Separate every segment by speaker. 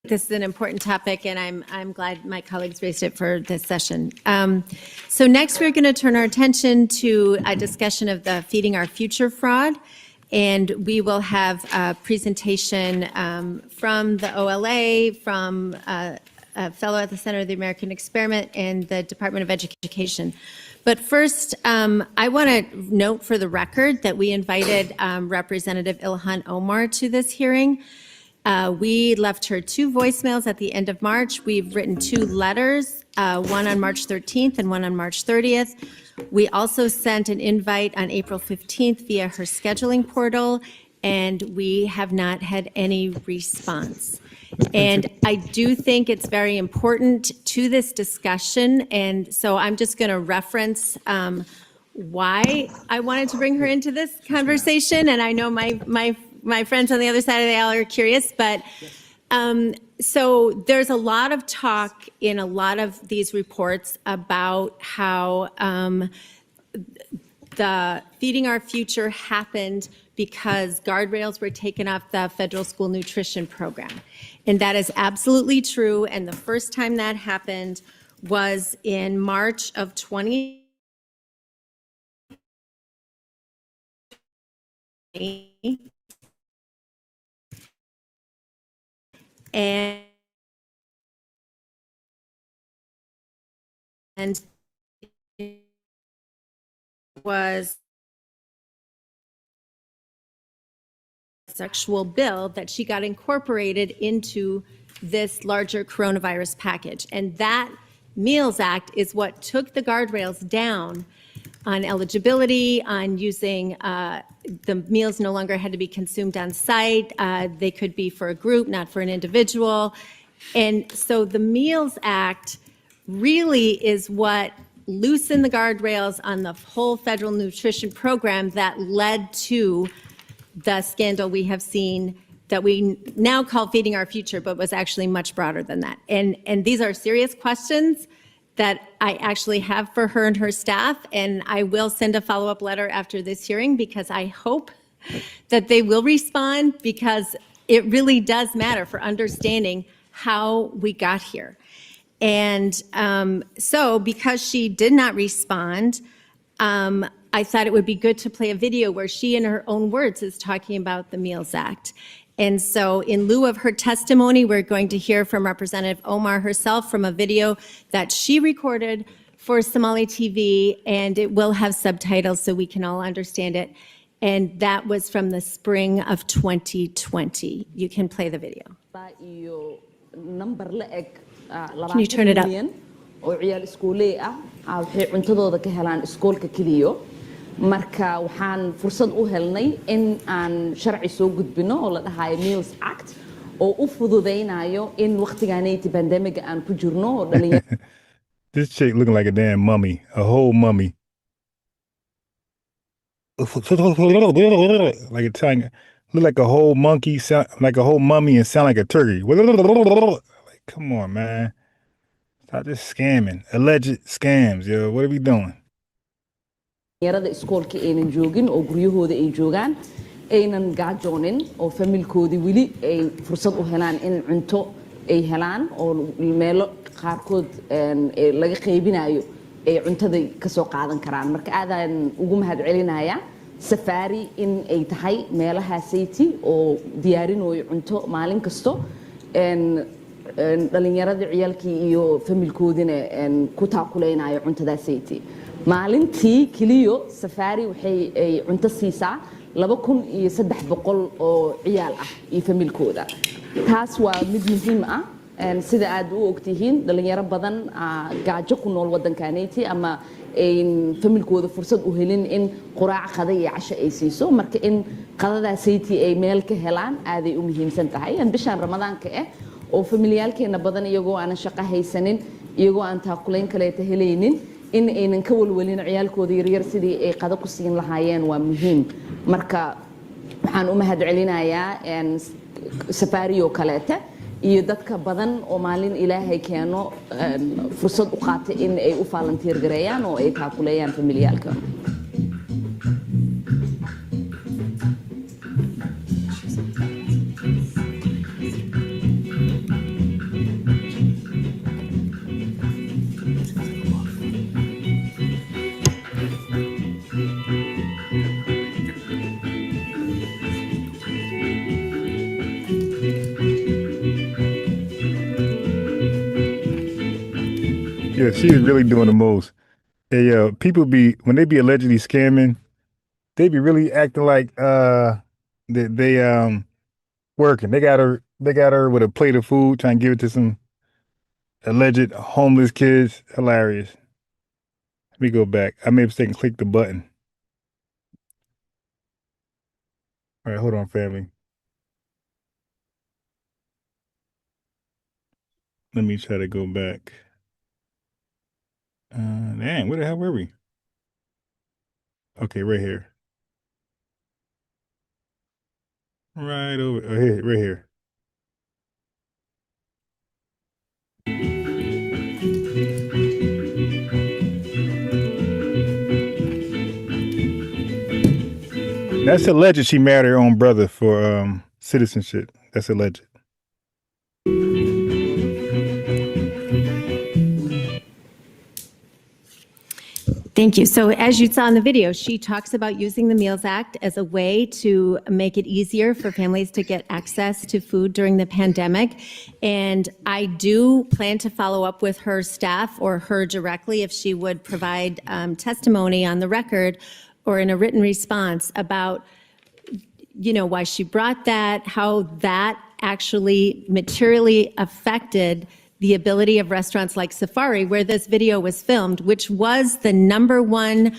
Speaker 1: This is an important topic, and I'm glad my colleagues raised it for this session. So next, we're going to turn our attention to a discussion of the Feeding Our Future fraud, and we will have a presentation from the OLA, from a fellow at the Center of the American Experiment, and the Department of Education. But first, I want to note for the record that we invited Representative Ilhan Omar to this hearing. We left her 2 voicemails at the end of March. We've written 2 letters, one on March 13th and one on March 30th. We also sent an invite on April 15th via her scheduling portal, and we have not had any response. And I do think it's very important to this discussion, and so I'm just going to reference why I wanted to bring her into this conversation, and I know my friends on the other side of the aisle are curious, but so there's a lot of talk in a lot of these reports about how the Feeding Our Future happened because guardrails were taken off the federal school nutrition program. And that is absolutely true. And the first time that happened was in March of 2020. And it was a sexual bill that she got incorporated into this larger coronavirus package. And that Meals Act is what took the guardrails down on eligibility, on using the meals no longer had to be consumed on site. They could be for a group, not for an individual. And so the Meals Act really is what loosened the guardrails on the whole federal nutrition program that led to the scandal we have seen that we now call Feeding Our Future, but was actually much broader than that. And these are serious questions that I actually have for her and her staff, and I will send a follow-up letter after this hearing because I hope that they will respond, because it really does matter for understanding how we got here. And so because she did not respond, I thought it would be good to play a video where she, in her own words, is talking about the Meals Act. And so in lieu of her testimony, we're going to hear from Representative Omar herself from a video that she recorded for Somali TV, and it will have subtitles so we can all understand it. And that was from the spring of 2020. You can play the video. Can you turn it up?
Speaker 2: marka waxaan fursad u helnay in aan sharci soo gudbino oo la dhahayo Meals Act oo u fududeynayo in waqtigaanay pandemic aan ku jirno dhalinyarada.
Speaker 3: This chick looking like a damn mummy, a whole mummy. Like a tiger. Look like a whole monkey, sound like a whole mummy, and sound like a turkey. Like, come on, man. Stop this scamming. Alleged scams, yo. What are we doing?
Speaker 2: Yarada iskoolka aynan joogin oo guryahooda ay joogaan aynan gaajoonin oo familkoodii wili ay fursad u helaan in cunto ay helaan oo meelo qaarkood laga qaybinayo ay cuntada ka soo qaadan karaan. Marka aadaan ugu mahadcelinayaa Safari in ay tahay meelaha Haiti oo diyaarinooyo cunto maalin kasto dhalinyarada ciyalkii iyo familkoodina ku taakuleynaayo cuntada Haiti. maalintii kaliyo Safari waxay ay cunto siisaa 2300 oo ciyaal ah iyo familkooda. taas waa mid muhiim ah sida aad u ogtihiin dhalinyaro badan gaajo ku nool wadankaanayti ama in familkooda fursad u helin in quraac qada iyo casho ay siiso. marka in qadada Haiti ay meel ka helaan aad ay u muhiimsan tahay. bishan Ramadaanka oo familiyaalkeena badan iyagoo aan shaqo haysanin, iyagoo aan taakuleyn kale helaynin, in aynan ka walwalin ciyaalkooda yaryar sidii ay qado ku siin lahaayeen waa muhiim. marka waxaan u mahadcelinayaa Safari oo kaleeta iyo dadka badan oo maalin Ilaahay keeno fursad u qaatay in ay u volunteer gareeyaan oo ay taakuleeyaan familiyaalka.
Speaker 3: Yeah, she is really doing the most. Hey, people when they be allegedly scamming, they be really acting like they working. They got her with a plate of food, trying to give it to some alleged homeless kids. Hilarious. Let me go back. I made a mistake and click the button. All right, hold on, family. Let me try to go back. Dang, where the hell were we? Okay, right here. Right over here, right here. That's alleged she married her own brother for citizenship. That's alleged.
Speaker 1: Thank you. So as you saw in the video, she talks about using the Meals Act as a way to make it easier for families to get access to food during the pandemic. And I do plan to follow up with her staff or her directly if she would provide testimony on the record or in a written response about, why she brought that, how that actually materially affected the ability of restaurants like Safari, where this video was filmed, which was the #1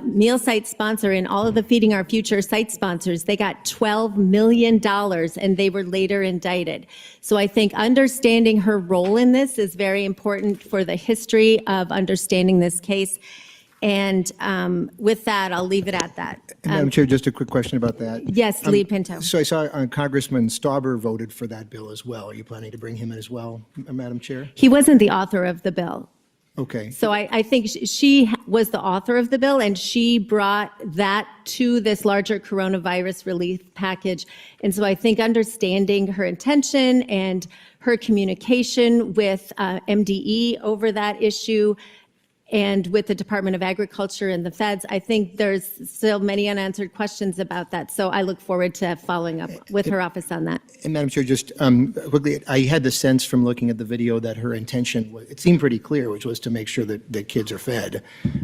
Speaker 1: meal site sponsor in all of the Feeding Our Future site sponsors. They got $12 million and they were later indicted. So I think understanding her role in this is very important for the history of understanding this case. And with that, I'll leave it at that.
Speaker 4: Madam Chair, just a quick question about that.
Speaker 1: Yes, Lead Pinto.
Speaker 4: So I saw Congressman Stauber voted for that bill as well. Are you planning to bring him in as well, Madam Chair?
Speaker 1: He wasn't the author of the bill.
Speaker 4: Okay.
Speaker 1: So I think she was the author of the bill, and she brought that to this larger coronavirus relief package. And so I think understanding her intention and her communication with MDE over that issue and with the Department of Agriculture and the feds, I think there's still many unanswered questions about that. So I look forward to following up with her office on that.
Speaker 4: And Madam Chair, just quickly, I had the sense from looking at the video that her intention, it seemed pretty clear, which was to make sure that kids are fed.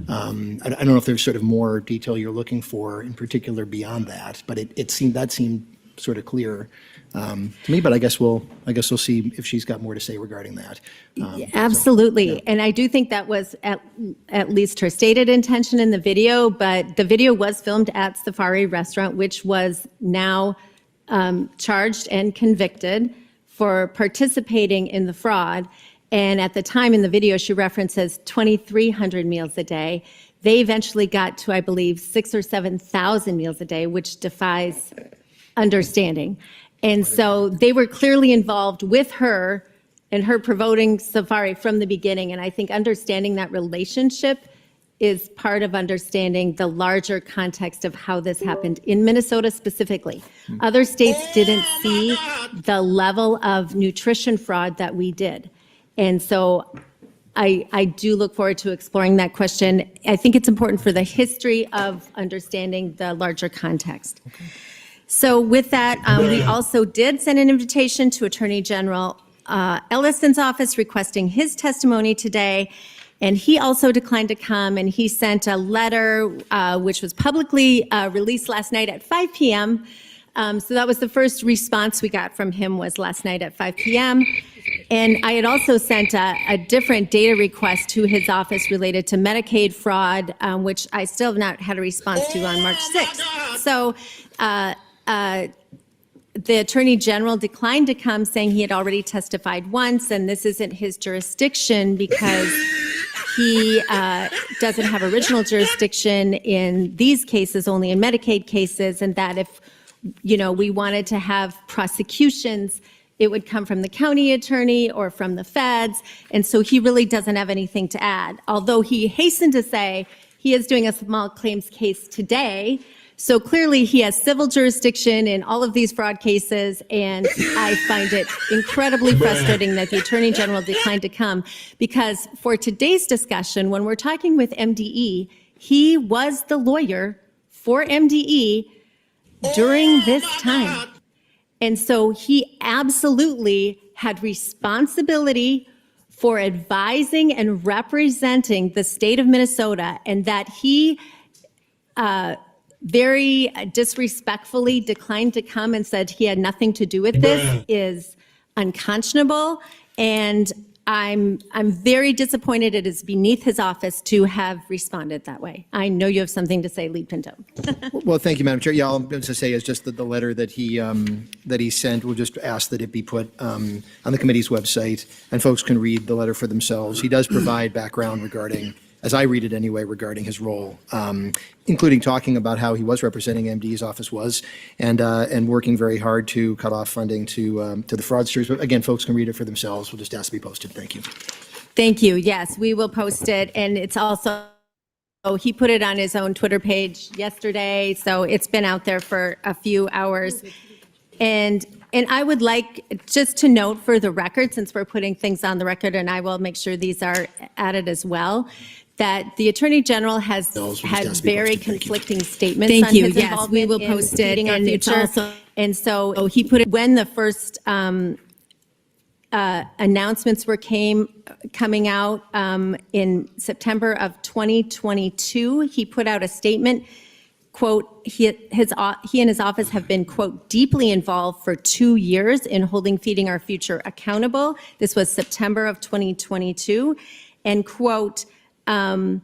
Speaker 4: I don't know if there's sort of more detail you're looking for in particular beyond that, but that seemed sort of clear to me, but I guess we'll see if she's got more to say regarding that.
Speaker 1: Absolutely.
Speaker 4: So, yeah.
Speaker 1: And I do think that was at least her stated intention in the video, but the video was filmed at Safari Restaurant, which was now charged and convicted for participating in the fraud. And at the time in the video, she references 2,300 meals a day. They eventually got to, I believe, 6,000 or 7,000 meals a day, which defies understanding. And so they were clearly involved with her and her promoting Safari from the beginning. And I think understanding that relationship is part of understanding the larger context of how this happened in Minnesota specifically. Other states didn't see the level of nutrition fraud that we did. And so I do look forward to exploring that question. I think it's important for the history of understanding the larger context. Okay. So with that, we also did send an invitation to Attorney General Ellison's office requesting his testimony today. And he also declined to come, and he sent a letter which was publicly released last night at 5 p.m. So that was the first response we got from him, was last night at 5 p.m. And I had also sent a different data request to his office related to Medicaid fraud, which I still have not had a response to on March 6th. So the Attorney General declined to come, saying he had already testified once, and this isn't his jurisdiction because he doesn't have original jurisdiction in these cases, only in Medicaid cases, and that if we wanted to have prosecutions, it would come from the county attorney or from the feds, and so he really doesn't have anything to add. Although he hastened to say he is doing a small claims case today, so clearly he has civil jurisdiction in all of these fraud cases, and I find it incredibly frustrating that the Attorney General declined to come, because for today's discussion, when we're talking with MDE, he was the lawyer for MDE during this time. And so he absolutely had responsibility for advising and representing the state of Minnesota, and that he very disrespectfully declined to come and said he had nothing to do with this is unconscionable. And I'm very disappointed. It is beneath his office to have responded that way. I know you have something to say, Lead Pinto.
Speaker 4: Well, thank you, Madam Chair. Yeah, all I'm going to say is just that the letter that he sent, we'll just ask that it be put on the committee's website, and folks can read the letter for themselves. He does provide background regarding, as I read it anyway, regarding his role, including talking about how he was representing MD's office was, and working very hard to cut off funding to the fraudsters. But again, folks can read it for themselves. We'll just ask to be posted. Thank you.
Speaker 1: Thank you. Yes, we will post it. And it's also, he put it on his own Twitter page yesterday, so it's been out there for a few hours. And I would like just to note for the record, since we're putting things on the record, and I will make sure these are added as well, that the Attorney General has had very conflicting statements on his involvement. We will post it, and it's also, and so he put it when the first announcements were coming out in September of 2022. He put out a statement. Quote, he and his office have been, quote, deeply involved for 2 years in holding Feeding Our Future accountable. This was September of 2022. And quote, I'm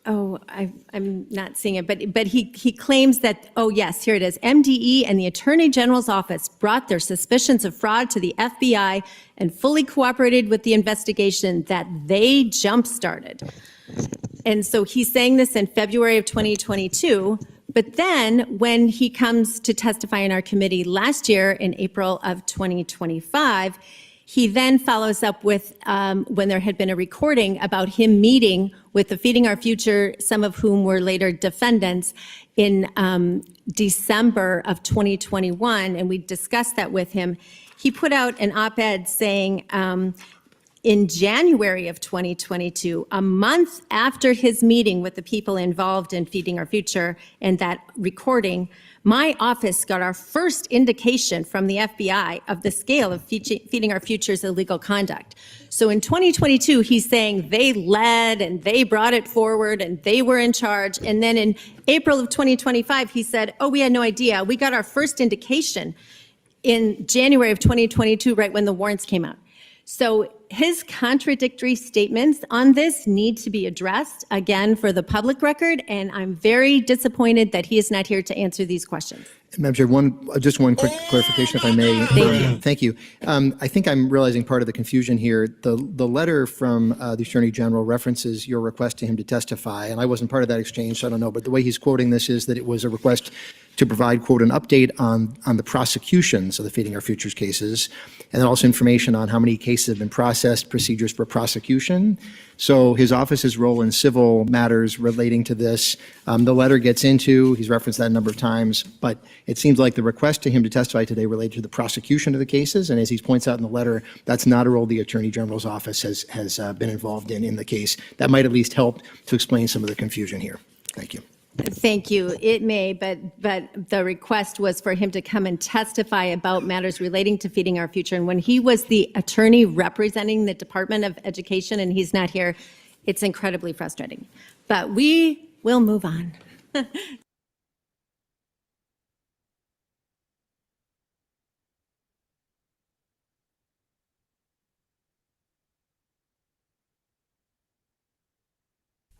Speaker 1: not seeing it, but he claims that, oh yes, here it is. MDE and the Attorney General's office brought their suspicions of fraud to the FBI and fully cooperated with the investigation that they jump-started. And so he's saying this in February of 2022, but then when he comes to testify in our committee last year in April of 2025, he then follows up with when there had been a recording about him meeting with the Feeding Our Future, some of whom were later defendants, in December of 2021, and we discussed that with him. He put out an op-ed saying, in January of 2022, a month after his meeting with the people involved in Feeding Our Future and that recording, my office got our first indication from the FBI of the scale of Feeding Our Future's illegal conduct. So in 2022, he's saying they led and they brought it forward and they were in charge. And then in April of 2025, he said, oh, we had no idea. We got our first indication in January of 2022, right when the warrants came out. So his contradictory statements on this need to be addressed, again, for the public record, and I'm very disappointed that he is not here to answer these questions.
Speaker 4: Madam Chair, just one quick clarification, if I may. Thank you. I think I'm realizing part of the confusion here. The letter from the Attorney General references your request to him to testify, and I wasn't part of that exchange, so I don't know, but the way he's quoting this is that it was a request to provide, quote, an update on the prosecutions of the Feeding Our Futures cases, and then also information on how many cases have been processed, procedures for prosecution. So his office's role in civil matters relating to this, the letter gets into, he's referenced that a number of times, but it seems like the request to him to testify today related to the prosecution of the cases, and as he points out in the letter, that's not a role the Attorney General's office has been involved in the case. That might at least help to explain some of the confusion here. Thank you.
Speaker 1: Thank you. It may, but the request was for him to come and testify about matters relating to Feeding Our Future. And when he was the attorney representing the Department of Education and he's not here, it's incredibly frustrating. But we will move on.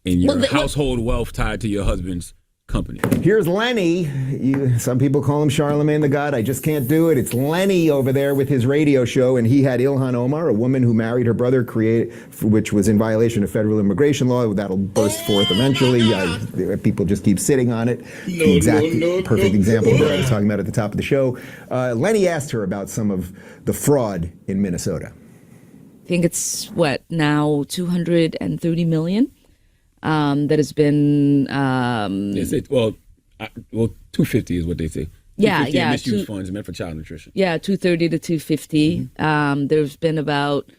Speaker 5: In your household wealth tied to your husband's company.
Speaker 6: Here's Lenny. Some people call him Charlemagne the God. I just can't do it. It's Lenny over there with his radio show, and he had Ilhan Omar, a woman who married her brother, which was in violation of federal immigration law. That'll burst forth eventually. People just keep sitting on it. Perfect example of what I was talking about at the top of the show. Lenny asked her about some of the fraud in Minnesota.
Speaker 7: I think it's, now 230 million? That has been
Speaker 5: they say, 250 is what they say.
Speaker 7: Yeah,
Speaker 5: misuse funds meant for child nutrition.
Speaker 7: Yeah, 230 to 250. There's been about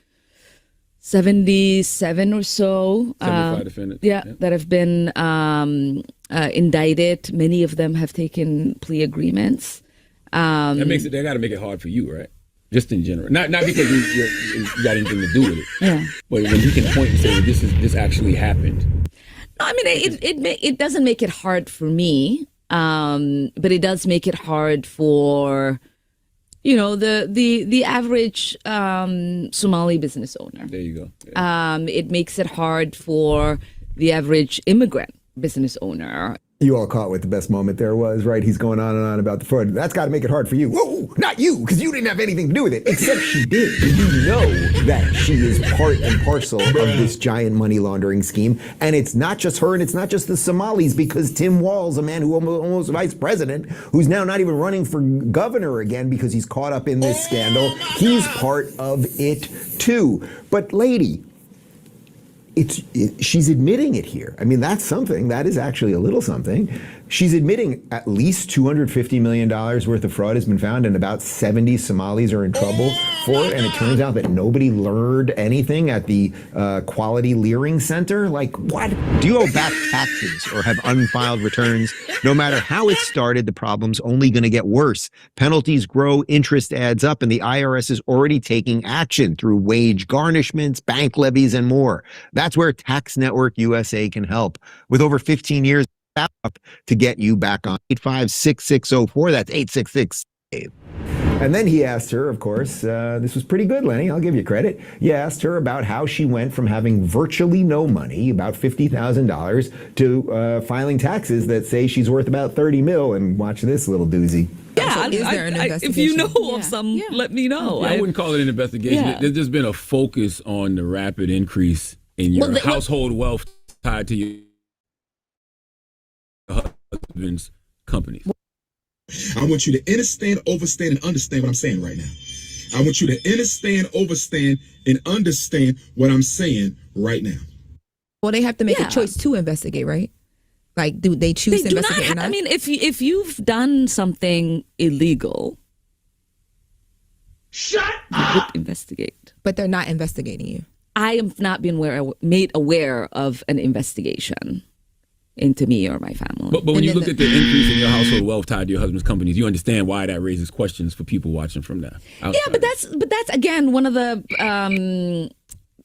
Speaker 7: 77 or so
Speaker 5: 75 defendants.
Speaker 7: That have been indicted. Many of them have taken plea agreements.
Speaker 5: That makes it. They got to make it hard for you, right? Just in general, not because you got anything to do with it.
Speaker 7: Yeah.
Speaker 5: But when you can point and say, well, this actually happened.
Speaker 7: No, I mean, it doesn't make it hard for me, but it does make it hard for, the average Somali business owner.
Speaker 5: There you go. Yeah.
Speaker 7: It makes it hard for the average immigrant business owner.
Speaker 6: You all caught what the best moment there was, right? He's going on and on about the fraud. That's got to make it hard for you. Whoa, not you, because you didn't have anything to do with it. Except she did. You know that she is part and parcel of this giant money laundering scheme. And it's not just her and it's not just the Somalis, because Tim Walz, a man who almost vice president, who's now not even running for governor again because he's caught up in this scandal, he's part of it too. But lady, she's admitting it here. I mean, that's something. That is actually a little something. She's admitting at least $250 million worth of fraud has been found, and about 70 Somalis are in trouble for it. And it turns out that nobody learned anything at the Quality Leering Center. Like, what?
Speaker 8: Do you owe back taxes or have unfiled returns? No matter how it started, the problem's only going to get worse. Penalties grow, interest adds up, and the IRS is already taking action through wage garnishments, bank levies, and more. That's where Tax Network USA can help. With over 15 years up to get you back on 856-6604. That's 866.
Speaker 6: And then he asked her, of course, this was pretty good, Lenny, I'll give you credit. He asked her about how she went from having virtually no money, about $50,000, to filing taxes that say she's worth about 30 mil. And watch this little doozy.
Speaker 7: Yeah,
Speaker 9: is there an investigation?
Speaker 7: If you know of some, let me know.
Speaker 5: I wouldn't call it an investigation.
Speaker 7: Yeah.
Speaker 5: There's just been a focus on the rapid increase in your household wealth tied to your husband's companies.
Speaker 10: I want you to understand, overstand, and understand what I'm saying right now. I want you to understand, overstand, and understand what I'm saying right now.
Speaker 9: Well, they have to make a choice to investigate, right? Like, do they choose to investigate or not?
Speaker 7: I mean, if you've done something illegal,
Speaker 10: Shut
Speaker 7: you would investigate.
Speaker 9: But they're not investigating you.
Speaker 7: I have not been made aware of an investigation into me or my family.
Speaker 5: But when you look at the increase in your household wealth tied to your husband's companies, you understand why that raises questions for people watching from that.
Speaker 7: Yeah, but that's again one of the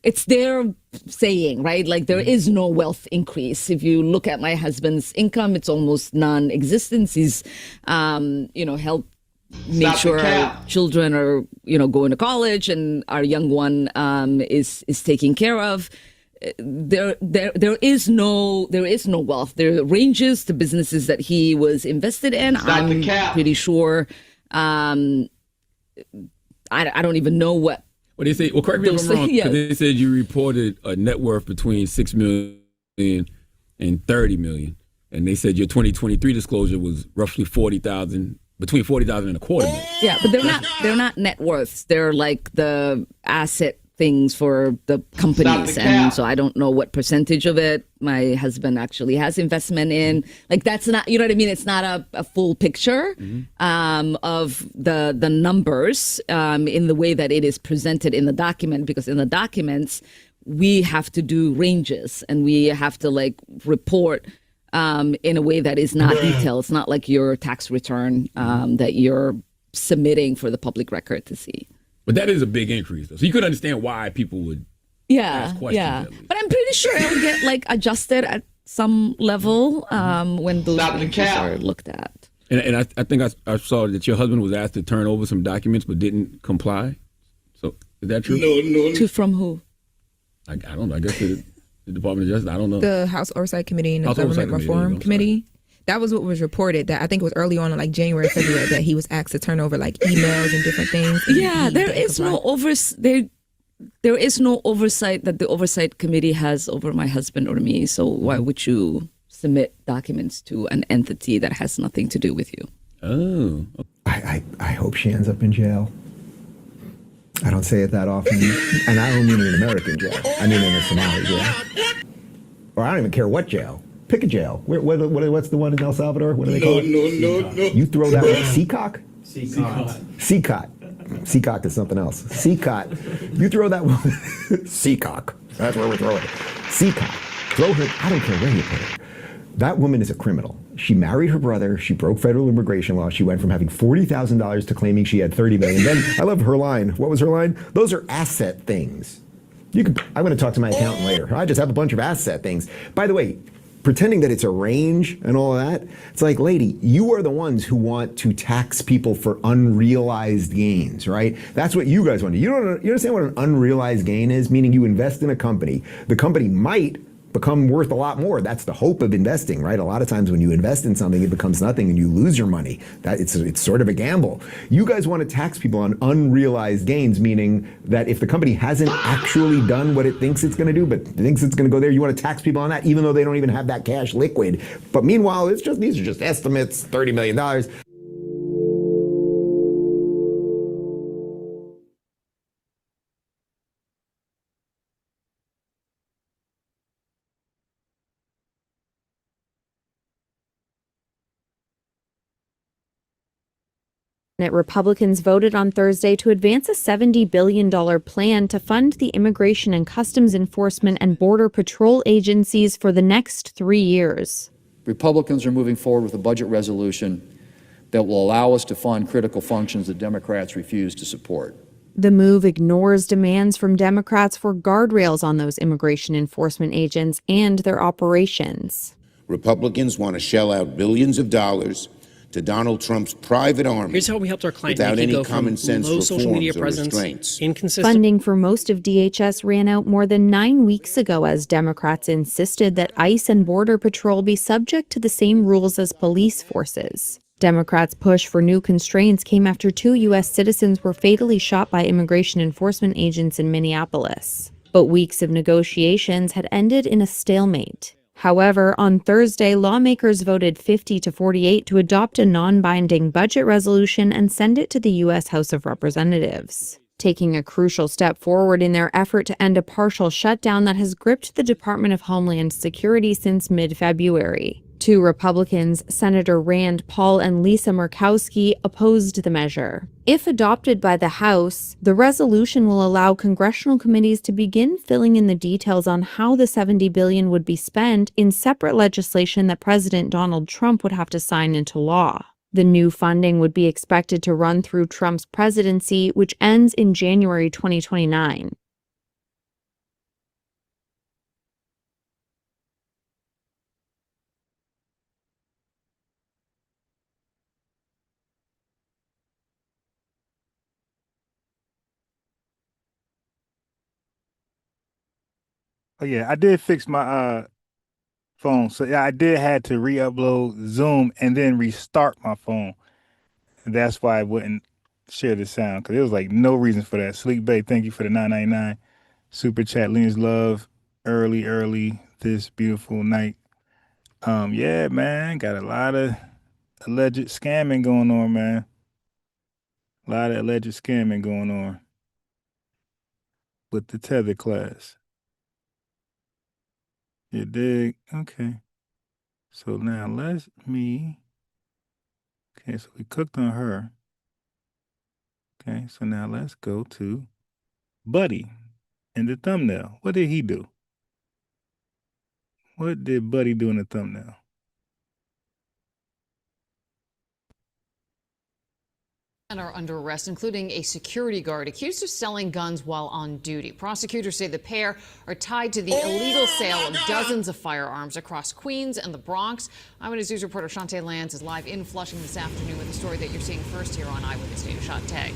Speaker 7: it's their saying, right? Like there is no wealth increase. If you look at my husband's income, it's almost non-existent. He's helped make sure our children are going to college and our young one is taken care of. There is no wealth. There are ranges to businesses that he was invested in. I'm pretty sure. I don't even know what.
Speaker 5: Well, they say. Well, correct me if I'm wrong.
Speaker 7: Yeah.
Speaker 5: They said you reported a net worth between $6 million and $30 million, and they said your 2023 disclosure was roughly $40,000, between $40,000 and $250,000.
Speaker 7: Yeah, but they're not net worths. They're like the asset things for the companies, and so I don't know what percentage of it my husband actually has investment in. Like that's not, you know what I mean? It's not a full picture of the numbers in the way that it is presented in the document, because in the documents we have to do ranges and we have to like report in a way that is not detailed. It's not like your tax return that you're submitting for the public record to see.
Speaker 5: But that is a big increase, though. So you could understand why people would ask questions.
Speaker 7: Yeah. But I'm pretty sure it'll get like adjusted at some level when those ranges are looked at.
Speaker 5: And I think I saw that your husband was asked to turn over some documents but didn't comply. So is that true?
Speaker 7: No. From who?
Speaker 5: I don't know. I guess the Department of Justice. I don't know.
Speaker 9: The House Oversight Committee and the Government Reform Committee. That was what was reported. That I think it was early on in like January, February, that he was asked to turn over like emails and different things.
Speaker 7: Yeah, there is no oversight that the Oversight Committee has over my husband or me. So why would you submit documents to an entity that has nothing to do with you?
Speaker 5: Oh.
Speaker 6: I hope she ends up in jail. I don't say it that often. And I don't mean in an American jail. I mean in a Somali jail. Or I don't even care what jail. Pick a jail. What's the one in El Salvador? What do they call it? No. You throw that one. Seacock? Seacot. Seacock is something else. Seacot. You throw that one. Seacock. That's where we're throwing it. Seacock. Throw her. I don't care where you put her. That woman is a criminal. She married her brother. She broke federal immigration law. She went from having $40,000 to claiming she had $30 million. Then I love her line. What was her line? Those are asset things. I'm going to talk to my accountant later. I just have a bunch of asset things. By the way, pretending that it's a range and all of that, it's like, lady, you are the ones who want to tax people for unrealized gains, right? That's what you guys want to do. You understand what an unrealized gain is? Meaning you invest in a company. The company might become worth a lot more. That's the hope of investing, right? A lot of times when you invest in something, it becomes nothing and you lose your money. It's sort of a gamble. You guys want to tax people on unrealized gains, meaning that if the company hasn't actually done what it thinks it's going to do, but thinks it's going to go there, you want to tax people on that, even though they don't even have that cash liquid. But meanwhile, these are just estimates, $30 million.
Speaker 11: Republicans voted on Thursday to advance a $70 billion plan to fund the Immigration and Customs Enforcement and Border Patrol agencies for the next 3 years.
Speaker 12: Republicans are moving forward with a budget resolution that will allow us to fund critical functions that Democrats refuse to support.
Speaker 11: The move ignores demands from Democrats for guardrails on those immigration enforcement agents and their operations.
Speaker 13: Republicans want to shell out billions of dollars to Donald Trump's private army.
Speaker 14: Here's how we helped our client
Speaker 13: without
Speaker 14: Nikki
Speaker 13: any
Speaker 14: go
Speaker 13: common
Speaker 14: from
Speaker 13: sense
Speaker 14: low social media
Speaker 13: reforms or
Speaker 14: presence,
Speaker 13: restraints.
Speaker 14: inconsistent
Speaker 11: Funding for most of DHS ran out more than 9 weeks ago as Democrats insisted that ICE and Border Patrol be subject to the same rules as police forces. Democrats' push for new constraints came after 2 U.S. citizens were fatally shot by immigration enforcement agents in Minneapolis. But weeks of negotiations had ended in a stalemate. However, on Thursday, lawmakers voted 50-48 to adopt a non-binding budget resolution and send it to the U.S. House of Representatives, taking a crucial step forward in their effort to end a partial shutdown that has gripped the Department of Homeland Security since mid-February. 2 Republicans, Senator Rand Paul and Lisa Murkowski, opposed the measure. If adopted by the House, the resolution will allow congressional committees to begin filling in the details on how the $70 billion would be spent in separate legislation that President Donald Trump would have to sign into law. The new funding would be expected to run through Trump's presidency, which ends in January 2029.
Speaker 3: Oh yeah, I did fix my phone. So yeah, I did had to re-upload Zoom and then restart my phone. And that's why I wouldn't share the sound, because there was like no reason for that. Sleek Bay, thank you for the $9.99 super chat. Lena's love early this beautiful night. Yeah, man, got a lot of alleged scamming going on, man. A lot of alleged scamming going on with the tether class. You dig? Okay. So now okay, so we cooked on her. Okay, so now let's go to Buddy in the thumbnail. What did he do? What did Buddy do in the thumbnail?
Speaker 15: Are under arrest, including a security guard accused of selling guns while on duty. Prosecutors say the pair are tied to the illegal sale of dozens of firearms across Queens and the Bronx. Eyewitness News reporter Shantae Lands is live in Flushing this afternoon with a story that you're seeing first here on Eyewitness News. Shantae.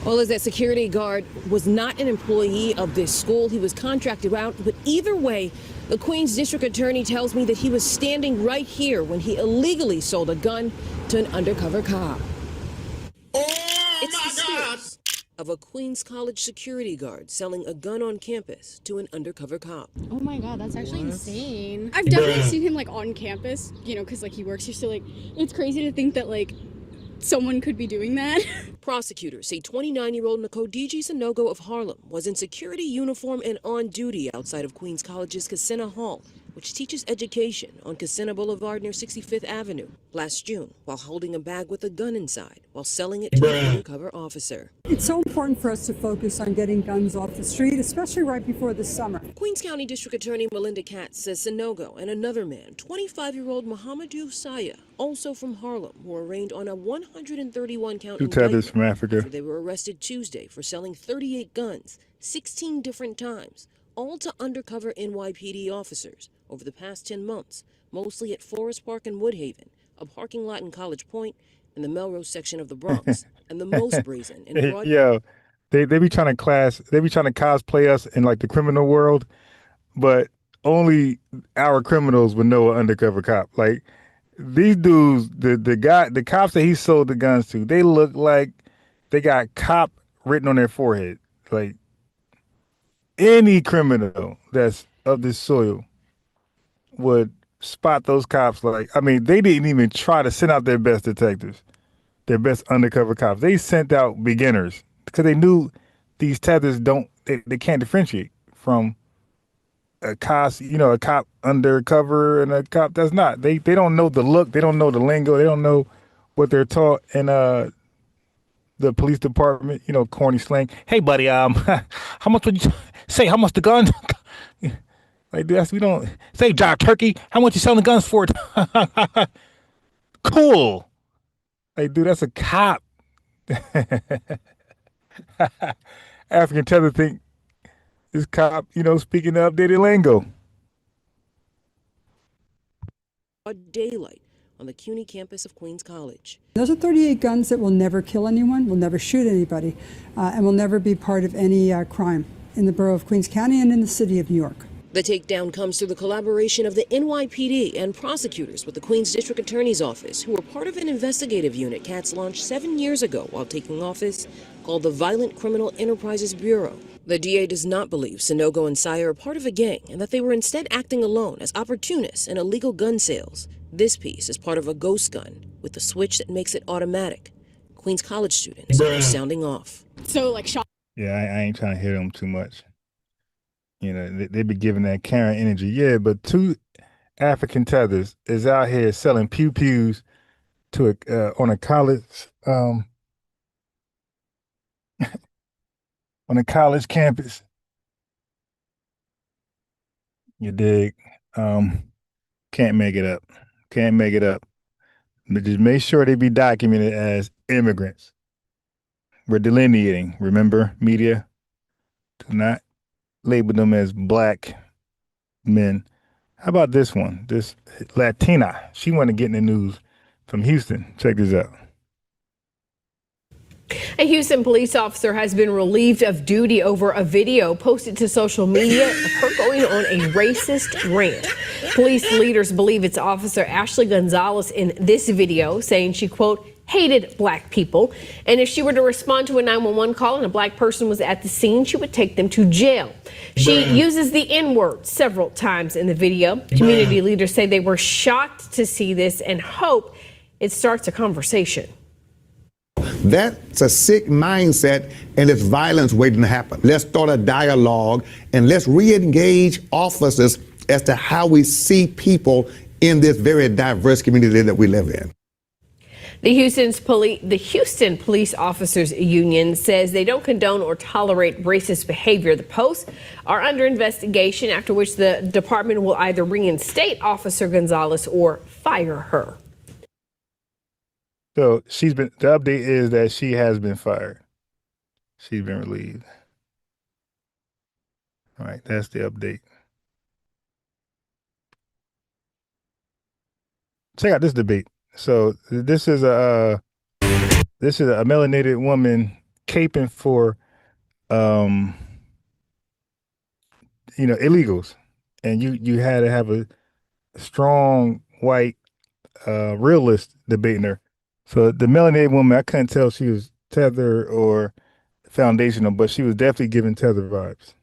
Speaker 16: Well, as that security guard was not an employee of this school, he was contracted out. But either way, the Queens District Attorney tells me that he was standing right here when he illegally sold a gun to an undercover cop. It's the story of a Queens College security guard selling a gun on campus to an undercover cop.
Speaker 17: Oh my God, that's actually insane. I've definitely seen him like on campus, you know, because like he works here. So like, it's crazy to think that like someone could be doing that.
Speaker 16: Prosecutors say 29-year-old Nakodiji Sanogo of Harlem was in security uniform and on duty outside of Queens College's Casina Hall which teaches education on Casena Boulevard near 65th Avenue, last June while holding a bag with a gun inside while selling it to an undercover officer.
Speaker 14: It's so important for us to focus on getting guns off the street, especially right before the summer.
Speaker 16: Queens County District Attorney Melinda Katz says Sanogo and another man, 25-year-old Mohamedou Saya, also from Harlem, were arraigned on a 131-count
Speaker 3: Two Tethers
Speaker 16: indictment
Speaker 3: from Africa.
Speaker 16: after they were arrested Tuesday for selling 38 guns 16 different times, all to undercover NYPD officers over the past 10 months, mostly at Forest Park and Woodhaven, a parking lot in College Point, and the Melrose section of the Bronx, and the most brazen in Broad.
Speaker 3: Yo, they be trying to cosplay us in like the criminal world, but only our criminals would know an undercover cop. Like these dudes, the cops that he sold the guns to, they look like they got cop written on their forehead. Like any criminal that's of this soil would spot those cops. Like, I mean, they didn't even try to send out their best detectives, their best undercover cops. They sent out beginners because they knew these tethers they can't differentiate from a cop, a cop undercover and a cop that's not. They don't know the look, they don't know the lingo, they don't know what they're taught in the police department, corny slang. Hey buddy, how much would you say? How much the guns? Like we don't say Job Turkey. How much you selling the guns for? Cool. Like, dude, that's a cop. African tether think this cop, speaking the updated lingo.
Speaker 16: Daylight on the CUNY campus of Queens College.
Speaker 14: Those are 38 guns that will never kill anyone, will never shoot anybody, and will never be part of any crime in the borough of Queens County and in the city of New York.
Speaker 16: The takedown comes through the collaboration of the NYPD and prosecutors with the Queens District Attorney's Office, who were part of an investigative unit Katz launched 7 years ago while taking office, called the Violent Criminal Enterprises Bureau. The DA does not believe Sanogo and Saya are part of a gang and that they were instead acting alone as opportunists in illegal gun sales. This piece is part of a ghost gun with a switch that makes it automatic. Queens College students are sounding off.
Speaker 17: So, like,
Speaker 3: Yeah, I ain't trying to hit them too much. They be giving that Karen energy. Yeah, but two African tethers is out here selling pew-pews to on a college on a college campus. You dig? Can't make it up. Can't make it up. But just make sure they be documented as immigrants. We're delineating. Remember, media? Do not label them as black men. How about this one? This Latina. She wanted to get in the news from Houston. Check this out.
Speaker 18: A Houston police officer has been relieved of duty over a video posted to social media of her going on a racist rant. Police leaders believe it's Officer Ashley Gonzalez in this video saying she, quote, hated black people. And if she were to respond to a 911 call and a black person was at the scene, she would take them to jail. She uses the N-word several times in the video. Community leaders say they were shocked to see this and hope it starts a conversation.
Speaker 19: That's a sick mindset, and it's violence waiting to happen. Let's start a dialogue and let's re-engage officers as to how we see people in this very diverse community that we live in.
Speaker 18: The Houston Police Officers Union says they don't condone or tolerate racist behavior. The posts are under investigation, after which the department will either reinstate Officer Gonzalez or fire her.
Speaker 3: So the update is that she has been fired. She's been relieved. All right, that's the update. Check out this debate. So this is a melanated woman caping for illegals, and you had to have a strong white realist debating her. So the melanated woman, I couldn't tell if she was tether or foundational, but she was definitely giving tether vibes.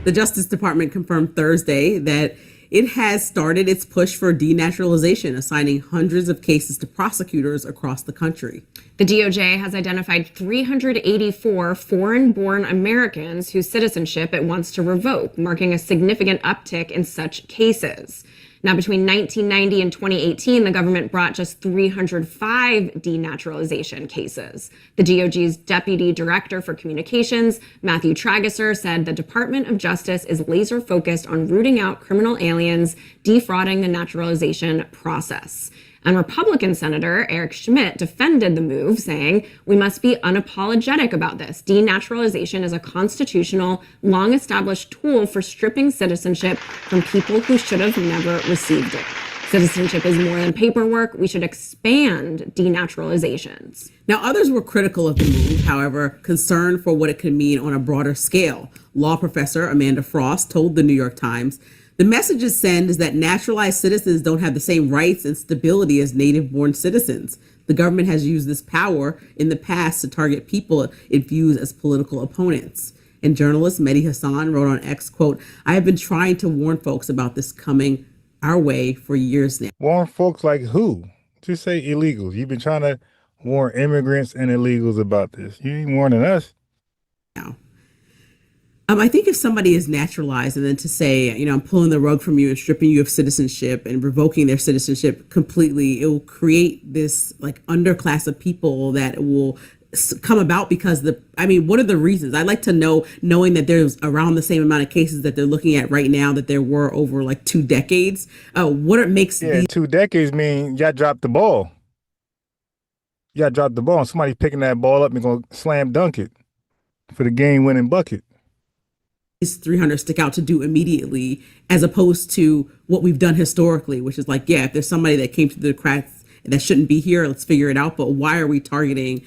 Speaker 20: The Justice Department confirmed Thursday that it has started its push for denaturalization, assigning hundreds of cases to prosecutors across the country.
Speaker 21: The DOJ has identified 384 foreign-born Americans whose citizenship it wants to revoke, marking a significant uptick in such cases. Now, between 1990 and 2018, the government brought just 305 denaturalization cases. The DOJ's Deputy Director for Communications, Matthew Tragesser, said the Department of Justice is laser focused on rooting out criminal aliens, defrauding the naturalization process. And Republican Senator Eric Schmidt defended the move, saying, "We must be unapologetic about this. Denaturalization is a constitutional, long-established tool for stripping citizenship from people who should have never received it. Citizenship is more than paperwork. We should expand denaturalizations."
Speaker 20: Now, others were critical of the move, however, concerned for what it could mean on a broader scale. Law professor Amanda Frost told the New York Times, "The message it sends is that naturalized citizens don't have the same rights and stability as native-born citizens. The government has used this power in the past to target people it views as political opponents." And journalist Mehdi Hassan wrote on X, quote, "I have been trying to warn folks about this coming our way for years now."
Speaker 3: Warn folks like who? Just say illegals. You've been trying to warn immigrants and illegals about this. You ain't warning us.
Speaker 20: Now, I think if somebody is naturalized and then to say, you know, I'm pulling the rug from you and stripping you of citizenship and revoking their citizenship completely, it will create this like underclass of people that will come about because what are the reasons? I'd like to know, knowing that there's around the same amount of cases that they're looking at right now that there were over like 2 decades. What it makes
Speaker 3: 2 decades mean y'all dropped the ball. Y'all dropped the ball and somebody picking that ball up and gonna slam dunk it for the game-winning bucket.
Speaker 20: These 300 stick out to do immediately, as opposed to what we've done historically, which is like, yeah, if there's somebody that came to the cracks that shouldn't be here, let's figure it out. But why are we targeting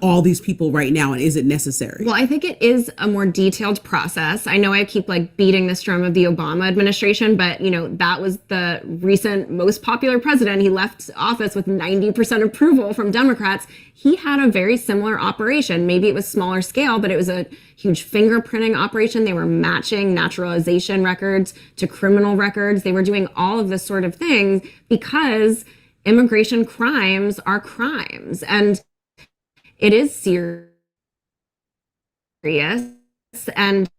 Speaker 20: all these people right now, and is it necessary?
Speaker 21: Well, I think it is a more detailed process. I know I keep like beating this drum of the Obama administration, but you know, that was the recent most popular president. He left office with 90% approval from Democrats. He had a very similar operation. Maybe it was smaller scale, but it was a huge fingerprinting operation. They were matching naturalization records to criminal records. They were doing all of this sort of thing because immigration crimes are crimes, and it is serious. And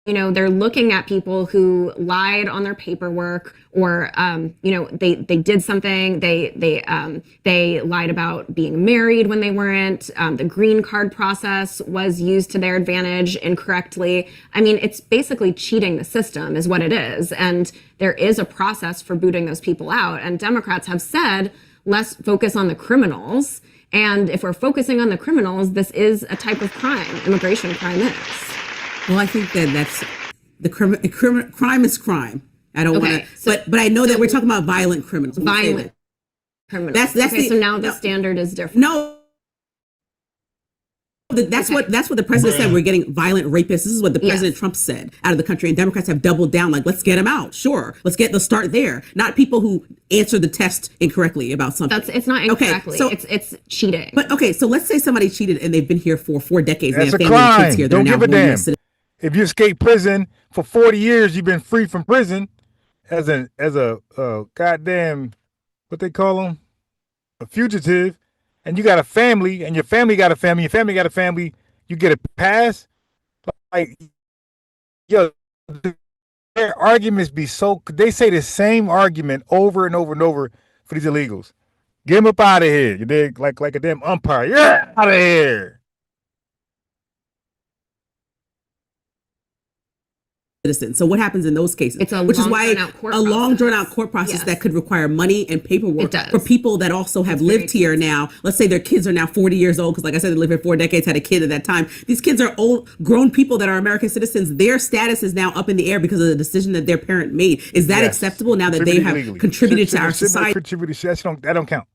Speaker 21: you know, they're looking at people who lied on their paperwork, or you know, they did something. They lied about being married when they weren't. The green card process was used to their advantage incorrectly. I mean, it's basically cheating the system, is what it is. And there is a process for booting those people out. And Democrats have said, let's focus on the criminals. And if we're focusing on the criminals, this is a type of crime. Immigration crime is.
Speaker 20: Well, I think that that's crime is crime. I don't want to, but I know that we're talking about violent criminals.
Speaker 21: Violent criminals. That's okay, so now the standard is different.
Speaker 20: No. That's what the president said. We're getting violent rapists. This is what the President Trump said out of the country, and Democrats have doubled down. Like, let's get them out. Sure, let's start there. Not people who answer the test incorrectly about something.
Speaker 21: It's not incorrectly.
Speaker 20: Okay,
Speaker 21: so it's cheating.
Speaker 20: But okay, so let's say somebody cheated and they've been here for 4 decades.
Speaker 3: That's
Speaker 20: they
Speaker 3: a
Speaker 20: have family and
Speaker 3: crime.
Speaker 20: kids here.
Speaker 3: Don't
Speaker 20: They're
Speaker 3: give a
Speaker 20: now
Speaker 3: damn. If you escape prison for 40 years, you've been free from prison as a goddamn, what they call them, a fugitive, and you got a family, and your family got a family, your family got a family. You get a pass. Like, yo, their arguments be so. They say the same argument over and over and over for these illegals. Get them up out of here. You dig? Like a damn umpire. Yeah, out of here.
Speaker 20: Citizen. So what happens in those cases?
Speaker 21: It's
Speaker 20: which is why a long drawn out court process that could require money and paperwork for people that also have lived here now. Let's say their kids are now 40 years old, because like I said, they lived here 4 decades, had a kid at that time. These kids are old, grown people that are American citizens. Their status is now up in the air because of the decision that their parent made. Is that acceptable now that they have contributed to our society?
Speaker 3: That don't count.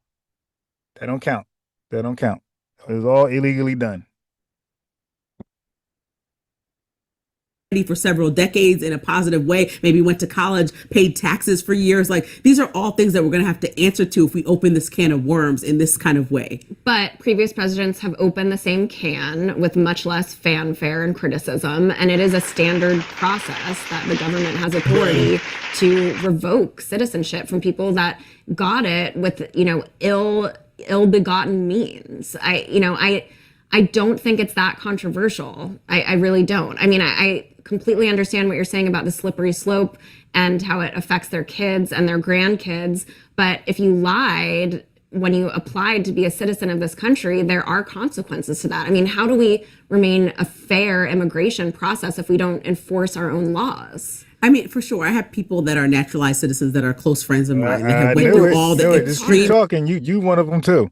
Speaker 3: That don't count. That don't count. It was all illegally done.
Speaker 20: for several decades in a positive way, maybe went to college, paid taxes for years. Like, these are all things that we're going to have to answer to if we open this can of worms in this kind of way.
Speaker 21: But previous presidents have opened the same can with much less fanfare and criticism, and it is a standard process that the government has authority to revoke citizenship from people that got it with, ill-begotten means. I don't think it's that controversial. I really don't. I mean, I completely understand what you're saying about the slippery slope and how it affects their kids and their grandkids. But if you lied when you applied to be a citizen of this country, there are consequences to that. I mean, how do we remain a fair immigration process if we don't enforce our own laws?
Speaker 20: I mean, for sure. I have people that are naturalized citizens that are close friends of mine. They have went through all the extreme
Speaker 3: talking. You one of them too.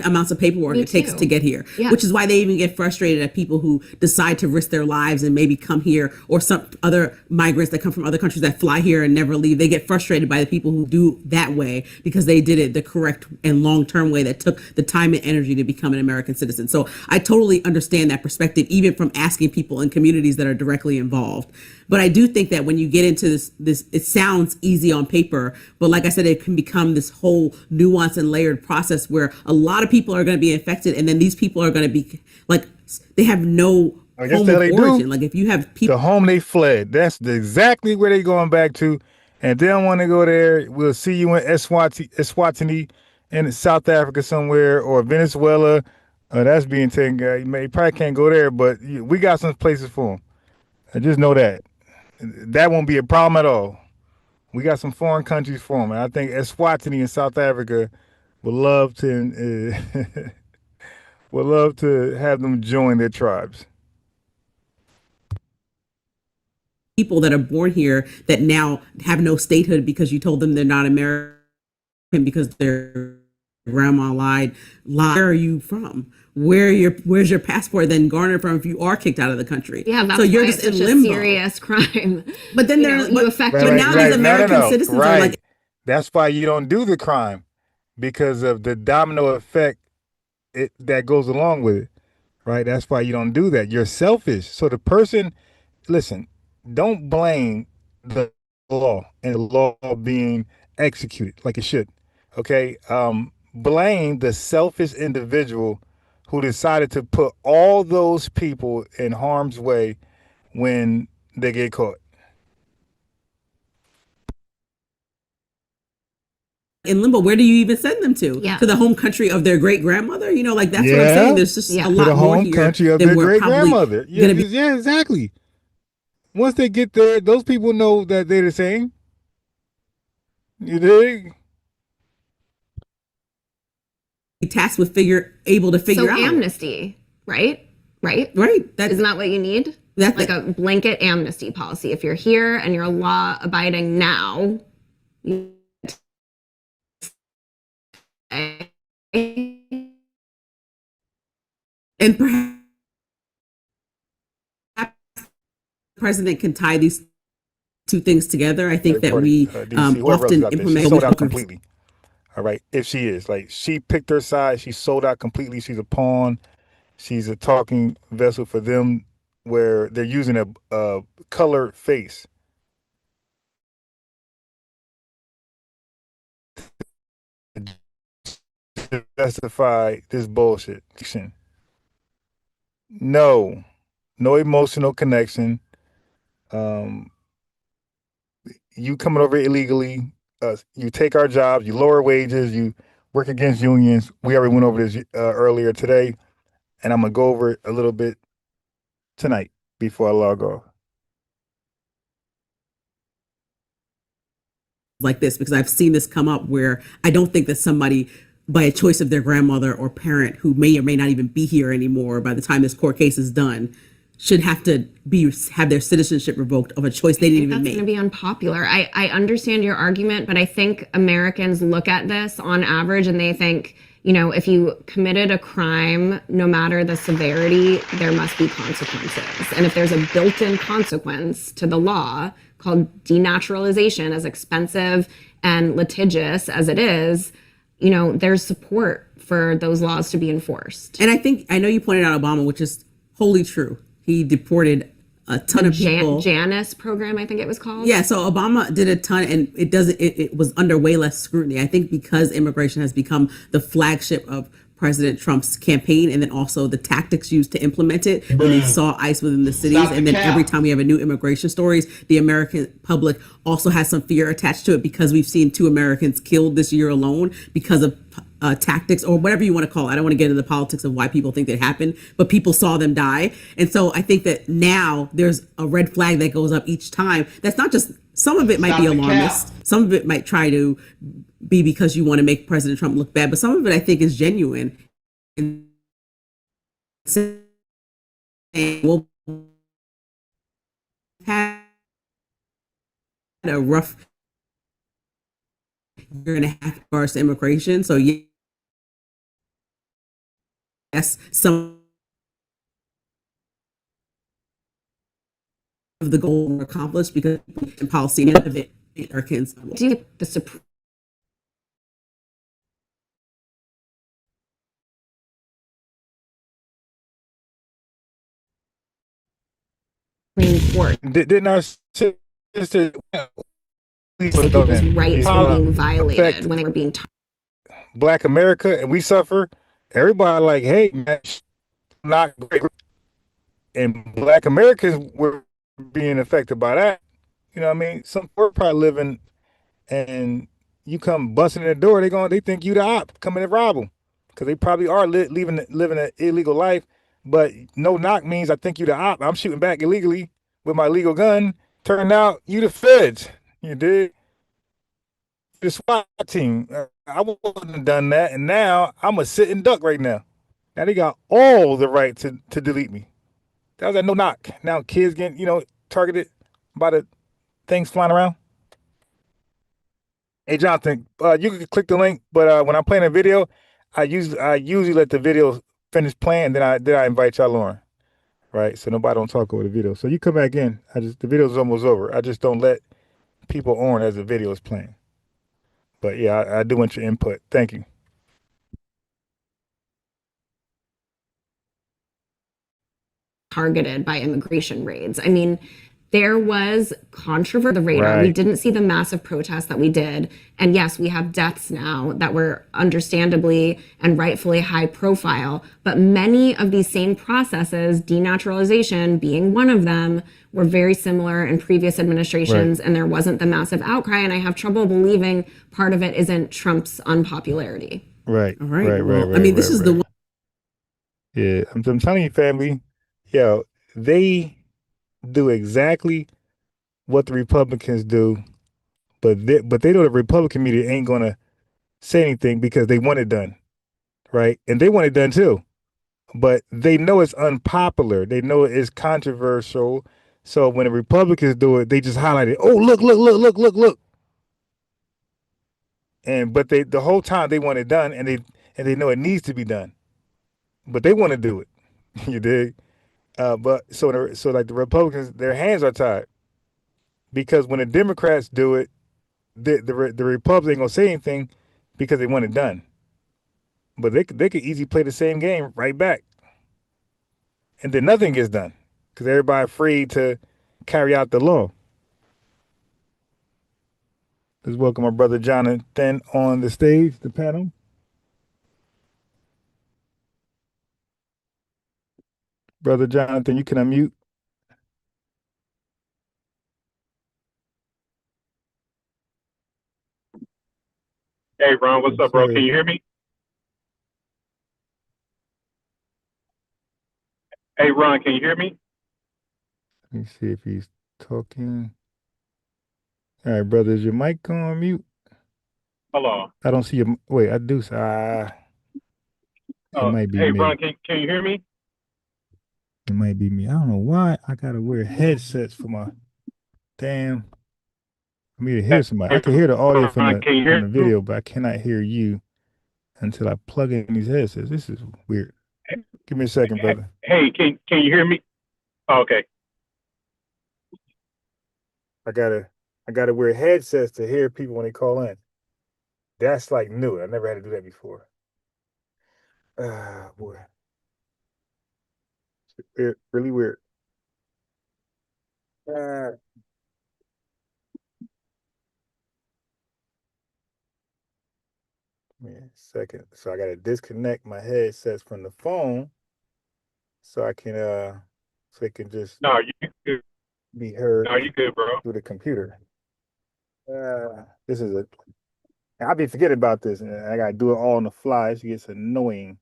Speaker 20: Amounts of paperwork it takes to get here, which is why they even get frustrated at people who decide to risk their lives and maybe come here, or some other migrants that come from other countries that fly here and never leave. They get frustrated by the people who do that way because they did it the correct and long-term way that took the time and energy to become an American citizen. So I totally understand that perspective, even from asking people in communities that are directly involved. But I do think that when you get into this, it sounds easy on paper, but like I said, it can become this whole nuanced and layered process where a lot of people are going to be infected, and then these people are going to be like, they have no home of origin. Like, if you have people,
Speaker 3: the home they fled, that's exactly where they're going back to, and they don't want to go there. We'll see you in Eswatini in South Africa somewhere, or Venezuela. That's being taken. You probably can't go there, but we got some places for them. I just know that. That won't be a problem at all. We got some foreign countries for them. And I think Eswatini in South Africa would love to have them join their tribes.
Speaker 20: People that are born here that now have no statehood because you told them they're not American because their grandma lied. Where are you from? Where's your passport then garnered from if you are kicked out of the country?
Speaker 21: Yeah, that's
Speaker 20: so you're
Speaker 21: why
Speaker 20: just
Speaker 21: it's
Speaker 20: in
Speaker 21: such
Speaker 20: limbo.
Speaker 21: a serious crime.
Speaker 20: But then now these American citizens are like,
Speaker 3: that's why you don't do the crime, because of the domino effect that goes along with it, right? That's why you don't do that. You're selfish. So the person, listen, don't blame the law and the law being executed like it should. Okay, blame the selfish individual who decided to put all those people in harm's way when they get caught.
Speaker 20: In limbo, where do you even send them to? To the home country of their great grandmother? That's what I'm saying. There's just a lot more here. To the home country of their great grandmother.
Speaker 3: Yeah, exactly. Once they get there, those people know that they're the same. You dig?
Speaker 20: Tasked with able to figure out.
Speaker 21: So amnesty, right? Right.
Speaker 20: Isn't
Speaker 21: that what you need? That's like a blanket amnesty policy. If you're here and you're law abiding now,
Speaker 20: and perhaps the president can tie these two things together. I think that we often implement.
Speaker 3: Sold out completely. All right, if she is, like, she picked her side, she sold out completely. She's a pawn. She's a talking vessel for them, where they're using a colored face to justify this bullshit. No emotional connection. You coming over illegally. You take our jobs, you lower wages, you work against unions. We already went over this earlier today, and I'm going to go over it a little bit tonight before I log off.
Speaker 20: Like this, because I've seen this come up where I don't think that somebody, by a choice of their grandmother or parent who may or may not even be here anymore by the time this court case is done, should have to have their citizenship revoked of a choice they didn't even make.
Speaker 21: That's going to be unpopular. I understand your argument, but I think Americans look at this on average and they think, if you committed a crime, no matter the severity, there must be consequences. And if there's a built-in consequence to the law called denaturalization, as expensive and litigious as it is, there's support for those laws to be enforced.
Speaker 20: And I know you pointed out Obama, which is wholly true. He deported a ton of people.
Speaker 21: Janus program, I think it was called.
Speaker 20: Yeah, so Obama did a ton, and it was under way less scrutiny. I think because immigration has become the flagship of President Trump's campaign, and then also the tactics used to implement it. And they saw ICE within the cities, and then every time we have a new immigration stories, the American public also has some fear attached to it because we've seen 2 Americans killed this year alone because of tactics or whatever you want to call it. I don't want to get into the politics of why people think that happened, but people saw them die. And so I think that now there's a red flag that goes up each time. That's not just, some of it might be alarmist. Some of it might try to be because you want to make President Trump look bad, but some of it I think is genuine. And saying, we'll have a rough year and a half as far as immigration. So yes, some of the goals were accomplished because in policy none of it Americans.
Speaker 21: Do you get the Supreme Court?
Speaker 3: Didn't our sister
Speaker 21: People's rights were being violated when they were being
Speaker 3: Black America, and we suffer. Everybody like, hey, man, not great. And Black Americans were being affected by that. You know what I mean? Some we're probably living, and you come busting in the door, they think you the op coming to rob them, because they probably are living an illegal life. But no knock means I think you the op. I'm shooting back illegally with my legal gun. Turned out you the feds. You did. The SWAT team. I wouldn't have done that, and now I'm a sitting duck right now. Now they got all the right to delete me. That was a no knock. Now kids getting, targeted by the things flying around. Hey Jonathan, you can click the link, but when I'm playing a video, I usually let the video finish playing, then I invite y'all on, right? So nobody don't talk over the video. So you come back in. The video's almost over. I just don't let people on as the video is playing. But yeah, I do want your input. Thank you.
Speaker 21: Targeted by immigration raids. I mean, there was controversy on the radar.
Speaker 3: Right.
Speaker 21: We didn't see the massive protests that we did. And yes, we have deaths now that were understandably and rightfully high profile. But many of these same processes, denaturalization being one of them, were very similar in previous administrations, and there wasn't the massive outcry. And I have trouble believing part of it isn't Trump's unpopularity.
Speaker 3: Right.
Speaker 20: All right.
Speaker 3: Right.
Speaker 20: Well,
Speaker 3: Right.
Speaker 20: I mean,
Speaker 3: right,
Speaker 20: this is
Speaker 3: right.
Speaker 20: the one.
Speaker 3: Yeah, I'm telling you, family. They do exactly what the Republicans do, but they know the Republican media ain't gonna say anything because they want it done, right? And they want it done too, but they know it's unpopular. They know it's controversial. So when the Republicans do it, they just highlight it. Oh, look. But the whole time they want it done, and they know it needs to be done, but they want to do it. You dig? But so like the Republicans, their hands are tied, because when the Democrats do it, the Republicans ain't gonna say anything because they want it done. But they could easily play the same game right back, and then nothing gets done because everybody afraid to carry out the law. Let's welcome our brother Jonathan on the stage, the panel. Brother Jonathan, you can unmute.
Speaker 2: Hey, Ron, what's up, bro? Can you hear me? Hey, Ron, can you hear me?
Speaker 3: Let me see if he's talking. All right, brother, is your mic on mute?
Speaker 2: Hello.
Speaker 3: I don't see your. Wait, I do. It might be
Speaker 2: Hey,
Speaker 3: me.
Speaker 2: Ron, can you hear me?
Speaker 3: It might be me. I don't know why I gotta wear headsets for my damn. For me to hear somebody. I can hear the audio from
Speaker 2: Ron, can you hear
Speaker 3: the video, but I cannot hear you until I plug in these headsets. This is weird. Give me a second, brother.
Speaker 2: Hey, can you hear me? Oh, okay.
Speaker 3: I gotta wear headsets to hear people when they call in. That's like new. I never had to do that before. Boy. Weird, really weird. Uh, Give me a second. So I gotta disconnect my headsets from the phone so I can so it can just
Speaker 2: No, you good.
Speaker 3: be heard
Speaker 2: No, you good, bro.
Speaker 3: through the computer. This is I'll be forgetting about this, and I gotta do it all on the fly. It gets annoying.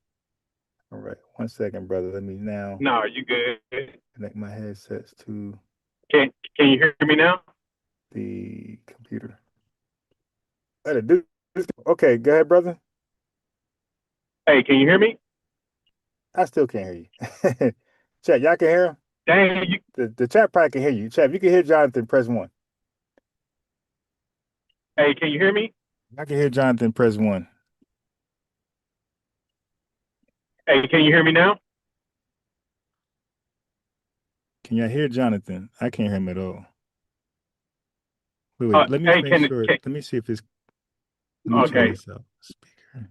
Speaker 3: All right, 1 second, brother. Let me now
Speaker 2: No, you good.
Speaker 3: connect my headsets to
Speaker 2: Can you hear me now?
Speaker 3: the computer. Let it do this. Okay, go ahead, brother.
Speaker 2: Hey, can you hear me?
Speaker 3: I still can't hear you. Chat, y'all can hear him?
Speaker 2: Dang,
Speaker 3: The chat probably can hear you. Chat, if you can hear Jonathan, press 1.
Speaker 2: Hey, can you hear me?
Speaker 3: I can hear Jonathan, press 1.
Speaker 2: Hey, can you hear me now?
Speaker 3: Can y'all hear Jonathan? I can't hear him at all. Wait, let me make sure. Let me see if it's. Let me try this out. Speaker.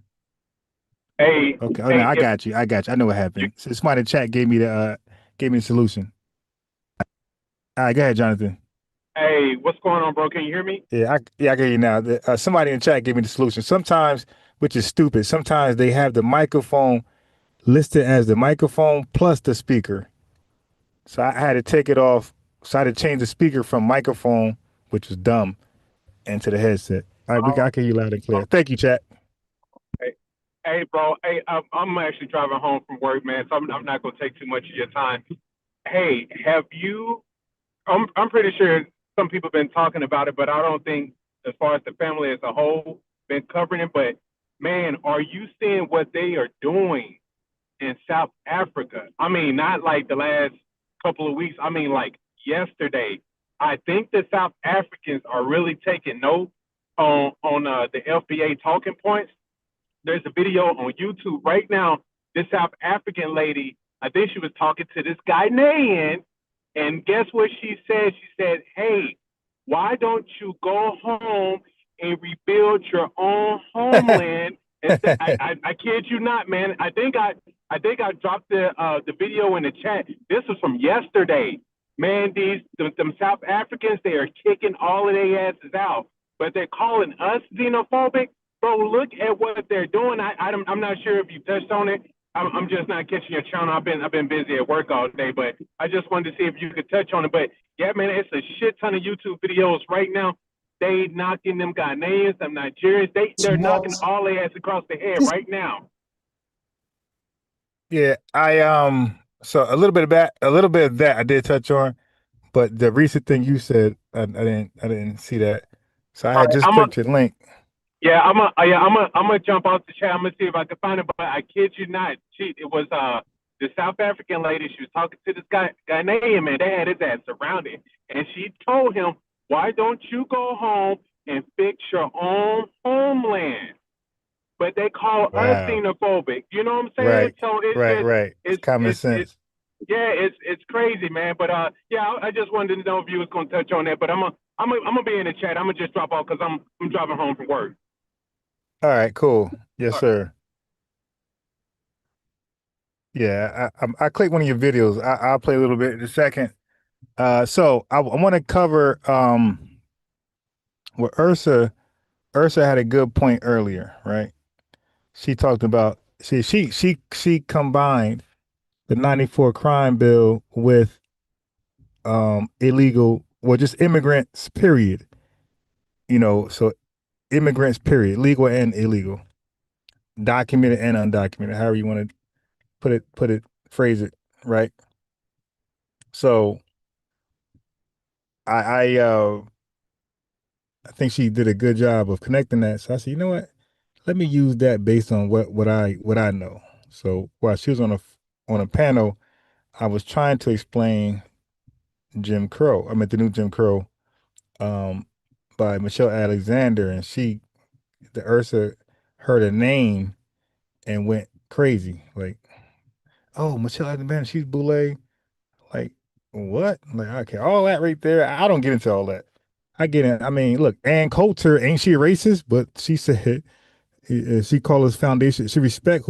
Speaker 2: Hey.
Speaker 3: Okay. Oh,
Speaker 2: hey,
Speaker 3: no, I got you. I know what happened. So somebody in the chat gave me the solution. All right, go ahead, Jonathan.
Speaker 2: Hey, what's going on, bro? Can you hear me?
Speaker 3: Yeah, I can hear you now. Somebody in the chat gave me the solution. Sometimes, which is stupid, sometimes they have the microphone listed as the microphone plus the speaker. So I had to take it off. So I had to change the speaker from microphone, which was dumb, into the headset. All right, I can hear you loud and clear. Thank you, chat.
Speaker 2: Hey, bro. Hey, I'm actually driving home from work, man. So I'm not gonna take too much of your time. Hey, have you? I'm pretty sure some people have been talking about it, but I don't think, as far as the family as a whole, been covering it. But man, are you seeing what they are doing in South Africa? I mean, not like the last couple of weeks. I mean, like yesterday. I think the South Africans are really taking note on the FBA talking points. There's a video on YouTube right now. This South African lady, I think she was talking to this guy Nayan, and guess what she said? She said, "Hey, why don't you go home and rebuild your own homeland?" I kid you not, man. I think I dropped the video in the chat. This was from yesterday. Man, them South Africans, they are kicking all of their asses out, but they're calling us xenophobic. Bro, look at what they're doing. I'm not sure if you touched on it. I'm just not catching your channel. I've been busy at work all day, but I just wanted to see if you could touch on it. But yeah, man, it's a shit ton of YouTube videos right now. They knocking them Ghanaians, them Nigerians. They're knocking all their ass across the head right now.
Speaker 3: Yeah, so a little bit of that I did touch on, but the recent thing you said, I didn't see that. So I had just clicked your link.
Speaker 2: Yeah, I'm gonna jump off the chat. I'm gonna see if I can find it. But I kid you not, it was the South African lady. She was talking to this Ghanaian man. They had his ass surrounded, and she told him, "Why don't you go home and fix your own homeland?" But they call us xenophobic. You know what I'm saying?
Speaker 3: Right.
Speaker 2: So it's
Speaker 3: Right. It's common sense.
Speaker 2: It's crazy, man. But yeah, I just wanted to know if you was gonna touch on that. But I'm gonna be in the chat. I'm gonna just drop off because I'm driving home from work.
Speaker 3: All right, cool. Yes, sir. Yeah, I clicked one of your videos. I'll play a little bit in a second. So I want to cover what Ursa had a good point earlier, right? She talked about she combined the 94 crime bill with illegal, well, just immigrants, period. So immigrants, period, legal and illegal, documented and undocumented, however you want to phrase it, right? So I think she did a good job of connecting that. So I said, you know what? Let me use that based on what I know. So while she was on a panel, I was trying to explain Jim Crow. I mean, the new Jim Crow, by Michelle Alexander, and the Ursa heard a name and went crazy, like, "Oh, Michelle Alexander, she's boule." Like, what? Like, okay, all that right there. I don't get into all that. I get in. I mean, look, Ann Coulter, ain't she a racist? But she said she called us foundation. She respect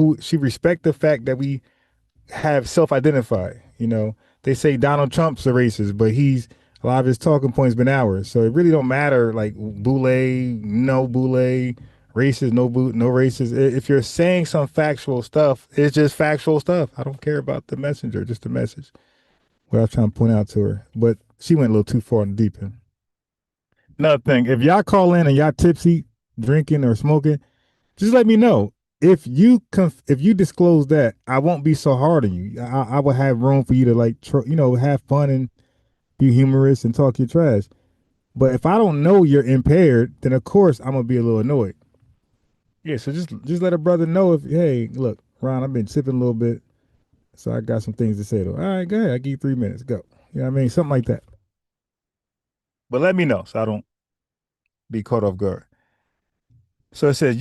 Speaker 3: the fact that we have self-identify. They say Donald Trump's a racist, but a lot of his talking points been ours. So it really don't matter like boule, no boule, racist, no racist. If you're saying some factual stuff, it's just factual stuff. I don't care about the messenger, just the message. What I was trying to point out to her, but she went a little too far in the deep end. Another thing, if y'all call in and y'all tipsy, drinking or smoking, just let me know. If you disclose that, I won't be so hard on you. I will have room for you to have fun and be humorous and talk your trash. But if I don't know you're impaired, then of course I'm gonna be a little annoyed. Yeah, so just let a brother know hey, look, Ron, I've been sipping a little bit, so I got some things to say though. All right, go ahead. I give you 3 minutes. Go. You know what I mean? Something like that. But let me know so I don't be caught off guard. So it says,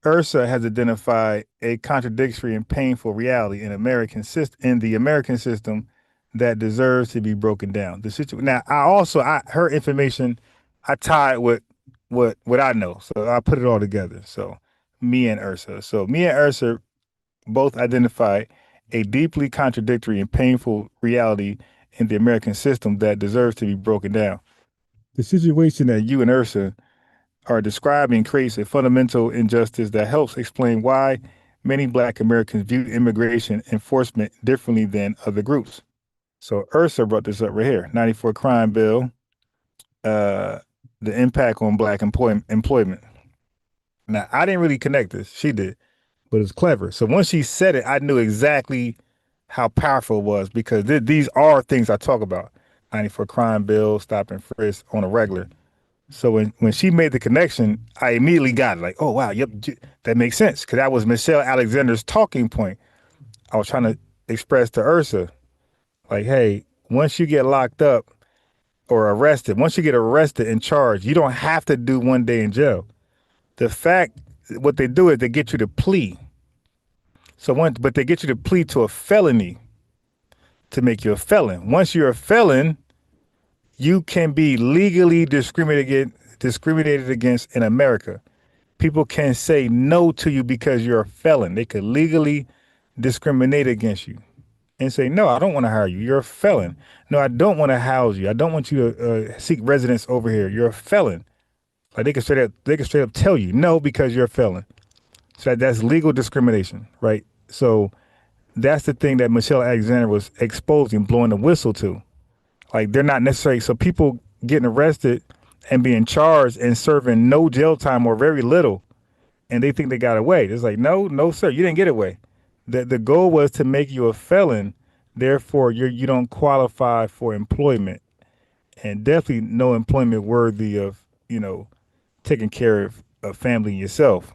Speaker 3: Ursa has identified a contradictory and painful reality in the American system that deserves to be broken down. Now, her information, I tied with what I know. So I put it all together. So me and Ursa both identified a deeply contradictory and painful reality in the American system that deserves to be broken down. The situation that you and Ursa are describing creates a fundamental injustice that helps explain why many Black Americans view immigration enforcement differently than other groups. So Ursa brought this up right here, 94 crime bill, the impact on Black employment. Now, I didn't really connect this. She did, but it's clever. So once she said it, I knew exactly how powerful it was because these are things I talk about. 94 crime bill, stop and frisk on a regular. So when she made the connection, I immediately got it. Like, oh, wow, yep, that makes sense. Because that was Michelle Alexander's talking point. I was trying to express to Ursa, like, hey, once you get locked up or arrested, once you get arrested and charged, you don't have to do 1 day in jail. What they do is they get you to plea. But they get you to plead to a felony to make you a felon. Once you're a felon, you can be legally discriminated against in America. People can say no to you because you're a felon. They could legally discriminate against you and say, no, I don't want to hire you. You're a felon. No, I don't want to house you. I don't want you to seek residence over here. You're a felon. Like they can straight up tell you no because you're a felon. So that's legal discrimination, right? So that's the thing that Michelle Alexander was exposing, blowing the whistle to. Like they're not necessarily, so people getting arrested and being charged and serving no jail time or very little, and they think they got away. It's like, no, sir, you didn't get away. The goal was to make you a felon, therefore you don't qualify for employment, and definitely no employment worthy of, taking care of a family and yourself.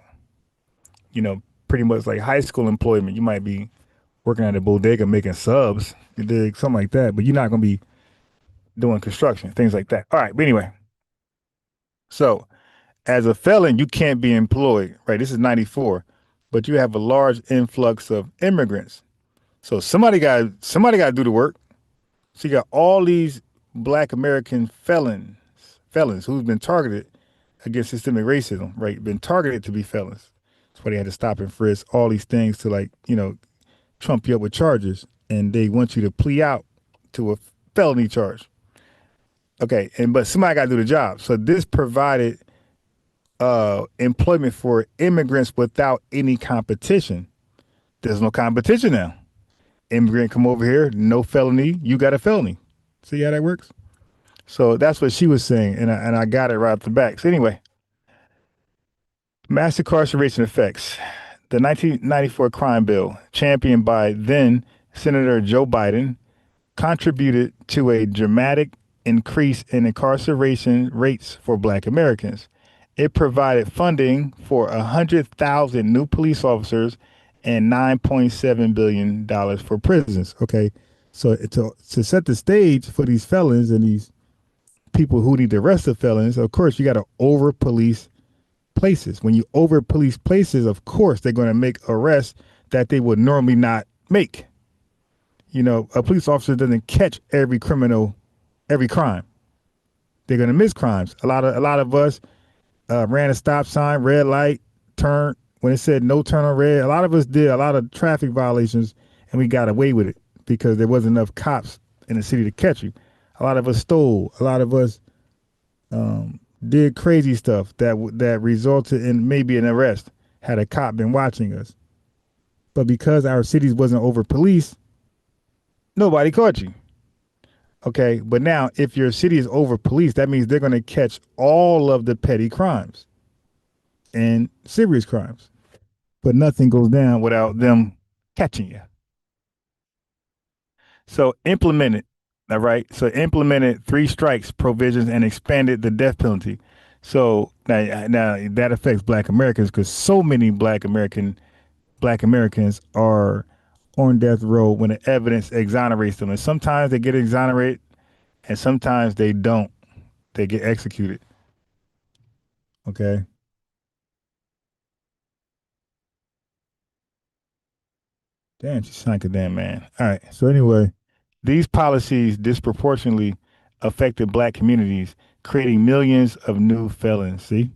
Speaker 3: Pretty much like high school employment, you might be working at a bodega making subs, something like that, but you're not going to be doing construction, things like that. All right, but anyway. So as a felon, you can't be employed, right? This is 94, but you have a large influx of immigrants. So somebody got to do the work. So you got all these Black American felons who've been targeted against systemic racism, right? Been targeted to be felons. That's why they had to stop and frisk, all these things to trump you up with charges. And they want you to plea out to a felony charge. Okay, but somebody got to do the job. So this provided employment for immigrants without any competition. There's no competition now. Immigrant come over here, no felony, you got a felony. See how that works? So that's what she was saying, and I got it right off the back. So anyway, mass incarceration effects. The 1994 crime bill, championed by then Senator Joe Biden, contributed to a dramatic increase in incarceration rates for Black Americans. It provided funding for 100,000 new police officers and $9.7 billion for prisons. Okay, so to set the stage for these felons and these people who need to arrest the felons, of course, you got to over police places. When you over police places, of course, they're going to make arrests that they would normally not make. A police officer doesn't catch every criminal, every crime. They're going to miss crimes. A lot of us ran a stop sign, red light, turned, when it said no turn on red, a lot of us did a lot of traffic violations and we got away with it because there wasn't enough cops in the city to catch you. A lot of us stole. A lot of us did crazy stuff that resulted in maybe an arrest had a cop been watching us. But because our cities wasn't over policed, nobody caught you. Okay, but now if your city is over policed, that means they're going to catch all of the petty crimes and serious crimes. But nothing goes down without them catching you. So implemented, all right? So implemented 3 strikes provisions and expanded the death penalty. So now that affects Black Americans because so many Black Americans are on death row when the evidence exonerates them. And sometimes they get exonerated and sometimes they don't. They get executed. Okay. Damn, she sounds like a damn man. All right. So anyway, these policies disproportionately affected Black communities, creating millions of new felons. See?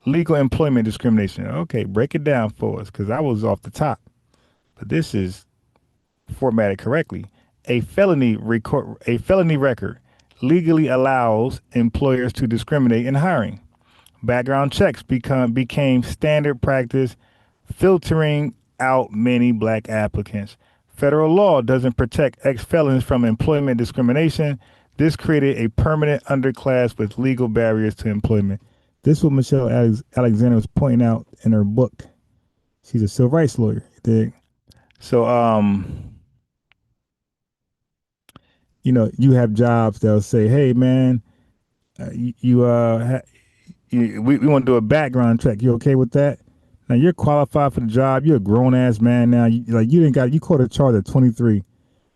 Speaker 3: Legal employment discrimination. Okay, break it down for us because I was off the top. But this is formatted correctly. A felony record legally allows employers to discriminate in hiring. Background checks became standard practice, filtering out many Black applicants. Federal law doesn't protect ex-felons from employment discrimination. This created a permanent underclass with legal barriers to employment. This is what Michelle Alexander was pointing out in her book. She's a civil rights lawyer. So, you have jobs that'll say, "Hey, man, we want to do a background check. You okay with that?" Now you're qualified for the job. You're a grown ass man now. You caught a charge at 23.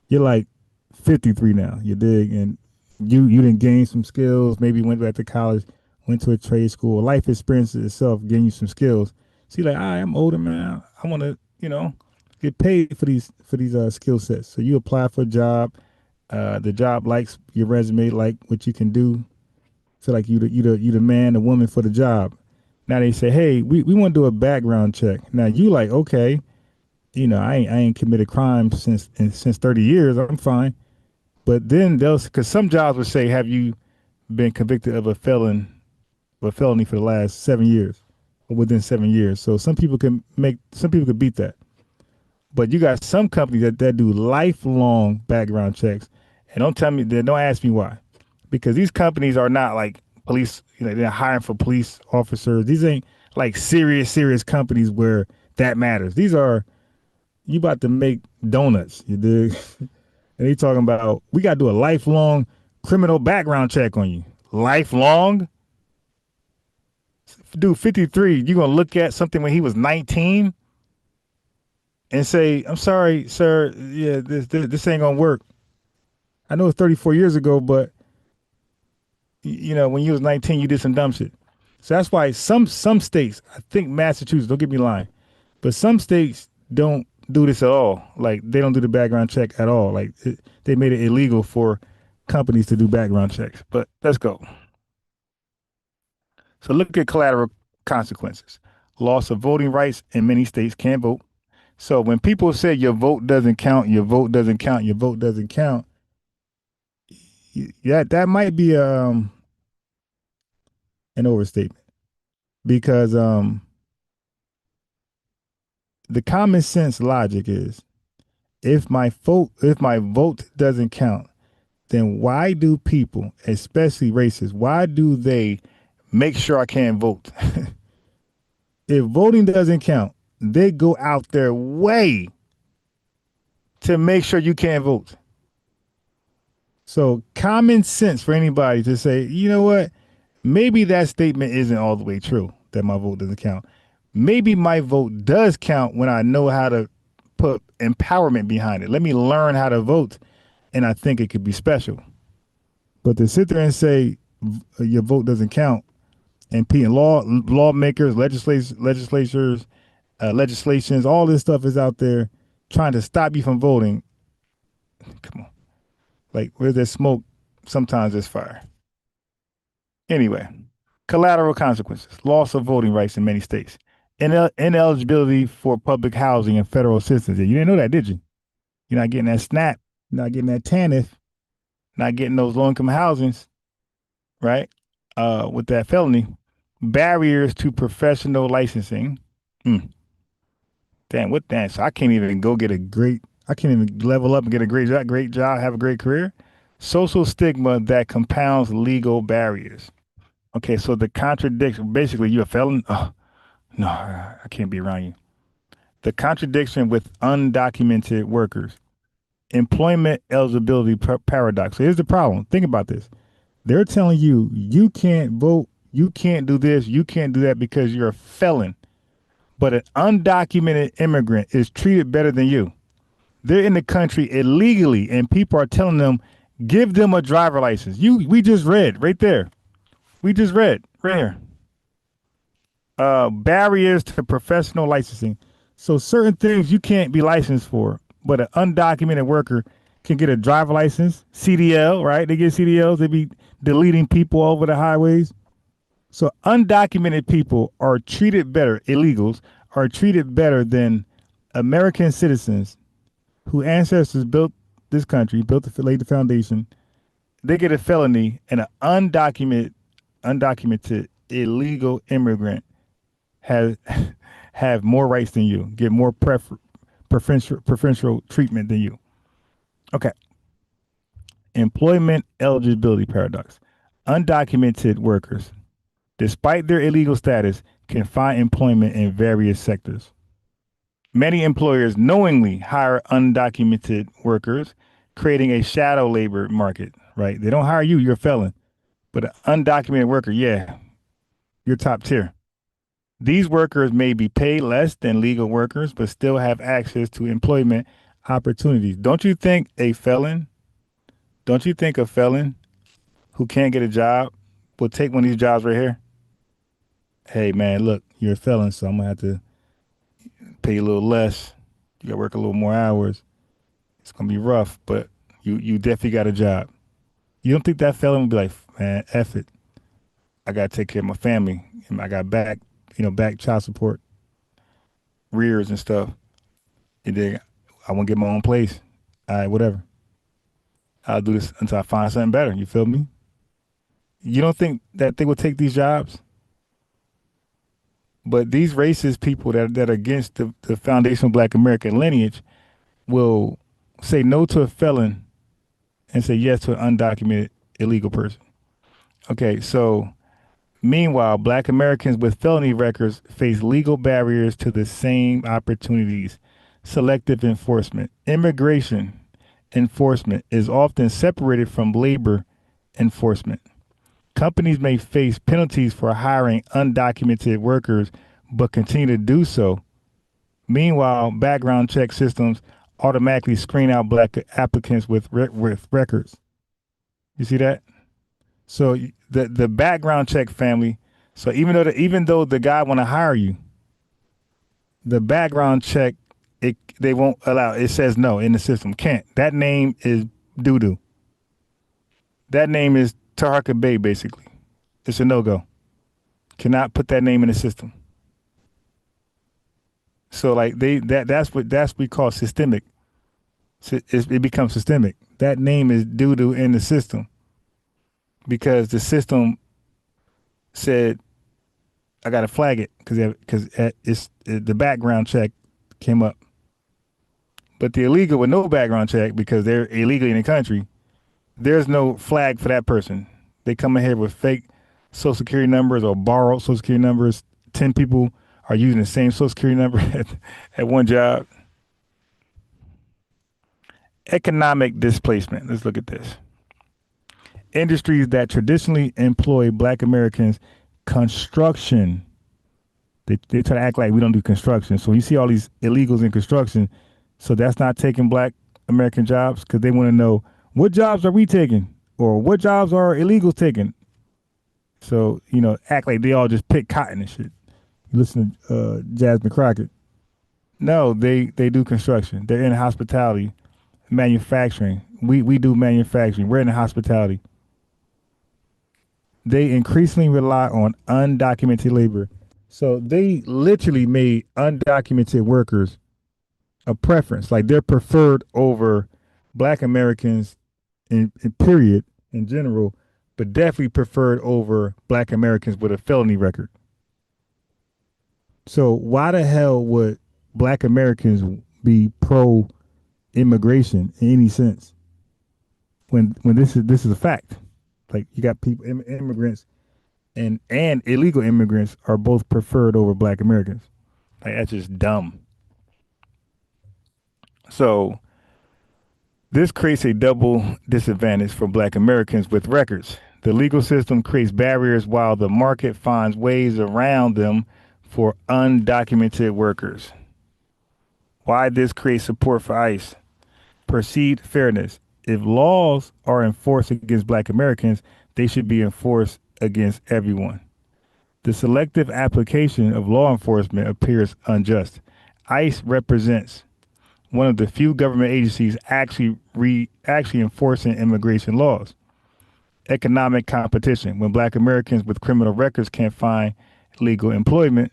Speaker 3: You're like 53 now. You dig? And you didn't gain some skills. Maybe went back to college, went to a trade school. Life experience itself gain you some skills. So you're like, I'm older, man. I want to, get paid for these skill sets. So you apply for a job. The job likes your resume, like what you can do. Feel like you the man, the woman for the job. Now they say, hey, we want to do a background check. Now you like, okay, I ain't committed crime since 30 years. I'm fine. But then because some jobs would say, have you been convicted of a felony for the last 7 years or within 7 years? So some people could beat that. But you got some companies that do lifelong background checks. And don't ask me why. Because these companies are not like police, they're hiring for police officers. These ain't like serious companies where that matters. These are, you about to make donuts, you dig? And they talking about, we got to do a lifelong criminal background check on you. Lifelong? Dude, 53, you going to look at something when he was 19 and say, I'm sorry, sir, yeah, this ain't going to work. I know it's 34 years ago, but when you was 19, you did some dumb shit. So that's why some states, I think Massachusetts, don't get me lying, but some states don't do this at all. Like they don't do the background check at all. Like they made it illegal for companies to do background checks. But let's go. So look at collateral consequences. Loss of voting rights in many states, can't vote. So when people say your vote doesn't count, your vote doesn't count, your vote doesn't count, that might be an overstatement, because the common sense logic is if my vote doesn't count, then why do people, especially racists, why do they make sure I can't vote? If voting doesn't count, they go out their way to make sure you can't vote. So common sense for anybody to say, you know what, maybe that statement isn't all the way true, that my vote doesn't count. Maybe my vote does count when I know how to put empowerment behind it. Let me learn how to vote, and I think it could be special. But to sit there and say your vote doesn't count, and lawmakers, legislations, all this stuff is out there trying to stop you from voting. Come on. Like, where's there smoke, sometimes there's fire. Anyway, collateral consequences. Loss of voting rights in many states. Ineligibility for public housing and federal assistance. You didn't know that, did you? You're not getting that SNAP, not getting that TANF, not getting those low-income housings, right? With that felony. Barriers to professional licensing. Damn, what that? So I can't even I can't even level up and get a great job, have a great career. Social stigma that compounds legal barriers. Okay, so the contradiction, basically you're a felon. Oh, no, I can't be around you. The contradiction with undocumented workers. Employment eligibility paradox. So here's the problem. Think about this. They're telling you, you can't vote, you can't do this, you can't do that because you're a felon. But an undocumented immigrant is treated better than you. They're in the country illegally, and people are telling them, give them a driver license. We just read right there. We just read right here. Barriers to professional licensing. So certain things you can't be licensed for, but an undocumented worker can get a driver license, CDL, right? They get CDLs. They be deleting people over the highways. So undocumented people are treated better, illegals are treated better than American citizens whose ancestors built this country, laid the foundation. They get a felony, and an undocumented illegal immigrant have more rights than you, get more preferential treatment than you. Okay. Employment eligibility paradox. Undocumented workers, despite their illegal status, can find employment in various sectors. Many employers knowingly hire undocumented workers, creating a shadow labor market, right? They don't hire you, you're a felon. But an undocumented worker, yeah, you're top tier. These workers may be paid less than legal workers, but still have access to employment opportunities. Don't you think a felon who can't get a job will take one of these jobs right here? Hey, man, look, you're a felon, so I'm going to have to pay you a little less. You got to work a little more hours. It's going to be rough, but you definitely got a job. You don't think that felon would be like, man, F it. I got to take care of my family. I got back child support, rears and stuff. And then I want to get my own place. All right, whatever. I'll do this until I find something better. You feel me? You don't think that they will take these jobs? But these racist people that are against the foundational Black American lineage will say no to a felon and say yes to an undocumented illegal person. Okay, so meanwhile, Black Americans with felony records face legal barriers to the same opportunities. Selective enforcement. Immigration enforcement is often separated from labor enforcement. Companies may face penalties for hiring undocumented workers, but continue to do so. Meanwhile, background check systems automatically screen out Black applicants with records. You see that? So the background check family. So even though the guy want to hire you, the background check they won't allow. It says no in the system. Can't. That name is doo-doo. That name is Taharka Bay, basically. It's a no-go. Cannot put that name in the system. So like that's what we call systemic. It becomes systemic. That name is doo-doo in the system because the system said I got to flag it because the background check came up. But the illegal with no background check because they're illegally in the country, there's no flag for that person. They come in here with fake social security numbers or borrowed social security numbers. 10 people are using the same social security number at one job. Economic displacement. Let's look at this. Industries that traditionally employ Black Americans, construction. They try to act like we don't do construction. So you see all these illegals in construction. So that's not taking Black American jobs because they want to know what jobs are we taking or what jobs are illegals taking. So, act like they all just pick cotton and shit. You listen to Jasmine Crockett. No, they do construction. They're in hospitality, manufacturing. We do manufacturing. We're in hospitality. They increasingly rely on undocumented labor So they literally made undocumented workers a preference, like they're preferred over Black Americans in period in general, but definitely preferred over Black Americans with a felony record. So why the hell would Black Americans be pro immigration in any sense when this is a fact? Like you got people, immigrants and illegal immigrants are both preferred over Black Americans. Like that's just dumb. So this creates a double disadvantage for Black Americans with records. The legal system creates barriers while the market finds ways around them for undocumented workers. Why this creates support for ICE? Perceived fairness. If laws are enforced against Black Americans, they should be enforced against everyone. The selective application of law enforcement appears unjust. ICE represents one of the few government agencies actually enforcing immigration laws. Economic competition. When Black Americans with criminal records can't find legal employment,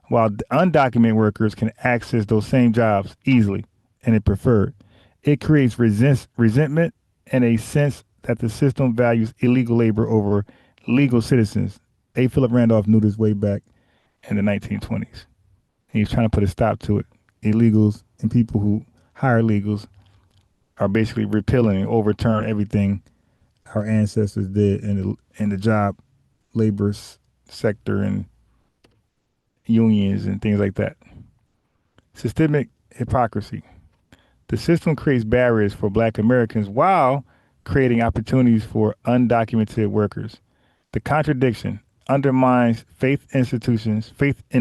Speaker 3: while undocumented workers can access those same jobs easily and if preferred. It creates resentment and a sense that the system values illegal labor over legal citizens. A. Philip Randolph knew this way back in the 1920s. He's trying to put a stop to it. Illegals and people who hire illegals are basically repealing and overturn everything our ancestors did in the job labor sector and unions and things like that. Systemic hypocrisy. The system creates barriers for Black Americans while creating opportunities for undocumented workers. The contradiction undermines faith in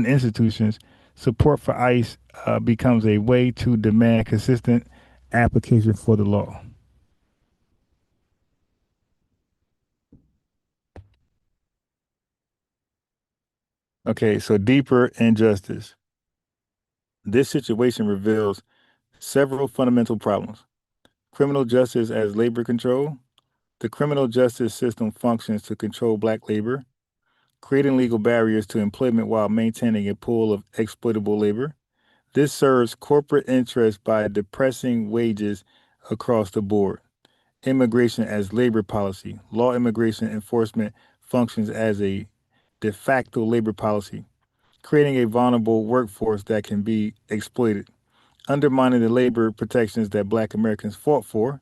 Speaker 3: institutions. Support for ICE becomes a way to demand consistent application for the law. Okay, so deeper injustice. This situation reveals several fundamental problems. Criminal justice as labor control. The criminal justice system functions to control Black labor, creating legal barriers to employment while maintaining a pool of exploitable labor. This serves corporate interests by depressing wages across the board. Immigration as labor policy. Law immigration enforcement functions as a de facto labor policy, creating a vulnerable workforce that can be exploited, undermining the labor protections that Black Americans fought for,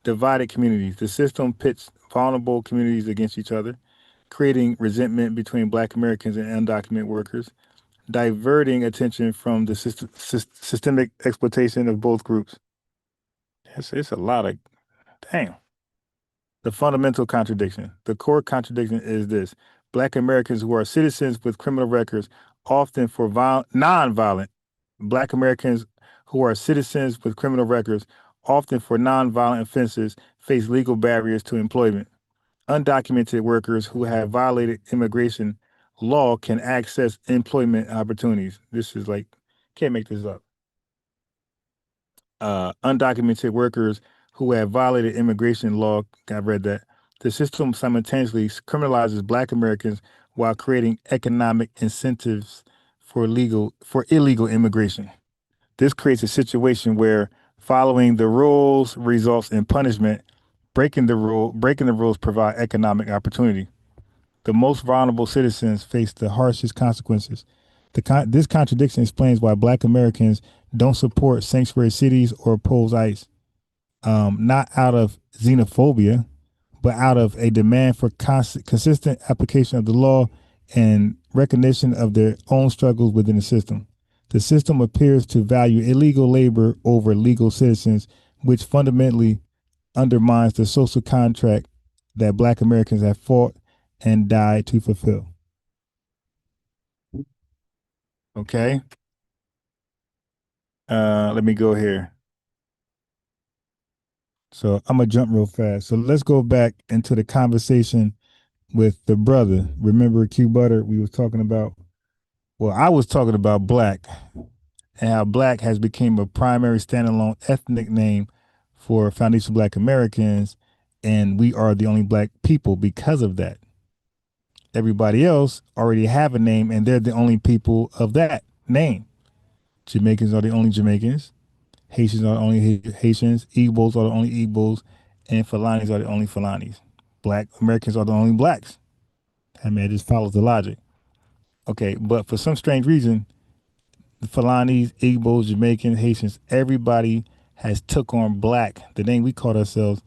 Speaker 3: divided communities. The system pits vulnerable communities against each other, creating resentment between Black Americans and undocumented workers, diverting attention from the systemic exploitation of both groups. It's a lot of, damn. The fundamental contradiction. The core contradiction is this. Black Americans who are citizens with criminal records, often for nonviolent. Black Americans who are citizens with criminal records, often for nonviolent offenses, face legal barriers to employment. Undocumented workers who have violated immigration law can access employment opportunities. This is like, can't make this up. Undocumented workers who have violated immigration law, I read that. The system simultaneously criminalizes Black Americans while creating economic incentives for illegal immigration. This creates a situation where following the rules results in punishment. Breaking the rules provide economic opportunity. The most vulnerable citizens face the harshest consequences. This contradiction explains why Black Americans don't support sanctuary cities or oppose ICE, not out of xenophobia, but out of a demand for consistent application of the law and recognition of their own struggles within the system. The system appears to value illegal labor over legal citizens, which fundamentally undermines the social contract that Black Americans have fought and died to fulfill. Okay. Let me go here. So I'm gonna jump real fast. So let's go back into the conversation with the brother. Remember Q Butter? We was talking about, well, I was talking about Black and how Black has become a primary standalone ethnic name for foundational Black Americans. And we are the only black people because of that. Everybody else already have a name, and they're the only people of that name. Jamaicans are the only Jamaicans. Haitians are the only Haitians. Igbos are the only Igbos. And Fulanis are the only Fulanis. Black Americans are the only blacks. I mean, it just follows the logic. Okay, but for some strange reason, the Fulanis, Igbos, Jamaicans, Haitians, everybody has took on black, the name we called ourselves,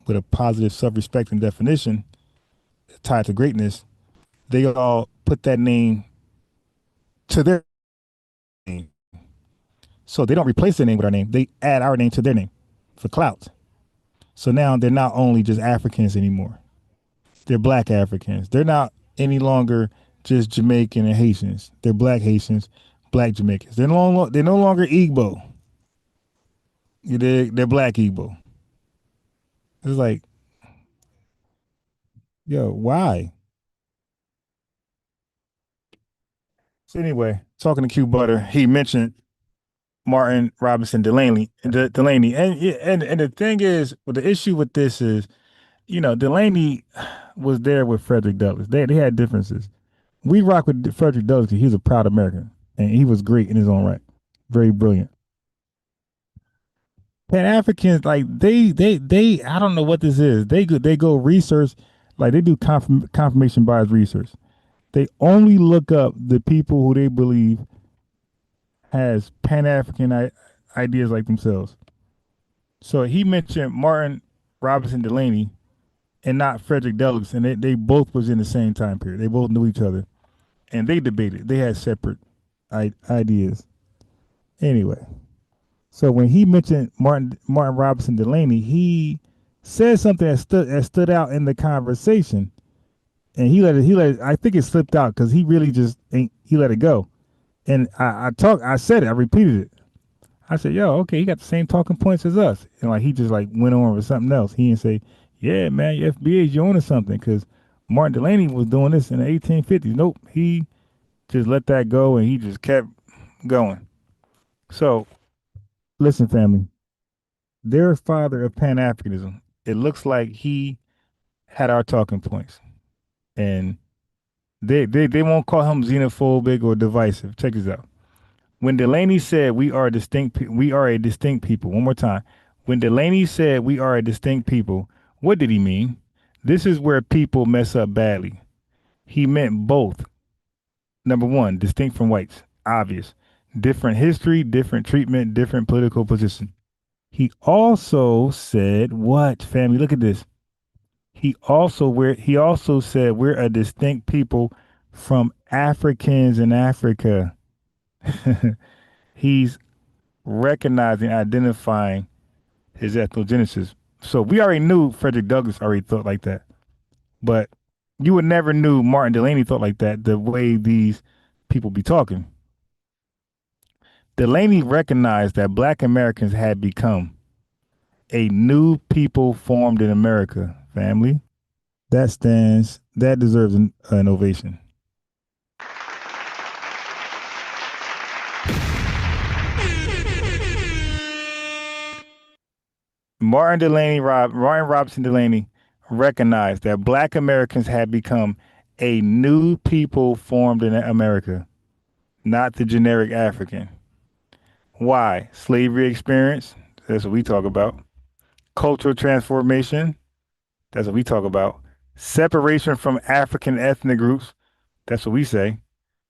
Speaker 3: with a positive self-respect and definition tied to greatness. They all put that name to their name. So they don't replace their name with our name. They add our name to their name for clout. So now they're not only just Africans anymore. They're black Africans. They're not any longer just Jamaican and Haitians. They're black Haitians, black Jamaicans. They're no longer Igbo. They're black Igbo. It's like, yo, why? So anyway, talking to Q Butter, he mentioned Martin Robinson Delaney, and the thing is, well, the issue with this is, Delaney was there with Frederick Douglass. They had differences. We rock with Frederick Douglass because he was a proud American, and he was great in his own right, very brilliant. Pan-Africans, like they, I don't know what this is. They go research, like they do confirmation bias research. They only look up the people who they believe has Pan-African ideas like themselves. So he mentioned Martin Robinson Delaney and not Frederick Douglass, and they both was in the same time period. They both knew each other, and they debated. They had separate ideas. Anyway, so when he mentioned Martin Robinson Delaney, he said something that stood out in the conversation, and he let it. I think it slipped out because he really just ain't. He let it go, and I said it. I repeated it. I said, "Yo, okay, he got the same talking points as us," and like he just like went on with something else. He didn't say, "Yeah, man, your FBA, you're onto something," because Martin Delaney was doing this in the 1850s. Nope, he just let that go, and he just kept going. So, listen, family, their father of Pan-Africanism, it looks like he had our talking points, and they won't call him xenophobic or divisive. Check this out. When Delaney said we are a distinct people, one more time. When Delaney said we are a distinct people, what did he mean? This is where people mess up badly. He meant both. Number one, distinct from whites, obvious. Different history, different treatment, different political position. He also said what, family? Look at this. He also said we're a distinct people from Africans in Africa. He's recognizing, identifying his ethnogenesis. So we already knew Frederick Douglass already thought like that, but you would never knew Martin Delaney thought like that the way these people be talking. Delaney recognized that Black Americans had become a new people formed in America, family. That deserves an ovation. Martin Robinson Delaney recognized that Black Americans had become a new people formed in America, not the generic African. Why? Slavery experience, that's what we talk about. Cultural transformation, that's what we talk about. Separation from African ethnic groups, that's what we say.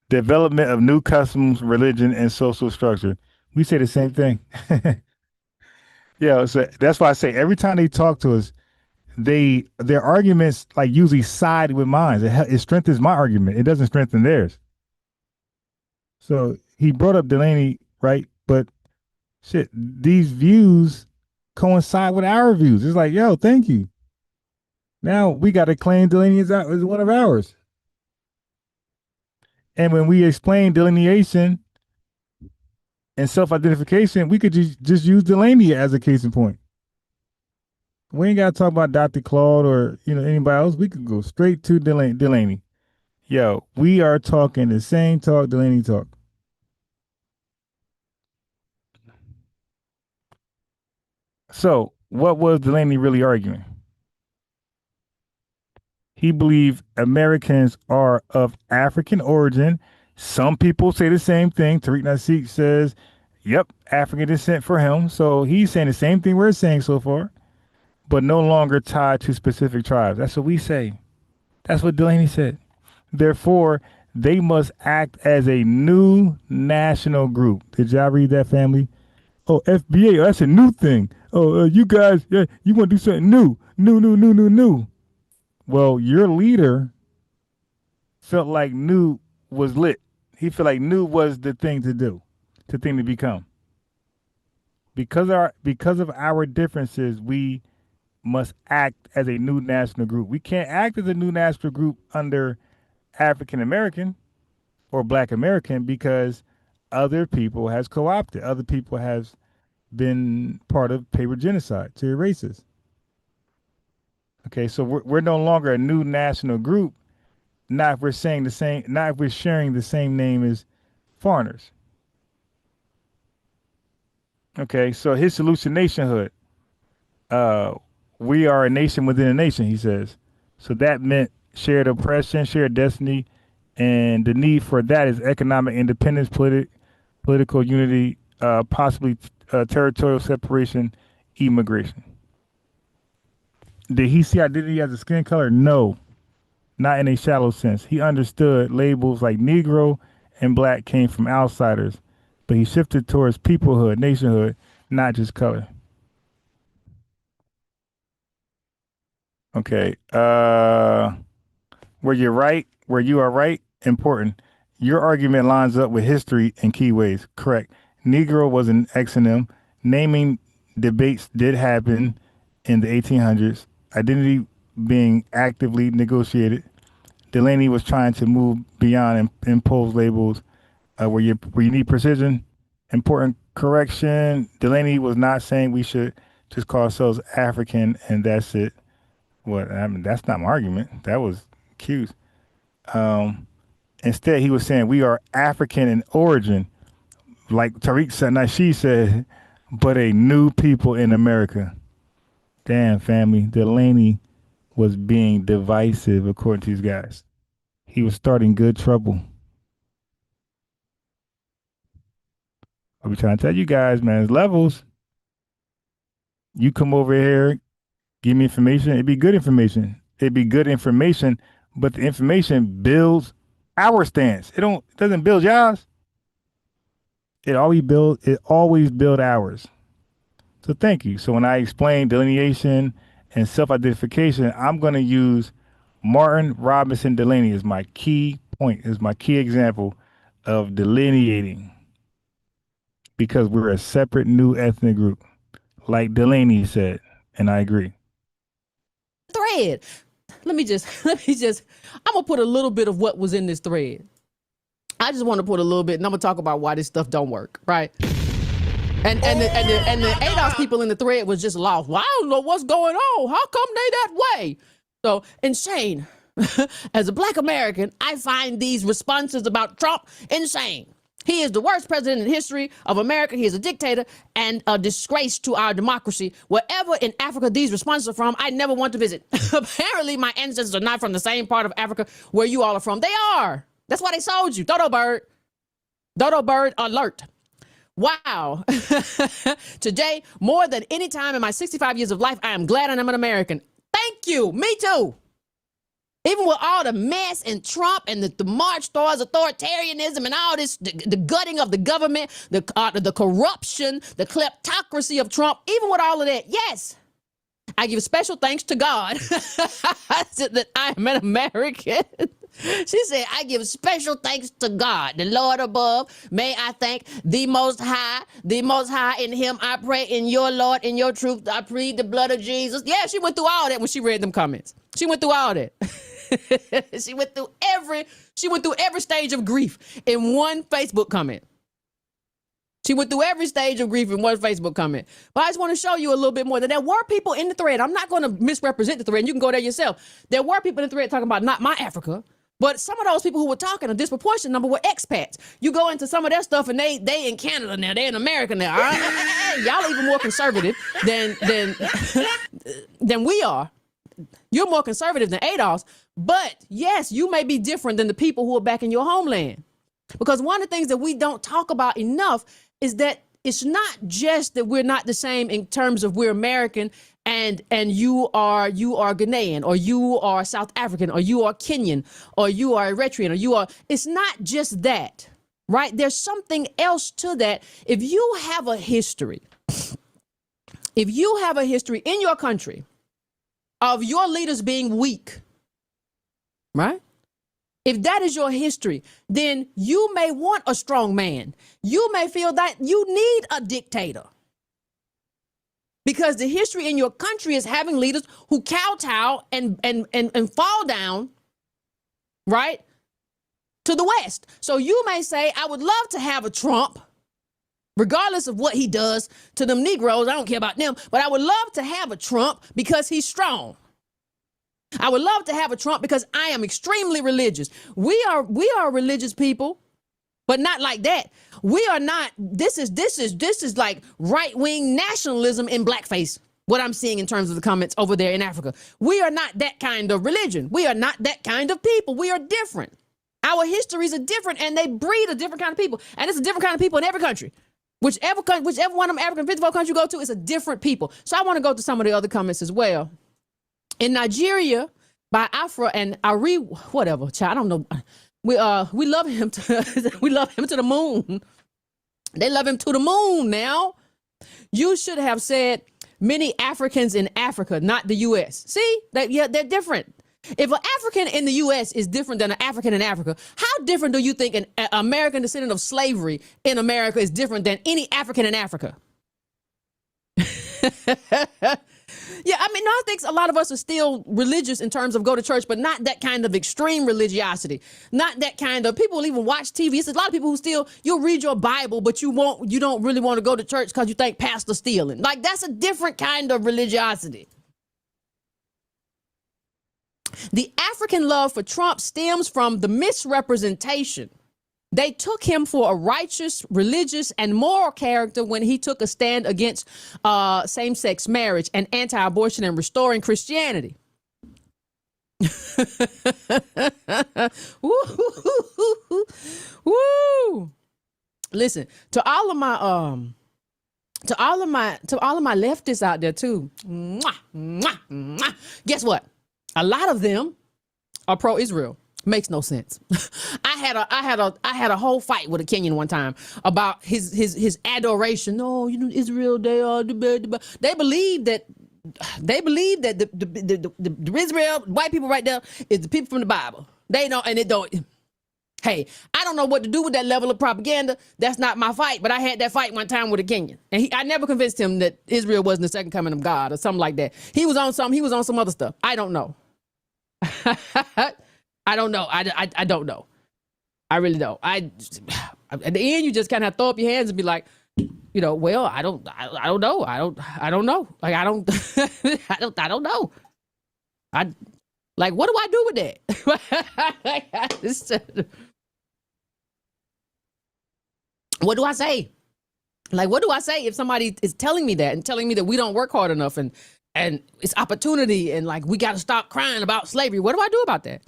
Speaker 3: Development of new customs, religion, and social structure. We say the same thing. Yeah, so that's why I say every time they talk to us, their arguments like usually side with mine. It strengthens my argument. It doesn't strengthen theirs. So he brought up Delaney, right? But shit, these views coincide with our views. It's like, yo, thank you. Now we got to claim Delaney as one of ours. And when we explain delineation and self-identification, we could just use Delaney as a case in point. We ain't got to talk about Dr. Claude or anybody else. We could go straight to Delaney. Yo, we are talking the same talk Delaney talk. So, what was Delaney really arguing? He believed Americans are of African origin. Some people say the same thing. Tariq Nasik says, yep, African descent for him. So he's saying the same thing we're saying so far, but no longer tied to specific tribes. That's what we say. That's what Delaney said. Therefore, they must act as a new national group. Did y'all read that, family? Oh, FBA, that's a new thing. Oh, you guys, yeah, you want to do something new. New. Well, your leader felt like new was lit. He felt like new was the thing to do, the thing to become. Because of our differences, we must act as a new national group. We can't act as a new national group under African American or Black American because other people has co-opted. Other people has been part of paper genocide to erase us. Okay, so we're no longer a new national group. Not if we're saying the same. Not if we're sharing the same name as foreigners. Okay, so his solution nationhood. We are a nation within a nation, he says. So that meant shared oppression, shared destiny, and the need for that is economic independence, political unity, possibly territorial separation, immigration. Did he see identity as a skin color? No, not in a shallow sense. He understood labels like Negro and Black came from outsiders, but he shifted towards peoplehood, nationhood, not just color. Okay. Where you are right, important. Your argument lines up with history in key ways. Correct. Negro was an exonym. Naming debates did happen in the 1800s. Identity being actively negotiated. Delaney was trying to move beyond imposed labels where you need precision. Important correction. Delaney was not saying we should just call ourselves African and that's it. What? I mean, that's not my argument. That was Q's. Instead, he was saying we are African in origin, like Tariq Nasheed said, but a new people in America. Damn, family. Delaney was being divisive, according to these guys. He was starting good trouble. I'll be trying to tell you guys, man, it's levels. You come over here, give me information. It'd be good information. But the information builds our stance. It doesn't build y'all's. It always build ours. So thank you. So when I explain delineation and self-identification, I'm going to use Martin Robinson Delaney as my key point, as my key example of delineating, because we're a separate new ethnic group, like Delaney said, and I agree.
Speaker 4: Thread. Let me just, I'm gonna put a little bit of what was in this thread. I just want to put a little bit, and I'm gonna talk about why this stuff don't work, right? And the ADOS people in the thread was just lost. Well, I don't know what's going on. How come they that way? So, insane. As a Black American, I find these responses about Trump insane. He is the worst president in history of America. He is a dictator and a disgrace to our democracy. Wherever in Africa these responses are from, I never want to visit. Apparently, my ancestors are not from the same part of Africa where you all are from. They are. That's why they sold you. Dodo bird. Dodo bird alert. Wow. Today, more than any time in my 65 years of life, I am glad I'm an American. Thank you. Me too. Even with all the mess and Trump and the march towards authoritarianism and all this, the gutting of the government, the corruption, the kleptocracy of Trump, even with all of that, yes, I give special thanks to God that I am an American. She said, I give special thanks to God, the Lord above. May I thank the Most High in him. I pray in your Lord, in your truth. I plead the blood of Jesus. Yeah, she went through all that when she read them comments. She went through all that. She went through every stage of grief in one Facebook comment. She went through every stage of grief in one Facebook comment. But I just want to show you a little bit more that there were people in the thread. I'm not going to misrepresent the thread. You can go there yourself. There were people in the thread talking about not my Africa. But some of those people who were talking, a disproportionate number, were expats. You go into some of their stuff and they in Canada now, they in America now. All right? Y'all are even more conservative than we are. you're more conservative than Adolf's, but yes, you may be different than the people who are back in your homeland. Because one of the things that we don't talk about enough is that it's not just that we're not the same in terms of we're American and you are Ghanaian, or you are South African, or you are Kenyan, or you are Eritrean, or it's not just that, right? There's something else to that. If you have a history in your country of your leaders being weak, right? If that is your history, then you may want a strong man. You may feel that you need a dictator. Because the history in your country is having leaders who kowtow and fall down, right, to the West. So you may say, I would love to have a Trump, regardless of what he does to them Negroes. I don't care about them, but I would love to have a Trump because he's strong. I would love to have a Trump because I am extremely religious. We are religious people, but not like that. We are not. This is like right-wing nationalism in blackface. What I'm seeing in terms of the comments over there in Africa. We are not that kind of religion. We are not that kind of people. We are different. Our histories are different, and they breed a different kind of people. And it's a different kind of people in every country. Whichever one of them African 54 countries you go to, it's a different people. So I want to go to some of the other comments as well. In Nigeria, by Afra and Ari, whatever, child, I don't know. We love him we love him to the moon. They love him to the moon now. You should have said many Africans in Africa, not the U.S. See, they're different. If an African in the U.S. is different than an African in Africa, how different do you think an American descendant of slavery in America is different than any African in Africa? Yeah, I mean, I think a lot of us are still religious in terms of go to church, but not that kind of extreme religiosity. Not that kind of, people will even watch TV. It's a lot of people who still, you'll read your Bible, but you don't really want to go to church because you think pastor's stealing. Like, that's a different kind of religiosity. The African love for Trump stems from the misrepresentation. They took him for a righteous, religious, and moral character when he took a stand against same-sex marriage and anti-abortion and restoring Christianity. Woo! Listen, to all of my leftists out there too. Guess what? A lot of them are pro-Israel. Makes no sense. I had a whole fight with a Kenyan one time about his adoration. No, Israel, they are the bad. They believe that the Israel white people right there is the people from the Bible. They don't, and it don't. Hey, I don't know what to do with that level of propaganda. That's not my fight. But I had that fight one time with a Kenyan, and I never convinced him that Israel wasn't the second coming of God or something like that. He was on some other stuff. I don't know. I don't know. I don't know. I really don't. At the end, you just kind of throw up your hands and be like, well, I don't know. I don't know. Like, I don't know. What do I do with that? What do I say? Like, what do I say if somebody is telling me that and telling me that we don't work hard enough and it's opportunity and like, we got to stop crying about slavery? What do I do about that?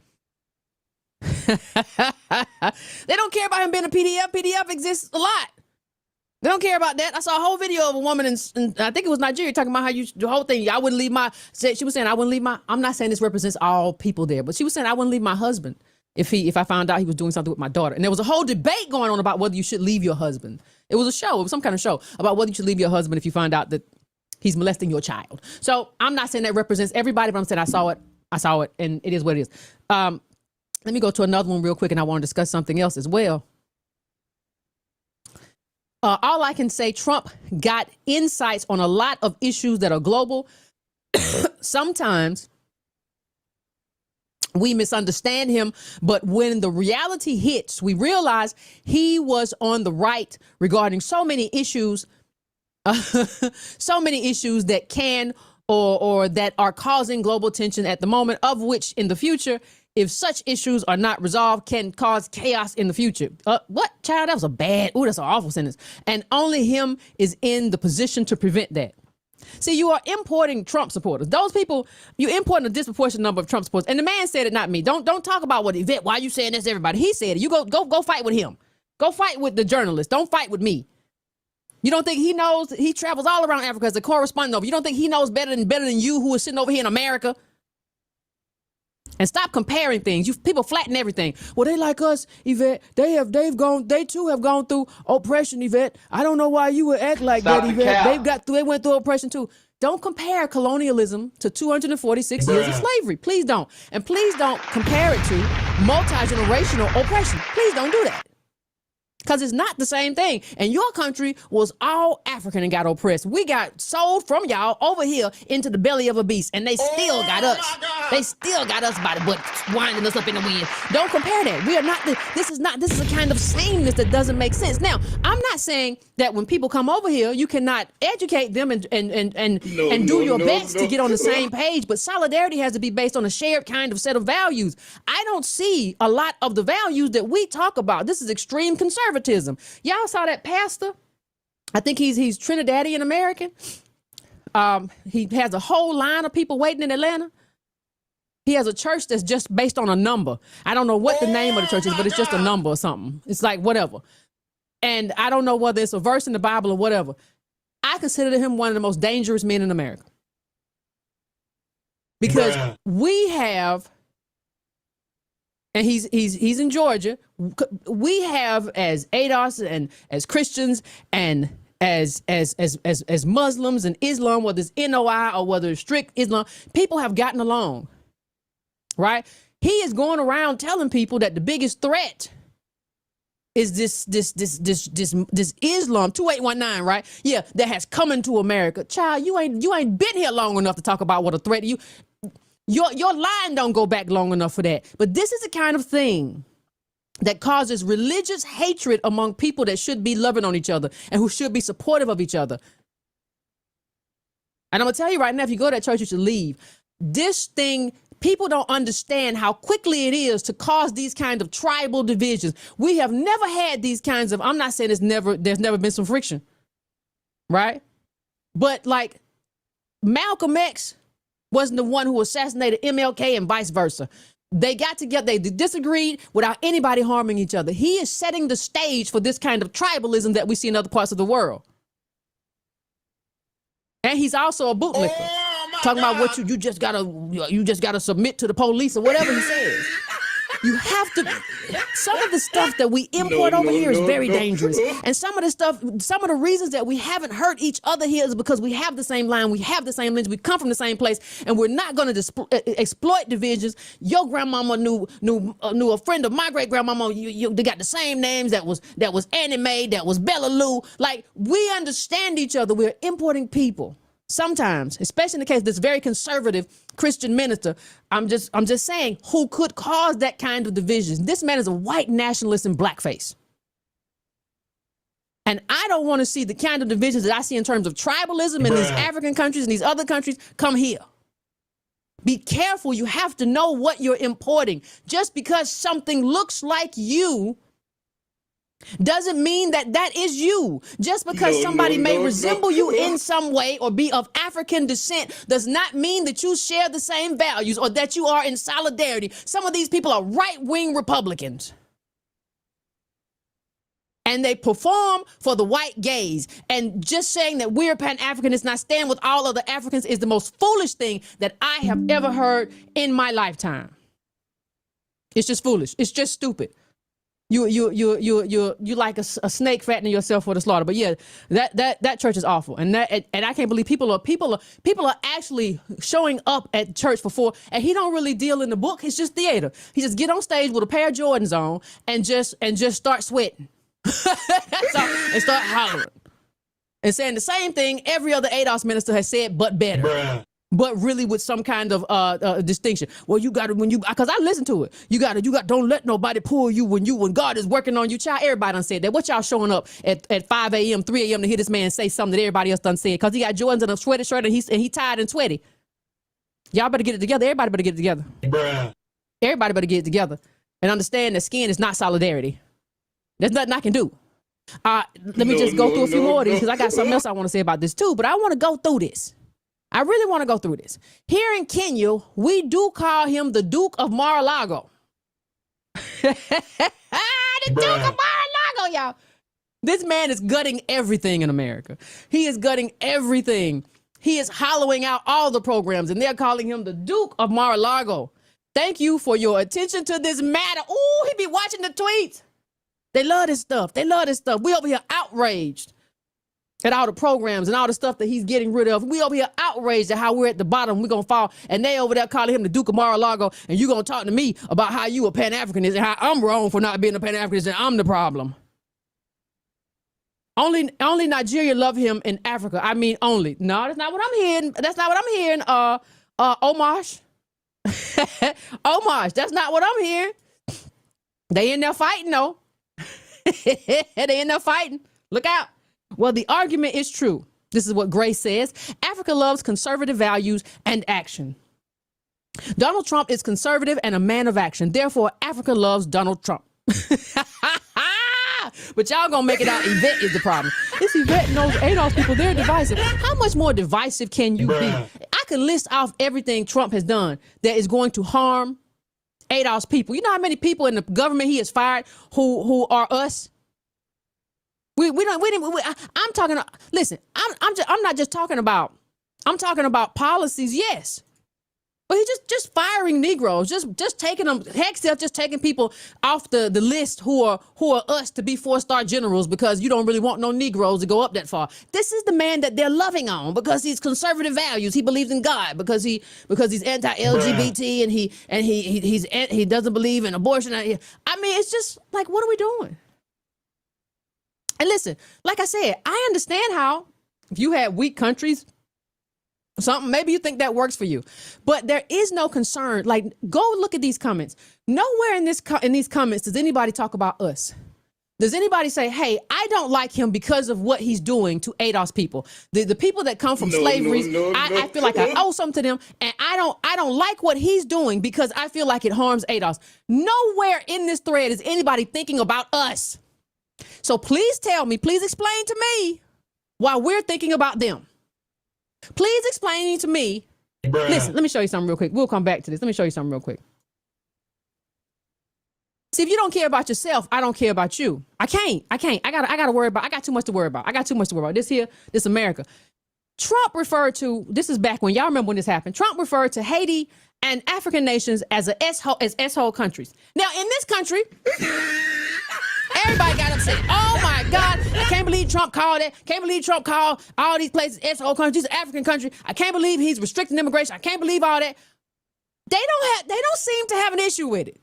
Speaker 4: They don't care about him being a PDF. PDF exists a lot. They don't care about that. I saw a whole video of a woman in I think it was Nigeria talking about how the whole thing. I wouldn't leave she was saying I wouldn't leave I'm not saying this represents all people there, but she was saying I wouldn't leave my husband if I found out he was doing something with my daughter. And there was a whole debate going on about whether you should leave your husband. It was a show. It was some kind of show about whether you should leave your husband if you find out that he's molesting your child. So I'm not saying that represents everybody, but I'm saying I saw it, and it is what it is. Let me go to another one real quick, and I want to discuss something else as well. All I can say, Trump got insights on a lot of issues that are global. Sometimes we misunderstand him, but when the reality hits, we realize he was on the right regarding so many issues, that can or that are causing global tension at the moment, of which in the future, if such issues are not resolved, can cause chaos in the future. What, child? That was that's an awful sentence. And only him is in the position to prevent that. See, you are importing Trump supporters. Those people, you're importing a disproportionate number of Trump supporters. And the man said it, not me. Don't talk about what Yvette, why are you saying this to everybody? He said it. You go fight with him. Go fight with the journalist. Don't fight with me. You don't think he knows? He travels all around Africa as a correspondent over. You don't think he knows better than you who is sitting over here in America? And stop comparing things. People flatten everything. Well, they like us, Yvette. They too have gone through oppression, Yvette. I don't know why you would act like that, Yvette. They went through oppression too. Don't compare colonialism to 246 years of slavery. Please don't. And please don't compare it to multi-generational oppression. Please don't do that. Because it's not the same thing. And your country was all African and got oppressed. We got sold from y'all over here into the belly of a beast. And they still got us. They still got us by the butt, winding us up in the wind. Don't compare that. We are not, this is a kind of sameness that doesn't make sense. Now, I'm not saying that when people come over here, you cannot educate them and do your best to get on the same page. But solidarity has to be based on a shared kind of set of values. I don't see a lot of the values that we talk about. This is extreme conservatism. Y'all saw that pastor? I think he's Trinidadian American. He has a whole line of people waiting in Atlanta. He has a church that's just based on a number. I don't know what the name of the church is, but it's just a number or something. It's like whatever. And I don't know whether it's a verse in the Bible or whatever. I consider him one of the most dangerous men in America. Because we have, and he's in Georgia, we have as ADOS and as Christians and as Muslims and Islam, whether it's NOI or whether it's strict Islam, people have gotten along, right? He is going around telling people that the biggest threat is this Islam 2819, right? Yeah, that has come into America. Child, you ain't been here long enough to talk about what a threat to you. Your line don't go back long enough for that. But this is the kind of thing that causes religious hatred among people that should be loving on each other and who should be supportive of each other. And I'm gonna tell you right now, if you go to that church, you should leave. This thing, people don't understand how quickly it is to cause these kinds of tribal divisions. We have never had these kinds of, I'm not saying there's never been some friction, right? But like Malcolm X wasn't the one who assassinated MLK and vice versa. They got together, they disagreed without anybody harming each other. He is setting the stage for this kind of tribalism that we see in other parts of the world. And he's also a bootlicker. Talking about what you just gotta submit to the police or whatever he says. You have to, some of the stuff that we import over here is very dangerous. And some of the reasons that we haven't hurt each other here is because we have the same line, we have the same lineage, we come from the same place, and we're not going to exploit divisions. Your grandmama knew a friend of my great grandmama. They got the same names. That was Annie Mae, that was Bella Lou. Like, we understand each other. We're importing people. Sometimes, especially in the case of this very conservative Christian minister, I'm just saying, who could cause that kind of division. This man is a white nationalist in blackface. And I don't want to see the kind of divisions that I see in terms of tribalism in these African countries and these other countries come here. Be careful. You have to know what you're importing. Just because something looks like you doesn't mean that is you. Just because somebody may resemble you in some way or be of African descent does not mean that you share the same values or that you are in solidarity. Some of these people are right-wing Republicans. And they perform for the white gaze. And just saying that we're Pan-Africanists and I stand with all other Africans is the most foolish thing that I have ever heard in my lifetime. It's just foolish. It's just stupid. You like a snake fattening yourself for the slaughter. But yeah, that church is awful, and I can't believe people are actually showing up at church for 4. And he don't really deal in the book. It's just theater. He just get on stage with a pair of Jordans on and just start sweating, that's all, and start hollering and saying the same thing every other ADOS minister has said, but better. But really with some kind of distinction. Well, you got to, because I listen to it. You got, don't let nobody pull you when God is working on you. Child, everybody done said that. What y'all showing up at 5 a.m., 3 a.m. to hear this man say something that everybody else done said? Because he got Jordans and a sweater shirt and he tired and sweaty. Y'all better get it together. Everybody better get it together. Everybody better get it together and understand that skin is not solidarity. There's nothing I can do. Let me just go through a few more of these because I got something else I want to say about this too. But I want to go through this. I really want to go through this. Here in Kenya, we do call him the Duke of Mar-a-Lago. The Duke of Mar-a-Lago, y'all. This man is gutting everything in America. He is gutting everything. He is hollowing out all the programs, and they're calling him the Duke of Mar-a-Lago. Thank you for your attention to this matter. Ooh, he be watching the tweets. They love this stuff. They love this stuff. We over here outraged at all the programs and all the stuff that he's getting rid of. We over here outraged at how we're at the bottom. We're going to fall. And they over there calling him the Duke of Mar-a-Lago. And you going to talk to me about how you a Pan-Africanist and how I'm wrong for not being a Pan-Africanist and I'm the problem. Only Nigeria love him in Africa. I mean, only. No, that's not what I'm hearing. That's not what I'm hearing. Homage. Homage. That's not what I'm hearing. They in there fighting, though. They in there fighting. Look out. Well, the argument is true. This is what Grace says. Africa loves conservative values and action. Donald Trump is conservative and a man of action. Therefore, Africa loves Donald Trump. But y'all gonna make it out Yvette is the problem. This Yvette and those ADOS people, they're divisive. How much more divisive can you be? I could list off everything Trump has done that is going to harm ADOS people. You know how many people in the government he has fired who are us? I'm talking. Listen, I'm not just talking about. I'm talking about policies. Yes, but he's just firing Negroes, just taking them. Heck, still just taking people off the list who are us to be 4-star generals because you don't really want no Negroes to go up that far. This is the man that they're loving on because he's conservative values. He believes in God because he's anti-LGBT and he doesn't believe in abortion. I mean, it's just like, what are we doing? And listen, like I said, I understand how if you had weak countries, something, maybe you think that works for you, but there is no concern. Like, go look at these comments. Nowhere in these comments does anybody talk about us. Does anybody say, hey, I don't like him because of what he's doing to ADOS people? The people that come from slavery, I feel like I owe something to them, and I don't like what he's doing because I feel like it harms ADOS. Nowhere in this thread is anybody thinking about us. So please tell me, please explain to me why we're thinking about them. Please explain to me. Listen, let me show you something real quick. We'll come back to this. Let me show you something real quick. See, if you don't care about yourself, I don't care about you. I can't. I gotta worry about, I got too much to worry about. This America. Trump referred to, this is back when, y'all remember when this happened. Trump referred to Haiti and African nations as S-hole countries. Now, in this country, everybody got upset. Oh my God, I can't believe Trump called it. Can't believe Trump called all these places S-hole countries, African country. I can't believe he's restricting immigration. I can't believe all that. They don't seem to have an issue with it.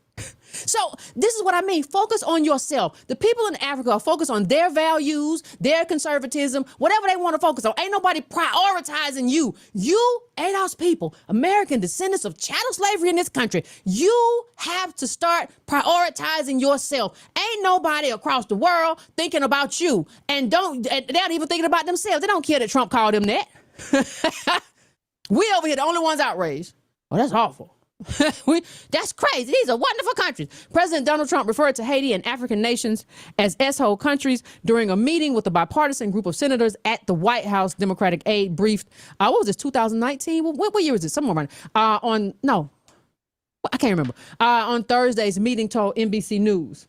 Speaker 4: So this is what I mean. Focus on yourself. The people in Africa are focused on their values, their conservatism, whatever they want to focus on. Ain't nobody prioritizing you. You, ADOS people, American descendants of chattel slavery in this country, you have to start prioritizing yourself. Ain't nobody across the world thinking about you. And they're not even thinking about themselves. They don't care that Trump called them that. We over here, the only ones outraged. Oh, that's awful. That's crazy. These are wonderful countries. President Donald Trump referred to Haiti and African nations as S-hole countries during a meeting with a bipartisan group of senators at the White House. Democratic aide briefed, what was this, 2019? What year was this? Somewhere around. I can't remember. On Thursday's meeting told NBC News.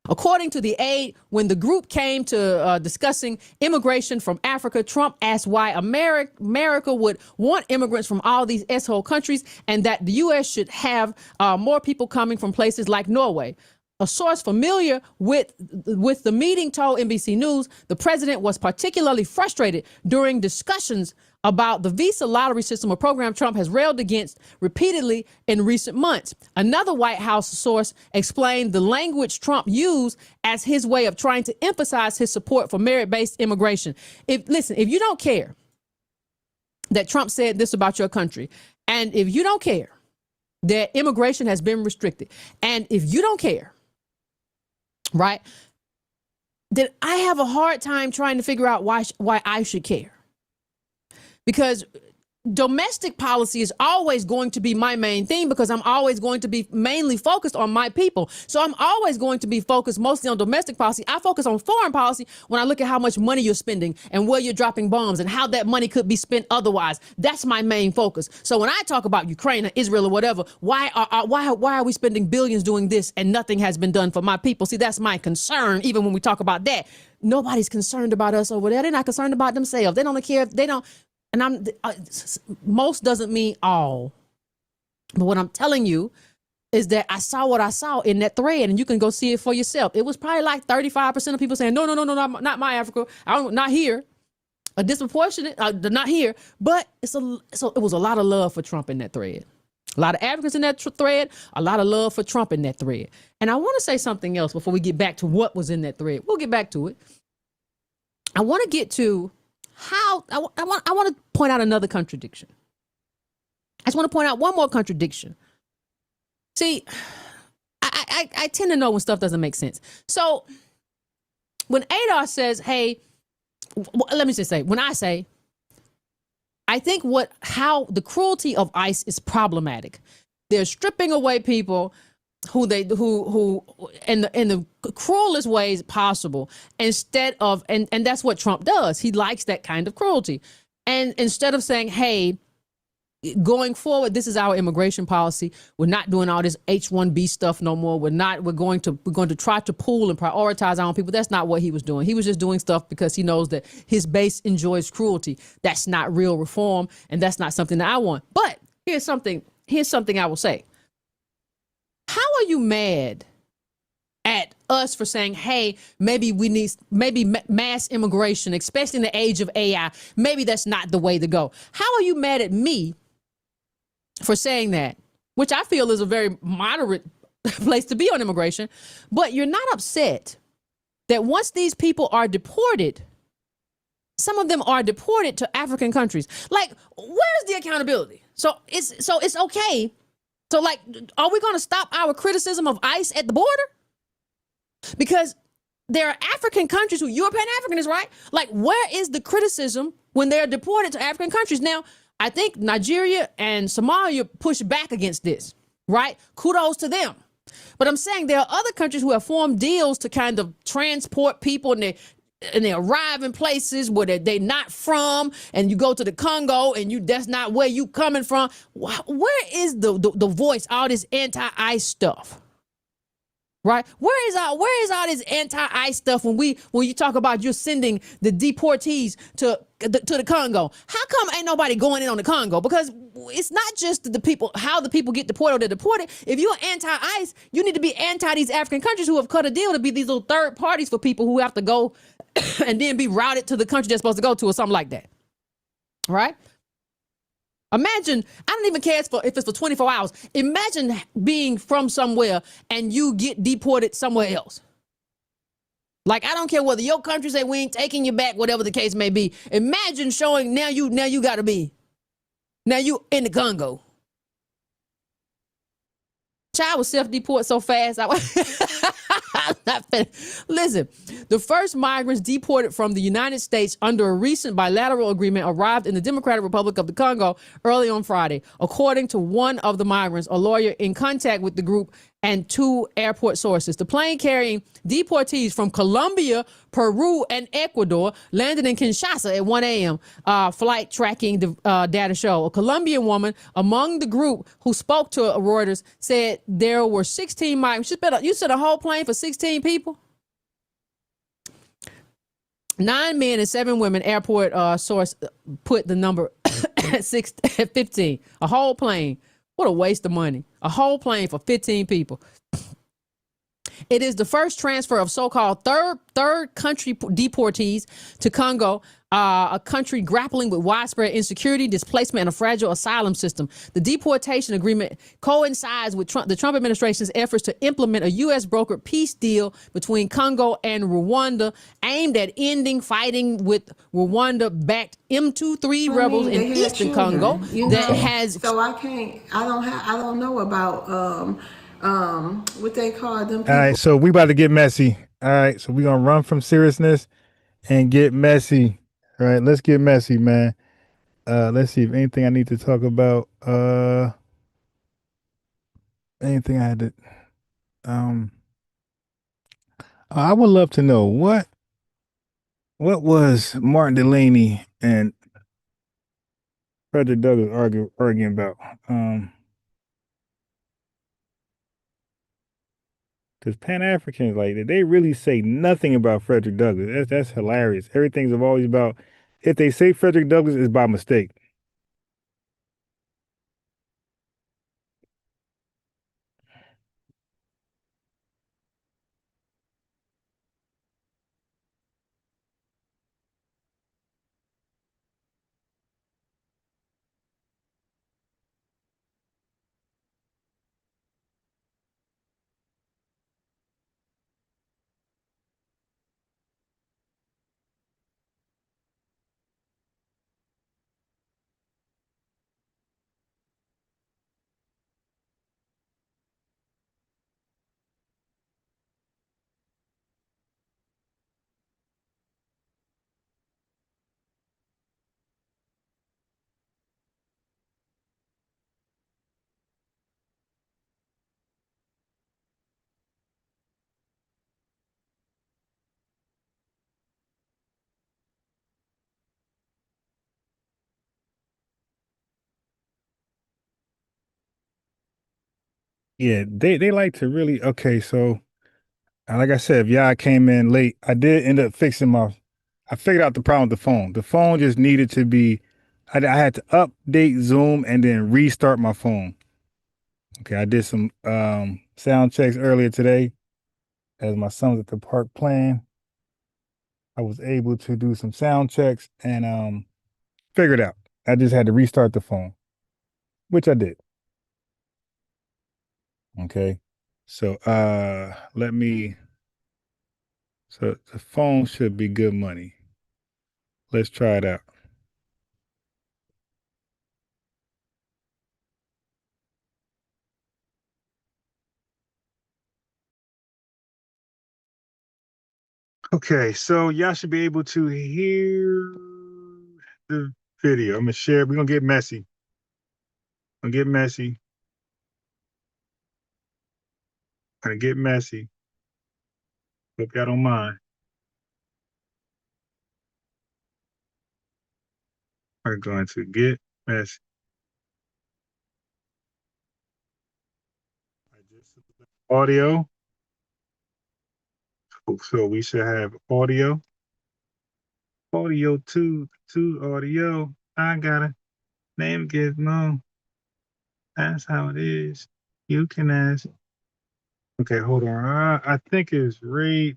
Speaker 4: According to the aide, when the group came to discussing immigration from Africa, Trump asked why America would want immigrants from all these S-hole countries and that the U.S. should have more people coming from places like Norway. A source familiar with the meeting told NBC News the president was particularly frustrated during discussions about the visa lottery system, a program Trump has railed against repeatedly in recent months. Another White House source explained the language Trump used as his way of trying to emphasize his support for merit-based immigration. If you don't care that Trump said this about your country, and if you don't care that immigration has been restricted, and if you don't care, right, then I have a hard time trying to figure out why I should care. Because domestic policy is always going to be my main thing because I'm always going to be mainly focused on my people. So I'm always going to be focused mostly on domestic policy. I focus on foreign policy when I look at how much money you're spending and where you're dropping bombs and how that money could be spent otherwise. That's my main focus. So when I talk about Ukraine or Israel or whatever, why are we spending billions doing this and nothing has been done for my people? See, that's my concern. Even when we talk about that, nobody's concerned about us over there. They're not concerned about themselves. They don't care if they don't. And most doesn't mean all. But what I'm telling you is that I saw what I saw in that thread, and you can go see it for yourself. It was probably like 35% of people saying, no, not my Africa. Not here. A disproportionate, not here. But it was a lot of love for Trump in that thread. A lot of Africans in that thread, a lot of love for Trump in that thread. And I want to say something else before we get back to what was in that thread. We'll get back to it. I want to get to how I want to point out another contradiction. I just want to point out one more contradiction. See, I tend to know when stuff doesn't make sense. So when Adar says, hey, let me just say, when I say, I think how the cruelty of ICE is problematic. They're stripping away people who in the cruelest ways possible, instead of, and that's what Trump does. He likes that kind of cruelty. And instead of saying, hey, going forward, this is our immigration policy. We're not doing all this H-1B stuff no more. We're going to try to pool and prioritize our own people. That's not what he was doing. He was just doing stuff because he knows that his base enjoys cruelty. That's not real reform, and that's not something that I want. But here's something I will say. How are you mad at us for saying, hey, maybe we need mass immigration, especially in the age of AI? Maybe that's not the way to go. How are you mad at me for saying that, which I feel is a very moderate place to be on immigration, but you're not upset that once these people are deported, some of them are deported to African countries? Like, where's the accountability? So it's okay. So, like, are we going to stop our criticism of ICE at the border? Because there are African countries who you're Pan-Africanist, right? Like, where is the criticism when they're deported to African countries? Now, I think Nigeria and Somalia push back against this, right? Kudos to them. But I'm saying there are other countries who have formed deals to kind of transport people, and they arrive in places where they're not from, and you go to the Congo and that's not where you coming from. Where is the voice, all this anti-ICE stuff? Right? Where is all this anti-ICE stuff when you talk about you're sending the deportees to the Congo? How come ain't nobody going in on the Congo? Because it's not just the people, how the people get deported or they're deported. If you're anti-ICE, you need to be anti these African countries who have cut a deal to be these little third parties for people who have to go and then be routed to the country they're supposed to go to or something like that. Right? Imagine, I don't even care if it's for 24 hours. Imagine being from somewhere and you get deported somewhere else. Like, I don't care whether your country say we ain't taking you back, whatever the case may be. Imagine showing now you got to be. Now you in the Congo. Child was self-deport so fast. Listen, the first migrants deported from the United States under a recent bilateral agreement arrived in the Democratic Republic of the Congo early on Friday, according to one of the migrants, a lawyer in contact with the group, and two airport sources. The plane carrying deportees from Colombia, Peru, and Ecuador landed in Kinshasa at 1 a.m. Flight tracking data show. A Colombian woman among the group who spoke to Reuters said there were 16 migrants. You said a whole plane for 16 people? 9 men and 7 women. Airport source put the number at 15. A whole plane. What a waste of money. A whole plane for 15 people. It is the first transfer of so-called third country deportees to Congo, a country grappling with widespread insecurity, displacement, and a fragile asylum system. The deportation agreement coincides with the Trump administration's efforts to implement a U.S.-brokered peace deal between Congo and Rwanda aimed at ending fighting with Rwanda-backed M23 rebels in eastern Congo that has...
Speaker 1: So I don't know about... what they call them people.
Speaker 3: All right, so we about to get messy. All right, so we're gonna run from seriousness and get messy. All right, let's get messy, man. Let's see if anything I need to talk about. Anything I had to. Um, I would love to know what was Martin Delaney and Frederick Douglass arguing about. Because Pan-Africans, like, did they really say nothing about Frederick Douglass? That's hilarious. Everything's always about, if they say Frederick Douglass, it's by mistake. Yeah, they like to really, okay, so like I said, if y'all came in late, I did end up I figured out the problem with the phone. The phone just needed to be, I had to update Zoom and then restart my phone. Okay, I did some sound checks earlier today as my son was at the park playing. I was able to do some sound checks and figure it out. I just had to restart the phone, which I did. Okay. So so the phone should be good money. Let's try it out. Okay, so y'all should be able to hear the video. I'm gonna share. We're gonna get messy. Gonna get messy. Gonna get messy. Hope y'all don't mind. We're going to get messy. Audio. So we should have audio. Audio to audio. I gotta name Gizmo. That's how it is. You can ask. Okay, hold on. I think it's right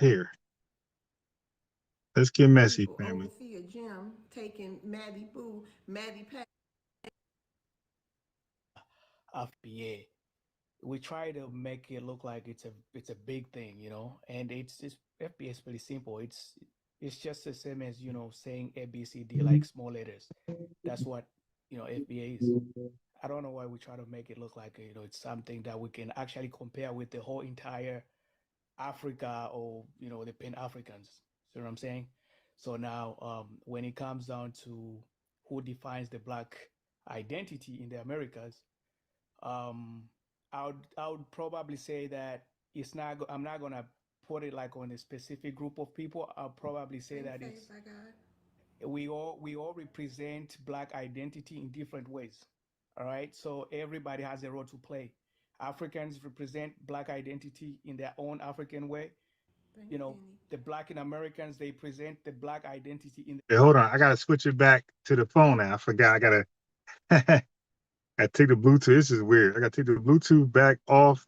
Speaker 3: here. Let's get messy, family.
Speaker 1: Oversee a gym taking Maddie Boo, Maddie Pat.
Speaker 8: FBA. We try to make it look like it's a big thing, you know, and it's FBA is pretty simple. It's just the same as, you know, saying ABCD like small letters. That's what, you know, FBA is. I don't know why we try to make it look like, you know, it's something that we can actually compare with the whole entire Africa or, you know, the Pan-Africans. See what I'm saying? So now, when it comes down to who defines the Black identity in the Americas, um, I would probably say that it's not. I'm not gonna put it like on a specific group of people. I'll probably say that it's we all represent Black identity in different ways. All right, so everybody has a role to play. Africans represent Black identity in their own African way. You know, the Black Americans, they present the Black identity in.
Speaker 3: Hey, hold on. I gotta switch it back to the phone now. I forgot. I gotta I take the Bluetooth. This is weird. I gotta take the Bluetooth back off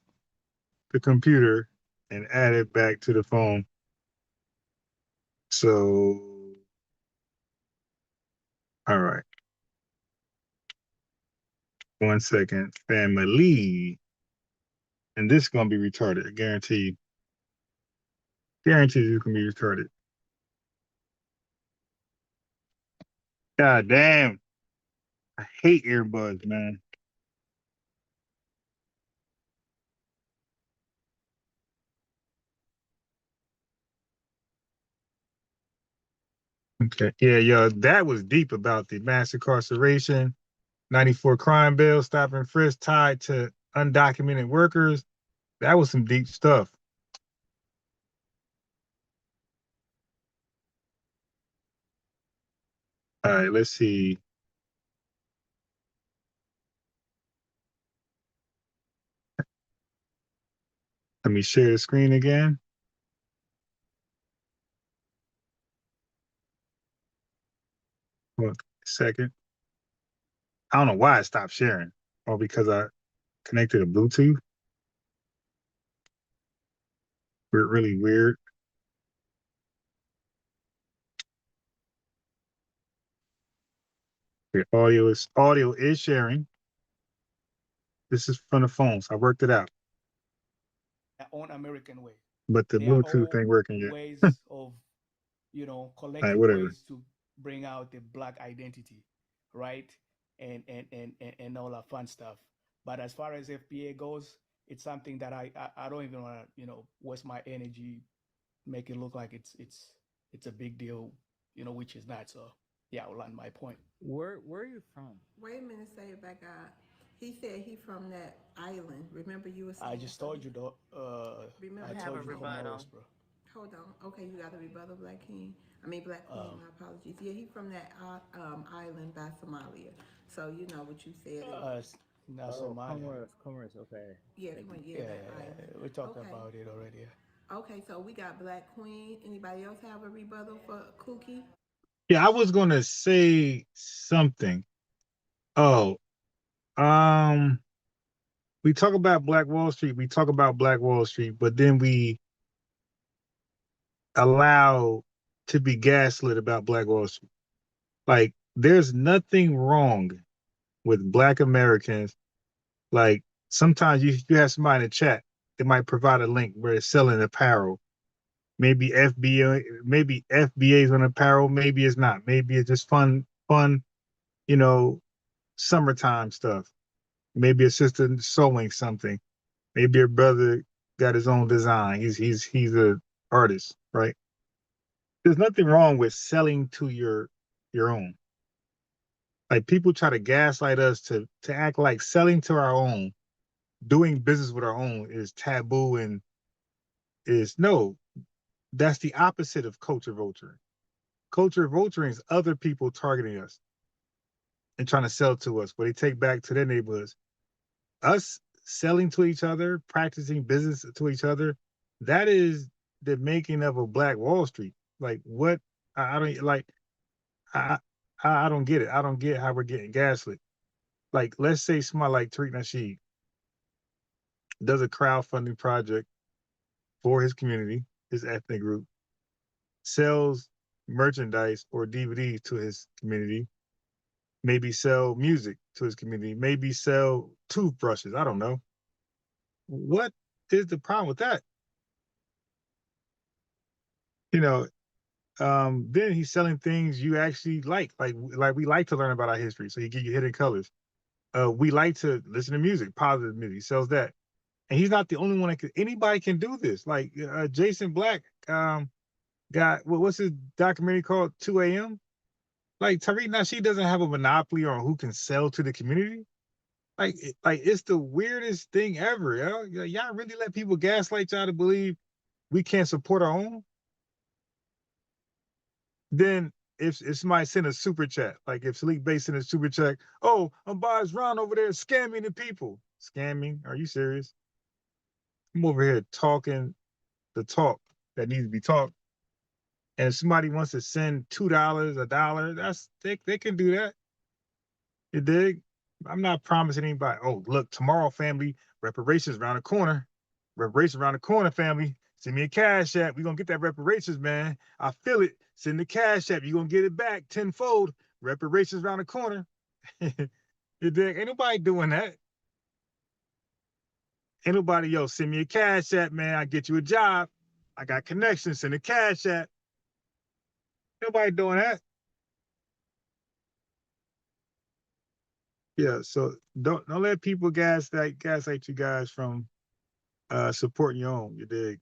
Speaker 3: the computer and add it back to the phone. So, all right. 1 second, family. And this is gonna be retarded, I guarantee you. Guarantee you can be retarded. God damn. I hate earbuds, man. Okay. Yeah, yo, that was deep about the mass incarceration, 94 crime bill, stop and frisk tied to undocumented workers. That was some deep stuff. All right, let's see. Let me share the screen again. Hold on a second. I don't know why I stopped sharing, or because I connected to Bluetooth. Really weird. The audio is sharing. This is from the phone, so I worked it out.
Speaker 8: Their own American way.
Speaker 3: But the
Speaker 8: There are
Speaker 3: Bluetooth ain't working yet.
Speaker 8: ways of,
Speaker 3: All
Speaker 8: collective
Speaker 3: right, whatever.
Speaker 8: ways to bring out the Black identity, right? And all that fun stuff. But as far as FBA goes, it's something that I don't even want to, waste my energy, make it look like it's a big deal, which is not. So yeah, I'll land my point.
Speaker 10: Where are you from?
Speaker 1: Wait a minute, say it back out. He said he from that island. Remember you were saying
Speaker 8: I just told you though.
Speaker 1: Remember
Speaker 8: I
Speaker 1: have
Speaker 8: told
Speaker 1: a
Speaker 8: you
Speaker 1: rebuttal.
Speaker 8: bro.
Speaker 1: Hold on. Okay, you got a rebuttal, Black King. I mean, Black Queen. My apologies. Yeah, he from that island by Somalia. So you know what you said.
Speaker 8: Not Somalia.
Speaker 10: Comoros, okay.
Speaker 1: Yeah,
Speaker 8: Yeah, we talked about it already.
Speaker 1: Okay, so we got Black Queen. Anybody else have a rebuttal for Kookie?
Speaker 3: Yeah, I was gonna say something. Oh, we talk about Black Wall Street. We talk about Black Wall Street, but then we allow to be gaslit about Black Wall Street. Like, there's nothing wrong with Black Americans. Like, sometimes you have somebody in the chat, they might provide a link where it's selling apparel. Maybe FBA's on apparel, maybe it's not. Maybe it's just fun, summertime stuff. Maybe a sister sewing something. Maybe a brother got his own design. He's a artist, right? There's nothing wrong with selling to your own. Like, people try to gaslight us to act like selling to our own, doing business with our own is taboo and that's the opposite of culture vulturing. Culture vulturing is other people targeting us and trying to sell to us, what they take back to their neighborhoods. Us selling to each other, practicing business to each other, that is the making of a Black Wall Street. Like, what? I don't like. I don't get it. I don't get how we're getting gaslit. Like, let's say somebody like Tariq Nasheed does a crowdfunding project for his community, his ethnic group, sells merchandise or DVDs to his community, maybe sell music to his community, maybe sell toothbrushes. I don't know. What is the problem with that? Then he's selling things you actually like we like to learn about our history. So he give you Hidden Colors. We like to listen to music, positive music. He sells that. And he's not the only one anybody can do this. Like Jason Black got, what's his documentary called, 2 a.m.? Like, Tariq Nasheed doesn't have a monopoly on who can sell to the community. Like it's the weirdest thing ever. Y'all really let people gaslight y'all to believe we can't support our own? Then if somebody send a super chat, like if Salik Bay send a super chat, oh, I'm Boz Ron over there scamming the people. Scamming? Are you serious? I'm over here talking the talk that needs to be talked. And if somebody wants to send $2, $1, they can do that. You dig? I'm not promising anybody, oh, look, tomorrow, family, reparations around the corner. Reparations around the corner, family. Send me a cash app. We're going to get that reparations, man. I feel it. Send the cash app. You're going to get it back tenfold. Reparations around the corner. You dig? Ain't nobody doing that. Ain't nobody, yo, send me a cash app, man. I get you a job. I got connections. Send a cash app. Nobody doing that. Yeah, so don't let people gaslight you guys from supporting your own, you dig?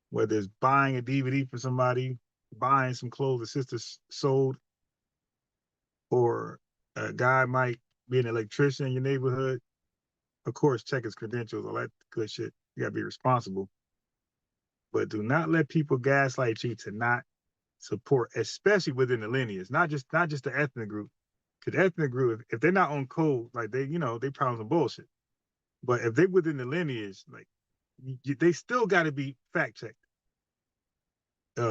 Speaker 3: Whether it's buying a DVD for somebody, buying some clothes the sister sold, or a guy might be an electrician in your neighborhood. Of course, check his credentials, all that good shit. You gotta be responsible. But do not let people gaslight you to not support, especially within the lineage, not just the ethnic group. Because the ethnic group, if they're not on code, like they probably some bullshit. But if they within the lineage, like they still got to be fact checked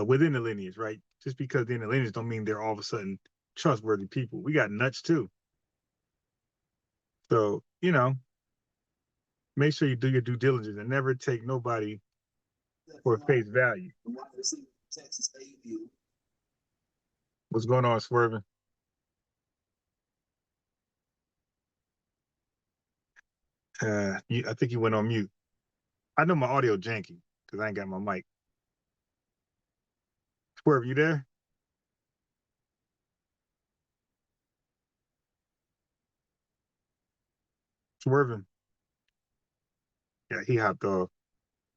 Speaker 3: within the lineage, right? Just because they're in the lineage don't mean they're all of a sudden trustworthy people. We got nuts too. So make sure you do your due diligence and never take nobody for face value. What's going on, Swerving? I think you went on mute. I know my audio janky because I ain't got my mic. Swerve, you there? Swerving. Yeah, he hopped off.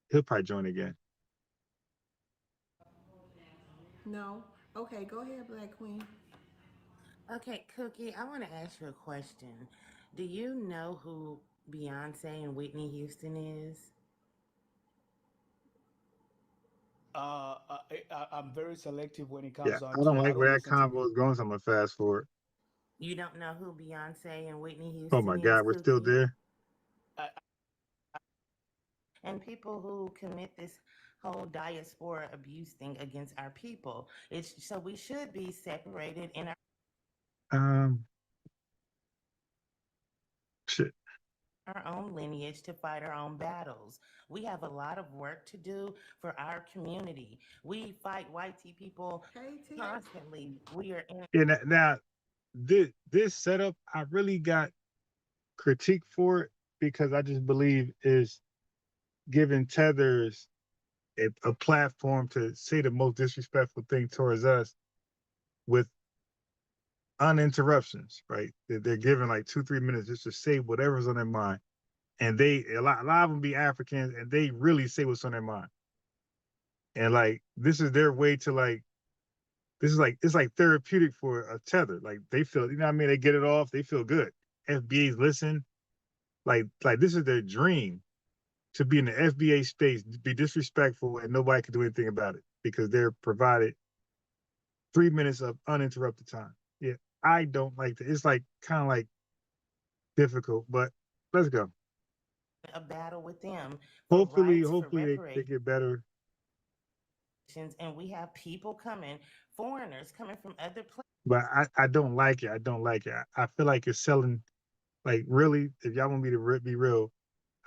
Speaker 3: He'll probably join again.
Speaker 1: No. Okay, go ahead, Black Queen.
Speaker 9: Okay, Cookie, I want to ask you a question. Do you know who Beyonce and Whitney Houston is?
Speaker 8: I'm very selective when it
Speaker 3: Yeah,
Speaker 8: comes on
Speaker 3: I don't
Speaker 8: to. I
Speaker 3: like
Speaker 8: don't
Speaker 3: where that
Speaker 8: listen to
Speaker 3: convo is going, so I'm gonna fast forward.
Speaker 9: You don't know who Beyonce and Whitney Houston
Speaker 3: Oh my God, we're still there.
Speaker 9: And people who commit this whole diaspora abuse thing against our people. So we should be separated in
Speaker 3: Shit.
Speaker 9: our own lineage to fight our own battles. We have a lot of work to do for our community. We fight white people constantly. We are in.
Speaker 3: Yeah, now this setup, I really got critique for it because I just believe is giving Tethers a platform to say the most disrespectful thing towards us with uninterruptions, right? They're given like 2-3 minutes just to say whatever's on their mind. And a lot of them be Africans and they really say what's on their mind. And like, this is their way to it's like therapeutic for a Tether. Like they feel, you know what I mean? They get it off, they feel good. FBA's listen. Like this is their dream, to be in the FBA space, be disrespectful, and nobody can do anything about it because they're provided 3 minutes of uninterrupted time. Yeah, I don't like that. It's like kind of like difficult, but let's go.
Speaker 9: A battle with them.
Speaker 3: Hopefully they get better.
Speaker 9: And we have people coming, foreigners coming from other places.
Speaker 3: But I don't like it. I don't like it. I feel like it's selling, like really, if y'all want me to be real,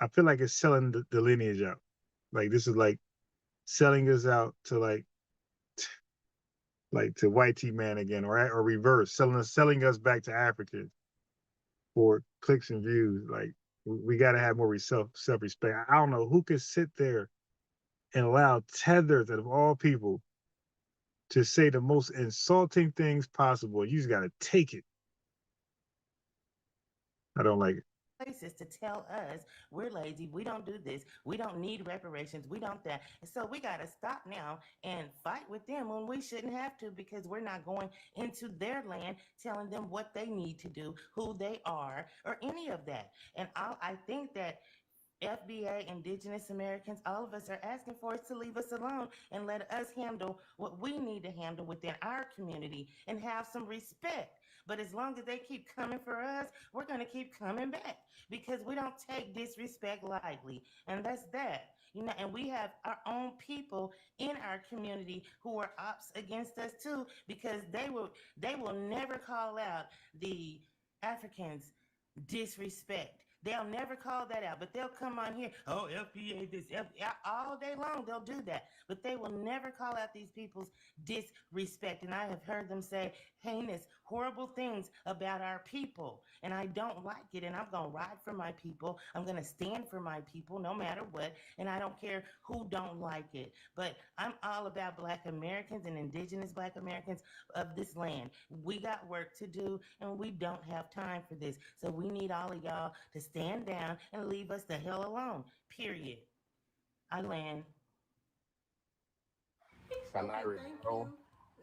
Speaker 3: I feel like it's selling the lineage out. Like this is like selling us out to like to white T man again, or reverse, selling us back to Africans for clicks and views. Like we got to have more self-respect. I don't know who could sit there and allow Tethers, out of all people, to say the most insulting things possible. You just got to take it. I don't like it.
Speaker 9: Places to tell us we're lazy, we don't do this, we don't need reparations, we don't that. And so we got to stop now and fight with them when we shouldn't have to, because we're not going into their land telling them what they need to do, who they are, or any of that. And I think that FBA, Indigenous Americans, all of us are asking for us to leave us alone and let us handle what we need to handle within our community and have some respect. But as long as they keep coming for us, we're going to keep coming back because we don't take disrespect lightly. And that's that. And we have our own people in our community who are ops against us too, because they will never call out the Africans disrespect. They'll never call that out, but they'll come on here, oh, FBA this, FBA, all day long they'll do that, but they will never call out these people's disrespect. And I have heard them say heinous, horrible things about our people, and I don't like it, and I'm going to ride for my people. I'm going to stand for my people no matter what, and I don't care who don't like it. But I'm all about Black Americans and Indigenous Black Americans of this land. We got work to do, and we don't have time for this. So we need all of y'all to stand down and leave us the hell alone, period. I land.
Speaker 1: Okay, thank you.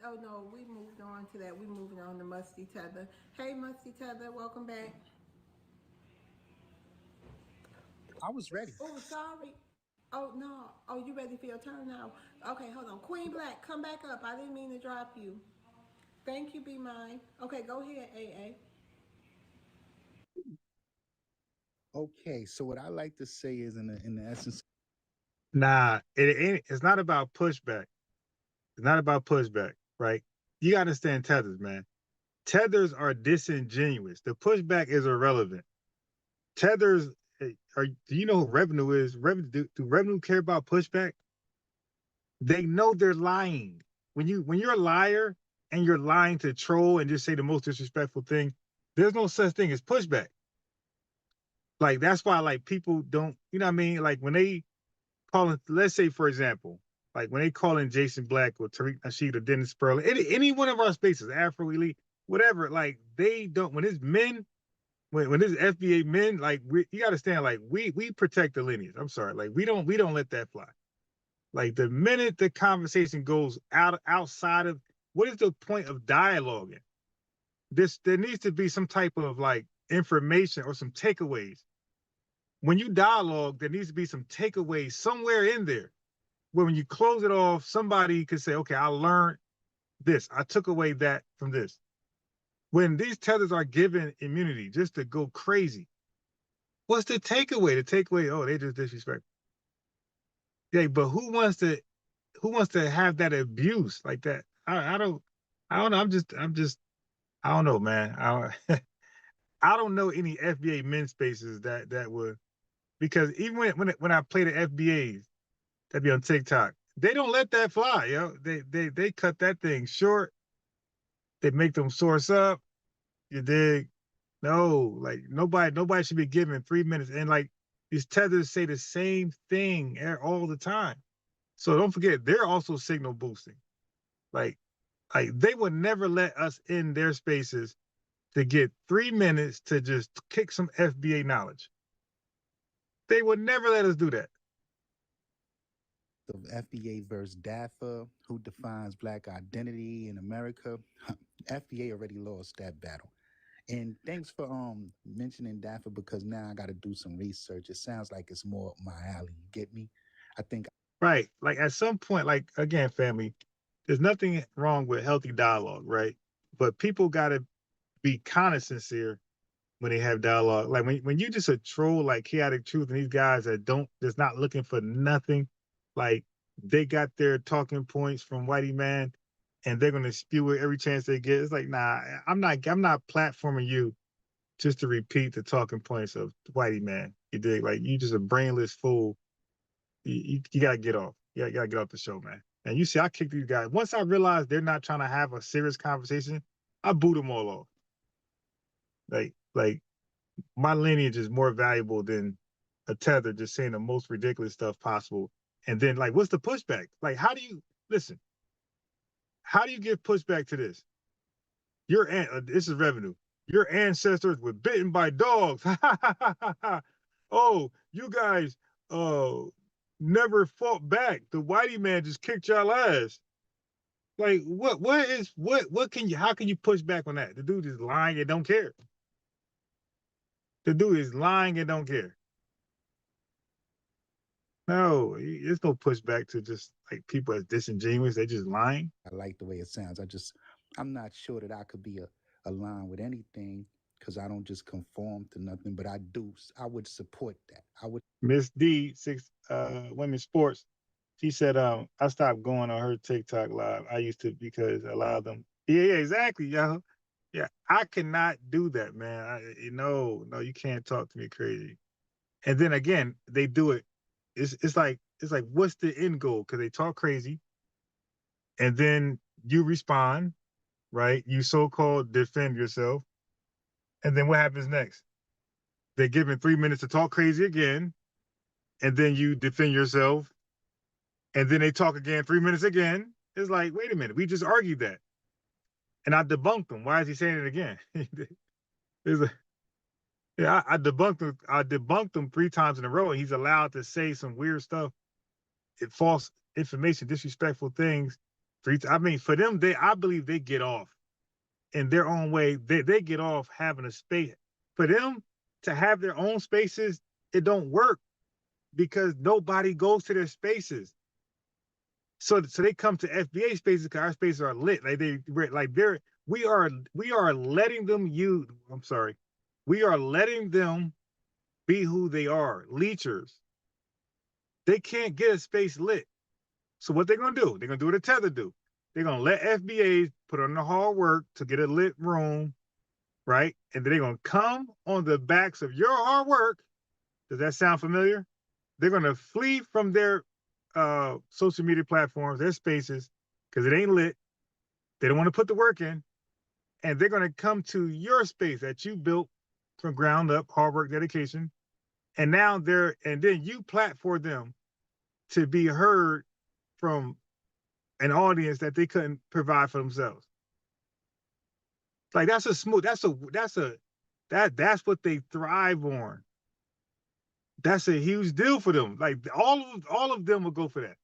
Speaker 1: Oh no, we moved on to that. We moving on to Musty Tether. Hey, Musty Tether, welcome back.
Speaker 7: I was ready.
Speaker 1: Oh, sorry. Oh no. Oh, you ready for your turn now? Okay, hold on. Queen Black, come back up. I didn't mean to drop you. Thank you, Be Mine. Okay, go ahead, AA.
Speaker 7: Okay, so what I like to say is in the essence.
Speaker 3: Nah, it ain't. It's not about pushback. It's not about pushback, right? You gotta understand tethers, man. Tethers are disingenuous. The pushback is irrelevant. Tethers are. Do you know who revenue is? Revenue. Do revenue care about pushback? They know they're lying. When you're a liar and you're lying to troll and just say the most disrespectful thing, there's no such thing as pushback. Like that's why like people don't. You know what I mean? Like when they calling, let's say for example, like when they call in Jason Black or Tariq Nasheed or Dennis Pearl, any one of our spaces, Afro Elite, whatever, like they don't. When it's men, when it's FBA men, like you got to stand, like we protect the lineage. I'm sorry, like we don't let that fly. Like the minute the conversation goes outside of what is the point of dialoguing? There needs to be some type of like information or some takeaways. When you dialogue, there needs to be some takeaways somewhere in there where when you close it off, somebody could say, okay, I learned this. I took away that from this. When these tethers are given immunity just to go crazy, what's the takeaway? The takeaway, oh, they just disrespect. Yeah, but who wants to have that abuse like that? I don't know. I'm just I don't know, man. I don't know any FBA men's spaces that would, because even when I play the FBAs that be on TikTok, they don't let that fly, yo. They cut that thing short. They make them source up. You dig? No, like nobody should be given 3 minutes. And like these tethers say the same thing all the time. So don't forget, they're also signal boosting. Like they would never let us in their spaces to get 3 minutes to just kick some FBA knowledge. They would never let us do that.
Speaker 7: The FBA versus DAFA, who defines Black identity in America? FBA already lost that battle. And thanks for mentioning DAFA, because now I got to do some research. It sounds like it's more up my alley. You get me? I think.
Speaker 3: Right. Like at some point, like again, family, there's nothing wrong with healthy dialogue, right? But people got to be kind of sincere when they have dialogue. Like when you just a troll like Chaotic Truth and these guys that's not looking for nothing, like they got their talking points from Whitey Man and they're gonna spew it every chance they get. It's like, nah, I'm not platforming you just to repeat the talking points of Whitey Man. You dig? Like you just a brainless fool. You gotta get off. You gotta get off the show, man. And you see, I kick these guys. Once I realize they're not trying to have a serious conversation, I boot them all off. Like my lineage is more valuable than a tether just saying the most ridiculous stuff possible. And then like, what's the pushback? Like, how do you give pushback to this? This is revenue. Your ancestors were bitten by dogs. Oh, you guys never fought back. The Whitey Man just kicked y'all ass. Like, how can you push back on that? The dude is lying and don't care. The dude is lying and don't care. No, there's no pushback to just like people as disingenuous. They just lying.
Speaker 7: I like the way it sounds. I'm not sure that I could be aligned with anything, because I don't just conform to nothing, but I would support that. I would.
Speaker 3: Miss D, Women's Sports, she said, I stopped going on her TikTok live. I used to, because a lot of them. Yeah, exactly, yo. Yeah, I cannot do that, man. No, you can't talk to me crazy. And then again, they do it. It's like, what's the end goal? Because they talk crazy, and then you respond, right? You so-called defend yourself, and then what happens next? They're given 3 minutes to talk crazy again, and then you defend yourself, and then they talk again 3 minutes again. It's like, wait a minute, we just argued that, and I debunked them. Why is he saying it again? I debunked him. I debunked him 3 times in a row, and he's allowed to say some weird stuff, false information, disrespectful things, I mean, for them, I believe they get off in their own way. They get off having a space. For them to have their own spaces, it don't work because nobody goes to their spaces. So they come to FBA spaces because our spaces are lit. We are letting them use. I'm sorry, we are letting them be who they are. Leechers. They can't get a space lit. So what they're gonna do? They're gonna do what a Tether do. They're gonna let FBAs put on the hard work to get a lit room, right? And then they're gonna come on the backs of your hard work. Does that sound familiar? They're gonna flee from their social media platforms, their spaces, because it ain't lit. They don't want to put the work in, and they're gonna come to your space that you built from ground up, hard work, dedication, and then you platform them to be heard from an audience that they couldn't provide for themselves. Like that's what they thrive on. That's a huge deal for them. Like all of them will go for that.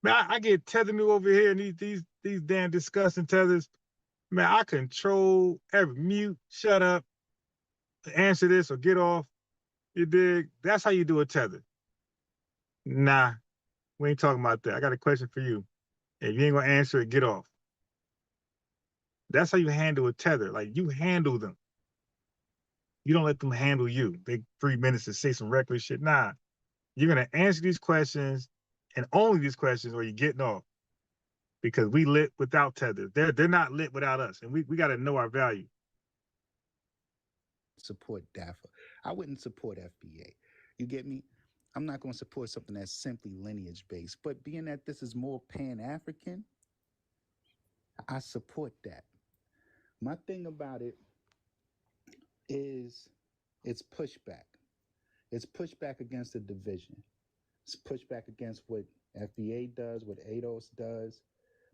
Speaker 3: Man, I get Tether New over here and these damn disgusting tethers. Man, I control every mute, shut up, answer this or get off. You dig? That's how you do a tether. Nah, we ain't talking about that. I got a question for you. If you ain't gonna answer it, get off. That's how you handle a tether. Like you handle them. You don't let them handle you. They 3 minutes to say some reckless shit. Nah, you're gonna answer these questions and only these questions or you're getting off. Because we lit without tethers. They're not lit without us. And we gotta know our value.
Speaker 7: Support DAFA. I wouldn't support FBA. You get me? I'm not going to support something that's simply lineage based. But being that this is more Pan-African, I support that. My thing about it is it's pushback. It's pushback against the division. It's pushback against what FBA does, what ADOS does,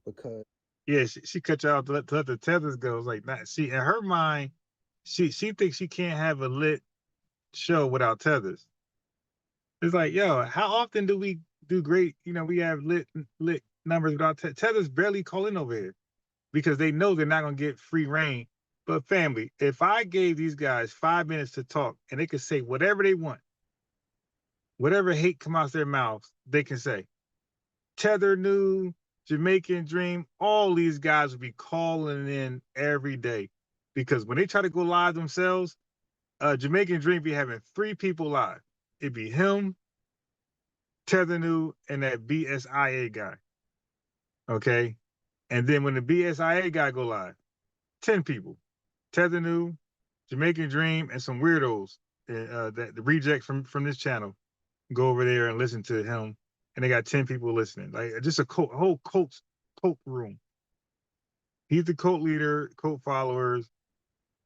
Speaker 7: because
Speaker 3: Yeah, she cut you out to let the tethers go. It's like, nah, in her mind, she thinks she can't have a lit show without tethers. It's like, yo, how often do we do great? We have lit numbers without tethers. Barely call in over here because they know they're not gonna get free reign. But family, if I gave these guys 5 minutes to talk and they could say whatever they want, whatever hate come out their mouths, they can say. Tether New, Jamaican Dream, all these guys would be calling in every day because when they try to go live themselves, Jamaican Dream be having 3 people live. It'd be him, Tether New, and that BSIA guy. Okay? And then when the BSIA guy go live, 10 people. Tether New, Jamaican Dream, and some weirdos that the reject from this channel go over there and listen to him. And they got 10 people listening. Like just a whole cult room. He's the cult leader, cult followers,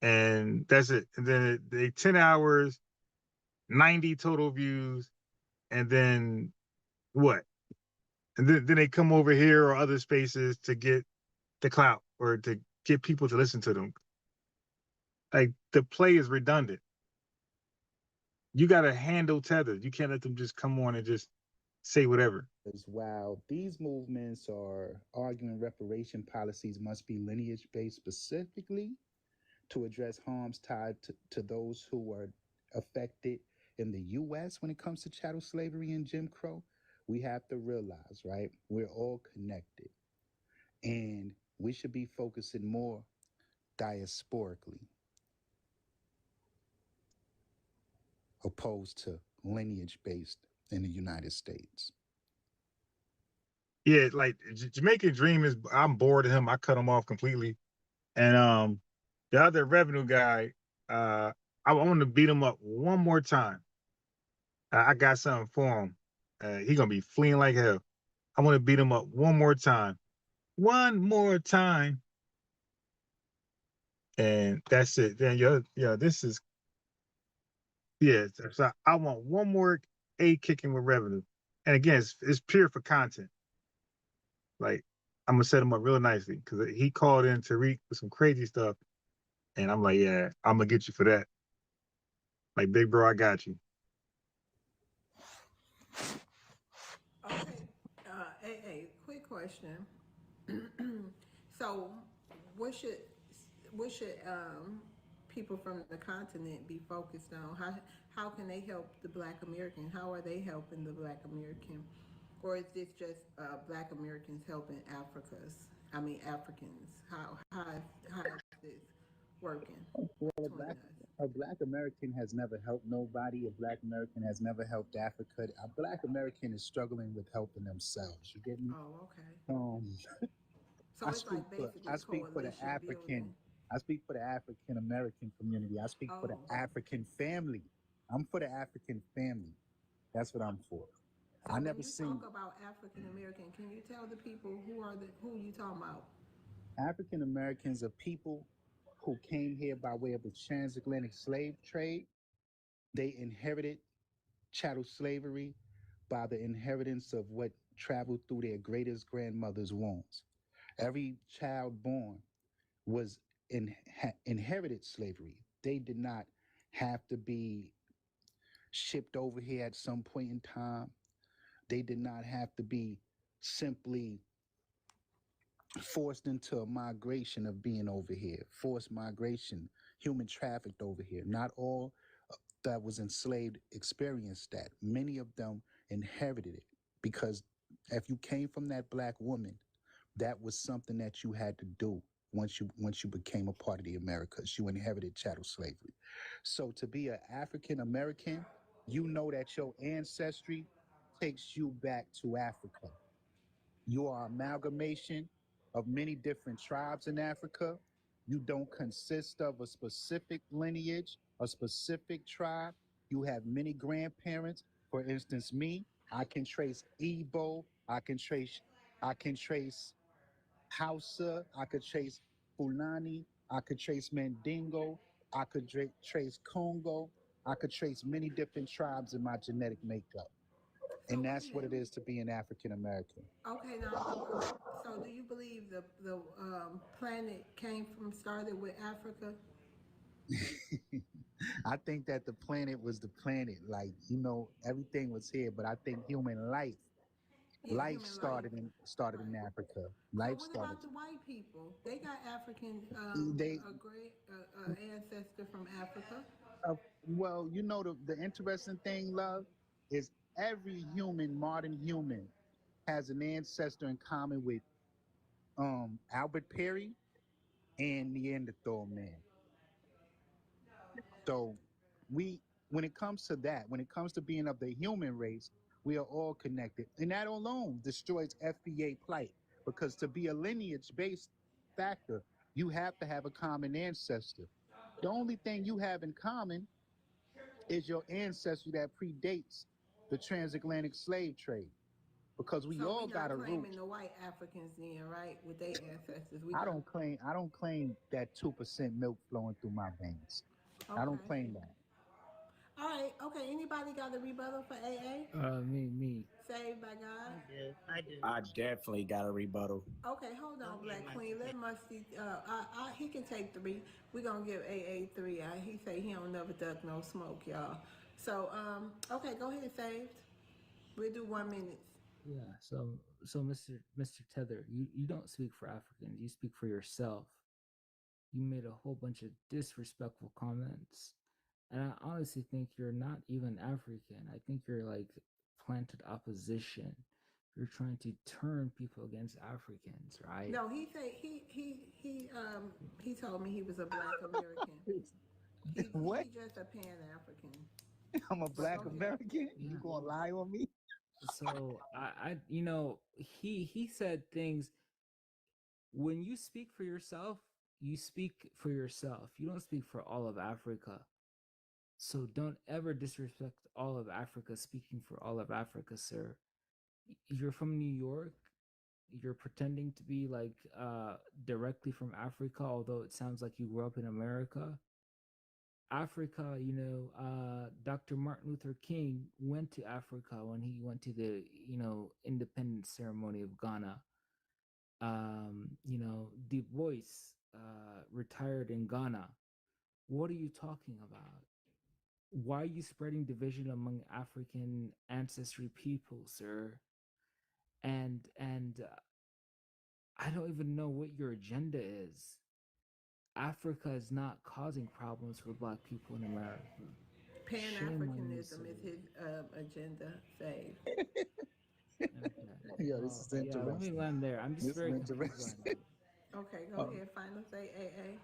Speaker 3: and that's it. And then they 10 hours, 90 total views, and then what? And then they come over here or other spaces to get the clout or to get people to listen to them. Like the play is redundant. You got to handle tethers. You can't let them just come on and just say whatever.
Speaker 7: As while these movements are arguing reparation policies must be lineage-based specifically to address harms tied to those who were affected in the U.S. when it comes to chattel slavery and Jim Crow, we have to realize, right, we're all connected. And we should be focusing more diasporically opposed to lineage-based in the United States.
Speaker 3: Yeah, like Jamaican Dream is, I'm bored of him. I cut him off completely. And the other revenue guy, I want to beat him up one more time. I got something for him. He gonna be fleeing like hell. I want to beat him up one more time. One more time. And that's it. Then this is so I want one more kicking with revenue. And again, it's pure for content. Like I'm gonna set him up real nicely because he called in Tariq with some crazy stuff, and I'm like, yeah, I'm gonna get you for that. Like, big bro, I got you.
Speaker 1: Okay, AA, quick question. question. So, what should people from the continent be focused on? How can they help the Black American? How are they helping the Black American? Or is this just Black Americans helping Africans? How is this working
Speaker 7: Well,
Speaker 1: between us?
Speaker 7: a black American has never helped nobody. A black American has never helped Africa. A black American is struggling with helping themselves. You get me?
Speaker 1: Oh, okay.
Speaker 7: Um,
Speaker 1: So it's like basically
Speaker 7: I speak for the
Speaker 1: coalition
Speaker 7: African.
Speaker 1: building.
Speaker 7: I speak for the African American community. I speak for the
Speaker 1: Oh.
Speaker 7: African family. I'm for the African family. That's what I'm for.
Speaker 1: So
Speaker 7: I
Speaker 1: when
Speaker 7: never
Speaker 1: you
Speaker 7: seen
Speaker 1: talk about African American, can you tell the people who you talking about?
Speaker 7: African Americans are people who came here by way of the transatlantic slave trade. They inherited chattel slavery by the inheritance of what traveled through their greatest grandmother's wombs. Every child born was inherited slavery. They did not have to be shipped over here at some point in time. They did not have to be simply forced into a migration of being over here, forced migration, human trafficked over here. Not all that was enslaved experienced that. Many of them inherited it because if you came from that Black woman, that was something that you had to do once you became a part of the Americas. You inherited chattel slavery. So to be an African American, you know that your ancestry takes you back to Africa. You are amalgamation of many different tribes in Africa. You don't consist of a specific lineage, a specific tribe. You have many grandparents. For instance, me, I can trace Igbo, I can trace Hausa, I could trace Fulani, I could trace Mandingo, I could trace Congo, I could trace many different tribes in my genetic makeup. And that's what it is to be an African American.
Speaker 1: Okay, now, so do you believe the planet started with Africa?
Speaker 7: I think that the planet was the planet. Like, everything was here, but I think human life
Speaker 1: Human
Speaker 7: started in Africa.
Speaker 1: So
Speaker 7: Life
Speaker 1: what
Speaker 7: started.
Speaker 1: about the white people? They got African,
Speaker 7: They
Speaker 1: a great ancestor from Africa.
Speaker 7: well, the interesting thing, love, is every modern human, has an ancestor in common with Albert Perry and Neanderthal man. So when it comes to that, when it comes to being of the human race, we are all connected. And that alone destroys FBA plight, because to be a lineage-based factor, you have to have a common ancestor. The only thing you have in common is your ancestry that predates the transatlantic slave trade, because we
Speaker 1: So
Speaker 7: all
Speaker 1: we
Speaker 7: got
Speaker 1: not
Speaker 7: a root.
Speaker 1: claiming the white Africans then, right? With their ancestors.
Speaker 7: I don't claim that 2% milk flowing through my veins. I don't
Speaker 1: Okay.
Speaker 7: claim that.
Speaker 1: All right. Okay. Anybody got a rebuttal for AA?
Speaker 10: Me.
Speaker 1: Saved by God.
Speaker 9: I do.
Speaker 10: I definitely got a rebuttal.
Speaker 1: Okay, hold on, Black Queen. Let Musty. He can take 3. We gonna give AA 3. He say he don't never duck no smoke, y'all. So okay, go ahead, Saved. We'll do 1 minute.
Speaker 10: Yeah. So Mr. Tether, you don't speak for Africans. You speak for yourself. You made a whole bunch of disrespectful comments, and I honestly think you're not even African. I think you're like planted opposition. You're trying to turn people against Africans, right?
Speaker 1: No, he said he told me he was a Black American.
Speaker 7: What?
Speaker 1: He just a Pan-African.
Speaker 7: I'm a Black American? You gonna lie on me?
Speaker 10: So he said things. When you speak for yourself, you speak for yourself. You don't speak for all of Africa. So don't ever disrespect all of Africa speaking for all of Africa, sir. You're from New York. You're pretending to be like directly from Africa, although it sounds like you grew up in America. Africa, Dr. Martin Luther King went to Africa when he went to the, independence ceremony of Ghana. Du Bois retired in Ghana. What are you talking about? Why are you spreading division among African ancestry people, sir? And I don't even know what your agenda is. Africa is not causing problems for Black people in America.
Speaker 1: Pan-Africanism is his agenda. Say.
Speaker 7: Yeah, this is
Speaker 10: Yeah, let me
Speaker 7: interesting.
Speaker 10: land there. I'm just
Speaker 7: This is
Speaker 10: very confused right
Speaker 7: interesting.
Speaker 10: now.
Speaker 1: Okay, go ahead. Final say, AA.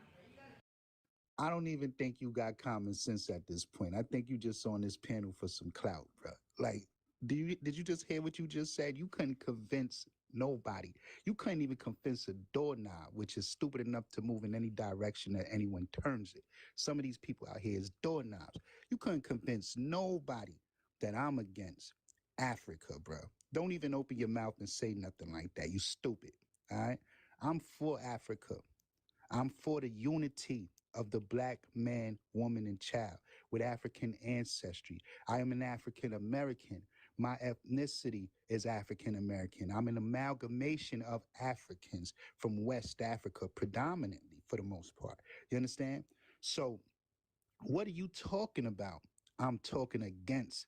Speaker 7: I don't even think you got common sense at this point. I think you just on this panel for some clout, bro. Like, did you just hear what you just said? You couldn't convince nobody. You couldn't even convince a doorknob, which is stupid enough to move in any direction that anyone turns it. Some of these people out here is doorknobs. You couldn't convince nobody that I'm against Africa, bro. Don't even open your mouth and say nothing like that. You stupid. All right? I'm for Africa. I'm for the unity of the Black man, woman, and child with African ancestry. I am an African American. My ethnicity is African American. I'm an amalgamation of Africans from West Africa, predominantly for the most part. You understand? So, what are you talking about? I'm talking against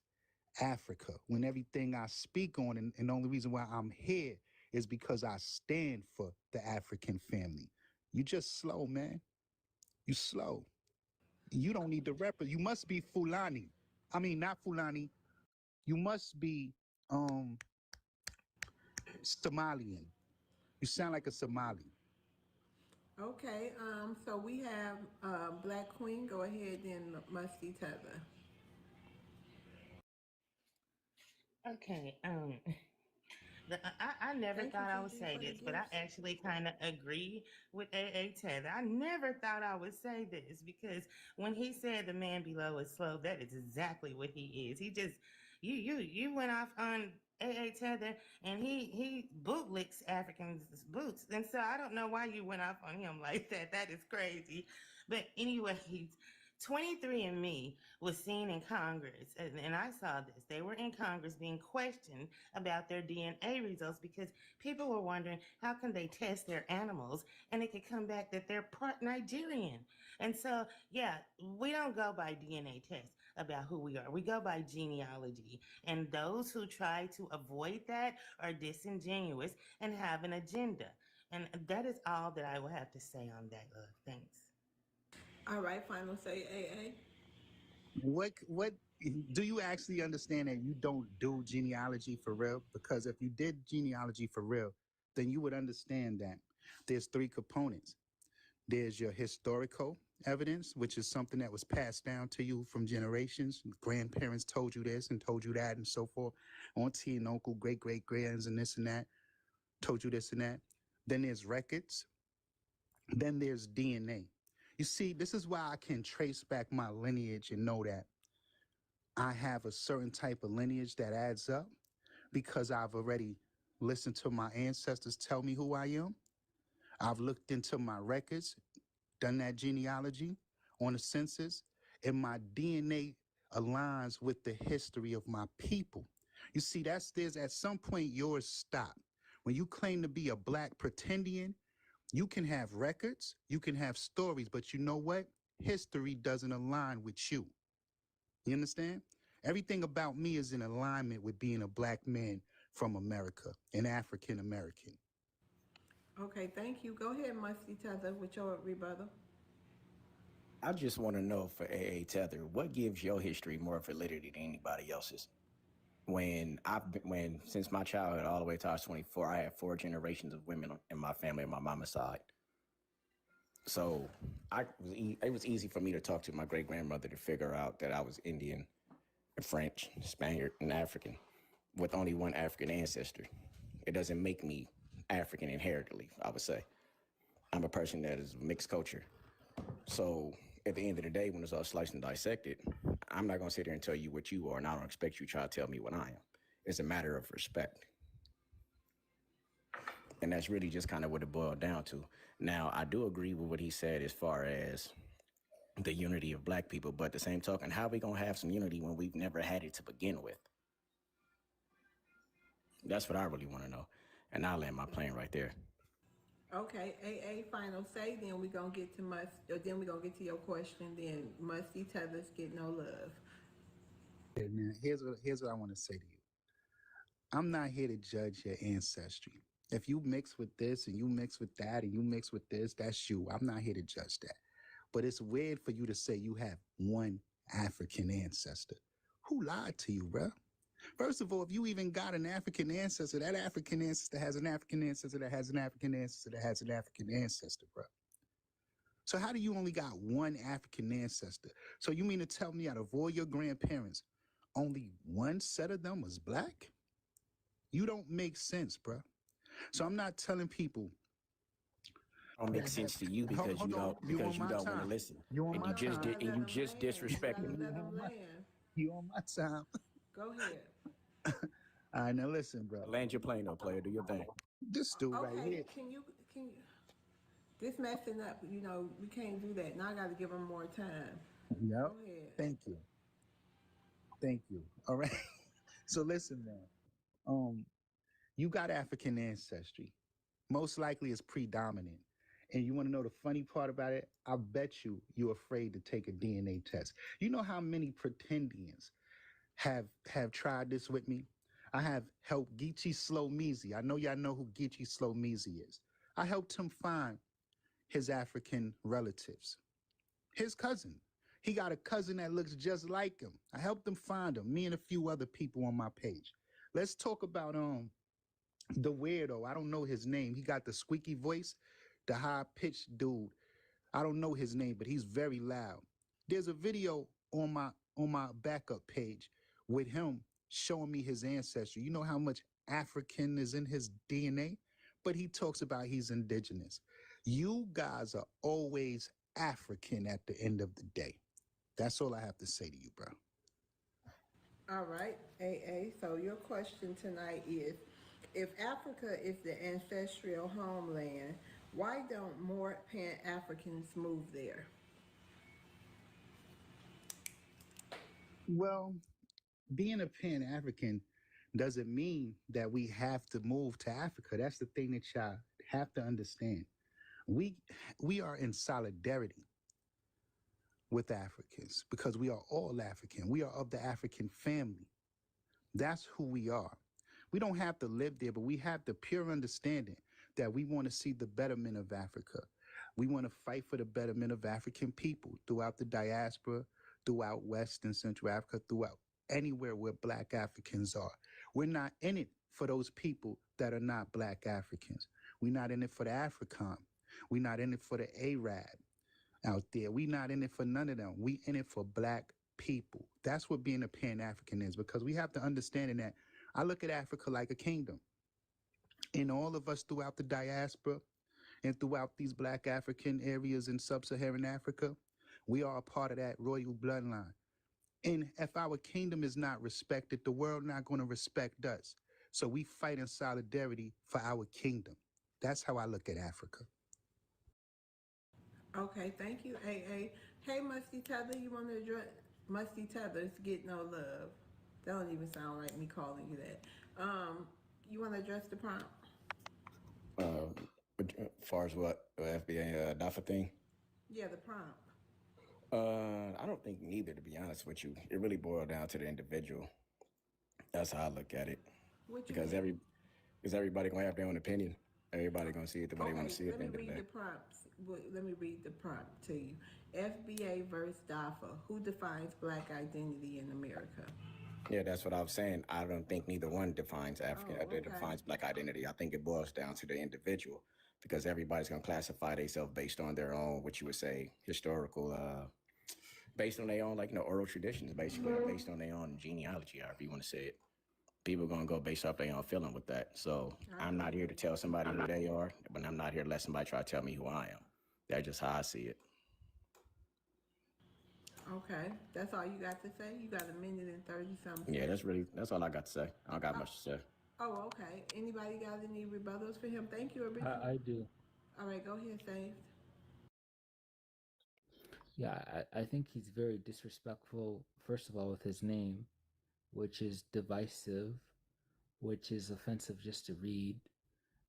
Speaker 7: Africa when everything I speak on, and the only reason why I'm here is because I stand for the African family. You just slow, man. You slow. You don't need to you must be Fulani. I mean, not Fulani. You must be Somalian. You sound like a Somali.
Speaker 1: Okay, so we have Black Queen. Go ahead, then Musty Tether.
Speaker 9: Okay, I never
Speaker 1: Thank you,
Speaker 9: thought I would
Speaker 1: Gigi,
Speaker 9: say
Speaker 1: for the
Speaker 9: this, but I
Speaker 1: gifts.
Speaker 9: actually kind of agree with AA Tether. I never thought I would say this because when he said the man below is slow, that is exactly what he is. He just you went off on AA Tether and he bootlicks Africans' boots, and so I don't know why you went off on him like that. That is crazy. But anyways, 23andMe was seen in Congress, and I saw this. They were in Congress being questioned about their DNA results because people were wondering how can they test their animals and it could come back that they're part Nigerian. And so, yeah, we don't go by DNA tests about who we are. We go by genealogy. And those who try to avoid that are disingenuous and have an agenda. And that is all that I will have to say on that. Thanks.
Speaker 1: All right, final say, AA.
Speaker 7: What do you actually understand that you don't do genealogy for real? Because if you did genealogy for real, then you would understand that there's three components. There's your historical evidence, which is something that was passed down to you from generations. Grandparents told you this and told you that and so forth. Auntie and uncle, great-great-grands and this and that told you this and that. Then there's records. Then there's DNA. You see, this is why I can trace back my lineage and know that I have a certain type of lineage that adds up because I've already listened to my ancestors tell me who I am. I've looked into my records, done that genealogy on the census, and my DNA aligns with the history of my people. You see, there's at some point yours stop. When you claim to be a Black pretendian, you can have records, you can have stories, but you know what? History doesn't align with you. You understand? Everything about me is in alignment with being a Black man from America, an African American.
Speaker 1: Okay, thank you. Go ahead, Musty Tether, with your rebuttal.
Speaker 5: I just want to know for AA Tether, what gives your history more validity than anybody else's? Since my childhood all the way to I was 24, I had 4 generations of women in my family on my mama's side. So it was easy for me to talk to my great grandmother to figure out that I was Indian, French, Spaniard, and African, with only one African ancestor. It doesn't make me African inherently, I would say. I'm a person that is mixed culture. So at the end of the day, when it's all sliced and dissected, I'm not going to sit here and tell you what you are, and I don't expect you to try to tell me what I am. It's a matter of respect. And that's really just kind of what it boiled down to. Now, I do agree with what he said as far as the unity of Black people, but at the same token, how are we going to have some unity when we've never had it to begin with? That's what I really want to know. And I'll land my plane right there.
Speaker 1: Okay, AA, final say, then we're going to get to then we're going to get to your question, then Musty Tether's get no love.
Speaker 7: Now, here's what I want to say to you. I'm not here to judge your ancestry. If you mix with this and you mix with that and you mix with this, that's you. I'm not here to judge that. But it's weird for you to say you have one African ancestor. Who lied to you, bruh? First of all, if you even got an African ancestor, that African ancestor has an African ancestor that has an African ancestor that has an African ancestor, bruh. So how do you only got one African ancestor? So you mean to tell me out of all your grandparents, only one set of them was black? You don't make sense, bruh. So I'm not telling people.
Speaker 5: Don't make sense to you because you don't want to listen, and you just disrespecting me.
Speaker 7: You on my time.
Speaker 1: Go ahead.
Speaker 7: All right, now listen, bro.
Speaker 5: Land your plane, though, player. Do your thing.
Speaker 7: This dude right here.
Speaker 1: Can you? This messing up. You know we can't do that. Now I got to give him more time.
Speaker 7: Yep.
Speaker 1: Go ahead.
Speaker 7: Thank you. Thank you. All right. So listen, man. You got African ancestry. Most likely it's predominant. And you want to know the funny part about it? I bet you're afraid to take a DNA test. You know how many pretendians have tried this with me? I have helped Geechee Slomeezy. I know y'all know who Geechee Slomeezy is. I helped him find his African relatives. His cousin. He got a cousin that looks just like him. I helped him find him, me and a few other people on my page. Let's talk about the weirdo. I don't know his name. He got the squeaky voice, the high-pitched dude. I don't know his name, but he's very loud. There's a video on my backup page with him showing me his ancestry. You know how much African is in his DNA? But he talks about he's indigenous. You guys are always African at the end of the day. That's all I have to say to you, bro.
Speaker 1: All right, AA. So your question tonight is, if Africa is the ancestral homeland, why don't more Pan-Africans move there?
Speaker 7: Well, being a Pan-African doesn't mean that we have to move to Africa. That's the thing that y'all have to understand. We are in solidarity with Africans because we are all African. We are of the African family. That's who we are. We don't have to live there, but we have the pure understanding that we want to see the betterment of Africa. We want to fight for the betterment of African people throughout the diaspora, throughout West and Central Africa, throughout anywhere where Black Africans are. We're not in it for those people that are not Black Africans. We're not in it for the African. We're not in it for the Arab out there. We're not in it for none of them. We in it for Black people. That's what being a Pan-African is, because we have to understand that I look at Africa like a kingdom. And all of us throughout the diaspora and throughout these Black African areas in sub-Saharan Africa, we are a part of that royal bloodline. And if our kingdom is not respected, the world not going to respect us. So we fight in solidarity for our kingdom. That's how I look at Africa.
Speaker 1: Okay, thank you, AA. Hey, Musty Tether, you want to address? Musty Tethers get no love. That don't even sound like me calling you that. You want to address the prompt?
Speaker 5: As far as what, FBA DAFA thing?
Speaker 1: Yeah, the prompt.
Speaker 5: I don't think neither, to be honest with you. It really boiled down to the individual. That's how I look at it. Because everybody gonna have their own opinion. Everybody gonna see it the way they want to see it at the end of the day.
Speaker 1: Let me read the prompt to you. FBA versus DAFA. Who defines Black identity in America?
Speaker 5: Yeah, that's what I was saying. I don't think neither one defines defines Black identity. I think it boils down to the individual, because everybody's gonna classify themselves based on their own, what you would say, historical, based on their own, oral traditions, basically, based on their own genealogy, however you want to say it. People are gonna go based off their own feeling with that. So I'm not here to tell somebody who they are, but I'm not here to let somebody try to tell me who I am. That's just how I see it.
Speaker 1: Okay, that's all you got to say? You got 1 minute and 30 something.
Speaker 5: Yeah, that's all I got to say. I don't got much to say.
Speaker 1: Oh, okay. Anybody got any rebuttals for him? Thank you, Rebecca.
Speaker 10: I do.
Speaker 1: All right, go ahead, Faith.
Speaker 10: Yeah, I think he's very disrespectful, first of all, with his name, which is divisive, which is offensive just to read.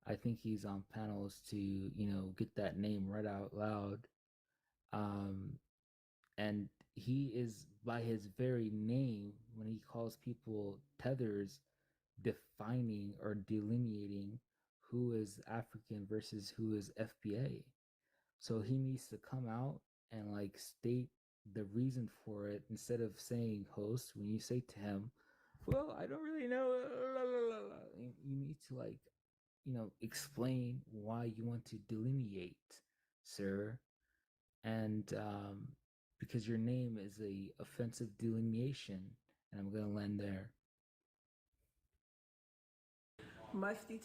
Speaker 10: I think he's on panels to, get that name read out loud. And he is, by his very name, when he calls people tethers, defining or delineating who is African versus who is FBA. So he needs to come out and like state the reason for it instead of saying host. When you say to him, well, I don't really know, you need to like, explain why you want to delineate, sir. And because your name is a offensive delineation, and I'm gonna land there.
Speaker 1: Musty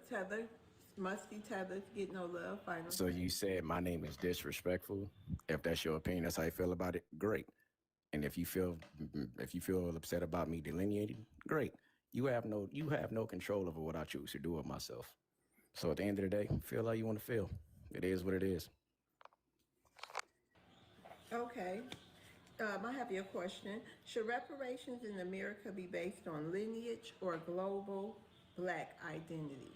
Speaker 1: Tether, Musty Tether, get no love. Final.
Speaker 5: So you said my name is disrespectful. If that's your opinion, that's how you feel about it. Great. And if you feel upset about me delineating, great. You have no control over what I choose to do with myself. So at the end of the day, feel how you want to feel. It is what it is.
Speaker 1: Okay. I have your question. Should reparations in America be based on lineage or global Black identity?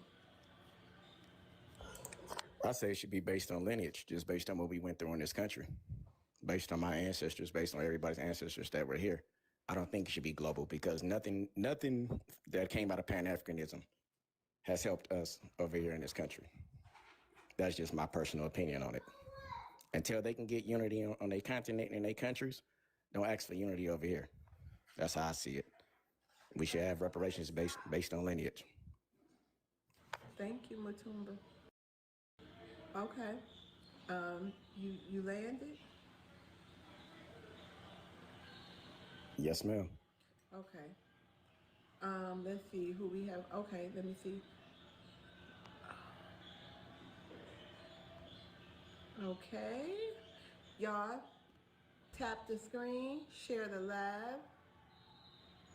Speaker 5: I say it should be based on lineage, just based on what we went through in this country, based on my ancestors, based on everybody's ancestors that were here. I don't think it should be global because nothing that came out of Pan-Africanism has helped us over here in this country. That's just my personal opinion on it. Until they can get unity on their continent and their countries, don't ask for unity over here. That's how I see it. We should have reparations based on lineage.
Speaker 1: Thank you, Matumba. Okay. You landed?
Speaker 5: Yes, ma'am.
Speaker 1: Okay. Let's see who we have. Okay, let me see. Okay. Y'all, tap the screen, share the live.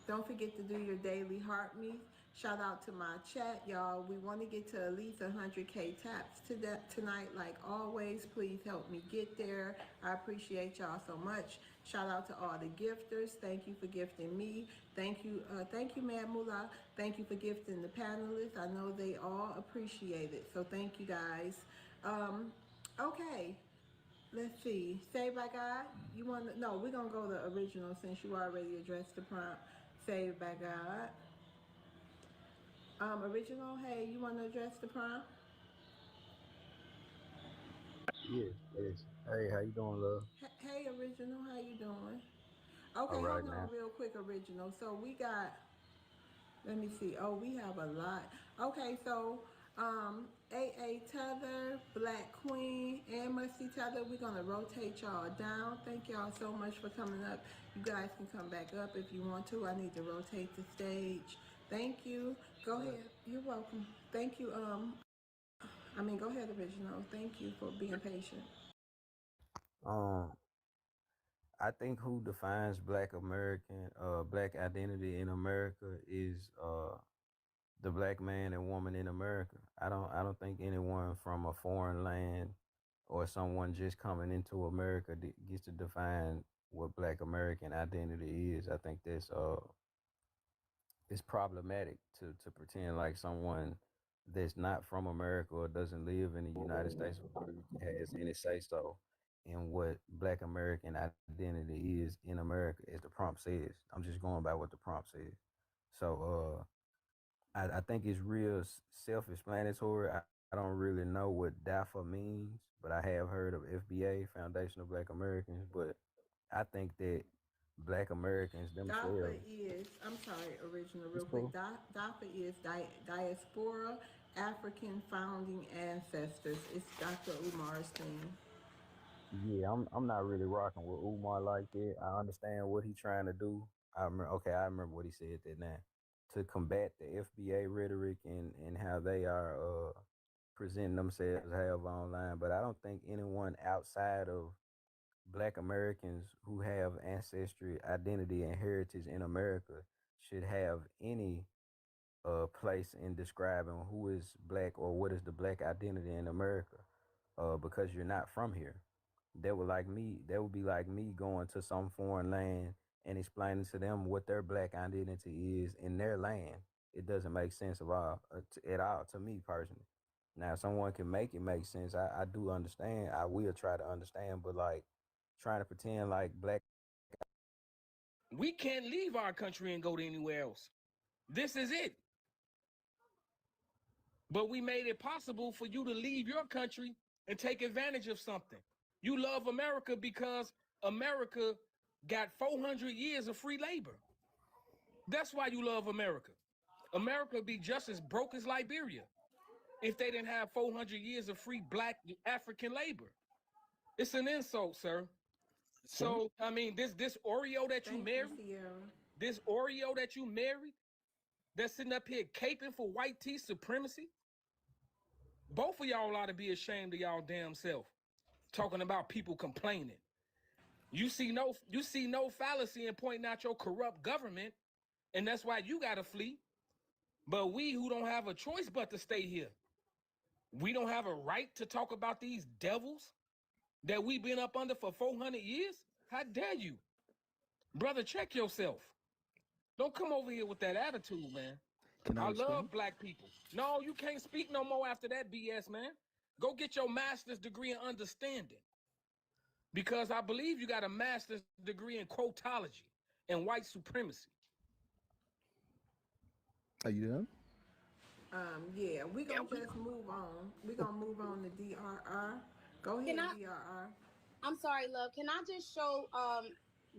Speaker 1: Don't forget to do your daily heart meet. Shout out to my chat, y'all. We want to get to at least 100K taps tonight. Like always, please help me get there. I appreciate y'all so much. Shout out to all the gifters. Thank you for gifting me. Thank you, Mad Moolah. Thank you for gifting the panelists. I know they all appreciate it. So thank you guys. Okay. Let's see. Saved by God. You want to? No, we're gonna go the original since you already addressed the prompt. Saved by God. Original. Hey, you want to address the prompt?
Speaker 6: Yes, yes. Hey, how you doing, love?
Speaker 1: Hey, original. How you doing? Okay,
Speaker 6: All right,
Speaker 1: hold on
Speaker 6: man.
Speaker 1: real quick, original. So we got. Let me see. Oh, we have a lot. Okay, so AA Tether, Black Queen, and Musty Tether, we're gonna rotate y'all down. Thank y'all so much for coming up. You guys can come back up if you want to. I need to rotate the stage. Thank you. Go ahead. You're welcome. Thank you. Go ahead, original. Thank you for being patient.
Speaker 6: I think who defines Black American, Black identity in America is the Black man and woman in America. I don't think anyone from a foreign land or someone just coming into America gets to define what Black American identity is. I think that's it's problematic to pretend like someone that's not from America or doesn't live in the United States of America has any say so in what Black American identity is in America, as the prompt says. I'm just going by what the prompt says. So I think it's real self-explanatory. I don't really know what DAFA means, but I have heard of FBA, Foundation of Black Americans. But I think that Black Americans themselves.
Speaker 1: DAPA is, I'm sorry, original, real quick. DAPA is Diaspora, African Founding Ancestors. It's Dr. Umar's thing.
Speaker 6: Yeah, I'm not really rocking with Umar like that. I understand what he's trying to do. I remember what he said that now. To combat the FBA rhetoric and how they are presenting themselves however online. But I don't think anyone outside of Black Americans who have ancestry, identity, and heritage in America should have any place in describing who is Black or what is the Black identity in America, because you're not from here. That would be like me going to some foreign land and explaining to them what their Black identity is in their land. It doesn't make sense at all to me personally. Now, someone can make it make sense. I do understand. I will try to understand, but like trying to pretend like Black.
Speaker 22: We can't leave our country and go to anywhere else. This is it. But we made it possible for you to leave your country and take advantage of something. You love America because America got 400 years of free labor. That's why you love America. America would be just as broke as Liberia if they didn't have 400 years of free black African labor. It's an insult, sir. So, I mean, this Oreo that you married, this Oreo that you married, that's sitting up here caping for white tea supremacy, both of y'all ought to be ashamed of y'all damn self, talking about people complaining. You see no fallacy in pointing out your corrupt government, and that's why you gotta flee. But we who don't have a choice but to stay here, we don't have a right to talk about these devils that we've been up under for 400 years? How dare you? Brother, check yourself. Don't come over here with that attitude, man. I love black people. No, you can't speak no more after that BS, man. Go get your master's degree in understanding. Because I believe you got a master's degree in quotology and white supremacy.
Speaker 12: Are you done?
Speaker 1: Yeah, we're going to just move on. We're going to move on to DRR. Go ahead, DRR.
Speaker 13: I'm sorry, love. Can I just show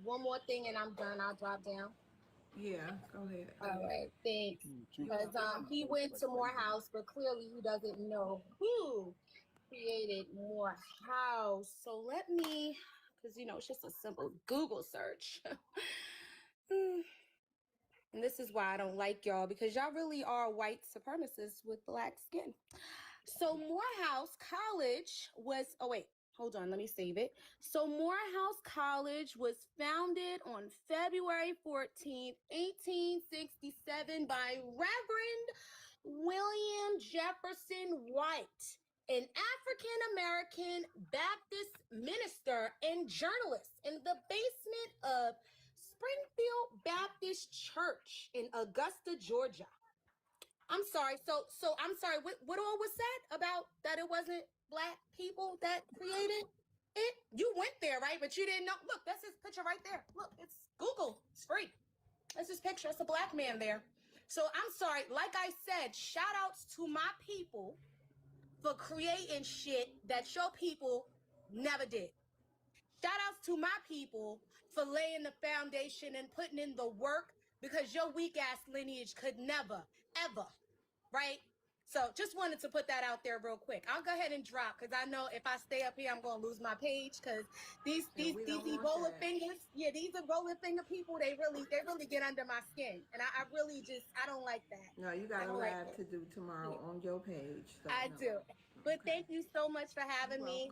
Speaker 13: one more thing and I'm done? I'll drop down.
Speaker 1: Yeah, go ahead.
Speaker 13: All right, thanks. Because he went to Morehouse, but clearly he doesn't know who created Morehouse. So let me, because you know it's just a simple Google search. And this is why I don't like y'all, because y'all really are white supremacists with black skin. So Morehouse College was, oh wait, hold on, let me save it. So Morehouse College was founded on February 14th, 1867 by Reverend William Jefferson White, an African-American Baptist minister and journalist in the basement of Springfield Baptist Church in Augusta, Georgia. I'm sorry. So I'm sorry. What all was said about that it wasn't black people that created it? You went there, right? But you didn't know. Look, that's his picture right there. Look, it's Google. It's free. That's his picture. It's a black man there. So I'm sorry. Like I said, shout outs to my people for creating shit that your people never did. Shout outs to my people for laying the foundation and putting in the work, because your weak ass lineage could never, ever, right? So just wanted to put that out there real quick. I'll go ahead and drop, because I know if I stay up here, I'm going to lose my page, because these Ebola fingers, these Ebola finger people, they really get under my skin. And I really just, I don't like that.
Speaker 1: No, you got a live to do tomorrow on your page. So
Speaker 13: I do. But thank you so much for having me.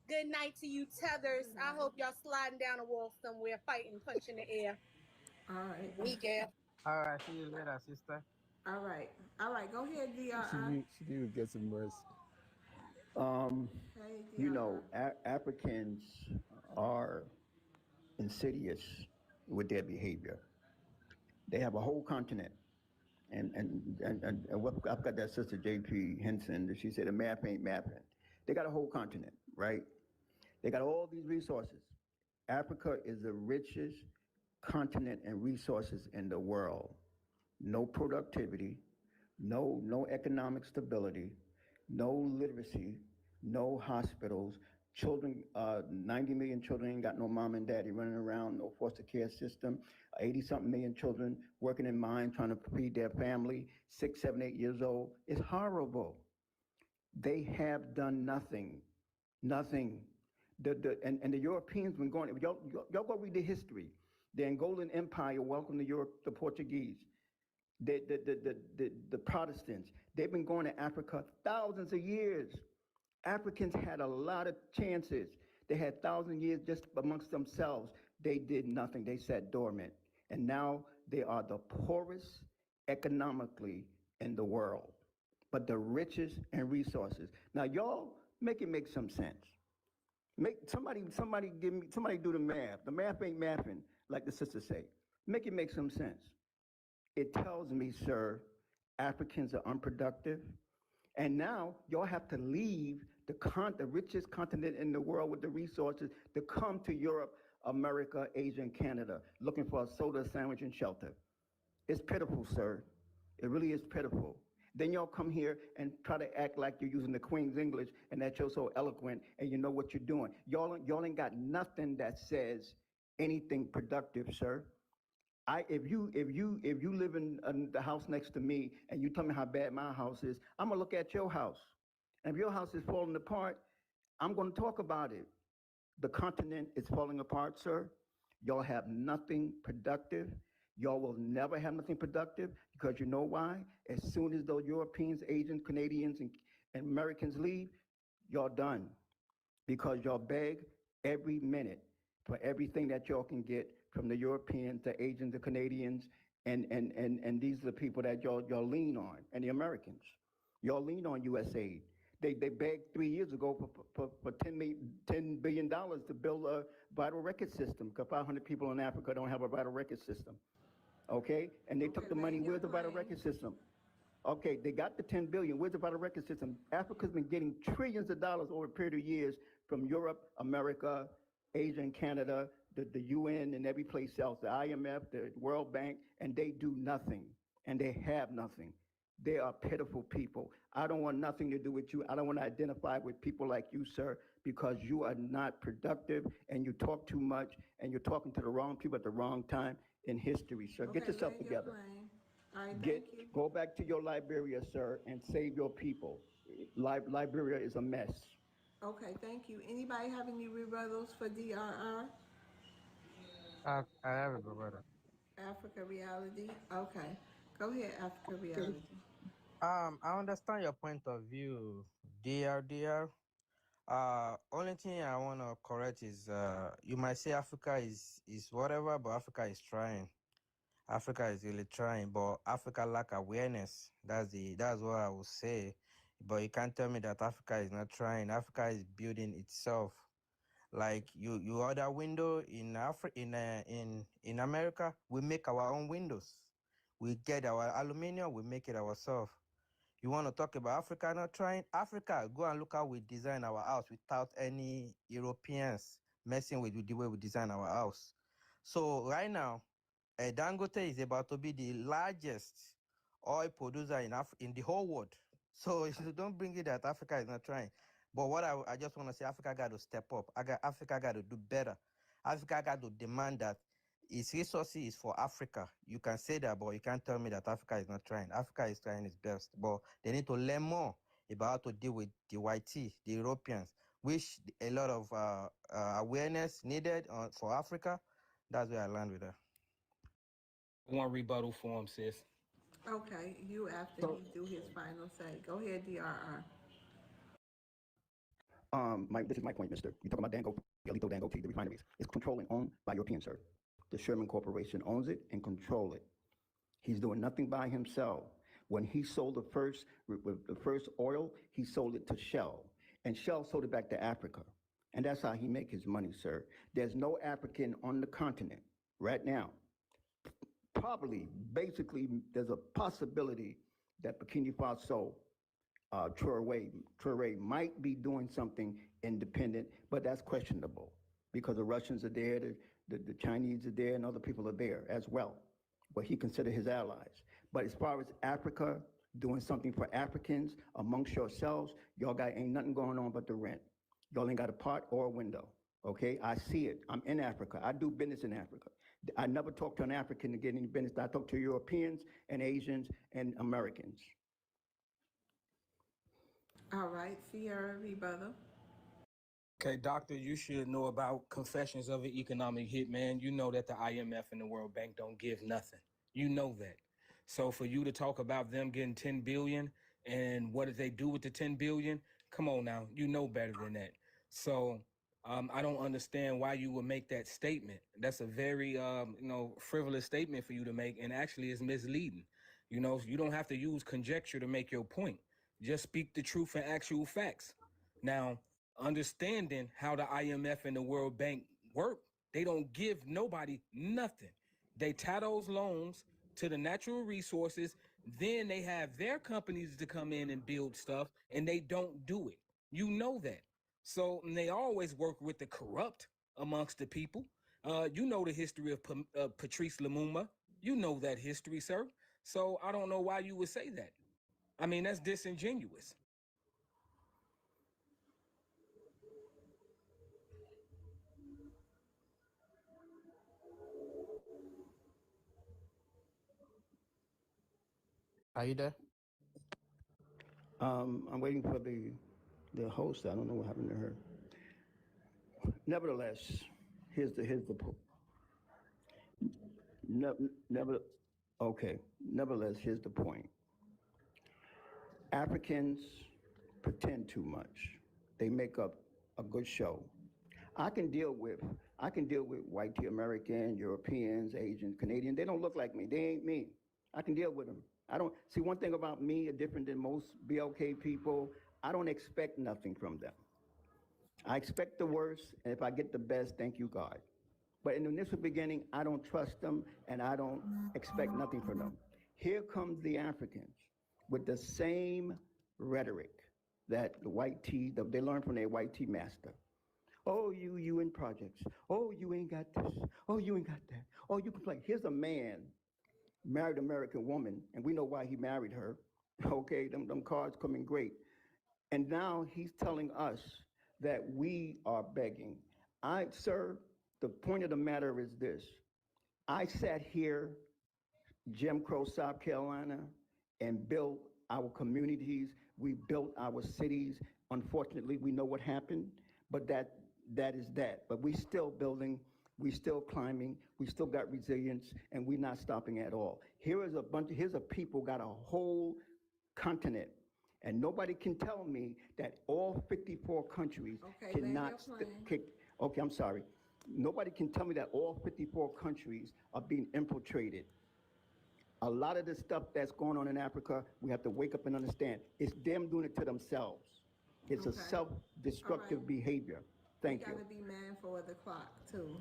Speaker 13: Good night to you, Tethers. I hope y'all sliding down a wall somewhere, fighting, punching the air.
Speaker 1: All right.
Speaker 13: Weekend.
Speaker 6: All right, see you later, sister.
Speaker 1: All right. Go ahead, DRR.
Speaker 12: She need to get some rest.
Speaker 23: You know, Africans are insidious with their behavior. They have a whole continent. And I've got that sister J.P. Henson, she said the map ain't mapping. They got a whole continent, right? They got all these resources. Africa is the richest continent and resources in the world. No productivity, no economic stability, no literacy, no hospitals. Children, 90 million children ain't got no mom and daddy running around, no foster care system. 80-something million children working in mines trying to feed their family, 6, 7, 8 years old. It's horrible. They have done nothing. And the Europeans been going, y'all go read the history. The Angolan Empire welcomed the Portuguese. The Protestants, they've been going to Africa thousands of years. Africans had a lot of chances. They had 1,000 years just amongst themselves. They did nothing. They sat dormant. And now they are the poorest economically in the world, but the richest in resources. Now, y'all make it make some sense. Somebody do the math. The math ain't mathing, like the sisters say. Make it make some sense. It tells me, sir, Africans are unproductive. And now y'all have to leave the richest continent in the world with the resources to come to Europe, America, Asia, and Canada, looking for a soda, sandwich, and shelter. It's pitiful, sir. It really is pitiful. Then y'all come here and try to act like you're using the Queen's English and that you're so eloquent and you know what you're doing. Y'all ain't got nothing that says anything productive, sir. If you live in the house next to me and you tell me how bad my house is, I'm gonna look at your house. And if your house is falling apart, I'm gonna talk about it. The continent is falling apart, sir. Y'all have nothing productive. Y'all will never have nothing productive because you know why? As soon as those Europeans, Asians, Canadians, and Americans leave, y'all done. Because y'all beg every minute for everything that y'all can get from the Europeans, the Asians, the Canadians, and these are the people that y'all lean on, and the Americans. Y'all lean on USAID. They begged 3 years ago for $10 billion to build a vital record system because 500 people in Africa don't have a vital record system. Okay? And they took the money. Where's the vital record system? Okay, they got the 10 billion. Where's the vital record system? Africa's been getting trillions of dollars over a period of years from Europe, America, Asia, and Canada, the UN, and every place else, the IMF, the World Bank, and they do nothing, and they have nothing. They are pitiful people. I don't want nothing to do with you. I don't want to identify with people like you, sir, because you are not productive, and you talk too much, and you're talking to the wrong people at the wrong time in history, sir. Get yourself together.
Speaker 1: All right, thank you.
Speaker 23: Go back to your Liberia, sir, and save your people. Liberia is a mess.
Speaker 1: Okay, thank you. Anybody have any rebuttals for DRR?
Speaker 11: I have it, brother.
Speaker 1: Africa Reality? Okay. Go ahead, Africa Reality.
Speaker 11: I understand your point of view, dear. Only thing I want to correct is you might say Africa is whatever, but Africa is trying. Africa is really trying, but Africa lack awareness. That's what I would say. But you can't tell me that Africa is not trying. Africa is building itself. Like you order window in in America, we make our own windows. We get our aluminum, we make it ourselves. You want to talk about Africa not trying? Africa, go and look how we design our house without any Europeans messing with the way we design our house. So right now, Dangote is about to be the largest oil producer in the whole world. So don't bring it that Africa is not trying. But what I just want to say, Africa got to step up. Africa got to do better. Africa got to demand that its resources is for Africa. You can say that, but you can't tell me that Africa is not trying. Africa is trying its best, but they need to learn more about how to deal with the YT, the Europeans, which a lot of awareness needed for Africa. That's where I land with that.
Speaker 22: One rebuttal for him, sis.
Speaker 1: Okay, you after he do his final say. Go ahead, DRR.
Speaker 23: This is my point, mister. You talk about Dangote, the refineries. It's controlled and owned by Europeans, sir. The Sherman Corporation owns it and control it. He's doing nothing by himself. When he sold the first oil, he sold it to Shell, and Shell sold it back to Africa. And that's how he make his money, sir. There's no African on the continent right now. Probably, basically, there's a possibility that Burkina Faso, Traoré might be doing something independent, but that's questionable because the Russians are there, the Chinese are there, and other people are there as well, but he considered his allies. But as far as Africa doing something for Africans amongst yourselves, y'all got ain't nothing going on but the rent. Y'all ain't got a pot or a window, okay? I see it. I'm in Africa. I do business in Africa. I never talk to an African to get any business. I talk to Europeans and Asians and Americans.
Speaker 1: All right, Sierra rebuttal.
Speaker 22: Okay, doctor, you should know about Confessions of an Economic Hitman. You know that the IMF and the World Bank don't give nothing. You know that. So for you to talk about them getting 10 billion and what did they do with the 10 billion? Come on now, you know better than that. So I don't understand why you would make that statement. That's a very frivolous statement for you to make, and actually is misleading. You know, you don't have to use conjecture to make your point. Just speak the truth and actual facts. Now, understanding how the IMF and the World Bank work, they don't give nobody nothing. They tie those loans to the natural resources, then they have their companies to come in and build stuff, and they don't do it. You know that. So they always work with the corrupt amongst the people. You know the history of Patrice Lumumba. You know that history, sir. So I don't know why you would say that. I mean, that's disingenuous.
Speaker 11: Are you there?
Speaker 23: I'm waiting for the host. I don't know what happened to her. Nevertheless, here's the never okay. Nevertheless, here's the point. Africans pretend too much. They make up a good show. I can deal with white American, Europeans, Asians, Canadians. They don't look like me. They ain't me. I can deal with them. I don't see one thing about me, different than most BLK people. I don't expect nothing from them. I expect the worst, and if I get the best, thank you, God. But in the initial beginning, I don't trust them, and I don't expect nothing from them. Here comes the Africans with the same rhetoric that the white tea, they learn from their white tea master. Oh, you in projects. Oh, you ain't got this. Oh, you ain't got that. Oh, you complain. Here's a man, married American woman, and we know why he married her. Okay, them cards coming great. And now he's telling us that we are begging. Sir, the point of the matter is this. I sat here, Jim Crow, South Carolina, and built our communities. We built our cities. Unfortunately, we know what happened, but that is that. But we still building, we still climbing, we still got resilience, and we're not stopping at all. Here's a people got a whole continent, and nobody can tell me that all 54 countries cannot okay, I'm sorry. Nobody can tell me that all 54 countries are being infiltrated. A lot of the stuff that's going on in Africa, we have to wake up and understand. It's them doing it to themselves. It's a self-destructive behavior. Thank you.
Speaker 1: You gotta be mindful of the clock too.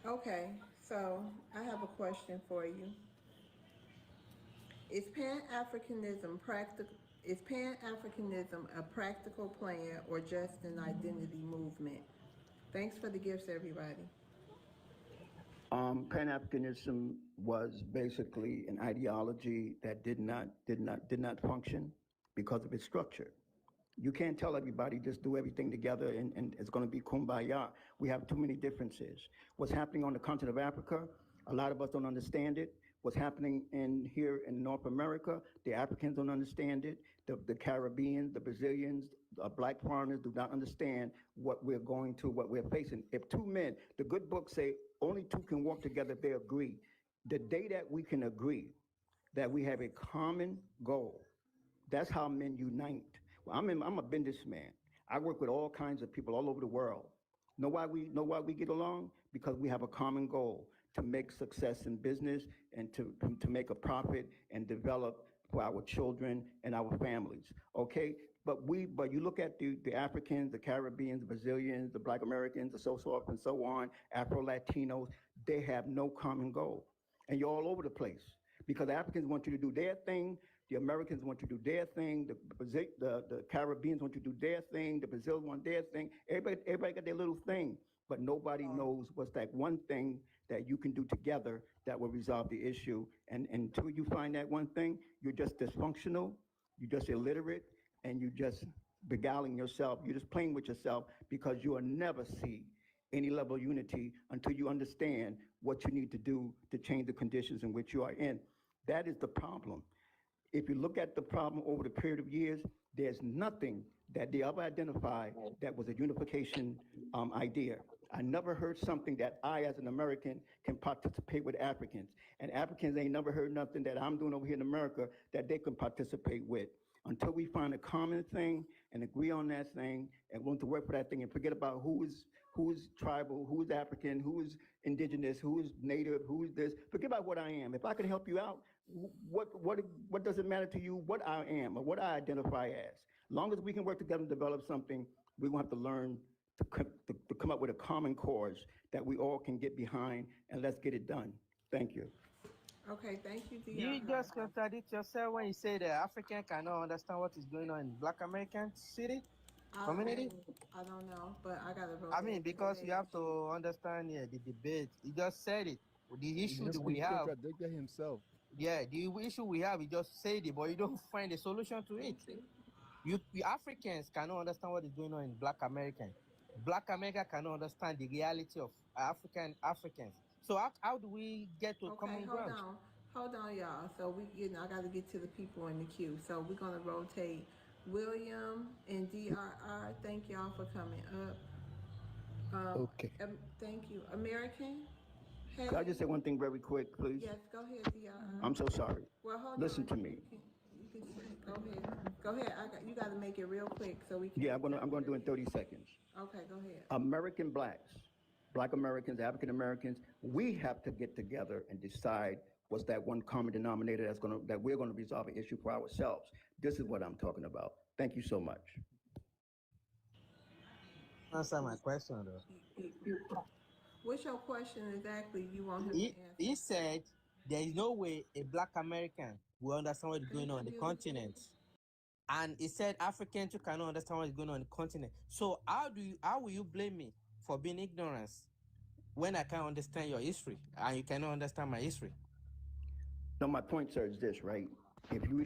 Speaker 1: Okay, so I have a question for you. Is Pan-Africanism a practical plan or just an identity movement? Thanks for the gifts, everybody.
Speaker 23: Pan-Africanism was basically an ideology that did not function because of its structure. You can't tell everybody just do everything together and it's going to be kumbaya. We have too many differences. What's happening on the continent of Africa, a lot of us don't understand it. What's happening here in North America, the Africans don't understand it. The Caribbean, the Brazilians, black foreigners do not understand what we're going to, what we're facing. If two men, the good books say only two can walk together if they agree. The day that we can agree that we have a common goal, that's how men unite. Well, I'm a businessman. I work with all kinds of people all over the world. Know why we get along? Because we have a common goal to make success in business and to make a profit and develop for our children and our families. Okay? But you look at the Africans, the Caribbeans, the Brazilians, the Black Americans, the so forth and so on, Afro-Latinos, they have no common goal. And you're all over the place because the Africans want you to do their thing, the Americans want you to do their thing, the Caribbeans want you to do their thing, the Brazilians want their thing. Everybody got their little thing, but nobody knows what's that one thing that you can do together that will resolve the issue. And until you find that one thing, you're just dysfunctional, you're just illiterate, and you're just beguiling yourself. You're just playing with yourself because you will never see any level of unity until you understand what you need to do to change the conditions in which you are in. That is the problem. If you look at the problem over the period of years, there's nothing that they ever identified that was a unification idea. I never heard something that I, as an American, can participate with Africans. And Africans ain't never heard nothing that I'm doing over here in America that they can participate with. Until we find a common thing and agree on that thing and want to work for that thing and forget about who's tribal, who's African, who's indigenous, who's native, who's this. Forget about what I am. If I can help you out, what does it matter to you what I am or what I identify as? As long as we can work together and develop something, we're going to have to learn to come up with a common cause that we all can get behind, and let's get it done. Thank you.
Speaker 1: Okay, thank you,
Speaker 11: You
Speaker 1: Dion.
Speaker 11: just contradict yourself when you say the African cannot understand what is going on in Black American community.
Speaker 1: I don't know, but I gotta vote.
Speaker 11: I mean, because you have to understand the debate. He just said it. The issue that we
Speaker 12: He
Speaker 11: have.
Speaker 12: contradicted himself.
Speaker 11: Yeah, the issue we have, you just say it, but you don't find a solution to it. You Africans cannot understand what is going on in Black American. Black America cannot understand the reality of Africans. So how do we get to
Speaker 1: Okay,
Speaker 11: common ground?
Speaker 1: hold on, y'all. So I got to get to the people in the queue. So we're gonna rotate William and DRR. Thank y'all for coming up.
Speaker 23: Okay.
Speaker 1: Thank you, American. Hey.
Speaker 23: Could I just say one thing very quick, please?
Speaker 1: Yes, go ahead, DRR.
Speaker 23: I'm so sorry.
Speaker 1: Well, hold
Speaker 23: Listen
Speaker 1: on.
Speaker 23: to me.
Speaker 1: You can go ahead. Go ahead. You got to make it real quick so we can.
Speaker 23: Yeah, I'm gonna do it in 30 seconds.
Speaker 1: Okay, go ahead.
Speaker 23: American blacks, Black Americans, African Americans, we have to get together and decide what's that one common denominator that we're gonna resolve an issue for ourselves. This is what I'm talking about. Thank you so much.
Speaker 11: Answer my question though.
Speaker 1: What's your question exactly? You want him to answer?
Speaker 11: He said there is no way a Black American will understand what is going on in the continent. And he said Africans too cannot understand what is going on in the continent. So how will you blame me for being ignorant when I can't understand your history and you cannot understand my history?
Speaker 23: No, my point, sir, is this, right? If you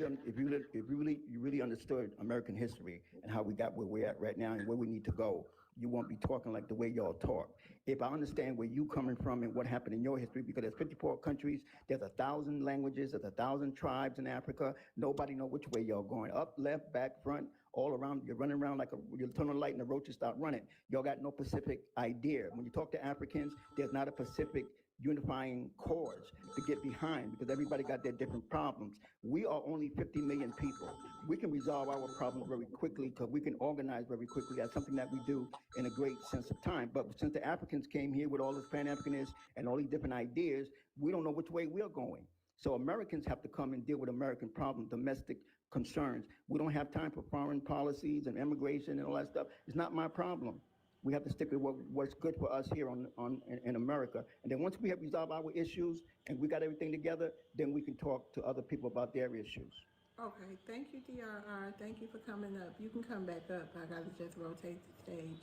Speaker 23: really understood American history and how we got where we're at right now and where we need to go, you won't be talking like the way y'all talk. If I understand where you coming from and what happened in your history, because there's 54 countries, there's 1,000 languages, there's 1,000 tribes in Africa. Nobody know which way y'all going. Up, left, back, front, all around. You're running around like you turn on a light and the roaches start running. Y'all got no Pacific idea. When you talk to Africans, there's not a Pacific unifying cause to get behind because everybody got their different problems. We are only 50 million people. We can resolve our problems very quickly because we can organize very quickly. That's something that we do in a great sense of time. But since the Africans came here with all this Pan-Africanism and all these different ideas, we don't know which way we're going. So Americans have to come and deal with American problems, domestic concerns. We don't have time for foreign policies and immigration and all that stuff. It's not my problem. We have to stick with what's good for us here in America. And then once we have resolved our issues and we got everything together, then we can talk to other people about their issues.
Speaker 1: Okay, thank you, DRR. Thank you for coming up. You can come back up. I got to just rotate the stage.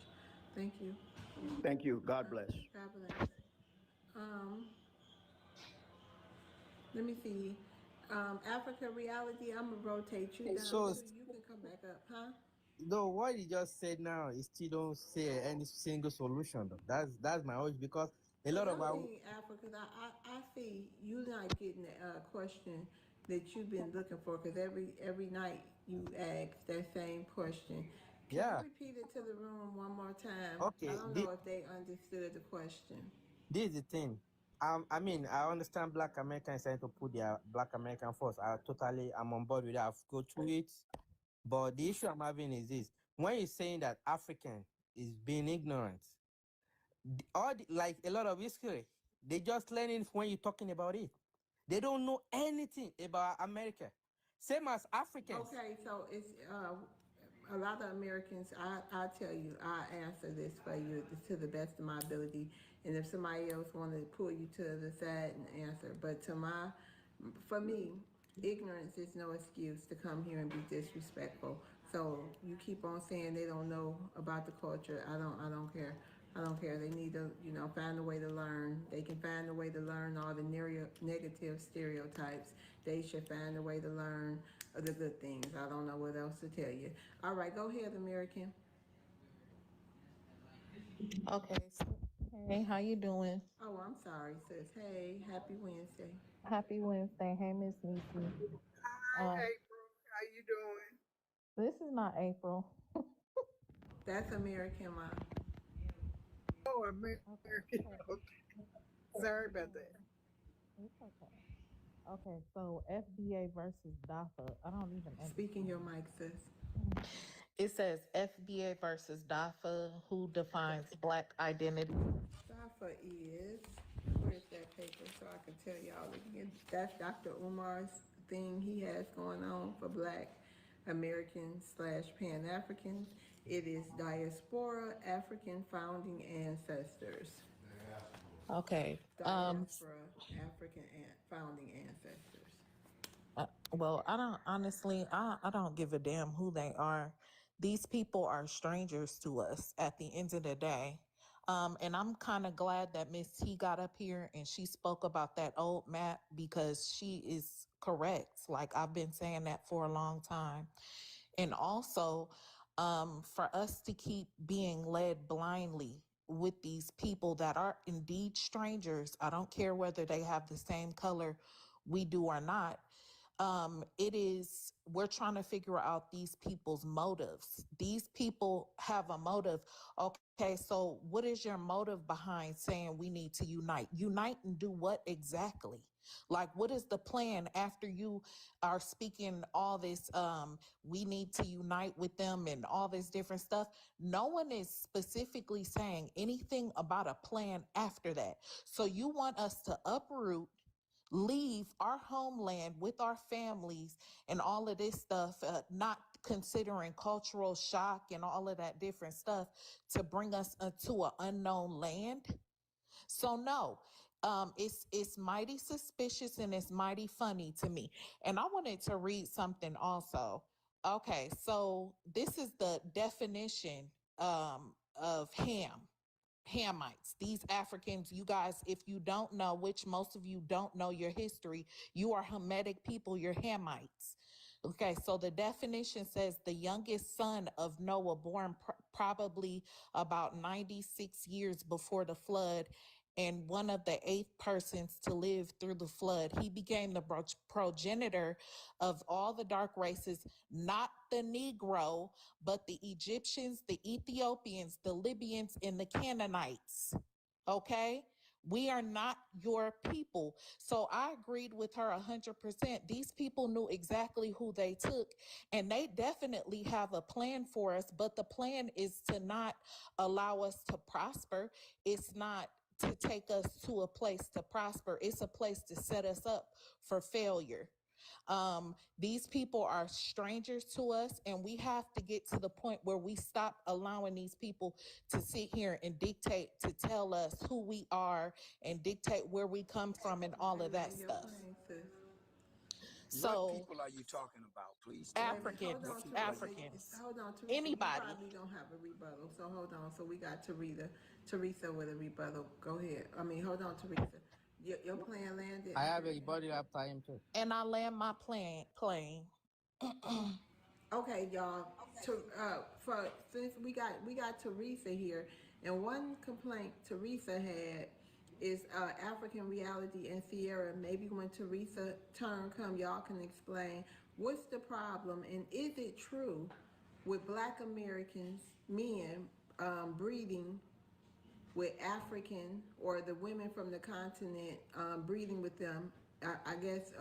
Speaker 1: Thank you.
Speaker 23: Thank you. God bless.
Speaker 1: God bless. Let me see. Africa Reality, I'm going to rotate you down
Speaker 11: So,
Speaker 1: so you can come back up, huh?
Speaker 11: No, what you just said now is still don't say any single solution. Though. That's my urge because a lot of our
Speaker 1: Africa, I see you not getting the question that you've been looking for because every night you ask that same question. Can you repeat it to the room one more time?
Speaker 11: Okay,
Speaker 1: I don't know if they understood the question.
Speaker 11: This is the thing. I mean, I understand Black Americans trying to put their Black American first. I'm on board with that. I've go through it. But the issue I'm having is this. When you're saying that African is being ignorant, like a lot of history, they just learn it when you're talking about it. They don't know anything about America. Same as Africans.
Speaker 1: Okay, so it's a lot of Americans, I tell you, I answer this for you to the best of my ability. And if somebody else wanted to pull you to the side and answer, but for me, ignorance is no excuse to come here and be disrespectful. So you keep on saying they don't know about the culture. I don't care. I don't care. They need to, find a way to learn. They can find a way to learn all the negative stereotypes. They should find a way to learn the good things. I don't know what else to tell you. All right, go ahead, American.
Speaker 14: Okay. Hey, how you doing?
Speaker 1: Oh, I'm sorry, sis. Hey, happy Wednesday.
Speaker 14: Happy Wednesday. Hey, Miss Nisi.
Speaker 15: Hi, April. How you doing?
Speaker 14: This is not April.
Speaker 1: That's American, Mom.
Speaker 15: Oh, American. Okay. Sorry about that.
Speaker 14: It's okay. Okay, so FBA versus DAFA. I don't even understand.
Speaker 1: Speak in your mic, sis.
Speaker 14: It says FBA versus DAFA. Who defines Black identity?
Speaker 1: DAFA is, where's that paper so I can tell y'all again? That's Dr. Omar's thing he has going on for Black Americans / Pan-Africans. It is Diaspora, African Founding Ancestors.
Speaker 14: Okay.
Speaker 1: Diaspora, African Founding Ancestors.
Speaker 14: Well, I don't honestly, I don't give a damn who they are. These people are strangers to us at the end of the day. And I'm kind of glad that Miss T got up here and she spoke about that old map, because she is correct. Like, I've been saying that for a long time. And also, for us to keep being led blindly with these people that are indeed strangers, I don't care whether they have the same color we do or not. We're trying to figure out these people's motives. These people have a motive. Okay, so what is your motive behind saying we need to unite? Unite and do what exactly? Like, what is the plan after you are speaking all this, we need to unite with them and all this different stuff? No one is specifically saying anything about a plan after that. So you want us to uproot, leave our homeland with our families and all of this stuff, not considering cultural shock and all of that different stuff, to bring us to an unknown land? So no, it's mighty suspicious and it's mighty funny to me. And I wanted to read something also. Okay, so this is the definition of Hamites, these Africans. You guys, if you don't know, which most of you don't know your history, you are Hamitic people, you're Hamites. Okay, so the definition says the youngest son of Noah, born probably about 96 years before the flood, and one of the 8 persons to live through the flood. He became the progenitor of all the dark races, not the Negro, but the Egyptians, the Ethiopians, the Libyans, and the Canaanites. Okay? We are not your people. So I agreed with her 100%. These people knew exactly who they took, and they definitely have a plan for us, but the plan is to not allow us to prosper. It's not to take us to a place to prosper. It's a place to set us up for failure. These people are strangers to us, and we have to get to the point where we stop allowing these people to sit here and dictate, to tell us who we are and dictate where we come from and all of that stuff. So,
Speaker 16: what people are you talking about? Please tell
Speaker 14: Africans,
Speaker 16: me.
Speaker 14: Africans,
Speaker 1: Hold on, Teresa.
Speaker 14: anybody.
Speaker 1: You probably don't have a rebuttal, so hold on. So we got Teresa with a rebuttal. Go ahead. I mean, hold on, Teresa. Your plan landed.
Speaker 11: I have a body after him too.
Speaker 14: And I land my plane.
Speaker 1: Okay, y'all. Since we got Teresa here, and one complaint Teresa had is African reality and Sierra. Maybe when Teresa turn come, y'all can explain what's the problem, and is it true with Black Americans men breeding with African, or the women from the continent breeding with them, I guess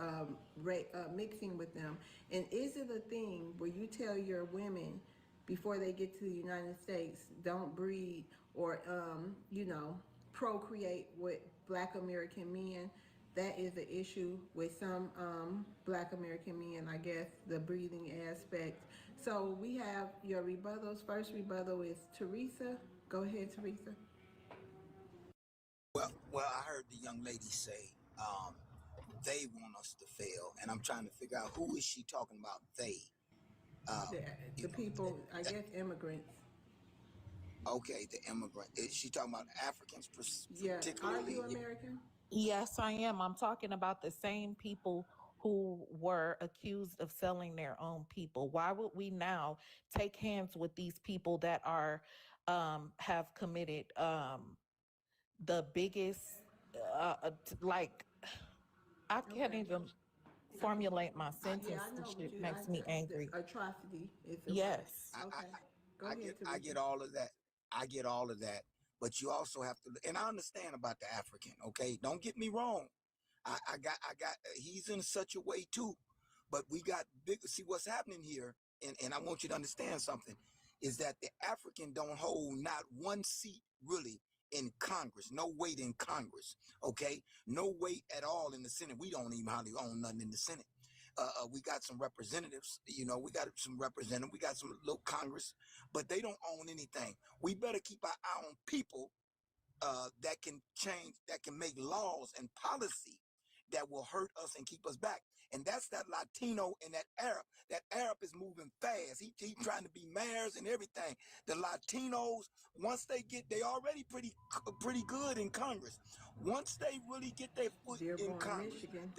Speaker 1: mixing with them? And is it a thing where you tell your women before they get to the United States, don't breed or procreate with Black American men? That is the issue with some Black American men, I guess, the breeding aspect. So we have your rebuttals. First rebuttal is Teresa. Go ahead, Teresa.
Speaker 16: Well, I heard the young lady say they want us to fail, and I'm trying to figure out who is she talking about. They,
Speaker 1: The people, I guess, immigrants.
Speaker 16: Okay, the immigrant. Is she talking about Africans,
Speaker 1: Yeah.
Speaker 16: particularly?
Speaker 1: Are you American?
Speaker 14: Yes, I am. I'm talking about the same people who were accused of selling their own people. Why would we now take hands with these people that are have committed the biggest like, I can't even formulate my sentence.
Speaker 1: Yeah, I
Speaker 14: This
Speaker 1: know what
Speaker 14: shit
Speaker 1: you.
Speaker 14: makes me angry.
Speaker 1: The atrocity is the
Speaker 14: Yes.
Speaker 1: word. Okay. Go ahead, Teresa.
Speaker 16: I get all of that. I get all of that. But you also have to, and I understand about the African. Okay, don't get me wrong. I got. He's in such a way too. But we got big. See what's happening here, and I want you to understand something, is that the African don't hold not one seat really in Congress, no weight in Congress. Okay, no weight at all in the Senate. We don't even hardly own nothing in the Senate. We got some representatives, we got some representatives, we got some little Congress, but they don't own anything. We better keep our eye on people that can change, that can make laws and policy that will hurt us and keep us back. And that's that Latino and that Arab. That Arab is moving fast. He trying to be mayors and everything. The Latinos, once they already pretty good in Congress. Once they really get their foot in Congress,
Speaker 1: Michigan.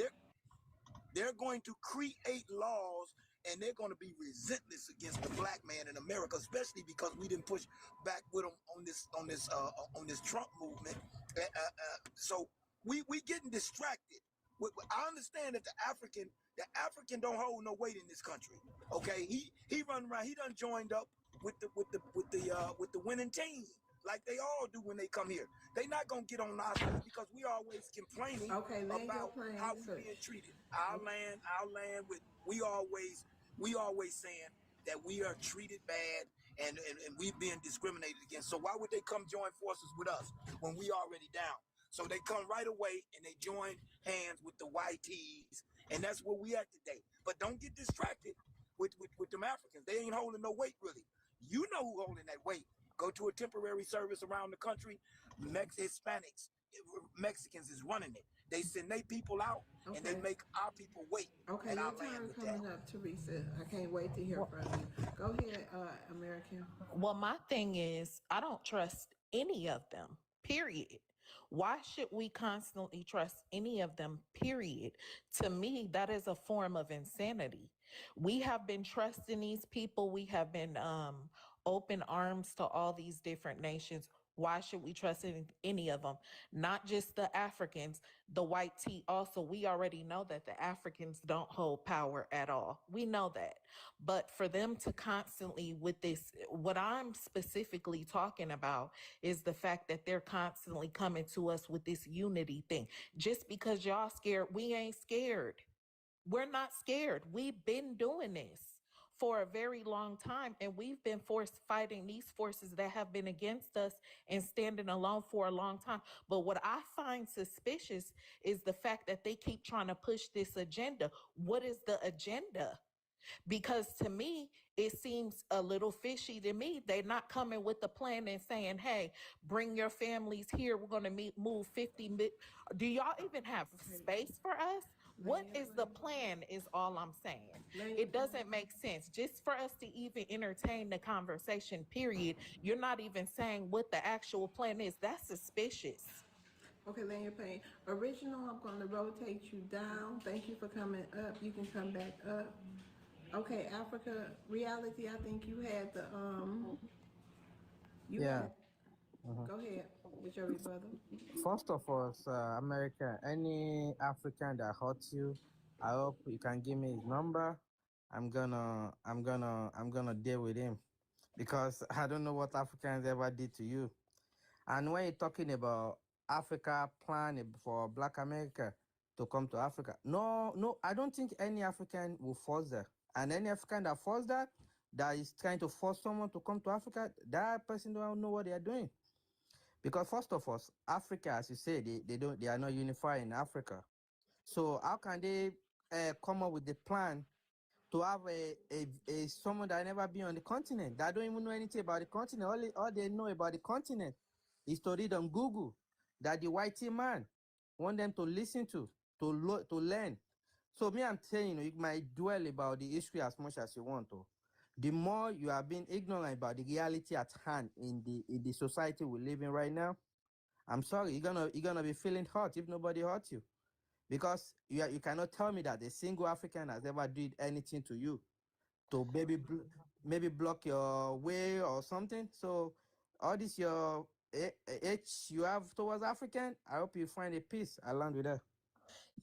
Speaker 16: they're going to create laws, and they're going to be relentless against the black man in America, especially because we didn't push back with them on this Trump movement. So we getting distracted. I understand that the African don't hold no weight in this country. Okay, he run around. He done joined up with the winning team, like they all do when they come here. They not gonna get on our side because we always complaining about how we being treated. Our land. We always saying that we are treated bad and we being discriminated against. So why would they come join forces with us when we already down? So they come right away and they join hands with the YTs, and that's where we at today. But don't get distracted with them Africans. They ain't holding no weight really. You know who holding that weight. Go to a temporary service around the country. Hispanics, Mexicans is running it. They send their people out and they make our people wait.
Speaker 1: Okay,
Speaker 16: and
Speaker 1: your
Speaker 16: our land
Speaker 1: turn
Speaker 16: with
Speaker 1: coming
Speaker 16: that.
Speaker 1: up, Teresa. I can't wait to hear from you. Go ahead, American.
Speaker 14: Well, my thing is, I don't trust any of them, period. Why should we constantly trust any of them, period? To me, that is a form of insanity. We have been trusting these people. We have been open arms to all these different nations. Why should we trust any of them? Not just the Africans, the white tea also. We already know that the Africans don't hold power at all. We know that. But for them to constantly with this, what I'm specifically talking about is the fact that they're constantly coming to us with this unity thing. Just because y'all scared, we ain't scared. We're not scared. We've been doing this for a very long time, and we've been fighting these forces that have been against us and standing alone for a long time. But what I find suspicious is the fact that they keep trying to push this agenda. What is the agenda? Because to me, it seems a little fishy to me. They're not coming with a plan and saying, hey, bring your families here. We're going to move 50. Do y'all even have space for us? What is the plan is all I'm saying. It doesn't make sense. Just for us to even entertain the conversation, period, you're not even saying what the actual plan is. That's suspicious.
Speaker 1: Okay, Lanyard Payne. Original, I'm going to rotate you down. Thank you for coming up. You can come back up. Okay, Africa Reality, I think you had the go ahead with your rebuttal.
Speaker 11: First of all, American, any African that hurts you, I hope you can give me his number. I'm gonna deal with him because I don't know what Africans ever did to you. And when you're talking about Africa plan for Black America to come to Africa, no, I don't think any African will force that. And any African that force that is trying to force someone to come to Africa, that person don't know what they are doing. Because first of all, Africa, as you say, they are not unified in Africa. So how can they come up with the plan to have a someone that never been on the continent, that don't even know anything about the continent? All they know about the continent is to read on Google that the white man want them to listen to learn. So me, I'm saying, you might dwell about the history as much as you want to. The more you are being ignorant about the reality at hand in the society we live in right now, I'm sorry, you're gonna be feeling hurt if nobody hurts you, because you cannot tell me that a single African has ever did anything to you to maybe block your way or something. So all this your hate you have towards African, I hope you find a peace. I land with that.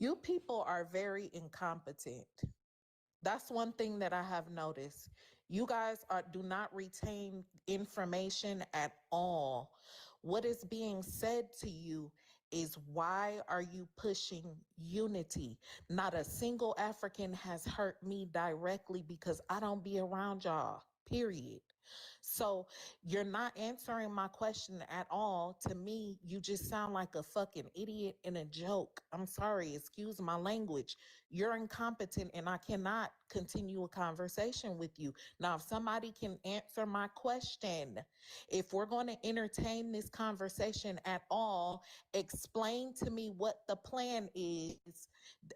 Speaker 14: You people are very incompetent. That's one thing that I have noticed. You guys do not retain information at all. What is being said to you is, why are you pushing unity? Not a single African has hurt me directly because I don't be around y'all, period. So you're not answering my question at all. To me, you just sound like a fucking idiot in a joke. I'm sorry, excuse my language. You're incompetent and I cannot continue a conversation with you. Now, if somebody can answer my question, if we're going to entertain this conversation at all, explain to me what the plan is,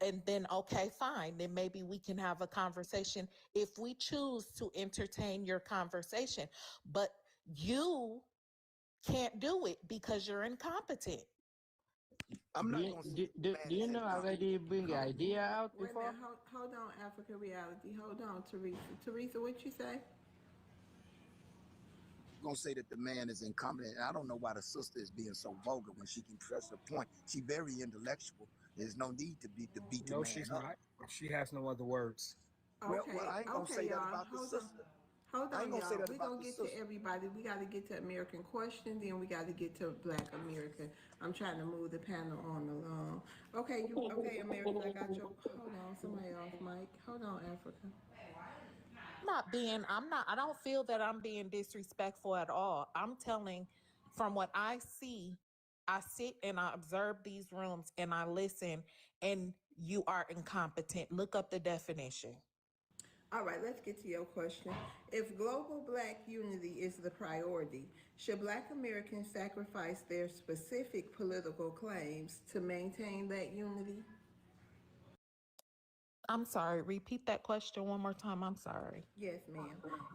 Speaker 14: and then okay, fine, then maybe we can have a conversation if we choose to entertain your conversation. But you can't do it because you're incompetent.
Speaker 16: I'm not
Speaker 11: Do
Speaker 16: gonna say
Speaker 11: do,
Speaker 16: the
Speaker 11: do,
Speaker 16: man
Speaker 11: do you
Speaker 16: is
Speaker 11: know I already
Speaker 16: incompetent.
Speaker 11: bring the idea out
Speaker 1: Wait a
Speaker 11: before?
Speaker 1: minute, hold on, Africa Reality. Hold on, Teresa. Teresa, what you say?
Speaker 16: Gonna say that the man is incompetent. And I don't know why the sister is being so vulgar when she can press her point. She very intellectual. There's no need to beat the
Speaker 17: No,
Speaker 16: man
Speaker 17: she's
Speaker 16: up.
Speaker 17: not. She has no other words.
Speaker 16: Well,
Speaker 1: Okay,
Speaker 16: I ain't gonna
Speaker 1: okay,
Speaker 16: say that
Speaker 1: y'all.
Speaker 16: about the
Speaker 1: Hold on.
Speaker 16: sister.
Speaker 1: Hold
Speaker 16: I
Speaker 1: on,
Speaker 16: ain't gonna say
Speaker 1: y'all.
Speaker 16: that
Speaker 1: We're
Speaker 16: about
Speaker 1: going
Speaker 16: the
Speaker 1: to get to
Speaker 16: sister.
Speaker 1: everybody. We got to get to American question, then we got to get to Black American. I'm trying to move the panel on along. Okay, okay, American, I got your, hold on, somebody off mic. Hold on, Africa.
Speaker 14: I don't feel that I'm being disrespectful at all. I'm telling from what I see, I sit and I observe these rooms and I listen, and you are incompetent. Look up the definition.
Speaker 1: All right, let's get to your question. If global Black unity is the priority, should Black Americans sacrifice their specific political claims to maintain that unity?
Speaker 14: I'm sorry, repeat that question one more time. I'm sorry.
Speaker 1: Yes, ma'am.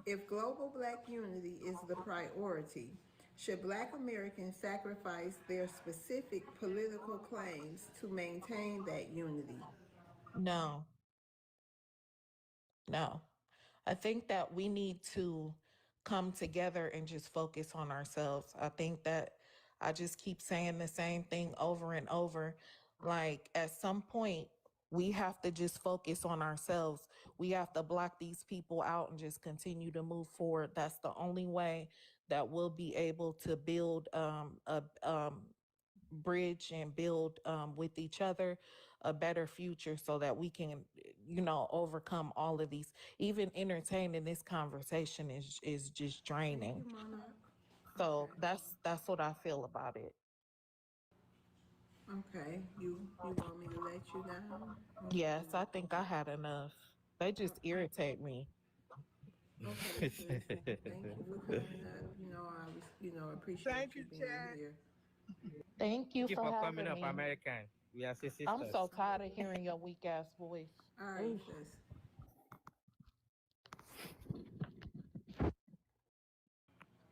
Speaker 1: If global Black unity is the priority, should Black Americans sacrifice their specific political claims to maintain that unity?
Speaker 14: No, no. I think that we need to come together and just focus on ourselves. I think that I just keep saying the same thing over and over. Like at some point, we have to just focus on ourselves. We have to block these people out and just continue to move forward. That's the only way that we'll be able to build a bridge and build with each other a better future so that we can, overcome all of these. Even entertaining this conversation is just
Speaker 1: Thank
Speaker 14: draining.
Speaker 1: you, Monarch.
Speaker 14: So
Speaker 1: Okay.
Speaker 14: that's what I feel about it.
Speaker 1: Okay. You want me to let you down?
Speaker 14: Yes, I think I had enough. They just irritate me.
Speaker 1: Okay, sis. Thank you for coming up. I was, appreciate
Speaker 15: Thank
Speaker 1: you
Speaker 15: you,
Speaker 1: being
Speaker 15: Chad.
Speaker 1: here.
Speaker 14: Thank you
Speaker 11: Thank you
Speaker 14: for
Speaker 11: for coming
Speaker 14: having
Speaker 11: up,
Speaker 14: me.
Speaker 11: American. We are sisters.
Speaker 14: I'm so tired of hearing your weak ass voice.
Speaker 1: All right,
Speaker 14: Oof.
Speaker 1: sis.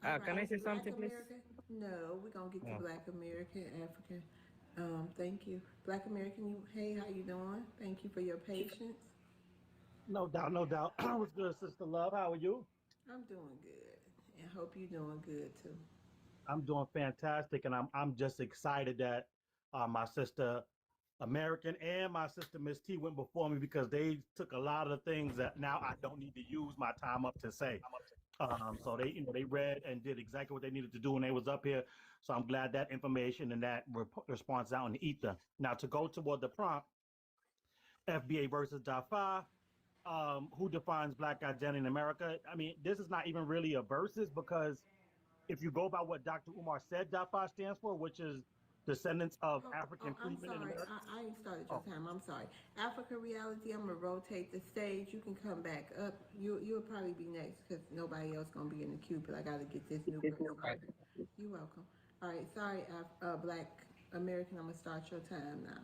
Speaker 1: All
Speaker 11: Can I
Speaker 1: right,
Speaker 11: say
Speaker 1: Black
Speaker 11: something, please?
Speaker 1: America? No, we're gonna get to
Speaker 11: No.
Speaker 1: Black American, African. Thank you. Black American, hey, how you doing? Thank you for your patience.
Speaker 18: No doubt, no doubt. What's good, Sister Love? How are you?
Speaker 1: I'm doing good, and hope you're doing good too.
Speaker 18: I'm doing fantastic, and I'm just excited that my sister American and my sister Miss T went before me because they took a lot of the things that now I don't need to use my time up to say. So they read and did exactly what they needed to do when they was up here. So I'm glad that information and that response out in the ether. Now to go toward the prompt, FBA versus Jaffa. Who defines Black identity in America? I mean, this is not even really a versus because if you go by what Dr. Umar said, DAPA stands for, which is descendants of African
Speaker 1: I'm
Speaker 18: freedmen in
Speaker 1: sorry.
Speaker 18: America.
Speaker 1: I ain't started your
Speaker 18: Oh,
Speaker 1: time. I'm sorry. Africa Reality, I'm gonna rotate the stage. You can come back up. You'll probably be next because nobody else gonna be in the queue. But I gotta get this new person. You're welcome. All right. Sorry, Black American. I'm gonna start your time now.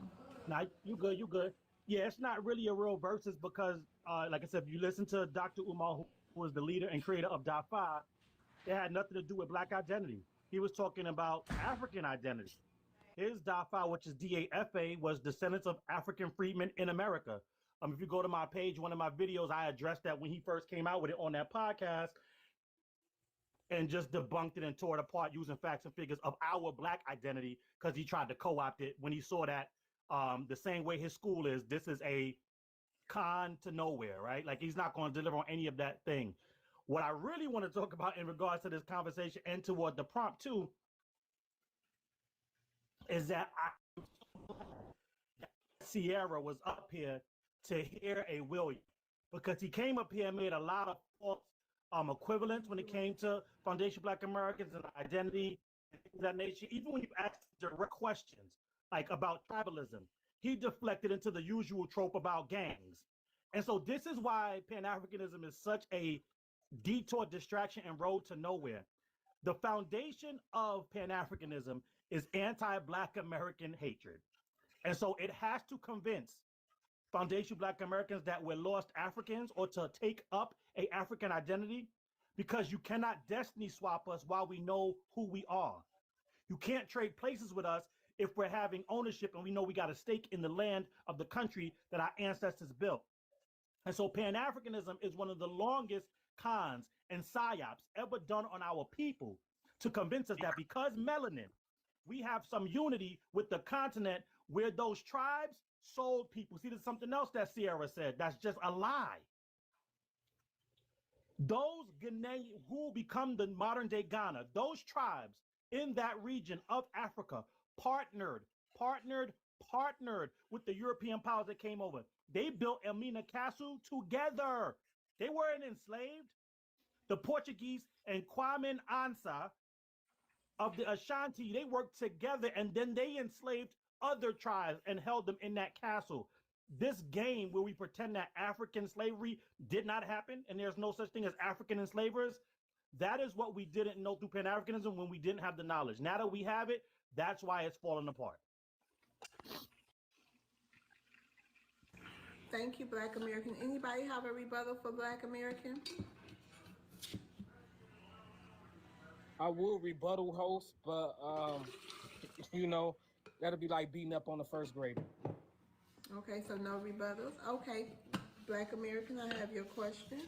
Speaker 18: now you good, you good. Yeah, it's not really a real versus because, like I said, if you listen to Dr. Umar, who was the leader and creator of DAPA, it had nothing to do with Black identity. He was talking about African identity. His DAFA, which is DAFA, was descendants of African freedmen in America. If you go to my page, one of my videos, I addressed that when he first came out with it on that podcast and just debunked it and tore it apart using facts and figures of our Black identity because he tried to co-opt it when he saw that the same way his school is, this is a con to nowhere, right? Like he's not going to deliver on any of that thing. What I really want to talk about in regards to this conversation and toward the prompt too is that Sierra was up here to hear a William because he came up here and made a lot of false equivalence when it came to Foundation Black Americans and identity and things of that nature. Even when you ask direct questions, like about tribalism, he deflected into the usual trope about gangs. And so this is why Pan-Africanism is such a detour, distraction, and road to nowhere. The foundation of Pan-Africanism is anti-Black American hatred. And so it has to convince Foundation Black Americans that we're lost Africans or to take up a African identity, because you cannot destiny swap us while we know who we are. You can't trade places with us if we're having ownership and we know we got a stake in the land of the country that our ancestors built. And so Pan-Africanism is one of the longest cons and psyops ever done on our people to convince us that because melanin, we have some unity with the continent where those tribes sold people. See, there's something else that Sierra said that's just a lie. Those Ghanaian who become the modern day Ghana, those tribes in that region of Africa partnered with the European powers that came over. They built Elmina Castle together. They weren't enslaved. The Portuguese and Kwame Ansa of the Ashanti, they worked together and then they enslaved other tribes and held them in that castle. This game where we pretend that African slavery did not happen and there's no such thing as African enslavers, that is what we didn't know through Pan-Africanism when we didn't have the knowledge. Now that we have it, that's why it's falling apart.
Speaker 1: Thank you, Black American. Anybody have a rebuttal for Black American?
Speaker 22: I will rebuttal host, but you know, that'll be like beating up on the first grader.
Speaker 1: Okay, so no rebuttals. Okay, Black American, I have your question.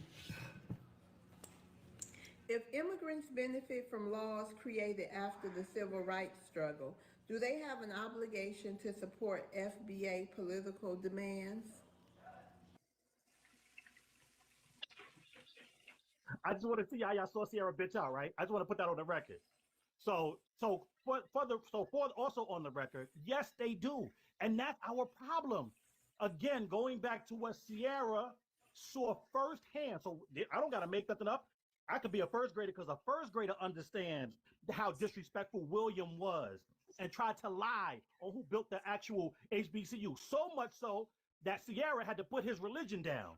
Speaker 1: If immigrants benefit from laws created after the civil rights struggle, do they have an obligation to support FBA political demands?
Speaker 18: I just want to see how y'all saw Sierra bitch out, right? I just want to put that on the record. So also on the record, yes, they do. And that's our problem. Again, going back to what Sierra saw firsthand. So I don't got to make nothing up. I could be a first grader because a first grader understands how disrespectful William was and tried to lie on who built the actual HBCU. So much so that Sierra had to put his religion down.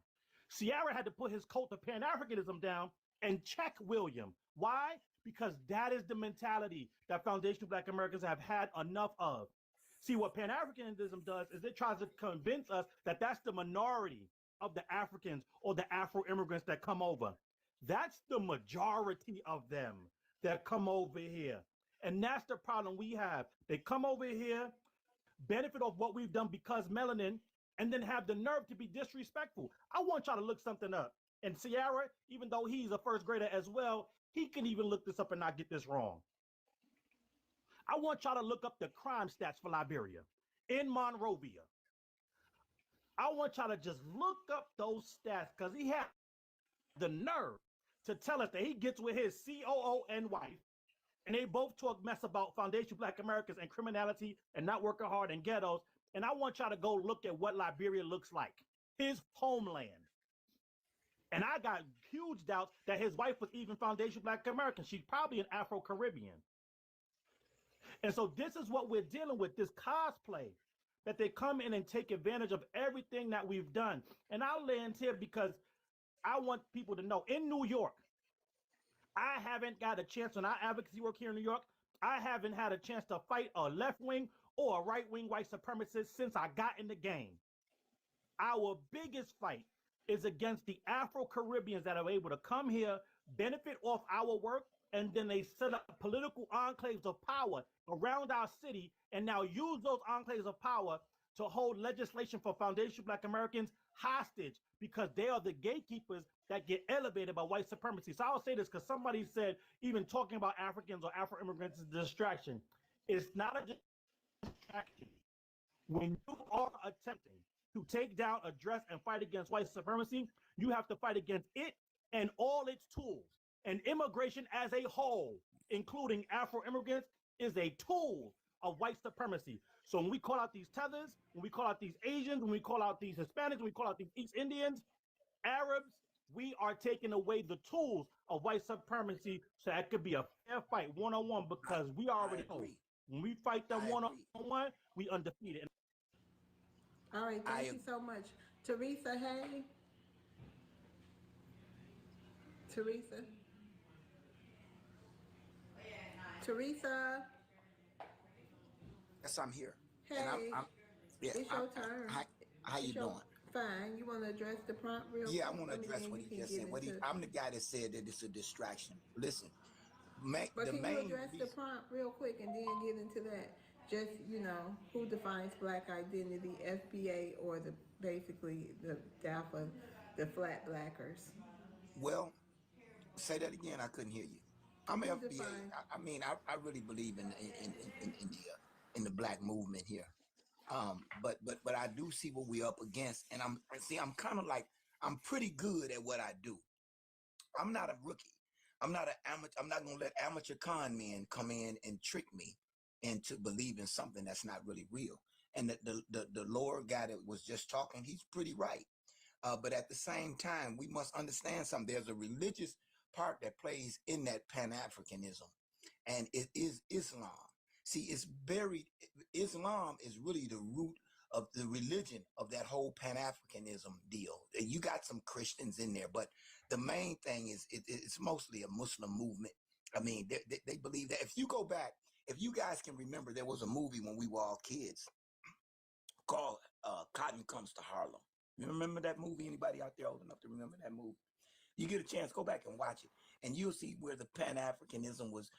Speaker 18: Sierra had to put his cult of Pan-Africanism down and check William. Why? Because that is the mentality that Foundation Black Americans have had enough of. See, what Pan-Africanism does is it tries to convince us that that's the minority of the Africans or the Afro-immigrants that come over. That's the majority of them that come over here. And that's the problem we have. They come over here, benefit off what we've done because melanin, and then have the nerve to be disrespectful. I want y'all to look something up. And Sierra, even though he's a first grader as well, he can even look this up and not get this wrong. I want y'all to look up the crime stats for Liberia in Monrovia. I want y'all to just look up those stats because he had the nerve to tell us that he gets with his COO and wife, and they both talk mess about Foundation Black Americans and criminality and not working hard in ghettos. And I want y'all to go look at what Liberia looks like, his homeland. And I got huge doubts that his wife was even Foundation Black American. She's probably an Afro-Caribbean. And so this is what we're dealing with, this cosplay, that they come in and take advantage of everything that we've done. And I'll land here because I want people to know, in New York, I haven't got a chance on our advocacy work here in New York. I haven't had a chance to fight a left-wing or a right-wing white supremacist since I got in the game. Our biggest fight is against the Afro-Caribbeans that are able to come here, benefit off our work, and then they set up political enclaves of power around our city and now use those enclaves of power to hold legislation for Foundation Black Americans hostage because they are the gatekeepers that get elevated by white supremacy. So I'll say this because somebody said even talking about Africans or Afro-immigrants is a distraction. It's not a distraction. When you are attempting to take down, address, and fight against white supremacy, you have to fight against it and all its tools. And immigration as a whole, including Afro-immigrants, is a tool of white supremacy. So when we call out these Tethers, when we call out these Asians, when we call out these Hispanics, when we call out these East Indians, Arabs, we are taking away the tools of white supremacy so that could be a fair fight one-on-one, because we already know when we fight them one-on-one, we undefeated.
Speaker 1: All right, thank you so much. Teresa, hey. Teresa. Teresa.
Speaker 16: Yes, I'm here.
Speaker 1: Hey.
Speaker 16: And I'm yeah,
Speaker 1: It's your turn.
Speaker 16: how you doing?
Speaker 1: Fine. You want to address the prompt real quick?
Speaker 16: Yeah, I want to address what he just said. I'm the guy that said that it's a distraction. Listen,
Speaker 1: But
Speaker 16: the
Speaker 1: can you
Speaker 16: main
Speaker 1: address the prompt real quick and then get into that? Just, who defines black identity, FBA or basically the DAPA, the flat blackers?
Speaker 16: Well, say that again. I couldn't hear you. I'm FBA. I mean, I really believe in the black movement here. But I do see what we're up against, and I'm kind of like, I'm pretty good at what I do. I'm not a rookie. I'm not an amateur. I'm not gonna let amateur con men come in and trick me into believing something that's not really real. And the lower guy that was just talking, he's pretty right. But at the same time, we must understand something. There's a religious part that plays in that Pan-Africanism, and it is Islam. See, Islam is really the root of the religion of that whole Pan-Africanism deal. You got some Christians in there, but the main thing is it's mostly a Muslim movement. I mean, they believe that. If you go back, if you guys can remember, there was a movie when we were all kids called Cotton Comes to Harlem. You remember that movie? Anybody out there old enough to remember that movie? You get a chance, go back and watch it, and you'll see where the Pan-Africanism was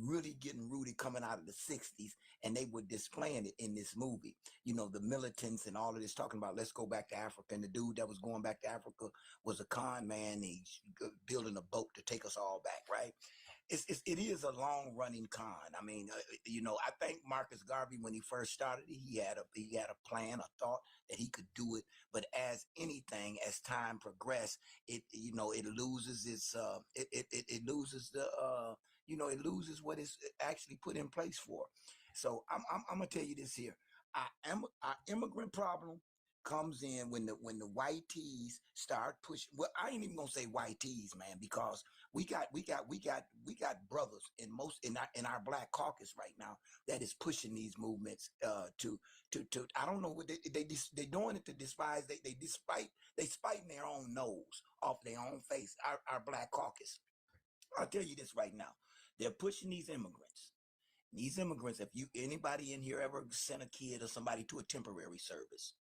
Speaker 16: really getting rooted coming out of the 60s, and they were displaying it in this movie. You know, the militants and all of this, talking about let's go back to Africa, and the dude that was going back to Africa was a con man. He's building a boat to take us all back, right? It is a long-running con. I mean, I think Marcus Garvey, when he first started it, he had a plan, a thought that he could do it. But as anything, as time progressed, it loses its it loses it loses what it's actually put in place for. So I'm gonna tell you this here. Our immigrant problem comes in when the white tees start pushing. Well, I ain't even gonna say white tees, man, because we got brothers in our black caucus right now that is pushing these movements to I don't know what they doing it to despise. They spiting their own nose off their own face. Our black caucus. I'll tell you this right now. They're pushing these immigrants. These immigrants, if anybody in here ever sent a kid or somebody to a temporary service,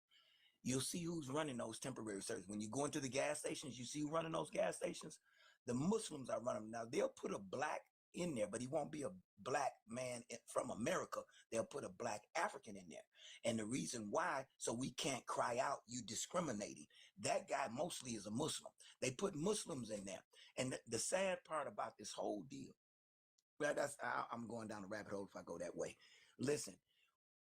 Speaker 16: you'll see who's running those temporary services. When you go into the gas stations, you see who running those gas stations. The Muslims are running them. Now, they'll put a black in there, but he won't be a black man from America. They'll put a black African in there. And the reason why, so we can't cry out, you discriminating. That guy mostly is a Muslim. They put Muslims in there. And the sad part about this whole deal, well, I'm going down the rabbit hole if I go that way. Listen,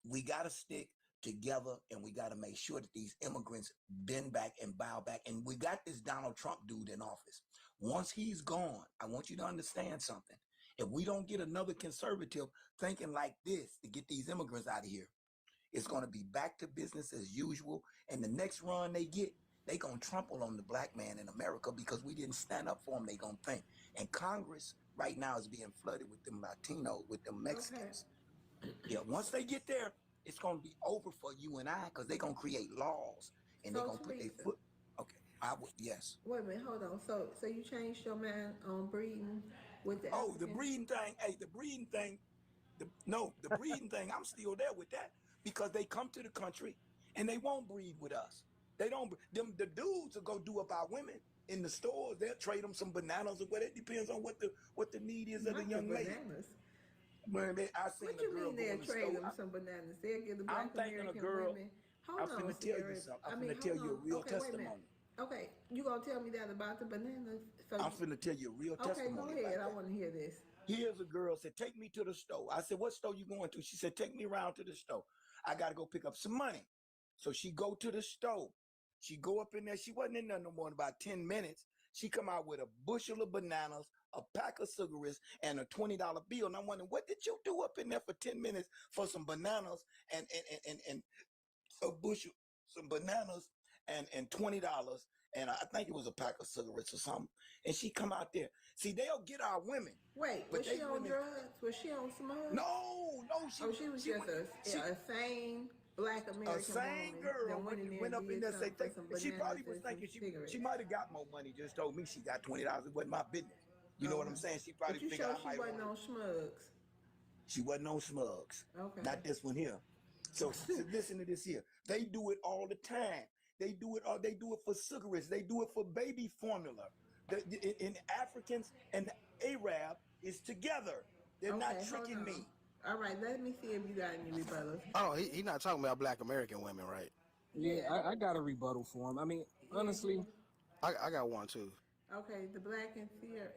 Speaker 16: we got to stick together, and we got to make sure that these immigrants bend back and bow back. And we got this Donald Trump dude in office. Once he's gone, I want you to understand something. If we don't get another conservative thinking like this to get these immigrants out of here, it's going to be back to business as usual. And the next run they get, they going to trample on the black man in America because we didn't stand up for them, they going to think. And Congress right now is being flooded with them Latinos, with them Mexicans. Okay. Yeah, once they get there, it's going to be over for you and I, because they're going to create laws and they're going to put their foot. Okay, yes.
Speaker 1: Wait a minute, hold on. So you changed your mind on breeding with the African?
Speaker 16: The breeding thing. Hey, the breeding thing. The breeding thing. I'm still there with that, because they come to the country and they won't breed with us. They don't. The dudes will go do up our women in the stores. They'll trade them some bananas or whatever. It depends on what the need is of the young lady.
Speaker 1: Bananas.
Speaker 16: What you mean
Speaker 1: they'll trade them some bananas? They'll give the black American women.
Speaker 16: I'm finna tell you something. I'm finna tell you a real testimony.
Speaker 1: Okay, you gonna tell me that about the bananas?
Speaker 16: I'm finna tell you a real testimony.
Speaker 1: Okay, go ahead. I want to hear this.
Speaker 16: Here's a girl said, "Take me to the store." I said, "What store you going to?" She said, "Take me around to the store. I gotta go pick up some money." So she go to the store. She go up in there. She wasn't in there no more than about 10 minutes. She come out with a bushel of bananas, a pack of cigarettes, and a $20 bill. And I'm wondering, what did you do up in there for 10 minutes for some bananas and a bushel, some bananas and $20 and I think it was a pack of cigarettes or something. And she come out there. See, they'll get our women.
Speaker 1: Wait,
Speaker 16: but
Speaker 1: was
Speaker 16: they
Speaker 1: she on
Speaker 16: women,
Speaker 1: drugs? Was she on some drugs?
Speaker 16: No,
Speaker 1: She was just a sane Black American
Speaker 16: a sane
Speaker 1: woman
Speaker 16: girl
Speaker 1: that went in there
Speaker 16: went
Speaker 1: and
Speaker 16: up in
Speaker 1: did
Speaker 16: there
Speaker 1: something
Speaker 16: say
Speaker 1: for
Speaker 16: thank.
Speaker 1: some
Speaker 16: She
Speaker 1: bananas
Speaker 16: probably was
Speaker 1: and some
Speaker 16: thinking
Speaker 1: cigarettes.
Speaker 16: she might have got more money. Just told me she got $20. It wasn't my business. You know what I'm saying? She probably
Speaker 1: But you
Speaker 16: figured
Speaker 1: sure
Speaker 16: I
Speaker 1: she
Speaker 16: might
Speaker 1: wasn't
Speaker 16: want.
Speaker 1: on schmugs?
Speaker 16: She wasn't on smugs.
Speaker 1: Okay.
Speaker 16: Not this one here. So listen to this here. They do it all the time. They do it for cigarettes. They do it for baby formula. In Africans and Arab is together. They're not tricking me.
Speaker 1: All right, let me see if you got any rebuttals.
Speaker 19: Oh, he not talking about Black American women, right?
Speaker 22: Yeah, I got a rebuttal for him. I mean, honestly,
Speaker 19: I got one too.
Speaker 1: Okay, the Black and fear.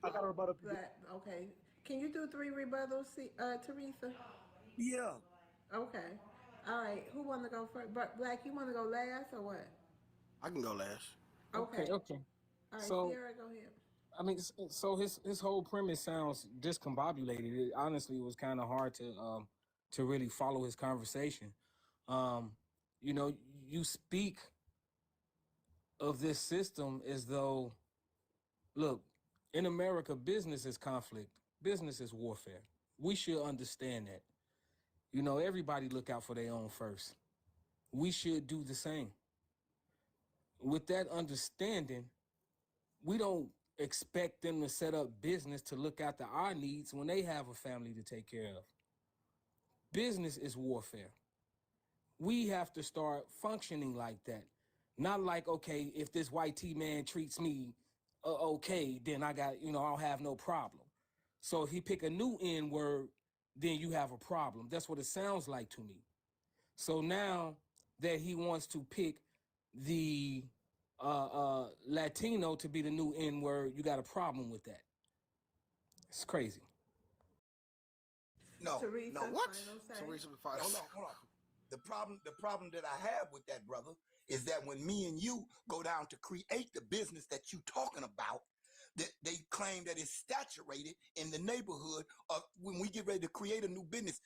Speaker 18: I got a rebuttal.
Speaker 1: Black. Okay, can you do 3 rebuttals, Teresa?
Speaker 16: Yeah.
Speaker 1: Okay. All right. Who want to go first? Black, you want to go last or what?
Speaker 19: I can go last.
Speaker 1: Okay.
Speaker 22: Okay.
Speaker 1: All right,
Speaker 22: So,
Speaker 1: Sierra, go ahead.
Speaker 22: I mean, so his whole premise sounds discombobulated. It honestly was kind of hard to really follow his conversation. You know, you speak of this system as though, look, in America, business is conflict, business is warfare. We should understand that. You know, everybody look out for their own first. We should do the same. With that understanding, we don't expect them to set up business to look after our needs when they have a family to take care of. Business is warfare. We have to start functioning like that. Not like, okay, if this white T man treats me okay, then I got, I'll have no problem. So if he pick a new N word, then you have a problem. That's what it sounds like to me. So now that he wants to pick the Latino to be the new N word, you got a problem with that. It's crazy.
Speaker 16: No,
Speaker 1: Teresa,
Speaker 16: no.
Speaker 19: What?
Speaker 16: Teresa, hold on. The problem that I have with that, brother, is that when me and you go down to create the business that you talking about, that they claim that it's saturated in the neighborhood of when we get ready to create a new business.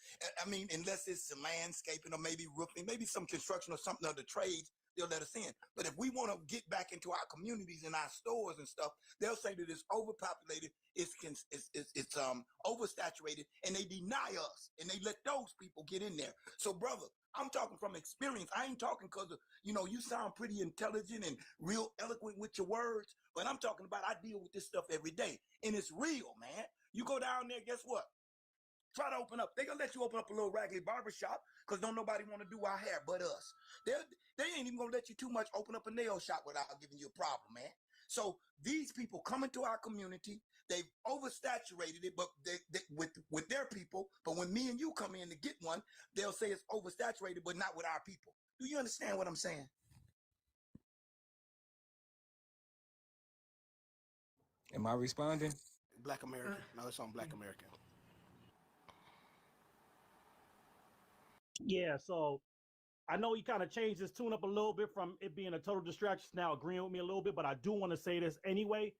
Speaker 16: I mean, unless it's some landscaping or maybe roofing, maybe some construction or something of the trades, they'll let us in. But if we want to get back into our communities and our stores and stuff, they'll say that it's overpopulated, it's oversaturated, and they deny us and they let those people get in there. So, brother, I'm talking from experience. I ain't talking because of, you sound pretty intelligent and real eloquent with your words, but I'm talking about I deal with this stuff every day, and it's real, man. You go down there, guess what? Try to open up. They gonna let you open up a little raggedy barbershop because don't nobody want to do our hair but us. They ain't even gonna let you too much open up a nail shop without giving you a problem, man. So these people come into our community, they've oversaturated it, but with their people. But when me and you come in to get one, they'll say it's oversaturated, but not with our people. Do you understand what I'm saying?
Speaker 22: Am I responding?
Speaker 19: Black American. No, it's on Black American.
Speaker 18: Yeah, so I know he kind of changed his tune up a little bit from it being a total distraction to now agreeing with me a little bit, but I do want to say this anyway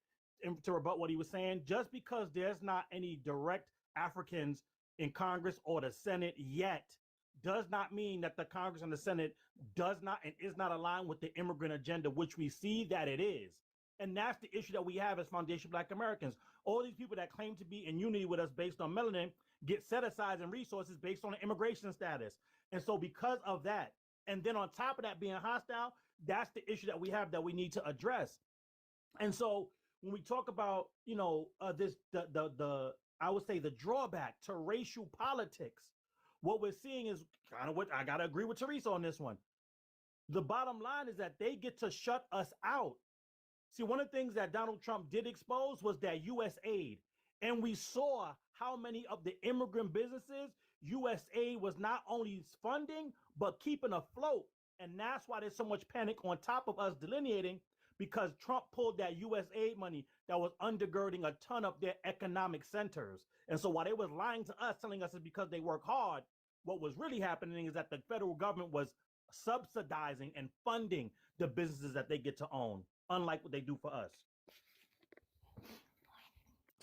Speaker 18: to rebut what he was saying. Just because there's not any direct Africans in Congress or the Senate yet does not mean that the Congress and the Senate does not and is not aligned with the immigrant agenda, which we see that it is. And that's the issue that we have as Foundation Black Americans. All these people that claim to be in unity with us based on melanin get set aside and resources based on immigration status. And so because of that, and then on top of that being hostile, that's the issue that we have that we need to address. And so when we talk about, I would say the drawback to racial politics, what we're seeing is kind of what I got to agree with Teresa on this one. The bottom line is that they get to shut us out. See, one of the things that Donald Trump did expose was that U.S. aid. And we saw how many of the immigrant businesses U.S. aid was not only funding, but keeping afloat. And that's why there's so much panic on top of us delineating, because Trump pulled that U.S. aid money that was undergirding a ton of their economic centers. And so while they was lying to us, telling us it's because they work hard, what was really happening is that the federal government was subsidizing and funding the businesses that they get to own, unlike what they do for us.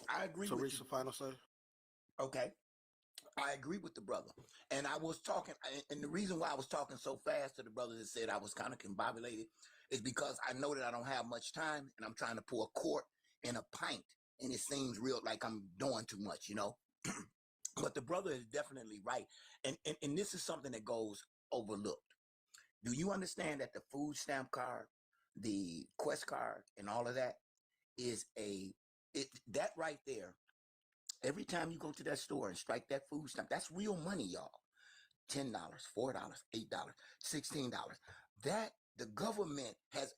Speaker 16: I agree with you.
Speaker 19: Teresa, final say.
Speaker 16: Okay. I agree with the brother. And I was talking, and the reason why I was talking so fast to the brother that said I was kind of combobulated is because I know that I don't have much time and I'm trying to pour a quart in a pint, and it seems real like I'm doing too much, you know. But the brother is definitely right, and this is something that goes overlooked. Do you understand that the food stamp card, the Quest card, and all of that is that right there? Every time you go to that store and strike that food stamp, that's real money, y'all. $10, $4, $8, $16. That the government has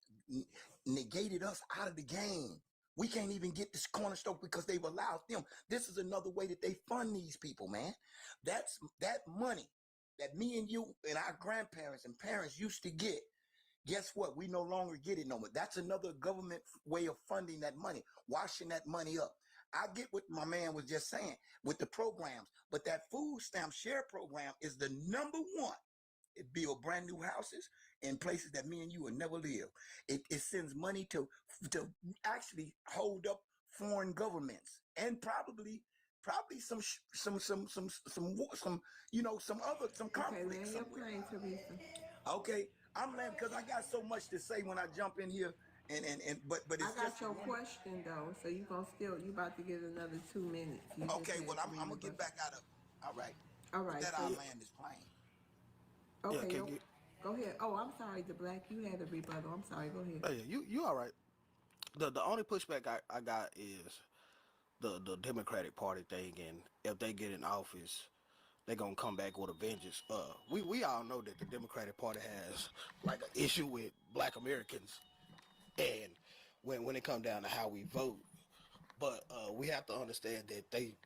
Speaker 16: negated us out of the game. We can't even get this corner store because they've allowed them. This is another way that they fund these people, man. That's that money that me and you and our grandparents and parents used to get. Guess what? We no longer get it no more. That's another government way of funding that money, washing that money up. I get what my man was just saying with the programs, but that food stamp share program is the number one. It builds brand new houses in places that me and you will never live. It sends money to actually hold up foreign governments and probably some you know some conflict
Speaker 1: land your
Speaker 16: somewhere.
Speaker 1: plane, Teresa.
Speaker 16: Okay, I'm landing because I got so much to say when I jump in here, but
Speaker 1: I
Speaker 16: it's
Speaker 1: got
Speaker 16: just
Speaker 1: your
Speaker 16: one.
Speaker 1: question though, so you about to get another 2 minutes. You
Speaker 16: Okay,
Speaker 1: just
Speaker 16: well
Speaker 1: had
Speaker 16: I'm
Speaker 1: three
Speaker 16: gonna get back out of. All right.
Speaker 1: All
Speaker 16: With
Speaker 1: right,
Speaker 16: that,
Speaker 1: so
Speaker 16: I'll land this plane.
Speaker 19: Yeah,
Speaker 1: okay,
Speaker 19: can you?
Speaker 1: go ahead. Oh, I'm sorry, the black. You had a rebuttal. I'm sorry. Go ahead.
Speaker 19: Oh, yeah, you all right. The only pushback I got is the Democratic Party thing, and if they get in office, they're gonna come back with a vengeance. We all know that the Democratic Party has like an issue with Black Americans, and when it comes down to how we vote, but we have to understand that they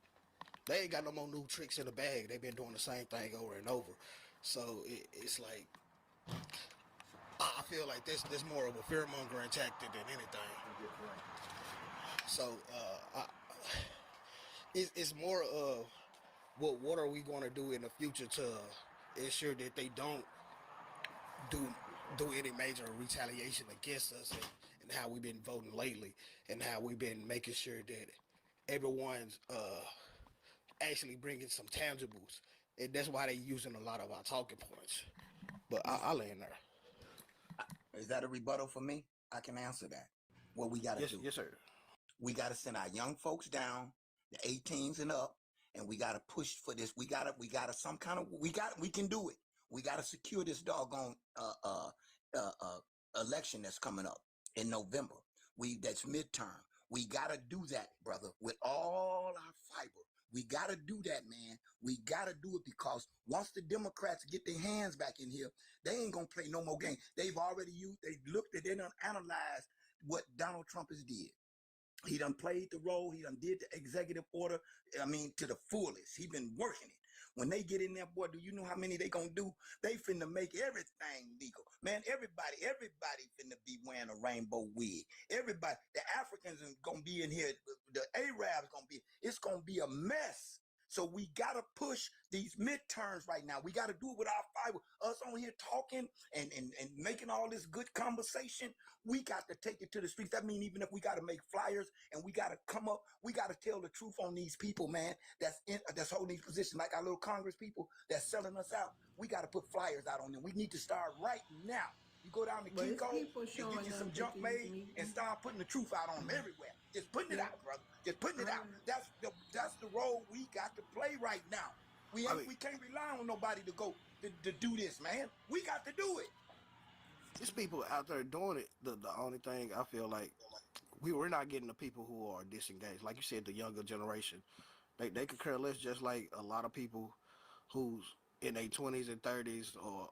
Speaker 19: ain't got no more new tricks in the bag. They've been doing the same thing over and over, so it's like I feel like this more of a fear mongering tactic than anything. So it's more of what are we going to do in the future to ensure that they don't do any major retaliation against us, and how we've been voting lately, and how we've been making sure that everyone's actually bringing some tangibles, and that's why they're using a lot of our talking points. But I land there.
Speaker 16: Is that a rebuttal for me? I can answer that. What we got to do?
Speaker 19: Yes, sir.
Speaker 16: We got to send our young folks down, the 18s and up, and we got to push for this. We got some kind of, we can do it. We got to secure this doggone election that's coming up in November. That's midterm. We got to do that, brother, with all our fiber. We got to do that, man. We got to do it because once the Democrats get their hands back in here, they ain't going to play no more games. They've already looked at, they done analyzed what Donald Trump has did. He done played the role. He done did the executive order. I mean, to the fullest. He been working it. When they get in there, boy, do you know how many they gonna do? They finna make everything legal. Man, everybody finna be wearing a rainbow wig. Everybody, the Africans is gonna be in here. The Arabs it's gonna be a mess. So we gotta push these midterms right now. We gotta do it with our fiber. Us on here talking and making all this good conversation. We got to take it to the streets. That means even if we got to make flyers and we got to come up, we got to tell the truth on these people, man. That's holding these positions, like our little Congress people that's selling us out. We got to put flyers out on them. We need to start right now. You go down to
Speaker 1: But it's
Speaker 16: Kinko
Speaker 1: people
Speaker 16: and
Speaker 1: showing
Speaker 16: get you
Speaker 1: up
Speaker 16: some
Speaker 1: at
Speaker 16: junk
Speaker 1: these
Speaker 16: made
Speaker 1: meetings.
Speaker 16: and start putting the truth out on them everywhere. Just putting it
Speaker 1: Yeah.
Speaker 16: out, brother. Just putting it
Speaker 1: All
Speaker 16: out.
Speaker 1: right.
Speaker 16: That's the role we got to play right now. We can't rely on nobody to go to do this, man. We got to do it.
Speaker 19: There's people out there doing it. The only thing I feel like we're not getting the people who are disengaged. Like you said, the younger generation, they could care less. Just like a lot of people who's in their 20s and 30s or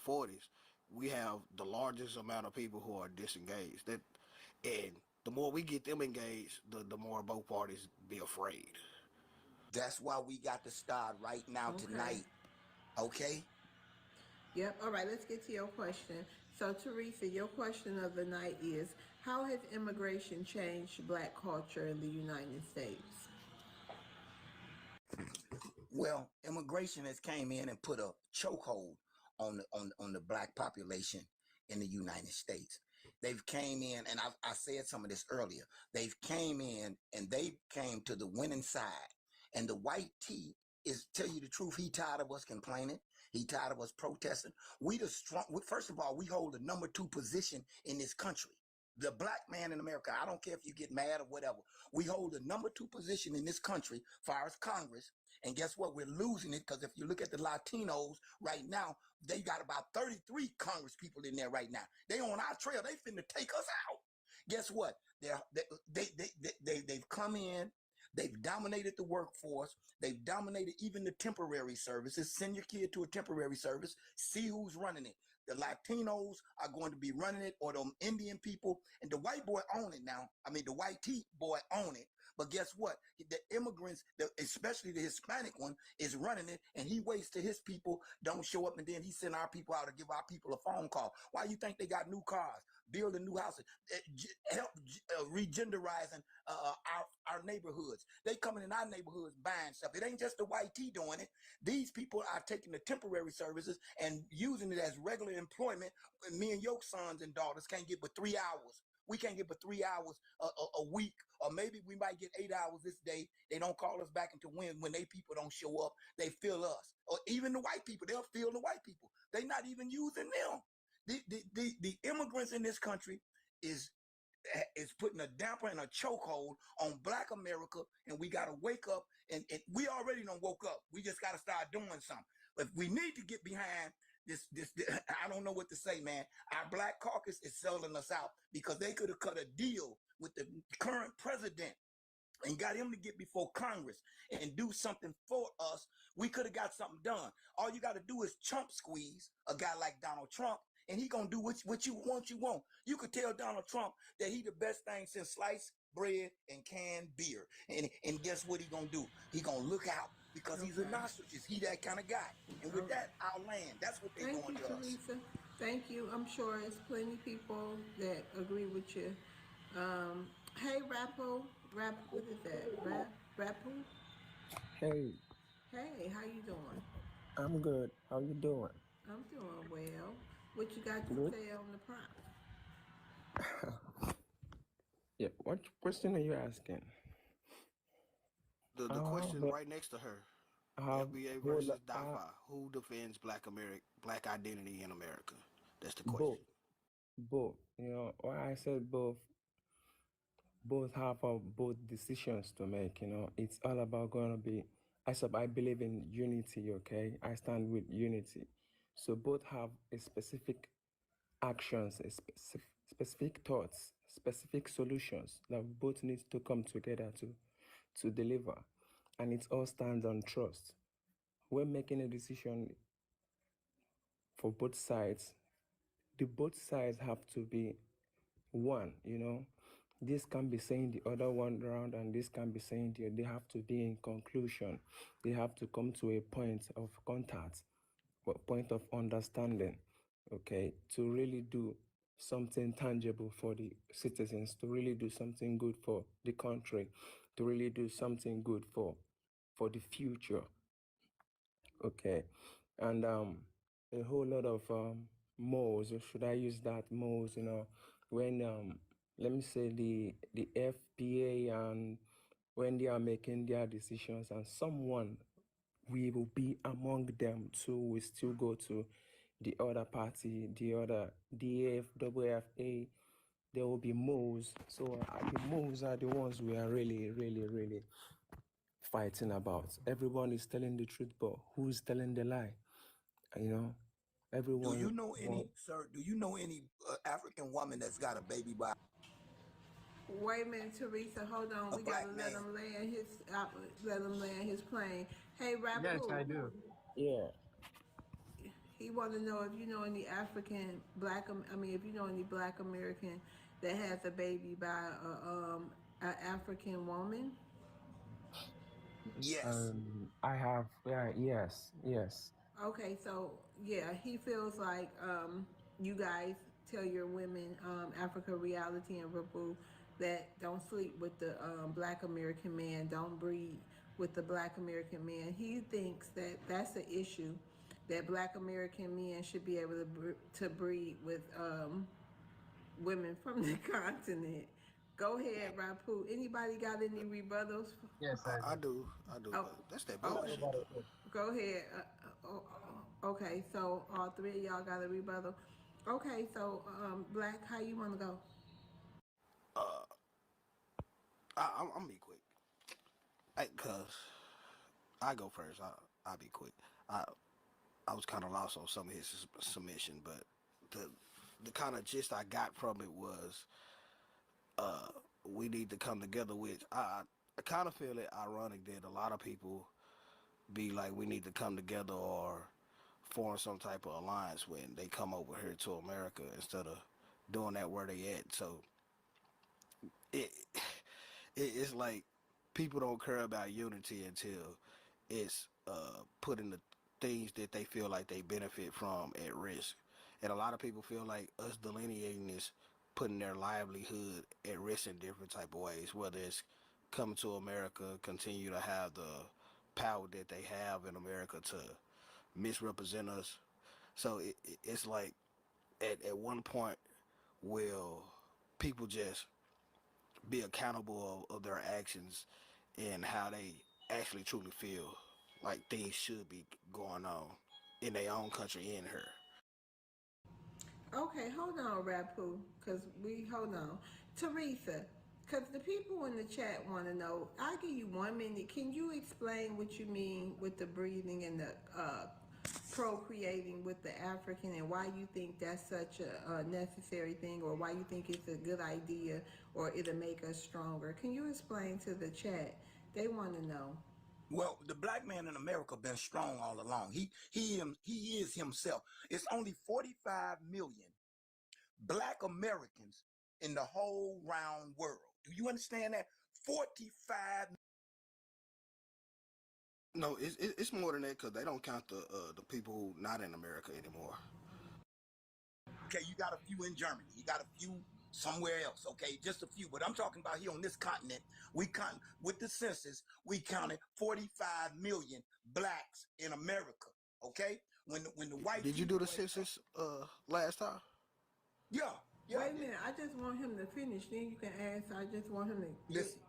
Speaker 19: 40s, we have the largest amount of people who are disengaged. And the more we get them engaged, the more both parties be afraid.
Speaker 16: That's why we got to start right now tonight. Okay?
Speaker 1: Yep. All right, let's get to your question. So, Teresa, your question of the night is, how has immigration changed Black culture in the United States?
Speaker 16: Well, immigration has came in and put a chokehold on the Black population in the United States. They've came in, and I said some of this earlier. They've came in and they came to the winning side. And the white tee is, tell you the truth, he tired of us complaining. He tired of us protesting. We the strong. First of all, we hold the number 2 position in this country. The black man in America, I don't care if you get mad or whatever, we hold the number 2 position in this country as far as Congress. And guess what? We're losing it because if you look at the Latinos right now, they got about 33 Congress people in there right now. They on our trail. They finna take us out. Guess what? They've come in. They've dominated the workforce. They've dominated even the temporary services. Send your kid to a temporary service. See who's running it. The Latinos are going to be running it, or the Indian people, and the white boy own it now. I mean, the white boy own it. But guess what? The immigrants, especially the Hispanic one, is running it, and he waits till his people don't show up, and then he send our people out to give our people a phone call. Why you think they got new cars, building new houses, help regenderizing our neighborhoods? They coming in our neighborhoods buying stuff. It ain't just the white tea doing it. These people are taking the temporary services and using it as regular employment. Me and your sons and daughters can't get but 3 hours. We can't get but 3 hours a week, or maybe we might get 8 hours this day. They don't call us back until when they people don't show up. They feel us, or even the white people. They'll feel the white people. They not even using them. The immigrants in this country is putting a damper and a chokehold on Black America, and we got to wake up. And we already done woke up. We just got to start doing something. If we need to get behind this, I don't know what to say, man. Our Black caucus is selling us out because they could have cut a deal with the current president and got him to get before Congress and do something for us. We could have got something done. All you got to do is chump squeeze a guy like Donald Trump, and he gonna do what you want. You could tell Donald Trump that he the best thing since sliced bread and canned beer. And guess what he gonna do? He gonna look out because he's a ostrich. He that kind of guy. And with that, I'll land. That's what they doing to us.
Speaker 1: Thank you, Teresa. Thank you. I'm sure it's plenty people that agree with you. Hey, Rappo. What is that? Rappo?
Speaker 2: Hey,
Speaker 1: Hey, how you doing?
Speaker 2: I'm good. How you doing?
Speaker 1: I'm doing well. What you got to
Speaker 2: Good.
Speaker 1: say on the prompt?
Speaker 2: Yeah, what question are you asking?
Speaker 19: The question right next to her. FBA versus DAFA. Who defends black identity in America? That's the question.
Speaker 2: Both. You know, why I said both have both decisions to make. You know, it's all about going to be. I believe in unity. Okay, I stand with unity. So both have a specific actions, a specific thoughts, specific solutions that both need to come together to deliver, and it all stands on trust. When making a decision for both sides, both sides have to be one. You know, this can be saying the other one round, and this can be saying they have to be in conclusion. They have to come to a point of contact, a point of understanding, okay, to really do something tangible for the citizens, to really do something good for the country, to really do something good for the future, okay. And a whole lot of moles, or should I use that moles, you know, when let me say the FBA, and when they are making their decisions, and someone we will be among them too, we still go to the other party, the other DFWFA, there will be moves. So the moves are the ones we are really, really, really fighting about. Everyone is telling the truth, but who's telling the lie? You know, everyone.
Speaker 16: Do you know any, sir? Do you know any African woman that's got a baby by?
Speaker 1: Wait a minute, Teresa. Hold on. We gotta let him land his plane. Hey, Rappo.
Speaker 2: Yes, I do. Yeah.
Speaker 1: He want to know if you know any if you know any Black American that has a baby by an African woman.
Speaker 16: Yes.
Speaker 2: I have. Yeah. Yes.
Speaker 1: Okay, so yeah, he feels like you guys tell your women, Africa Reality and Rabu, that don't sleep with the Black American man, don't breed with the Black American man. He thinks that that's an issue, that Black American men should be able to breed with women from the continent. Go ahead, Rapu. Anybody got any rebuttals?
Speaker 2: Yes,
Speaker 19: I do.
Speaker 1: Oh,
Speaker 19: That's that
Speaker 1: okay.
Speaker 19: bullshit.
Speaker 1: Go ahead. Okay, so all three of y'all got a rebuttal. Okay, so Black, how you want to go?
Speaker 19: Uh, I'm gonna be quick, cause I go first. I'll be quick. I I was kind of lost on some of his submission, but the kind of gist I got from it was uh, we need to come together. Which I kind of feel it ironic that a lot of people be like we need to come together or form some type of alliance when they come over here to America instead of doing that where they at. So it, it's like people don't care about unity until it's putting the things that they feel like they benefit from at risk. And a lot of people feel like us delineating is putting their livelihood at risk in different type of ways, whether it's coming to America, continue to have the power that they have in America to misrepresent us. So it's like at one point will people just be accountable of their actions and how they actually truly feel like things should be going on in their own country and here.
Speaker 1: Okay, hold on, Rapu, because hold on. Teresa, because the people in the chat want to know, I'll give you 1 minute. Can you explain what you mean with the breathing and the procreating with the African and why you think that's such a necessary thing or why you think it's a good idea or it'll make us stronger? Can you explain to the chat? They want to know.
Speaker 16: Well, the black man in America been strong all along. He is himself. It's only 45 million black Americans in the whole round world. Do you understand that? 45.
Speaker 19: No, it's more than that because they don't count the people who not in America anymore.
Speaker 16: Okay, you got a few in Germany. You got a few somewhere else. Okay, just a few. But I'm talking about here on this continent. We count with the census. We counted 45 million blacks in America. Okay, when the white
Speaker 19: Did you
Speaker 16: people
Speaker 19: do the census last time?
Speaker 16: Yeah.
Speaker 1: Wait a minute, I just want him to finish. Then you can ask. I just want him to
Speaker 16: Listen.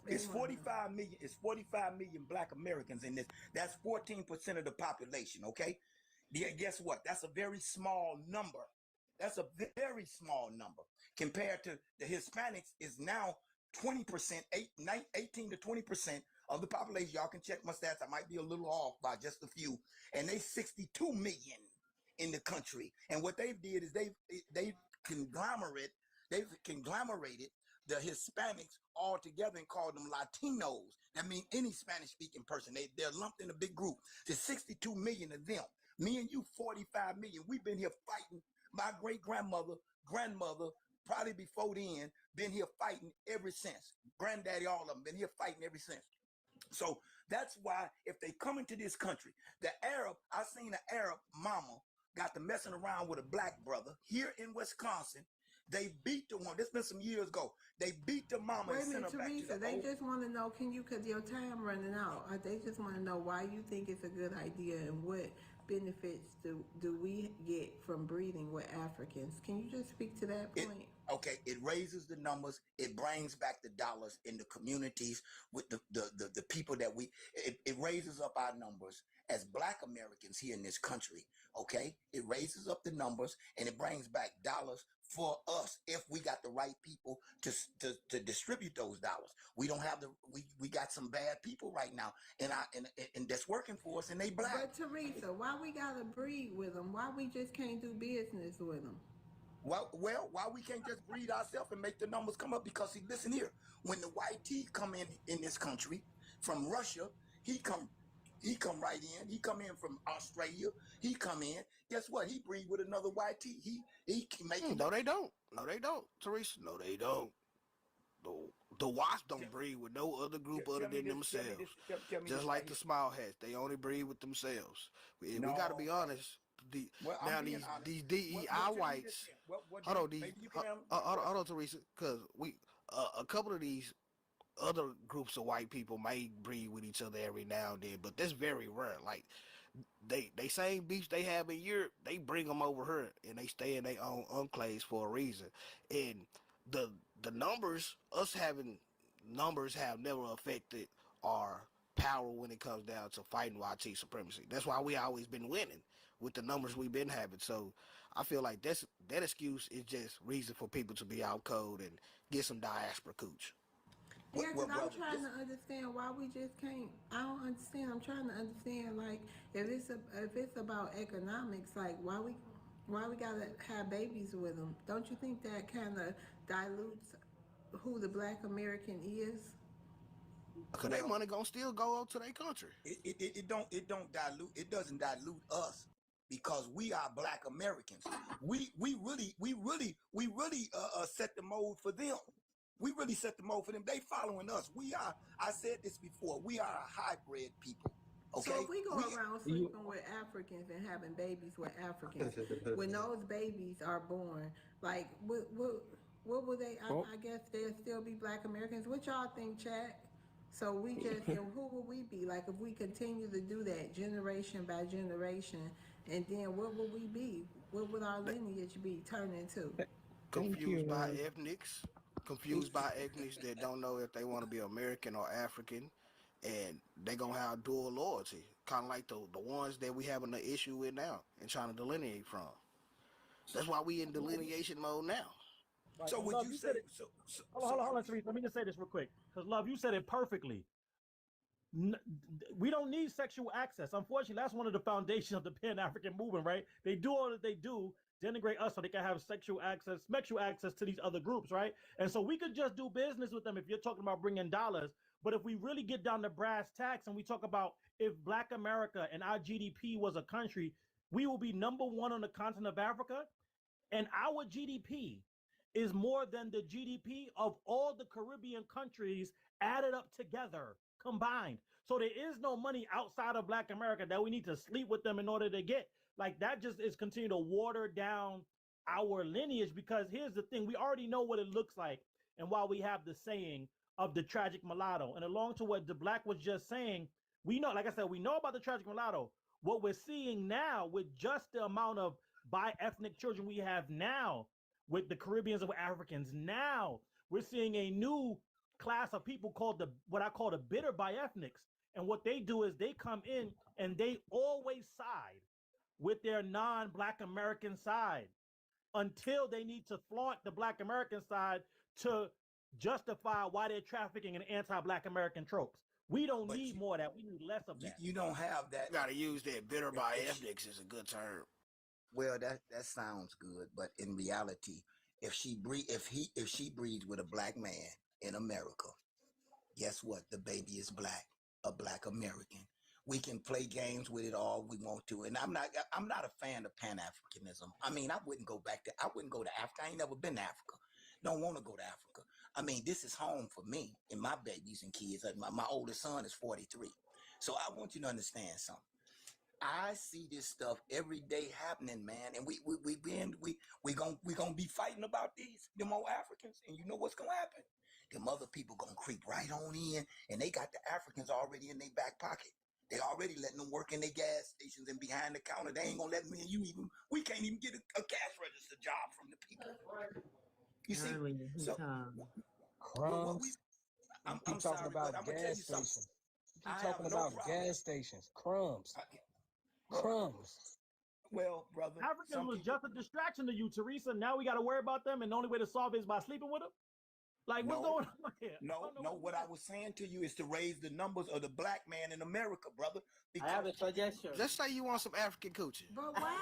Speaker 16: It's 45 million. It's 45 million black Americans in this. That's 14% of the population. Okay. Yeah, guess what? That's a very small number. That's a very small number compared to the Hispanics is now 20%, 18 to 20% of the population. Y'all can check my stats. I might be a little off by just a few. And they 62 million in the country. And what they did is they conglomerated the Hispanics all together and called them Latinos. That means any Spanish speaking person. They're lumped in a big group. There's 62 million of them. Me and you, 45 million. We've been here fighting. My great grandmother, probably before then, been here fighting ever since. Granddaddy, all of them, been here fighting ever since. So that's why if they come into this country, I seen an Arab mama got to messing around with a black brother here in Wisconsin. They beat the one. This been some years ago. They beat the mama
Speaker 1: Wait
Speaker 16: and
Speaker 1: a
Speaker 16: sent
Speaker 1: minute,
Speaker 16: her back to
Speaker 1: Teresa,
Speaker 16: the
Speaker 1: they
Speaker 16: old.
Speaker 1: just want to know, can you, because your time running out, they just want to know why you think it's a good idea and what benefits do we get from breeding with Africans. Can you just speak to that point?
Speaker 16: It raises the numbers. It brings back the dollars in the communities with the people that it raises up our numbers as black Americans here in this country. Okay, it raises up the numbers and it brings back dollars for us if we got the right people to distribute those dollars. We don't have we got some bad people right now and that's working for us and they black.
Speaker 1: But Teresa, why we gotta breed with them? Why we just can't do business with them?
Speaker 16: Well, why we can't just breed ourselves and make the numbers come up? Because see, listen here, when the white tea come in this country from Russia, he come right in. He come in from Australia. He come in. Guess what? He breed with another white tea. He can make it.
Speaker 19: No, they don't. No, they don't, Teresa. No, they don't. The wasps don't breed with no other group other than themselves. Just like the small hats, they only breed with themselves. We got to be honest. Now these DEI whites. Hold on, Teresa, because a couple of these other groups of white people may breed with each other every now and then, but that's very rare. Like they same beefs they have in Europe, they bring them over here and they stay in their own enclaves for a reason. And the numbers, us having numbers have never affected our power when it comes down to fighting white supremacy. That's why we always been winning. with the numbers we've been having. So I feel like that excuse is just reason for people to be out cold and get some diaspora cooch.
Speaker 1: Yeah, because I'm trying to understand why we just can't. I don't understand. I'm trying to understand, like, if it's about economics, like, why we gotta have babies with them? Don't you think that kind of dilutes who the Black American is?
Speaker 19: Because their money gonna still go to their country.
Speaker 16: It don't dilute. It doesn't dilute us because we are Black Americans. We really set the mold for them. We really set the mold for them. They following us. We are. I said this before. We are a hybrid people. Okay.
Speaker 1: So if we go around sleeping with Africans and having babies with Africans, when those babies are born, like what will they? I guess they'll still be Black Americans. What y'all think, Chad? So we just, and who will we be? Like, if we continue to do that generation by generation, and then what will we be? What will our lineage be turned into?
Speaker 19: Confused by ethnics that don't know if they want to be American or African, and they gonna have dual loyalty, kind of like the ones that we having the issue with now and trying to delineate from. That's why we in delineation mode now.
Speaker 18: Right.
Speaker 16: So would
Speaker 18: Love,
Speaker 16: you say?
Speaker 18: Hold on, Therese. Let me just say this real quick, because Love, you said it perfectly. We don't need sexual access. Unfortunately, that's one of the foundations of the Pan-African movement, right? They do all that they do, denigrate us so they can have sexual access to these other groups, right? And so we could just do business with them if you're talking about bringing dollars. But if we really get down to brass tacks and we talk about if Black America and our GDP was a country, we will be #1 on the continent of Africa. And our GDP is more than the GDP of all the Caribbean countries added up together, combined. So there is no money outside of Black America that we need to sleep with them in order to get. Like, that just is continuing to water down our lineage, because here's the thing, we already know what it looks like. And while we have the saying of the tragic mulatto, and along to what the Black was just saying, we know, like I said, we know about the tragic mulatto. What we're seeing now with just the amount of bi-ethnic children we have now, with the Caribbeans and with Africans, now we're seeing a new class of people called what I call the bitter bi-ethnics. And what they do is they come in and they always side with their non-Black American side until they need to flaunt the Black American side to justify why they're trafficking in anti-Black American tropes. We don't need more of that. We need less of that.
Speaker 16: You don't have that.
Speaker 19: You gotta use that bitter bi-ethnics is a good term.
Speaker 16: Well, that sounds good, but in reality, if she breeds with a Black man in America, guess what? The baby is Black, a Black American. We can play games with it all we want to, and I'm not a fan of Pan-Africanism. I mean, I wouldn't go to Africa. I ain't never been to Africa. Don't want to go to Africa. I mean, this is home for me and my babies and kids. My oldest son is 43, so I want you to understand something. I see this stuff every day happening, man, and we gonna be fighting about them old Africans, and you know what's gonna happen? Them other people gonna creep right on in, and they got the Africans already in their back pocket. They already letting them work in their gas stations and behind the counter. They ain't gonna let me and you even. We can't even get a cash register job from the people. You see? So,
Speaker 17: Crumbs.
Speaker 16: I'm
Speaker 17: talking
Speaker 16: sorry,
Speaker 17: about
Speaker 16: but I'm gonna tell
Speaker 17: gas
Speaker 16: you something.
Speaker 17: stations.
Speaker 16: I
Speaker 17: Keep
Speaker 16: have
Speaker 17: talking
Speaker 16: no
Speaker 17: about
Speaker 16: problem.
Speaker 17: gas stations. Crumbs. Crumbs.
Speaker 16: Well, brother,
Speaker 18: Africans was just a distraction to you, Teresa. Now we got to worry about them, and the only way to solve it is by sleeping with them. Like, what's going on here?
Speaker 16: No. What I was saying to you is to raise the numbers of the Black man in America, brother.
Speaker 4: I have a suggestion.
Speaker 19: Let's say you want some African coochie.
Speaker 1: But why?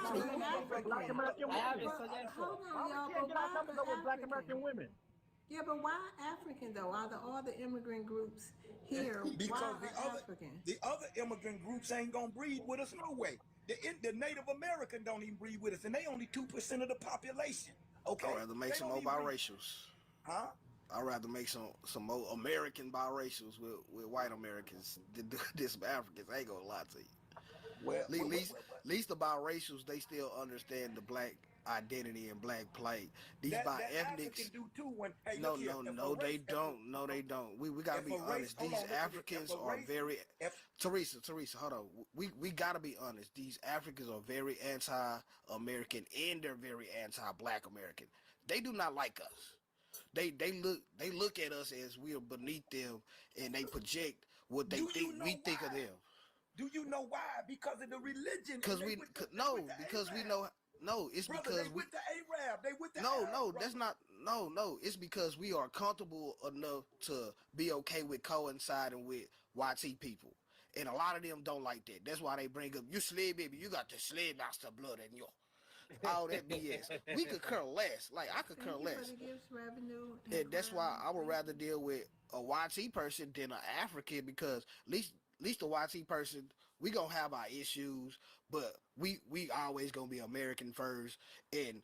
Speaker 18: Black American
Speaker 4: I have
Speaker 18: women.
Speaker 4: a suggestion.
Speaker 1: Hold on, y'all.
Speaker 18: We can't get our numbers up with Black
Speaker 1: African?
Speaker 18: American women.
Speaker 1: Yeah, but why African though? Out of all the immigrant groups here,
Speaker 16: Because
Speaker 1: why African?
Speaker 16: the other immigrant groups ain't gonna breed with us no way. The Native American don't even breed with us, and they only 2% of the population. Okay,
Speaker 19: I'd rather make some more biracials.
Speaker 16: Huh?
Speaker 19: I'd rather make some more American biracials with white Americans than some Africans. I ain't gonna lie to you.
Speaker 16: Well,
Speaker 19: at least the biracials, they still understand the Black identity and Black plight. These bi-ethnics
Speaker 16: do too. When hey,
Speaker 19: no,
Speaker 16: they
Speaker 19: don't. No, they don't. We gotta be honest. These Africans are very. Teresa, hold on. We gotta be honest. These Africans are very anti-American and they're very anti-Black American. They do not like us. They look at us as we are beneath them, and they project what they think we think of them.
Speaker 16: Do you know why? Because of the religion.
Speaker 19: Because we know. No, it's
Speaker 16: brother,
Speaker 19: because
Speaker 16: they with the Arab. They with the
Speaker 19: no,
Speaker 16: Arab,
Speaker 19: no,
Speaker 16: brother.
Speaker 19: that's not. No. It's because we are comfortable enough to be okay with coinciding with YT people, and a lot of them don't like that. That's why they bring up you slave baby. You got the slave master blood in you. All that BS. We could care less. Like I could care
Speaker 1: Thank you for
Speaker 19: less.
Speaker 1: the gifts, revenue.
Speaker 19: And that's why I would rather deal with a YT person than an African, because at least the YT person, we gonna have our issues, but we always gonna be American first, and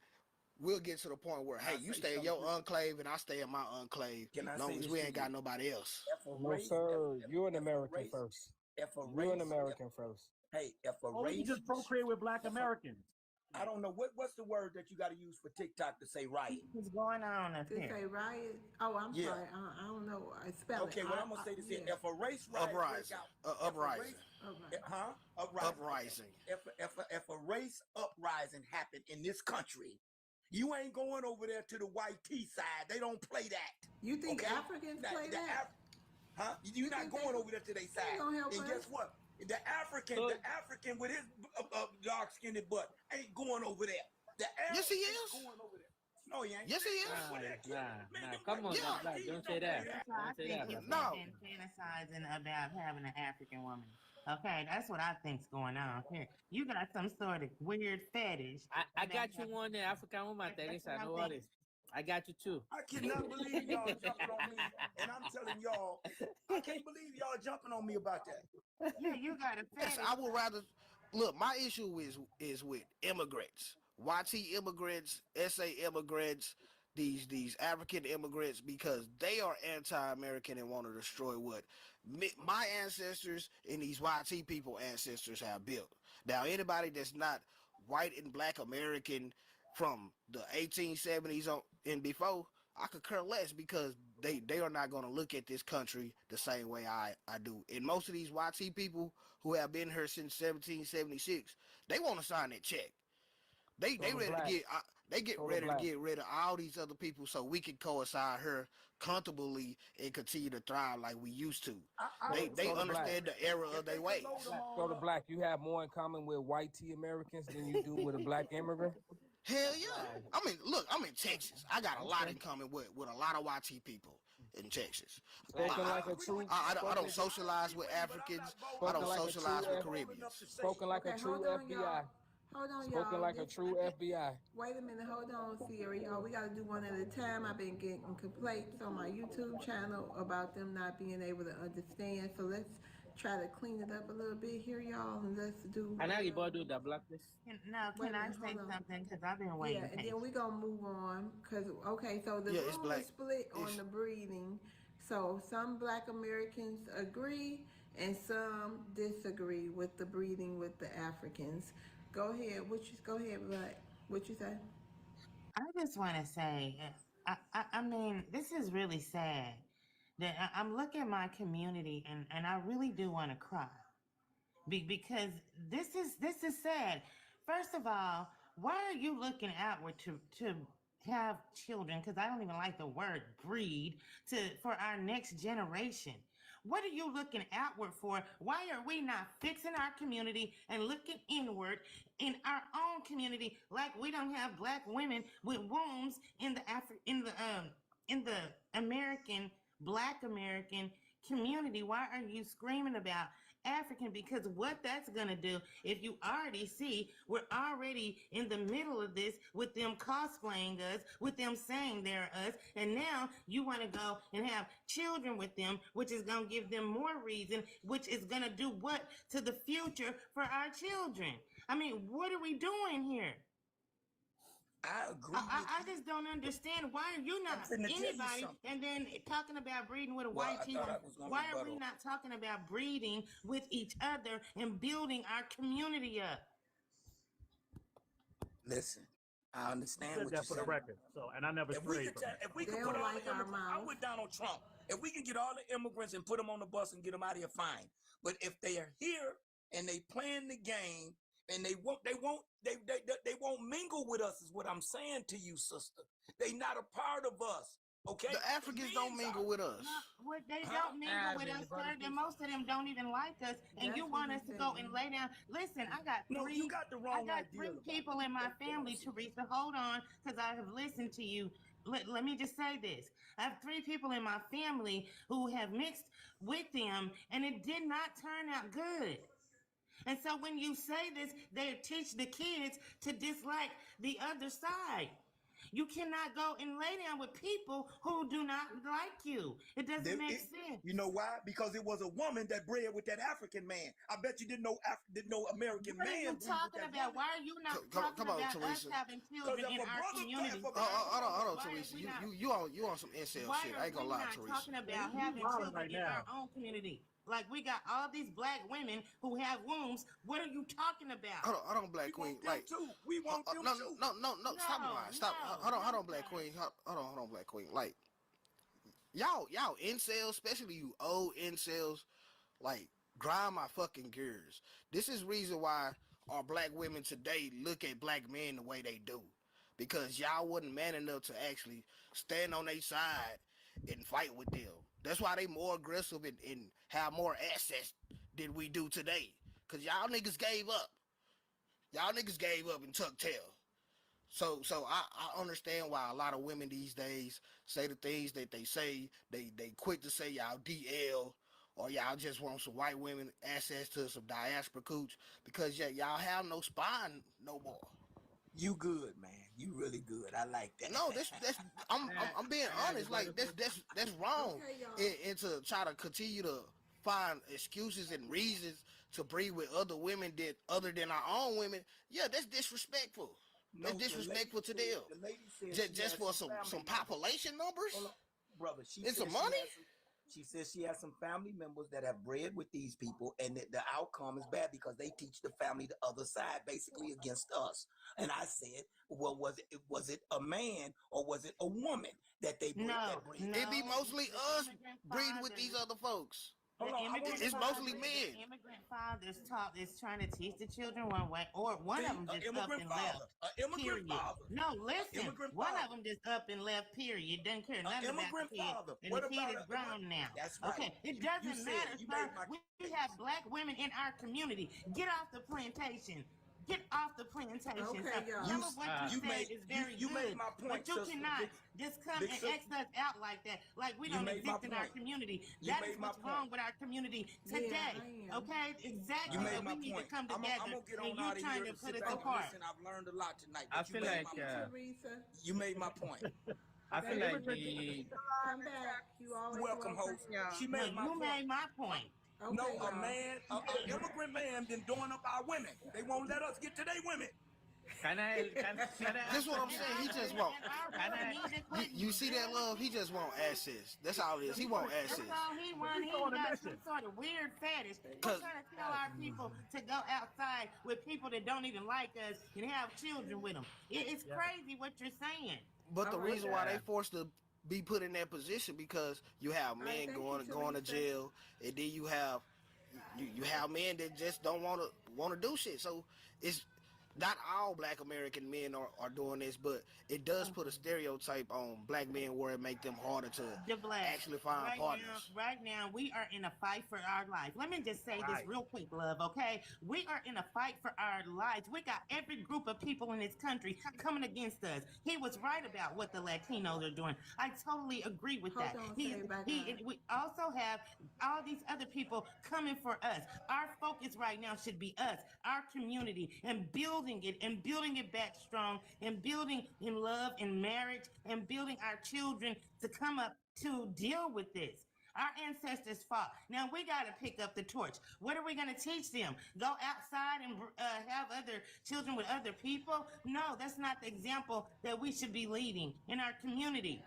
Speaker 19: we'll get to the point where, hey, you stay in your enclave and I stay in my enclave, long as we ain't got nobody else.
Speaker 17: No, sir. You're an American first. You're an American first.
Speaker 16: Hey, if a
Speaker 18: Or we can
Speaker 16: race
Speaker 18: just procreate with Black Americans.
Speaker 16: I don't know what's the word that you got to use for TikTok to say riot.
Speaker 9: What's going on up
Speaker 1: To
Speaker 9: here?
Speaker 1: say riot? Oh, I'm
Speaker 16: Yeah.
Speaker 1: sorry. I don't know. I spell
Speaker 16: Okay,
Speaker 1: it.
Speaker 16: what I'm gonna say is
Speaker 1: yeah.
Speaker 16: if a race riot break
Speaker 19: Uprising.
Speaker 16: out,
Speaker 19: Uprising.
Speaker 16: Uprising. If a race uprising happened in this country, you ain't going over there to the white T side. They don't play that.
Speaker 1: You think
Speaker 16: okay?
Speaker 1: Africans play that?
Speaker 16: You're not going over there to their side. And guess what? The African with his dark-skinned butt ain't going over there. The Arab
Speaker 19: yes, he is.
Speaker 16: Going over there. No, he ain't.
Speaker 19: Yes, he is.
Speaker 17: Nah. Come on, Black. Don't say that.
Speaker 9: I
Speaker 17: Don't say
Speaker 9: think
Speaker 17: that.
Speaker 9: he's
Speaker 17: Black.
Speaker 9: fantasizing about having an African woman. Okay, that's what I think's going on here. You got some sort of weird fetish.
Speaker 17: I got you one there, African woman, Teresa. No worries. I got you too.
Speaker 16: I cannot believe y'all jumping on me, and I'm telling y'all, I can't believe y'all jumping on me about that.
Speaker 9: Yeah, you got a fetish.
Speaker 19: I would rather look. My issue is with immigrants, YT immigrants, SA immigrants, these African immigrants, because they are anti-American and want to destroy what my ancestors and these YT people ancestors have built. Now, anybody that's not white and Black American from the 1870s on and before, I could care less, because they are not going to look at this country the same way I do. And most of these YT people who have been here since 1776, they want to sign that check. They ready to get ready to get rid of all these other people so we can coincide here comfortably and continue to thrive like we used to. They understand the era of their ways.
Speaker 17: So the Black, you have more in common with white T Americans than you do with a Black immigrant?
Speaker 19: Hell yeah. I mean, look, I'm in Texas. I got a lot in common with a lot of YT people in Texas. I don't socialize with Africans. I don't socialize with Caribbeans.
Speaker 17: Spoken like a true FBI.
Speaker 1: Hold on, y'all.
Speaker 17: Spoken like a true FBI.
Speaker 1: Wait a minute, hold on, Sierra, y'all. We got to do one at a time. I've been getting complaints on my YouTube channel about them not being able to understand. So let's try to clean it up a little bit here, y'all, and let's do.
Speaker 17: And I do the Blackness.
Speaker 9: Can I say something? Because I've been waiting.
Speaker 1: Yeah, and then we're going to move on. Because, okay, so the room is split on the breeding. So some Black Americans agree and some disagree with the breeding with the Africans. Go ahead. Go ahead, Black. What you say?
Speaker 9: I just want to say, I mean, this is really sad. That I'm looking at my community, and I really do want to cry, because this is sad. First of all, why are you looking outward to have children? Because I don't even like the word breed for our next generation. What are you looking outward for? Why are we not fixing our community and looking inward in our own community, like we don't have Black women with wombs in the American Black American community? Why are you screaming about African? Because what that's gonna do, if you already see, we're already in the middle of this with them cosplaying us, with them saying they're us, and now you want to go and have children with them, which is gonna give them more reason, which is gonna do what to the future for our children? I mean, what are we doing here?
Speaker 16: I agree.
Speaker 9: I just don't understand. Why are you not anybody? And then talking about breeding with a white team. Why are we not talking about breeding with each other and building our community up?
Speaker 16: Listen, I understand what you're
Speaker 18: for
Speaker 16: saying.
Speaker 18: the record. So, and I never strayed from
Speaker 16: if we can put all the immigrants, I'm with Donald Trump. If we can get all the immigrants and put them on the bus and get them out of here, fine. But if they are here and they playing the game and they won't mingle with us, is what I'm saying to you, sister. They not a part of us. Okay?
Speaker 5: The Africans don't mingle with us.
Speaker 9: What they don't mingle with us, sir. And most of them don't even like us. And you want us to go and lay down. Listen, I got three.
Speaker 16: You got the wrong idea
Speaker 9: three
Speaker 16: about
Speaker 9: people in my family, Teresa. Hold on, because I have listened to you. Let me just say this. I have three people in my family who have mixed with them, and it did not turn out good. And so when you say this, they teach the kids to dislike the other side. You cannot go and lay down with people who do not like you. It doesn't make sense.
Speaker 16: You know why? Because it was a woman that bred with that African man. I bet you didn't know American
Speaker 9: What
Speaker 16: man.
Speaker 9: are you talking about? Why are you not talking about us having children in our community?
Speaker 5: Hold on, Teresa. You on some incel shit. I ain't gonna lie, Teresa.
Speaker 9: Talking about having children in our own community. Like we got all these black women who have wombs. What are you talking about?
Speaker 5: Hold on, Black Queen. Like,
Speaker 16: we want them too.
Speaker 5: No. Stop lying. Stop. Hold on, Black Queen. Hold on, Black Queen. Like, y'all incels, especially you old incels, like grind my fucking gears. This is reason why our black women today look at black men the way they do, because y'all wasn't man enough to actually stand on their side and fight with them. That's why they more aggressive and have more access than we do today. Cause y'all niggas gave up. Y'all niggas gave up and tucked tail. So I understand why a lot of women these days say the things that they say. They quick to say y'all DL or y'all just want some white women access to some diaspora cooch, because y'all have no spine no more.
Speaker 16: You good, man. You really good. I like that.
Speaker 5: No, that's I'm being honest. Like that's wrong. And to try to continue to find excuses and reasons to breed with other women other than our own women, yeah, that's disrespectful. That's disrespectful to them.
Speaker 16: The lady said
Speaker 5: Just for some population numbers,
Speaker 16: brother.
Speaker 5: And some money.
Speaker 16: She says she has some family members that have bred with these people, and that the outcome is bad because they teach the family the other side, basically against us. And I said, well, was it a man or was it a woman that they bred?
Speaker 5: It be mostly us breeding with these other folks. It's mostly men.
Speaker 9: The immigrant fathers is trying to teach the children one way, or one of them just up and left. Period. No, listen. One of them just up and left. Period. Doesn't care nothing about the kid. And the kid is grown now.
Speaker 16: That's right.
Speaker 9: Okay, it doesn't matter, sir. We have black women in our community. Get off the plantation. Get off the plantation.
Speaker 1: Okay, y'all.
Speaker 9: Some of what you said is very good,
Speaker 16: made my point,
Speaker 9: but you
Speaker 16: sister.
Speaker 9: cannot just come and X us out like that, like we don't exist in our community. That is what's wrong with our community today. Okay, exactly.
Speaker 16: You made my
Speaker 9: we need
Speaker 16: point.
Speaker 9: to come together,
Speaker 16: I'm gonna get
Speaker 9: and
Speaker 16: on
Speaker 9: you
Speaker 16: out of
Speaker 9: trying
Speaker 16: here
Speaker 9: to put
Speaker 16: sit
Speaker 9: us
Speaker 16: back and
Speaker 9: apart.
Speaker 16: listen. I've learned a lot tonight.
Speaker 11: I feel like
Speaker 16: you made my point.
Speaker 11: I feel like the
Speaker 1: Come back. You always
Speaker 16: welcome, host. She made my
Speaker 9: you
Speaker 16: point.
Speaker 9: made my point.
Speaker 1: Okay,
Speaker 16: No,
Speaker 1: y'all.
Speaker 16: an immigrant man been doing up our women. They won't let us get to their women.
Speaker 11: can I
Speaker 5: That's what I'm saying. He just want. You see that love? He just want access. That's all it is. He want access.
Speaker 9: That's all he want. He got some sort of weird fetish. He's trying to tell our people to go outside with people that don't even like us and have children with them. It's crazy what you're saying.
Speaker 5: But the reason why they forced to be put in that position, because you have men going to jail, and then you have men that just don't want to do shit. So it's not all black American men are doing this, but it does put a stereotype on black men where it make them harder to actually find partners.
Speaker 9: Right now, we are in a fight for our life. Let me just say this real quick, love, okay? We are in a fight for our lives. We got every group of people in this country coming against us. He was right about what the Latinos are doing. I totally agree with that. We also have all these other people coming for us. Our focus right now should be us, our community, and building it back strong, and building in love and marriage, and building our children to come up to deal with this. Our ancestors fought. Now we got to pick up the torch. What are we going to teach them? Go outside and have other children with other people? No, that's not the example that we should be leading in our community.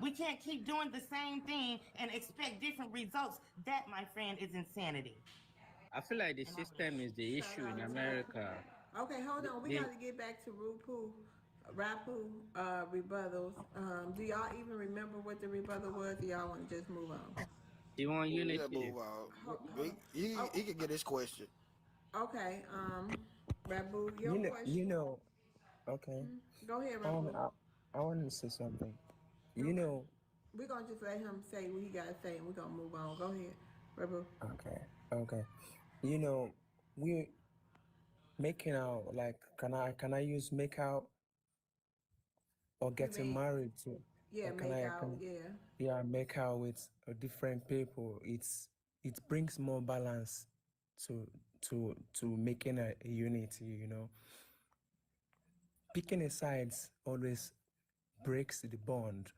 Speaker 9: We can't keep doing the same thing and expect different results. That, my friend, is insanity.
Speaker 11: I feel like the system is the issue in America.
Speaker 1: Okay, hold on. We got to get back to Rapu rebuttals. Do y'all even remember what the rebuttal was? Or y'all want to just move on?
Speaker 11: You want unity?
Speaker 5: Move on. He can get his question.
Speaker 1: Okay, Rabu, your question.
Speaker 2: Okay.
Speaker 1: Go ahead, Rabu.
Speaker 2: I wanted to say something. You know,
Speaker 1: We're gonna just let him say what he gotta say, and we're gonna move on. Go ahead, Rebel.
Speaker 2: okay, okay. You know, we making out, like, can I use make out or
Speaker 1: You
Speaker 2: getting
Speaker 1: mean,
Speaker 2: married to,
Speaker 1: yeah,
Speaker 2: or
Speaker 1: make out, yeah.
Speaker 2: yeah, make out with different people. It brings more balance to to making a unity. Picking a sides always breaks the bond,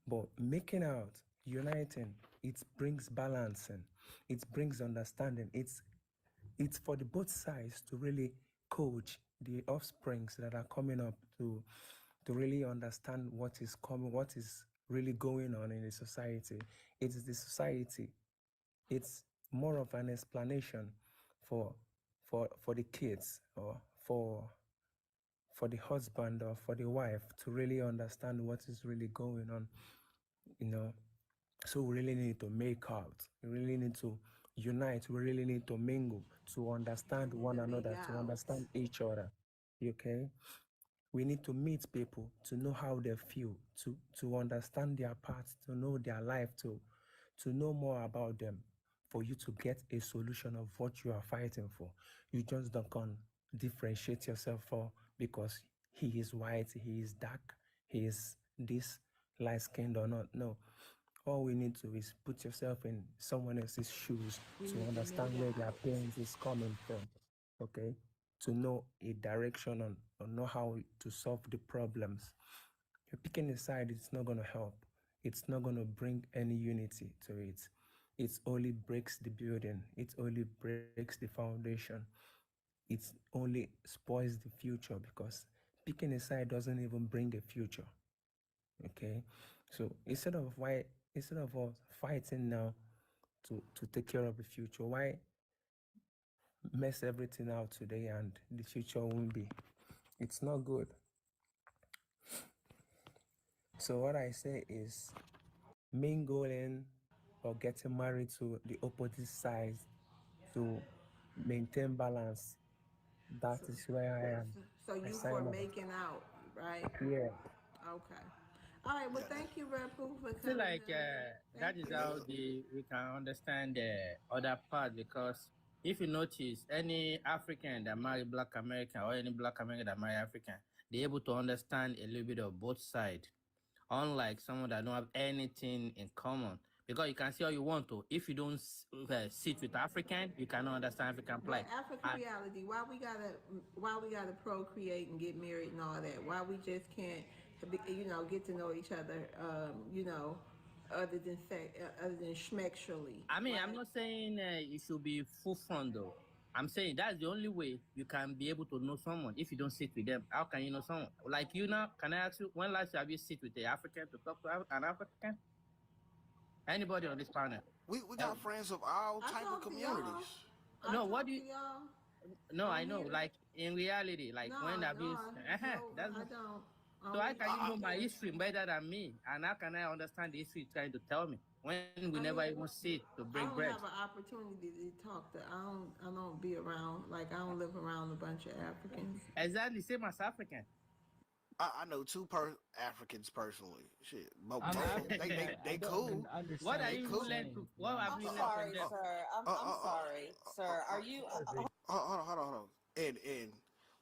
Speaker 2: but making out, uniting, it brings balance and it brings understanding. It's for the both sides to really coach the offsprings that are coming up to really understand what is coming, what is really going on in the society. It's the society. It's more of an explanation for for the kids, or for the husband or for the wife to really understand what is really going on, you know. So we really need to make out. We really need to unite. We really need to mingle to understand
Speaker 1: We need
Speaker 2: one
Speaker 1: to make
Speaker 2: another, to
Speaker 1: out.
Speaker 2: understand each other. Okay? We need to meet people to know how they feel, to understand their parts, to know their life, to know more about them, for you to get a solution of what you are fighting for. You just don't can differentiate yourself for because he is white, he is dark, he is this light skinned or not. No. All we need to is put yourself in someone else's shoes
Speaker 1: We
Speaker 2: to
Speaker 1: need to
Speaker 2: understand
Speaker 1: make
Speaker 2: where their
Speaker 1: out.
Speaker 2: pain is coming from. Okay? To know a direction on know how to solve the problems. You're picking a side, it's not going to help. It's not going to bring any unity to it. It only breaks the building. It only breaks the foundation. It only spoils the future because picking a side doesn't even bring a future. Okay, so instead of us fighting now to take care of the future, why mess everything out today and the future won't be? It's not good. So what I say is mingling or getting married to the opposite sides to maintain balance. That
Speaker 1: So,
Speaker 2: is where I am.
Speaker 1: so
Speaker 2: I
Speaker 1: you for
Speaker 2: sign up.
Speaker 1: making out, right?
Speaker 2: Yeah.
Speaker 1: Okay. All right. Well,
Speaker 19: Yeah.
Speaker 1: thank you, Rebel, for
Speaker 6: I feel
Speaker 1: coming
Speaker 6: like
Speaker 1: up.
Speaker 6: that
Speaker 1: Thank
Speaker 6: is
Speaker 1: you.
Speaker 6: how we can understand the other part, because if you notice any African that marry Black American or any Black American that marry African, they're able to understand a little bit of both sides, unlike someone that don't have anything in common. Because you can see how you want to. If you don't sit with African, you cannot understand African
Speaker 1: But
Speaker 6: plight.
Speaker 1: African reality, why we gotta procreate and get married and all that? Why we just can't, get to know each other, other than schmexually?
Speaker 6: I mean, I'm
Speaker 1: Why?
Speaker 6: not saying it should be full front though. I'm saying that's the only way you can be able to know someone. If you don't sit with them, how can you know someone? Like you now, can I ask you, when last have you sit with an African to talk to an African? Anybody on this panel?
Speaker 19: We got friends of all
Speaker 1: I
Speaker 19: type of
Speaker 1: talk to y'all.
Speaker 19: communities.
Speaker 1: I
Speaker 6: No, what
Speaker 1: talk
Speaker 6: do
Speaker 1: to
Speaker 6: you?
Speaker 1: y'all
Speaker 6: No, I
Speaker 1: on
Speaker 6: know.
Speaker 1: here.
Speaker 6: Like in reality, like when have you? That's
Speaker 1: I don't.
Speaker 6: so. How
Speaker 1: Only
Speaker 6: can you
Speaker 1: on
Speaker 6: know my
Speaker 1: here.
Speaker 6: history better than me? And how can I understand the history you're trying to tell me when we
Speaker 1: I
Speaker 6: never
Speaker 1: mean,
Speaker 6: even sit to
Speaker 1: I
Speaker 6: break
Speaker 1: don't
Speaker 6: bread?
Speaker 1: have an opportunity to talk to. I don't be around. Like I don't live around a bunch of Africans.
Speaker 6: Exactly, same as African.
Speaker 19: I know two Africans personally. Shit,
Speaker 10: I'm
Speaker 19: both of them.
Speaker 10: African. I
Speaker 19: They
Speaker 10: don't even
Speaker 19: cool.
Speaker 6: What
Speaker 10: understand
Speaker 6: are
Speaker 19: They
Speaker 10: what
Speaker 6: you
Speaker 10: you're
Speaker 19: cool.
Speaker 6: learned?
Speaker 10: saying, to be
Speaker 6: What have
Speaker 10: honest.
Speaker 6: you
Speaker 4: I'm
Speaker 6: learned from
Speaker 4: sorry,
Speaker 6: them?
Speaker 4: sir. I'm sorry, sir. Are you?
Speaker 19: Hold on. And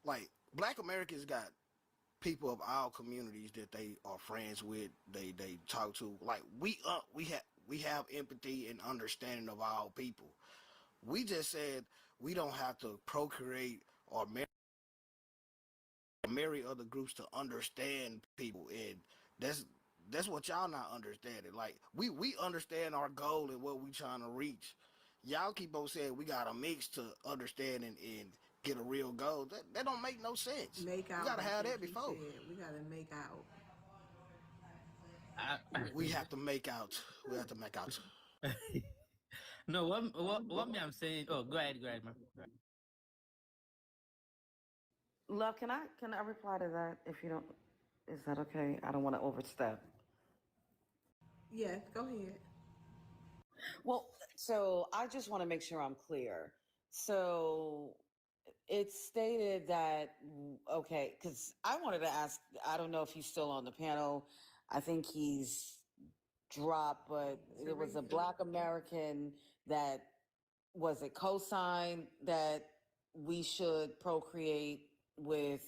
Speaker 19: like Black Americans got people of all communities that they are friends with. They talk to. Like we have empathy and understanding of all people. We just said we don't have to procreate or marry other groups to understand people, and that's what y'all not understanding. Like we understand our goal and what we trying to reach. Y'all keep on saying we got to mix to understand and get a real goal. That don't make no sense.
Speaker 1: Make
Speaker 19: We
Speaker 1: out.
Speaker 19: gotta
Speaker 1: I
Speaker 19: have
Speaker 1: think
Speaker 19: that
Speaker 1: he
Speaker 19: before.
Speaker 1: said we gotta make out.
Speaker 19: We have to make out. We have to make out.
Speaker 6: No, what me I'm saying? Oh, go ahead, man. Go ahead.
Speaker 4: Love, can I reply to that if you don't? Is that okay? I don't want to overstep.
Speaker 1: Yes, go ahead.
Speaker 4: Well, so I just want to make sure I'm clear. So it's stated that, okay, because I wanted to ask, I don't know if he's still on the panel. I think he's dropped, but it was a Black American that was it co-signed that we should procreate with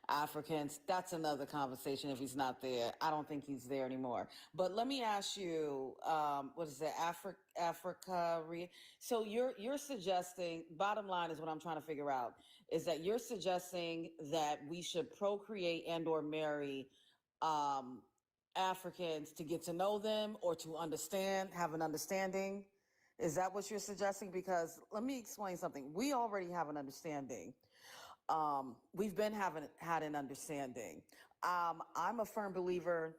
Speaker 4: Africans. That's another conversation if he's not there. I don't think he's there anymore. But let me ask you, what is it, Africa? So you're suggesting, bottom line is what I'm trying to figure out, is that you're suggesting that we should procreate and or marry Africans to get to know them or to understand, have an understanding. Is that what you're suggesting? Because let me explain something. We already have an understanding. We've been had an understanding. I'm a firm believer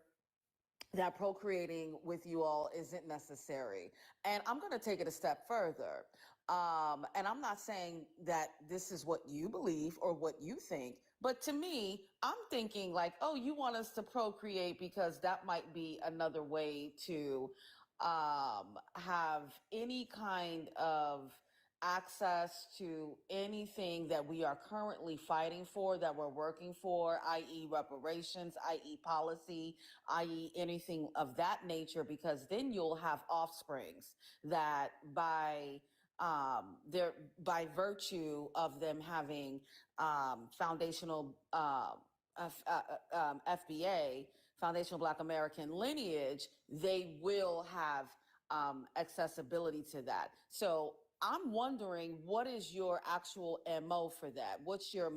Speaker 4: that procreating with you all isn't necessary. And I'm going to take it a step further. And I'm not saying that this is what you believe or what you think, but to me, I'm thinking like, oh, you want us to procreate because that might be another way to have any kind of access to anything that we are currently fighting for, that we're working for, i.e. reparations, i.e. policy, i.e. anything of that nature, because then you'll have offsprings that by virtue of them having foundational FBA, foundational Black American lineage, they will have accessibility to that. So I'm wondering, what is your actual MO for that? What's your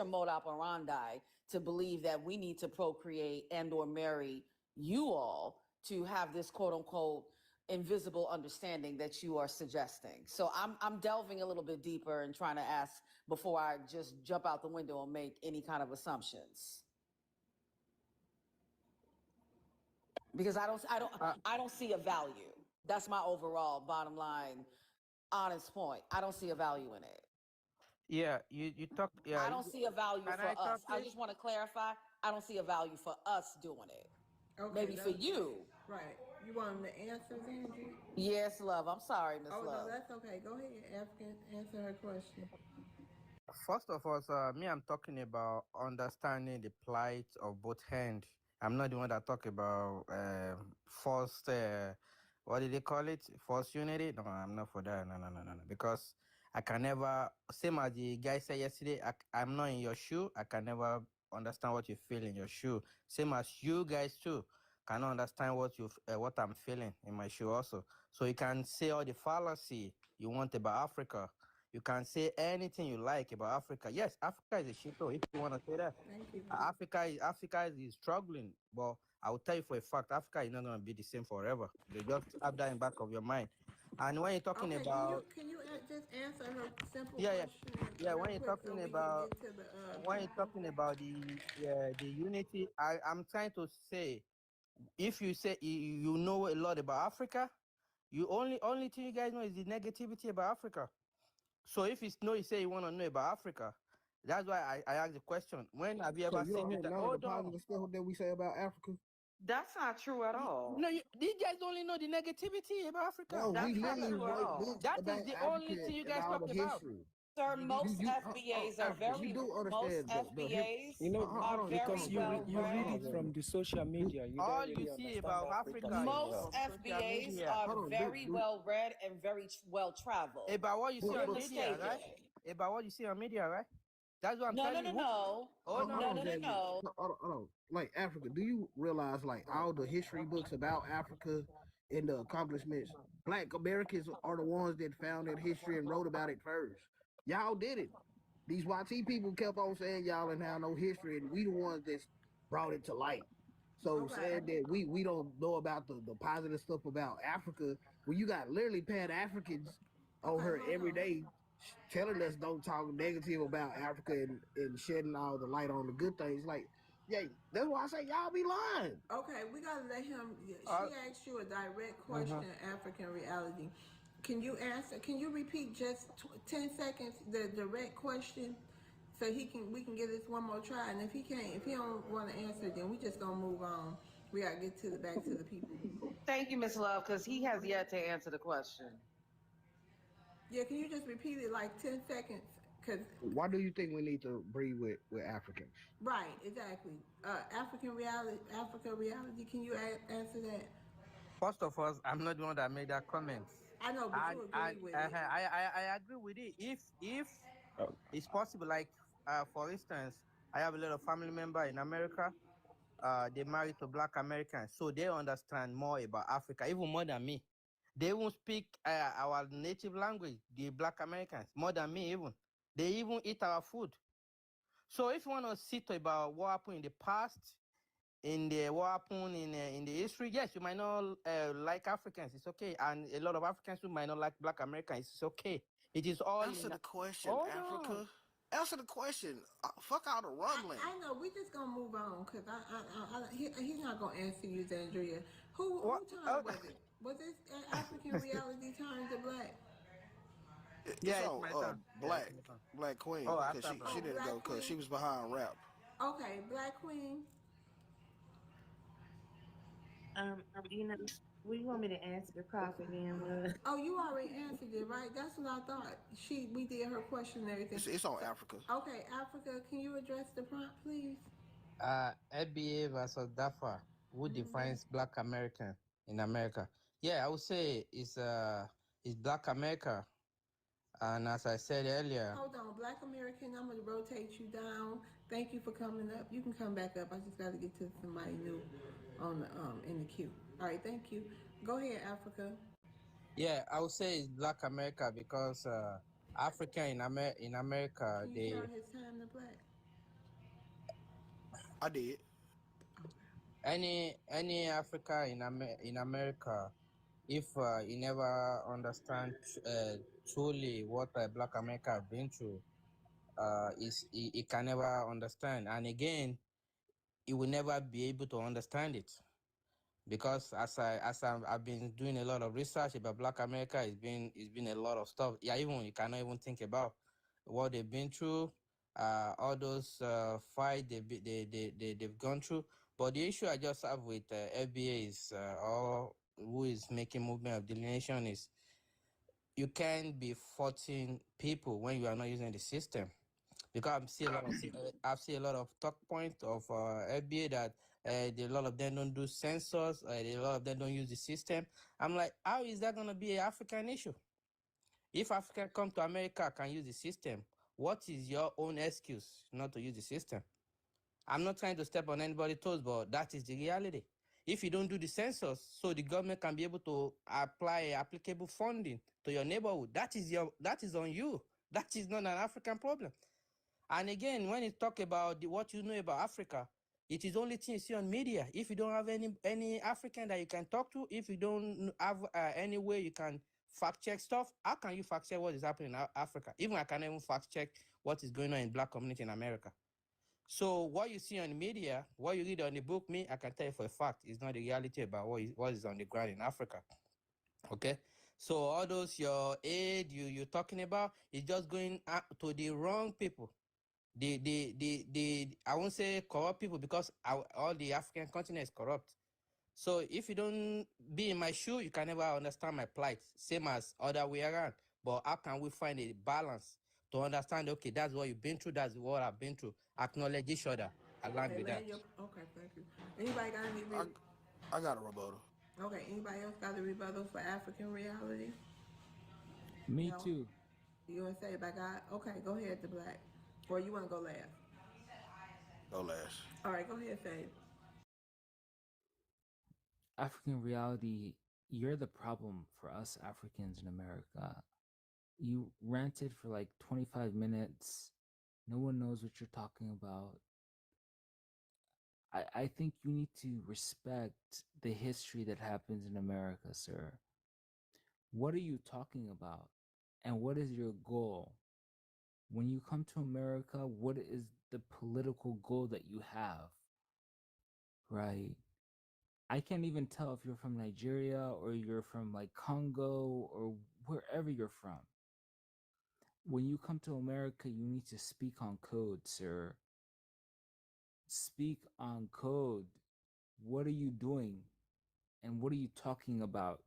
Speaker 4: mode operandi to believe that we need to procreate and or marry you all to have this quote unquote invisible understanding that you are suggesting? So I'm delving a little bit deeper and trying to ask before I just jump out the window and make any kind of assumptions. Because I don't see a value. That's my overall bottom line, honest point. I don't see a value in it.
Speaker 11: Yeah, you talk. Yeah,
Speaker 4: I don't see a value
Speaker 11: can
Speaker 4: for
Speaker 11: I
Speaker 4: us.
Speaker 11: talk,
Speaker 4: I
Speaker 11: please?
Speaker 4: just want to clarify. I don't see a value for us doing it.
Speaker 1: Okay,
Speaker 4: Maybe for you.
Speaker 1: Right. You want him to answer, Angie?
Speaker 4: Yes, love. I'm sorry, Miss
Speaker 1: Oh,
Speaker 4: Love.
Speaker 1: no, that's okay. Go ahead, African. Answer her question.
Speaker 11: First of all, me, I'm talking about understanding the plight of both hands. I'm not the one that talk about forced, what did they call it? Forced unity? No, I'm not for that. No. Because I can never, same as the guy said yesterday, I'm not in your shoe. I can never understand what you feel in your shoe. Same as you guys too cannot understand what I'm feeling in my shoe also. So you can say all the fallacy you want about Africa. You can say anything you like about Africa. Yes, Africa is a shithole, if you want to say that.
Speaker 1: Thank you.
Speaker 11: Africa is struggling, but I will tell you for a fact, Africa is not going to be the same forever. You just have that in back of your mind. And when you're talking
Speaker 1: Okay,
Speaker 11: about,
Speaker 1: can you just answer her simple
Speaker 11: yeah,
Speaker 1: question?
Speaker 11: yeah,
Speaker 1: real
Speaker 11: when you're
Speaker 1: quick so
Speaker 11: talking
Speaker 1: we
Speaker 11: about,
Speaker 1: can get to the
Speaker 11: when you're talking about the unity, I'm trying to say, if you say you know a lot about Africa, you only thing you guys know is the negativity about Africa. So if it's no, you say you want to know about Africa, that's why I asked the question. When have you
Speaker 8: So
Speaker 11: ever
Speaker 8: you
Speaker 11: seen
Speaker 8: don't hear
Speaker 11: Peter?
Speaker 8: none of the
Speaker 11: Hold on.
Speaker 8: positive stuff that we say about Africa?
Speaker 4: That's not true at all.
Speaker 11: No, these guys only know the negativity about Africa.
Speaker 8: No, we
Speaker 4: That's not
Speaker 8: literally
Speaker 4: true at
Speaker 8: write
Speaker 4: all.
Speaker 8: books
Speaker 11: That
Speaker 8: about
Speaker 11: is the only
Speaker 8: Africa
Speaker 11: thing you
Speaker 8: and
Speaker 11: guys
Speaker 8: all
Speaker 11: talk
Speaker 8: the
Speaker 11: about.
Speaker 8: history.
Speaker 4: Sir, most FBAs are
Speaker 8: Africa, you
Speaker 4: very
Speaker 8: do
Speaker 4: most
Speaker 8: understand
Speaker 2: You
Speaker 4: FBAs
Speaker 2: know,
Speaker 4: are
Speaker 8: hold on,
Speaker 4: very
Speaker 2: because
Speaker 8: come on,
Speaker 2: you
Speaker 8: brother.
Speaker 4: well
Speaker 2: you read
Speaker 8: Hold on,
Speaker 2: it
Speaker 4: read.
Speaker 2: from
Speaker 8: brother.
Speaker 2: the social media. You don't
Speaker 11: All
Speaker 2: really
Speaker 11: you see
Speaker 2: understand
Speaker 11: about
Speaker 2: Africa
Speaker 11: Africa
Speaker 2: so
Speaker 11: is
Speaker 4: Most
Speaker 2: well.
Speaker 11: on social
Speaker 4: FBAs
Speaker 11: media.
Speaker 4: are
Speaker 8: Hold on,
Speaker 4: very well read and very well traveled.
Speaker 11: About what you see
Speaker 4: You're
Speaker 11: on media,
Speaker 4: mistaken.
Speaker 11: right? About what you see on media, right? That's what I'm
Speaker 4: No, no,
Speaker 11: telling
Speaker 4: no,
Speaker 11: you.
Speaker 4: no.
Speaker 11: Hold
Speaker 8: hold
Speaker 11: on.
Speaker 8: on, Jasmine. Hold on. Like Africa, do you realize like all the history books about Africa and the accomplishments? Black Americans are the ones that found that history and wrote about it first. Y'all did it. These YT people kept on saying y'all didn't have no history, and we the ones that brought it to light. So saying that we don't know about the positive stuff about Africa, when you got literally Pan-Africans on her every day telling us don't talk negative about Africa and shedding all the light on the good things. Like, yeah, that's why I say y'all be lying.
Speaker 1: Okay, we gotta let him. She asked you a direct question, African reality. Can you answer? Can you repeat just 10 seconds the direct question, so we can get this one more try? And if he don't want to answer, then we just gonna move on. We gotta get back to the people.
Speaker 4: Thank you, Miss Love, because he has yet to answer the question.
Speaker 1: Yeah, can you just repeat it like 10 seconds? Cause
Speaker 8: Why do you think we need to breed with Africans?
Speaker 1: right, exactly. African reality, Africa reality. Can you answer that?
Speaker 11: First of all, I'm not the one that made that comment.
Speaker 1: I know, but you agree with it.
Speaker 11: I agree with it. If it's possible, like for instance, I have a lot of family member in America. They married to Black Americans, so they understand more about Africa, even more than me. They won't speak our native language, the Black Americans, more than me even. They even eat our food. So if you want to sit about what happened in the past, in the what happened in the history, yes, you might not like Africans. It's okay, and a lot of Africans who might not like Black Americans. It's okay. It is all
Speaker 19: Answer
Speaker 11: in.
Speaker 19: the question,
Speaker 11: Hold on.
Speaker 19: Africa. Answer the question. Fuck all the rumbling.
Speaker 1: I know. We just gonna move on because he's not gonna answer you, Zandria. Who
Speaker 11: What?
Speaker 1: turned was it? Was this African reality turned to black?
Speaker 19: It's
Speaker 11: Yeah, it's
Speaker 19: on
Speaker 11: my turn. Yeah, it's
Speaker 19: Black
Speaker 11: my turn.
Speaker 19: Black Queen
Speaker 11: Oh,
Speaker 19: because
Speaker 11: after Black.
Speaker 19: she didn't go
Speaker 1: Black
Speaker 19: because she
Speaker 1: Queen.
Speaker 19: was behind rap.
Speaker 1: Okay, Black Queen.
Speaker 9: You know, what do you want me to answer the prompt again?
Speaker 1: Oh, you already answered it, right? That's what I thought. We did her question and everything.
Speaker 19: It's on Africa.
Speaker 1: Okay, Africa, can you address the prompt, please?
Speaker 11: FBA versus DAFA. Who defines Black American in America? Yeah, I would say it's Black America. And as I said earlier,
Speaker 1: Hold on, Black American, I'm gonna rotate you down. Thank you for coming up. You can come back up. I just gotta get to somebody new on the in the queue. All right, thank you. Go ahead, Africa.
Speaker 11: yeah, I would say it's Black America because Africa in America,
Speaker 1: Can you
Speaker 11: they
Speaker 1: turn his time to black?
Speaker 19: I did.
Speaker 11: any Africa in America, if you never understand truly what Black America have been through, is it can never understand, and again, it will never be able to understand it because I've been doing a lot of research about Black America. It's been a lot of stuff. Yeah, even you cannot even think about what they've been through, all those fight they've gone through. But the issue I just have with FBA is or who is making movement of delineation is you can't be faulting people when you are not using the system because I've seen a lot of talk point of FBA that a lot of them don't do census, a lot of them don't use the system. I'm like, how is that going to be an African issue? If African come to America can use the system, what is your own excuse not to use the system? I'm not trying to step on anybody's toes, but that is the reality. If you don't do the census, so the government can be able to apply applicable funding to your neighborhood, that is on you. That is not an African problem. And again, when you talk about what you know about Africa, it is only thing you see on media. If you don't have any African that you can talk to, if you don't have any way you can fact check stuff, how can you fact check what is happening in Africa? Even I can't even fact check what is going on in Black community in America. So what you see on the media, what you read on the book, me, I can tell you for a fact, is not the reality about what is on the ground in Africa. Okay, so all those your aid you're talking about is just going to the wrong people. The I won't say corrupt people because all the African continent is corrupt. So if you don't be in my shoe, you can never understand my plight. Same as other way around. But how can we find a balance to understand? Okay, that's what you've been through. That's what I've been through. Acknowledge each other. Along
Speaker 1: Okay,
Speaker 11: with that.
Speaker 1: okay, thank you. Anybody got any?
Speaker 19: I got a rebuttal.
Speaker 1: Okay, anybody else got a rebuttal for African reality?
Speaker 10: Me
Speaker 1: No?
Speaker 10: too.
Speaker 1: You want to say about God? Okay, go ahead, the black. Or you want to go last?
Speaker 19: Go last.
Speaker 1: All right, go ahead, Faye.
Speaker 10: African reality, you're the problem for us Africans in America. You ranted for like 25 minutes. No one knows what you're talking about. I think you need to respect the history that happens in America, sir. What are you talking about? And what is your goal? When you come to America, what is the political goal that you have? Right? I can't even tell if you're from Nigeria or you're from like Congo or wherever you're from. When you come to America, you need to speak on code, sir. Speak on code. What are you doing? And what are you talking about?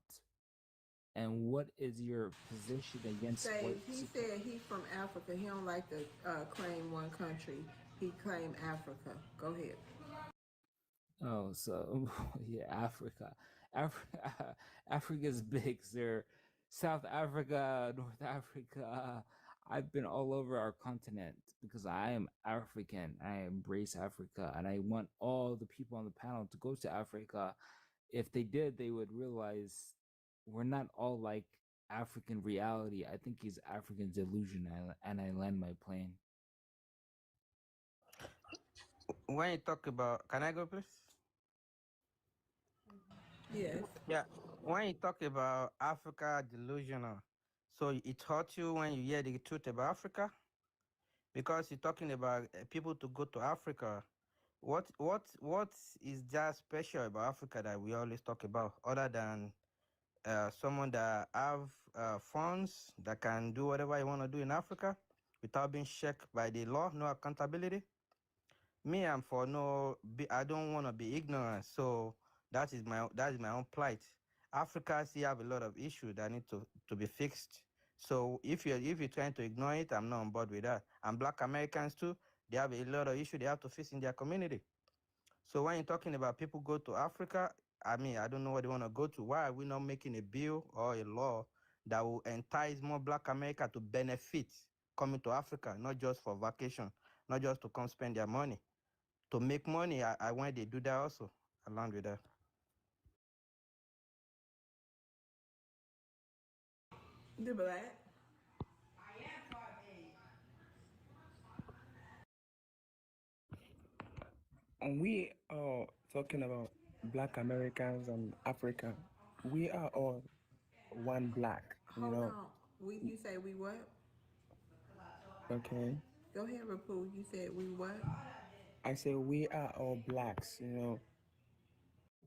Speaker 10: And what is your position against
Speaker 1: Say,
Speaker 10: white
Speaker 1: he said he from Africa. He don't like to claim one country. He claimed Africa. Go ahead.
Speaker 10: Oh, so yeah, Africa. Africa Africa's big, sir. South Africa, North Africa. I've been all over our continent because I am African. I embrace Africa and I want all the people on the panel to go to Africa. If they did, they would realize we're not all like African reality. I think he's African delusion, and I land my plane.
Speaker 11: When you talk about, can I go, please?
Speaker 1: Yes.
Speaker 11: Yeah. When you talk about Africa delusional, so it hurts you when you hear the truth about Africa, because you're talking about people to go to Africa. What is that special about Africa that we always talk about, other than someone that have funds that can do whatever you want to do in Africa without being checked by the law, no accountability? Me, I'm for no. I don't want to be ignorant, so that is my own plight. Africa still have a lot of issues that need to be fixed. So if you're trying to ignore it, I'm not on board with that. And Black Americans too, they have a lot of issues they have to fix in their community. So when you're talking about people go to Africa, I mean, I don't know what they want to go to. Why are we not making a bill or a law that will entice more Black America to benefit coming to Africa, not just for vacation, not just to come spend their money? To make money, I want they do that also, along with that.
Speaker 1: The black.
Speaker 2: And we are talking about Black Americans and Africa. We are all one black,
Speaker 1: Hold on. You say we what?
Speaker 2: Okay.
Speaker 1: Go ahead, Rapu. You said we what?
Speaker 2: I say we are all blacks.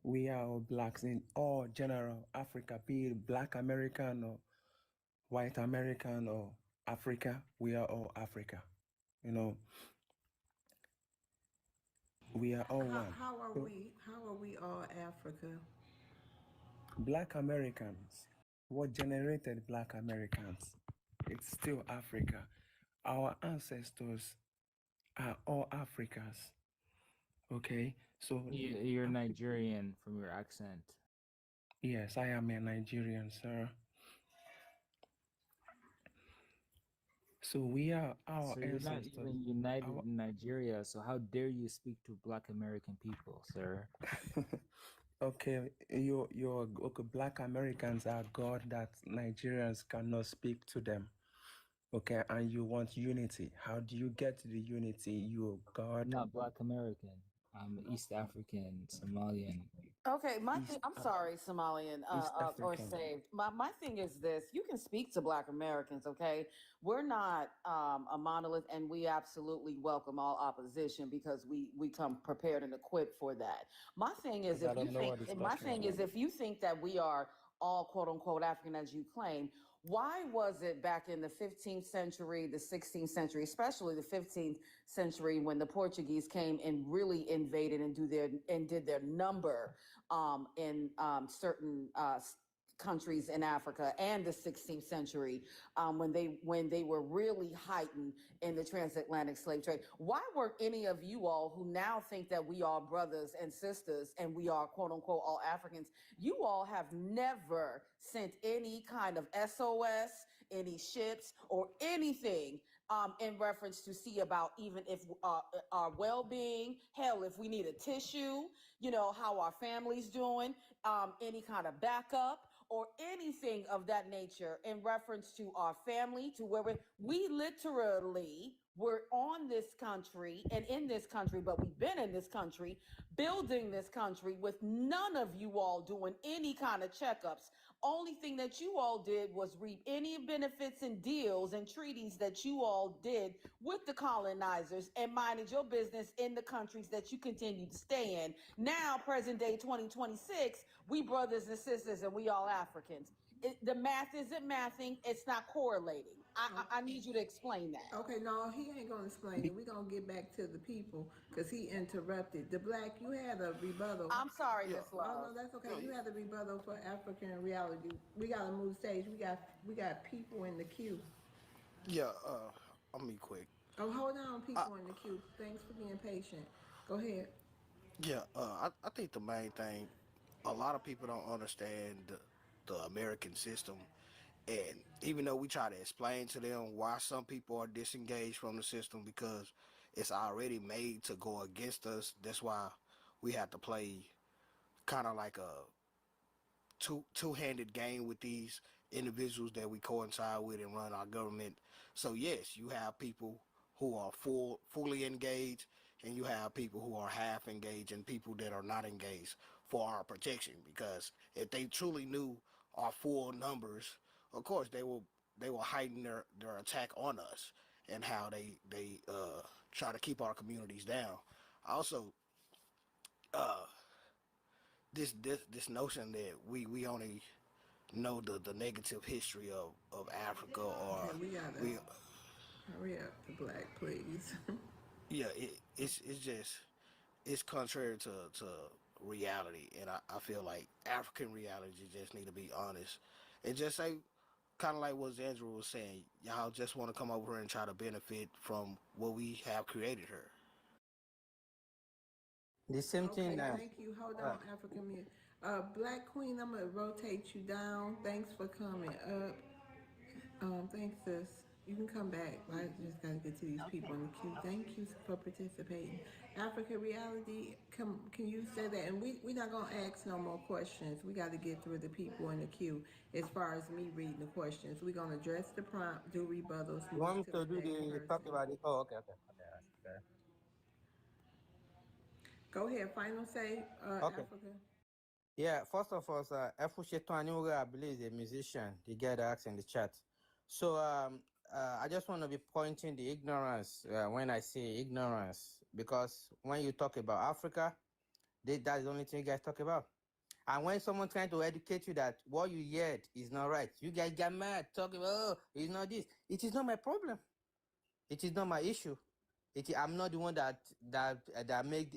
Speaker 2: We are all blacks in all general Africa, be it Black American or white American or Africa. We are all Africa. You know, we are all one.
Speaker 1: How are we all Africa?
Speaker 2: Black Americans. What generated Black Americans? It's still Africa. Our ancestors are all Africans. Okay, so
Speaker 10: You're Nigerian from your accent.
Speaker 2: yes, I am a Nigerian, sir. So we are our
Speaker 10: So you're not
Speaker 2: ancestors.
Speaker 10: even united in Nigeria. So how dare you speak to Black American people, sir?
Speaker 2: Okay, your okay, Black Americans are God that Nigerians cannot speak to them. Okay, and you want unity. How do you get the unity? You God.
Speaker 10: I'm not Black American. I'm East African, Somalian.
Speaker 4: Okay, I'm sorry, Somalian or saved. My thing is this: you can speak to Black Americans. Okay, we're not a monolith, and we absolutely welcome all opposition because we come prepared and equipped for that. My thing is, if you think that we are all quote unquote African as you claim, why was it back in the 15th century, the 16th century, especially the 15th century, when the Portuguese came and really invaded and did their number in certain countries in Africa, and the 16th century, when they were really heightened in the transatlantic slave trade? Why were any of you all who now think that we are brothers and sisters and we are quote unquote all Africans, you all have never sent any kind of SOS, any ships or anything in reference to see about even if our well-being, hell, if we need a tissue, how our family's doing, any kind of backup or anything of that nature in reference to our family, to where we literally were on this country and in this country, but we've been in this country, building this country with none of you all doing any kind of checkups. Only thing that you all did was reap any benefits and deals and treaties that you all did with the colonizers and minded your business in the countries that you continue to stay in. Now, present day 2026, we brothers and sisters and we all Africans. The math isn't mathing. It's not correlating. I need you to explain that.
Speaker 1: Okay, no, he ain't gonna explain it. We're gonna get back to the people because he interrupted. The black, you had a rebuttal.
Speaker 4: I'm sorry,
Speaker 19: Yeah.
Speaker 4: Miss
Speaker 1: Oh
Speaker 4: Love.
Speaker 1: no, that's okay.
Speaker 19: No,
Speaker 1: You
Speaker 19: you,
Speaker 1: had a rebuttal for African reality. We gotta move stage. We got people in the queue.
Speaker 19: yeah. I'll be quick.
Speaker 1: Oh, hold on,
Speaker 19: I,
Speaker 1: people in the queue. Thanks for being patient. Go ahead.
Speaker 19: yeah. I think the main thing, a lot of people don't understand the American system, and even though we try to explain to them why some people are disengaged from the system because it's already made to go against us. That's why we have to play kind of like a two-handed game with these individuals that we coincide with and run our government. So yes, you have people who are fully engaged, and you have people who are half engaged, and people that are not engaged for our protection. Because if they truly knew our full numbers, of course they will heighten their attack on us and how they try to keep our communities down. Also, uh, this notion that we only know the negative history of Africa, or
Speaker 1: Okay, we gotta
Speaker 19: we
Speaker 1: hurry up, the black, please.
Speaker 19: yeah, it's just it's contrary to reality, and I feel like African reality just need to be honest and just say, kind of like what Andrew was saying, y'all just want to come over here and try to benefit from what we have created here.
Speaker 11: The same thing
Speaker 1: Okay,
Speaker 11: that
Speaker 1: thank you. Hold on, African mute. Black Queen, I'm gonna rotate you down. Thanks for coming up. Thanks, sis. You can come back. I just gotta get to these people in the queue. Thank you for participating. African reality, can you say that? And we not gonna ask no more questions. We gotta get through the people in the queue. As far as me reading the questions, we're gonna address the prompt, do rebuttals,
Speaker 11: you want
Speaker 1: move
Speaker 11: me
Speaker 1: to
Speaker 11: to
Speaker 1: the
Speaker 11: do
Speaker 1: next
Speaker 11: the talk
Speaker 1: person.
Speaker 11: about it. Oh, okay.
Speaker 1: Go ahead. Final say,
Speaker 11: Okay.
Speaker 1: Africa.
Speaker 11: Yeah, first of all, Efu Shetuaniuga, I believe, is a musician. The guy that asked in the chat. So I just want to be pointing the ignorance when I say ignorance, because when you talk about Africa, that's the only thing you guys talk about. And when someone trying to educate you that what you heard is not right, you guys get mad, talking about, oh, it's not this. It is not my problem. It is not my issue. I'm not the one that make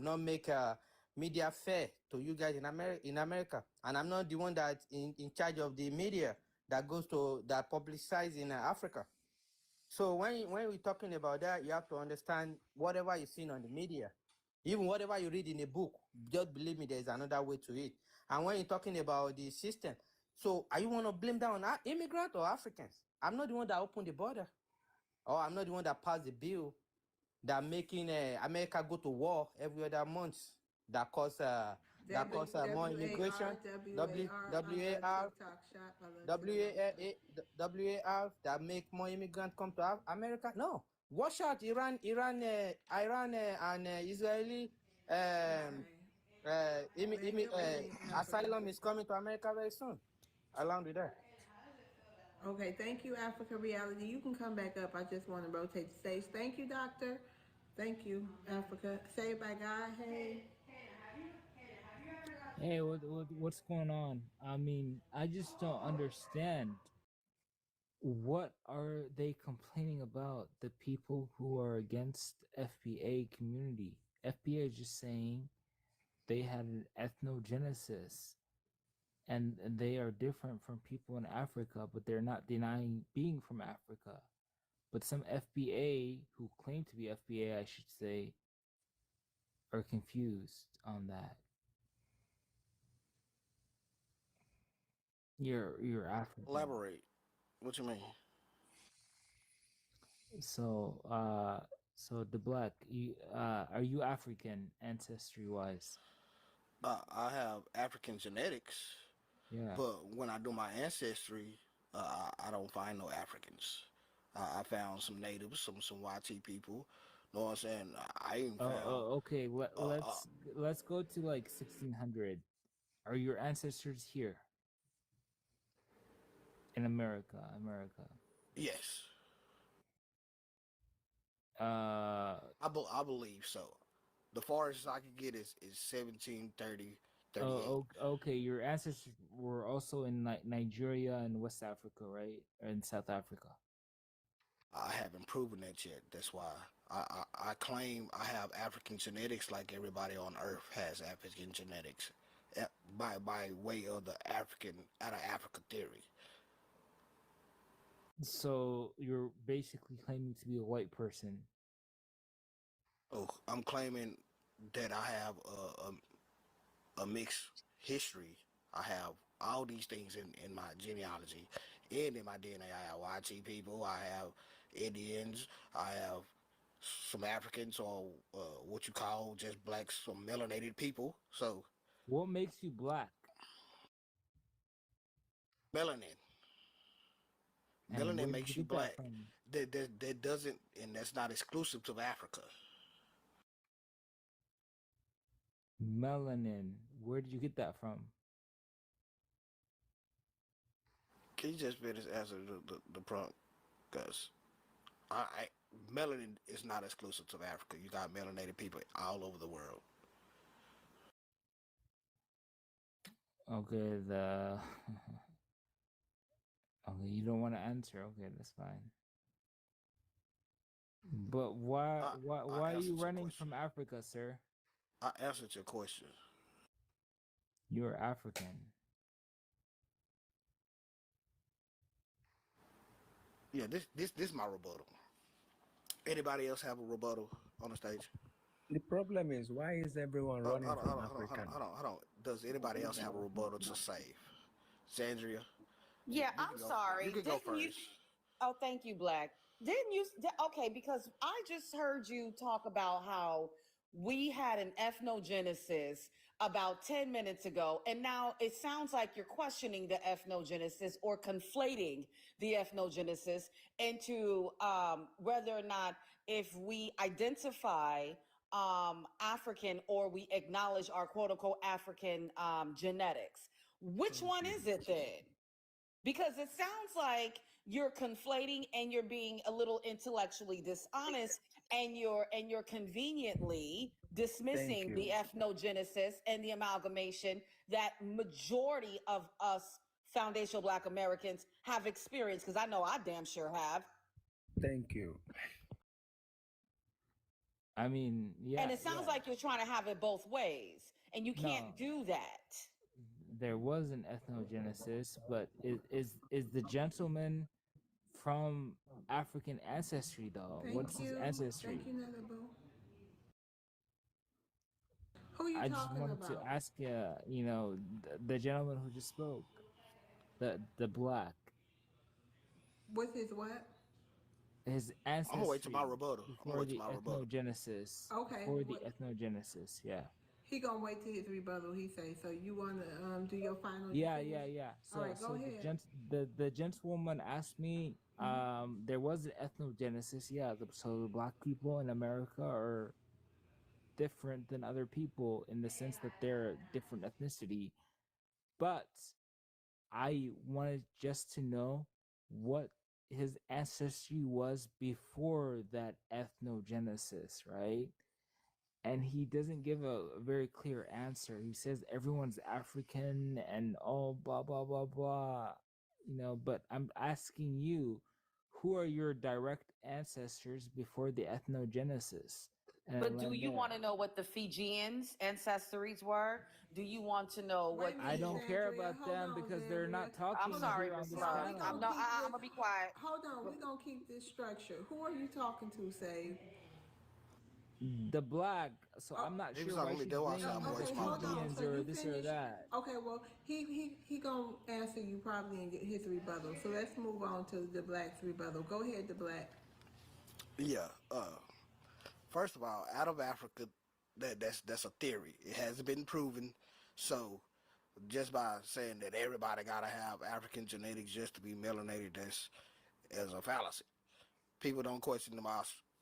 Speaker 11: not make media fair to you guys in America, and I'm not the one that in charge of the media that goes to that publicize in Africa. So when we're talking about that, you have to understand whatever you see on the media, even whatever you read in a book. Just believe me, there's another way to it. And when you're talking about the system, so are you want to blame that on immigrants or Africans? I'm not the one that opened the border, or I'm not the one that passed the bill that making America go to war every other month. That cause more immigration. WAR,
Speaker 1: TikTok shop. I love TikTok shop.
Speaker 11: WAR that make more immigrants come to America. No, watch out, Iran and Israeli
Speaker 1: Land your plane, Africa.
Speaker 11: asylum is coming to America very soon. Along with that.
Speaker 1: Okay, thank you, Africa Reality. You can come back up. I just want to rotate the stage. Thank you, Doctor. Thank you, Africa. Saved by God. Hey.
Speaker 10: Hey, what's going on? I mean, I just don't understand. What are they complaining about? The people who are against FBA community. FBA is just saying they had an ethnogenesis, and they are different from people in Africa, but they're not denying being from Africa. But some FBA who claim to be FBA, I should say, are confused on that. You're African.
Speaker 19: Elaborate. What you mean?
Speaker 10: So so the black, you are you African ancestry wise?
Speaker 19: I have African genetics,
Speaker 10: Yeah.
Speaker 19: but when I do my ancestry, I don't find no Africans. I found some natives, some YT people. Know what I'm saying? I even found.
Speaker 10: Okay.
Speaker 19: Uh, uh,
Speaker 10: Let's go to like 1600. Are your ancestors here in America?
Speaker 19: yes,
Speaker 10: Uh,
Speaker 19: I believe so. The farthest I could get is 1730, 38.
Speaker 10: okay. Your ancestors were also in Nigeria and West Africa, right? Or in South Africa.
Speaker 19: I haven't proven that yet. That's why I claim I have African genetics like everybody on Earth has African genetics by way of the African out of Africa theory.
Speaker 10: So you're basically claiming to be a white person.
Speaker 19: Oh, I'm claiming that I have a mixed history. I have all these things in my genealogy and in my DNA. I have YT people, I have Indians, I have some Africans or what you call just blacks, some melanated people. So
Speaker 10: What makes you black?
Speaker 19: melanin.
Speaker 10: And where
Speaker 19: Melanin
Speaker 10: did you
Speaker 19: makes you
Speaker 10: get that
Speaker 19: black.
Speaker 10: from?
Speaker 19: That doesn't, and that's not exclusive to Africa.
Speaker 10: Melanin. Where did you get that from?
Speaker 19: Can you just finish answer the prompt? Because melanin is not exclusive to Africa. You got melanated people all over the world.
Speaker 10: Okay, the okay, you don't want to answer. Okay, that's fine. But why are you
Speaker 19: answered your
Speaker 10: running
Speaker 19: question.
Speaker 10: from Africa, sir?
Speaker 19: I answered your question.
Speaker 10: You're African.
Speaker 19: Yeah, this my rebuttal. Anybody else have a rebuttal on the stage?
Speaker 2: The problem is, why is everyone running from African?
Speaker 19: Hold on. Does anybody else have a rebuttal to say? Zandria?
Speaker 4: Yeah,
Speaker 19: You
Speaker 4: I'm
Speaker 19: can go.
Speaker 4: sorry.
Speaker 19: You can go
Speaker 4: Didn't you?
Speaker 19: first.
Speaker 4: Oh, thank you, Black. Didn't you? Okay, because I just heard you talk about how we had an ethnogenesis about 10 minutes ago, and now it sounds like you're questioning the ethnogenesis or conflating the ethnogenesis into whether or not if we identify African or we acknowledge our quote unquote African genetics. Which one is it then? Because it sounds like you're conflating and you're being a little intellectually dishonest and you're conveniently
Speaker 2: Thank
Speaker 4: dismissing
Speaker 2: you.
Speaker 4: the ethnogenesis and the amalgamation that majority of us foundational Black Americans have experienced, because I know I damn sure have.
Speaker 2: Thank you.
Speaker 10: I mean, yeah.
Speaker 4: And it sounds like you're trying to have it both ways, and you can't do that.
Speaker 10: There was an ethnogenesis, but is the gentleman from African ancestry though? What's his ancestry?
Speaker 1: Thank you, Nanabu. Who are you
Speaker 10: I just
Speaker 1: talking
Speaker 10: wanted to
Speaker 1: about?
Speaker 10: ask you know, the gentleman who just spoke, the black,
Speaker 1: What's his what?
Speaker 10: his
Speaker 19: I'm gonna wait till
Speaker 10: ancestry
Speaker 19: my rebuttal.
Speaker 10: before the ethnogenesis.
Speaker 1: Okay.
Speaker 10: Before the ethnogenesis, yeah.
Speaker 1: He gonna wait till his rebuttal. He say. So you wanna do your final?
Speaker 10: Yeah.
Speaker 1: All
Speaker 10: So
Speaker 1: right, go ahead.
Speaker 10: the gentlewoman asked me, there was an ethnogenesis, yeah. So the black people in America are different than other people in the sense that they're different ethnicity. But I wanted just to know what his ancestry was before that ethnogenesis, right? And he doesn't give a very clear answer. He says everyone's African and all blah blah blah blah, you know. But I'm asking you, who are your direct ancestors before the ethnogenesis?
Speaker 4: But do you want to know what the Fijians' ancestries were? Do you want to know what?
Speaker 10: I don't care about them because they're not talking
Speaker 4: I'm sorry,
Speaker 10: here on
Speaker 4: Miss
Speaker 10: this
Speaker 4: Love.
Speaker 10: panel.
Speaker 4: I'm gonna be quiet.
Speaker 1: Hold on, we're gonna keep this structure. Who are you talking to, Save?
Speaker 10: The black, so I'm not sure why she's bringing Fijians or this or that.
Speaker 1: Okay, well, he gonna answer you probably and get his rebuttal. So let's move on to the black's rebuttal. Go ahead, the black.
Speaker 19: Yeah. First of all, out of Africa, that's a theory. It hasn't been proven. So just by saying that everybody gotta have African genetics just to be melanated, that's as a fallacy. People don't question them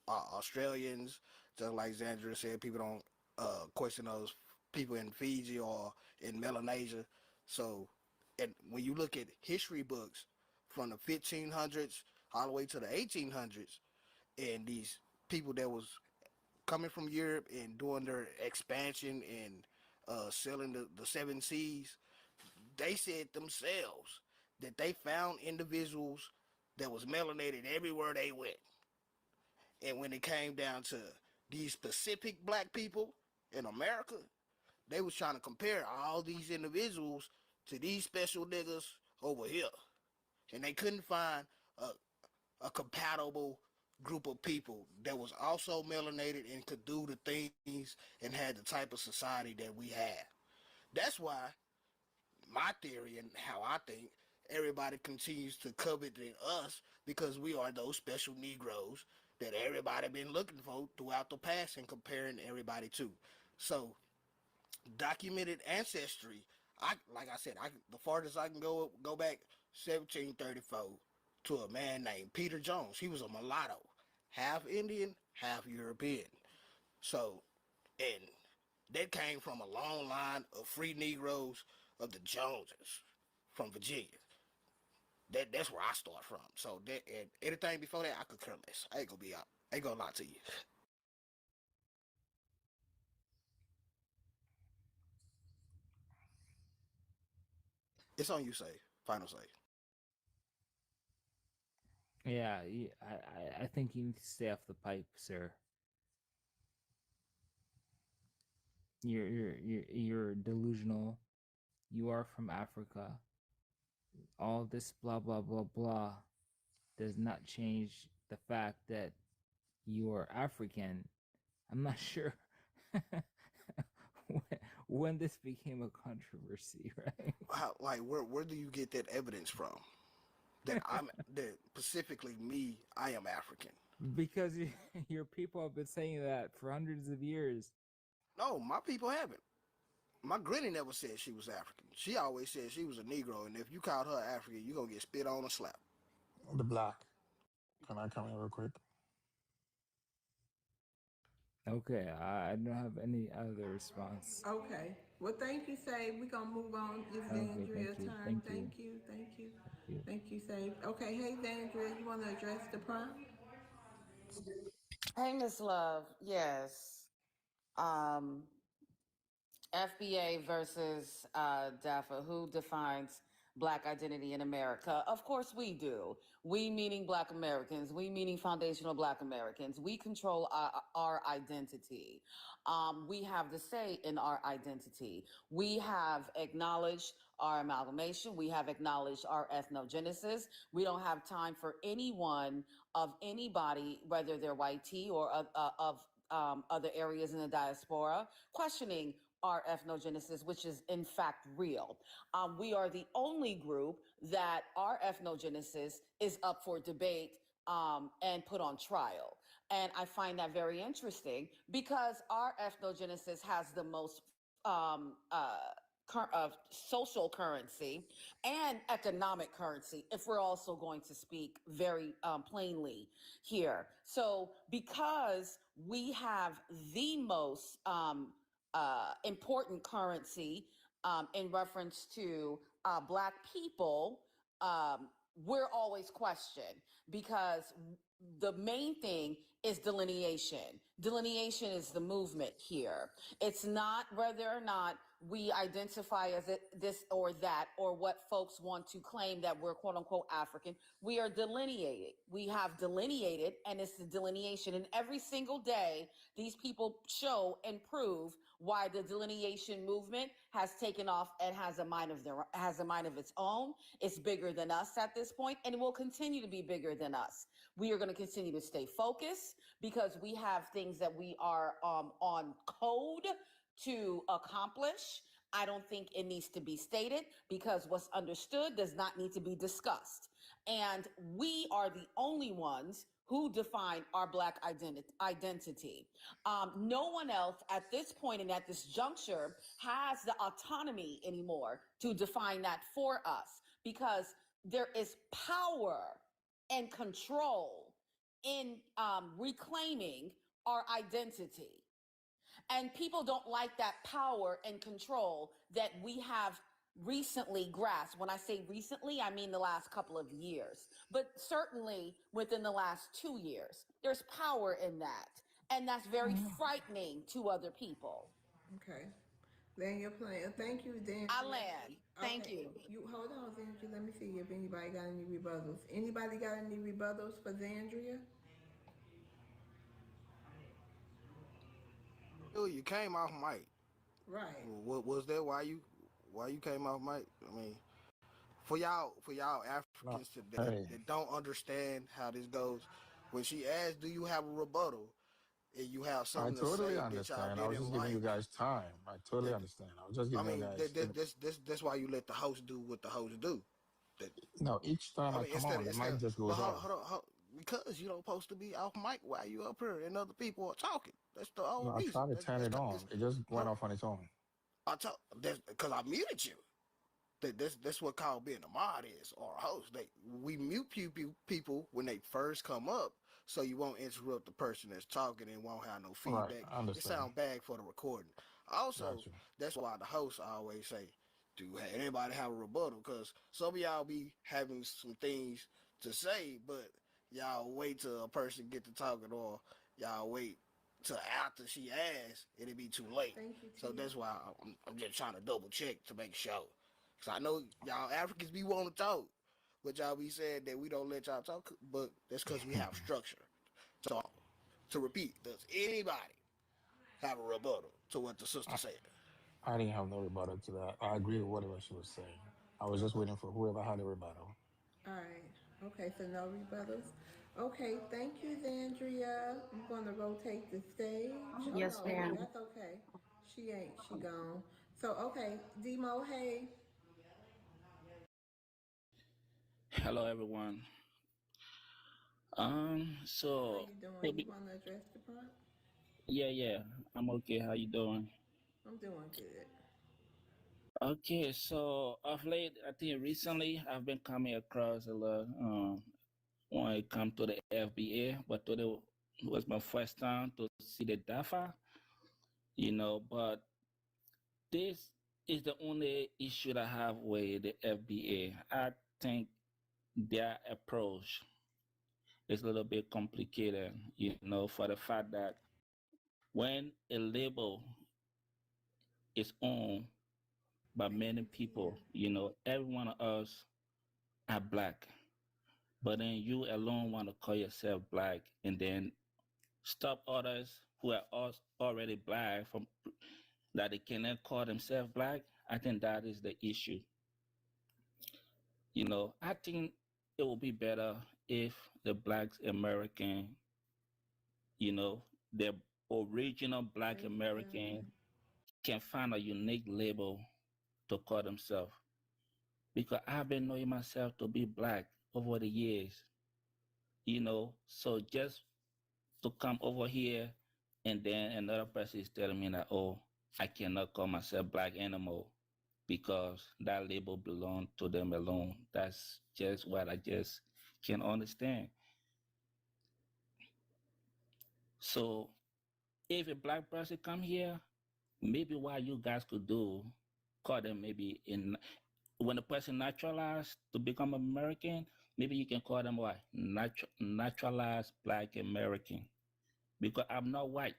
Speaker 19: Australians, just like Zandra said. People don't question those people in Fiji or in Melanesia. So, and when you look at history books from the 1500s all the way to the 1800s, and these people that was coming from Europe and doing their expansion and selling the seven seas, they said themselves that they found individuals that was melanated everywhere they went. And when it came down to these specific black people in America, they was trying to compare all these individuals to these special niggas over here. And they couldn't find a compatible group of people that was also melanated and could do the things and had the type of society that we have. That's why my theory and how I think everybody continues to covet us, because we are those special Negroes that everybody been looking for throughout the past and comparing everybody to. So documented ancestry, like I said, the farthest I can go back 1734 to a man named Peter Jones. He was a mulatto, half Indian, half European. So, and that came from a long line of free Negroes of the Joneses from Virginia. That's where I start from. So that, and anything before that, I could care less. I ain't gonna lie to you. It's on you, say. Final say.
Speaker 10: Yeah, I think you need to stay off the pipe, sir. You're delusional. You are from Africa. All this blah blah blah blah does not change the fact that you are African. I'm not sure when this became a controversy, right?
Speaker 19: Like, where do you get that evidence from? That that specifically me, I am African.
Speaker 10: Because your people have been saying that for hundreds of years.
Speaker 19: No, my people haven't. My granny never said she was African. She always said she was a Negro, and if you called her African, you gonna get spit on or slapped.
Speaker 3: The black. Can I come in real quick?
Speaker 10: Okay, I don't have any other response.
Speaker 1: Okay. Well, thank you, Save. We're going to move on. It's
Speaker 10: Okay,
Speaker 1: Dandria's
Speaker 10: thank you,
Speaker 1: turn.
Speaker 10: thank you.
Speaker 1: Thank you, Save. Okay, hey, Dandria, you want to address the prompt?
Speaker 4: Hey, Miss Love. Yes. FBA versus DAFA. Who defines Black identity in America? Of course we do. We meaning Black Americans. We meaning foundational Black Americans. We control our identity. We have the say in our identity. We have acknowledged our amalgamation. We have acknowledged our ethnogenesis. We don't have time for anyone of anybody, whether they're white tea or of other areas in the diaspora, questioning our ethnogenesis, which is in fact real. We are the only group that our ethnogenesis is up for debate and put on trial. And I find that very interesting because our ethnogenesis has the most social currency and economic currency, if we're also going to speak very plainly here. So because we have the most important currency in reference to Black people, we're always questioned because the main thing is delineation. Delineation is the movement here. It's not whether or not we identify as this or that, or what folks want to claim that we're quote unquote African. We are delineated. We have delineated, and it's the delineation. And every single day, these people show and prove why the delineation movement has taken off and has a mind of its own. It's bigger than us at this point, and it will continue to be bigger than us. We are going to continue to stay focused because we have things that we are on code to accomplish. I don't think it needs to be stated because what's understood does not need to be discussed. And we are the only ones who define our Black identity. No one else at this point and at this juncture has the autonomy anymore to define that for us, because there is power and control in reclaiming our identity. And people don't like that power and control that we have recently grasped. When I say recently, I mean the last couple of years, but certainly within the last 2 years. There's power in that, and that's very frightening to other people.
Speaker 1: Okay. Then you're playing. Thank you, Dan.
Speaker 4: I land. Thank
Speaker 1: Okay,
Speaker 4: you.
Speaker 1: you hold on, Zandria. Let me see if anybody got any rebuttals. Anybody got any rebuttals for Zandria?
Speaker 19: Oh, you came off mic.
Speaker 1: Right.
Speaker 19: What was that? Why you came off mic? I mean, for y'all
Speaker 3: No,
Speaker 19: Africans
Speaker 3: hey,
Speaker 19: that don't understand how this goes, when she asked, "Do you have a rebuttal?" and you have
Speaker 3: I
Speaker 19: something to
Speaker 3: totally
Speaker 19: say that y'all
Speaker 3: understand. I was
Speaker 19: didn't
Speaker 3: just giving you
Speaker 19: like,
Speaker 3: guys time. I totally
Speaker 19: that
Speaker 3: understand. I was just
Speaker 19: I
Speaker 3: giving you
Speaker 19: mean,
Speaker 3: guys.
Speaker 19: that's why you let the host do what the host do. That
Speaker 3: No, each time
Speaker 19: I
Speaker 3: I
Speaker 19: mean,
Speaker 3: come on, the
Speaker 19: instead,
Speaker 3: mic just
Speaker 19: but
Speaker 3: goes off.
Speaker 19: because you don't supposed to be off mic while you up here and other people are talking. That's the whole
Speaker 3: No, I
Speaker 19: reason.
Speaker 3: tried to turn it on. It just went off on its own.
Speaker 19: I told that's because I muted you. That's what called being a mod is or a host. We mute people when they first come up, so you won't interrupt the person that's talking and won't have no
Speaker 3: Right,
Speaker 19: feedback.
Speaker 3: I
Speaker 19: It
Speaker 3: understand.
Speaker 19: sounds bad for the recording. Also,
Speaker 3: Gotcha.
Speaker 19: that's why the hosts always say, "Do anybody have a rebuttal?" Because some of y'all be having some things to say, but y'all wait till a person get to talking, or y'all wait till after she asks, it'll be too late.
Speaker 1: Thank you,
Speaker 19: So
Speaker 1: T.
Speaker 19: that's why I'm just trying to double check to make sure. Cause I know y'all Africans be wanting to talk, but y'all be saying that we don't let y'all talk. But that's because we have structure. So to repeat, does anybody have a rebuttal to what the sister
Speaker 3: I,
Speaker 19: said?
Speaker 3: I didn't have no rebuttal to that. I agree with whatever she was saying. I was just waiting for whoever had a rebuttal.
Speaker 1: All right. Okay, so no rebuttals. Okay, thank you, Zandria. I'm gonna rotate the stage. Oh
Speaker 13: Yes,
Speaker 1: no,
Speaker 13: ma'am.
Speaker 1: that's okay. She ain't. She gone. So okay, Demo. Hey,
Speaker 7: Hello, everyone.
Speaker 1: how
Speaker 7: So
Speaker 1: you doing? You
Speaker 7: maybe,
Speaker 1: wanna address the prompt?
Speaker 7: yeah, I'm okay. How you doing?
Speaker 1: I'm doing good.
Speaker 7: Okay, so of late, I think recently I've been coming across a lot when it comes to the FBA, but today was my first time to see the DAFA, but this is the only issue that I have with the FBA. I think their approach is a little bit complicated, for the fact that when a label is owned by
Speaker 1: Thank
Speaker 7: many
Speaker 1: you, Tia.
Speaker 7: people, every one of us are black, but then you alone want to call yourself black and then stop others who are already black from that they cannot call themselves black. I think that is the issue. I think it would be better if the black American, the original black
Speaker 1: Thank you,
Speaker 7: American
Speaker 1: Elvin.
Speaker 7: can find a unique label to call themselves. Because I've been knowing myself to be black over the years, so just to come over here and then another person is telling me that, oh, I cannot call myself black anymore because that label belongs to them alone. That's just what I just can't understand. So if a black person come here, maybe what you guys could do, call them maybe in when a person naturalized to become American, maybe you can call them what? Naturalized black American. Because I'm not white.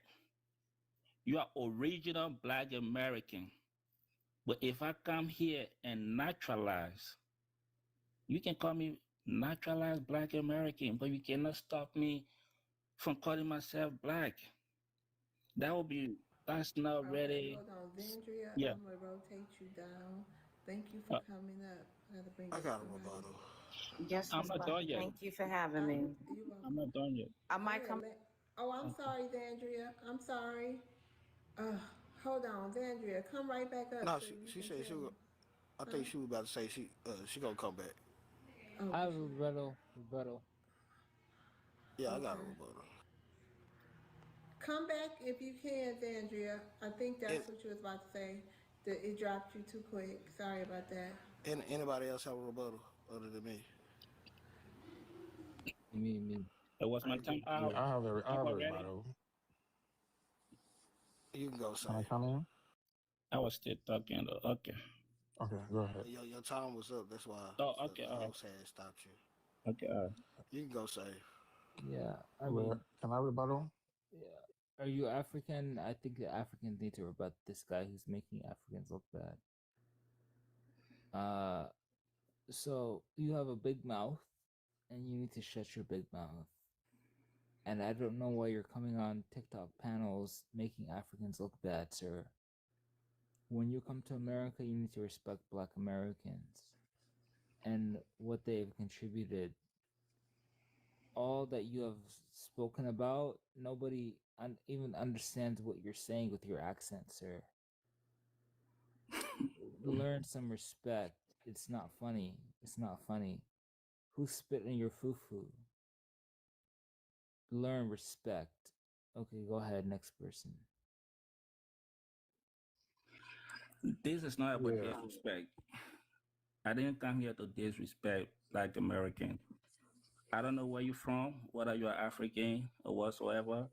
Speaker 7: You are original black American. But if I come here and naturalize, you can call me naturalized black American, but you cannot stop me from calling myself black. That would be, that's not
Speaker 1: Okay,
Speaker 7: really,
Speaker 1: hold on, Zandria.
Speaker 7: yeah.
Speaker 1: I'm gonna rotate you down. Thank you for
Speaker 7: Uh,
Speaker 1: coming up. I gotta bring
Speaker 19: I
Speaker 1: up
Speaker 19: got a
Speaker 1: somebody.
Speaker 19: rebuttal.
Speaker 13: Yes,
Speaker 7: I'm
Speaker 13: Miss
Speaker 7: not done
Speaker 13: Bucky.
Speaker 7: yet.
Speaker 13: Thank you for having
Speaker 1: I,
Speaker 13: me.
Speaker 1: you
Speaker 7: I'm
Speaker 1: welcome.
Speaker 7: not done yet.
Speaker 13: I
Speaker 1: Go
Speaker 13: might
Speaker 1: ahead.
Speaker 13: come.
Speaker 1: Oh, I'm
Speaker 7: Okay.
Speaker 1: sorry, Zandria. I'm sorry. Uh, hold on, Zandria. Come right back up
Speaker 19: No,
Speaker 1: so you
Speaker 19: she
Speaker 1: can
Speaker 19: said
Speaker 1: tell me.
Speaker 19: I
Speaker 1: Huh?
Speaker 19: think she was about to say she gonna come back.
Speaker 1: Oh,
Speaker 10: I
Speaker 1: was
Speaker 10: have a
Speaker 1: she?
Speaker 10: rebuttal.
Speaker 19: Yeah, I got a
Speaker 1: Okay.
Speaker 19: rebuttal.
Speaker 1: Come back if you can, Zandria. I think
Speaker 19: And,
Speaker 1: that's what you was about to say. That it dropped you too quick. Sorry about that.
Speaker 19: and anybody else have a rebuttal other than me?
Speaker 10: Me.
Speaker 7: It was my
Speaker 19: Hey,
Speaker 7: time
Speaker 3: Yeah,
Speaker 7: out.
Speaker 3: I
Speaker 7: I'm
Speaker 3: have a
Speaker 7: already.
Speaker 3: rebuttal.
Speaker 19: you can go, say.
Speaker 3: Can I come in?
Speaker 7: I was still talking though. Okay.
Speaker 3: Okay, go ahead.
Speaker 19: Your time was up. That's why
Speaker 7: Oh, okay.
Speaker 19: the host had stopped you.
Speaker 7: Okay.
Speaker 19: You can go, say.
Speaker 10: Yeah, I
Speaker 3: Where
Speaker 10: mean,
Speaker 3: can I rebuttal?
Speaker 10: yeah. Are you African? I think the Africans need to rebut this guy who's making Africans look bad. So you have a big mouth, and you need to shut your big mouth. And I don't know why you're coming on TikTok panels making Africans look bad, sir. When you come to America, you need to respect Black Americans and what they've contributed. All that you have spoken about, nobody even understands what you're saying with your accent, sir. Learn some respect. It's not funny. It's not funny. Who spit in your foo-foo? Learn respect. Okay, go ahead, next person.
Speaker 7: This is not about
Speaker 2: Yeah.
Speaker 7: disrespect. I didn't come here to disrespect Black American. I don't know where you're from, whether you're African or whatsoever,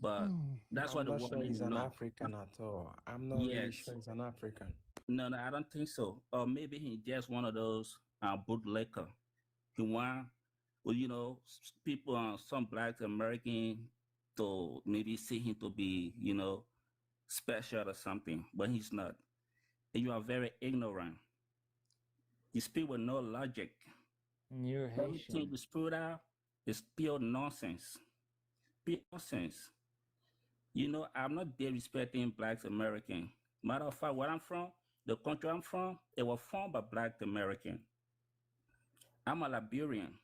Speaker 7: but that's what
Speaker 2: I'm
Speaker 7: the
Speaker 2: not
Speaker 7: world
Speaker 2: sure
Speaker 7: needs
Speaker 2: he's
Speaker 7: to
Speaker 2: an
Speaker 7: know.
Speaker 2: African at all. I'm not really
Speaker 7: Yes.
Speaker 2: sure he's an African.
Speaker 7: No, I don't think so. Or maybe he's just one of those bootlegger. He want, well, people, some Black American to maybe see him to be, special or something, but he's not. And you are very ignorant. You speak with no logic.
Speaker 10: You're
Speaker 7: Everything
Speaker 10: Haitian.
Speaker 7: you spew out is pure nonsense. Pure nonsense. I'm not disrespecting Black American. Matter of fact, where I'm from, the country I'm from, it was formed by Black American. I'm a Liberian.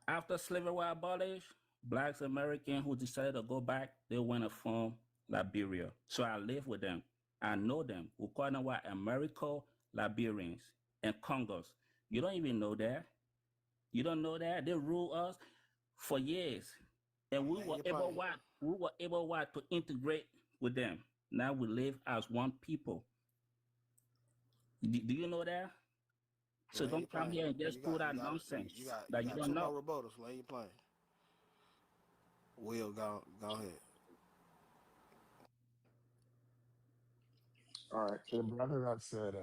Speaker 7: After slavery was abolished, Blacks American who decided to go back, they went and formed Liberia. So I live with them. I know them. We call them what America Liberians and Congos. You don't even know that. You don't know that they ruled us for years, and we
Speaker 19: Man,
Speaker 7: were
Speaker 19: you're
Speaker 7: able
Speaker 19: playing.
Speaker 7: to integrate with them. Now we live as one people. Do you know that? So
Speaker 19: Man, you're
Speaker 7: don't come
Speaker 19: playing.
Speaker 7: here and
Speaker 19: You
Speaker 7: just
Speaker 19: got
Speaker 7: put
Speaker 19: you
Speaker 7: out
Speaker 19: got you,
Speaker 7: nonsense
Speaker 19: you got you
Speaker 7: that you
Speaker 19: got
Speaker 7: don't
Speaker 19: two more
Speaker 7: know.
Speaker 19: rebuttals. Man, you playing. Will, go ahead.
Speaker 3: All right. The brother that said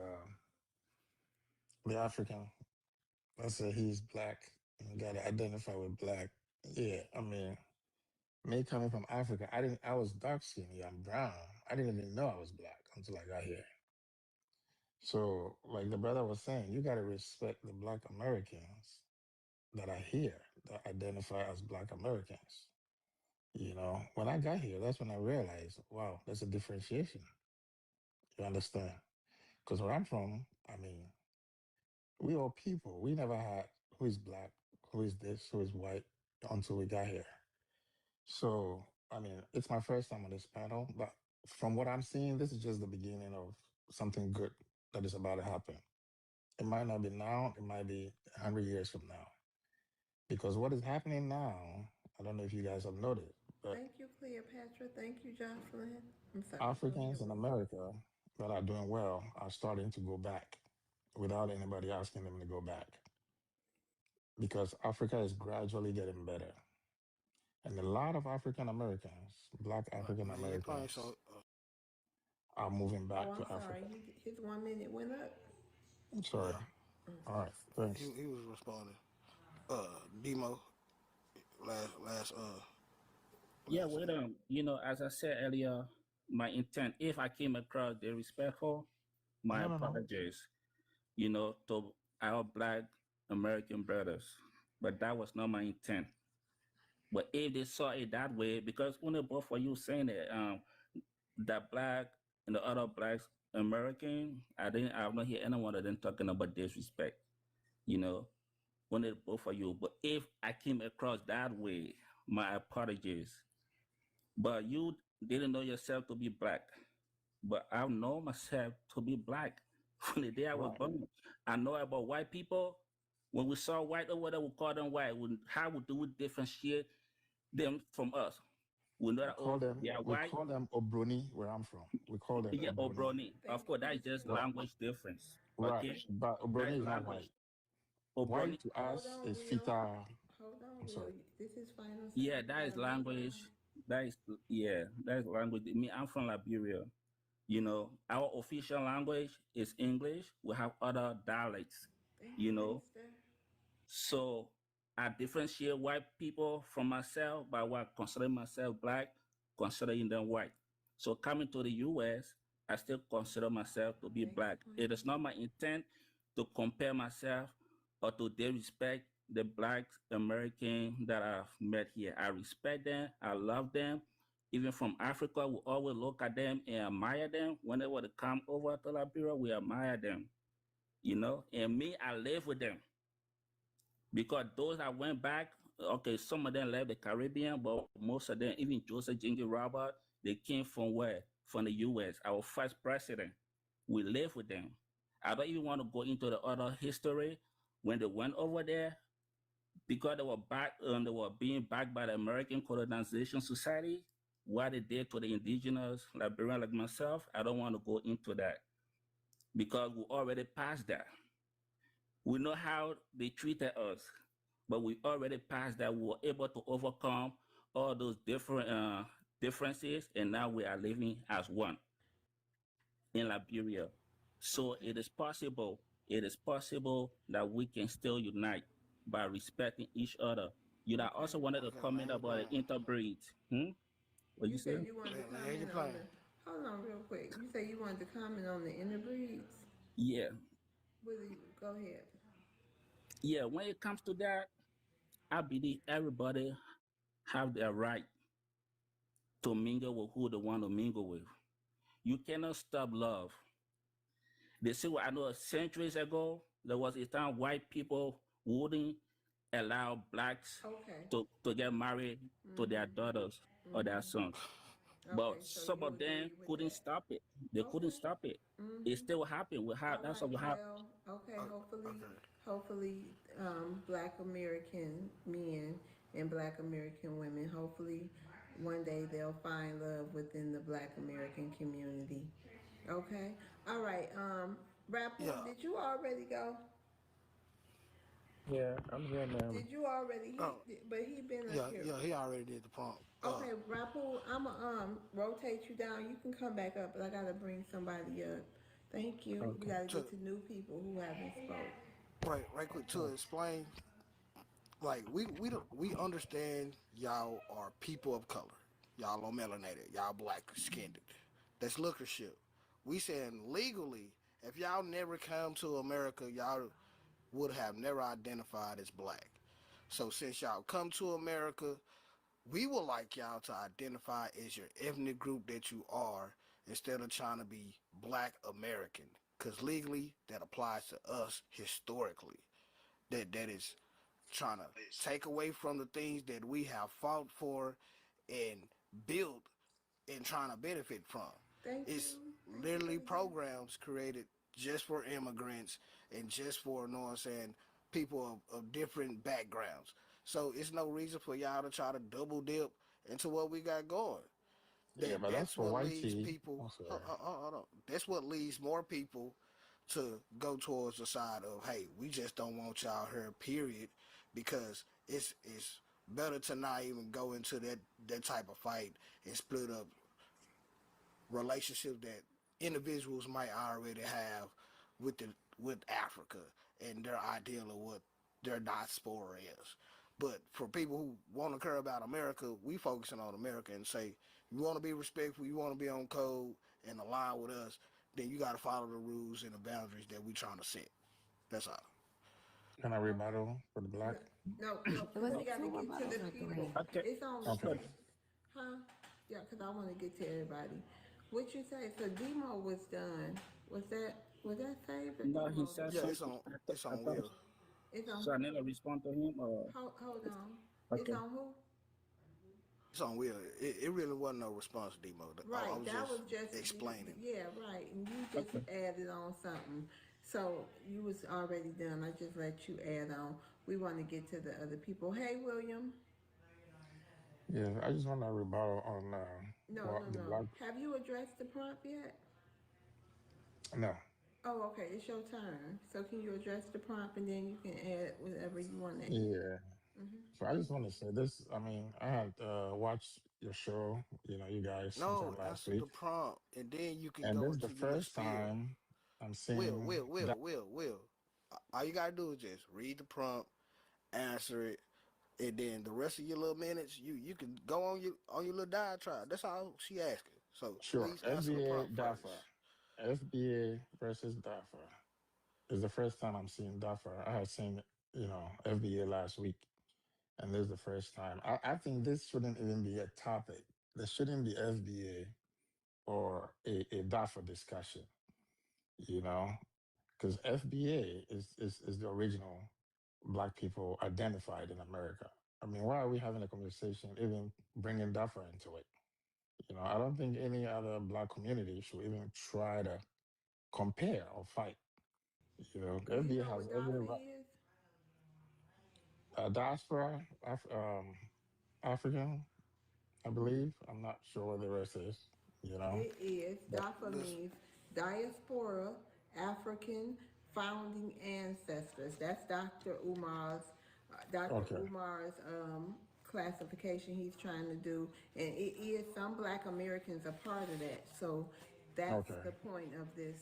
Speaker 3: the African, let's say he's black and got to identify with black. Yeah, I mean, me coming from Africa, I was dark skinned. Yeah, I'm brown. I didn't even know I was black until I got here. So, like the brother was saying, you got to respect the Black Americans that are here that identify as Black Americans. When I got here, that's when I realized, wow, there's a differentiation. You understand? Because where I'm from, I mean, we are people. We never had who is black, who is this, who is white until we got here. So, I mean, it's my first time on this panel, but from what I'm seeing, this is just the beginning of something good that is about to happen. It might not be now, it might be 100 years from now. Because what is happening now, I don't know if you guys have noticed, but
Speaker 1: Thank you, Cleopatra. Thank you, Jocelyn. I'm sorry. Go
Speaker 3: Africans
Speaker 1: ahead.
Speaker 3: in America that are doing well are starting to go back without anybody asking them to go back. Because Africa is gradually getting better. And a lot of African Americans, Black African
Speaker 19: Man, you're playing.
Speaker 3: Americans,
Speaker 19: So
Speaker 3: are moving
Speaker 1: Oh,
Speaker 3: back to
Speaker 1: I'm sorry.
Speaker 3: Africa.
Speaker 1: His 1 minute went up.
Speaker 3: I'm sorry.
Speaker 19: yeah,
Speaker 3: All right, thanks.
Speaker 19: he was responding. Demo, last
Speaker 7: Yeah,
Speaker 19: last.
Speaker 7: well, as I said earlier, my intent, if I came across disrespectful, my
Speaker 3: No, no, no.
Speaker 7: apologies, to our Black American brothers. But that was not my intent. But if they saw it that way, because only both of you saying it, that Black and the other Blacks American, I've not hear anyone of them talking about disrespect, you know, only both of you. But if I came across that way, my apologies. But you didn't know yourself to be Black. But I know myself to be Black. From the day I was
Speaker 3: Right.
Speaker 7: born, I know about white people. When we saw white over there, we call them white. How do we differentiate them from us? We know
Speaker 3: We
Speaker 7: that,
Speaker 3: call them
Speaker 7: they are
Speaker 3: we
Speaker 7: white.
Speaker 3: call them Obroni where I'm from. We call them
Speaker 7: Yeah, or
Speaker 3: Obroni.
Speaker 7: brownie.
Speaker 1: Thank
Speaker 7: Of course,
Speaker 1: you,
Speaker 7: that is
Speaker 1: Mr.
Speaker 7: just
Speaker 3: Right.
Speaker 7: language difference.
Speaker 3: Right.
Speaker 7: Okay,
Speaker 3: But
Speaker 7: that
Speaker 3: Obroni
Speaker 7: is
Speaker 3: is not white.
Speaker 7: language. Or
Speaker 3: White
Speaker 7: brownie.
Speaker 3: to
Speaker 1: Hold
Speaker 3: us
Speaker 1: on,
Speaker 3: is
Speaker 1: Will.
Speaker 3: Fita.
Speaker 1: Hold on,
Speaker 3: I'm
Speaker 1: Will.
Speaker 3: sorry.
Speaker 1: This is final say.
Speaker 7: Yeah,
Speaker 1: You
Speaker 7: that is
Speaker 1: gotta move
Speaker 7: language.
Speaker 1: on.
Speaker 7: That is that is language. Me, I'm from Liberia. Our official language is English. We have other dialects.
Speaker 1: Thank
Speaker 7: You
Speaker 1: you,
Speaker 7: know,
Speaker 1: Mister.
Speaker 7: so I differentiate white people from myself by what considering myself black, considering them white. So coming to the US, I still consider myself to be black. It is not my intent to compare myself or to disrespect the black American that I've met here. I respect them, I love them. Even from Africa, we always look at them and admire them. Whenever they come over to Liberia, we admire them, you know. And me, I live with them because those that went back, okay, some of them left the Caribbean, but most of them, even Joseph Jingy Robert, they came from where? From the US. Our first president. We live with them. I don't even want to go into the other history when they went over there because they were back they were being backed by the American colonization society. What they did to the indigenous Liberian like myself, I don't want to go into that because we already passed that. We know how they treated us, but we already passed that. We were able to overcome all those different differences, and now we are living as one in Liberia. So it is possible. It is possible that we can still unite by respecting each other. You know, I also wanted to comment about the interbreed. What you
Speaker 1: You said
Speaker 7: say?
Speaker 1: you wanted to comment on the. Hold on, real quick. You said you wanted to comment on the interbreeds.
Speaker 7: Yeah.
Speaker 1: Go ahead.
Speaker 7: Yeah, when it comes to that, I believe everybody have their right to mingle with who they want to mingle with. You cannot stop love. They say what I know centuries ago, there was a time white people wouldn't allow blacks to get married to their daughters or their sons. But some of them couldn't stop it. They couldn't stop it. It still happened. That's what happened.
Speaker 1: Well, okay. Hopefully, Black American men and Black American women. Hopefully, one day they'll find love within the Black American community. Okay. All right. Rapport, did you already go?
Speaker 2: Yeah, I'm here, ma'am.
Speaker 1: Did you already? But he been up here.
Speaker 19: Yeah, he already did the prompt.
Speaker 1: Okay, Rapport, I'ma rotate you down. You can come back up, but I gotta bring somebody up. Thank you.
Speaker 2: Okay.
Speaker 1: We gotta get to new people who haven't spoke.
Speaker 19: Right quick to explain. Like we understand y'all are people of color. Y'all are melanated. Y'all black skinned. That's lookership. We saying legally, if y'all never come to America, y'all would have never identified as black. So since y'all come to America, we would like y'all to identify as your ethnic group that you are instead of trying to be black American. Because legally, that applies to us historically. That is trying to take away from the things that we have fought for and built and trying to benefit from. It's literally programs created just for immigrants and just for, you know what I'm saying, people of different backgrounds. So it's no reason for y'all to try to double dip into what we got going.
Speaker 3: Yeah, but that's
Speaker 19: That's
Speaker 3: for
Speaker 19: what
Speaker 3: white
Speaker 19: leads
Speaker 3: tea.
Speaker 19: people.
Speaker 3: I'm sorry.
Speaker 19: Hold on. That's what leads more people to go towards the side of, hey, we just don't want y'all here, period, because it's better to not even go into that type of fight and split up relationships that individuals might already have with Africa and their ideal of what their diaspora is. But for people who want to care about America, we focusing on America and say, you want to be respectful, you want to be on code and align with us, then you got to follow the rules and the boundaries that we trying to set. That's all.
Speaker 3: Can I rebuttal for the black?
Speaker 1: No, because we gotta get to the people.
Speaker 7: Okay.
Speaker 1: It's on.
Speaker 3: Okay.
Speaker 1: Huh? Yeah, because I want to get to everybody. What you say? So demo was done. Was that saved?
Speaker 7: No, he said
Speaker 19: Yeah,
Speaker 7: something.
Speaker 19: it's on
Speaker 7: I thought-
Speaker 19: Will.
Speaker 1: It's on.
Speaker 7: So I need to respond to him or
Speaker 1: Hold on. It's
Speaker 7: okay.
Speaker 1: on who?
Speaker 19: It's on Will. It really wasn't no response, Demo.
Speaker 1: Right.
Speaker 19: I was
Speaker 1: that was
Speaker 19: just
Speaker 1: just
Speaker 19: explaining.
Speaker 1: Yeah, right. And you just added on something. So you was already done. I just let you add on. We want to get to the other people. Hey, William.
Speaker 3: Yeah, I just want to rebuttal on
Speaker 1: No.
Speaker 3: the black.
Speaker 1: Have you addressed the prompt yet?
Speaker 3: No.
Speaker 1: Oh, okay. It's your turn. So can you address the prompt and then you can add whatever you want to add.
Speaker 3: Yeah.
Speaker 1: Mm-hmm.
Speaker 3: So I just want to say this. I mean, I had watched your show, you guys, sometime
Speaker 19: No,
Speaker 3: last
Speaker 19: answer
Speaker 3: week.
Speaker 19: the prompt, and then you can
Speaker 3: And
Speaker 19: go
Speaker 3: this is the
Speaker 19: into your
Speaker 3: first
Speaker 19: spiel.
Speaker 3: time I'm seeing
Speaker 19: Will. All you gotta do is just read the prompt, answer it, And then the rest of your little minutes, you can go on your little diatribe. That's all she asking. So
Speaker 3: Sure.
Speaker 19: please answer the
Speaker 3: FBA
Speaker 19: prompt
Speaker 3: DAFA.
Speaker 19: first.
Speaker 3: FBA versus DAFA. It's the first time I'm seeing DAFA. I had seen, FBA last week, and this is the first time. I think this shouldn't even be a topic. There shouldn't be FBA or a DAFA discussion, you know, because FBA is the original Black people identified in America. I mean, why are we having a conversation, even bringing DAFA into it? I don't think any other Black community should even try to compare or fight.
Speaker 1: Do you
Speaker 3: FBA
Speaker 1: know
Speaker 3: has
Speaker 1: what
Speaker 3: every
Speaker 1: DAFA is?
Speaker 3: diaspora, African, I believe. I'm not sure what the rest is,
Speaker 1: It is.
Speaker 3: But
Speaker 1: DAFA
Speaker 19: This
Speaker 1: means Diaspora, African Founding Ancestors. That's Dr.
Speaker 3: okay,
Speaker 1: Umar's classification he's trying to do. And it is, some Black Americans are part of that. So that's
Speaker 3: okay,
Speaker 1: the point of the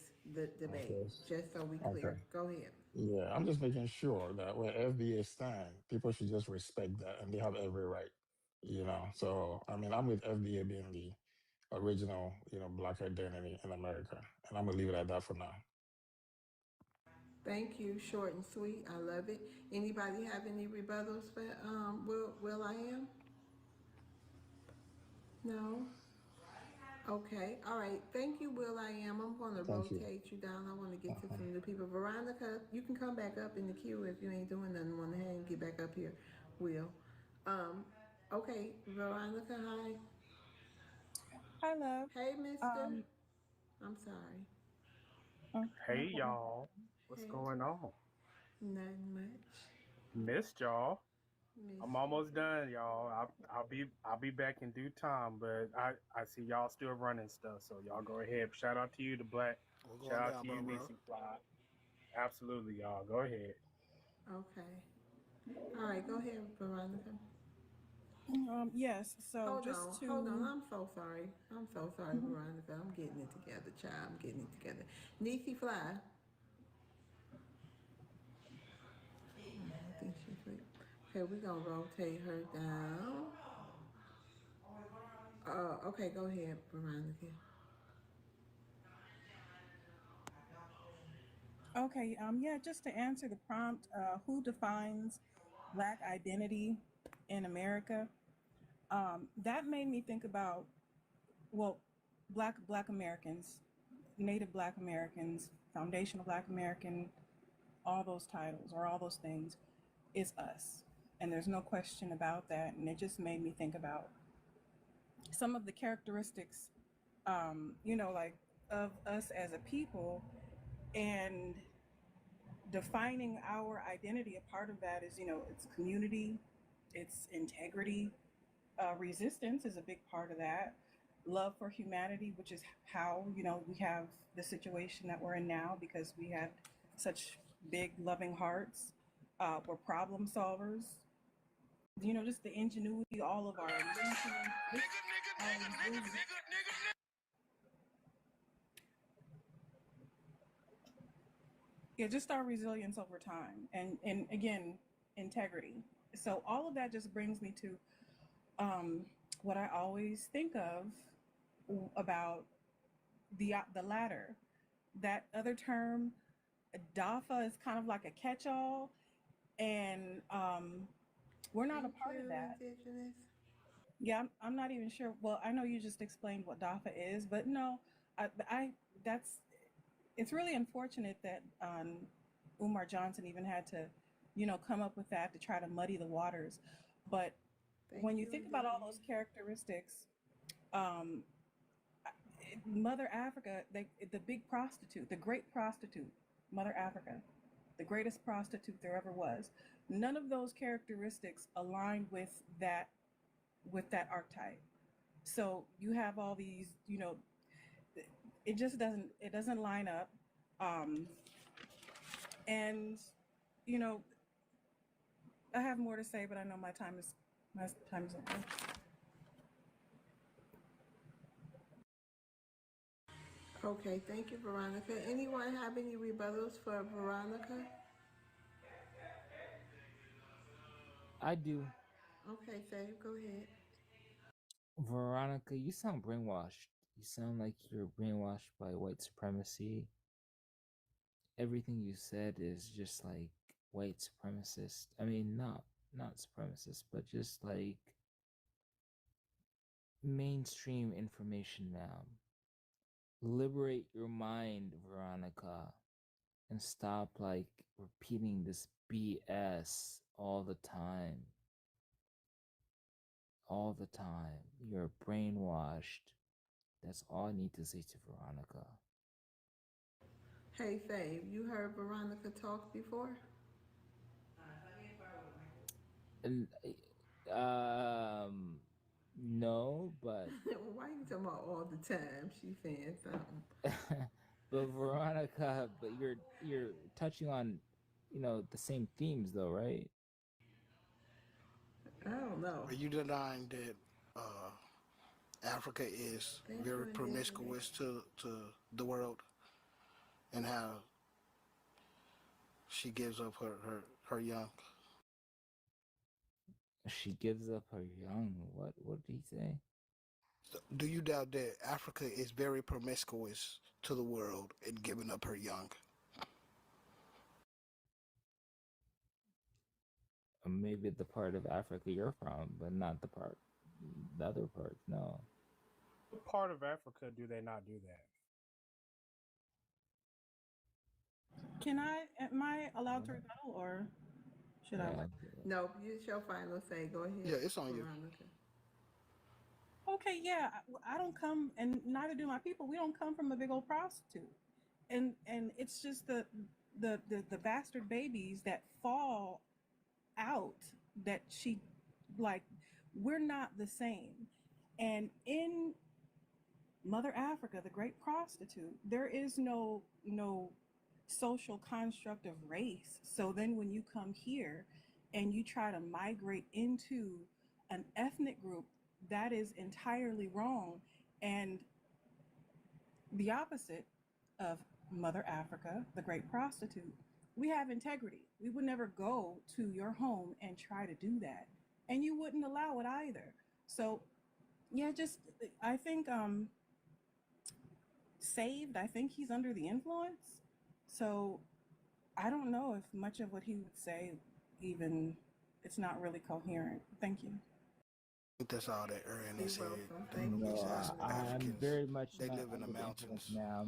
Speaker 1: debate,
Speaker 3: okay,
Speaker 1: just so we
Speaker 3: okay.
Speaker 1: clear. Go ahead.
Speaker 3: Yeah, I'm just making sure that where FBA stand, people should just respect that, and they have every right. So I mean, I'm with FBA being the original, Black identity in America, and I'm gonna leave it at that for now.
Speaker 1: Thank you. Short and sweet. I love it. Anybody have any rebuttals for Will I Am? No? Okay. All right. Thank you, Will I Am. I'm going to
Speaker 3: Thank you.
Speaker 1: rotate you down. I want to get to some new people. Veronica, you can come back up in the queue if you ain't doing nothing. Want to hang, get back up here, Will. Okay. Veronica, hi.
Speaker 12: Hi, love.
Speaker 1: Hey, mister. I'm sorry.
Speaker 12: Hey, y'all. What's
Speaker 1: Hey.
Speaker 12: going on?
Speaker 1: Nothing much.
Speaker 12: Missed y'all. I'm
Speaker 1: Miss
Speaker 12: almost done, y'all. I'll be back in due time, but I see y'all still running stuff, so y'all go ahead. Shout out to you, the Black.
Speaker 19: we're
Speaker 12: Shout
Speaker 19: going
Speaker 12: out
Speaker 19: down,
Speaker 12: to you,
Speaker 19: bro.
Speaker 12: Nisi Fly. Absolutely, y'all. Go ahead.
Speaker 1: Okay. All right. Go ahead, Veronica.
Speaker 12: Yes. So
Speaker 1: Hold on. I'm so sorry. Veronica. I'm getting it together, child. I'm getting it together. Nisi Fly. I think she's right. Okay, we're gonna rotate her down. Okay, go ahead, Veronica.
Speaker 12: Okay. Yeah. Just to answer the prompt, who defines Black identity in America? That made me think about, well, Black Americans, Native Black Americans, Foundational Black American, all those titles or all those things is us. And there's no question about that. And it just made me think about some of the characteristics, like of us as a people, and defining our identity. A part of that is, it's community, it's integrity. Resistance is a big part of that. Love for humanity, which is how, we have the situation that we're in now because we had such big, loving hearts. We're problem solvers. Just the ingenuity, all of our yeah, just our resilience over time, and again, integrity. So all of that just brings me to what I always think of about the latter. That other term, DAFA, is kind of like a catch-all, and we're not a part of that.
Speaker 1: Indigenous.
Speaker 12: Yeah, I'm not even sure. Well, I know you just explained what DAFA is, but no, that's it's really unfortunate that Umar Johnson even had to, come up with that to try to muddy the waters. But when you think about all those characteristics, Mother Africa, the big prostitute, the great prostitute, Mother Africa, the greatest prostitute there ever was. None of those characteristics align with that archetype. So you have all these, it just doesn't line up. And I have more to say, but I know my time is over.
Speaker 1: Okay, thank you, Veronica. Anyone have any rebuttals for Veronica?
Speaker 10: I do.
Speaker 1: Okay, Faye, go ahead.
Speaker 10: Veronica, you sound brainwashed. You sound like you're brainwashed by white supremacy. Everything you said is just like white supremacist. I mean, not supremacist, but just like mainstream information now. Liberate your mind, Veronica, and stop like repeating this BS all the time. All the time. You're brainwashed. That's all I need to say to Veronica.
Speaker 1: Hey, Faye, you heard Veronica talk before?
Speaker 10: And, no, but
Speaker 1: Why you talking about all the time? She saying something.
Speaker 10: but Veronica, but you're touching on, the same themes though, right?
Speaker 1: I don't know.
Speaker 19: Are you denying that Africa is
Speaker 1: Thanks
Speaker 19: very
Speaker 1: for the
Speaker 19: promiscuous to the world, and how she gives up her young?
Speaker 10: She gives up her young. What did he say?
Speaker 19: Do you doubt that Africa is very promiscuous to the world in giving up her young?
Speaker 10: Maybe the part of Africa you're from, but not the other parts. No.
Speaker 18: What part of Africa do they not do that?
Speaker 12: Am I allowed to rebuttal or should I wait?
Speaker 1: No, it's your final say. Go ahead.
Speaker 19: Yeah, it's on you.
Speaker 1: Veronica.
Speaker 12: Okay, yeah, I don't come, and neither do my people. We don't come from a big old prostitute, and it's just the bastard babies that fall out that she like. We're not the same, and in Mother Africa, the great prostitute, there is no social construct of race. So then when you come here and you try to migrate into an ethnic group, that is entirely wrong and the opposite of Mother Africa, the great prostitute. We have integrity. We would never go to your home and try to do that. And you wouldn't allow it either. So yeah, just I think Saved, I think he's under the influence. So I don't know if much of what he would say even it's not really coherent. Thank you.
Speaker 19: I think that's all that Aaron is
Speaker 1: You're
Speaker 19: saying.
Speaker 1: welcome. Thank you.
Speaker 19: These
Speaker 10: I'm
Speaker 19: Africans,
Speaker 10: very much
Speaker 19: they
Speaker 10: not
Speaker 19: live in the
Speaker 10: under the influence
Speaker 19: mountains.
Speaker 10: now.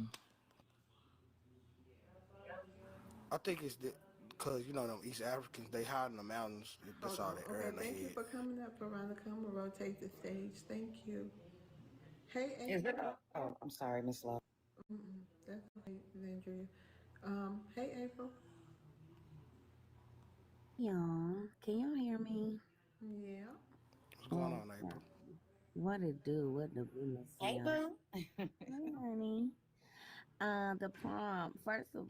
Speaker 19: I think it's because them East Africans, they hide in the mountains. That's
Speaker 1: Hold
Speaker 19: all
Speaker 1: on.
Speaker 19: that
Speaker 1: Okay,
Speaker 19: Aaron
Speaker 1: thank you
Speaker 19: said.
Speaker 1: for coming up, Veronica. I'm gonna rotate the stage. Thank you. Hey,
Speaker 4: Is it?
Speaker 1: April.
Speaker 4: Oh, I'm sorry, Miss Love.
Speaker 1: That's okay, Andrea. Hey, April.
Speaker 20: Y'all, can y'all hear me?
Speaker 1: Yeah.
Speaker 19: What's going on, April?
Speaker 20: What it do? What the business?
Speaker 9: Hey, boo.
Speaker 20: Hey, honey. The prompt first of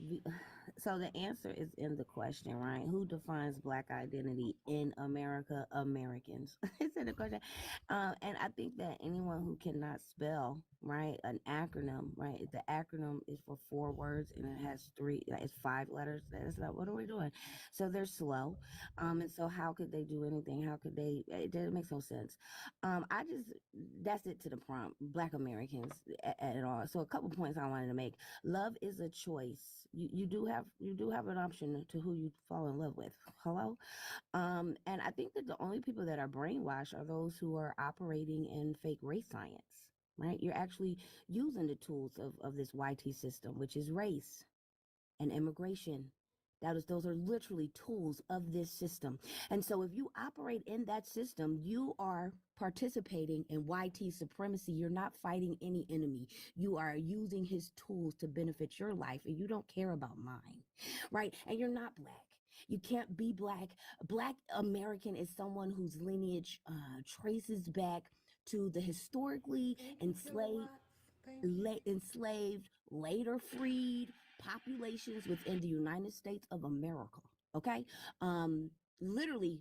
Speaker 20: so the answer is in the question, right? Who defines Black identity in America? Americans. It's in the question, and I think that anyone who cannot spell, right, an acronym, right? The acronym is for 4 words and it has it's 5 letters. That's not what are we doing? So they're slow, and so how could they do anything? How could they? It doesn't make no sense. That's it to the prompt. Black Americans at all. So a couple points I wanted to make. Love is a choice. You do have an option to who you fall in love with. Hello, and I think that the only people that are brainwashed are those who are operating in fake race science. Right? You're actually using the tools of this YT system, which is race and immigration. Those are literally tools of this system. And so if you operate in that system, you are participating in YT supremacy. You're not fighting any enemy. You are using his tools to benefit your life, and you don't care about mine, right? And you're not Black. You can't be Black. Black American is someone whose lineage traces back to the historically enslaved, later freed populations within the United States of America. Okay, literally,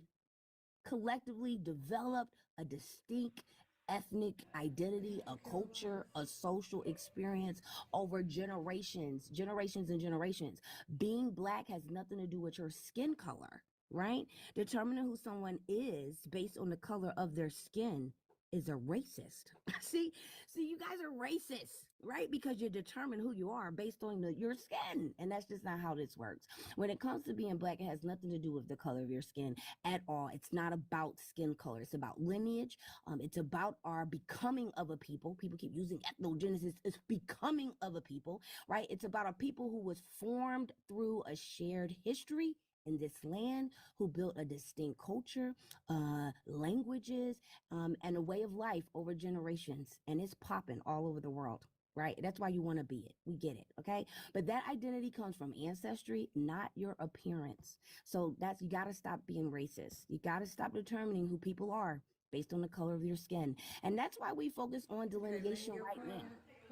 Speaker 20: collectively developed a distinct ethnic identity, a culture, a social experience over generations and generations. Being Black has nothing to do with your skin color. right? Determining who someone is based on the color of their skin is a racist. see, you guys are racist, right? Because you determine who you are based on your skin, and that's just not how this works. When it comes to being black, it has nothing to do with the color of your skin at all. It's not about skin color. It's about lineage. It's about our becoming of a people. People keep using ethnogenesis. It's becoming of a people, right? It's about a people who was formed through a shared history in this land, who built a distinct culture, languages, and a way of life over generations. And it's popping all over the world, right? That's why you want to be it. We get it, okay? But that identity comes from ancestry, not your appearance. So you got to stop being racist. You got to stop determining who people are based on the color of your skin. And that's why we focus on delineation right now.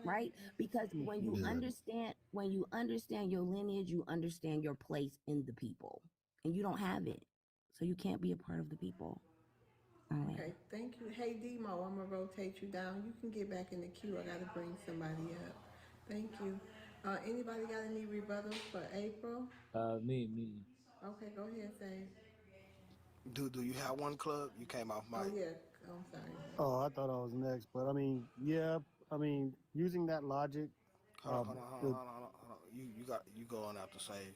Speaker 20: Right? Because when you understand your lineage, you understand your place in the people. And you don't have it. So you can't be a part of the people.
Speaker 1: Okay, thank you. Hey, Demo, I'm going to rotate you down. You can get back in the queue. I got to bring somebody up. Thank you. Anybody got any rebuttals for April?
Speaker 10: Me.
Speaker 1: Okay, go ahead, say.
Speaker 19: Do you have one, Club? You came off mic.
Speaker 1: Oh, yeah. I'm sorry.
Speaker 15: Oh, I thought I was next, but I mean, yeah, I mean, using that logic.
Speaker 19: Hold on. You going out to save.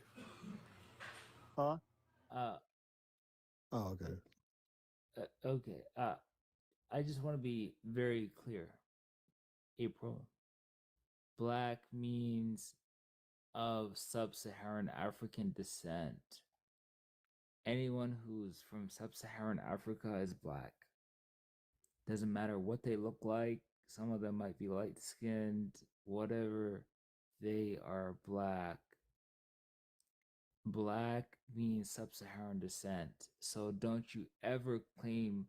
Speaker 15: Huh?
Speaker 10: Uh,
Speaker 15: Oh, okay.
Speaker 10: okay. I just want to be very clear. April. Black means of sub-Saharan African descent. Anyone who's from sub-Saharan Africa is black. Doesn't matter what they look like. Some of them might be light-skinned, whatever. They are black. Black means sub-Saharan descent. So don't you ever claim,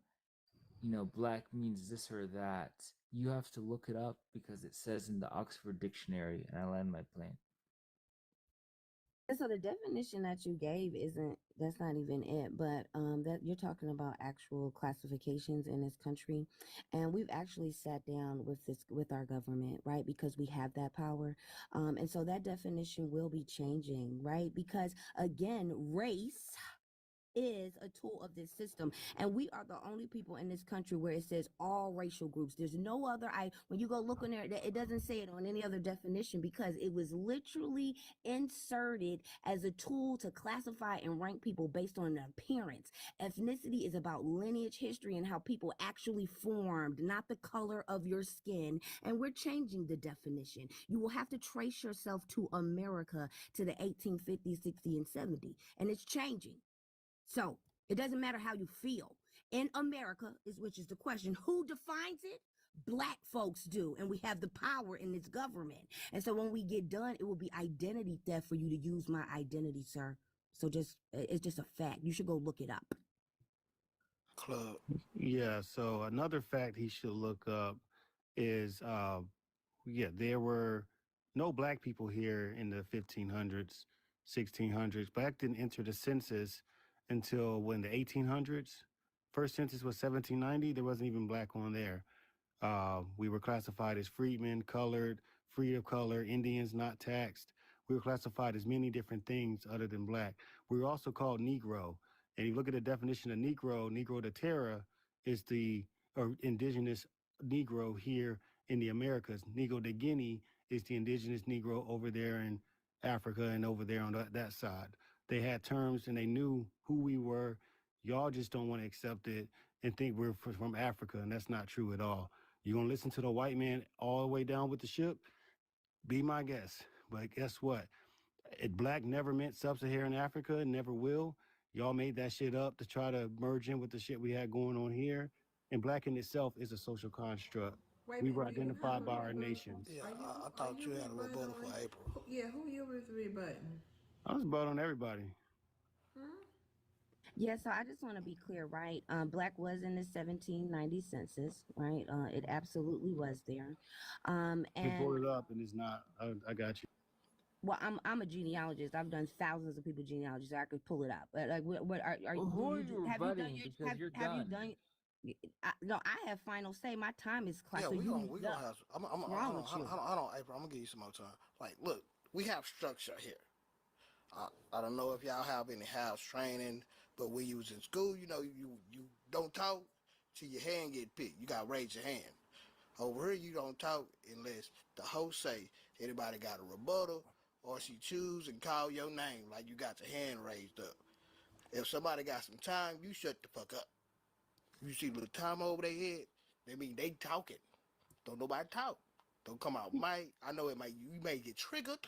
Speaker 10: black means this or that. You have to look it up because it says in the Oxford Dictionary, and I land my plane.
Speaker 20: And so the definition that you gave that's not even it, but that you're talking about actual classifications in this country. And we've actually sat down with our government, right? Because we have that power. And so that definition will be changing, right? Because again, race is a tool of this system, and we are the only people in this country where it says all racial groups. There's no other. When you go look in there, it doesn't say it on any other definition because it was literally inserted as a tool to classify and rank people based on appearance. Ethnicity is about lineage, history, and how people actually formed, not the color of your skin. And we're changing the definition. You will have to trace yourself to America, to the 1850s, 60s, and 70s, and it's changing. So it doesn't matter how you feel. In America, which is the question, who defines it? Black folks do, and we have the power in this government. And so when we get done, it will be identity theft for you to use my identity, sir. So it's just a fact. You should go look it up.
Speaker 19: Club.
Speaker 15: Yeah, so another fact he should look up is, there were no black people here in the 1500s, 1600s. Black didn't enter the census until when the 1800s. First census was 1790. There wasn't even black on there. We were classified as freedmen, colored, free of color, Indians not taxed. We were classified as many different things other than black. We were also called Negro. And you look at the definition of Negro, Negro de Terra is the indigenous Negro here in the Americas. Negro de Guinea is the indigenous Negro over there in Africa and over there on that side. They had terms and they knew who we were. Y'all just don't want to accept it and think we're from Africa, and that's not true at all. You're going to listen to the white man all the way down with the ship? Be my guest. But guess what? Black never meant sub-Saharan Africa, never will. Y'all made that shit up to try to merge in with the shit we had going on here. And black in itself is a social construct. We were identified by our nations.
Speaker 19: Yeah, I thought you had a rebuttal for April.
Speaker 1: Yeah, who you was rebutting?
Speaker 15: I was about on everybody.
Speaker 20: Yeah, so I just want to be clear, right? Black was in the 1790 census, right? It absolutely was there. And
Speaker 15: pull it up and it's not. I got you.
Speaker 20: Well, I'm a genealogist. I've done thousands of people's genealogy, so I could pull it up. But like, what are
Speaker 10: Well, who are you rebutting? Because you're done.
Speaker 20: No, I have final say. My time is clocked.
Speaker 19: Yeah,
Speaker 20: so
Speaker 19: we
Speaker 20: you
Speaker 19: gonna have. Hold on, April. I'm gonna give you some more time. Like, look, we have structure here. I don't know if y'all have any house training But when you was in school, you know, you don't talk till your hand get picked. You got to raise your hand. Over here, you don't talk unless the host say anybody got a rebuttal or she choose and call your name like you got your hand raised up. If somebody got some time, you shut the fuck up. You see little time over their head, that mean they talking. Don't nobody talk. Don't come out mic. I know you may get triggered,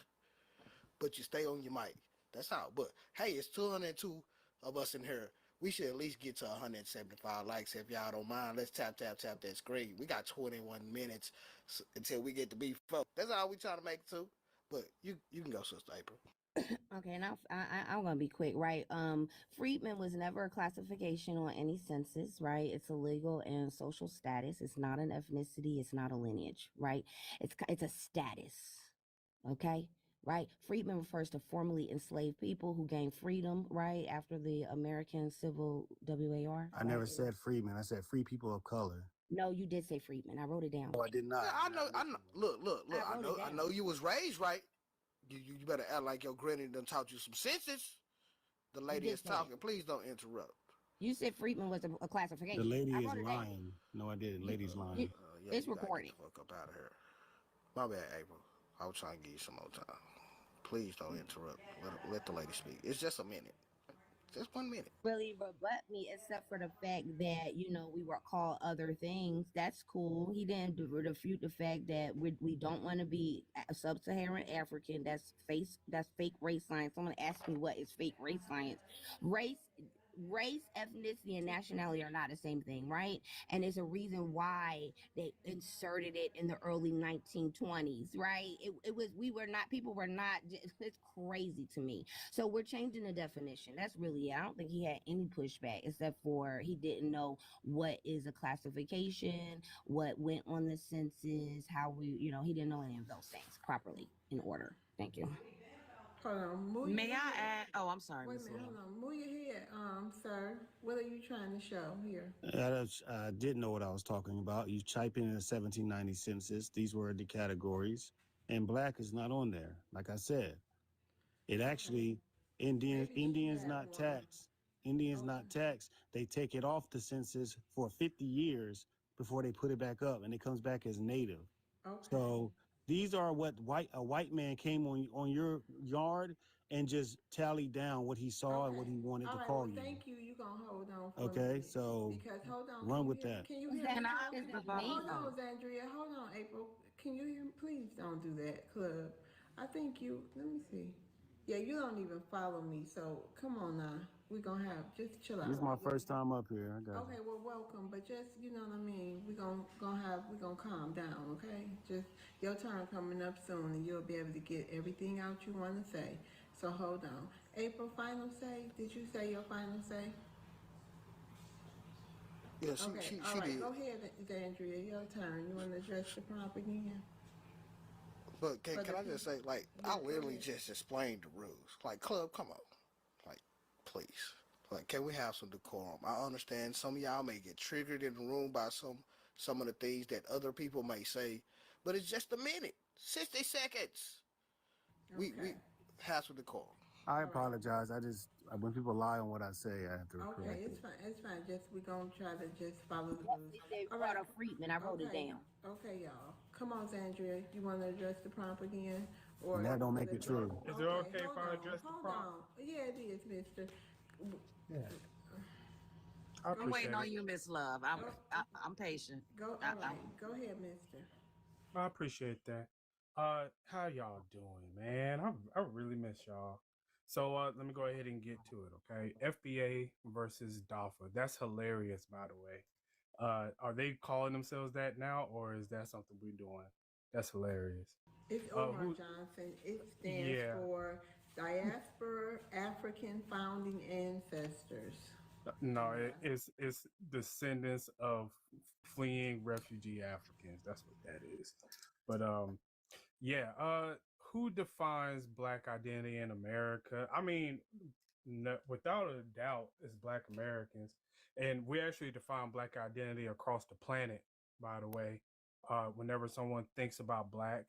Speaker 19: but you stay on your mic. That's all. But hey, it's 202 of us in here. We should at least get to 175 likes if y'all don't mind. Let's tap that screen. We got 21 minutes until we get to be folk. That's all we trying to make it to. But you can go, Sister April.
Speaker 20: Okay, now I'm gonna be quick, right? Freedmen was never a classification on any census, right? It's a legal and social status. It's not an ethnicity. It's not a lineage, right? It's a status, okay? Right? Freedmen refers to formerly enslaved people who gained freedom, right, after the American Civil War.
Speaker 15: I never said freedmen. I said free people of color.
Speaker 20: No, you did say freedmen. I wrote it down.
Speaker 15: Oh, I did not.
Speaker 19: Yeah, I know. Look. I know you was raised right. You better act like your granny done taught you some senses. The lady is talking. Please don't interrupt.
Speaker 20: You said freedmen was a classification.
Speaker 15: The lady is lying. No, I didn't. Lady's lying.
Speaker 20: It's recorded.
Speaker 19: Fuck up out of here. My bad, April. I was trying to give you some more time. Please don't interrupt. Let the lady speak. It's just a minute. Just 1 minute.
Speaker 20: Really rebut me, except for the fact that, you know, we were called other things. That's cool. He didn't refute the fact that we don't want to be sub-Saharan African. That's fake race science. Someone asked me what is fake race science. Race, ethnicity, and nationality are not the same thing, right? And there's a reason why they inserted it in the early 1920s, right? People were not, it's crazy to me. So we're changing the definition. That's really it. I don't think he had any pushback, except for he didn't know what is a classification, what went on the census, how he didn't know any of those things properly in order. Thank you.
Speaker 1: Hold on,
Speaker 4: May I add? Oh, I'm sorry.
Speaker 1: Wait a minute, hold on. Move your head, sir. What are you trying to show here?
Speaker 15: I didn't know what I was talking about. You type in the 1790 census. These were the categories, and black is not on there. Like I said, it actually Indians not taxed. Indians not taxed. They take it off the census for 50 years before they put it back up, and it comes back as native.
Speaker 1: Okay.
Speaker 15: So these are what a white man came on your yard and just tallied down what he saw and what he wanted to call you.
Speaker 1: Thank you. You gonna hold on for
Speaker 15: Okay,
Speaker 1: me.
Speaker 15: so
Speaker 1: Because hold on.
Speaker 15: run with that.
Speaker 1: Can you hear me? Hold on, Zandria. Hold on, April. Can you hear me? Please don't do that, Club. I think let me see. Yeah, you don't even follow me, so come on now. We're gonna just chill out.
Speaker 15: This is my first time up here. I got
Speaker 1: Okay, well, welcome, but just, you know what I mean, we're gonna calm down, okay? Just, your turn coming up soon, and you'll be able to get everything out you want to say. So hold on. April, final say? Did you say your final say?
Speaker 19: Yeah,
Speaker 1: okay,
Speaker 19: she
Speaker 1: all right,
Speaker 19: did.
Speaker 1: go ahead, Andrea, your turn. You want to address the prompt again?
Speaker 19: But can I just say, like, I literally just explained the rules. Like, Club, come on. Like, please. Like, can we have some decorum? I understand some of y'all may get triggered in the room by some of the things that other people may say, but it's just a minute, 60 seconds.
Speaker 1: Okay.
Speaker 19: We have some decorum.
Speaker 15: I apologize. When people lie on what I say, I have to correct
Speaker 1: Okay,
Speaker 15: it.
Speaker 1: it's fine. We're gonna try to just follow the rules.
Speaker 20: All right, Freedman. I wrote it down.
Speaker 1: Okay, y'all. Come on, Zandria. You want to address the prompt again? Or
Speaker 15: And that don't make it true.
Speaker 14: Is it okay if I address the prompt?
Speaker 1: Hold on. Yeah, it is, mister.
Speaker 14: Yeah.
Speaker 4: I'm waiting on you, Miss Love. I'm patient.
Speaker 1: All right. Go ahead, mister.
Speaker 14: I appreciate that. How y'all doing, man? I really miss y'all. So let me go ahead and get to it, okay? FBA versus DAFA. That's hilarious, by the way. Are they calling themselves that now, or is that something we're doing? That's hilarious.
Speaker 1: It's Omar Johnson. It stands for Diaspora African Founding Ancestors.
Speaker 14: No, it's descendants of fleeing refugee Africans. That's what that is. But who defines Black identity in America? I mean, without a doubt, it's Black Americans, and we actually define Black identity across the planet. By the way, whenever someone thinks about Black,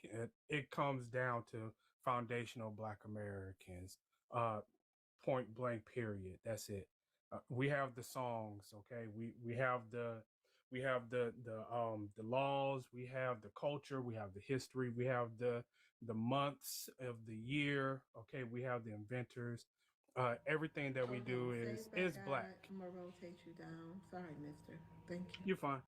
Speaker 14: it comes down to foundational Black Americans. Point blank. Period. That's it. We have the songs, okay. We have the laws. We have the culture. We have the history. We have the months of the year. Okay, we have the inventors. Everything that we do is black.
Speaker 1: I'm gonna rotate you down. Sorry, mister. Thank you.
Speaker 14: You're fine.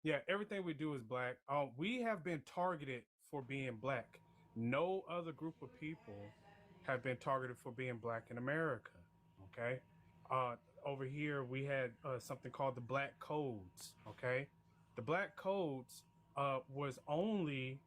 Speaker 14: Yeah, everything we do is black. We have been targeted for being black. No other group of people have been targeted for being black in America. Okay. Uh, Over here, we had something called the Black Codes. Okay. The Black Codes was only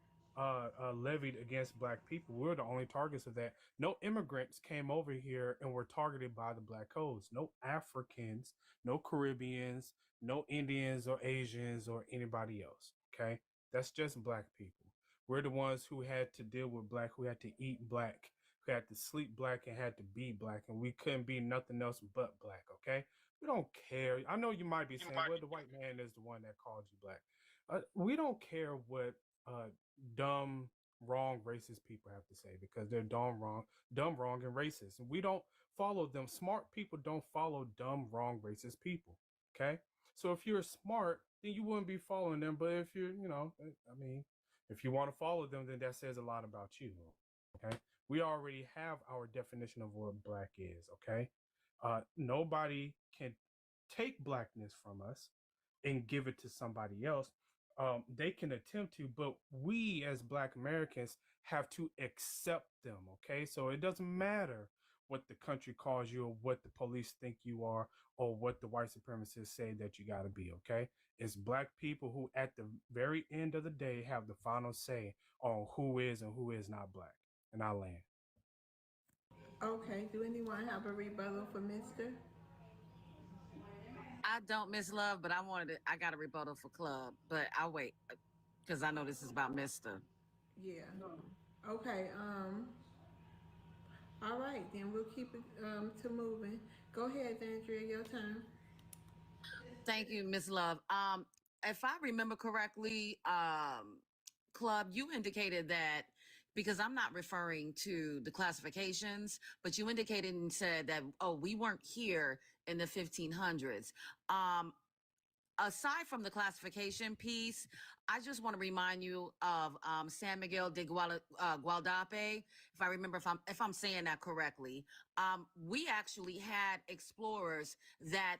Speaker 14: levied against black people. We were the only targets of that. No immigrants came over here and were targeted by the Black Codes. No Africans, no Caribbeans, no Indians or Asians or anybody else. Okay. That's just black people. We're the ones who had to deal with black, who had to eat black, who had to sleep black and had to be black. And we couldn't be nothing else but black. Okay. We don't care. I know you might be saying, well, the white man is the one that called you black. We don't care what dumb, wrong, racist people have to say because they're dumb, wrong, and racist. And we don't follow them. Smart people don't follow dumb, wrong, racist people. Okay. So if you're smart, then you wouldn't be following them. But if you're, I mean, if you want to follow them, then that says a lot about you. Okay. We already have our definition of what black is. Okay. Nobody can take blackness from us and give it to somebody else. They can attempt to, but we as Black Americans have to accept them. Okay. So it doesn't matter what the country calls you or what the police think you are or what the white supremacists say that you got to be. Okay. It's black people who at the very end of the day have the final say on who is and who is not black. And I land.
Speaker 1: Okay. Do anyone have a rebuttal for Mister?
Speaker 4: I don't, Miss Love, but I got a rebuttal for Club, but I'll wait because I know this is about Mister.
Speaker 1: Yeah. Okay. All right, then we'll keep it to moving. Go ahead, Andrea, your turn.
Speaker 4: Thank you, Miss Love. If I remember correctly, Club, you indicated that because I'm not referring to the classifications, but you indicated and said that, oh, we weren't here in the 1500s. Aside from the classification piece, I just want to remind you of San Miguel de Gualdape. If I remember, if I'm saying that correctly, we actually had explorers that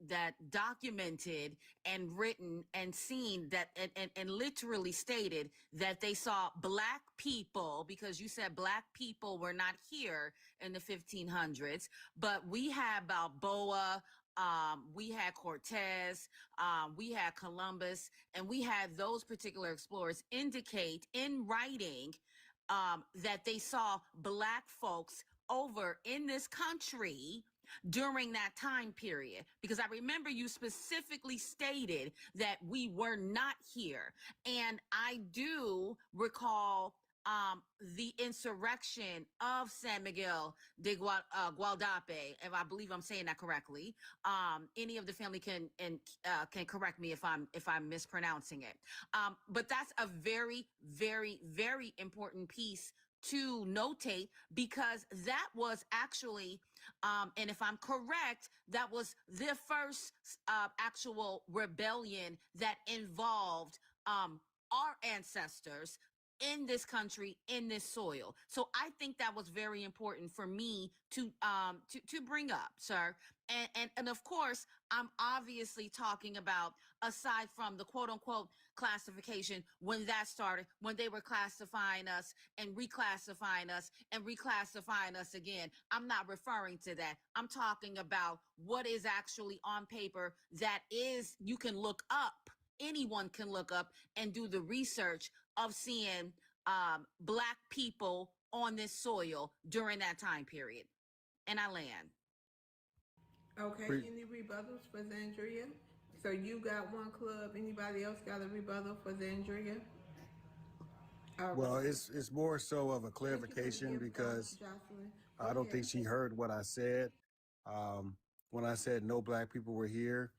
Speaker 4: that documented and written and seen that and literally stated that they saw black people, because you said black people were not here in the 1500s, but we had Balboa. We had Cortez, we had Columbus, and we had those particular explorers indicate in writing that they saw black folks over in this country during that time period. Because I remember you specifically stated that we were not here. And I do recall the insurrection of San Miguel de Gualdape, if I believe I'm saying that correctly. Any of the family can correct me if I'm mispronouncing it. But that's a very, very, very important piece to notate, because that was actually, and if I'm correct, that was the first actual rebellion that involved our ancestors in this country, in this soil. So I think that was very important for me to bring up, sir. And of course, I'm obviously talking about, aside from the quote unquote classification, when that started, when they were classifying us and reclassifying us and reclassifying us again. I'm not referring to that. I'm talking about what is actually on paper that is, you can look up. Anyone can look up and do the research of seeing black people on this soil during that time period. And I land.
Speaker 1: Okay, any rebuttals for Zandria? So you got one, Club. Anybody else got a rebuttal for Zandria?
Speaker 15: Well, it's more so of a clarification because I don't think she heard what I said. When I said no black people were here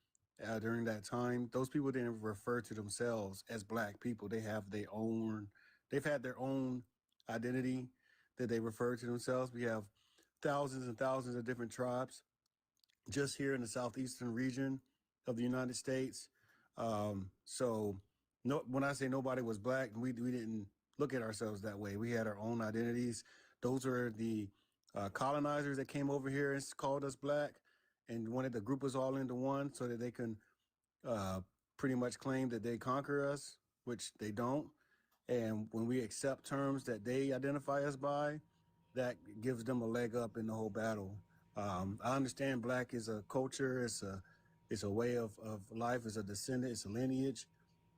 Speaker 15: during that time, those people didn't refer to themselves as black people. They've had their own identity that they refer to themselves. We have thousands and thousands of different tribes just here in the southeastern region of the United States. So no, when I say nobody was black, we didn't look at ourselves that way. We had our own identities. Those were the colonizers that came over here and called us black and wanted to group us all into one so that they can pretty much claim that they conquer us, which they don't. And when we accept terms that they identify us by, that gives them a leg up in the whole battle. I understand black is a culture, it's a way of life, it's a descendant, it's a lineage,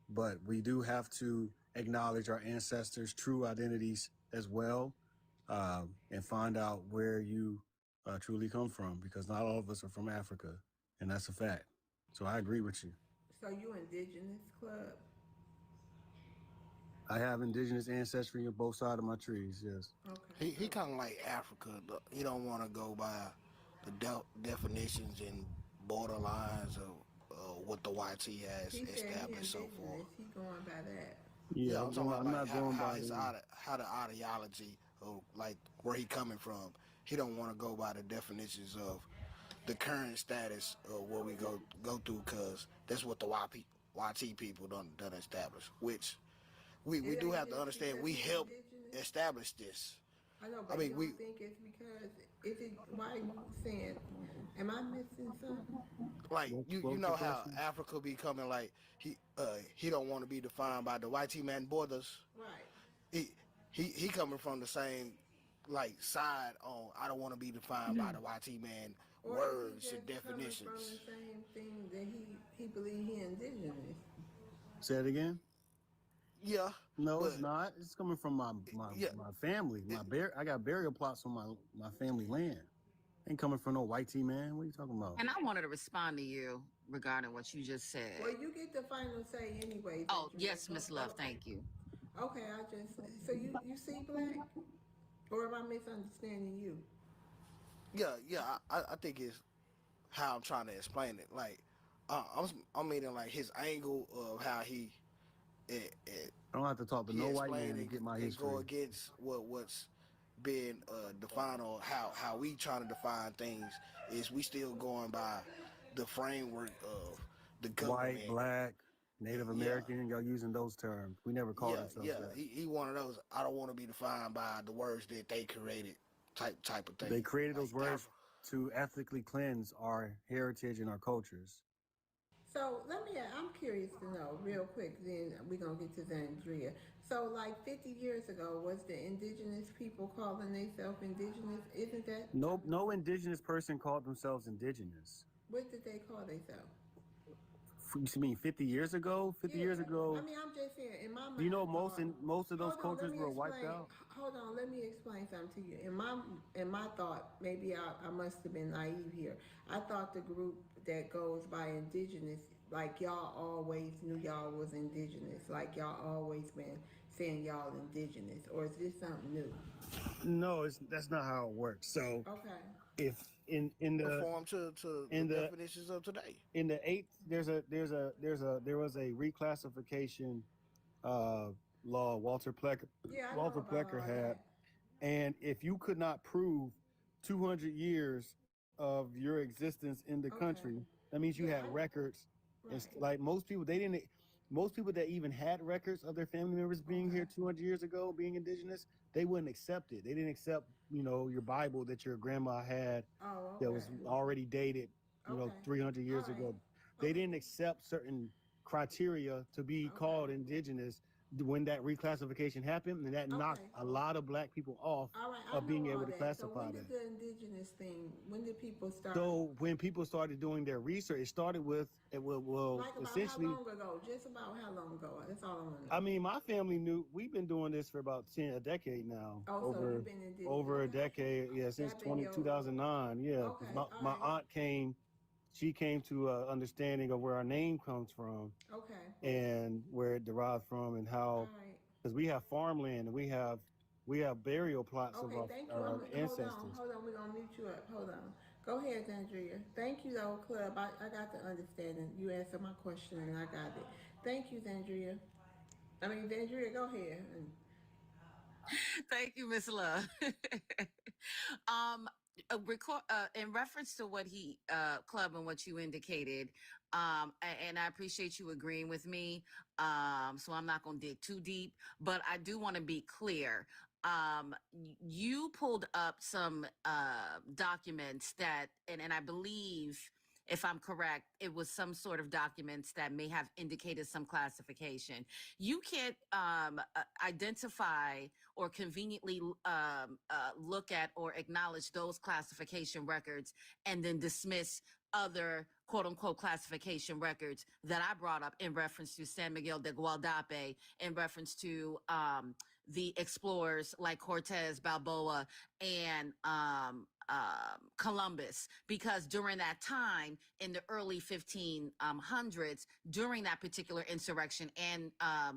Speaker 15: but we do have to acknowledge our ancestors' true identities as well, and find out where you truly come from, because not all of us are from Africa, and that's a fact. So I agree with you.
Speaker 1: So you indigenous club?
Speaker 15: I have indigenous ancestry on both sides of my trees, yes.
Speaker 1: Okay.
Speaker 19: He kind of like Africa. He don't want to go by the definitions and borderlines of what the YT has
Speaker 1: He said
Speaker 19: established
Speaker 1: he
Speaker 19: so far.
Speaker 1: indigenous. He going by that.
Speaker 15: Yeah,
Speaker 19: I'm talking about
Speaker 15: I'm
Speaker 19: like
Speaker 15: not going by
Speaker 19: how the ideology of like where he coming from. He don't want to go by the definitions of the current status of what we go through, because that's what the YT people done establish. Which we do have to understand. We helped establish this.
Speaker 1: I know, but you don't think it's because, why are you saying, am I missing something?
Speaker 19: Like you know how Africa be coming like he don't want to be defined by the YT man borders.
Speaker 1: Right.
Speaker 19: He coming from the same like side on I don't want to be defined by the YT man words and definitions.
Speaker 1: From the same thing that he believe he indigenous.
Speaker 15: Say it again.
Speaker 19: Yeah.
Speaker 15: No, it's not. It's coming from my family. I got burial plots on my family land. Ain't coming from no white tea, man. What are you talking about?
Speaker 4: And I wanted to respond to you regarding what you just said.
Speaker 1: Well, you get the final say anyway.
Speaker 4: Oh, yes, Miss Love, thank you.
Speaker 1: Okay, so you see black? Or am I misunderstanding you?
Speaker 19: Yeah, I think it's how I'm trying to explain it. Like, I'm meaning like his angle of how he.
Speaker 15: I don't have to talk to no white man to get my history.
Speaker 19: Go against what's been defined, or how we trying to define things is we still going by the framework of the government.
Speaker 15: White, black, Native American, y'all using those terms. We never called ourselves that.
Speaker 19: He one of those. I don't want to be defined by the words that they created, type of thing.
Speaker 15: They created those words to ethically cleanse our heritage and our cultures.
Speaker 1: So I'm curious to know real quick, then we're going to get to Zandria. So like 50 years ago, was the indigenous people calling themselves indigenous? Isn't that?
Speaker 15: No indigenous person called themselves indigenous.
Speaker 1: What did they call themselves?
Speaker 15: You mean 50 years ago? 50 years ago?
Speaker 1: I mean, I'm just saying, in my mind.
Speaker 15: Do you know most of those cultures were wiped out?
Speaker 1: Hold on, let me explain something to you. In my thought, maybe I must have been naive here. I thought the group that goes by indigenous, like y'all always knew y'all was indigenous, like y'all always been saying y'all indigenous, or is this something new?
Speaker 15: No, that's not how it works. So if in the
Speaker 19: conform to the definitions of today.
Speaker 15: In the 8th, there was a reclassification law Walter Plecker had, and if you could not prove 200 years of your existence in the country, that means you had records. It's like most people that even had records of their family members being here 200 years ago, being indigenous, they wouldn't accept it. They didn't accept, your Bible that your grandma had that was already dated, 300 years ago. They didn't accept certain criteria to be called indigenous when that reclassification happened, and that knocked a lot of black people off of being able to classify
Speaker 1: that. So when did the indigenous thing, when did people start?
Speaker 15: So when people started doing their research, it started with,
Speaker 1: like about
Speaker 15: essentially.
Speaker 1: How long ago? Just about how long ago? That's all I want to know.
Speaker 15: I mean, my family we've been doing this for about a decade now.
Speaker 1: Oh, so you've been indigenous.
Speaker 15: Over a decade, since 2009. Yeah, my aunt came. She came to an understanding of where our name comes from, and where it derived from, and how, because we have farmland and we have burial plots of our ancestors.
Speaker 1: Hold on, we're gonna mute you up. Hold on. Go ahead, Zandria. Thank you, though, Club. I got the understanding. You answered my question and I got it. Thank you, Zandria. Zandria, go ahead.
Speaker 4: Thank you, Miss Love. In reference to what he Club and what you indicated, and I appreciate you agreeing with me, so I'm not going to dig too deep, but I do want to be clear. You pulled up some documents that, and I believe, if I'm correct, it was some sort of documents that may have indicated some classification. You can't identify or conveniently look at or acknowledge those classification records and then dismiss other quote unquote classification records that I brought up in reference to San Miguel de Gualdape, in reference to the explorers like Cortez, Balboa, and Columbus, because during that time in the early 1500s, during that particular insurrection and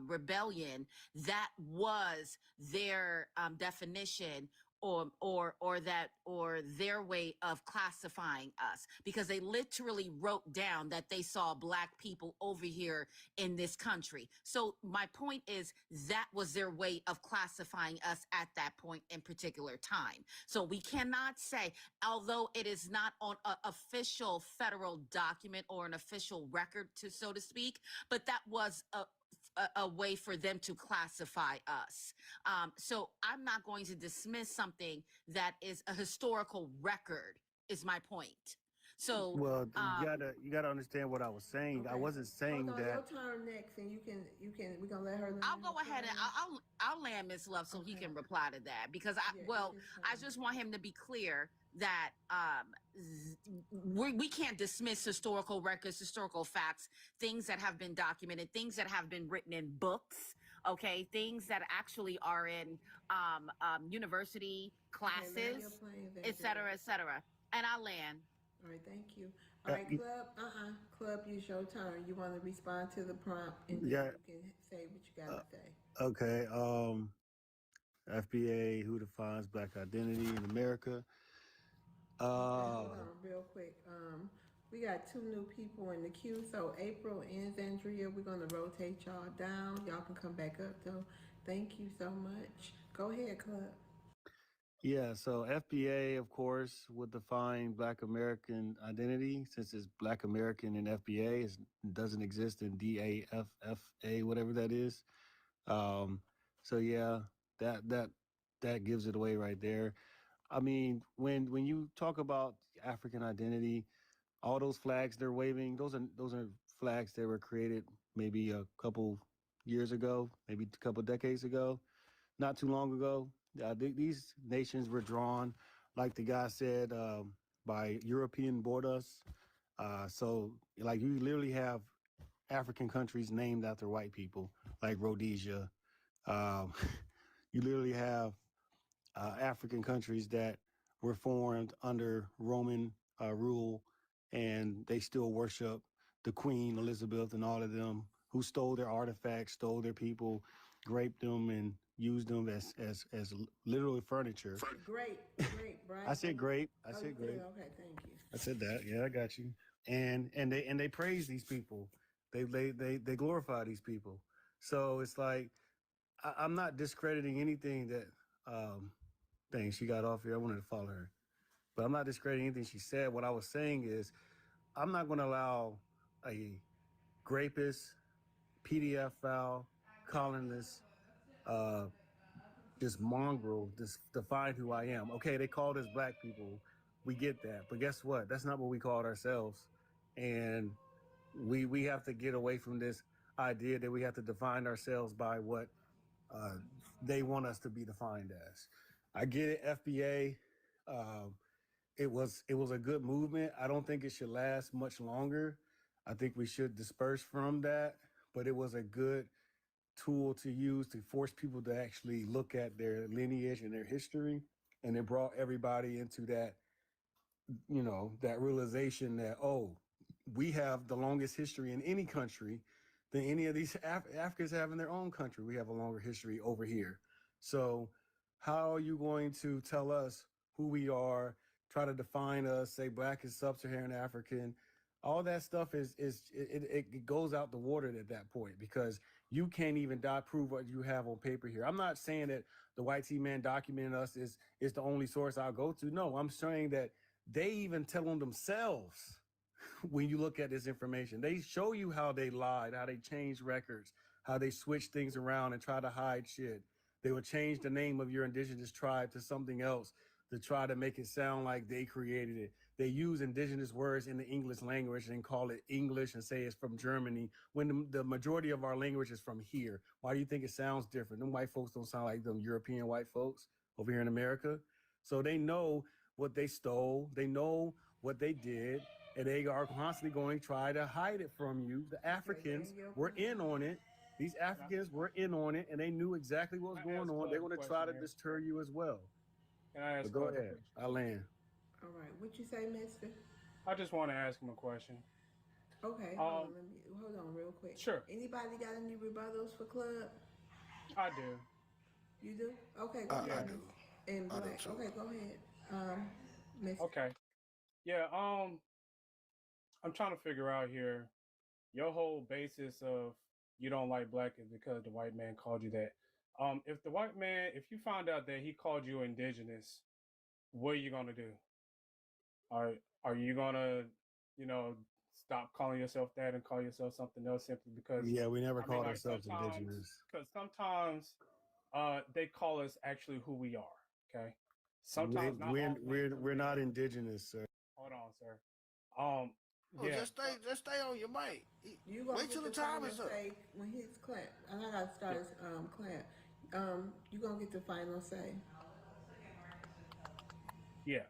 Speaker 4: rebellion, that was their definition or their way of classifying us, because they literally wrote down that they saw Black people over here in this country. So my point is that was their way of classifying us at that point in particular time. So we cannot say, although it is not on an official federal document or an official record, to so to speak, but that was a way for them to classify us. So I'm not going to dismiss something that is a historical record, is my point. So
Speaker 15: Well, you gotta understand what I was saying. I wasn't saying
Speaker 1: Hold on,
Speaker 15: that.
Speaker 1: your turn next, and you can we're gonna let her land.
Speaker 4: I'll go ahead and I'll land Miss Love so he can reply to that, because I just want him to be clear that we can't dismiss historical records, historical facts, things that have been documented, things that have been written in books, okay, things that actually are in university classes, et cetera, and I'll land.
Speaker 1: All right, thank you. All right, Club, Club, it's your turn. You want to respond to the prompt, and then
Speaker 15: Yeah.
Speaker 1: you can say what you got to say.
Speaker 15: Okay. FBA, who defines Black identity in America?
Speaker 1: Hold on, real quick. We got 2 new people in the queue. So April and Zandria, we're gonna rotate y'all down. Y'all can come back up though. Thank you so much. Go ahead, Club.
Speaker 15: Yeah, so FBA, of course, would define Black American identity, since it's Black American in FBA. It doesn't exist in DAFFA, whatever that is. So yeah, that gives it away right there. I mean, when you talk about African identity, all those flags they're waving, those are flags that were created maybe a couple years ago, maybe a couple decades ago, not too long ago. These nations were drawn, like the guy said, by European borders. So, like, you literally have African countries named after white people, like Rhodesia. You literally have African countries that were formed under Roman rule, and they still worship the Queen Elizabeth and all of them, who stole their artifacts, stole their people, raped them, and used them as literally furniture.
Speaker 1: Grape, right?
Speaker 15: I said grape. I
Speaker 1: Oh,
Speaker 15: said
Speaker 1: you
Speaker 15: grape.
Speaker 1: did? Okay, thank you.
Speaker 15: I said that. Yeah, I got you. And they praise these people. They glorify these people. So it's like I'm not discrediting anything that thing she got off here. I wanted to follow her, but I'm not discrediting anything she said. What I was saying is I'm not going to allow a grapist, PDF file, colonist, this mongrel, this define who I am. Okay, they called us Black people. We get that. But guess what? That's not what we called ourselves. And we have to get away from this idea that we have to define ourselves by what they want us to be defined as. I get it, FBA. It was a good movement. I don't think it should last much longer. I think we should disperse from that, but it was a good tool to use to force people to actually look at their lineage and their history. And it brought everybody into that, that realization that, oh, we have the longest history in any country than any of these Africans have in their own country. We have a longer history over here. So how are you going to tell us who we are, try to define us, say Black is sub-Saharan African, All that stuff it goes out the water at that point, because you can't even prove what you have on paper here. I'm not saying that the white T man documenting us is the only source I'll go to. No, I'm saying that they even tell them themselves when you look at this information. They show you how they lied, how they changed records, how they switched things around and try to hide shit. They would change the name of your indigenous tribe to something else to try to make it sound like they created it. They use indigenous words in the English language and call it English and say it's from Germany when the majority of our language is from here. Why do you think it sounds different? Them white folks don't sound like them European white folks over here in America. So they know what they stole. They know what they did. And they are constantly going to try to hide it from you. The Africans were in on it. These Africans were in on it, and they knew exactly what was going on. They're going to try to deter you as well.
Speaker 14: Can I ask
Speaker 15: But go ahead. I'll land.
Speaker 1: All right. What you say, mister?
Speaker 14: I just want to ask him a question.
Speaker 1: Okay, hold on real quick.
Speaker 14: Sure.
Speaker 1: Anybody got any rebuttals for Club?
Speaker 14: I do.
Speaker 1: You do? Okay, go ahead.
Speaker 19: I do.
Speaker 1: And
Speaker 19: I do
Speaker 1: Black.
Speaker 19: too.
Speaker 1: Okay, go ahead. Miss.
Speaker 14: Okay. Yeah, I'm trying to figure out here your whole basis of you don't like black is because the white man called you that. If the white man, if you found out that he called you indigenous, what are you gonna do? Are you gonna, stop calling yourself that and call yourself something else simply because?
Speaker 15: Yeah, we never called ourselves indigenous.
Speaker 14: Because sometimes they call us actually who we are. Okay. Sometimes
Speaker 15: we're not indigenous, sir.
Speaker 14: Hold on, sir.
Speaker 19: Yeah. Just stay on your mic.
Speaker 1: You gonna
Speaker 19: wait till the time is up.
Speaker 1: When his clap, and I gotta start his clap. You gonna get the final say.
Speaker 14: Yeah.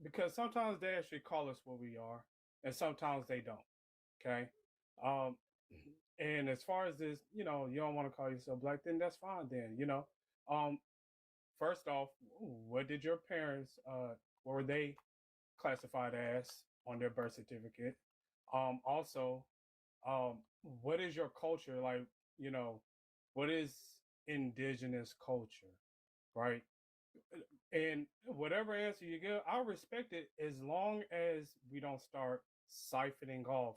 Speaker 14: Because sometimes they actually call us what we are, and sometimes they don't. Okay. And as far as this, you don't want to call yourself black, then that's fine. Then, first off, what did your parents? What were they classified as on their birth certificate? Also, what is your culture like? What is indigenous culture, right? And whatever answer you give, I'll respect it as long as we don't start siphoning off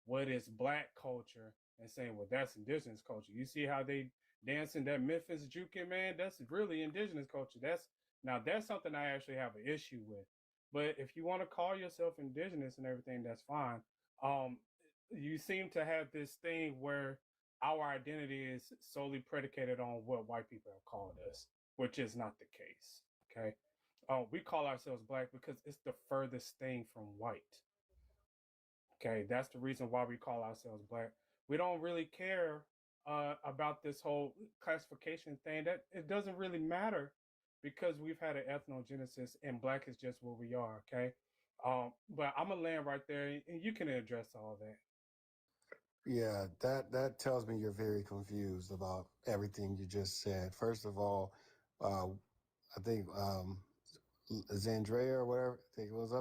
Speaker 14: what is black culture and saying, well, that's indigenous culture. You see how they dancing that Memphis juking, man? That's really indigenous culture. That's something I actually have an issue with. But if you want to call yourself indigenous and everything, that's fine. You seem to have this thing where our identity is solely predicated on what white people have called us, which is not the case. Okay. We call ourselves black because it's the furthest thing from white. Okay. That's the reason why we call ourselves black. We don't really care about this whole classification thing. That it doesn't really matter because we've had an ethnogenesis and black is just what we are. Okay. But I'm gonna land right there and you can address all that.
Speaker 15: Yeah, that tells me you're very confused about everything you just said. First of all, I think Zandrea or whatever, I think it was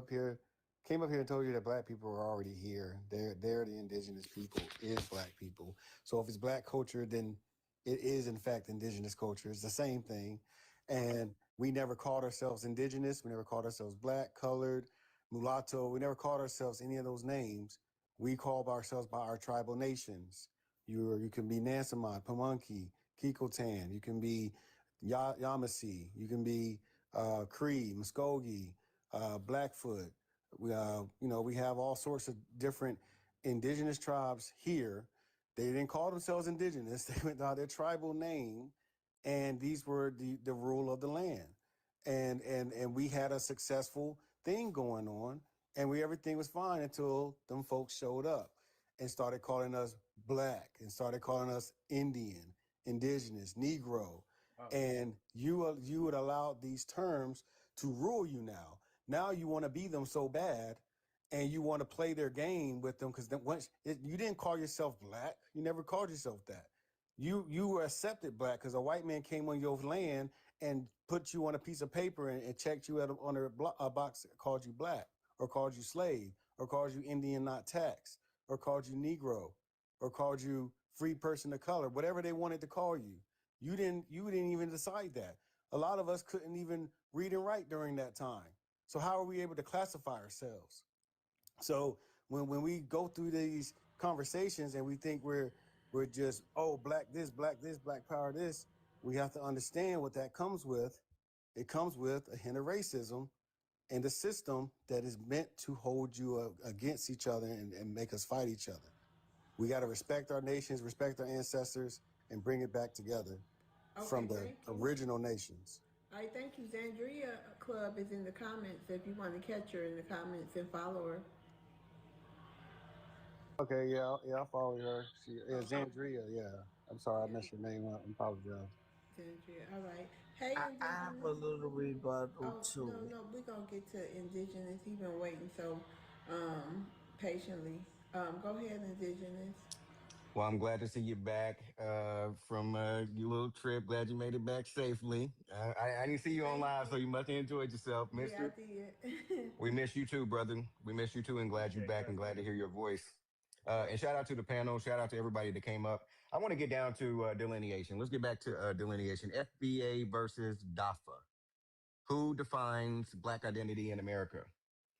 Speaker 15: came up here and told you that black people are already here. They're the indigenous people, is black people. So if it's black culture, then it is in fact indigenous culture. It's the same thing. And we never called ourselves indigenous. We never called ourselves black, colored, mulatto. We never called ourselves any of those names. We call ourselves by our tribal nations. You can be Nansemond, Pamunkey, Kikotan. You can be Yamasee. You can be Cree, Muskogee, Blackfoot. We have all sorts of different indigenous tribes here. They didn't call themselves indigenous. They went by their tribal name, and these were the rule of the land. And we had a successful thing going on. And everything was fine until them folks showed up and started calling us black and started calling us Indian, indigenous, Negro. Oh. And you would allow these terms to rule you now. Now you want to be them so bad and you want to play their game with them because you didn't call yourself black. You never called yourself that. You were accepted black because a white man came on your land and put you on a piece of paper and checked you out on a box that called you black, or called you slave, or called you Indian not taxed, or called you Negro, or called you free person of color, whatever they wanted to call you. You didn't even decide that. A lot of us couldn't even read and write during that time. So how are we able to classify ourselves? So when we go through these conversations and we think we're just, oh, black this, black power this, we have to understand what that comes with. It comes with a hint of racism and a system that is meant to hold you against each other and make us fight each other. We got to respect our nations, respect our ancestors, and bring it back together from the original nations.
Speaker 1: All right, thank you. Zandria Club is in the comments if you want to catch her in the comments and follow her.
Speaker 15: Okay, yeah, I'll follow her. Zandria, yeah. I'm sorry, I messed your name up. I apologize.
Speaker 1: Zandria, all right. Hey,
Speaker 21: I have a little rebuttal too.
Speaker 1: No, we're going to get to indigenous. He's been waiting so patiently. Go ahead, indigenous.
Speaker 22: Well, I'm glad to see you back from your little trip. Glad you made it back safely. I didn't see you on live, so you must have enjoyed yourself, mister.
Speaker 1: Yeah, I did.
Speaker 22: We miss you too, brother. We miss you too, and glad you're back and glad to hear your voice. And shout out to the panel. Shout out to everybody that came up. I want to get down to delineation. Let's get back to delineation. FBA versus DAFA. Who defines Black identity in America?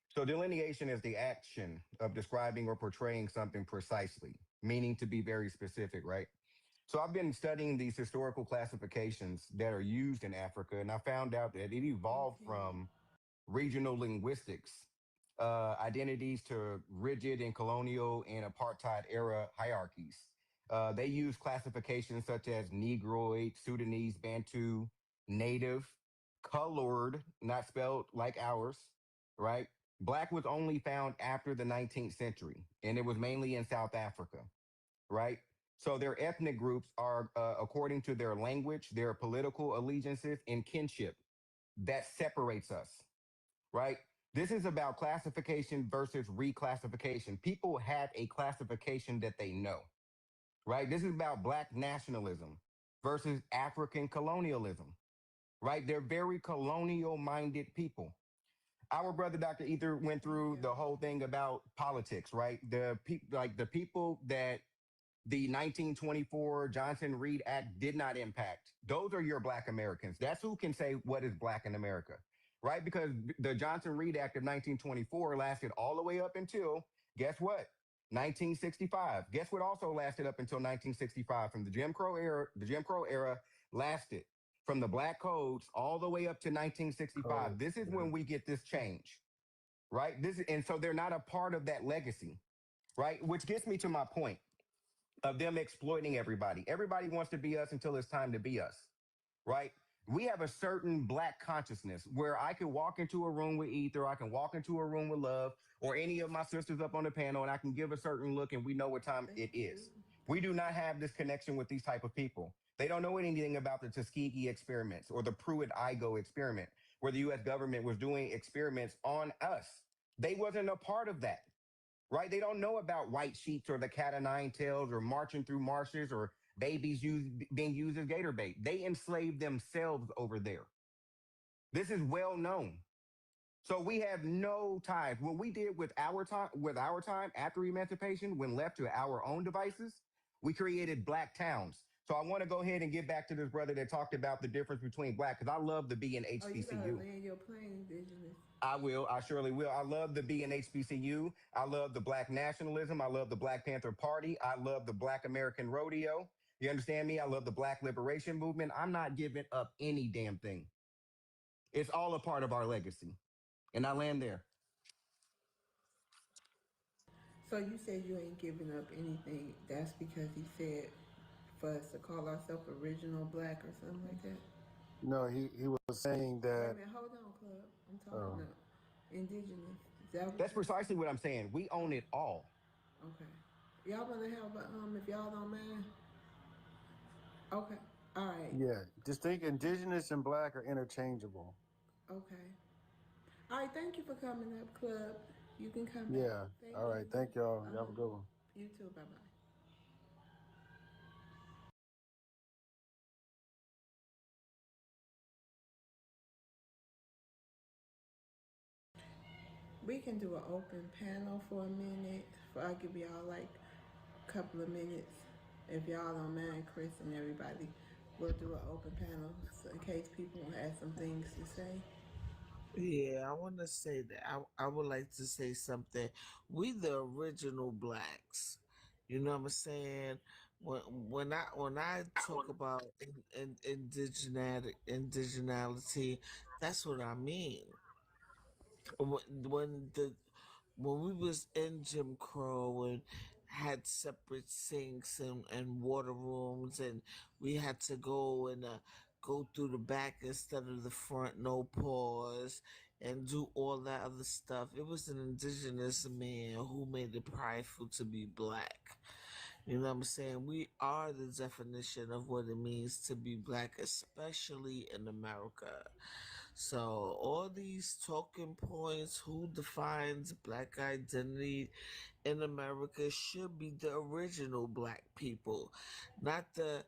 Speaker 22: So delineation is the action of describing or portraying something precisely, meaning to be very specific, right? So I've been studying these historical classifications that are used in Africa, and I found out that it evolved from regional linguistics, identities to rigid and colonial and apartheid era hierarchies. They use classifications such as Negroid, Sudanese, Bantu, Native, colored, not spelled like ours, right? Black was only found after the 19th century, and it was mainly in South Africa, right? So their ethnic groups are according to their language, their political allegiances, and kinship. That separates us, right? This is about classification versus reclassification. People have a classification that they know, right? This is about Black nationalism versus African colonialism, right? They're very colonial minded people. Our brother Dr. Ether went through the whole thing about politics, right? The people that the 1924 Johnson-Reed Act did not impact. Those are your Black Americans. That's who can say what is Black in America, right? Because the Johnson-Reed Act of 1924 lasted all the way up until, guess what? 1965. Guess what also lasted up until 1965? From the Jim Crow era lasted from the Black codes all the way up to 1965. This is when we get this change, right? And so they're not a part of that legacy, right? Which gets me to my point of them exploiting everybody. Everybody wants to be us until it's time to be us, right? We have a certain Black consciousness where I can walk into a room with Ether, I can walk into a room with Love, or any of my sisters up on the panel, and I can give a certain look and we know what time it is. We do not have this connection with these type of people. They don't know anything about the Tuskegee experiments or the Pruitt-Igoe experiment, where the US government was doing experiments on us. They wasn't a part of that. Right? They don't know about white sheets or the cat o' nine tails or marching through marshes or babies being used as gator bait. They enslaved themselves over there. This is well known. So we have no ties. What we did with our time after emancipation, when left to our own devices, we created Black towns. So I want to go ahead and get back to this brother that talked about the difference between Black, because I love to be in HBCU.
Speaker 1: Oh, you gotta land your plane, indigenous.
Speaker 22: I will. I surely will. I love the B in HBCU. I love the Black nationalism. I love the Black Panther Party. I love the Black American Rodeo. You understand me? I love the Black Liberation Movement. I'm not giving up any damn thing. It's all a part of our legacy. And I land there.
Speaker 1: So you said you ain't giving up anything. That's because he said for us to call ourselves original Black or something like that?
Speaker 15: No, he was saying that.
Speaker 1: Wait a minute, hold on, Club. I'm talking about indigenous.
Speaker 22: That's precisely what I'm saying. We own it all.
Speaker 1: Okay. Y'all want to have if y'all don't mind? Okay. All right.
Speaker 15: Yeah, just think indigenous and Black are interchangeable.
Speaker 1: Okay. All right, thank you for coming up, Club. You can come back.
Speaker 15: Yeah. All right. Thank y'all. Y'all have a good one.
Speaker 1: You too. Bye-bye. We can do an open panel for a minute. I'll give y'all like a couple of minutes. If y'all don't mind, Chris and everybody, we'll do an open panel so in case people have some things to say.
Speaker 21: Yeah, I want to say that. I would like to say something. We the original blacks. You know what I'm saying? When when I talk about indigeneity, that's what I mean. When the when we was in Jim Crow and had separate sinks and water rooms, and we had to go through the back instead of the front, no pause, and do all that other stuff. It was an indigenous man who made it prideful to be black. You know what I'm saying? We are the definition of what it means to be black, especially in America. So all these talking points, who defines black identity in America, should be the original black people, not the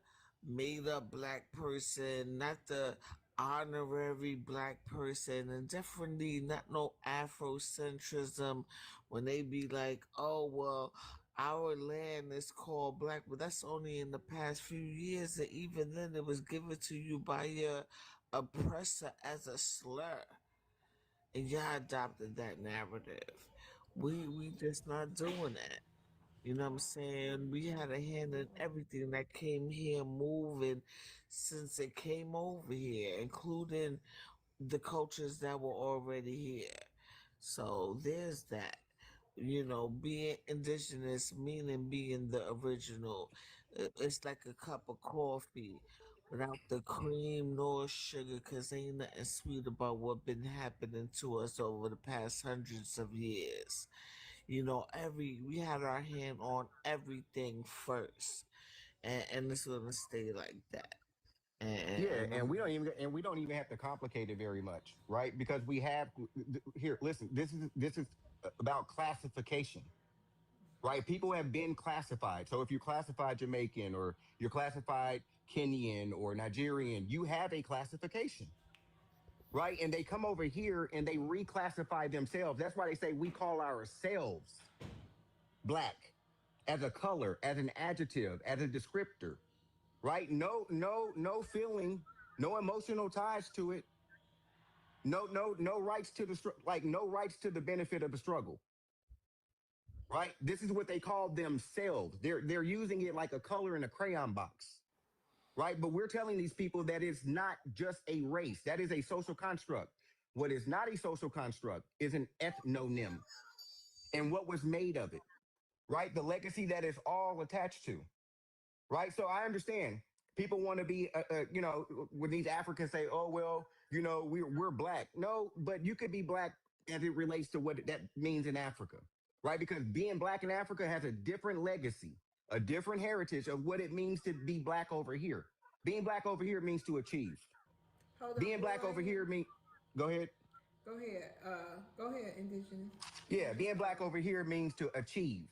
Speaker 21: made up black person, not the honorary black person, and definitely not no Afrocentrism when they be like, oh well, our land is called black, but that's only in the past few years, and even then it was given to you by your oppressor as a slur, and y'all adopted that narrative. We just not doing that. You know what I'm saying? We had a hand in everything that came here moving since it came over here, including the cultures that were already here. So there's that. You know, being indigenous meaning being the original. It's like a cup of coffee without the cream nor sugar, cause ain't nothing sweet about what been happening to us over the past hundreds of years. You know, we had our hand on everything first, and it's gonna stay like that.
Speaker 22: Yeah,
Speaker 21: And
Speaker 22: and
Speaker 21: I'm
Speaker 22: we don't even have to complicate it very much, right? Because we have here. Listen, this is about classification, right? People have been classified. So if you're classified Jamaican or you're classified Kenyan or Nigerian, you have a classification, right? And they come over here and they reclassify themselves. That's why they say we call ourselves black as a color, as an adjective, as a descriptor, right? No feeling, no emotional ties to it. No rights to the like no rights to the benefit of the struggle, right? This is what they call themselves. They're using it like a color in a crayon box, right? But we're telling these people that it's not just a race. That is a social construct. What is not a social construct is an ethnonym and what was made of it, right? The legacy that is all attached to, right? So I understand people want to be, when these Africans say, "Oh well, we're black." No, but you could be black as it relates to what that means in Africa, right? Because being black in Africa has a different legacy, a different heritage of what it means to be black over here. Being black over here means to achieve.
Speaker 1: Hold on,
Speaker 22: Being
Speaker 1: who
Speaker 22: black
Speaker 1: are
Speaker 22: over
Speaker 1: you?
Speaker 22: here mean. Go ahead.
Speaker 1: Go ahead, indigenous.
Speaker 22: Yeah, being black over here means to achieve,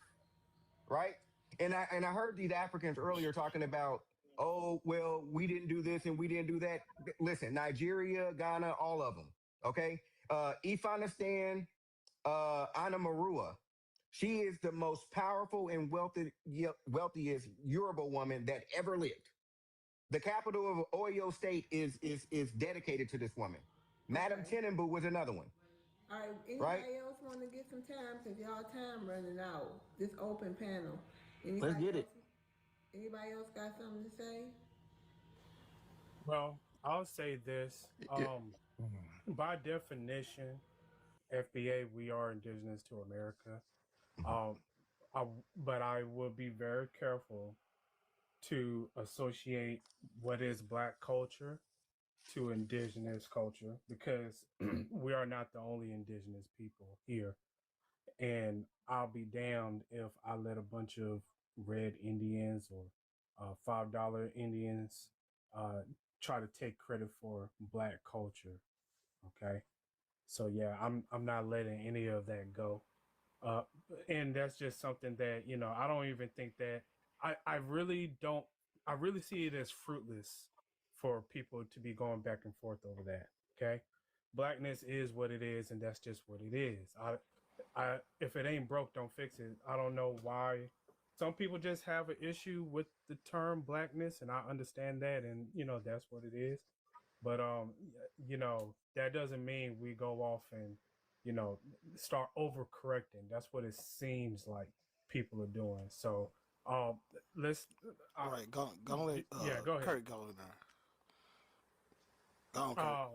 Speaker 22: right? And I heard these Africans earlier talking about, oh well, we didn't do this and we didn't do that. Listen, Nigeria, Ghana, all of them. Okay, Ifanistan, Anna Marua, she is the most powerful and wealthiest Yoruba woman that ever lived. The capital of Oyo State is dedicated to this woman. Madam
Speaker 1: Okay.
Speaker 22: Tinubu was another one,
Speaker 1: All right.
Speaker 22: right?
Speaker 1: Anybody else want to get some time? Cause y'all time running out. This open panel.
Speaker 22: Let's
Speaker 1: Anybody
Speaker 22: get
Speaker 1: else?
Speaker 22: it.
Speaker 1: Anybody else got something to say?
Speaker 14: Well, I'll say this. By definition, FBA, we are indigenous to America. Um, I, but I will be very careful to associate what is black culture to indigenous culture because we are not the only indigenous people here. And I'll be damned if I let a bunch of red Indians or $5 Indians uh, try to take credit for black culture. Okay, so yeah, I'm not letting any of that go. Uh, and that's just something that I don't even think that I really don't. I really see it as fruitless for people to be going back and forth over that. Okay, blackness is what it is, and that's just what it is. If it ain't broke, don't fix it. I don't know why some people just have an issue with the term blackness, and I understand that, and that's what it is. But that doesn't mean we go off and you know start overcorrecting. That's what it seems like people are doing. So um, let's
Speaker 19: Right, go let
Speaker 14: yeah, go ahead.
Speaker 19: Kurt go in there. Go on, Kurt.
Speaker 14: Uh,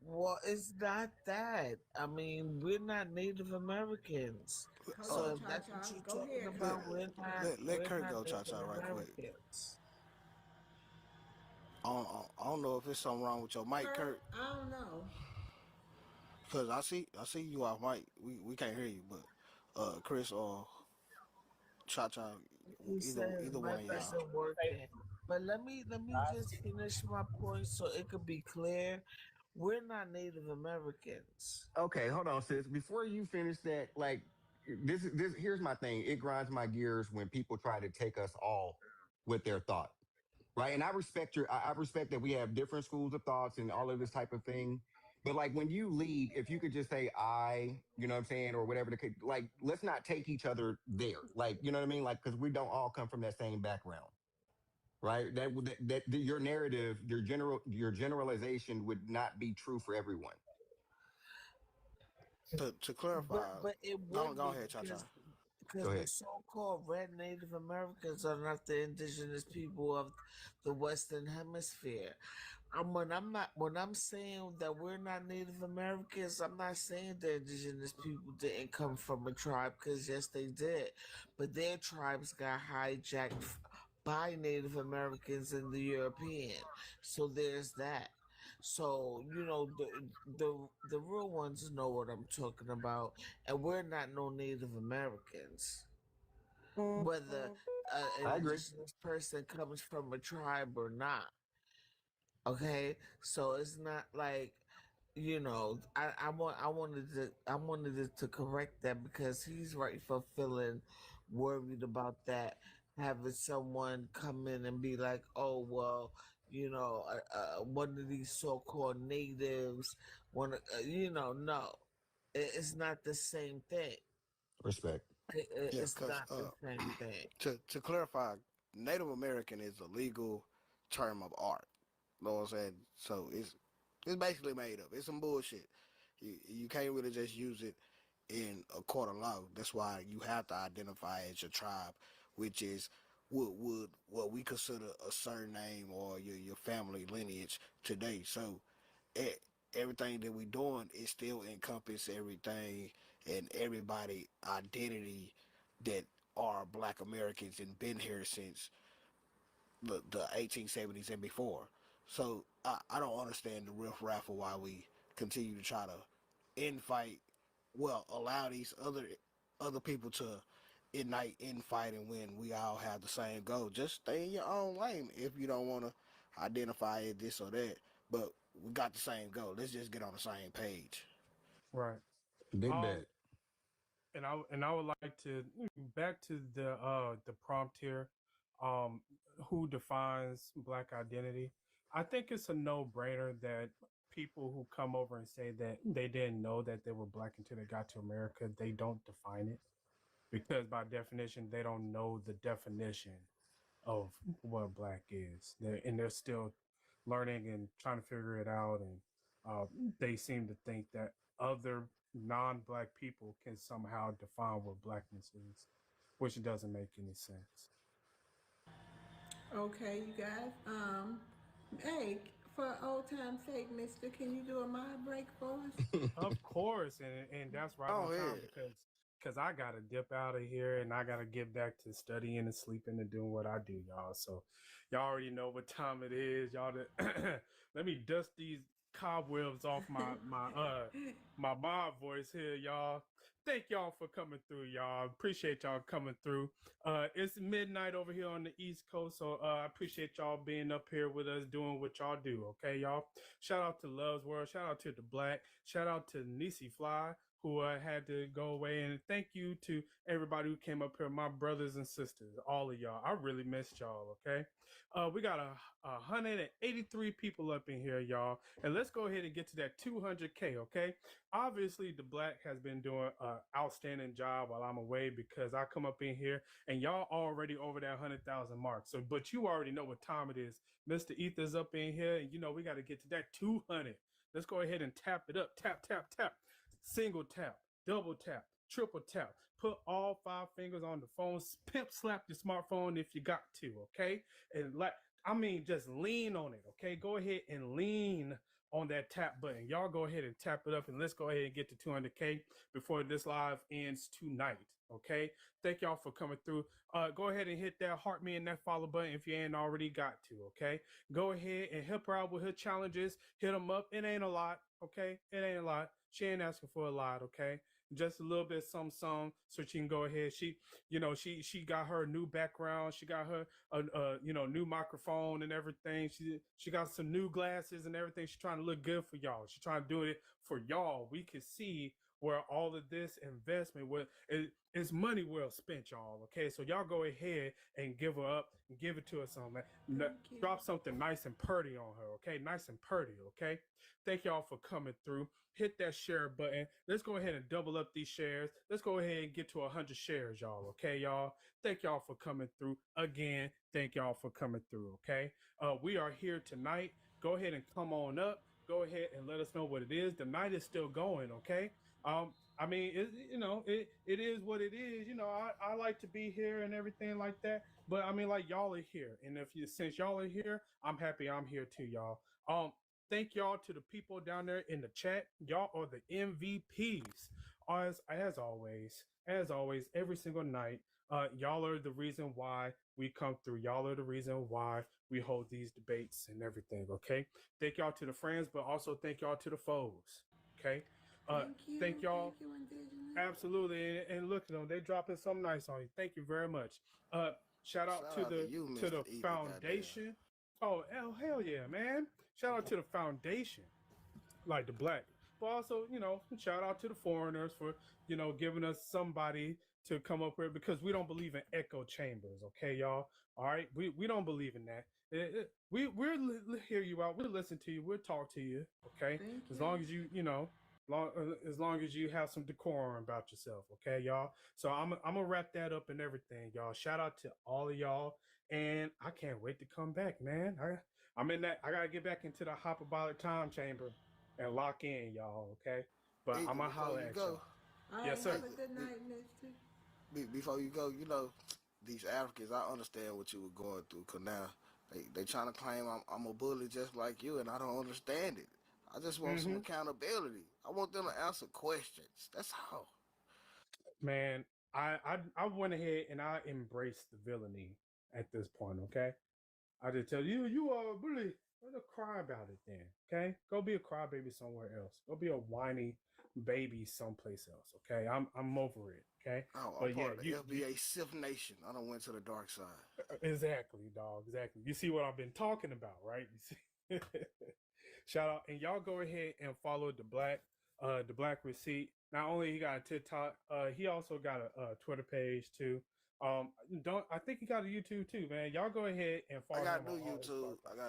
Speaker 21: Well, it's not that. I mean, we're not Native Americans.
Speaker 1: Hold
Speaker 21: So
Speaker 1: on,
Speaker 21: if
Speaker 1: Cha
Speaker 21: that's
Speaker 1: Cha.
Speaker 21: what you're
Speaker 1: Go
Speaker 21: talking
Speaker 1: ahead,
Speaker 19: Let
Speaker 21: about,
Speaker 1: Kurt.
Speaker 19: let
Speaker 21: we're
Speaker 19: Kurt
Speaker 21: not
Speaker 19: go, cha cha,
Speaker 21: Native
Speaker 19: right quick.
Speaker 21: Americans.
Speaker 19: I don't know if there's something wrong with your mic,
Speaker 1: Kurt,
Speaker 19: Kurt,
Speaker 1: I don't know.
Speaker 19: because I see you off mic. We can't hear you, but Chris or cha cha,
Speaker 21: He said his
Speaker 19: either one
Speaker 21: mic
Speaker 19: of y'all.
Speaker 21: isn't working. But let me just finish my point so it could be clear. We're not Native Americans.
Speaker 22: Okay, hold on, sis. Before you finish that, like this. Here's my thing. It grinds my gears when people try to take us all with their thought, right? And I respect I respect that we have different schools of thoughts and all of this type of thing. But like when you lead, if you could just say I, you know what I'm saying, or whatever the case, like let's not take each other there, like you know what I mean, like because we don't all come from that same background, right? Your narrative, your generalization would not be true for everyone.
Speaker 19: To clarify,
Speaker 21: But it would
Speaker 19: go
Speaker 21: be
Speaker 19: ahead, cha cha.
Speaker 21: because
Speaker 22: Go
Speaker 21: the
Speaker 22: ahead.
Speaker 21: so-called red Native Americans are not the indigenous people of the Western Hemisphere. When I'm saying that we're not Native Americans, I'm not saying the indigenous people didn't come from a tribe, because yes they did, but their tribes got hijacked by Native Americans and the European. So there's that. So the real ones know what I'm talking about, and we're not no Native Americans. Whether an
Speaker 22: I agree.
Speaker 21: indigenous person comes from a tribe or not. Okay, so it's not like I wanted to correct that because he's right for feeling worried about that, having someone come in and be like, oh well, one of these so-called natives, no, it's not the same thing.
Speaker 22: Respect.
Speaker 19: Yeah,
Speaker 21: It's
Speaker 19: because
Speaker 21: not the same thing.
Speaker 19: to clarify, Native American is a legal term of art. Know what I'm saying? So it's basically made up. It's some bullshit. You can't really just use it in a court of law. That's why you have to identify as your tribe, which is what we consider a surname or your family lineage today. So e- everything that we doing is still encompass everything and everybody identity that are Black Americans and been here since the 1870s and before. So I don't understand the riff raffle why we continue to try to infight. Well, allow these other people to ignite infighting when we all have the same goal. Just stay in your own lane if you don't want to identify it this or that. But we got the same goal. Let's just get on the same page.
Speaker 14: right.
Speaker 22: Big
Speaker 14: Um,
Speaker 22: bet.
Speaker 14: and I would like to back to the prompt here. Um, who defines Black identity? I think it's a no-brainer that people who come over and say that they didn't know that they were Black until they got to America, they don't define it because by definition they don't know the definition of what Black is. They're still learning and trying to figure it out, and they seem to think that other non-Black people can somehow define what Blackness is, which doesn't make any sense.
Speaker 1: Okay, you guys. Hey, for old time's sake, Mister, can you do a mind break for us?
Speaker 14: Of course, and that's right
Speaker 19: Oh
Speaker 14: on time
Speaker 19: yeah.
Speaker 14: because I gotta dip out of here and I gotta get back to studying and sleeping and doing what I do, y'all. So y'all already know what time it is. Y'all let me dust these cobwebs off my mob voice here, y'all. Thank y'all for coming through, y'all. Appreciate y'all coming through. It's midnight over here on the East Coast, so I appreciate y'all being up here with us doing what y'all do. Okay, y'all. Shout out to Love's World. Shout out to the Black. Shout out to Nisi Fly. who had to go away. And thank you to everybody who came up here, my brothers and sisters, all of y'all. I really missed y'all, okay? We got 183 people up in here, y'all. And let's go ahead and get to that 200K, okay? Obviously, the Black has been doing an outstanding job while I'm away because I come up in here and y'all already over that 100,000 mark. So, but you already know what time it is. Mr. Ether's up in here, and you know we got to get to that 200. Let's go ahead and tap it up. Tap, tap, tap. Single tap, double tap, triple tap. Put all 5 fingers on the phone. Pimp slap your smartphone if you got to, okay? And just lean on it, okay? Go ahead and lean on that tap button. Y'all go ahead and tap it up, and let's go ahead and get to 200K before this live ends tonight, okay? Thank y'all for coming through. Go ahead and hit that heart me and that follow button if you ain't already got to, okay? Go ahead and help her out with her challenges. Hit them up. It ain't a lot, okay? It ain't a lot. She ain't asking for a lot, okay? Just a little bit some so she can go ahead. She got her new background. She got her new microphone and everything. She got some new glasses and everything. She's trying to look good for y'all. She's trying to do it for y'all. We can see where all of this investment is money well spent, y'all. Okay, so y'all go ahead and give her up and give it to her something. Drop something nice and purty on her, okay? Nice and purty, okay? Thank y'all for coming through. Hit that share button. Let's go ahead and double up these shares. Let's go ahead and get to 100 shares, y'all. Okay, y'all. Thank y'all for coming through. Again, thank y'all for coming through, okay? We are here tonight. Go ahead and come on up. Go ahead and let us know what it is. The night is still going, okay? It is what it is. I like to be here and everything like that. But y'all are here, and since y'all are here, I'm happy I'm here too, y'all. Thank y'all to the people down there in the chat. Y'all are the MVPs. As always, every single night, y'all are the reason why we come through. Y'all are the reason why we hold these debates and everything, okay? Thank y'all to the friends, but also thank y'all to the foes, okay? Thank y'all.
Speaker 1: Thank you, Indigenous.
Speaker 14: Absolutely. And look at them. They dropping something nice on you. Thank you very much. Shout out to the foundation. Oh, hell yeah, man. Shout out to the foundation, like the Black. But also, shout out to the foreigners for, giving us somebody to come up with, because we don't believe in echo chambers, okay, y'all? All right? We don't believe in that. We'll hear you out. We'll listen to you. We'll talk to you, okay? As long as as long as you have some decorum about yourself, okay, y'all? So I'm gonna wrap that up and everything, y'all. Shout out to all of y'all, and I can't wait to come back, man. I'm in that. I gotta get back into the hyperbolic time chamber and lock in, y'all, okay? But I'm gonna holler at y'all.
Speaker 1: All
Speaker 14: Yes,
Speaker 1: right,
Speaker 14: sir.
Speaker 1: have a good night, mister.
Speaker 19: Before you go, these Africans, I understand what you were going through, because now they trying to claim I'm a bully just like you, and I don't understand it. I just want some accountability. I want them to answer questions. That's all.
Speaker 14: Man, I went ahead and I embraced the villainy at this point, okay? I just tell you are a bully. Don't cry about it then, okay? Go be a crybaby somewhere else. Go be a whiny baby someplace else, okay? I'm over it, okay?
Speaker 19: I'm part of the FBA Sith Nation. I don't went to the dark side.
Speaker 14: Exactly, dog. Exactly. You see what I've been talking about, right? You see? Shout out, and y'all go ahead and follow the Black Receipt. Not only he got a TikTok, he also got a Twitter page too. I think he got a YouTube too, man. Y'all go ahead and follow him.
Speaker 19: I got a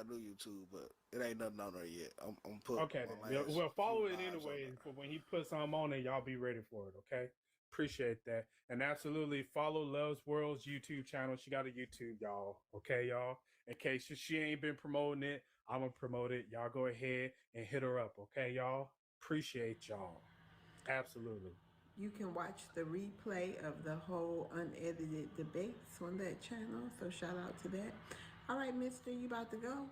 Speaker 19: new YouTube, but it ain't nothing on there yet. I'm putting.
Speaker 14: Okay, then. Well, follow it anyway. For when he puts something on it, y'all be ready for it. Okay, appreciate that, and absolutely follow Love's World's YouTube channel. She got a YouTube, y'all. Okay, y'all. In case she ain't been promoting it, I'm gonna promote it. Y'all go ahead and hit her up. Okay, y'all. Appreciate y'all. Absolutely.
Speaker 1: You can watch the replay of the whole unedited debates on that channel. So shout out to that. All right, mister, you about to go?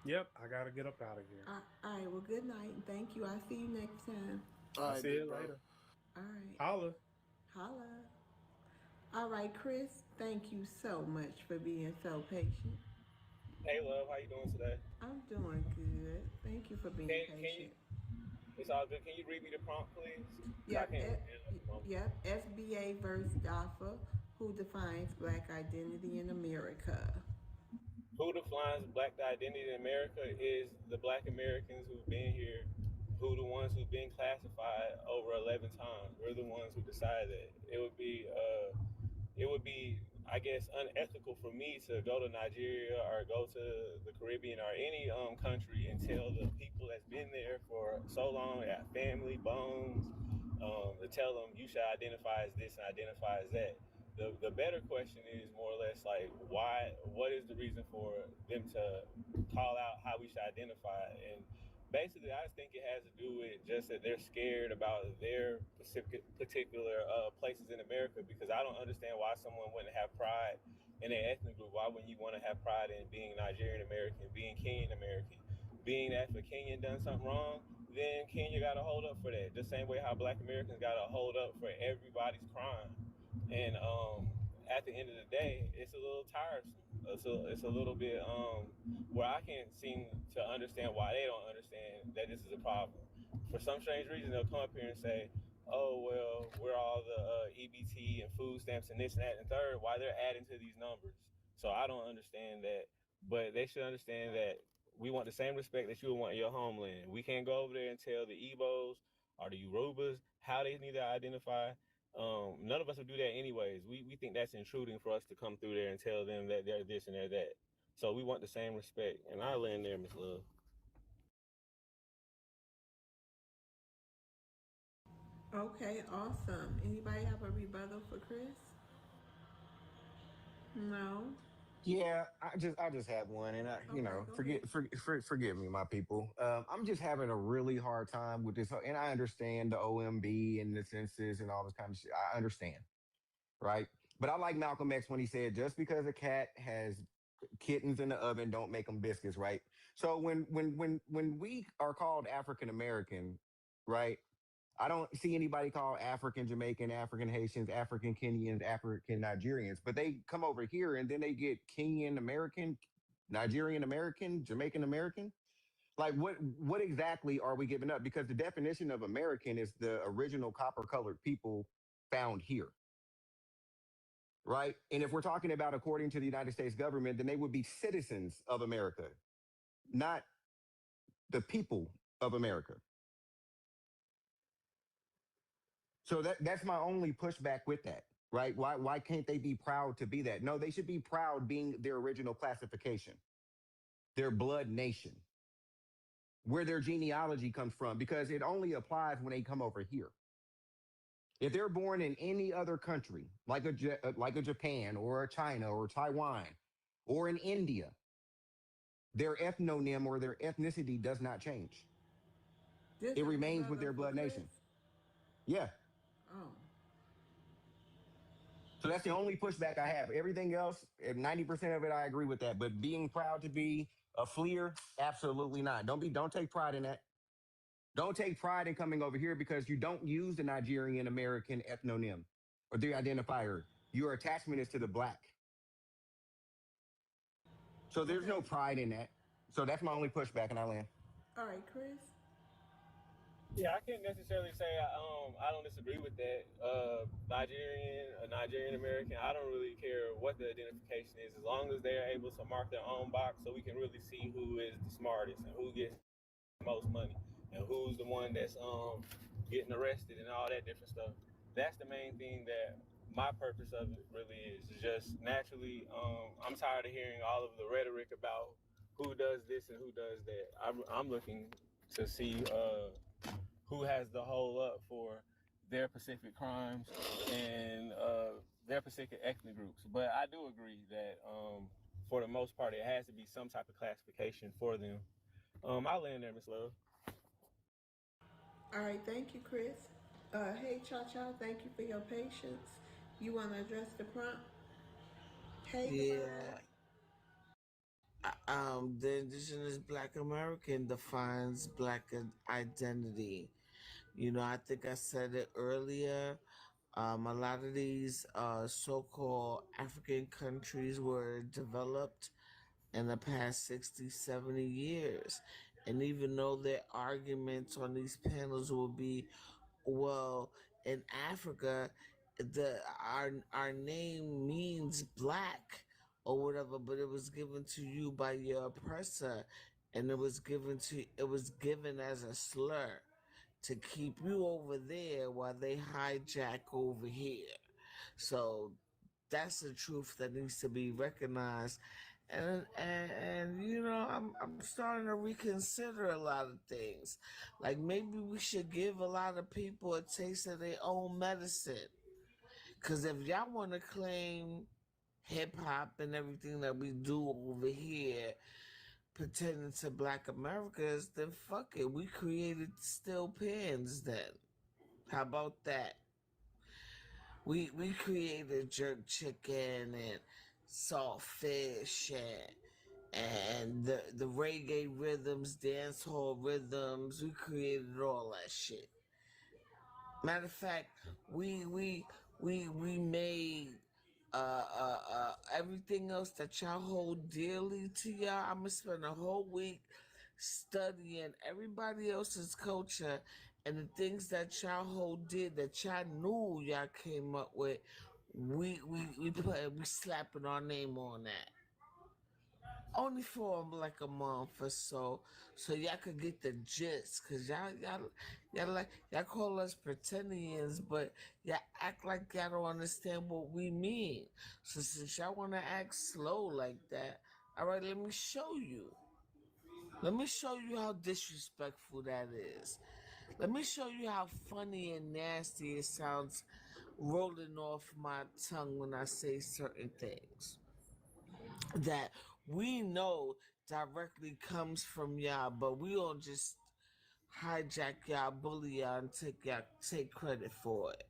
Speaker 14: Yep, I got to get up out of here.
Speaker 1: All right, well, good night, and thank you. I'll see you next time.
Speaker 14: I'll see you later.
Speaker 1: All right.
Speaker 14: Holla.
Speaker 1: All right, Chris, thank you so much for being so patient.
Speaker 2: Hey, love, how you doing today?
Speaker 1: I'm doing good. Thank you for being patient.
Speaker 2: It's all good. Can you read me the prompt, please?
Speaker 1: Yep. FBA versus DAFA. Who defines Black identity in America?
Speaker 2: Who defines Black identity in America is the Black Americans who've been here
Speaker 16: who the ones who've been classified over 11 times. We're the ones who decided that. It would be, I guess, unethical for me to go to Nigeria or go to the Caribbean or any country and tell the people that's been there for so long, that have family, bones, to tell them you should identify as this and identify as that. The better question is more or less like, why? What is the reason for them to call out how we should identify? And basically, I just think it has to do with just that they're scared about their particular places in America. Because I don't understand why someone wouldn't have pride in their ethnic group. Why wouldn't you want to have pride in being Nigerian American, being Kenyan American? Being that if a Kenyan done something wrong, then Kenya got to hold up for that. The same way how Black Americans got to hold up for everybody's crime. And at the end of the day, it's a little tiresome. It's a little bit where I can't seem to understand why they don't understand that this is a problem. For some strange reason, they'll come up here and say, "Oh well, we're all the EBT and food stamps and this and that and third." Why they're adding to these numbers? So I don't understand that. But they should understand that we want the same respect that you would want in your homeland. We can't go over there and tell the Igbos or the Yorubas how they need to identify. None of us would do that anyways. We think that's intruding for us to come through there and tell them that they're this and they're that. So we want the same respect. And I land there, Miss Love.
Speaker 1: Okay, awesome. Anybody have a rebuttal for Chris? No.
Speaker 22: Yeah, I just had one, and
Speaker 1: Okay, go ahead.
Speaker 22: forgive me, my people. I'm just having a really hard time with this, and I understand the OMB and the census and all this kind of shit. I understand, right? But I like Malcolm X when he said, "Just because a cat has kittens in the oven, don't make them biscuits," right? So when we are called African American, right? I don't see anybody called African Jamaican, African Haitians, African Kenyans, African Nigerians, but they come over here and then they get Kenyan American, Nigerian American, Jamaican American. Like what exactly are we giving up? Because the definition of American is the original copper colored people found here, right? And if we're talking about according to the United States government, then they would be citizens of America, not the people of America. So that's my only pushback with that, right? Why can't they be proud to be that? No, they should be proud being their original classification, their blood nation, where their genealogy comes from, because it only applies when they come over here. If they're born in any other country, like a Japan or a China or Taiwan or in India, their ethnonym or their ethnicity does not change.
Speaker 1: This
Speaker 22: It
Speaker 1: a
Speaker 22: remains with
Speaker 1: rebuttal
Speaker 22: their
Speaker 1: for
Speaker 22: blood
Speaker 1: Chris?
Speaker 22: nation. Yeah.
Speaker 1: Oh.
Speaker 22: So that's the only pushback I have. Everything else, 90% of it, I agree with that. But being proud to be a fleer, absolutely not. Don't take pride in that. Don't take pride in coming over here because you don't use the Nigerian American ethnonym or the identifier. Your attachment is to the Black. So there's no pride in that. So that's my only pushback, and I land.
Speaker 1: All right, Chris.
Speaker 16: Yeah, I can't necessarily say I don't disagree with that. Nigerian American, I don't really care what the identification is, as long as they're able to mark their own box, so we can really see who is the smartest and who gets the most money and who's the one that's getting arrested and all that different stuff. That's the main thing that my purpose of it really is. Just naturally, I'm tired of hearing all of the rhetoric about who does this and who does that. I'm looking to see who has the hold up for their specific crimes and their specific ethnic groups. But I do agree that for the most part, it has to be some type of classification for them. I'll land there, Miss Love.
Speaker 1: All right, thank you, Chris. Hey, Cha-Cha, thank you for your patience. You want to address the prompt? Hey,
Speaker 21: Yeah. The indigenous Black American defines Black identity. You know, I think I said it earlier. A lot of these so-called African countries were developed in the past 60, 70 years. And even though their arguments on these panels will be, well, in Africa, our name means black or whatever, but it was given to you by your oppressor, and it was given as a slur. to keep you over there while they hijack over here. So that's the truth that needs to be recognized. And you know, I'm starting to reconsider a lot of things. Like maybe we should give a lot of people a taste of their own medicine. Cause if y'all want to claim hip hop and everything that we do over here pertaining to Black Americans, then fuck it. We created steel pans then. How about that? We created jerk chicken and salt fish and the reggae rhythms, dance hall rhythms. We created all that shit. Matter of fact, we made everything else that y'all hold dearly to y'all. I'm gonna spend a whole week studying everybody else's culture and the things that y'all hold dear that y'all knew y'all came up with. We slapping our name on that. Only for like a month or so y'all could get the gist. Cause y'all call us pretendians, but y'all act like y'all don't understand what we mean. So since y'all wanna act slow like that, all right, let me show you. Let me show you how disrespectful that is. Let me show you how funny and nasty it sounds rolling off my tongue when I say certain things that we know directly comes from y'all, but we don't just hijack y'all, bully y'all, and take credit for it.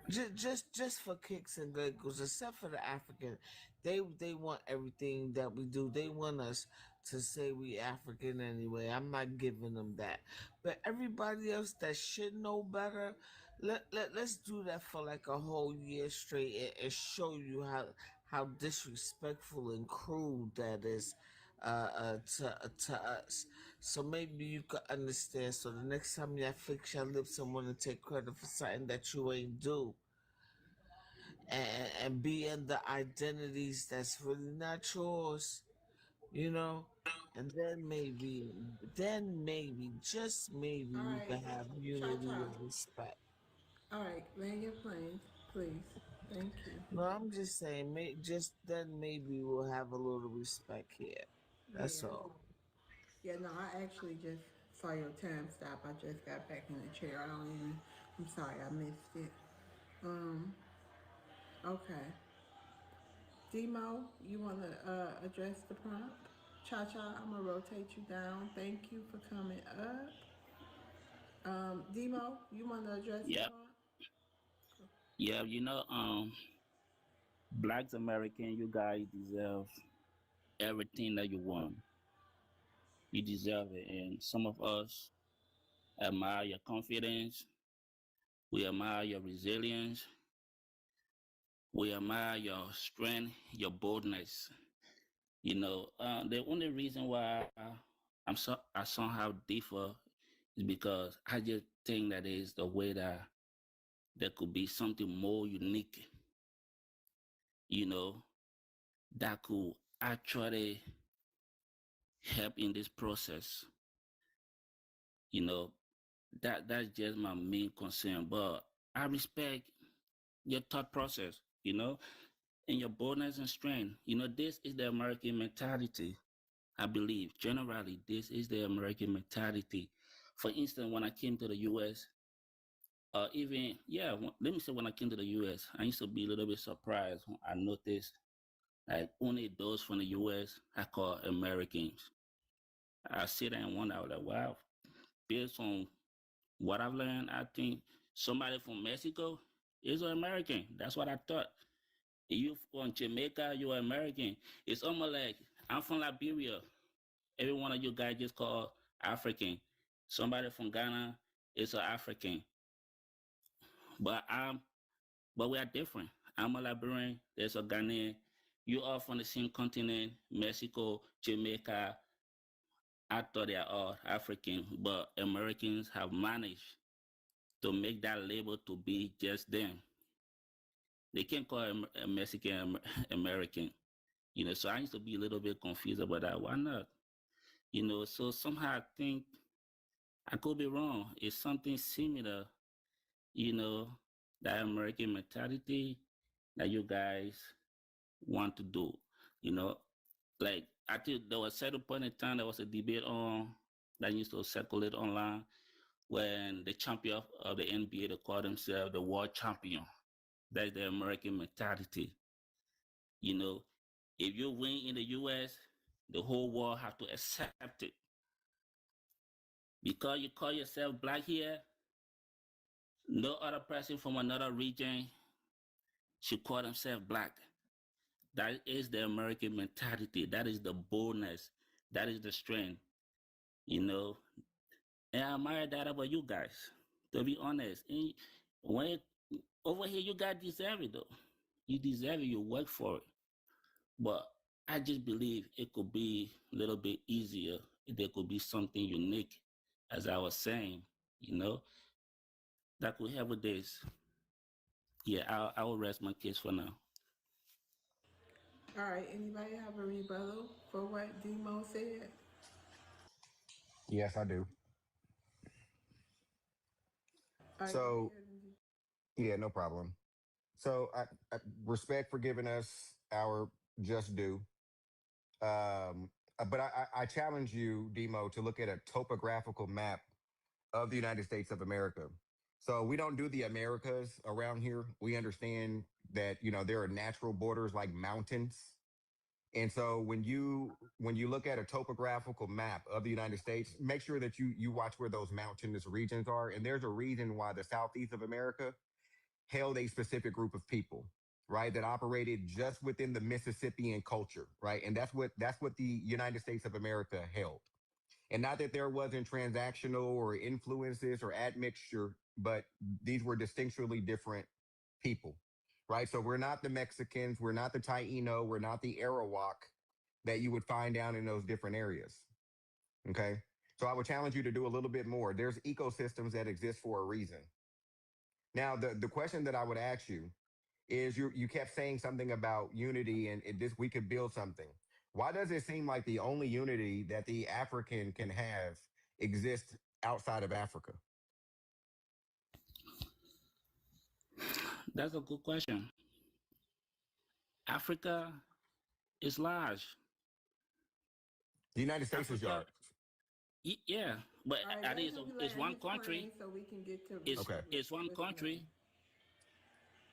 Speaker 21: Just for kicks and giggles, except for the African, they want everything that we do. They want us to say we African anyway. I'm not giving them that, but everybody else that should know better, let's do that for like a whole year straight and show you how disrespectful and cruel that is to us. So maybe you could understand. So the next time you fix your lips and want to take credit for something that you ain't do, and be in the identities that's really not yours, you know, and then maybe, just maybe,
Speaker 1: All
Speaker 21: we can
Speaker 1: right,
Speaker 21: have
Speaker 1: Cha
Speaker 21: unity
Speaker 1: Cha.
Speaker 21: and respect.
Speaker 1: All right, land your plane, please. Thank you.
Speaker 21: No, I'm just saying, just then maybe we'll have a little respect here. That's
Speaker 1: Yeah.
Speaker 21: all.
Speaker 1: Yeah, no, I actually just saw your time stop. I just got back in the chair. I don't even, I'm sorry, I missed it. Um, okay. Demo, you want to address the prompt? Cha Cha, I'm going to rotate you down. Thank you for coming up. Demo, you want to address the
Speaker 7: Yeah,
Speaker 1: prompt?
Speaker 7: yeah. Blacks American, you guys deserve everything that you want. You deserve it, and some of us admire your confidence. We admire your resilience. We admire your strength, your boldness. The only reason why I somehow differ is because I just think that is the way that there could be something more unique, you know, that could actually help in this process. You know, that's just my main concern. But I respect your thought process, and your boldness and strength. This is the American mentality. I believe generally this is the American mentality. For instance, when I came to the US, let me say when I came to the US, I used to be a little bit surprised when I noticed like only those from the US I call Americans. I sit there and wonder, I was like, wow, based on what I've learned, I think somebody from Mexico is an American. That's what I thought. You from Jamaica, you're American. It's almost like I'm from Liberia. Every one of you guys just call African. Somebody from Ghana is an African. But we are different. I'm a Liberian, there's a Ghanaian. You are from the same continent, Mexico, Jamaica. I thought they are all African, but Americans have managed to make that label to be just them. They can't call a Mexican American. So I used to be a little bit confused about that. Why not? So somehow I think I could be wrong. It's something similar, you know, that American mentality that you guys want to do. You know, like I think there was a certain point in time there was a debate on that used to circulate online when the champion of the NBA they call themselves the world champion. That's the American mentality. You know, if you win in the US, the whole world have to accept it. Because you call yourself black here, no other person from another region should call themselves black. That is the American mentality. That is the boldness. That is the strength, you know. And I admire that about you guys, to be honest. And when over here, you guys deserve it, though. You deserve it. You work for it. But I just believe it could be a little bit easier. There could be something unique, as I was saying, you know, that could help with this. Yeah, I will rest my case for now.
Speaker 1: All right, anybody have a rebuttal for what Demo said?
Speaker 22: Yes, I do.
Speaker 1: All right, go
Speaker 22: So,
Speaker 1: ahead.
Speaker 22: yeah, no problem. So, I respect for giving us our just due. But I challenge you, Demo, to look at a topographical map of the United States of America. So we don't do the Americas around here. We understand that there are natural borders like mountains. And so when you look at a topographical map of the United States, make sure that you watch where those mountainous regions are. And there's a reason why the southeast of America held a specific group of people, right, that operated just within the Mississippian culture, right? And that's what the United States of America held. And not that there wasn't transactional or influences or admixture, but these were distinctly different people, right? So we're not the Mexicans, we're not the Taino, we're not the Arawak that you would find down in those different areas. Okay. So I would challenge you to do a little bit more. There's ecosystems that exist for a reason. Now, the question that I would ask you is you kept saying something about unity and this we could build something. Why does it seem like the only unity that the African can have exists outside of Africa?
Speaker 7: That's a good question. Africa is large.
Speaker 22: The United States is
Speaker 7: Africa,
Speaker 22: large.
Speaker 7: yeah, but
Speaker 1: All right,
Speaker 7: at
Speaker 1: let
Speaker 7: least
Speaker 1: him
Speaker 7: it's
Speaker 1: land
Speaker 7: one
Speaker 1: his
Speaker 7: country.
Speaker 1: plane so we can get to
Speaker 7: It's
Speaker 22: Okay.
Speaker 7: it's one
Speaker 1: what's
Speaker 7: country.
Speaker 1: going.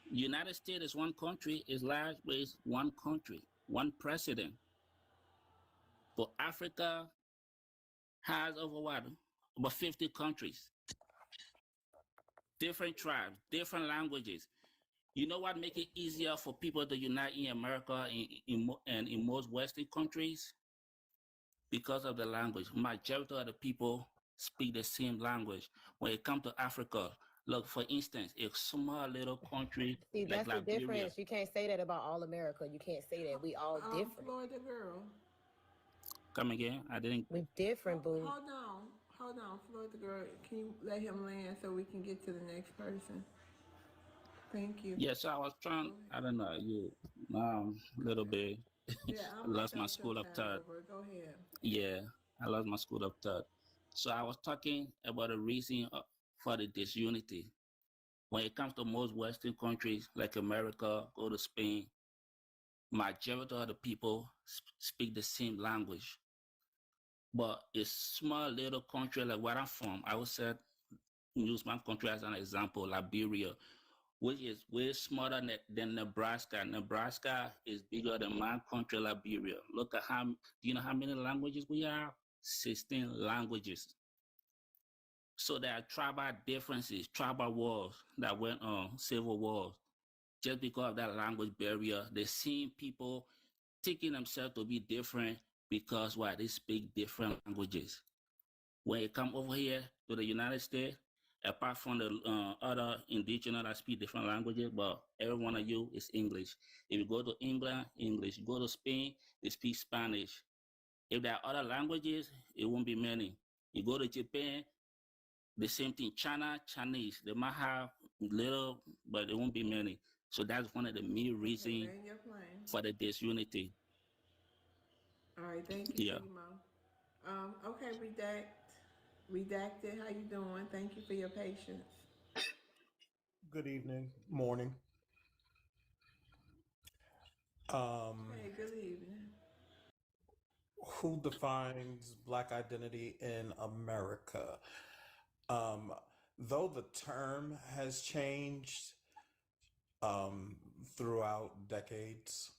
Speaker 7: United States is one country. It's large, but it's one country, one president. But Africa has over what? About 50 countries, different tribes, different languages. You know what make it easier for people to unite in America and in most Western countries? Because of the language. Majority of the people speak the same language. When it comes to Africa, look, for instance, a small little country
Speaker 13: See,
Speaker 7: like
Speaker 13: that's the
Speaker 7: Liberia.
Speaker 13: difference. You can't say that about all America. You can't say that. We all different.
Speaker 1: Florida girl.
Speaker 7: Come again? I didn't.
Speaker 13: We different, boo.
Speaker 1: Hold on, Florida girl. Can you let him land so we can get to the next person? Thank you.
Speaker 7: Yeah, so I was trying, I don't know, a little bit.
Speaker 1: Yeah,
Speaker 7: I
Speaker 1: I'm gonna
Speaker 7: lost my
Speaker 1: count your
Speaker 7: school of
Speaker 1: time
Speaker 7: thought.
Speaker 1: over. Go ahead.
Speaker 7: Yeah, I lost my school of thought. So I was talking about the reason for the disunity. When it comes to most Western countries like America, go to Spain, majority of the people speak the same language. But a small little country like where I'm from, I would say, use my country as an example, Liberia, which is way smaller than Nebraska. Nebraska is bigger than my country, Liberia. Look at do you know how many languages we have? 16 languages. So there are tribal differences, tribal wars that went on, civil wars, just because of that language barrier. The same people taking themselves to be different because why? They speak different languages. When you come over here to the United States, apart from the other indigenous that speak different languages, but every one of you is English. If you go to England, English. You go to Spain, they speak Spanish. If there are other languages, it won't be many. You go to Japan, the same thing. China, Chinese. They might have little, but it won't be many. So that's one of the main reasons
Speaker 1: Land your plane.
Speaker 7: for the disunity.
Speaker 1: All right, thank you,
Speaker 7: Yeah.
Speaker 1: Demo. Okay, Redact. Redacted, how you doing? Thank you for your patience.
Speaker 5: Good evening, morning.
Speaker 1: Hey, good evening.
Speaker 5: Who defines Black identity in America? Um, though the term has changed um, throughout decades,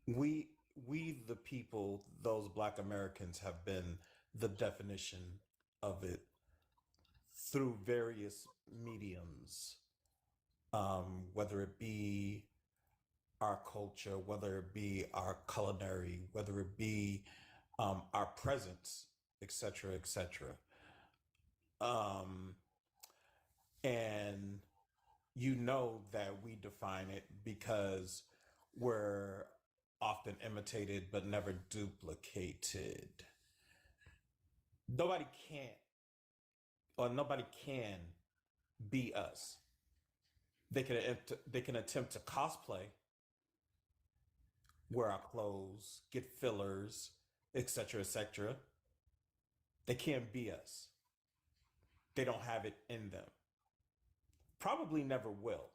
Speaker 5: we we the people, those Black Americans, have been the definition of it through various mediums, whether it be our culture, whether it be our culinary, whether it be our presence, etc., etc. Um, and you know that we define it because we're often imitated but never duplicated. Nobody can't or nobody can be us. They can attempt to cosplay, wear our clothes, get fillers, etc., etc. They can't be us. They don't have it in them. Probably never will.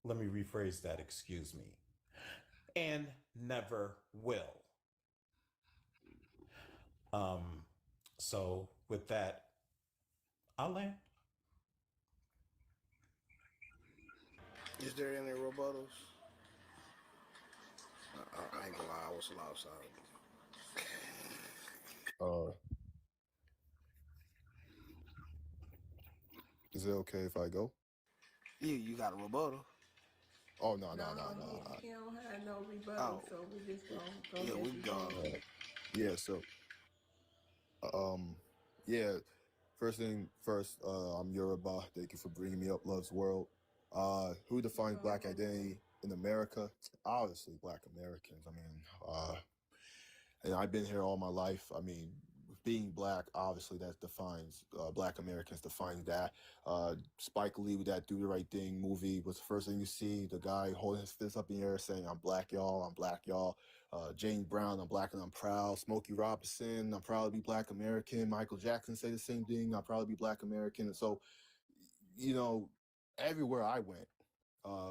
Speaker 5: Let me rephrase that, excuse me. And never will. Um, so with that, I'll land.
Speaker 19: Is there any rebuttals? I ain't gonna lie, I was lost.
Speaker 17: Uh, is it okay if I go?
Speaker 19: You got a rebuttal?
Speaker 17: Oh no
Speaker 1: No,
Speaker 17: no no no.
Speaker 1: he don't have no rebuttal, so we just gonna go
Speaker 19: Yeah,
Speaker 1: ahead
Speaker 19: we
Speaker 1: and
Speaker 19: go.
Speaker 17: Yeah. So yeah. First thing first. I'm Yoruba. Thank you for bringing me up, Love's World. Who defines Black identity in America? Obviously, Black Americans. I mean, and I've been here all my life. I mean, being Black, obviously, that defines Black Americans. Defines that. Spike Lee with that "Do the Right Thing" movie was the first thing you see. The guy holding his fist up in the air, saying, "I'm Black, y'all. I'm Black, y'all." James Brown, "I'm Black and I'm proud." Smokey Robinson, "I'm proud to be Black American." Michael Jackson say the same thing, "I'm proud to be Black American." And so, you know, everywhere I went,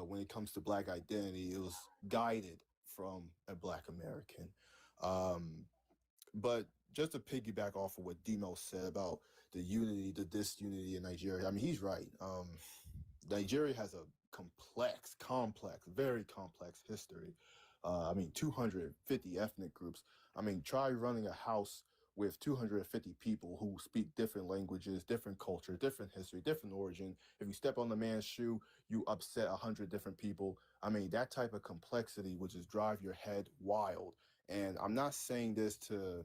Speaker 17: when it comes to Black identity, it was guided from a Black American. Um, but just to piggyback off of what Demo said about the unity, the disunity in Nigeria, I mean, he's right. Nigeria has a complex, very complex history. I mean, 250 ethnic groups. I mean, try running a house with 250 people who speak different languages, different culture, different history, different origin. If you step on the man's shoe, you upset 100 different people. I mean, that type of complexity would just drive your head wild. And I'm not saying this to,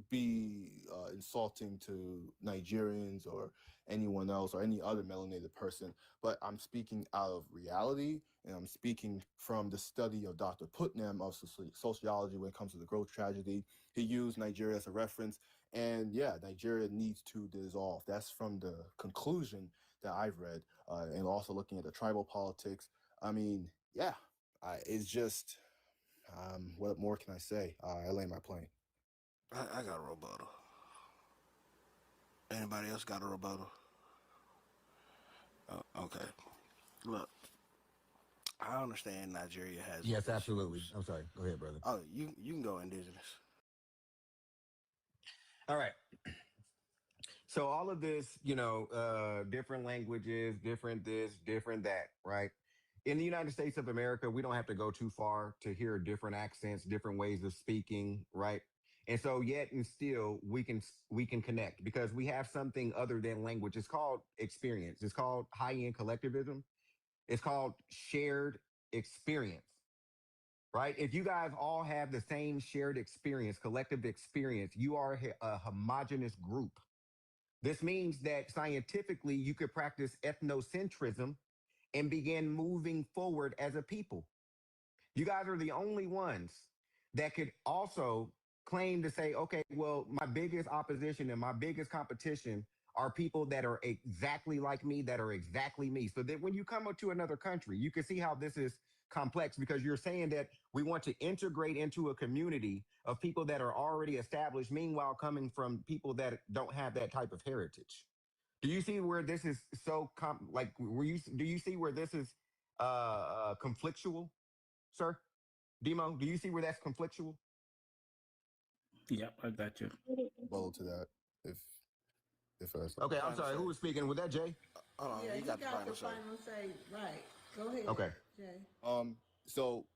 Speaker 17: be insulting to Nigerians or anyone else or any other melanated person, but I'm speaking out of reality, and I'm speaking from the study of Dr. Putnam of sociology when it comes to the growth tragedy. He used Nigeria as a reference, and yeah, Nigeria needs to dissolve. That's from the conclusion that I've read, and also looking at the tribal politics. I mean, yeah, it's just, what more can I say? I land my plane.
Speaker 19: I got a rebuttal. Anybody else got a rebuttal? Okay. Look, I understand Nigeria has
Speaker 22: Yes,
Speaker 19: issues.
Speaker 22: absolutely. I'm sorry. Go ahead, brother.
Speaker 19: Oh, you can go indigenous.
Speaker 22: All right. So all of this, different languages, different this, different that, right? In the United States of America, we don't have to go too far to hear different accents, different ways of speaking, right? And so yet and still we can connect because we have something other than language. It's called experience. It's called high-end collectivism. It's called shared experience, right? If you guys all have the same shared experience, collective experience, you are a homogenous group. This means that scientifically you could practice ethnocentrism and begin moving forward as a people. You guys are the only ones that could also claim to say, okay, well, my biggest opposition and my biggest competition are people that are exactly like me, that are exactly me. So that when you come to another country, you can see how this is complex because you're saying that we want to integrate into a community of people that are already established, meanwhile coming from people that don't have that type of heritage. Do you see where this is so do you see where this is conflictual, sir? Demo, do you see where that's conflictual?
Speaker 7: Yep, I got you.
Speaker 17: Follow to that, if that's
Speaker 22: Okay, I'm
Speaker 19: Final
Speaker 22: sorry.
Speaker 19: say.
Speaker 22: Who was speaking? Was that Jay?
Speaker 19: Hold on,
Speaker 1: Yeah,
Speaker 19: he
Speaker 1: he
Speaker 19: got the
Speaker 1: got
Speaker 19: final
Speaker 1: the
Speaker 19: say.
Speaker 1: final say. Right. Go ahead,
Speaker 22: Okay.
Speaker 1: Jay.
Speaker 17: So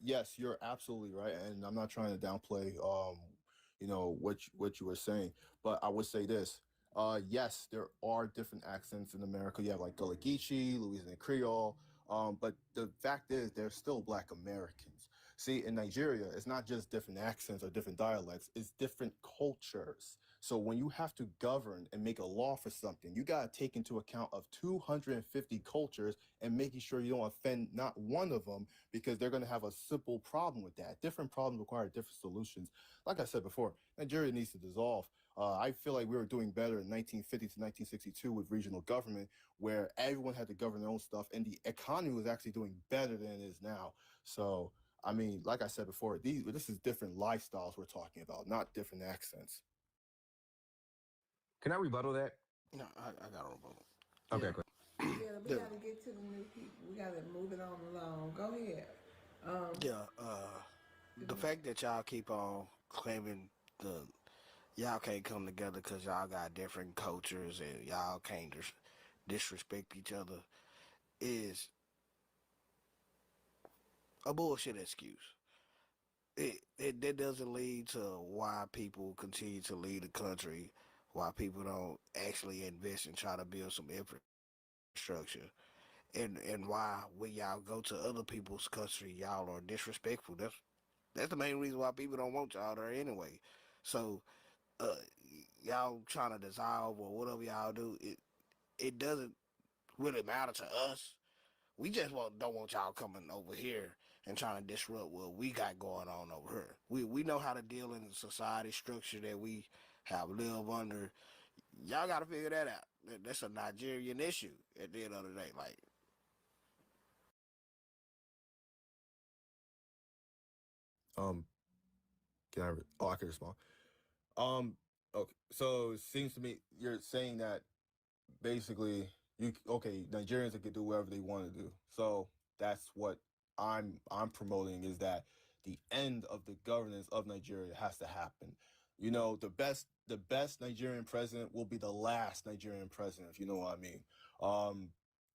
Speaker 17: yes, you're absolutely right, and I'm not trying to downplay what you were saying, but I would say this. Yes, there are different accents in America. You have like Gullah Geechee, Louisiana Creole, but the fact is they're still Black Americans. See, in Nigeria, it's not just different accents or different dialects, it's different cultures. So when you have to govern and make a law for something, you got to take into account of 250 cultures and making sure you don't offend not one of them because they're going to have a simple problem with that. Different problems require different solutions. Like I said before, Nigeria needs to dissolve. I feel like we were doing better in 1950 to 1962 with regional government, where everyone had to govern their own stuff, and the economy was actually doing better than it is now. So, I mean, like I said before, this is different lifestyles we're talking about, not different accents.
Speaker 22: Can I rebuttal that?
Speaker 19: No, I got a rebuttal.
Speaker 22: Okay,
Speaker 19: Yeah.
Speaker 22: great.
Speaker 1: Yeah, we got to get to the new people. We got to move it on along. Go ahead.
Speaker 19: Yeah, the fact that y'all keep on claiming y'all can't come together because y'all got different cultures and y'all can't disrespect each other is a bullshit excuse. That doesn't lead to why people continue to leave the country, why people don't actually invest and try to build some infrastructure, and why when y'all go to other people's country, y'all are disrespectful. That's the main reason why people don't want y'all there anyway. So uh, y'all trying to dissolve or whatever y'all do, it doesn't really matter to us. We just don't want y'all coming over here and trying to disrupt what we got going on over here. We know how to deal in the society structure that we have lived under. Y'all got to figure that out. That's a Nigerian issue at the end of the day. Like,
Speaker 17: Can I? I can respond. Okay. So it seems to me you're saying that basically Nigerians can do whatever they want to do. So that's what I'm promoting is that the end of the governance of Nigeria has to happen. The best Nigerian president will be the last Nigerian president, if you know what I mean. Um,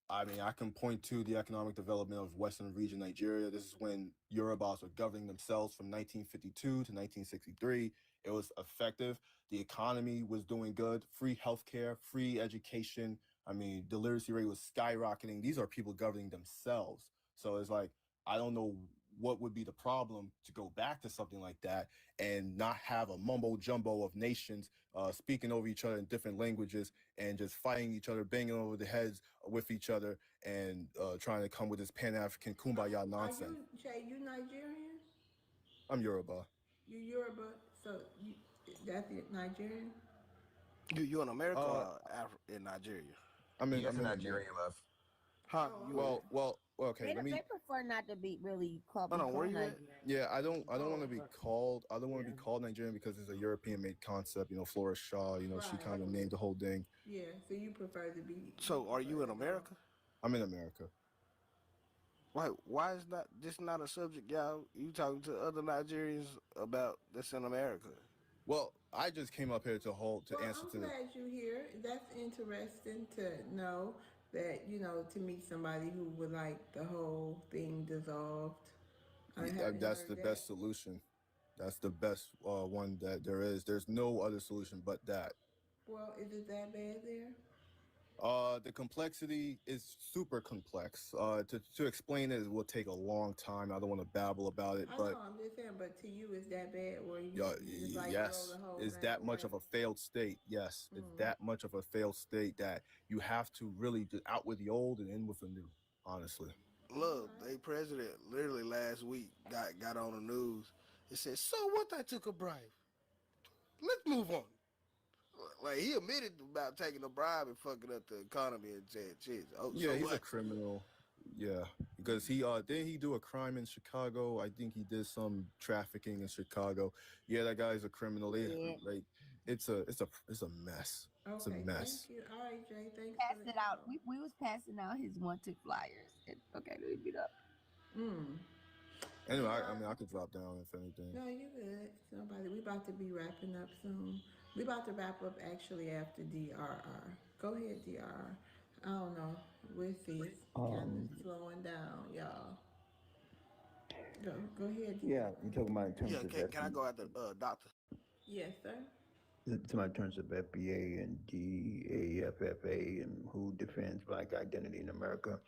Speaker 17: I can point to the economic development of Western region Nigeria. This is when Yorubas were governing themselves from 1952 to 1963. It was effective. The economy was doing good. Free healthcare, free education. I mean, the literacy rate was skyrocketing. These are people governing themselves. So it's like, I don't know what would be the problem to go back to something like that and not have a mumbo jumbo of nations speaking over each other in different languages and just fighting each other, banging over the heads with each other and trying to come with this Pan-African kumbaya nonsense.
Speaker 1: Are you, Jay, you Nigerian?
Speaker 17: I'm Yoruba.
Speaker 1: You Yoruba, so that's it, Nigerian?
Speaker 19: you in America or in Nigeria?
Speaker 17: I'm in
Speaker 22: Yes,
Speaker 17: Nigeria.
Speaker 22: Nigerian love.
Speaker 19: Huh?
Speaker 17: Okay.
Speaker 20: They prefer not to be really called.
Speaker 19: Hold on, where you at?
Speaker 17: Yeah, I don't want to be called. I don't want to be called Nigerian because it's a European-made concept. Flora Shaw. She kind of named the whole thing.
Speaker 1: Yeah, so you prefer to be.
Speaker 19: So are you in America?
Speaker 17: I'm in America.
Speaker 19: Why is this not a subject, y'all? You talking to other Nigerians about this in America?
Speaker 17: Well, I just came up here to answer
Speaker 1: I'm
Speaker 17: to the.
Speaker 1: glad you're here. That's interesting to know that, to meet somebody who would like the whole thing dissolved.
Speaker 17: That's the best solution. That's the best one that there is. There's no other solution but that.
Speaker 1: Well, is it that bad there?
Speaker 17: The complexity is super complex. To explain it will take a long time. I don't want to babble about it,
Speaker 1: I
Speaker 17: but
Speaker 1: know, I'm just saying, but to you, is that bad? Or you just like
Speaker 17: yes,
Speaker 1: throw the whole
Speaker 17: is
Speaker 1: thing
Speaker 17: that much
Speaker 1: away?
Speaker 17: of a failed state? Yes, it's that much of a failed state that you have to really just out with the old and in with the new. Honestly.
Speaker 19: Look, they president literally last week got on the news. It said, "So what? I took a bribe. Let's move on." Like he admitted about taking a bribe and fucking up the economy and said, "Shit." Oh,
Speaker 17: Yeah,
Speaker 19: so
Speaker 17: he's a
Speaker 19: what?
Speaker 17: criminal. Yeah, because he didn't he do a crime in Chicago? I think he did some trafficking in Chicago. Yeah, that guy's a criminal.
Speaker 20: Yeah.
Speaker 17: Like it's a mess. It's a
Speaker 1: Okay, thank
Speaker 17: mess.
Speaker 1: you. All right, Jay, thanks for
Speaker 20: Pass
Speaker 1: the
Speaker 20: it out.
Speaker 1: info.
Speaker 20: We was passing out his wanted flyers. Okay, let me beat up.
Speaker 17: Anyway, I mean I could drop down if anything.
Speaker 1: No, you good. Somebody, we about to be wrapping up soon. We about to wrap up actually after DRR. Go ahead, DRR. I don't know. With this kind of slowing down, y'all. Go ahead,
Speaker 6: Yeah,
Speaker 1: DRR.
Speaker 6: you're talking about in terms
Speaker 19: Yeah,
Speaker 6: of
Speaker 19: can I go after doctor?
Speaker 1: Yes, sir.
Speaker 6: in terms of FBA and DAFFA and who defends Black identity in America.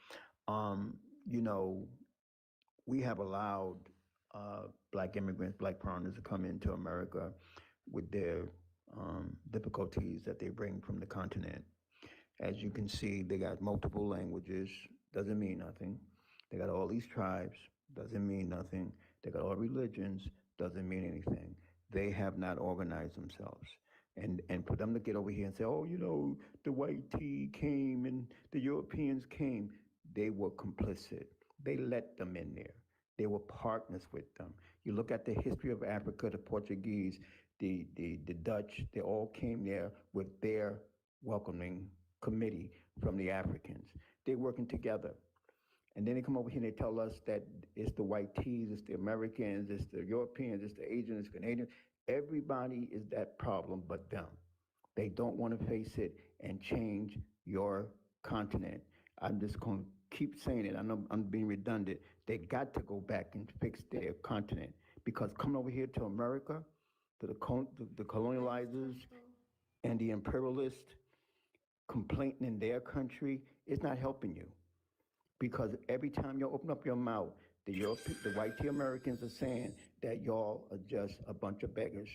Speaker 6: You know, we have allowed Black immigrants, Black foreigners to come into America with their difficulties that they bring from the continent. As you can see, they got multiple languages, doesn't mean nothing. They got all these tribes, doesn't mean nothing. They got all religions, doesn't mean anything. They have not organized themselves. And for them to get over here and say, oh, you know, the white tea came and the Europeans came, they were complicit. They let them in there. They were partners with them. You look at the history of Africa, the Portuguese, the Dutch, they all came there with their welcoming committee from the Africans. They're working together. And then they come over here and they tell us that it's the white tees, it's the Americans, it's the Europeans, it's the Asians, it's Canadians. Everybody is that problem but them. They don't want to face it and change your continent. I'm just going to keep saying it. I know I'm being redundant. They got to go back and fix their continent because coming over here to America, to the colonializers and the imperialists complaining in their country, it's not helping you. Because every time you open up your mouth, the white tea Americans are saying that y'all are just a bunch of beggars.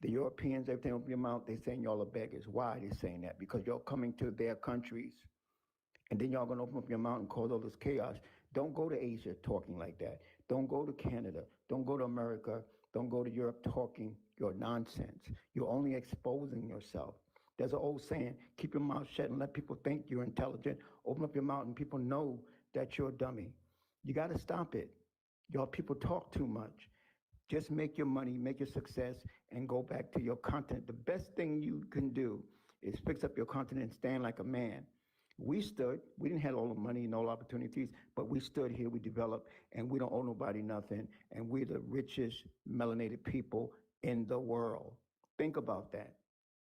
Speaker 6: The Europeans, every time you open your mouth, they're saying y'all are beggars. Why are they saying that? Because y'all coming to their countries. And then y'all gonna open up your mouth and cause all this chaos. Don't go to Asia talking like that. Don't go to Canada. Don't go to America. Don't go to Europe talking your nonsense. You're only exposing yourself. There's an old saying, keep your mouth shut and let people think you're intelligent. Open up your mouth and people know that you're a dummy. You got to stop it. Y'all people talk too much. Just make your money, make your success, and go back to your continent. The best thing you can do is fix up your continent and stand like a man. We didn't have all the money and all opportunities, but we stood here, we developed, and we don't owe nobody nothing, and we're the richest melanated people in the world. Think about that.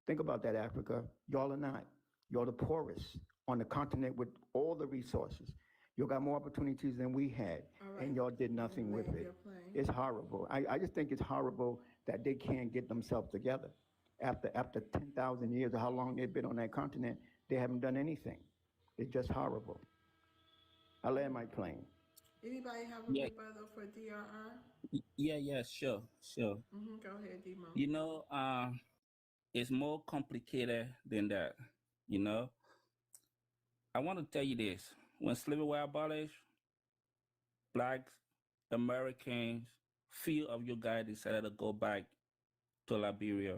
Speaker 6: Think about that, Africa. Y'all are not. Y'all the poorest on the continent with all the resources. You got more opportunities than we had, and y'all did nothing with it. It's horrible. I just think it's horrible that they can't get themselves together. After 10,000 years or how long they've been on that continent, they haven't done anything. It's just horrible. I land my plane.
Speaker 1: Anybody have a
Speaker 7: Yeah,
Speaker 1: rebuttal for DRR?
Speaker 7: yeah, sure.
Speaker 1: Go ahead, Demo.
Speaker 7: You know, it's more complicated than that. You know, I want to tell you this: when slavery was abolished, Blacks, Americans, few of you guys decided to go back to Liberia.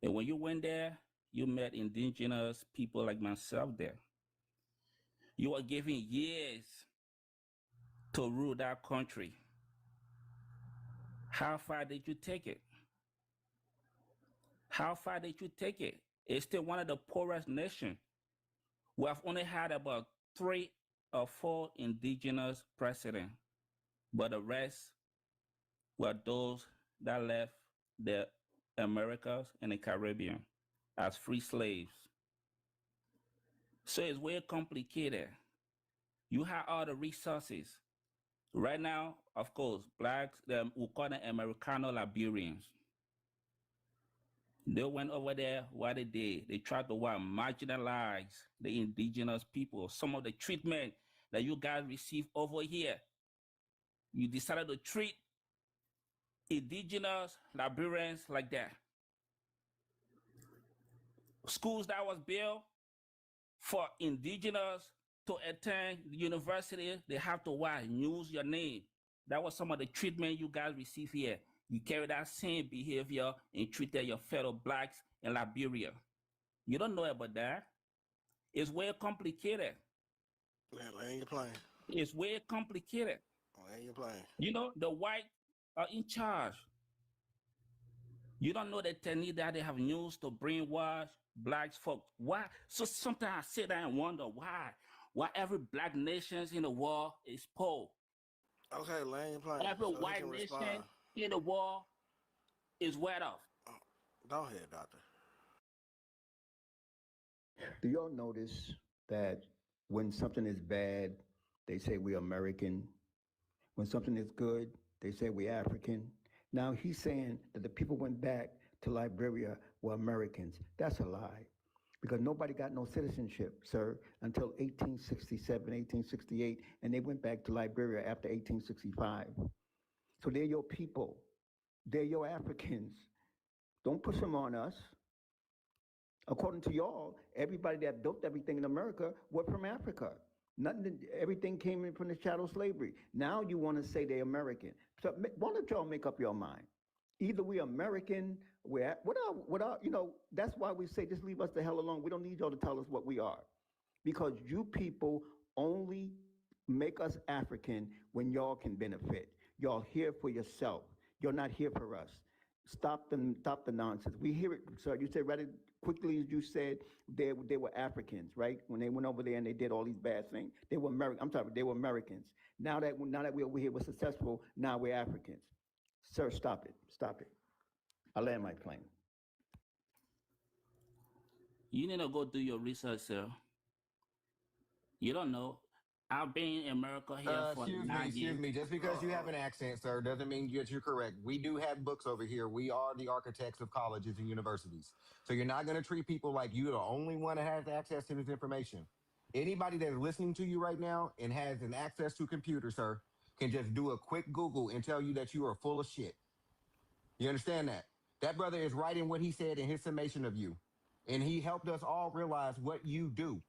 Speaker 7: And when you went there, you met indigenous people like myself there. You were given years to rule that country. How far did you take it? How far did you take it? It's still one of the poorest nations. We have only had about 3 or 4 indigenous presidents, but the rest were those that left the Americas and the Caribbean as free slaves. So it's way complicated. You have all the resources. Right now, of course, Blacks, we call them Americano Liberians. They went over there, what they did, they tried to marginalize the indigenous people. Some of the treatment that you guys receive over here, you decided to treat indigenous Liberians like that. Schools that was built for indigenous to attend the university, they have to use your name. That was some of the treatment you guys receive here. You carry that same behavior and treated your fellow Blacks in Liberia. You don't know about that. It's way complicated.
Speaker 19: Land your plane.
Speaker 7: It's way complicated.
Speaker 19: Land your plane.
Speaker 7: You know, the white are in charge. You don't know the technique that they have used to brainwash black folk. Why? So sometimes I sit there and wonder why every black nation in the world is poor.
Speaker 19: Okay, land your plane.
Speaker 7: Every
Speaker 19: So he
Speaker 7: white
Speaker 19: can
Speaker 7: nation
Speaker 19: respond.
Speaker 7: in the world is well off.
Speaker 19: Go ahead, doctor.
Speaker 6: Do y'all notice that when something is bad, they say we're American? When something is good, they say we're African. Now he's saying that the people went back to Liberia were Americans. That's a lie. Because nobody got no citizenship, sir, until 1867, 1868, and they went back to Liberia after 1865. So they're your people. They're your Africans. Don't push them on us. According to y'all, everybody that built everything in America was from Africa. Everything came in from the chattel slavery. Now you want to say they're American. So why don't y'all make up your mind? Either we're American, that's why we say just leave us the hell alone. We don't need y'all to tell us what we are. Because you people only make us African when y'all can benefit. Y'all here for yourself. You're not here for us. Stop the nonsense. We hear it, sir. You said rather quickly as you said they were Africans, right? When they went over there and they did all these bad things, they were American. I'm sorry, they were Americans. Now that we're over here, we're successful. Now we're Africans. Sir, stop it. Stop it. I land my plane.
Speaker 7: You need to go do your research, sir. You don't know. I've been in America here for 9 years.
Speaker 22: Excuse me. Just because you have an accent, sir, doesn't mean that you're correct. We do have books over here. We are the architects of colleges and universities. So you're not going to treat people like you're the only one that has access to this information. Anybody that is listening to you right now and has an access to a computer, sir, can just do a quick Google and tell you that you are full of shit. You understand that? That brother is writing what he said in his summation of you. And he helped us all realize what you do.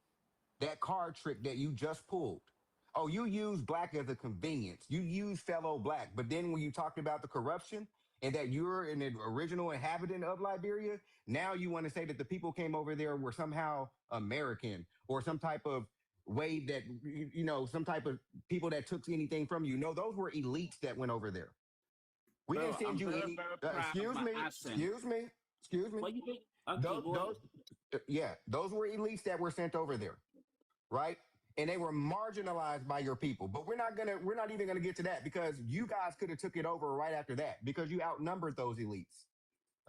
Speaker 22: That card trick that you just pulled. Oh, you use black as a convenience. You use fellow black. But then when you talked about the corruption and that you're an original inhabitant of Liberia, now you want to say that the people came over there were somehow American or some type of way that, some type of people that took anything from you. No, those were elites that went over there. We
Speaker 7: Bro,
Speaker 22: didn't send
Speaker 7: I'm
Speaker 22: you
Speaker 7: very,
Speaker 22: any.
Speaker 7: very proud
Speaker 22: Excuse
Speaker 7: of
Speaker 22: me.
Speaker 7: my accent.
Speaker 22: Excuse me.
Speaker 7: What you think? Okay, go ahead.
Speaker 22: Those were elites that were sent over there, right? And they were marginalized by your people. But we're not even gonna get to that because you guys could have took it over right after that because you outnumbered those elites.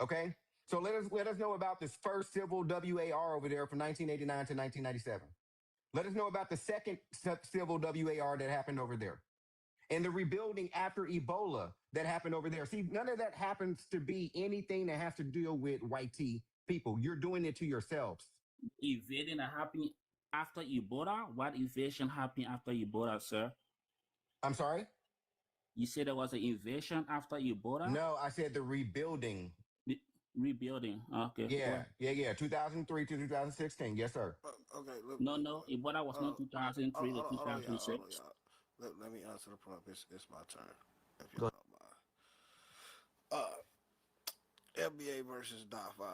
Speaker 22: Okay, so let us know about this first civil WAR over there from 1989 to 1997. Let us know about the second civil WAR that happened over there. And the rebuilding after Ebola that happened over there. See, none of that happens to be anything that has to deal with white people. You're doing it to yourselves.
Speaker 7: Invading happened after Ebola? What invasion happened after Ebola, sir?
Speaker 22: I'm sorry?
Speaker 7: You said there was an invasion after Ebola?
Speaker 22: No, I said the rebuilding.
Speaker 7: Rebuilding. Okay.
Speaker 22: Yeah. 2003 to 2016. Yes, sir.
Speaker 19: Okay. Look,
Speaker 7: No, Ebola was not 2003 to 2006.
Speaker 19: Let me answer the prompt. It's my turn. If you don't mind. FBA versus DAFA.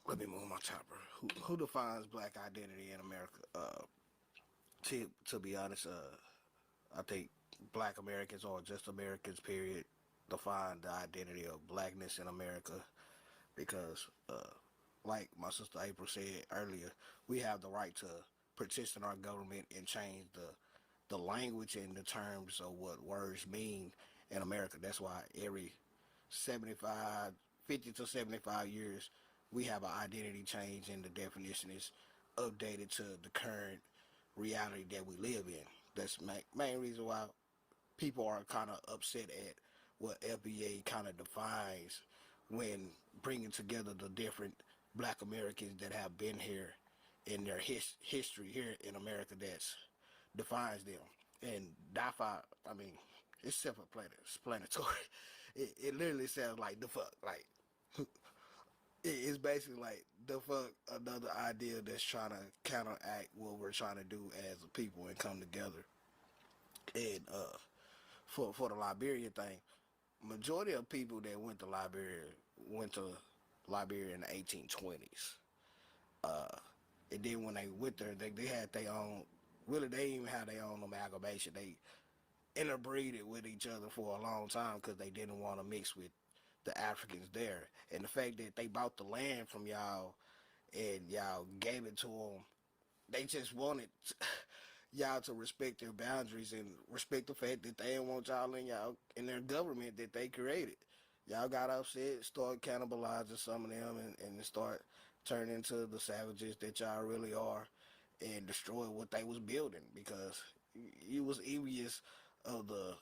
Speaker 19: Let me move my chopper. Who defines black identity in America? To be honest, I think black Americans or just Americans, period, define the identity of blackness in America because, like my sister April said earlier, we have the right to petition our government and change the language and the terms of what words mean in America. That's why every 50 to 75 years, we have an identity change and the definition is updated to the current reality that we live in. That's main reason why people are kind of upset at what FBA kind of defines when bringing together the different black Americans that have been here in their history here in America that's defines them. And DAFA, I mean, it's self-explanatory. It literally sounds like the fuck. Like, it's basically like the fuck, another idea that's trying to counteract what we're trying to do as a people and come together. And for the Liberia thing, majority of people that went to Liberia went to Liberia in the 1820s. And then when they went there, they had their own. Really, they didn't even have their own amalgamation. They interbreeded with each other for a long time because they didn't want to mix with the Africans there. And the fact that they bought the land from y'all and y'all gave it to them, they just wanted y'all to respect their boundaries and respect the fact that they didn't want y'all in their government that they created. Y'all got upset, started cannibalizing some of them, and start turning into the savages that y'all really are, and destroy what they was building because you was envious of the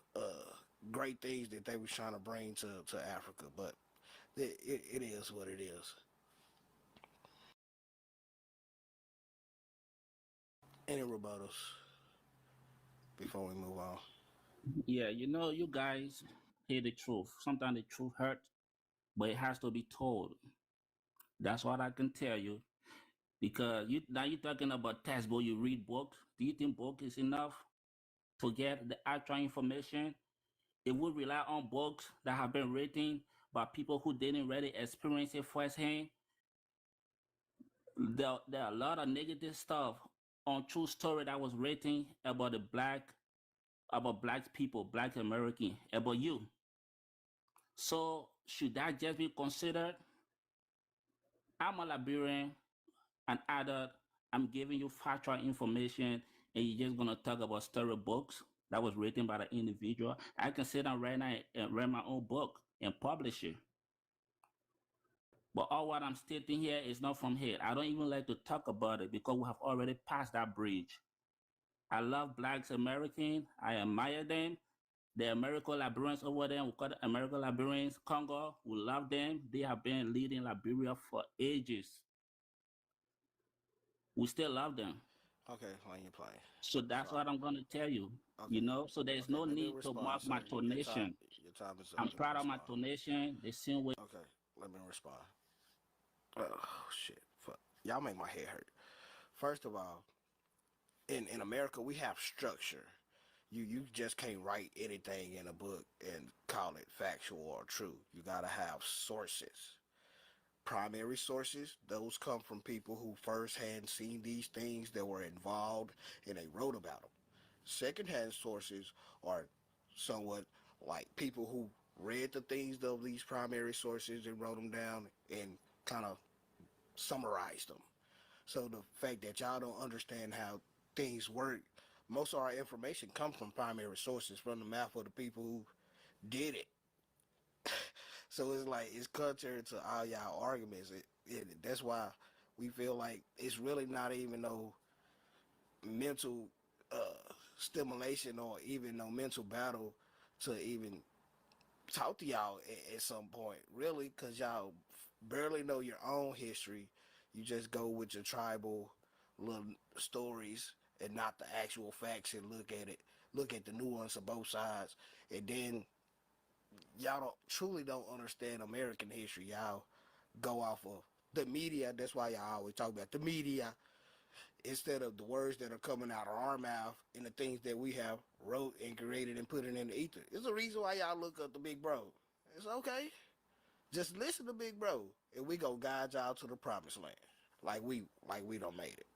Speaker 19: great things that they was trying to bring to Africa. But it is what it is. Any rebuttals before we move on?
Speaker 7: Yeah, you know, you guys hear the truth. Sometimes the truth hurt, but it has to be told. That's what I can tell you. Because you're talking about textbook, you read books. Do you think book is enough to get the actual information? It would rely on books that have been written by people who didn't really experience it firsthand. There are a lot of negative stuff on true story that was written about about black people, black American, about you. So should that just be considered? I'm a Liberian, an adult. I'm giving you factual information, and you're just gonna talk about storybooks that was written by the individual. I can sit down right now and write my own book and publish it. But all what I'm stating here is not from here. I don't even like to talk about it because we have already passed that bridge. I love blacks American. I admire them. The American Liberians over there, we call them American Liberians, Congo, we love them. They have been leading Liberia for ages. We still love them.
Speaker 19: Okay, when you playing.
Speaker 7: So that's what I'm going to tell you.
Speaker 19: Okay.
Speaker 7: You know, so there's no
Speaker 19: Let me
Speaker 7: need to
Speaker 19: respond,
Speaker 7: mark
Speaker 19: sir.
Speaker 7: my donation.
Speaker 19: Your time is up.
Speaker 7: I'm
Speaker 19: Let me
Speaker 7: proud of my
Speaker 19: respond.
Speaker 7: donation. The same way.
Speaker 19: Okay, let me respond. Oh shit! Fuck. Y'all make my head hurt. First of all, in America we have structure. You just can't write anything in a book and call it factual or true. You gotta have sources. Primary sources, those come from people who first had seen these things that were involved and they wrote about them. Secondhand sources are somewhat like people who read the things of these primary sources and wrote them down and kind of summarized them. So the fact that y'all don't understand how things work, most of our information comes from primary sources, from the mouth of the people who did it. So it's like it's contrary to all y'all arguments. That's why we feel like it's really not even no mental stimulation or even no mental battle to even talk to y'all at some point, really, because y'all barely know your own history. You just go with your tribal little stories and not the actual facts and look at the nuance of both sides. And then y'all truly don't understand American history. Y'all go off of the media. That's why y'all always talk about the media instead of the words that are coming out of our mouth and the things that we have wrote and created and put it in the ether. It's a reason why y'all look up the big bro. It's okay. Just listen to big bro, and we go guide y'all to the promised land, like we don't made it.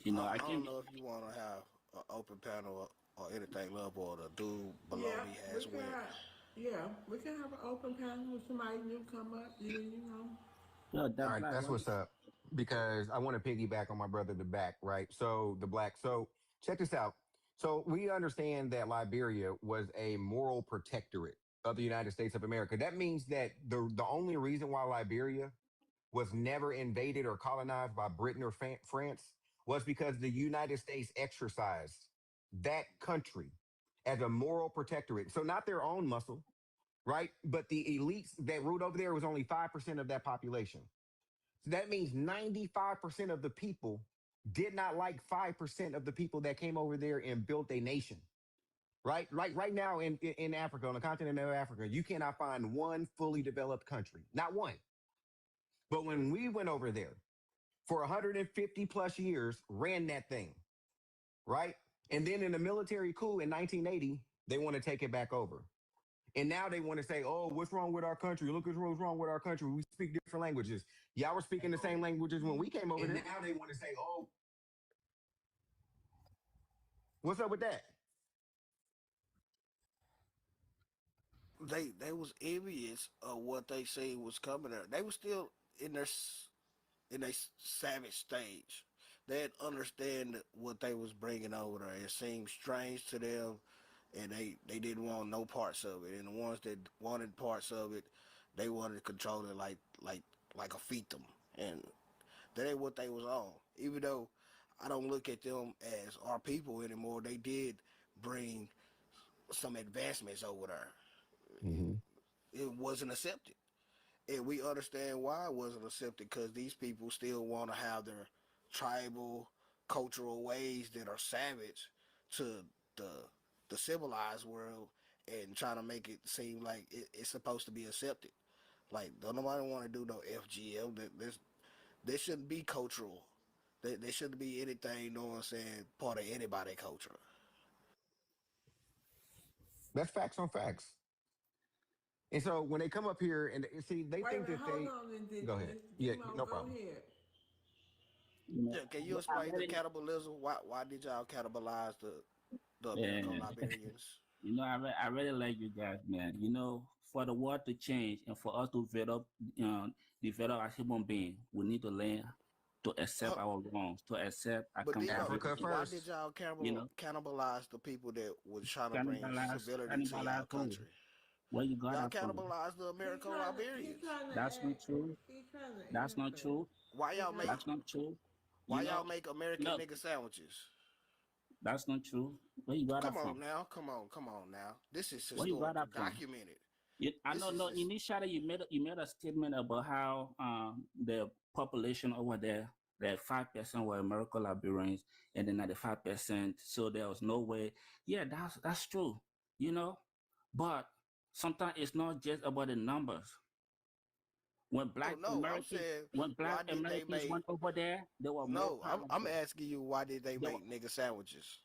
Speaker 7: You know,
Speaker 19: I
Speaker 7: I
Speaker 19: don't
Speaker 7: can.
Speaker 19: know if you want to have an open panel or anything, love, or the dude below
Speaker 1: Yeah,
Speaker 19: me
Speaker 1: we
Speaker 19: has
Speaker 1: can
Speaker 19: went.
Speaker 1: we can have an open panel if somebody new come up, you know.
Speaker 7: Yo,
Speaker 22: All
Speaker 7: that
Speaker 22: right,
Speaker 7: black.
Speaker 22: that's what's up. Because I want to piggyback on my brother, the back, right? So the black. So check this out. So we understand that Liberia was a moral protectorate of the United States of America. That means that the only reason why Liberia was never invaded or colonized by Britain or France was because the United States exercised that country as a moral protectorate. So not their own muscle, right? But the elites that ruled over there was only 5% of that population. So that means 95% of the people did not like 5% of the people that came over there and built a nation. Right? Like right now in Africa, on the continent of Africa, you cannot find one fully developed country. Not one. But when we went over there for 150 plus years, ran that thing, right? And then in the military coup in 1980, they want to take it back over. And now they want to say, oh, what's wrong with our country? Look what's wrong with our country. We speak different languages. Y'all were speaking the same languages when we came over
Speaker 19: And
Speaker 22: there.
Speaker 19: now they want to say, oh,
Speaker 22: What's up with that?
Speaker 19: they was envious of what they seen was coming there. They were still in their savage stage. They didn't understand what they was bringing over there. It seemed strange to them, and they didn't want no parts of it. And the ones that wanted parts of it, they wanted to control it like a fiefdom. And that ain't what they was on. Even though I don't look at them as our people anymore, they did bring some advancements over there.
Speaker 22: Mm-hmm.
Speaker 19: It wasn't accepted. And we understand why it wasn't accepted, because these people still want to have their tribal, cultural ways that are savage to the the civilized world, and trying to make it seem like it's supposed to be accepted. Like, don't nobody want to do no FGM. There shouldn't be cultural. There shouldn't be anything, you know what I'm saying, part of anybody's culture.
Speaker 22: That's facts on facts. And so when they come up here and see, they
Speaker 1: Wait a
Speaker 22: think
Speaker 1: minute,
Speaker 22: that
Speaker 1: hold
Speaker 22: they
Speaker 1: on,
Speaker 22: go ahead. Yeah,
Speaker 1: Demo,
Speaker 22: no
Speaker 1: go
Speaker 22: problem.
Speaker 1: ahead.
Speaker 7: You know,
Speaker 19: Yeah, can you
Speaker 7: I
Speaker 19: explain the
Speaker 7: really,
Speaker 19: cannibalism? Why did y'all cannibalize the American
Speaker 7: uh,
Speaker 19: Liberians?
Speaker 7: you know, I really like you guys, man. You know, for the world to change and for us to develop as human beings, we need to learn to accept
Speaker 19: Huh,
Speaker 7: our wrongs, to accept
Speaker 19: but Demo,
Speaker 22: Africa
Speaker 7: accountability.
Speaker 19: why did
Speaker 22: first.
Speaker 19: y'all
Speaker 7: You know,
Speaker 19: cannibalize the people that was trying to bring
Speaker 7: cannibalize,
Speaker 19: civility to
Speaker 7: cannibalize
Speaker 19: y'all
Speaker 7: who?
Speaker 19: country?
Speaker 7: Where you got
Speaker 19: Y'all
Speaker 7: that from?
Speaker 19: cannibalized the American
Speaker 1: He
Speaker 19: Liberians.
Speaker 1: trying to
Speaker 7: That's not
Speaker 1: ask.
Speaker 7: true.
Speaker 1: He trying to
Speaker 7: That's not
Speaker 1: answer.
Speaker 7: true.
Speaker 19: Why
Speaker 1: He
Speaker 19: y'all
Speaker 1: trying.
Speaker 19: make
Speaker 7: That's not true. You
Speaker 19: why
Speaker 7: know,
Speaker 19: y'all make American
Speaker 7: look,
Speaker 19: nigga sandwiches?
Speaker 7: that's not true. Where you got that
Speaker 19: Come on
Speaker 7: from?
Speaker 19: now, come on now. This is
Speaker 7: Where you got
Speaker 19: historical,
Speaker 7: that from?
Speaker 19: documented.
Speaker 7: I
Speaker 19: This
Speaker 7: know.
Speaker 19: is
Speaker 7: No,
Speaker 19: this.
Speaker 7: initially you made a statement about how the population over there, that 5% were American Liberians, and then 95%. So there was no way. Yeah, that's true. You know, but sometimes it's not just about the numbers. When
Speaker 19: No,
Speaker 7: Black
Speaker 19: no. I'm
Speaker 7: Americans,
Speaker 19: saying,
Speaker 7: when Black
Speaker 19: why did they
Speaker 7: Americans
Speaker 19: make?
Speaker 7: went over there, they were more
Speaker 19: No, I'm
Speaker 7: powerful.
Speaker 19: asking you, why did they
Speaker 7: They were,
Speaker 19: make nigga sandwiches?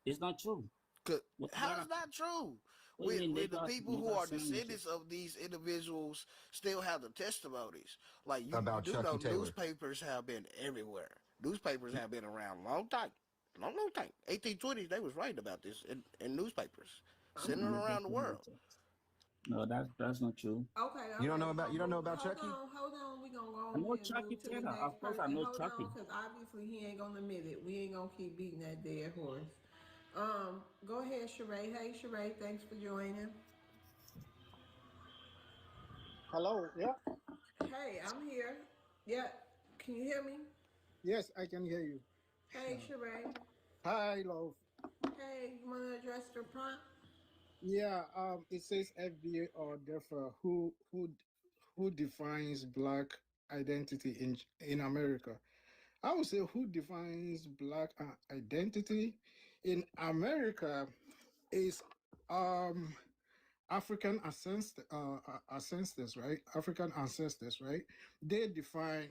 Speaker 7: it's not true.
Speaker 19: Cause
Speaker 7: What you
Speaker 19: how
Speaker 7: got?
Speaker 19: is that true?
Speaker 7: What do you mean,
Speaker 19: With the
Speaker 7: nigga?
Speaker 19: people who
Speaker 7: Nigga
Speaker 19: are
Speaker 7: sandwiches?
Speaker 19: descendants of these individuals still have the testimonies. Like, you
Speaker 22: About
Speaker 19: do know
Speaker 22: Chucky Taylor.
Speaker 19: newspapers have been everywhere. Newspapers have been around a long time. Long time. 1820s, they was writing about this in newspapers. Sending it
Speaker 7: Nigga
Speaker 19: around the world.
Speaker 7: sandwiches. No, that's not true.
Speaker 1: Okay,
Speaker 22: You don't
Speaker 1: okay,
Speaker 22: know
Speaker 1: we're
Speaker 22: about
Speaker 1: gonna move.
Speaker 22: Chucky?
Speaker 1: Hold on. We're gonna go
Speaker 7: I
Speaker 1: on
Speaker 7: know
Speaker 1: here and
Speaker 7: Chucky
Speaker 1: move to the
Speaker 7: Taylor. Of
Speaker 1: next
Speaker 7: course, I
Speaker 1: person.
Speaker 7: know
Speaker 1: Hold on,
Speaker 7: Chucky.
Speaker 1: because obviously he ain't gonna admit it. We ain't gonna keep beating that dead horse. Go ahead, Sheree. Hey, Sheree, thanks for joining.
Speaker 8: Hello, yeah?
Speaker 1: Hey, I'm here. Yeah, can you hear me?
Speaker 8: Yes, I can hear you.
Speaker 1: Hey, Sheree.
Speaker 8: Hi, love.
Speaker 1: Hey, you wanna address the prompt?
Speaker 8: Yeah, it says FBA or DEFRA. Who defines Black identity in America? I would say, who defines Black identity in America is um African ancestors, right? African ancestors, right? They define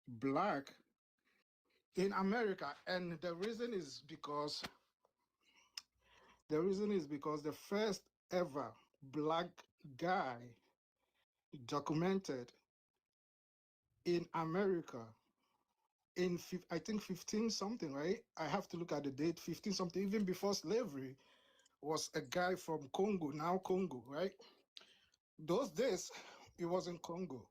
Speaker 8: Black in America, and the reason is because the first ever Black guy documented in America in I think 15 something, right? I have to look at the date, 15 something, even before slavery, was a guy from Congo, now Congo, right? Those days it wasn't Congo,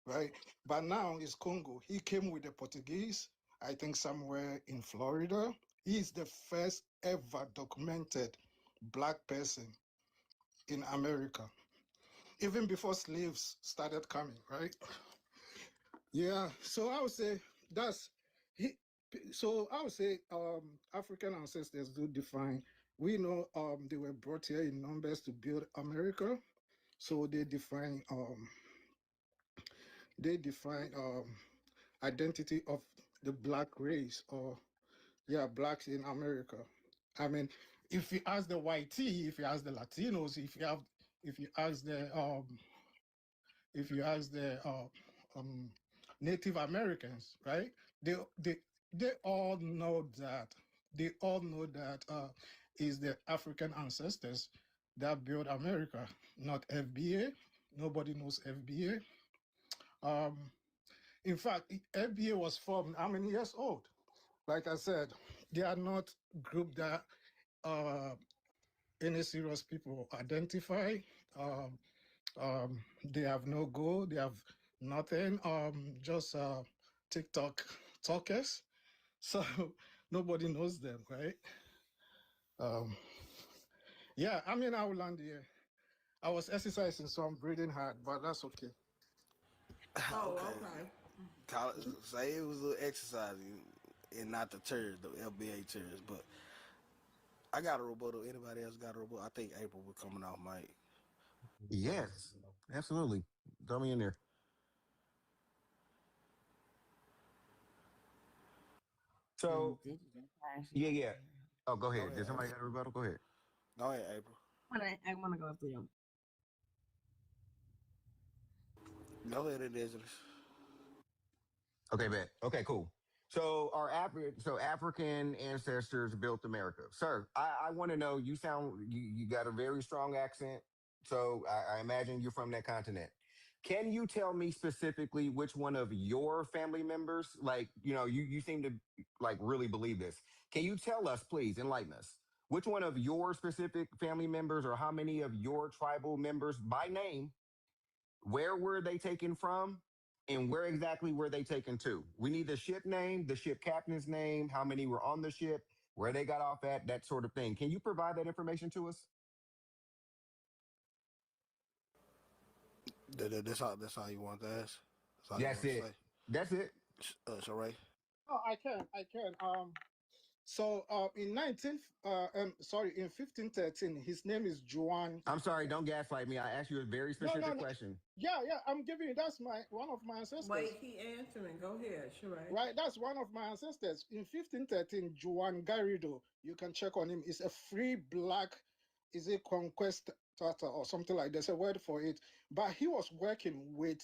Speaker 8: right? But now it's Congo. He came with the Portuguese, I think somewhere in Florida. He's the first ever documented Black person in America, even before slaves started coming, right? Yeah, so I would say that's he. So I would say African ancestors do define. We know they were brought here in numbers to build America, so they define identity of the Black race, or yeah, Blacks in America. I mean, if you ask the YT, if you ask the Latinos, if you ask the Native Americans, right? They they they all know that. They all know that is the African ancestors that built America, not FBA. Nobody knows FBA. In fact, FBA was formed how many years old? Like I said, they are not group that any serious people identify. They have no goal. They have nothing. Just TikTok talkers. So nobody knows them, right? Yeah, I mean, I will land here. I was exercising, so I'm breathing hard, but that's okay.
Speaker 1: Oh, okay.
Speaker 19: Say it was a little exercising and not the chairs, the FBA chairs. But I got a rebuttal. Anybody else got a rebuttal? I think April was coming off mic.
Speaker 22: Yes, absolutely. Throw me in there. So, yeah. Oh, go ahead. Did somebody got a rebuttal? Go ahead.
Speaker 19: Go ahead, April.
Speaker 20: I want to go through them.
Speaker 19: Go ahead, it is.
Speaker 22: Okay, bet. Okay, cool. So African ancestors built America. Sir, I want to know, you got a very strong accent. So I imagine you're from that continent. Can you tell me specifically which one of your family members, like, you seem to like really believe this. Can you tell us, please, enlighten us, which one of your specific family members or how many of your tribal members by name, where were they taken from? And where exactly were they taken to? We need the ship name, the ship captain's name, how many were on the ship, where they got off at, that sort of thing. Can you provide that information to us?
Speaker 19: That's all you want to ask?
Speaker 22: That's it. That's it.
Speaker 19: Sheree?
Speaker 8: Oh, I can. So in 1513, his name is Juan.
Speaker 22: I'm sorry, don't gaslight me. I asked you a very specific question.
Speaker 8: Yeah, I'm giving you, that's one of my ancestors.
Speaker 1: Wait, he answering. Go ahead, Sheree.
Speaker 8: Right, that's one of my ancestors. In 1513, Juan Garrido, you can check on him, is a free black, is a conquistador or something like that. There's a word for it. But he was working with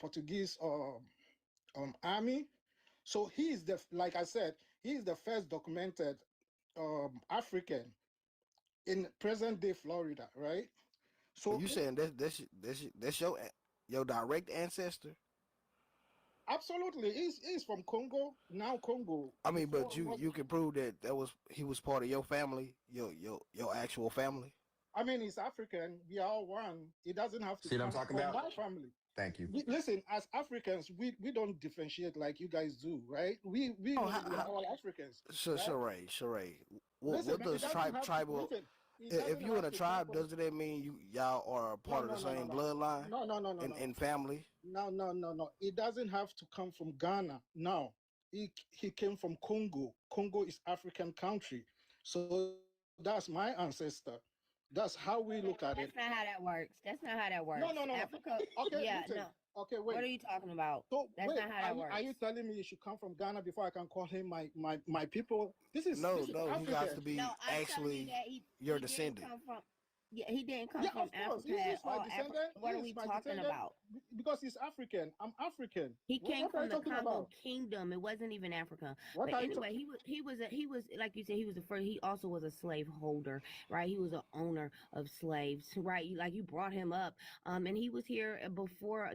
Speaker 8: Portuguese army. So he is like I said, he is the first documented African in present day Florida, right? So
Speaker 19: you saying that's your direct ancestor?
Speaker 8: Absolutely, he's from Congo, now Congo.
Speaker 19: I mean, but you can prove that he was part of your family, your actual family.
Speaker 8: I mean, he's African. We are all one. It doesn't have to come from my family.
Speaker 22: Thank you.
Speaker 8: Listen, as Africans, we don't differentiate like you guys do, right? We are all Africans.
Speaker 19: Sheree. What does tribal? If you're in a tribe, doesn't that mean y'all are part of the same bloodline?
Speaker 8: No.
Speaker 19: And family?
Speaker 8: No. It doesn't have to come from Ghana. No, he came from Congo. Congo is African country, so that's my ancestor. That's how we look at it.
Speaker 20: That's not how that works.
Speaker 8: No.
Speaker 20: Africa.
Speaker 8: Okay,
Speaker 20: Yeah,
Speaker 8: listen.
Speaker 20: no.
Speaker 8: Okay, wait.
Speaker 20: What are you talking about?
Speaker 8: So
Speaker 20: That's
Speaker 8: wait,
Speaker 20: not how that works.
Speaker 8: Are you telling me you should come from Ghana before I can call him my people? This is
Speaker 19: no.
Speaker 8: African.
Speaker 19: He got to be actually your descendant.
Speaker 20: He didn't come from
Speaker 8: Of course.
Speaker 20: Africa.
Speaker 8: He's my descendant.
Speaker 20: What are we talking about?
Speaker 8: Because he's African. I'm African.
Speaker 20: He came
Speaker 8: What
Speaker 20: from the Congo
Speaker 8: about?
Speaker 20: Kingdom. It wasn't even Africa.
Speaker 8: What
Speaker 20: But
Speaker 8: are you
Speaker 20: anyway, he was like you said, he was the first. He also was a slave holder, right? He was an owner of slaves, right? You brought him up, and he was here before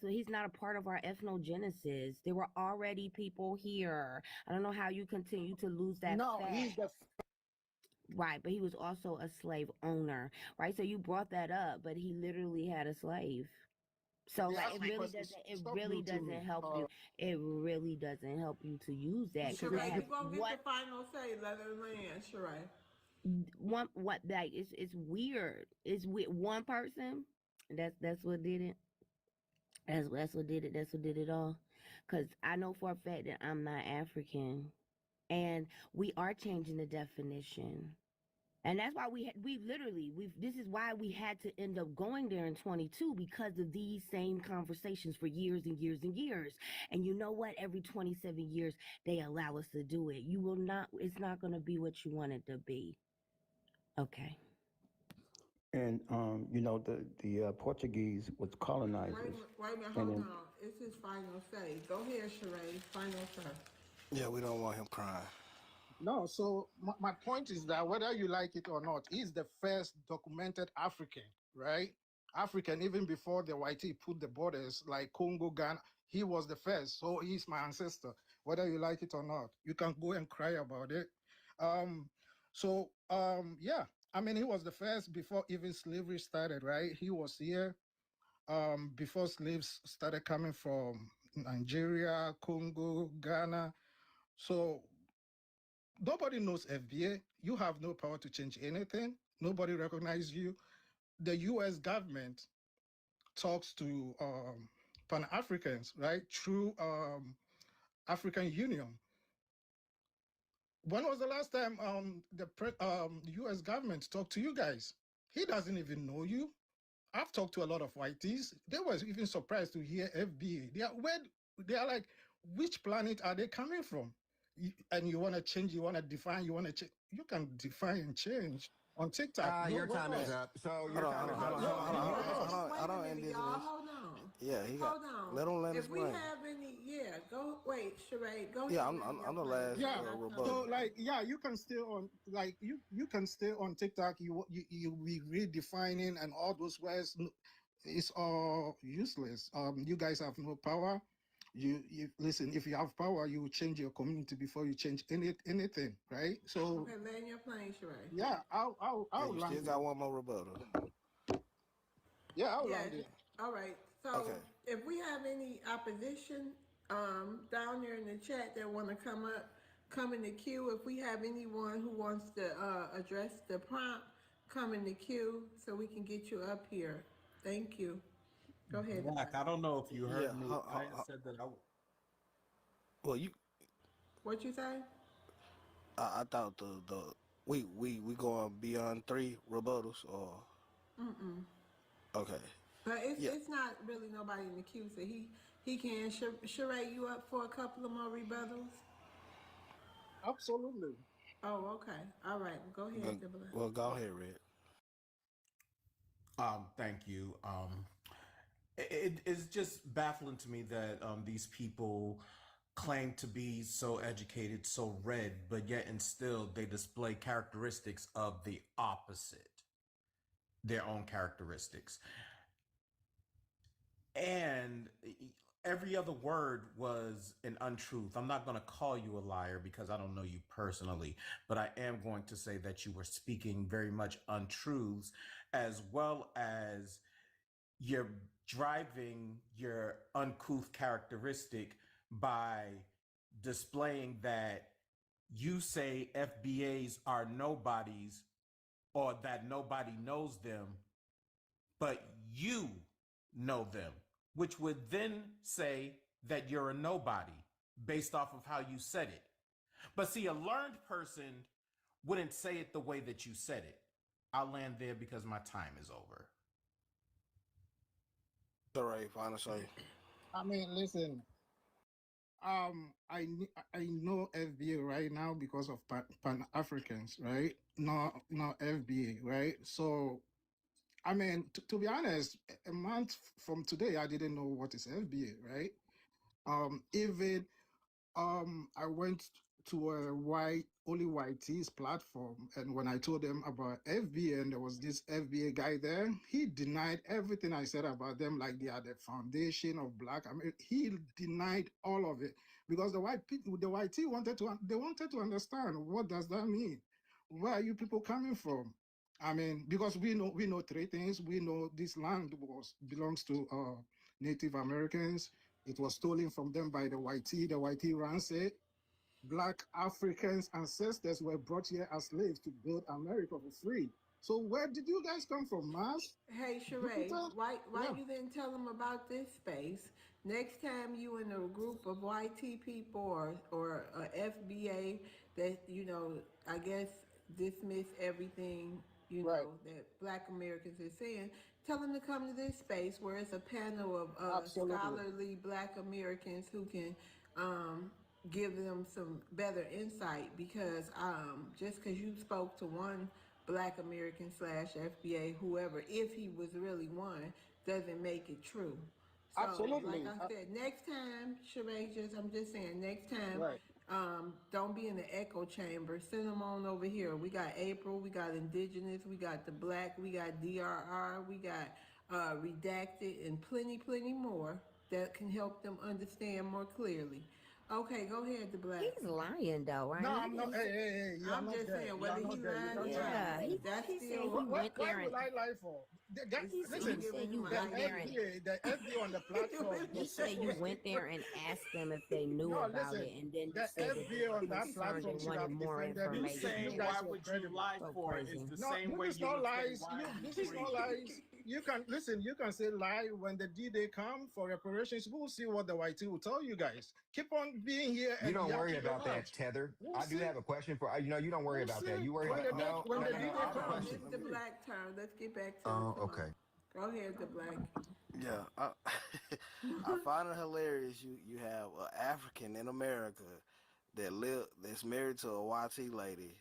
Speaker 20: he's not a part of our ethnogenesis. There were already people here. I don't know how you continue to lose that.
Speaker 8: No,
Speaker 20: fact.
Speaker 8: he's the.
Speaker 20: Right, but he was also a slave owner, right? So you brought that up, but he literally had a slave. So it really doesn't help you. It really doesn't help you to use that.
Speaker 1: Sheree, you're gonna get the final say. Let it land, Sheree.
Speaker 20: It's weird. It's with one person. That's what did it. That's what did it. That's what did it all. Because I know for a fact that I'm not African. And we are changing the definition. And that's why this is why we had to end up going there in 22 because of these same conversations for years and years and years. And you know what? Every 27 years, they allow us to do it. It's not going to be what you want it to be. Okay.
Speaker 6: And, the Portuguese was colonizers.
Speaker 1: Wait a minute, hold on. It's his final say. Go ahead, Sheree. Final say.
Speaker 19: Yeah, we don't want him crying.
Speaker 8: No, so my point is that whether you like it or not, he's the first documented African, right? African, even before the YT put the borders like Congo, Ghana, he was the first. So he's my ancestor, whether you like it or not. You can go and cry about it. Um, yeah, I mean, he was the first before even slavery started, right? He was here before slaves started coming from Nigeria, Congo, Ghana. So nobody knows FBA. You have no power to change anything. Nobody recognizes you. The US government talks to Pan-Africans, right, through African Union. When was the last time the US government talked to you guys? He doesn't even know you. I've talked to a lot of whiteys. They were even surprised to hear FBA. They are like, which planet are they coming from? And you want to change, you want to define, you want to change. You can define and change on TikTok.
Speaker 22: Your time is up. So your time is up.
Speaker 19: I don't end this.
Speaker 1: Hold on.
Speaker 19: Yeah, he got.
Speaker 1: Hold on.
Speaker 19: Let him land his
Speaker 1: If we
Speaker 19: plane.
Speaker 1: have any, go. Wait, Sheree, go.
Speaker 19: Yeah,
Speaker 1: ahead.
Speaker 19: I'm the last.
Speaker 8: Yeah.
Speaker 19: rebuttal.
Speaker 8: So like, yeah, you can stay on like you can stay on TikTok. You be redefining and all those words. It's all useless. You guys have no power. You listen. If you have power, you will change your community before you change anything, right? So
Speaker 1: Okay, land your plane, Sheree.
Speaker 8: yeah, I'll
Speaker 19: Yeah, you
Speaker 8: land
Speaker 19: still
Speaker 8: it.
Speaker 19: got one more rebuttal.
Speaker 8: Yeah, I'll
Speaker 1: Yeah.
Speaker 8: land it.
Speaker 1: All right. So
Speaker 19: Okay.
Speaker 1: if we have any opposition down there in the chat that want to come in the queue. If we have anyone who wants to address the prompt, come in the queue so we can get you up here. Thank you. Go ahead.
Speaker 5: Black, I don't know if you heard
Speaker 19: Yeah,
Speaker 5: me. I said that I.
Speaker 19: Well, you.
Speaker 1: What you say?
Speaker 19: I thought the we going beyond 3 rebuttals or. Okay.
Speaker 1: But
Speaker 19: Yeah.
Speaker 1: it's not really nobody in the queue, so he can. Sheree, you up for a couple of more rebuttals?
Speaker 8: Absolutely.
Speaker 1: Oh, okay. All right. Go ahead, Dibble.
Speaker 19: Well, go ahead, Red.
Speaker 5: Thank you. It's just baffling to me that these people claim to be so educated, so read, but yet and still they display characteristics of the opposite, their own characteristics. And every other word was an untruth. I'm not going to call you a liar because I don't know you personally, but I am going to say that you were speaking very much untruths, as well as you're driving your uncouth characteristic by displaying that you say FBAs are nobodies or that nobody knows them, but you know them, which would then say that you're a nobody based off of how you said it. But see, a learned person wouldn't say it the way that you said it. I'll land there because my time is over.
Speaker 19: All right, final say.
Speaker 8: I mean, listen. I know FBA right now because of Pan-Africans, right? Not FBA, right? So, I mean, to be honest, a month from today, I didn't know what is FBA, right? Even I went to a only YT's platform, and when I told them about FBA and there was this FBA guy there, he denied everything I said about them, like they are the foundation of Black America. He denied all of it because the white people, the YT wanted to understand, what does that mean? Where are you people coming from? I mean, because we know 3 things. We know this land belongs to Native Americans. It was stolen from them by the YT. The YT runs it. Black Africans ancestors were brought here as slaves to build America for free. So where did you guys come from, Mars?
Speaker 1: Hey, Sheree, why you didn't tell them about this space? Next time you in a group of YT people or a FBA that, I guess dismiss everything, that Black Americans are saying, tell them to come to this space where it's a panel of scholarly Black Americans who can give them some better insight, because just because you spoke to one Black American / FBA, whoever, if he was really one, doesn't make it true. So,
Speaker 8: Absolutely.
Speaker 1: like I said, next time, Sheree, I'm just saying, next time, Don't be in the echo chamber. Send them on over here. We got April, we got Indigenous, we got the Black, we got DRR, we got Redacted, and plenty more that can help them understand more clearly. Okay, go ahead, the Black.
Speaker 20: He's lying though, right?
Speaker 8: No, I'm not. Hey, you are
Speaker 1: I'm
Speaker 8: not
Speaker 1: just
Speaker 8: there.
Speaker 1: saying,
Speaker 8: You
Speaker 1: whether
Speaker 8: are
Speaker 1: he
Speaker 8: not there. You
Speaker 1: lying or
Speaker 8: don't
Speaker 1: not,
Speaker 8: tell me.
Speaker 1: that's
Speaker 20: he said
Speaker 1: still.
Speaker 20: he went
Speaker 8: Why
Speaker 20: there and
Speaker 8: would I lie for?
Speaker 20: he
Speaker 8: Listen,
Speaker 20: said you
Speaker 8: the
Speaker 20: went there and
Speaker 8: FBA on the platform
Speaker 20: he
Speaker 8: was
Speaker 20: said you
Speaker 8: supposed.
Speaker 20: went there and asked them if they knew
Speaker 8: No,
Speaker 20: about
Speaker 8: listen,
Speaker 20: it, and then you
Speaker 8: the
Speaker 20: said that they
Speaker 8: FBA
Speaker 20: were
Speaker 8: on that
Speaker 20: concerned
Speaker 8: platform
Speaker 20: and
Speaker 8: should
Speaker 20: wanted
Speaker 8: have
Speaker 20: more
Speaker 8: defended you.
Speaker 16: You
Speaker 20: information.
Speaker 16: saying
Speaker 8: You guys
Speaker 16: why
Speaker 8: were
Speaker 16: would you
Speaker 8: credible.
Speaker 16: lie
Speaker 20: So
Speaker 16: for it is
Speaker 20: crazy.
Speaker 16: the
Speaker 8: No,
Speaker 16: same way
Speaker 8: this is
Speaker 16: you
Speaker 8: not
Speaker 16: would say
Speaker 8: lies.
Speaker 16: why would
Speaker 8: This
Speaker 16: you
Speaker 8: is not
Speaker 16: read.
Speaker 8: lies. You can listen. You can say lie when the D-Day come for reparations. We'll see what the YT will tell you guys. Keep on being here
Speaker 22: You
Speaker 8: and
Speaker 22: don't worry
Speaker 8: yakking your
Speaker 22: about that,
Speaker 8: mouth.
Speaker 22: Tether.
Speaker 8: We'll
Speaker 22: I do
Speaker 8: see.
Speaker 22: have a question for you don't worry
Speaker 8: We'll
Speaker 22: about
Speaker 8: see
Speaker 22: that. You worry
Speaker 8: when
Speaker 22: about
Speaker 8: the
Speaker 22: no,
Speaker 8: when
Speaker 22: no,
Speaker 8: the
Speaker 22: no,
Speaker 1: Okay,
Speaker 22: no.
Speaker 8: D-Day
Speaker 22: I have
Speaker 1: hold
Speaker 22: a
Speaker 1: on.
Speaker 8: comes.
Speaker 22: question.
Speaker 1: It's the Black turn. Let's get back to
Speaker 22: Oh,
Speaker 1: come on.
Speaker 22: okay.
Speaker 1: Go ahead, the Black.
Speaker 3: Yeah, I find it hilarious. You have an African in America that's married to a YT lady,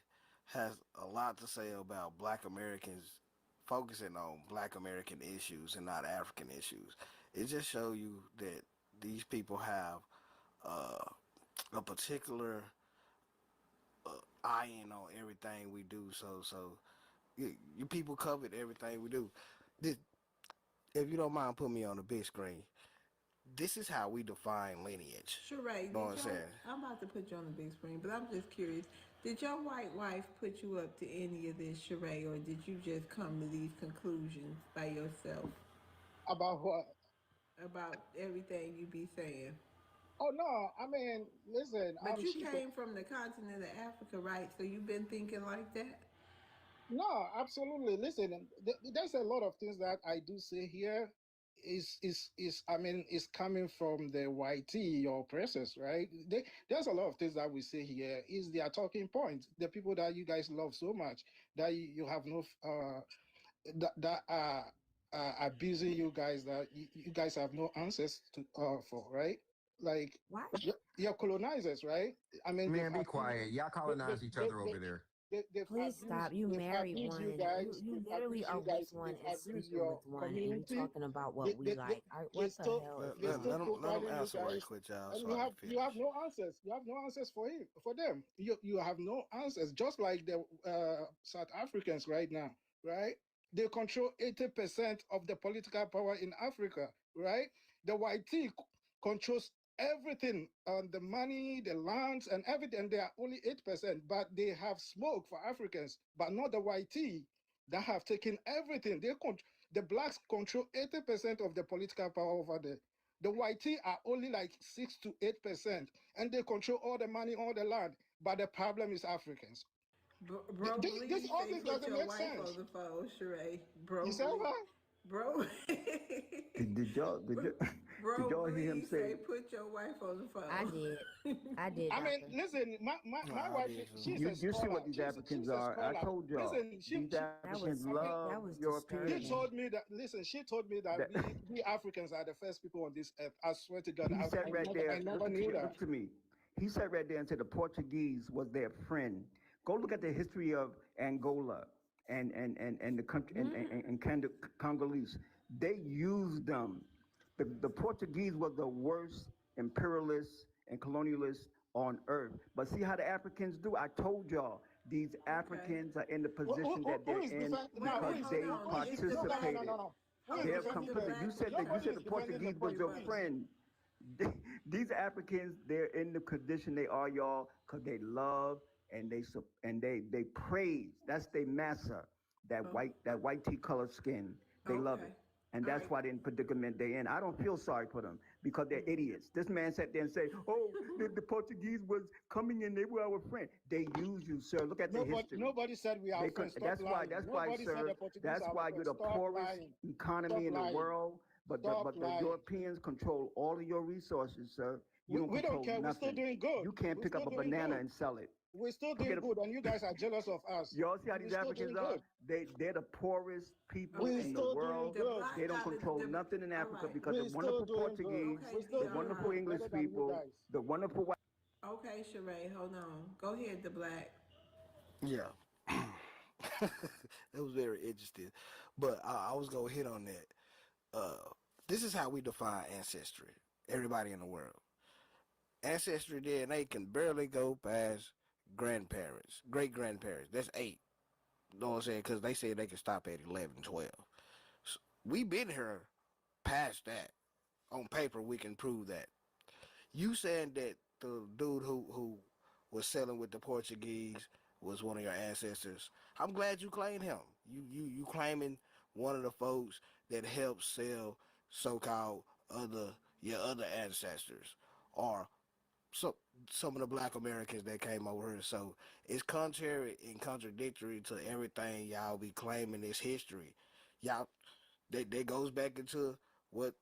Speaker 3: has a lot to say about Black Americans focusing on Black American issues and not African issues. It just shows you that these people have a particular eye-in on everything we do. So you people covered everything we do. This, if you don't mind, put me on the big screen. This is how we define lineage.
Speaker 1: Sheree,
Speaker 3: Know what I'm saying?
Speaker 1: I'm about to put you on the big screen, but I'm just curious. Did your white wife put you up to any of this, Sheree, or did you just come to these conclusions by yourself
Speaker 8: About what?
Speaker 1: about everything you be saying?
Speaker 8: Oh no, I mean, listen.
Speaker 1: But you
Speaker 8: She's
Speaker 1: came from the continent of Africa, right? So you've been thinking like that?
Speaker 8: no, absolutely. Listen, there's a lot of things that I do say here. Is I mean, is coming from the YT, your oppressors, right? There's a lot of things that we say here. Is their talking point? The people that you guys love so much that you have no that are abusing you guys, that you guys have no answers to for, right? Like
Speaker 20: Why?
Speaker 8: your colonizers, right? I mean, they've
Speaker 22: Man, be
Speaker 8: abused,
Speaker 22: quiet. Y'all colonize each other over there.
Speaker 8: they've
Speaker 20: Please stop. You
Speaker 8: they've
Speaker 20: married
Speaker 8: abused you
Speaker 20: one.
Speaker 8: guys.
Speaker 20: You
Speaker 8: They've
Speaker 20: literally
Speaker 8: abused
Speaker 20: are
Speaker 8: you
Speaker 20: with
Speaker 8: guys.
Speaker 20: one
Speaker 8: They've
Speaker 20: and
Speaker 8: abused
Speaker 20: sleeping
Speaker 8: your
Speaker 20: with one, and you
Speaker 8: community.
Speaker 20: talking about what we like.
Speaker 8: They
Speaker 20: What the
Speaker 8: still
Speaker 20: hell is
Speaker 8: they're
Speaker 20: wrong
Speaker 8: still
Speaker 20: with you?
Speaker 3: Let them
Speaker 8: providing you
Speaker 3: answer right
Speaker 8: guys,
Speaker 3: quick, y'all,
Speaker 8: and
Speaker 3: so
Speaker 8: you
Speaker 3: I
Speaker 8: have
Speaker 3: can
Speaker 8: you have
Speaker 3: finish.
Speaker 8: no answers. You have no answers for them. You have no answers. Just like the South Africans right now, right? They control 80% of the political power in Africa, right? The YT controls everything, the money, the lands, and everything. They are only 8%, but they have smoke for Africans, but not the YT that have taken everything. The blacks control 80% of the political power over there. The YT are only like 6 to 8%, and they control all the money, all the land. But the problem is Africans.
Speaker 1: Bro,
Speaker 8: This
Speaker 1: please
Speaker 8: all
Speaker 1: say
Speaker 8: this
Speaker 1: put
Speaker 8: doesn't
Speaker 1: your
Speaker 8: make
Speaker 1: wife
Speaker 8: sense.
Speaker 1: on the phone, Sheree. Bro,
Speaker 8: You say
Speaker 1: please.
Speaker 8: what?
Speaker 1: Bro,
Speaker 6: Did y'all
Speaker 1: bro,
Speaker 6: did y'all hear him
Speaker 1: please
Speaker 6: say?
Speaker 1: say put your wife on the phone.
Speaker 20: I did. I did,
Speaker 8: I mean,
Speaker 20: doctor.
Speaker 8: listen, my
Speaker 3: No,
Speaker 8: my
Speaker 3: I
Speaker 8: wife,
Speaker 3: did too.
Speaker 8: she's a
Speaker 6: You see
Speaker 8: scholar.
Speaker 6: what these
Speaker 8: She's
Speaker 6: Africans
Speaker 8: a
Speaker 6: are. I
Speaker 8: scholar.
Speaker 6: told y'all
Speaker 8: Listen,
Speaker 6: these Africans love
Speaker 20: That was
Speaker 6: Europeans.
Speaker 8: she
Speaker 20: disturbing.
Speaker 8: told me that. Listen, she told me that
Speaker 6: That
Speaker 8: we Africans are the first people on this earth. I swear to God,
Speaker 6: he sat right
Speaker 8: I
Speaker 6: there.
Speaker 8: never knew that.
Speaker 6: Look to me. He sat right there and said the Portuguese was their friend. Go look at the history of Angola and the country and Congolese. They used them. The Portuguese was the worst imperialists and colonialists on earth. But see how the Africans do? I told y'all, these Africans are in the position that
Speaker 8: Who
Speaker 6: they're
Speaker 8: is
Speaker 6: in because they participated. They're complicit. You said the Portuguese was your friend. These Africans, they're in the condition they are, y'all, because they love and they praise. That's their massa. That white tea colored skin. They love it. And that's why they're in the predicament they're in. I don't feel sorry for them because they're idiots. This man sat there and said, oh, the Portuguese was coming in, they were our friend. They use you, sir. Look at the history.
Speaker 8: Nobody said we are friends. Stop lying. Nobody said the Portuguese
Speaker 6: That's
Speaker 8: are
Speaker 6: why
Speaker 8: friends.
Speaker 6: you're the
Speaker 8: Stop
Speaker 6: poorest
Speaker 8: lying.
Speaker 6: economy
Speaker 8: Stop
Speaker 6: in the
Speaker 8: lying.
Speaker 6: world. But
Speaker 8: Stop
Speaker 6: the
Speaker 8: lying.
Speaker 6: Europeans control all of your resources, sir. You
Speaker 8: We
Speaker 6: don't
Speaker 8: don't
Speaker 6: control
Speaker 8: care. We're still
Speaker 6: nothing.
Speaker 8: doing good.
Speaker 6: You can't
Speaker 8: We're
Speaker 6: pick up
Speaker 8: still
Speaker 6: a
Speaker 8: doing
Speaker 6: banana
Speaker 8: good.
Speaker 6: and sell it.
Speaker 8: We're still
Speaker 6: Forget
Speaker 8: doing good, and you guys are jealous of us.
Speaker 6: Y'all see how
Speaker 8: We're
Speaker 6: these
Speaker 8: still
Speaker 6: Africans
Speaker 8: doing
Speaker 6: are?
Speaker 8: good.
Speaker 6: They're the poorest people
Speaker 8: We're
Speaker 6: in the
Speaker 8: still doing
Speaker 6: world.
Speaker 8: good.
Speaker 6: They don't control nothing in Africa because the
Speaker 8: We're still
Speaker 6: wonderful
Speaker 8: doing good.
Speaker 6: Portuguese,
Speaker 8: We're still
Speaker 6: the
Speaker 8: doing
Speaker 6: wonderful
Speaker 8: good.
Speaker 6: English
Speaker 8: Better than you
Speaker 6: people,
Speaker 8: guys.
Speaker 6: the wonderful white.
Speaker 1: Okay, Sheree, hold on. Go ahead, the Black.
Speaker 3: Yeah. It was very interesting. But I was going to hit on that. This is how we define ancestry. Everybody in the world.
Speaker 19: Ancestry DNA can barely go past grandparents, great grandparents. That's 8. You know what I'm saying? Because they say they can stop at 11, 12. So we been here past that. On paper, we can prove that. You saying that the dude who was selling with the Portuguese was one of your ancestors? I'm glad you claimed him. You claiming one of the folks that helped sell so-called other your other ancestors, or so some of the Black Americans that came over here. So it's contrary and contradictory to everything y'all be claiming is history. Y'all that goes back into what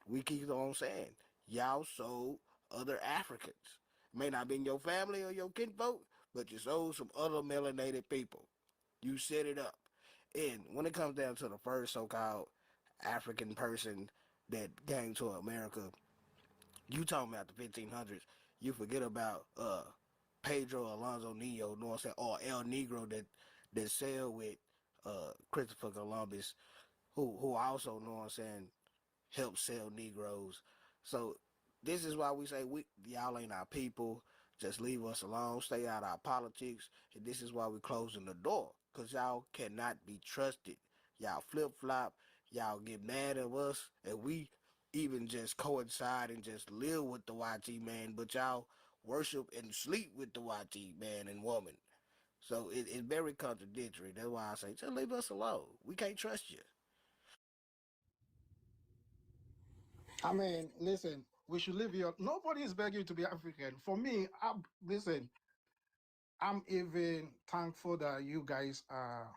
Speaker 19: we keep on saying. Y'all sold other Africans. May not be in your family or your kinfolk, but you sold some other melanated people. You set it up. And when it comes down to the first so-called African person that came to America, you talking about the 1500s. You forget about Pedro Alonso Nino, you know what I'm saying, or El Negro that sailed with Christopher Columbus, who also, know what I'm saying, help sell Negroes. So this is why we say y'all ain't our people. Just leave us alone. Stay out of our politics. And this is why we closing the door. Because y'all cannot be trusted. Y'all flip-flop. Y'all get mad at us. And we even just coincide and just live with the YT man. But y'all worship and sleep with the YT man and woman. So it's very contradictory. That's why I say, just leave us alone. We can't trust you.
Speaker 8: I mean, listen, we should live here. Nobody is begging you to be African. For me, listen, I'm even thankful that you guys are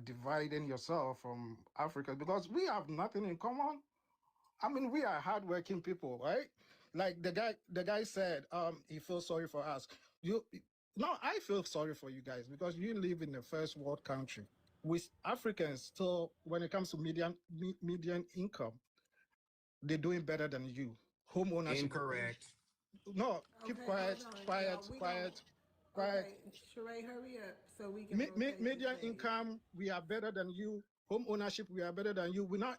Speaker 8: dividing yourself from Africa, because we have nothing in common. I mean, we are hardworking people, right? Like the guy said, he feels sorry for us. No, I feel sorry for you guys because you live in a first world country. With Africans, still, when it comes to median income, they're doing better than you. Home ownership.
Speaker 22: Incorrect.
Speaker 8: No, keep quiet, quiet.
Speaker 1: Okay, Sheree, hurry up so we can rotate
Speaker 8: Median
Speaker 1: the stage.
Speaker 8: income, we are better than you. Home ownership, we are better than you. We're not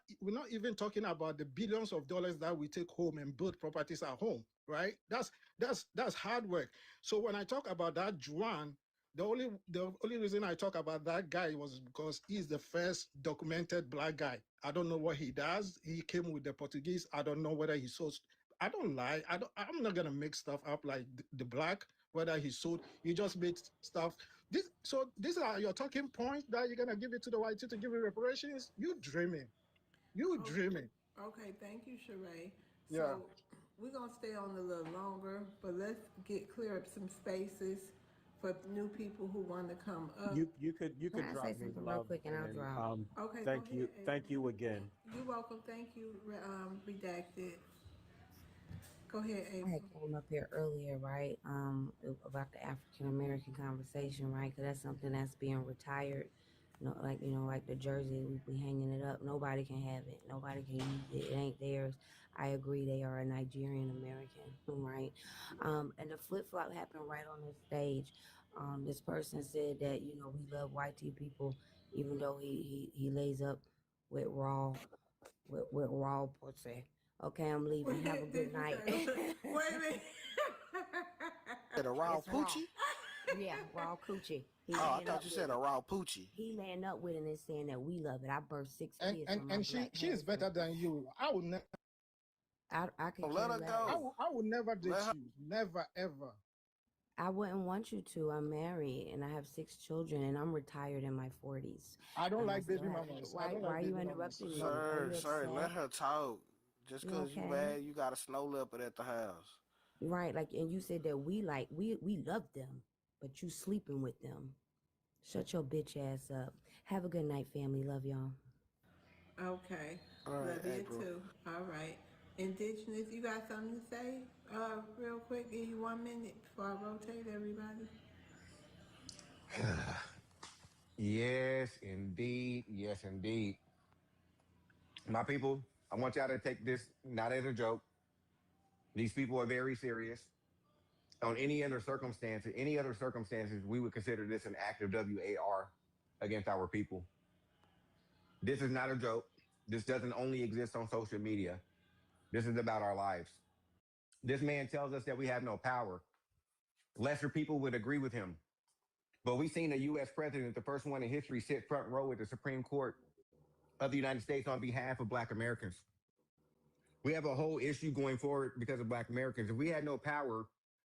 Speaker 8: even talking about the billions of dollars that we take home and build properties at home, right? That's hard work. So when I talk about that Juan, the only reason I talk about that guy was because he's the first documented Black guy. I don't know what he does. He came with the Portuguese. I don't know whether he sold. I don't lie. I'm not gonna make stuff up like the Black. Whether he sold, he just made stuff. These are your talking points that you're gonna give it to the white to give you reparations. You dreaming. You dreaming.
Speaker 1: Okay, thank you, Sheree.
Speaker 8: Yeah.
Speaker 1: So we're gonna stay on a little longer, but let's clear up some spaces for new people who want to come up.
Speaker 11: You could
Speaker 20: Can I
Speaker 11: drop
Speaker 20: say
Speaker 11: me
Speaker 20: something real
Speaker 11: love
Speaker 20: quick and I'll
Speaker 11: and
Speaker 20: drop?
Speaker 1: Okay,
Speaker 11: thank
Speaker 1: go
Speaker 11: you
Speaker 1: ahead.
Speaker 11: again.
Speaker 1: You're welcome. Thank you, Redacted. Go ahead,
Speaker 20: I had
Speaker 1: April.
Speaker 20: came up here earlier, right? About the African American conversation, right? Because that's something that's being retired. Like the jersey, we hanging it up. Nobody can have it. Nobody can use it. It ain't theirs. I agree. They are a Nigerian American, right? And the flip flop happened right on this stage. This person said that we love white people, even though he lays up with raw pussy. Okay, I'm leaving. Have a good night.
Speaker 1: Wait a minute.
Speaker 19: Said a raw
Speaker 20: It's raw.
Speaker 19: poochie?
Speaker 20: Yeah, raw coochie. He
Speaker 19: Oh, I
Speaker 20: laying
Speaker 19: thought
Speaker 20: up
Speaker 19: you
Speaker 20: with
Speaker 19: said
Speaker 20: it.
Speaker 19: a raw poochie.
Speaker 20: He laying up with it and saying that we love it. I birthed 6 kids
Speaker 8: And
Speaker 20: from my
Speaker 8: and
Speaker 20: black
Speaker 8: she is better
Speaker 20: husband.
Speaker 8: than you. I would never.
Speaker 20: I could
Speaker 19: Let
Speaker 20: care
Speaker 19: her
Speaker 20: less.
Speaker 19: go.
Speaker 8: I would never date
Speaker 19: Let her.
Speaker 8: you. Never ever.
Speaker 20: I wouldn't want you to. I'm married and I have 6 children and I'm retired in my 40s.
Speaker 8: I don't
Speaker 20: And I
Speaker 8: like
Speaker 20: still
Speaker 8: baby
Speaker 20: have.
Speaker 8: mamas. I
Speaker 20: Why?
Speaker 8: don't
Speaker 20: Why
Speaker 8: like
Speaker 20: are you
Speaker 8: baby mamas.
Speaker 20: interrupting me? Are
Speaker 19: Sir,
Speaker 20: you
Speaker 19: sir,
Speaker 20: upset?
Speaker 19: let her talk. Just
Speaker 20: You
Speaker 19: cause you
Speaker 20: okay?
Speaker 19: mad, you got a snow leopard at the house.
Speaker 20: Right. Like, and you said that we love them, but you sleeping with them. Shut your bitch ass up. Have a good night, family. Love y'all.
Speaker 1: Okay.
Speaker 19: All right,
Speaker 1: Love you
Speaker 19: April.
Speaker 1: too. All right. Indigenous, you got something to say? Real quick, give you 1 minute before I rotate everybody.
Speaker 22: Yes, indeed. Yes, indeed. My people, I want y'all to take this not as a joke. These people are very serious. On any other circumstances, we would consider this an act of WAR against our people. This is not a joke. This doesn't only exist on social media. This is about our lives. This man tells us that we have no power. Lesser people would agree with him. But we've seen a U.S. president, the first one in history, sit front row at the Supreme Court of the United States on behalf of Black Americans. We have a whole issue going forward because of Black Americans. If we had no power,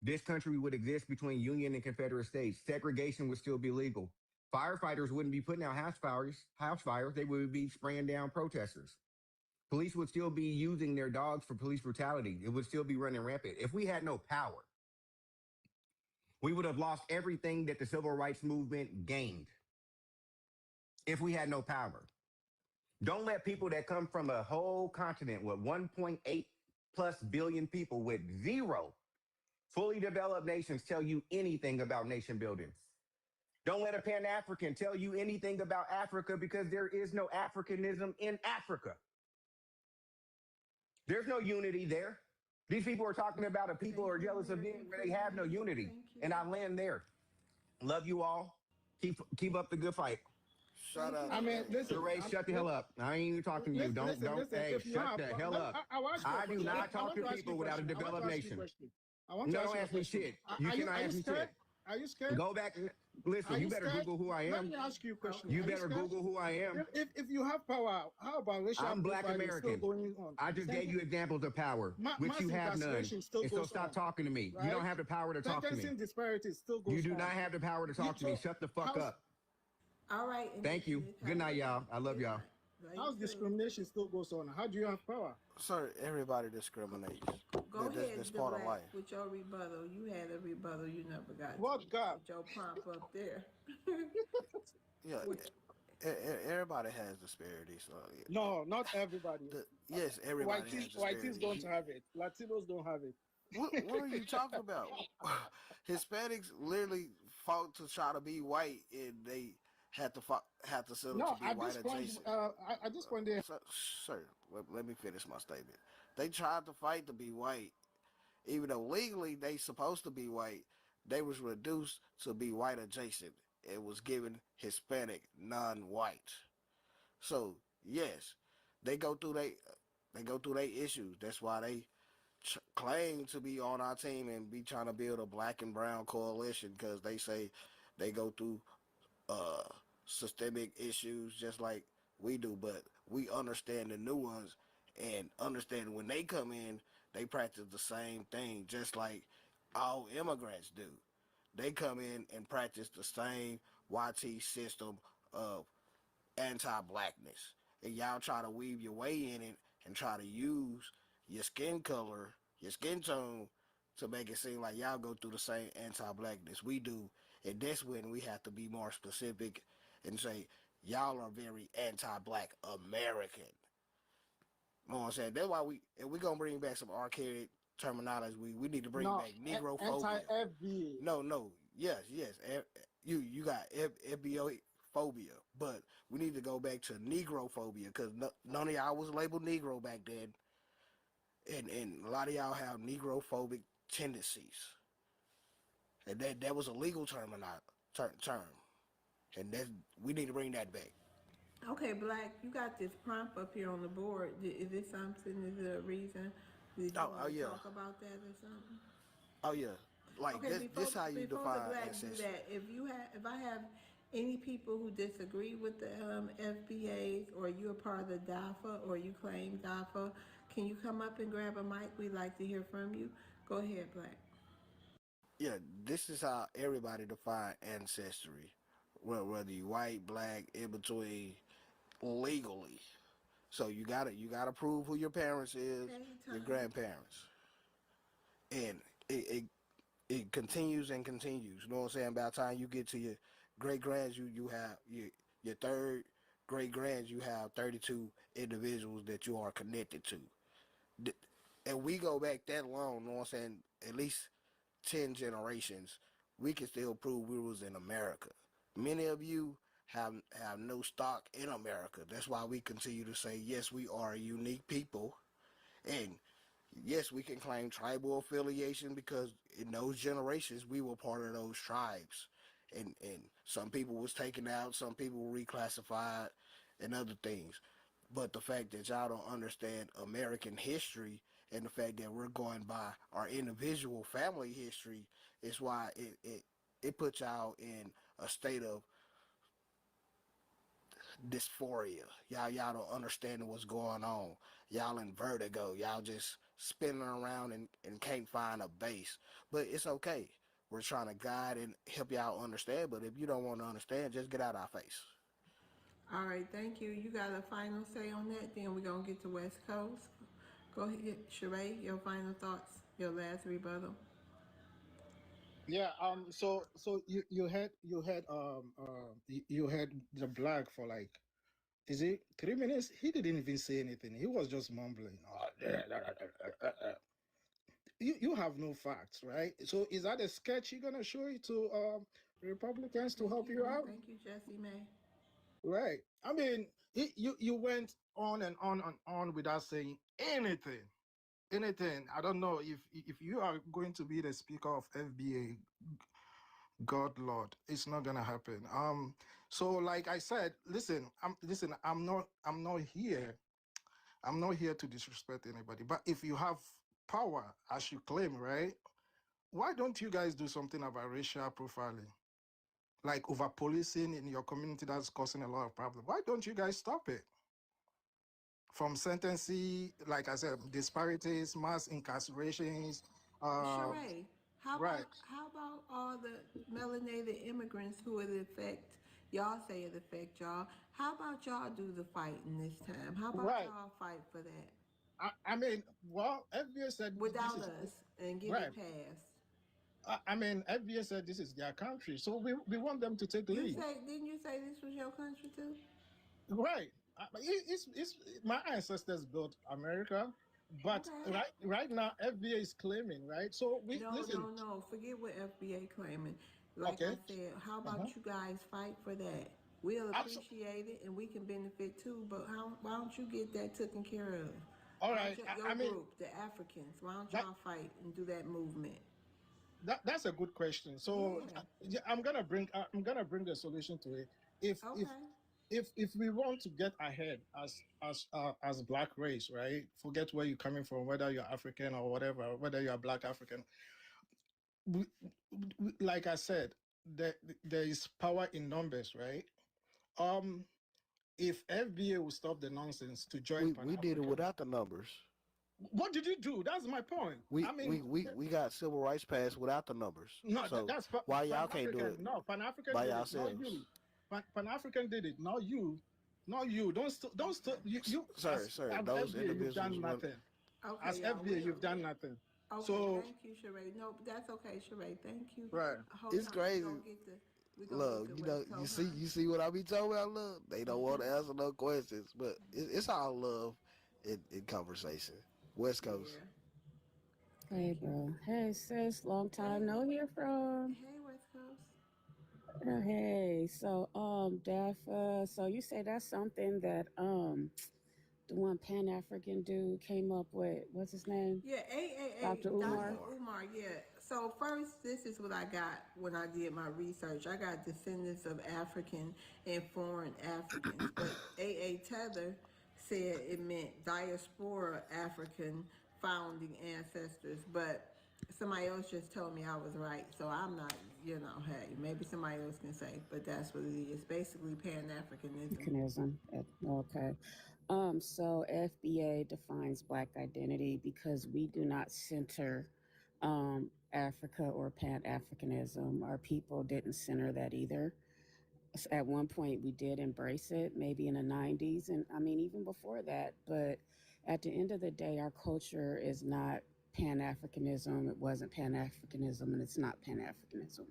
Speaker 22: this country would exist between Union and Confederate states. Segregation would still be legal. Firefighters wouldn't be putting out house fires. They would be spraying down protesters. Police would still be using their dogs for police brutality. It would still be running rampant. If we had no power, we would have lost everything that the civil rights movement gained. If we had no power. Don't let people that come from a whole continent with 1.8 plus billion people with zero fully developed nations tell you anything about nation building. Don't let a Pan-African tell you anything about Africa because there is no Africanism in Africa. There's no unity there. These people are talking about a people who are jealous of them where they have no unity. And I land there. Love you all. Keep up the good fight.
Speaker 19: Shut up.
Speaker 8: I mean, listen.
Speaker 22: Ray, shut the hell up. I ain't even talking to you.
Speaker 8: Listen,
Speaker 22: Hey,
Speaker 8: if you
Speaker 22: shut
Speaker 8: have,
Speaker 22: the hell up.
Speaker 8: I
Speaker 22: do not talk to people without a developed nation.
Speaker 8: No,
Speaker 22: don't ask me shit. You cannot ask me shit.
Speaker 8: Are you scared?
Speaker 22: Go back. Listen, you better Google who I am.
Speaker 8: Let me ask you a question.
Speaker 22: You better Google who I am.
Speaker 8: If you have power, how about racial
Speaker 22: I'm Black
Speaker 8: profiling
Speaker 22: American.
Speaker 8: still going on?
Speaker 22: I just gave you examples of power, which you have none. And so stop talking to me. You don't have the power to talk to me.
Speaker 8: Sentencing disparities still goes on.
Speaker 22: You do not have the power to talk to me. Shut the fuck up.
Speaker 1: All right.
Speaker 22: Thank you. Good night, y'all. I love y'all.
Speaker 8: How's discrimination still goes on? How do you have power?
Speaker 19: Sir, everybody discriminates.
Speaker 1: Go ahead,
Speaker 19: that's part of life.
Speaker 1: with your rebuttal. You had a rebuttal you never got.
Speaker 8: What God?
Speaker 1: With your prompt up there.
Speaker 19: Yeah, everybody has disparities. So
Speaker 8: No, not everybody.
Speaker 19: Yes, everybody has disparities.
Speaker 8: Whiteys don't have it. Latinos don't have it.
Speaker 19: What are you talking about? Hispanics literally fought to try to be white, and they had to settle to be white adjacent.
Speaker 8: At this point, they...
Speaker 19: Sir, let me finish my statement. They tried to fight to be white, even though legally they supposed to be white. They was reduced to be white adjacent. It was given Hispanic, non-white. So yes, they go through their issues. That's why they claim to be on our team and be trying to build a black and brown coalition, because they say they go through systemic issues just like we do, but we understand the nuance and understand when they come in, they practice the same thing just like all immigrants do. They come in and practice the same YT system of anti-blackness, and y'all try to weave your way in it and try to use your skin color, your skin tone, to make it seem like y'all go through the same anti-blackness we do. And that's when we have to be more specific and say, y'all are very anti-black American. You know what I'm saying? That's why we're going to bring back some archaic terminology. We need to bring back Negrophobia.
Speaker 8: Anti-FBA.
Speaker 19: No. Yes. You got FBA phobia, but we need to go back to Negrophobia, because none of y'all was labeled Negro back then. And a lot of y'all have Negrophobic tendencies. And that was a legal term. And we need to bring that back.
Speaker 1: Okay, Black, you got this prompt up here on the board. Is this something? Is there a reason? Did you want to talk about that or something?
Speaker 19: Oh yeah. Like
Speaker 1: okay,
Speaker 19: this how you
Speaker 1: before
Speaker 19: define
Speaker 1: the Black
Speaker 19: ancestry.
Speaker 1: do that, if I have any people who disagree with the FBAs, or you're part of the DAFA, or you claim DAFA, can you come up and grab a mic? We'd like to hear from you. Go ahead, Black.
Speaker 19: Yeah, this is how everybody define ancestry. Well, whether you white, black, in between, legally. So you gotta prove who your parents is, your grandparents, and it continues and continues. You know what I'm saying? By the time you get to your great grands, you have your third great grands, you have 32 individuals that you are connected to, and we go back that long. You know what I'm saying? At least 10 generations. We can still prove we was in America. Many of you have no stock in America. That's why we continue to say, yes, we are a unique people. And yes, we can claim tribal affiliation, because in those generations, we were part of those tribes. And some people was taken out, some people were reclassified, and other things. But the fact that y'all don't understand American history and the fact that we're going by our individual family history is why it puts y'all in a state of dysphoria. Y'all don't understand what's going on. Y'all in vertigo. Y'all just spinning around and can't find a base. But it's okay. We're trying to guide and help y'all understand. But if you don't want to understand, just get out our face.
Speaker 1: All right, thank you. You got a final say on that? Then we're going to get to West Coast. Go ahead, Sheree, your final thoughts, your last rebuttal.
Speaker 8: Yeah. So you had the black for like, is it 3 minutes? He didn't even say anything. He was just mumbling. You have no facts, right? So is that a sketch you're gonna show it to Republicans to help you out?
Speaker 1: Thank you, Jesse May.
Speaker 8: Right. I mean, you went on and on and on without saying anything. Anything. I don't know if you are going to be the speaker of FBA, God Lord, it's not gonna happen. So like I said, I'm not here. I'm not here to disrespect anybody. But if you have power, as you claim, right? Why don't you guys do something about racial profiling? Like over policing in your community that's causing a lot of problems. Why don't you guys stop it? From sentencing, like I said, disparities, mass incarcerations.
Speaker 1: Sheree,
Speaker 8: Right.
Speaker 1: how about all the melanated immigrants who it affect? Y'all say it affect y'all. How about y'all do the fighting this time? How about
Speaker 8: Right.
Speaker 1: y'all fight for that?
Speaker 8: I mean, well, FBA said
Speaker 1: without
Speaker 8: this is
Speaker 1: us and get
Speaker 8: right.
Speaker 1: it passed.
Speaker 8: I mean, FBA said this is their country, so we want them to take the lead.
Speaker 1: Didn't you say this was your country too?
Speaker 8: Right. It's my ancestors built America, but
Speaker 1: Okay.
Speaker 8: right now FBA is claiming, right? So we listen.
Speaker 1: No. Forget what FBA claiming. Like I said, how about you guys fight for that? We'll appreciate it and we can benefit too. But why don't you get that taken care of?
Speaker 8: All right.
Speaker 1: Your group, the Africans, why don't y'all fight and do that movement?
Speaker 8: That's a good question. So I'm gonna bring a solution to it. If we want to get ahead as black race, right? Forget where you're coming from, whether you're African or whatever, whether you're Black African. Like I said, there is power in numbers, right? If FBA will stop the nonsense to join,
Speaker 19: We did it without the numbers.
Speaker 8: What did you do? That's my point.
Speaker 19: We got civil rights passed without the numbers.
Speaker 8: No,
Speaker 19: so
Speaker 8: that's
Speaker 19: why y'all can't do it?
Speaker 8: No, Pan-African
Speaker 19: by
Speaker 8: did
Speaker 19: yourselves?
Speaker 8: it, not you. Pan-African did it, not you. Not you. Don't you.
Speaker 19: Sir,
Speaker 8: as
Speaker 19: those
Speaker 8: FBA,
Speaker 19: individuals
Speaker 8: you've done nothing.
Speaker 1: Okay,
Speaker 8: As FBA, you've done nothing.
Speaker 1: Okay,
Speaker 8: so
Speaker 1: thank you, Sheree. No, that's okay, Sheree. Thank you.
Speaker 8: Right.
Speaker 19: It's crazy. Look, you see what I be talking about. Look, they don't want to answer no questions, but it's all love in conversation. West Coast.
Speaker 11: Hey, bro. Hey, sis. Long time no hear from.
Speaker 1: Hey, West Coast.
Speaker 11: Hey. So, Dafa. So you say that's something that the one Pan-African dude came up with. What's his name?
Speaker 1: Yeah,
Speaker 11: Dr. Umar.
Speaker 1: Dr. Umar, yeah. So first, this is what I got when I did my research. I got descendants of African and foreign Africans, but A.A. Tether said it meant diaspora African founding ancestors, but somebody else just told me I was right. So I'm not, hey, maybe somebody else can say, but that's what it is. Basically Pan-Africanism.
Speaker 11: Okay. So FBA defines Black identity because we do not center Africa or Pan-Africanism. Our people didn't center that either. At one point, we did embrace it, maybe in the 90s, and I mean, even before that. But at the end of the day, our culture is not Pan-Africanism. It wasn't Pan-Africanism, and it's not Pan-Africanism.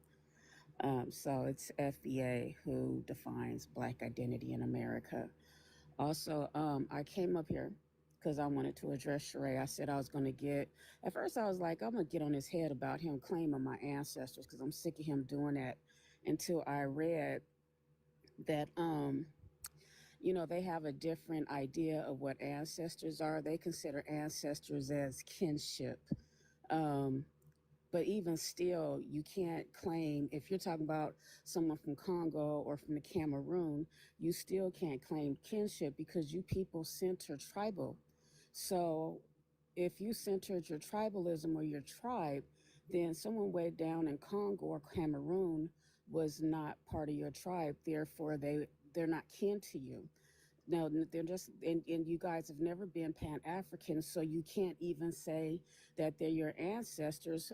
Speaker 11: So it's FBA who defines Black identity in America. Also, I came up here because I wanted to address Sheree. I said I was going to get, at first I was like, I'm going to get on his head about him claiming my ancestors because I'm sick of him doing that, until I read that, they have a different idea of what ancestors are. They consider ancestors as kinship. But even still, you can't claim, if you're talking about someone from Congo or from the Cameroon, you still can't claim kinship because you people center tribal. So if you centered your tribalism or your tribe, then someone way down in Congo or Cameroon was not part of your tribe. Therefore, they're not kin to you. No, they're just, and you guys have never been Pan African, so you can't even say that they're your ancestors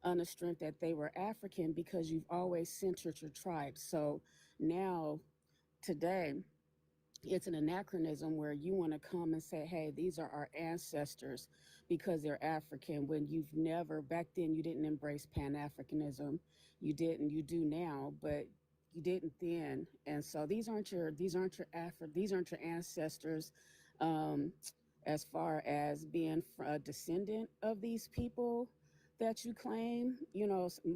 Speaker 11: on the strength that they were African because you've always centered your tribe. So now, today, it's an anachronism where you want to come and say, hey, these are our ancestors because they're African, when you've never, back then, you didn't embrace Pan-Africanism. You didn't, you do now, but you didn't then. And so these aren't your ancestors. Um, as far as being a descendant of these people that you claim,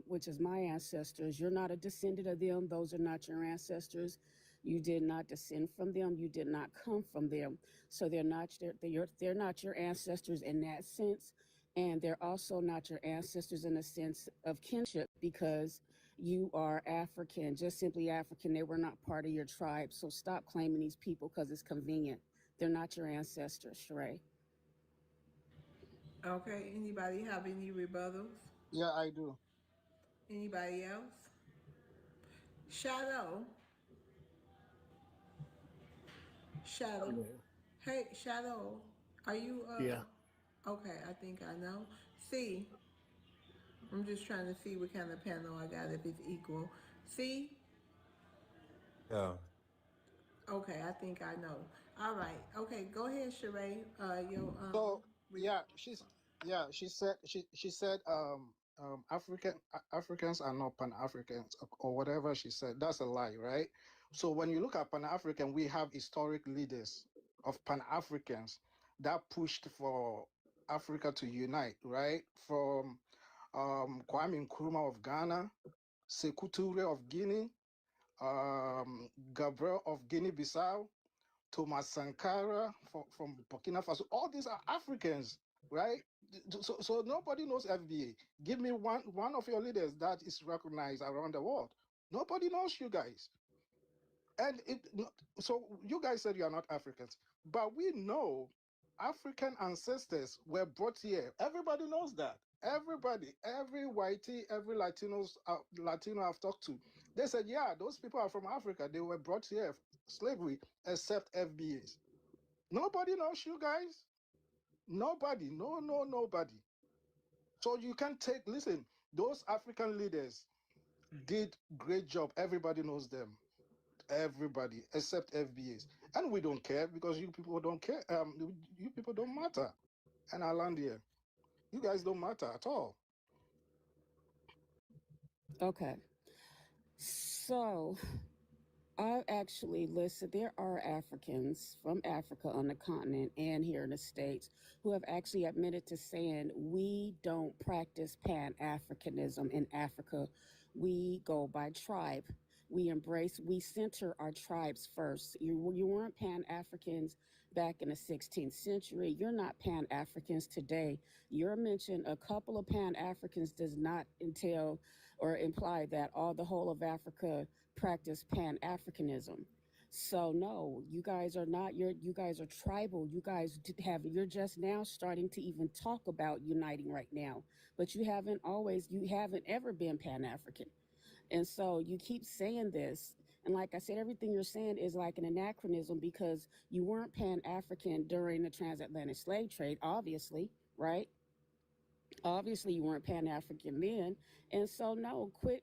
Speaker 11: which is my ancestors, you're not a descendant of them. Those are not your ancestors. You did not descend from them. You did not come from them. So they're not your ancestors in that sense. And they're also not your ancestors in the sense of kinship because you are African, just simply African. They were not part of your tribe. So stop claiming these people because it's convenient. They're not your ancestors, Sheree.
Speaker 1: Okay, anybody have any rebuttals?
Speaker 8: Yeah, I do.
Speaker 1: Anybody else? Shadow. Shadow. Hey, Shadow. Are you
Speaker 12: Yeah.
Speaker 1: Okay, I think I know. See, I'm just trying to see what kind of panel I got if it's equal. See?
Speaker 5: Yeah.
Speaker 1: Okay, I think I know. All right. Okay, go ahead, Sheree. Your
Speaker 8: So she said Africans are not Pan Africans or whatever she said. That's a lie, right? So when you look at Pan African, we have historic leaders of Pan Africans that pushed for Africa to unite, right? From Kwame Nkrumah of Ghana, Sekou Toure of Guinea, Gabriel of Guinea-Bissau, Thomas Sankara from Burkina Faso. All these are Africans, right? So nobody knows FBA. Give me one of your leaders that is recognized around the world. Nobody knows you guys. And so you guys said you are not Africans, but we know African ancestors were brought here. Everybody knows that. Everybody, every whitey, every Latino I've talked to, they said, yeah, those people are from Africa. They were brought here slavery, except FBAs. Nobody knows you guys. Nobody. Nobody. So you can listen, those African leaders did great job. Everybody knows them. Everybody, except FBAs. And we don't care because you people don't care. You people don't matter. And I land here. You guys don't matter at all.
Speaker 11: Okay. So I actually listed, there are Africans from Africa on the continent and here in the States who have actually admitted to saying we don't practice Pan-Africanism in Africa. We go by tribe. We center our tribes first. You weren't Pan-Africans back in the 16th century. You're not Pan-Africans today. Your mention, a couple of Pan-Africans does not entail or imply that the whole of Africa practice Pan-Africanism. So no, you guys are not. You guys are tribal. You're just now starting to even talk about uniting right now, but you haven't ever been Pan-African. And so you keep saying this. And like I said, everything you're saying is like an anachronism because you weren't Pan-African during the transatlantic slave trade, obviously, right? Obviously you weren't Pan-African then. And so no, quit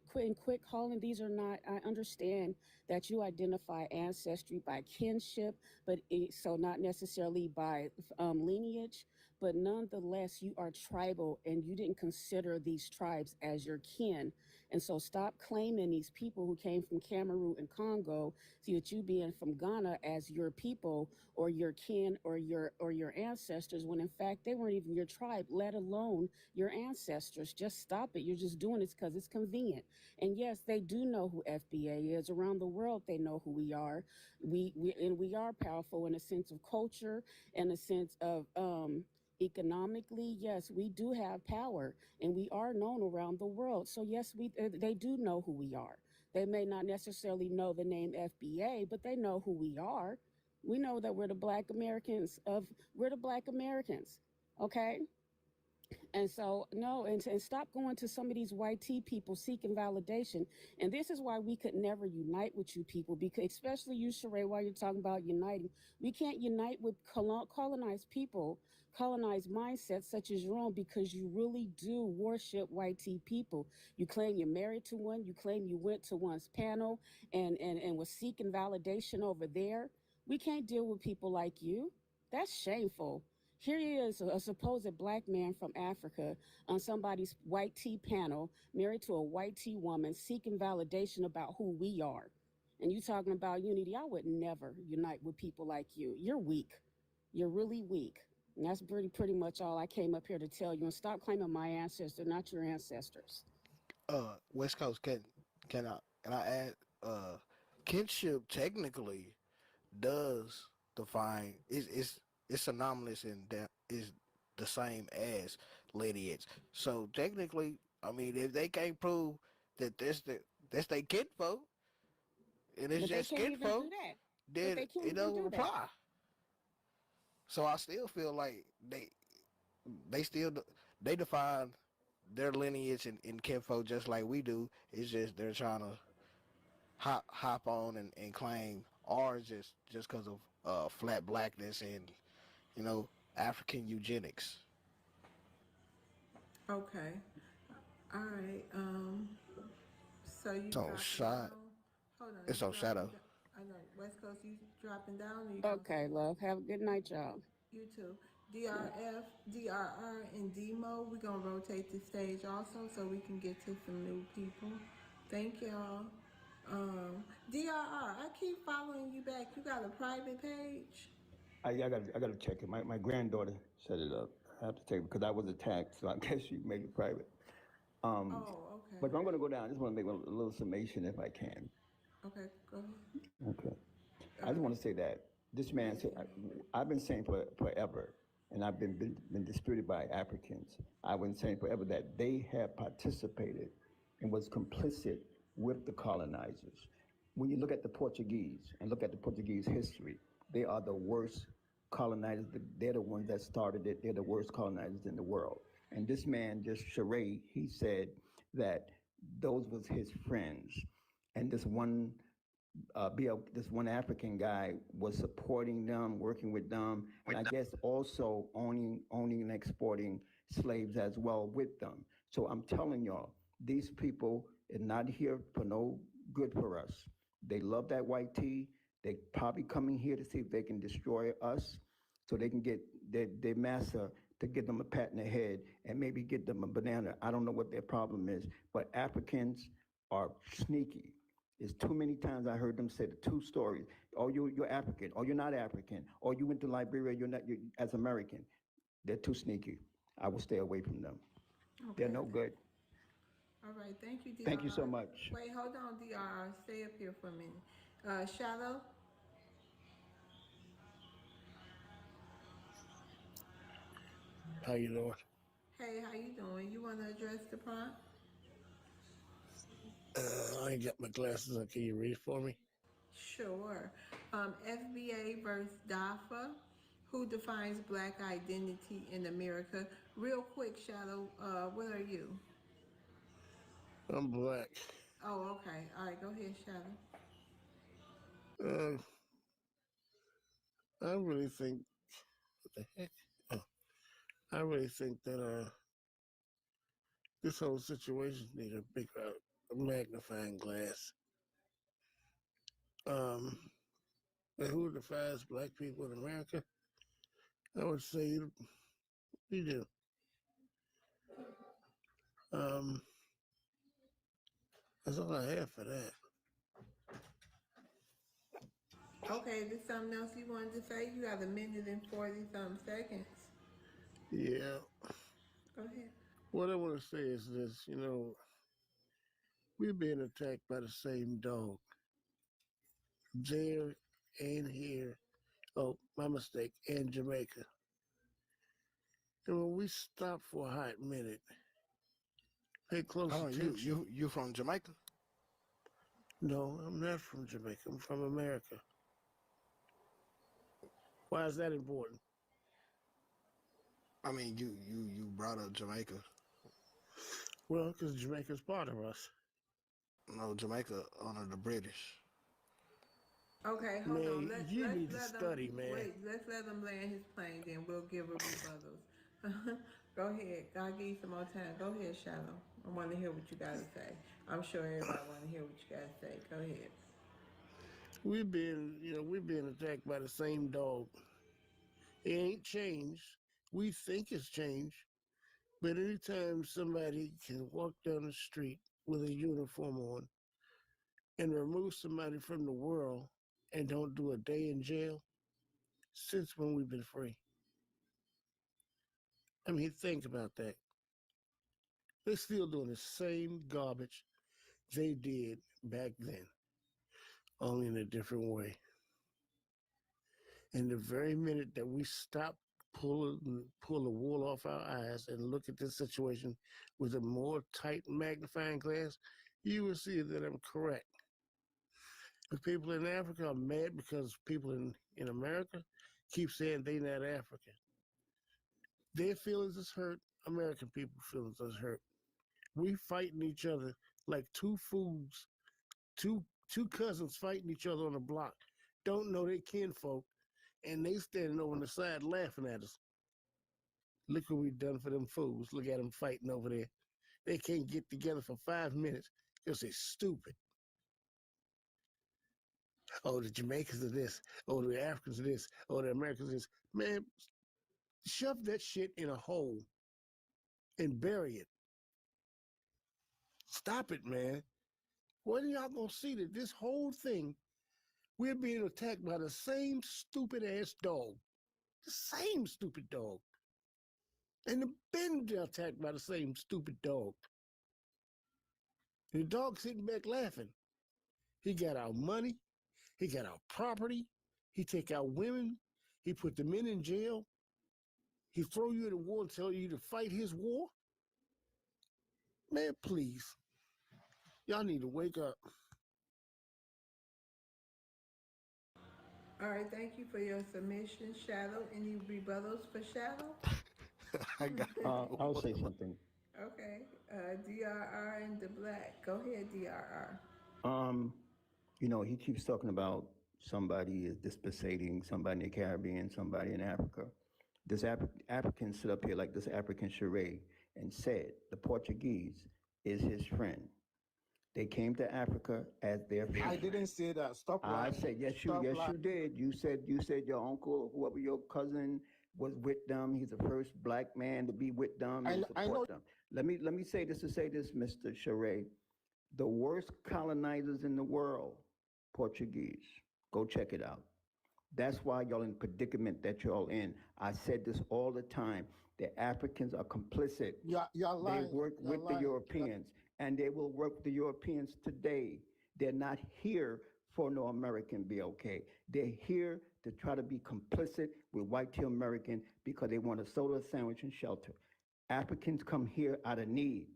Speaker 11: calling. These are not, I understand that you identify ancestry by kinship, but so not necessarily by lineage, but nonetheless you are tribal and you didn't consider these tribes as your kin. And so stop claiming these people who came from Cameroon and Congo, see that you being from Ghana as your people or your kin or your ancestors, when in fact they weren't even your tribe, let alone your ancestors. Just stop it. You're just doing it because it's convenient. And yes, they do know who FBA is. Around the world, they know who we are. We are powerful in a sense of culture, in a sense of economically. Yes, we do have power, and we are known around the world. So yes, they do know who we are. They may not necessarily know the name FBA, but they know who we are. We know that we're the Black Americans. Okay. And so, no, and stop going to some of these white tea people seeking validation. And this is why we could never unite with you people, because especially you, Sheree, while you're talking about uniting, we can't unite with colonized people, colonized mindsets such as your own, because you really do worship white tea people. You claim you're married to one, you claim you went to one's panel and was seeking validation over there. We can't deal with people like you. That's shameful. Here he is, a supposed black man from Africa on somebody's white tea panel, married to a white tea woman, seeking validation about who we are. And you talking about unity. I would never unite with people like you. You're weak. You're really weak. And that's pretty much all I came up here to tell you. And stop claiming my ancestor, not your ancestors.
Speaker 19: West Coast, can I add? Kinship technically does define it's synonymous and that is the same as lineage. So technically, I mean, if they can't prove that that's they kinfolk and it's
Speaker 11: But they
Speaker 19: just
Speaker 11: can't even do
Speaker 19: kinfolk,
Speaker 11: that. But
Speaker 19: then
Speaker 11: they can't
Speaker 19: it
Speaker 11: even
Speaker 19: don't
Speaker 11: do that.
Speaker 19: apply. So I still feel like they still they define their lineage and kinfolk just like we do. It's just they're trying to hop on and claim ours just because of flat blackness and African eugenics.
Speaker 1: Okay. All right. So you
Speaker 19: It's on
Speaker 1: dropping
Speaker 19: shot.
Speaker 1: down? Hold on,
Speaker 19: It's
Speaker 1: you
Speaker 19: on
Speaker 1: dropping
Speaker 19: shadow.
Speaker 1: down? I know West Coast. You dropping down, or you gonna
Speaker 11: Okay, love. Have a good night, y'all.
Speaker 1: you too? DRF, DRR, and DMO. We're gonna rotate the stage also, so we can get to some new people. Thank y'all. DRR, I keep following you back. You got a private page?
Speaker 6: I gotta check it. My granddaughter set it up. I have to check it because I was attacked, so I guess you make it private.
Speaker 1: Oh, okay.
Speaker 6: But I'm gonna go down. I just want to make a little summation if I can.
Speaker 1: Okay, go ahead.
Speaker 6: Okay. I just want to say that this man said, I've been saying forever, and I've been disputed by Africans. I've been saying forever that they have participated and was complicit with the colonizers. When you look at the Portuguese and look at the Portuguese history, they are the worst colonizers. They're the ones that started it. They're the worst colonizers in the world. And this man, just charade, he said that those was his friends. And this one African guy was supporting them, working with them, and I guess also owning and exporting slaves as well with them. So I'm telling y'all, these people are not here for no good for us. They love that white tea. They probably coming here to see if they can destroy us, so they can get their master to give them a pat in the head and maybe get them a banana. I don't know what their problem is, but Africans are sneaky. It's too many times I heard them say the two stories. Oh, you're African. Oh, you're not African. Oh, you went to Liberia. You're as American. They're too sneaky. I will stay away from them. They're
Speaker 1: Okay.
Speaker 6: no good.
Speaker 1: All right, thank you, DRR.
Speaker 6: Thank you so much.
Speaker 1: Wait, hold on, DRR. Stay up here for a minute. Shadow?
Speaker 12: How you doing?
Speaker 1: Hey, how you doing? You want to address the prompt?
Speaker 12: I ain't got my glasses on. Can you read it for me?
Speaker 1: Sure. FBA versus DAFA. Who defines black identity in America? Real quick, Shadow, what are you?
Speaker 12: I'm black.
Speaker 1: Oh, okay. All right, go ahead, Shadow.
Speaker 12: I really think, what the heck? Oh, I really think that this whole situation needs a big magnifying glass. And who defines black people in America? I would say we do. That's all I have for that.
Speaker 1: Okay, there's something else you wanted to say? You got 1minute and 40-some seconds.
Speaker 12: Yeah.
Speaker 1: Go ahead.
Speaker 12: What I want to say is this, we're being attacked by the same dog. There and here. Oh, my mistake, and Jamaica. And when we stop for a hot minute, pay close attention.
Speaker 19: You from Jamaica?
Speaker 12: No, I'm not from Jamaica. I'm from America. Why is that important?
Speaker 19: I mean, you brought up Jamaica.
Speaker 12: Well, because Jamaica's part of us.
Speaker 19: No, Jamaica under the British.
Speaker 1: Okay, hold on.
Speaker 12: Man, you need to
Speaker 1: Let them
Speaker 12: study, man.
Speaker 1: wait. Let's let them land his plane. Then we'll give a rebuttals. Go ahead. I'll give you some more time. Go ahead, Shadow. I want to hear what you got to say. I'm sure everybody want to hear what you got to say. Go ahead.
Speaker 12: We're being attacked by the same dog. It ain't changed. We think it's changed, but anytime somebody can walk down the street with a uniform on and remove somebody from the world and don't do a day in jail, since when we've been free? I mean, think about that. They're still doing the same garbage they did back then, only in a different way. And the very minute that we stop pull the wool off our eyes and look at this situation with a more tight magnifying glass, you will see that I'm correct. The people in Africa are mad because people in America keep saying they not African. Their feelings is hurt. American people feelings is hurt. We fighting each other like two fools, two cousins fighting each other on the block. Don't know they kinfolk, and they standing over on the side laughing at us. Look what we done for them fools. Look at them fighting over there. They can't get together for 5 minutes because they're stupid. Oh, the Jamaicans are this. Oh, the Africans are this. Oh, the Americans are this. Man, shove that shit in a hole and bury it. Stop it, man. When are y'all gonna see that this whole thing, we're being attacked by the same stupid ass dog? The same stupid dog. And the been attacked by the same stupid dog. And the dog's sitting back laughing. He got our money. He got our property. He take our women. He put the men in jail. He throw you in the war and tell you to fight his war. Man, please. Y'all need to wake up.
Speaker 1: All right. Thank you for your submission, Shadow. Any rebuttals for Shadow?
Speaker 19: I got.
Speaker 6: I'll say something.
Speaker 1: Okay. DRR and the Black. Go ahead, DRR.
Speaker 6: He keeps talking about somebody is dispossessing somebody in the Caribbean, somebody in Africa. This African stood up here like this African charade and said the Portuguese is his friend. They came to Africa as their friend.
Speaker 8: I didn't say that. Stop lying.
Speaker 6: I said yes,
Speaker 8: Stop
Speaker 6: you
Speaker 8: lying.
Speaker 6: did. You said your uncle, whoever your cousin was with them. He's the first black man to be with them and support them. Let me say this, Mr. Charest. The worst colonizers in the world, Portuguese. Go check it out. That's why y'all in the predicament that y'all in. I said this all the time. The Africans are complicit.
Speaker 8: You're lying.
Speaker 6: They work with the Europeans, and they will work with the Europeans today. They're not here for no American BLK. They're here to try to be complicit with white to American because they want a soda sandwich and shelter. Africans come here out of need.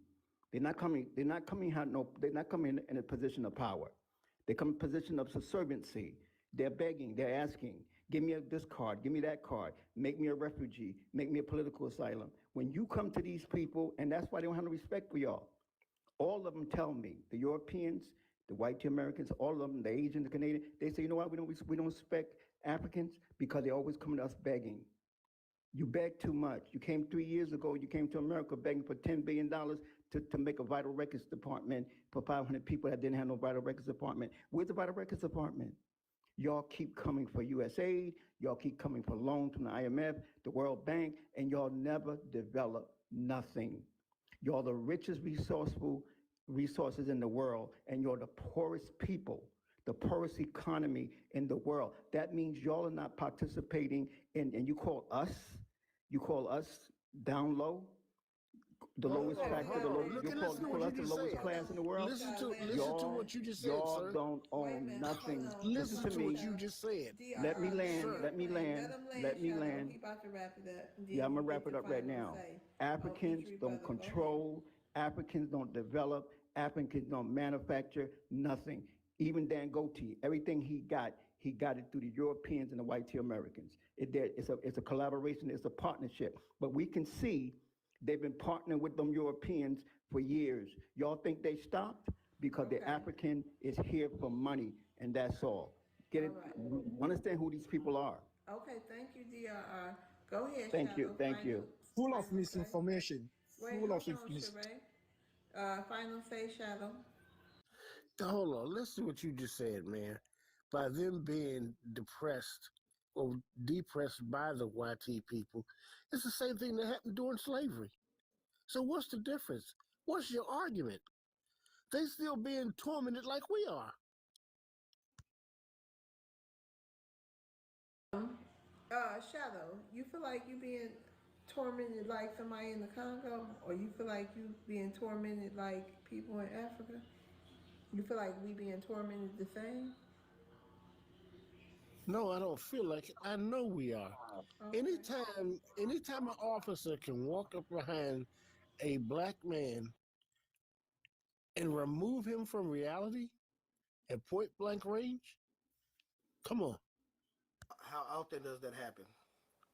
Speaker 6: They're not coming in a position of power. They come in a position of subserviency. They're begging, they're asking, give me this card, give me that card, make me a refugee, make me a political asylum. When you come to these people, and that's why they don't have no respect for y'all. All of them tell me, the Europeans, the white Americans, all of them, the Asians, the Canadians, they say, you know why we don't respect Africans? Because they always come to us begging. You beg too much. You came 3 years ago, you came to America begging for $10 billion to make a vital records department for 500 people that didn't have no vital records department. Where's the vital records department? Y'all keep coming for USAID, y'all keep coming for loans from the IMF, the World Bank, and y'all never develop nothing. Y'all the richest resources in the world, and you're the poorest people, the poorest economy in the world. That means y'all are not participating in, and you call us down low, the lowest factor, the lowest, you call us the lowest class in the world?
Speaker 12: Listen to what you just said,
Speaker 6: y'all
Speaker 12: sir.
Speaker 6: don't own nothing.
Speaker 12: Listen to
Speaker 6: me.
Speaker 12: what you just said.
Speaker 6: Let me land.
Speaker 1: Sir,
Speaker 6: Let me land. Let me land.
Speaker 1: He about to wrap it up.
Speaker 6: Yeah, I'm gonna wrap it up right now. Africans don't control. Africans don't develop. Africans don't manufacture nothing. Even Dan Goatee, everything he got, He got it through the Europeans and the white Americans. It's a collaboration, it's a partnership. But we can see they've been partnering with them Europeans for years. Y'all think they stopped? Because the African is here for money, and that's all. Get it? Understand who these people are.
Speaker 1: Okay, thank you, DRR. Go ahead,
Speaker 6: Thank
Speaker 1: Shadow.
Speaker 6: you, thank you.
Speaker 8: Full of misinformation.
Speaker 1: Wait,
Speaker 8: Full
Speaker 1: hold
Speaker 8: of
Speaker 1: on, Sheree. Final say, Shadow.
Speaker 12: Hold on, listen to what you just said, man. By them being depressed or depressed by the YT people, it's the same thing that happened during slavery. So what's the difference? What's your argument? They still being tormented like we are.
Speaker 1: Shadow, you feel like you being tormented like somebody in the Congo, or you feel like you being tormented like people in Africa? You feel like we being tormented the same?
Speaker 12: No, I don't feel like it. I know we are. Anytime an officer can walk up behind a black man and remove him from reality at point blank range, come on.
Speaker 19: How often does that happen?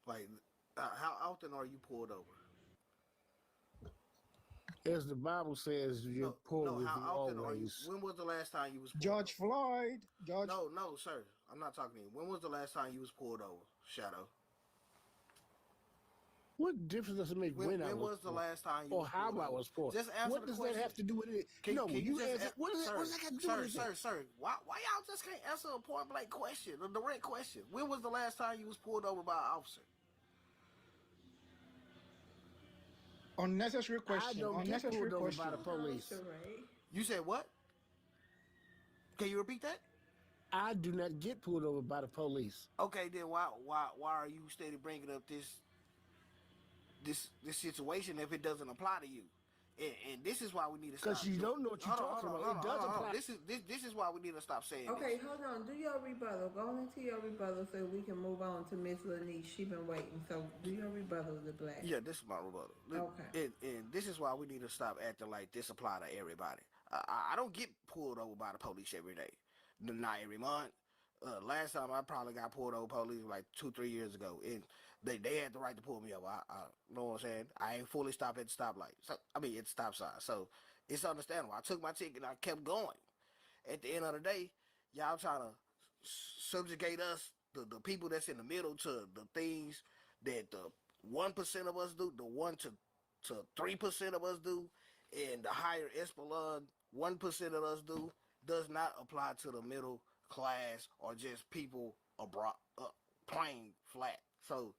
Speaker 19: Like, how often are you pulled over?
Speaker 12: As the Bible says, you're pulled with you always.
Speaker 19: When was the last time you was pulled
Speaker 8: George
Speaker 19: over?
Speaker 8: Floyd.
Speaker 19: No, sir. I'm not talking to you. When was the last time you was pulled over, Shadow?
Speaker 12: What difference does it make when I was
Speaker 19: the last time you
Speaker 12: or
Speaker 19: was
Speaker 12: how
Speaker 19: pulled
Speaker 12: I
Speaker 19: over?
Speaker 12: was pulled?
Speaker 19: Just answer
Speaker 12: what
Speaker 19: the
Speaker 12: does
Speaker 19: question.
Speaker 12: that have to do with it?
Speaker 19: Can
Speaker 12: you
Speaker 19: just
Speaker 12: answer. What does that got to do with it?
Speaker 19: Sir, why y'all just can't answer a point blank question, a direct question? When was the last time you was pulled over by an officer?
Speaker 8: Unnecessary question.
Speaker 12: I don't get
Speaker 8: Unnecessary
Speaker 12: pulled over
Speaker 8: question.
Speaker 12: by the police.
Speaker 19: You said what? Can you repeat that?
Speaker 12: I do not get pulled over by the police.
Speaker 19: Okay, then why are you steady bringing up this situation if it doesn't apply to you? And this is why we need to stop.
Speaker 12: Because you don't know what you're talking about. It does apply.
Speaker 19: This is why we need to stop saying
Speaker 1: Okay,
Speaker 19: this.
Speaker 1: hold on. Do your rebuttal. Go into your rebuttal so we can move on to Miss Lanice. She been waiting. So do your rebuttal, the black.
Speaker 19: Yeah, this is my rebuttal.
Speaker 1: Okay.
Speaker 19: And this is why we need to stop acting like this apply to everybody. I don't get pulled over by the police every day. Not every month. Last time I probably got pulled over police like 2-3 years ago, and they had the right to pull me over. I know what I'm saying. I ain't fully stopped at the stoplight. So I mean at the stop sign. So it's understandable. I took my ticket and I kept going. At the end of the day, y'all trying to subjugate us, the people that's in the middle, to the things that the 1% of us do, the 1 to 3% of us do, and the higher echelon 1% of us do, does not apply to the middle class or just people abroad, plain flat. So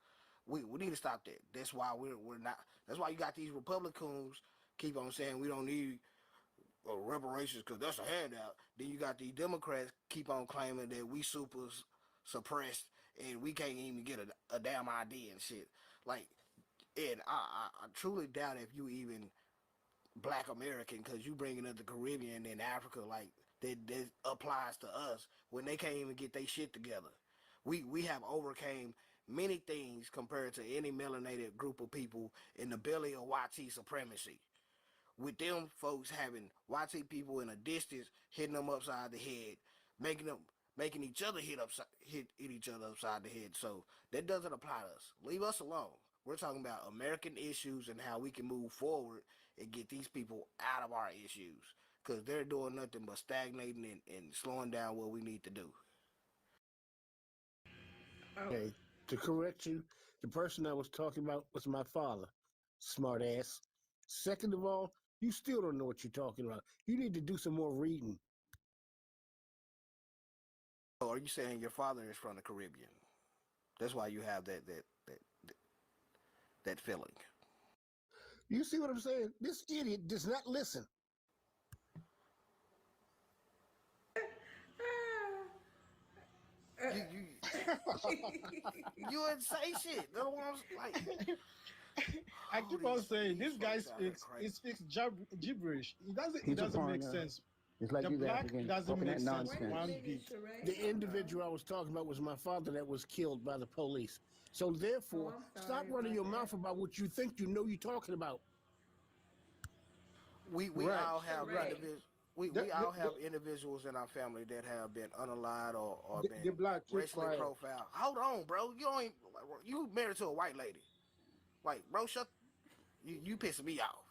Speaker 19: we need to stop that. That's why we're not. That's why you got these Republicans keep on saying we don't need reparations because that's a handout. Then you got these Democrats keep on claiming that we super suppressed and we can't even get a damn ID and shit. Like, and I truly doubt if you even Black American because you bringing up the Caribbean and Africa like that applies to us when they can't even get their shit together. We have overcame many things compared to any melanated group of people in the belly of YT supremacy. With them folks having YT people in a distance hitting them upside the head, making each other hit each other upside the head. So that doesn't apply to us. Leave us alone. We're talking about American issues and how we can move forward and get these people out of our issues because they're doing nothing but stagnating and slowing down what we need to do.
Speaker 12: Okay, to correct you, the person I was talking about was my father. Smart ass. Second of all, you still don't know what you're talking about. You need to do some more reading.
Speaker 19: So are you saying your father is from the Caribbean? That's why you have that feeling.
Speaker 12: You see what I'm saying? This idiot does not listen.
Speaker 19: You didn't say shit. The ones like
Speaker 8: I keep on saying this guy speaks gibberish. It doesn't make sense.
Speaker 6: It's like
Speaker 8: the
Speaker 6: these
Speaker 8: black
Speaker 6: Africans
Speaker 8: doesn't
Speaker 6: talking
Speaker 8: make
Speaker 6: that
Speaker 8: sense.
Speaker 6: nonsense.
Speaker 8: One bit.
Speaker 12: The individual I was talking about was my father that was killed by the police. So therefore, stop running your mouth about what you think you know you're talking about.
Speaker 19: We
Speaker 12: Right,
Speaker 19: all have
Speaker 12: right.
Speaker 19: we all have individuals in our family that have been unaligned or
Speaker 8: the
Speaker 19: been
Speaker 8: black keep
Speaker 19: racially
Speaker 8: quiet.
Speaker 19: profiled. Hold on, bro. You married to a white lady. Like, bro, you pissing me off.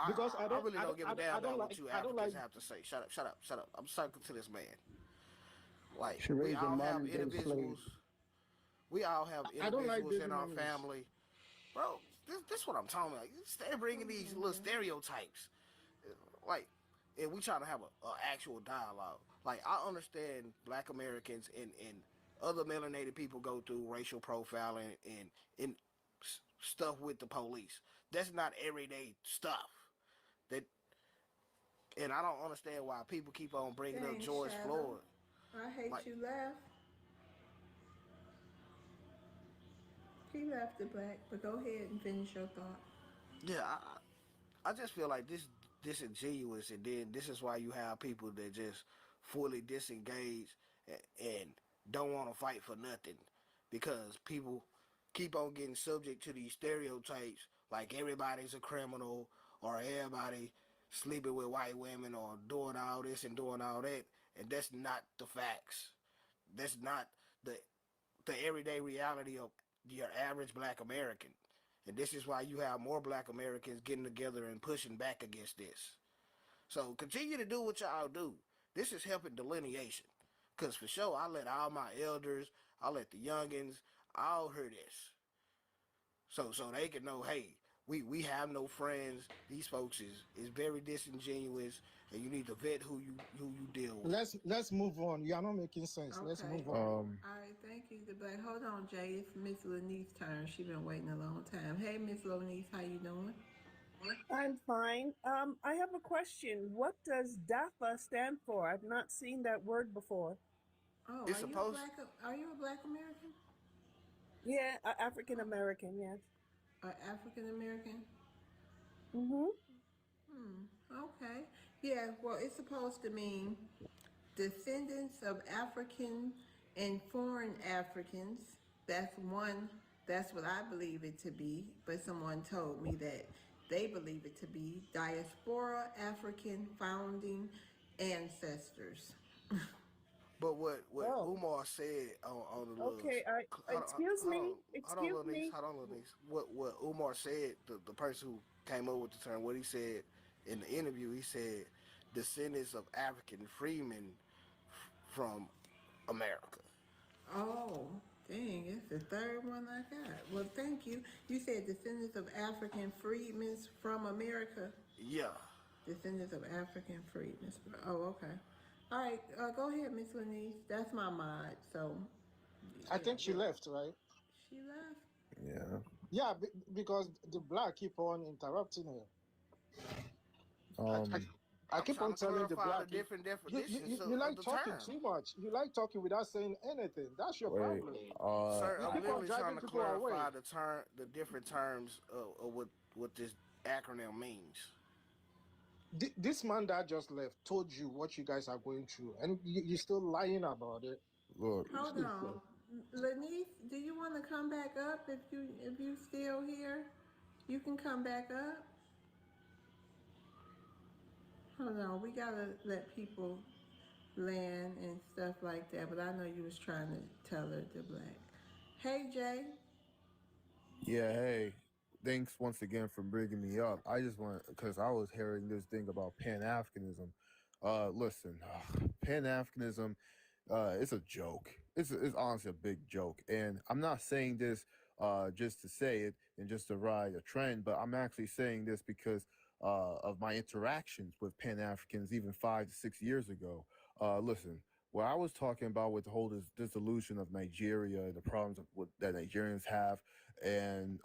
Speaker 8: Because
Speaker 19: I really don't give a damn
Speaker 8: I don't
Speaker 19: about
Speaker 8: like
Speaker 19: what you
Speaker 8: I don't like
Speaker 19: Africans have to say. Shut up, shut up, shut up. I'm talking to this man. Like,
Speaker 6: She
Speaker 19: we
Speaker 6: raised a
Speaker 19: all have
Speaker 6: modern day slave.
Speaker 19: individuals. We all have
Speaker 8: I don't like
Speaker 19: individuals
Speaker 8: baby
Speaker 19: in our
Speaker 8: mamas.
Speaker 19: family. Bro, this what I'm talking about. You stay bringing these little stereotypes. Like, and we trying to have a actual dialogue. Like, I understand Black Americans and other melanated people go through racial profiling and stuff with the police. That's not everyday stuff. That, and I don't understand why people keep on bringing up
Speaker 1: Dang,
Speaker 19: George
Speaker 1: Shadow.
Speaker 19: Floyd.
Speaker 1: I hate
Speaker 19: Like,
Speaker 1: you left. He left the black, but go ahead and finish your thought.
Speaker 19: yeah, I just feel like this disingenuous, and then this is why you have people that just fully disengage and don't want to fight for nothing, because people keep on getting subject to these stereotypes, like everybody's a criminal or everybody sleeping with white women or doing all this and doing all that, and that's not the facts. That's not the everyday reality of your average Black American. And this is why you have more Black Americans getting together and pushing back against this. So continue to do what y'all do. This is helping delineation. Because for sure, I let all my elders, I let the youngins all hear this. So they can know, hey, we have no friends. These folks is very disingenuous, and you need to vet who you deal with.
Speaker 8: Let's move on. You are not making sense. Let's
Speaker 1: Okay.
Speaker 8: move on.
Speaker 1: All right, thank you. But hold on, Jay. It's Miss Lanice's turn. She's been waiting a long time. Hey, Miss Lanice, how you doing?
Speaker 9: I'm fine. I have a question. What does DAFA stand for? I've not seen that word before.
Speaker 1: Oh,
Speaker 19: It's supposed.
Speaker 1: Are you a Black American?
Speaker 9: Yeah, African American, yes.
Speaker 1: African American?
Speaker 9: Mm-hmm.
Speaker 1: Okay. Yeah, well, it's supposed to mean descendants of African and foreign Africans. That's what I believe it to be, but someone told me that they believe it to be diaspora African founding ancestors.
Speaker 19: But what Umar said on the little
Speaker 9: Okay, excuse me. Excuse me.
Speaker 19: Hold on, Lanice. What Umar said, the person who came up with the term, what he said in the interview, he said descendants of African freemen from America.
Speaker 1: Oh, dang, it's the third one I got. Well, thank you. You said descendants of African freedmen from America.
Speaker 19: Yeah.
Speaker 1: Descendants of African freedmen. Oh, okay. All right, go ahead, Miss Lanice. That's my mod, so.
Speaker 8: I think she left, right?
Speaker 1: She left?
Speaker 6: Yeah.
Speaker 8: Yeah, because the black keep on interrupting her. I keep on telling the black,
Speaker 19: different definitions
Speaker 8: you like
Speaker 19: of the
Speaker 8: talking
Speaker 19: term.
Speaker 8: too much. You like talking without saying anything. That's your
Speaker 6: Wait,
Speaker 8: problem.
Speaker 19: Sir,
Speaker 8: You
Speaker 19: I'm
Speaker 8: keep on
Speaker 19: literally trying
Speaker 8: driving
Speaker 19: to
Speaker 8: people away.
Speaker 19: clarify the different terms of what this acronym means.
Speaker 8: This man that just left told you what you guys are going through, and you're still lying about it.
Speaker 6: Look.
Speaker 1: Hold on. Lanice, do you want to come back up if you still here? You can come back up. Hold on, we gotta let people land and stuff like that, but I know you was trying to tell her the black. Hey, Jay.
Speaker 17: Yeah, hey, thanks once again for bringing me up. I just want, because I was hearing this thing about Pan-Africanism. Listen, Pan-Africanism, it's a joke. It's honestly a big joke. And I'm not saying this just to say it and just to ride a trend, but I'm actually saying this because of my interactions with Pan-Africans even 5 to 6 years ago. Listen, what I was talking about with the whole dissolution of Nigeria and the problems that Nigerians have, and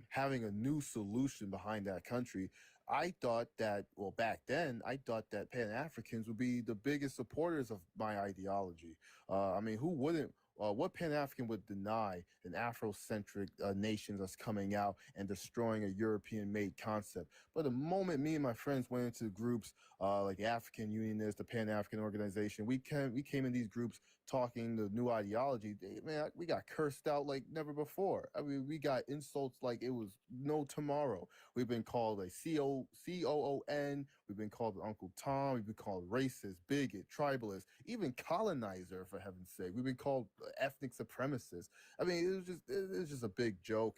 Speaker 17: having a new solution behind that country, I thought that, well, back then, I thought that Pan-Africans would be the biggest supporters of my ideology. I mean, who wouldn't? What Pan-African would deny an Afrocentric nation that's coming out and destroying a European-made concept? But the moment me and my friends went into groups like the African Unionists, the Pan-African Organization, we came in these groups talking the new ideology. Man, we got cursed out like never before. I mean, we got insults like it was no tomorrow. We've been called a COON. We've been called Uncle Tom. We've been called racist, bigot, tribalist, even colonizer, for heaven's sake. We've been called ethnic supremacists. I mean, it was just a big joke.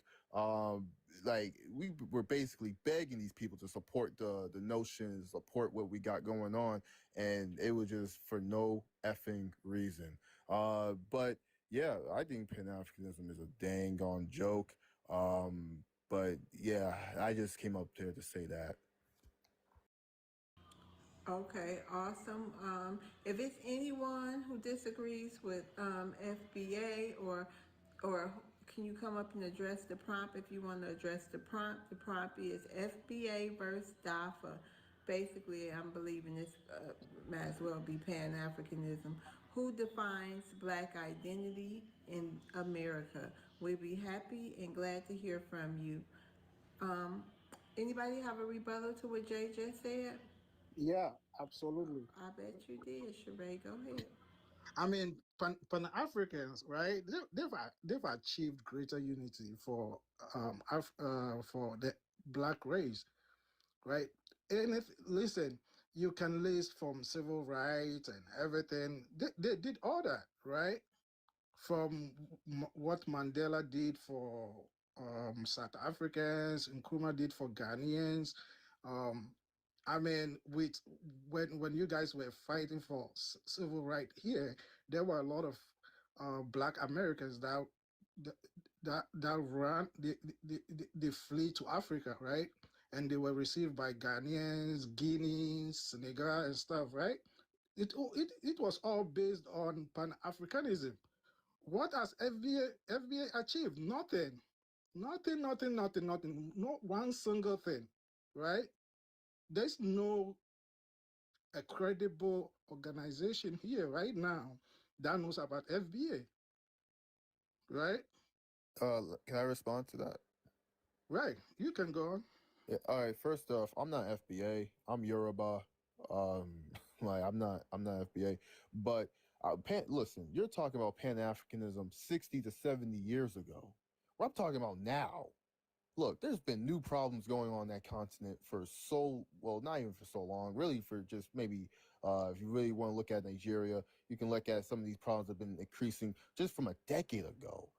Speaker 17: Like we were basically begging these people to support the notions, support what we got going on, and it was just for no effing reason. But yeah, I think Pan Africanism is a dang on joke. But yeah, I just came up there to say that.
Speaker 1: Okay, awesome. If it's anyone who disagrees with FBA or can you come up and address the prompt if you want to address the prompt? The prompt is FBA versus DAFA. Basically, I'm believing this might as well be Pan-Africanism. Who defines Black identity in America? We'll be happy and glad to hear from you. Um, Anybody have a rebuttal to what Jay just said?
Speaker 8: Yeah, absolutely.
Speaker 1: I bet you did, Sheree. Go ahead.
Speaker 8: I mean, Pan-Africans, right? They've achieved greater unity for the black race, right? And if listen, you can list from civil rights and everything. They did all that, right? From what Mandela did for South Africans, Nkrumah did for Ghanaians. Um, I mean, with when you guys were fighting for civil right here, there were a lot of Black Americans that that ran they flee to Africa, right? And they were received by Ghanaians, Guineans, Senegal, and stuff, right? It was all based on Pan Africanism. What has FBA achieved? Nothing. Nothing. Not one single thing, right? There's no a credible organization here right now that knows about FBA, right?
Speaker 17: Can I respond to that?
Speaker 8: Right. You can go on.
Speaker 17: Yeah, all right. First off, I'm not FBA. I'm Yoruba. Um, like I'm not FBA. But listen, you're talking about Pan Africanism 60 to 70 years ago. What I'm talking about now. Look, there's been new problems going on that continent for not even for so long, really for just maybe, if you really want to look at Nigeria, you can look at some of these problems have been increasing just from a decade ago.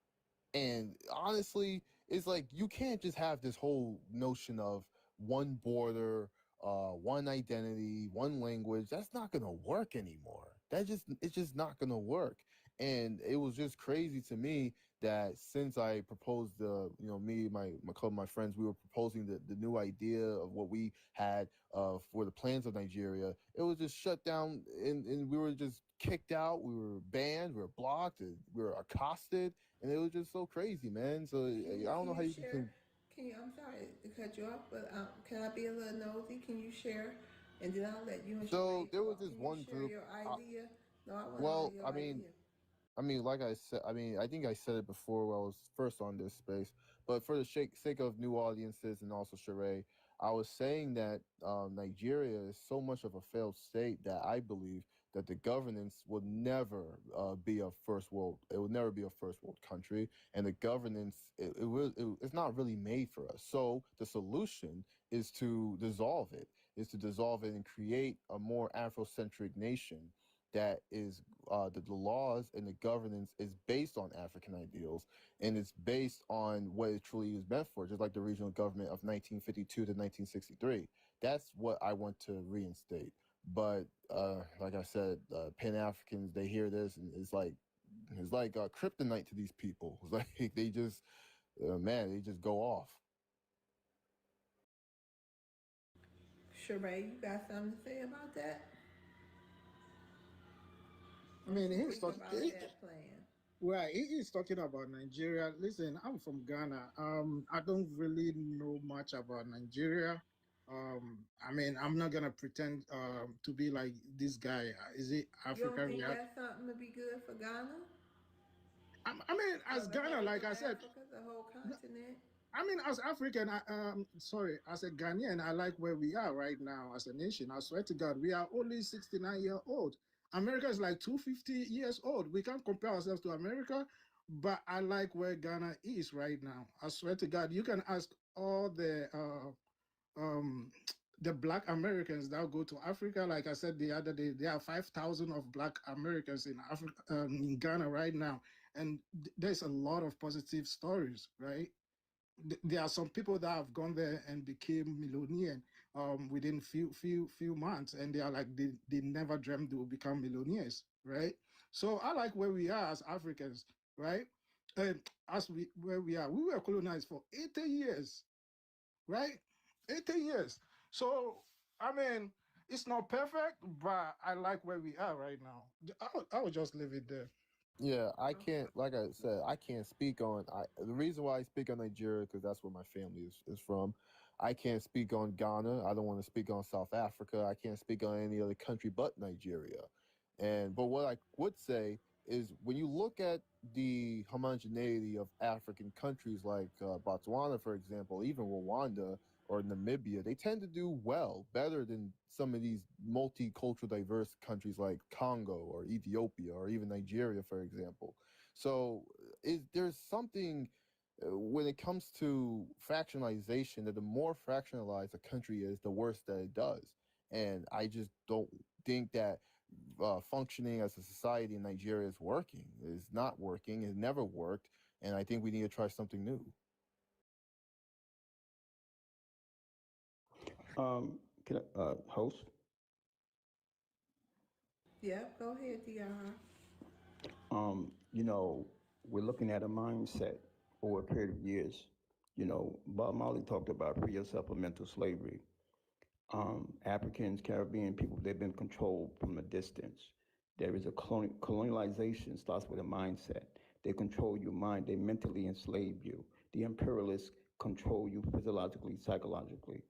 Speaker 17: And honestly, it's like you can't just have this whole notion of one border, one identity, one language. That's not gonna work anymore. It's just not gonna work. And it was just crazy to me that since I proposed me, my couple of my friends, we were proposing the new idea of what we had for the plans of Nigeria, it was just shut down and we were just kicked out, we were banned, we were blocked, we were accosted, and it was just so crazy, man. So I don't know how you can.
Speaker 1: Can you? I'm sorry to cut you off, but can I be a little nosy? Can you share, and then I'll let you and
Speaker 17: So
Speaker 1: Sheree
Speaker 17: there was
Speaker 1: talk.
Speaker 17: this
Speaker 1: Can you
Speaker 17: one
Speaker 1: share
Speaker 17: group.
Speaker 1: your idea? No, I want to
Speaker 17: Well,
Speaker 1: hear your idea.
Speaker 17: like I said, I think I said it before when I was first on this space, but for the sake of new audiences and also Sheree, I was saying that Nigeria is so much of a failed state that I believe that the governance would never be a first world. It would never be a first world country, and the governance it's not really made for us. So the solution is to dissolve it. Is to dissolve it and create a more Afrocentric nation that is the laws and the governance is based on African ideals and it's based on what it truly is meant for, just like the regional government of 1952 to 1963. That's what I want to reinstate. But like I said, Pan Africans, they hear this and it's like kryptonite to these people. It's like they just they just go off.
Speaker 1: Sheree, you got something to say about that?
Speaker 8: I mean, he's
Speaker 1: Speak
Speaker 8: talking.
Speaker 1: about that plan.
Speaker 8: Right, he is talking about Nigeria. Listen, I'm from Ghana. I don't really know much about Nigeria. I mean, I'm not gonna pretend to be like this guy. Is it
Speaker 1: You don't
Speaker 8: African
Speaker 1: think
Speaker 8: react?
Speaker 1: that's something to be good for Ghana?
Speaker 8: I mean,
Speaker 1: Or
Speaker 8: as
Speaker 1: the
Speaker 8: Ghana,
Speaker 1: whole
Speaker 8: like
Speaker 1: of
Speaker 8: I said,
Speaker 1: Africa, the whole continent?
Speaker 8: I mean, as African, as a Ghanaian, I like where we are right now as a nation. I swear to God, we are only 69-year-old. America is like 250 years old. We can't compare ourselves to America, but I like where Ghana is right now. I swear to God, you can ask all the the Black Americans that go to Africa. Like I said the other day, there are 5,000 of Black Americans in Africa, in Ghana right now, and there's a lot of positive stories, right? There are some people that have gone there and became millionaire within few months, and they are like they never dreamed they would become millionaires, right? So I like where we are as Africans, right? And as we where we were colonized for 80 years, right? 80 years. So I mean, it's not perfect, but I like where we are right now. I would just leave it there.
Speaker 10: Yeah, I can't. Like I said, I can't speak on. The reason why I speak on Nigeria because that's where my family is from. I can't speak on Ghana. I don't want to speak on South Africa. I can't speak on any other country but Nigeria. And but what I would say is when you look at the homogeneity of African countries like Botswana, for example, even Rwanda or Namibia, they tend to do well, better than some of these multicultural diverse countries like Congo or Ethiopia or even Nigeria, for example. So there's something when it comes to fractionalization that the more fractionalized a country is, the worse that it does. And I just don't think that functioning as a society in Nigeria is working. It's not working. It never worked. And I think we need to try something new.
Speaker 6: Can I, host?
Speaker 1: Yeah, go ahead, Dr.
Speaker 6: You know, we're looking at a mindset over a period of years. You know, Bob Marley talked about pre-supplemental slavery. Africans, Caribbean people, they've been controlled from a distance. There is a colonialization starts with a mindset. They control your mind. They mentally enslave you. The imperialists control you physiologically, psychologically.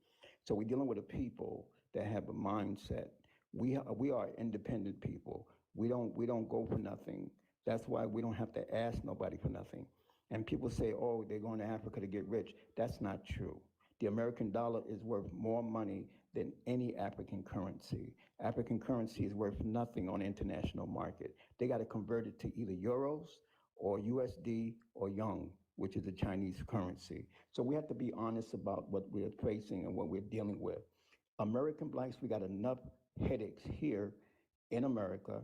Speaker 6: So we're dealing with a people that have a mindset. We are independent people. We don't go for nothing. That's why we don't have to ask nobody for nothing. And people say, oh, they're going to Africa to get rich. That's not true. The American dollar is worth more money than any African currency. African currency is worth nothing on the international market. They got to convert it to either euros or USD or yuan, which is the Chinese currency. So we have to be honest about what we're facing and what we're dealing with. American blacks, we got enough headaches here in America.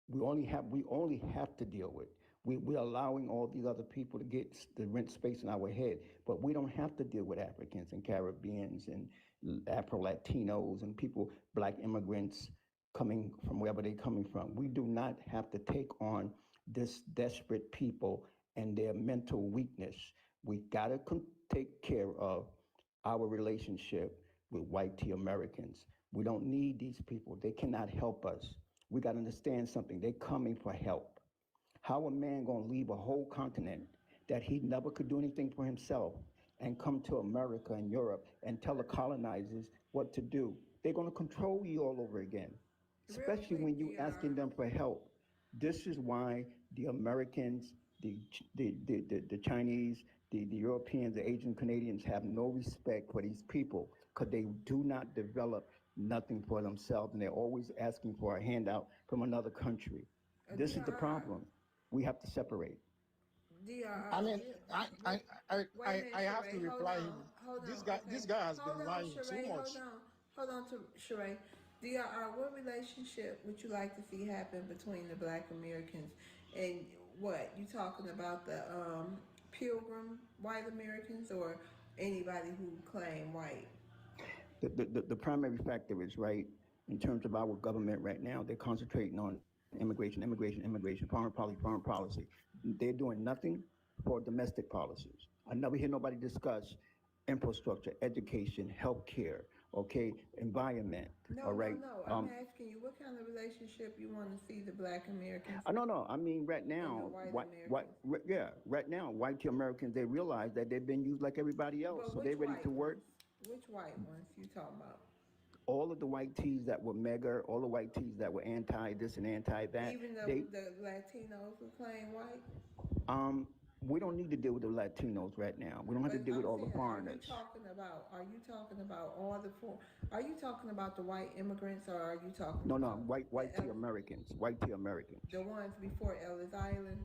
Speaker 6: We only have to deal with. We're allowing all these other people to get the rent space in our head, but we don't have to deal with Africans and Caribbeans and Afro-Latinos and people, black immigrants coming from wherever they're coming from. We do not have to take on this desperate people and their mental weakness. We gotta take care of our relationship with white tea Americans. We don't need these people. They cannot help us. We got to understand something. They're coming for help. How a man going to leave a whole continent that he never could do anything for himself and come to America and Europe and tell the colonizers what to do? They're going to control you all over again, especially when you asking them for help. This is why the Americans, the Chinese, the Europeans, the Asian Canadians have no respect for these people because they do not develop nothing for themselves and they're always asking for a handout from another country. This is the problem. We have to separate.
Speaker 8: I mean, I have to reply him.
Speaker 1: Hold on.
Speaker 8: This
Speaker 1: Okay.
Speaker 8: guy has
Speaker 1: Hold
Speaker 8: been
Speaker 1: on,
Speaker 8: lying too
Speaker 1: Sheree.
Speaker 8: much.
Speaker 1: Hold on to Sheree. DRR, what relationship would you like to see happen between the Black Americans and what? You talking about the pilgrim white Americans or anybody who claim white?
Speaker 6: The primary factor is, right, in terms of our government right now, they're concentrating on immigration, foreign policy. They're doing nothing for domestic policies. I never hear nobody discuss infrastructure, education, healthcare, okay, environment, all right?
Speaker 1: No. I'm asking you what kind of relationship you want to see the Black Americans.
Speaker 6: No. I mean, right now, right now, white Americans, they realize that they've been used like everybody else, so they're ready to work.
Speaker 1: Which white ones you talking about?
Speaker 6: All of the white tees that were mega, all the white tees that were anti this and anti that.
Speaker 1: Even though the Latinos who claim white?
Speaker 6: We don't need to deal with the Latinos right now. We don't have to deal with all the foreigners.
Speaker 1: Are you talking about all the are you talking about the white immigrants or are you talking
Speaker 6: No,
Speaker 1: about
Speaker 6: white tea Americans.
Speaker 1: The ones before Ellis Island?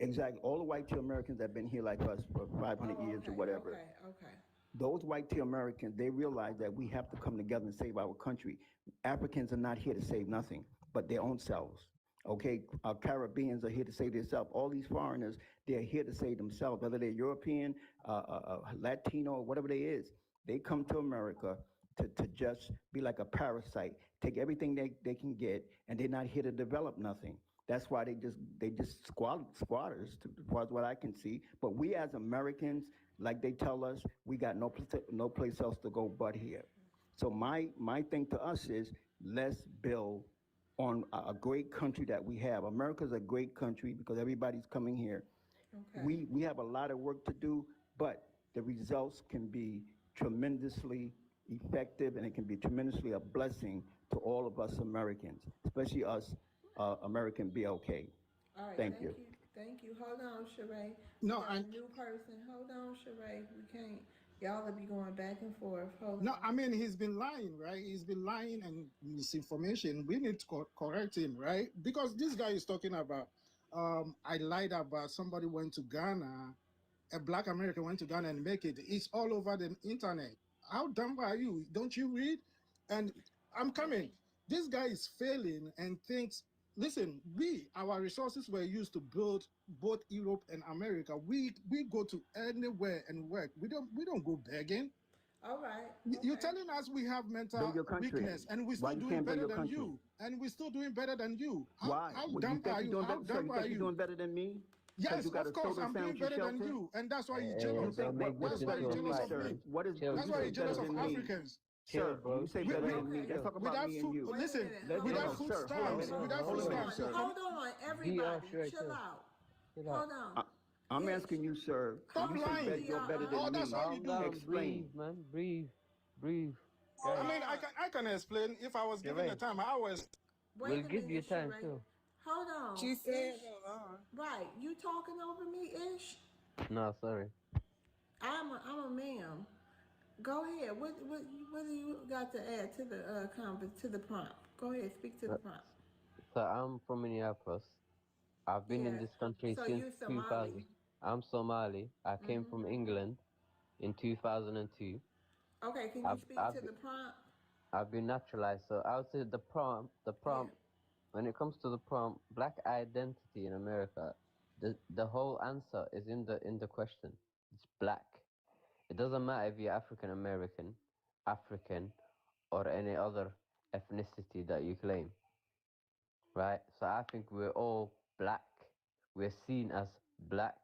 Speaker 6: Exactly. All the white tea Americans that have been here like us for 500 years or whatever.
Speaker 1: Okay.
Speaker 6: those white Americans, they realize that we have to come together and save our country. Africans are not here to save nothing but their own selves. Okay, Caribbeans are here to save themselves. All these foreigners, they're here to save themselves, whether they're European, Latino, or whatever they is. They come to America to just be like a parasite, take everything they can get, and they're not here to develop nothing. That's why they just squatters, as far as what I can see. But we as Americans, like they tell us, we got no place else to go but here. So my thing to us is, let's build on a great country that we have. America's a great country because everybody's coming here.
Speaker 1: Okay.
Speaker 6: We have a lot of work to do, but the results can be tremendously effective, and it can be tremendously a blessing to all of us Americans, especially us American BLK.
Speaker 1: All right,
Speaker 6: Thank you.
Speaker 1: Thank you. Hold on, Sheree.
Speaker 8: No,
Speaker 1: got a new person. Hold on, Sheree. We can't. Y'all will be going back and forth. Hold
Speaker 8: No,
Speaker 1: on.
Speaker 8: I mean, he's been lying, right? He's been lying and misinformation. We need to correct him, right? Because this guy is talking about, I lied about somebody went to Ghana, a Black American went to Ghana and make it. It's all over the internet. How dumb are you? Don't you read? And I'm coming. This guy is failing and thinks, listen, our resources were used to build both Europe and America. We go to anywhere and work. We don't go begging.
Speaker 1: All right.
Speaker 8: You're telling us we have mental
Speaker 6: Build your country.
Speaker 8: weakness, and we're
Speaker 6: Why
Speaker 8: still
Speaker 6: you
Speaker 8: doing
Speaker 6: can't build
Speaker 8: better
Speaker 6: your
Speaker 8: than
Speaker 6: country?
Speaker 8: you. And we're still doing better than you.
Speaker 6: Why?
Speaker 8: How
Speaker 6: Well,
Speaker 8: dumb are you? How
Speaker 6: so
Speaker 8: dumb
Speaker 6: you
Speaker 8: are
Speaker 6: think you're
Speaker 8: you?
Speaker 6: doing better than me? 'Cause
Speaker 8: Yes,
Speaker 6: you got
Speaker 8: of
Speaker 6: a
Speaker 8: course,
Speaker 6: soda
Speaker 8: I'm doing
Speaker 6: sandwich
Speaker 8: better than
Speaker 6: shelter?
Speaker 8: you, and that's why you're
Speaker 6: You
Speaker 8: jealous.
Speaker 6: think what
Speaker 8: That's
Speaker 6: is
Speaker 8: why
Speaker 6: better
Speaker 8: you're
Speaker 6: than me,
Speaker 8: jealous of
Speaker 6: sir?
Speaker 8: me.
Speaker 6: What is
Speaker 8: That's
Speaker 6: you
Speaker 8: why
Speaker 6: say
Speaker 8: you're jealous
Speaker 6: better
Speaker 8: of
Speaker 6: than me?
Speaker 8: Africans.
Speaker 6: Sir, you say better than me. Let's talk about
Speaker 8: Without
Speaker 6: me and
Speaker 8: food,
Speaker 6: you.
Speaker 8: listen,
Speaker 6: Hold
Speaker 8: without
Speaker 6: on,
Speaker 8: food
Speaker 6: sir. Hold on a
Speaker 8: stamps,
Speaker 6: minute.
Speaker 8: without
Speaker 6: Hold
Speaker 8: food
Speaker 6: on a minute,
Speaker 8: stamps.
Speaker 6: sir.
Speaker 1: Hold on, everybody. Chill out. Hold on.
Speaker 6: I'm asking you, sir.
Speaker 8: Stop
Speaker 6: You say
Speaker 8: lying.
Speaker 6: you're better
Speaker 8: Oh,
Speaker 6: than
Speaker 8: that's
Speaker 6: me.
Speaker 8: all you do.
Speaker 6: Explain.
Speaker 4: Breathe.
Speaker 8: I mean, I can explain. If I was given the time, I was.
Speaker 1: Wait a minute, Sheree. Hold on.
Speaker 9: She said,
Speaker 1: Ish.
Speaker 9: hold on.
Speaker 1: Right. You talking over me, Ish?
Speaker 4: No, sorry.
Speaker 1: I'm a ma'am. Go ahead. What do you got to add to the to the prompt? Go ahead. Speak to the prompt.
Speaker 4: So I'm from Minneapolis. I've been in
Speaker 1: Yeah.
Speaker 4: this country
Speaker 1: So
Speaker 4: since
Speaker 1: you
Speaker 4: 2000.
Speaker 1: Somali.
Speaker 4: I'm Somali. I came from England in 2002.
Speaker 1: Okay. Can you
Speaker 4: I've
Speaker 1: speak
Speaker 4: I've
Speaker 1: to the prompt?
Speaker 4: I've been naturalized. So I would say the prompt. When it comes to the prompt, black identity in America, the whole answer is in the question. It's black. It doesn't matter if you're African American, African, or any other ethnicity that you claim, right? So I think we're all black. We're seen as black.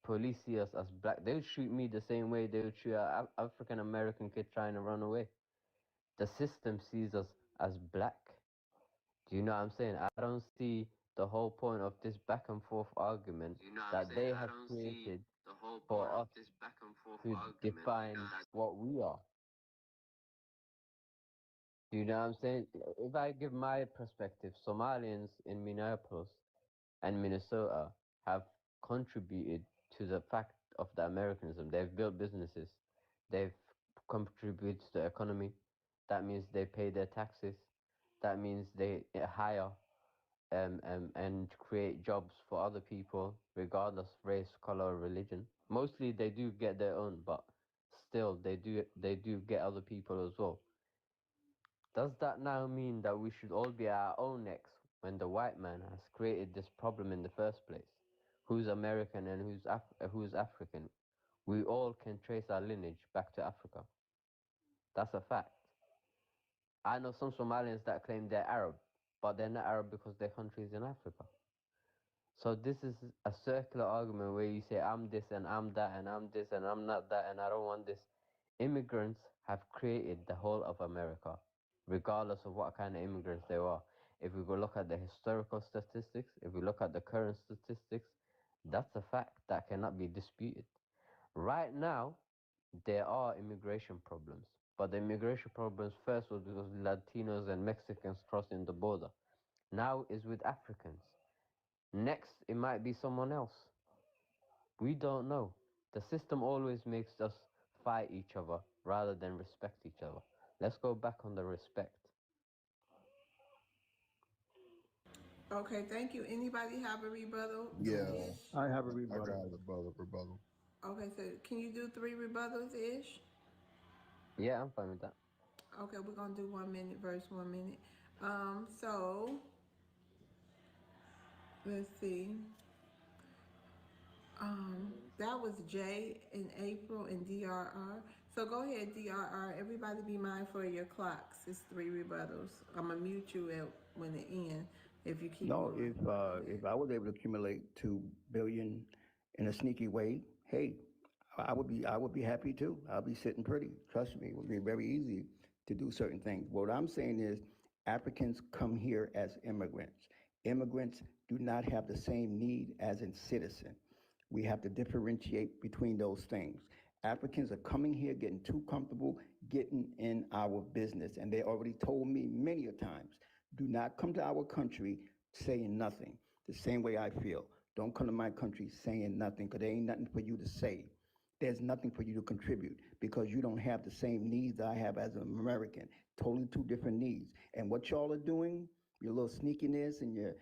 Speaker 4: Police see us as black. They would shoot me the same way they would shoot an African American kid trying to run away. The system sees us as black. Do you know what I'm saying? I don't see the whole point of this back and forth argument that they have created for us to define what we are. Do you know what I'm saying? If I give my perspective, Somalians in Minneapolis and Minnesota have contributed to the fact of the Americanism. They've built businesses. They've contributed to the economy. That means they pay their taxes. That means they hire and create jobs for other people, regardless race, color, or religion. Mostly they do get their own, but still they do get other people as well. Does that now mean that we should all be at our own necks when the white man has created this problem in the first place? Who's American and who's African? We all can trace our lineage back to Africa. That's a fact. I know some Somalians that claim they're Arab, but they're not Arab because their country is in Africa. So this is a circular argument where you say I'm this and I'm that and I'm this and I'm not that and I don't want this. Immigrants have created the whole of America, regardless of what kind of immigrants they are. If we go look at the historical statistics, if we look at the current statistics, that's a fact that cannot be disputed. Right now, there are immigration problems, but the immigration problems first was because Latinos and Mexicans crossing the border. Now is with Africans. Next, it might be someone else. We don't know. The system always makes us fight each other rather than respect each other. Let's go back on the respect.
Speaker 1: Okay. Thank you. Anybody have a rebuttal?
Speaker 17: Yeah,
Speaker 6: I have a
Speaker 17: I
Speaker 6: rebuttal.
Speaker 17: got a rebuttal.
Speaker 1: Okay. So can you do 3 rebuttals, Ish?
Speaker 4: Yeah, I'm fine with that.
Speaker 1: Okay, we're gonna do 1 minute verse 1 minute. So let's see. That was Jay in April in DRR. So go ahead, DRR. Everybody be mindful of your clocks. It's 3 rebuttals. I'm gonna mute you at when it ends if you keep
Speaker 6: No,
Speaker 1: going.
Speaker 6: if I was able to accumulate 2 billion in a sneaky way, hey, I would be happy too. I'll be sitting pretty. Trust me, it would be very easy to do certain things. What I'm saying is, Africans come here as immigrants. Immigrants do not have the same need as a citizen. We have to differentiate between those things. Africans are coming here, getting too comfortable, getting in our business, and they already told me many a times, do not come to our country saying nothing. The same way I feel. Don't come to my country saying nothing, because there ain't nothing for you to say. There's nothing for you to contribute because you don't have the same needs I have as an American. Totally two different needs. And what y'all are doing, your little sneakiness and your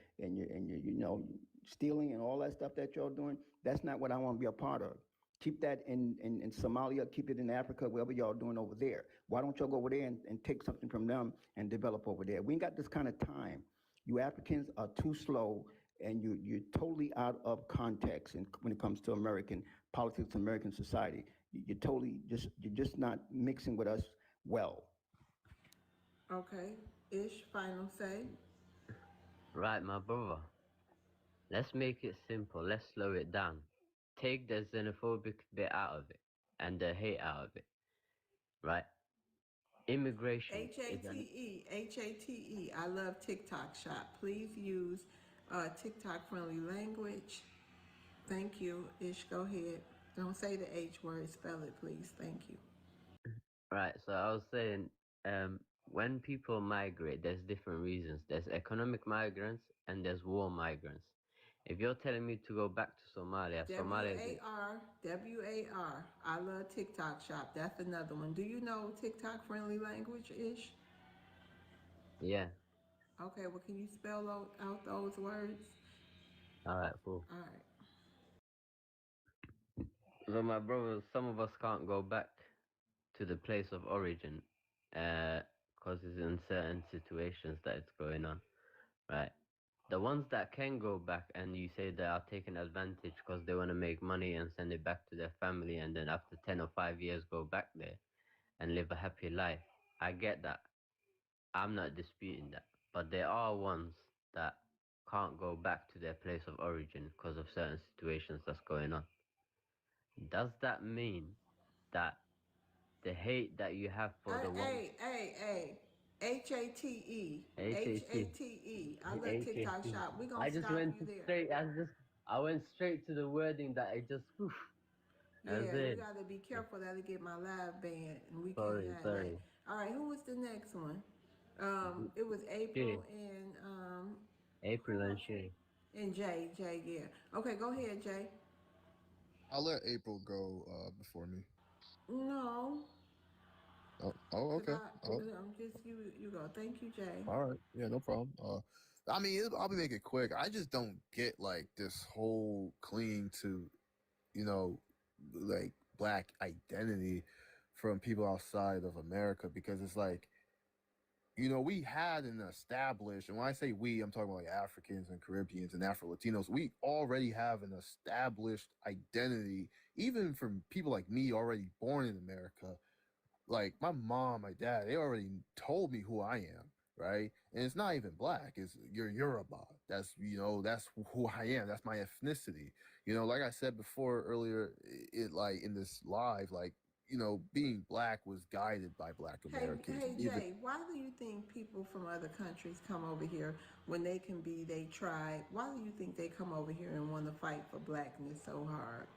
Speaker 6: stealing and all that stuff that y'all doing, that's not what I want to be a part of. Keep that in Somalia, keep it in Africa, wherever y'all doing over there. Why don't y'all go over there and take something from them and develop over there? We ain't got this kind of time. You Africans are too slow, and you're totally out of context when it comes to American politics, American society. You're just not mixing with us well.
Speaker 1: Okay, Ish, final say.
Speaker 4: Right, my brother. Let's make it simple. Let's slow it down. Take the xenophobic bit out of it and the hate out of it. Right? Immigration is an
Speaker 1: HATE. I love TikTok shop. Please use TikTok friendly language. Thank you. Ish, go ahead. Don't say the H word. Spell it, please. Thank you.
Speaker 4: right. So I was saying, when people migrate, there's different reasons. There's economic migrants and there's war migrants. If you're telling me to go back to Somalia, Somalia is
Speaker 1: WAR. I love TikTok shop. That's another one. Do you know TikTok friendly language, Ish?
Speaker 4: yeah.
Speaker 1: Okay, well, can you spell out those words?
Speaker 4: All right, cool.
Speaker 1: All right.
Speaker 4: So my brother, some of us can't go back to the place of origin, because it's in certain situations that it's going on, right? The ones that can go back and you say they are taking advantage because they want to make money and send it back to their family, and then after 10 or 5 years go back there and live a happy life. I get that. I'm not disputing that. But there are ones that can't go back to their place of origin because of certain situations that's going on. Does that mean that the hate that you have for the one
Speaker 1: Hey. HATE.
Speaker 4: HAT
Speaker 1: HATE. I love TikTok
Speaker 4: HAT?
Speaker 1: shop. We're going
Speaker 4: I
Speaker 1: to
Speaker 4: just
Speaker 1: stop
Speaker 4: went
Speaker 1: you there.
Speaker 4: straight. I went straight to the wording that I just. Whew, as
Speaker 1: Yeah, you
Speaker 4: in.
Speaker 1: got to be careful that I get my live banned, and we can't
Speaker 4: Sorry,
Speaker 1: have that.
Speaker 4: sorry.
Speaker 1: All right, who was the next one? It was
Speaker 4: Shay.
Speaker 1: April and
Speaker 4: April and Shay.
Speaker 1: Jay. Jay, yeah. Okay, go ahead, Jay.
Speaker 10: I'll let April go before me.
Speaker 1: No,
Speaker 10: Oh,
Speaker 1: cause
Speaker 10: okay.
Speaker 1: I'm just you go. Thank you, Jay.
Speaker 10: All right. Yeah, no problem. I mean, I'll be making it quick. I just don't get like this whole clinging to, you know, like black identity from people outside of America, because it's like, we had an established, and when I say we, I'm talking about like Africans and Caribbeans and Afro-Latinos. We already have an established identity, even from people like me already born in America. Like my mom, my dad, they already told me who I am, right? And it's not even black. It's you're Yoruba. That's who I am. That's my ethnicity. Like I said before earlier, it like in this live, like being black was guided by Black Americans.
Speaker 1: Hey, Jay. Why do you think people from other countries come over here when they can be they tribe? Why do you think they come over here and want to fight for blackness so hard?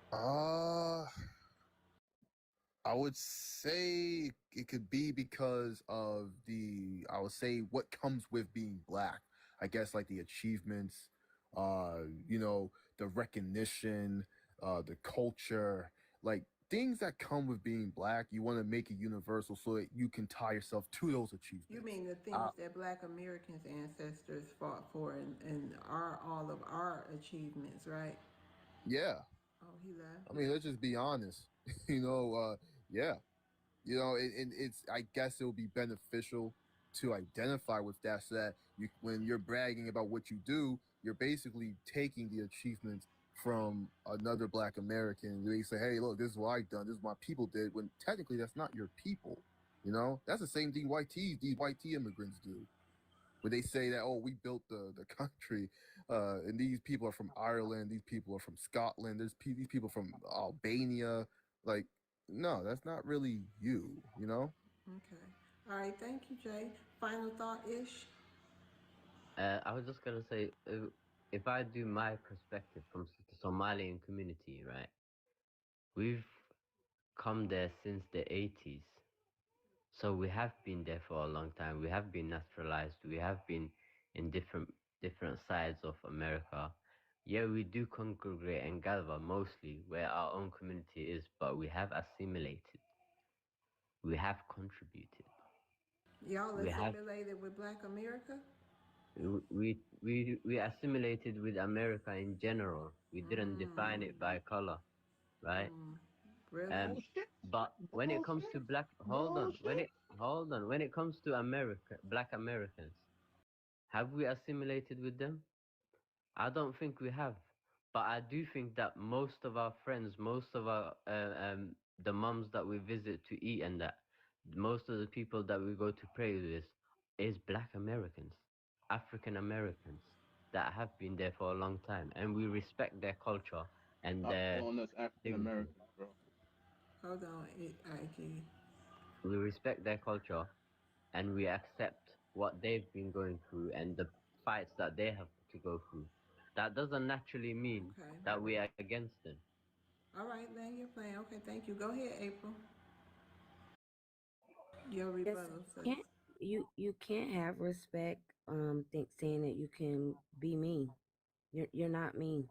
Speaker 10: I would say it could be because of I would say what comes with being black. I guess like the achievements, the recognition, the culture, like things that come with being black. You want to make it universal so that you can tie yourself to those achievements.
Speaker 1: You mean the things that Black Americans' ancestors fought for and are all of our achievements, right?
Speaker 10: Yeah.
Speaker 1: Oh, he left.
Speaker 10: I mean, let's just be honest. Yeah. You know, and it's, I guess it would be beneficial to identify with that, so that you, when you're bragging about what you do, you're basically taking the achievements from another Black American. They say, hey, look, this is what I done, this is what my people did, when technically that's not your people. You know, that's the same thing these white tea immigrants do. When they say that, oh, we built the country, and these people are from Ireland, these people are from Scotland, these people from Albania. Like, no, that's not really you, you know?
Speaker 1: Okay. All right. Thank you, Jay. Final thought, Ish.
Speaker 4: I was just gonna say, if I do my perspective from the Somalian community, right? We've come there since the 80s. So we have been there for a long time. We have been naturalized. We have been in different sides of America. Yeah, we do congregate and gather mostly where our own community is, but we have assimilated. We have contributed.
Speaker 1: Y'all
Speaker 4: We have
Speaker 1: assimilated with Black America?
Speaker 4: we assimilated with America in general. We didn't define it by color, right?
Speaker 1: Really?
Speaker 4: But when it comes to black, hold on. When it comes to America, Black Americans, have we assimilated with them? I don't think we have. But I do think that most of our friends, most of our the moms that we visit to eat, and that most of the people that we go to pray with is Black Americans, African Americans that have been there for a long time, and we respect their culture and
Speaker 15: Stop
Speaker 4: their
Speaker 15: calling us African
Speaker 4: dignity.
Speaker 15: Americans, bro.
Speaker 1: Hold on, IG.
Speaker 4: We respect their culture and we accept what they've been going through and the fights that they have to go through. That doesn't naturally mean
Speaker 1: Okay.
Speaker 4: that we are against them.
Speaker 1: All right, land your plane. Okay, thank you. Go ahead, April. Your
Speaker 20: Yes,
Speaker 1: rebuttal, sis.
Speaker 20: you can't have respect. Think saying that you can be me. You're not me.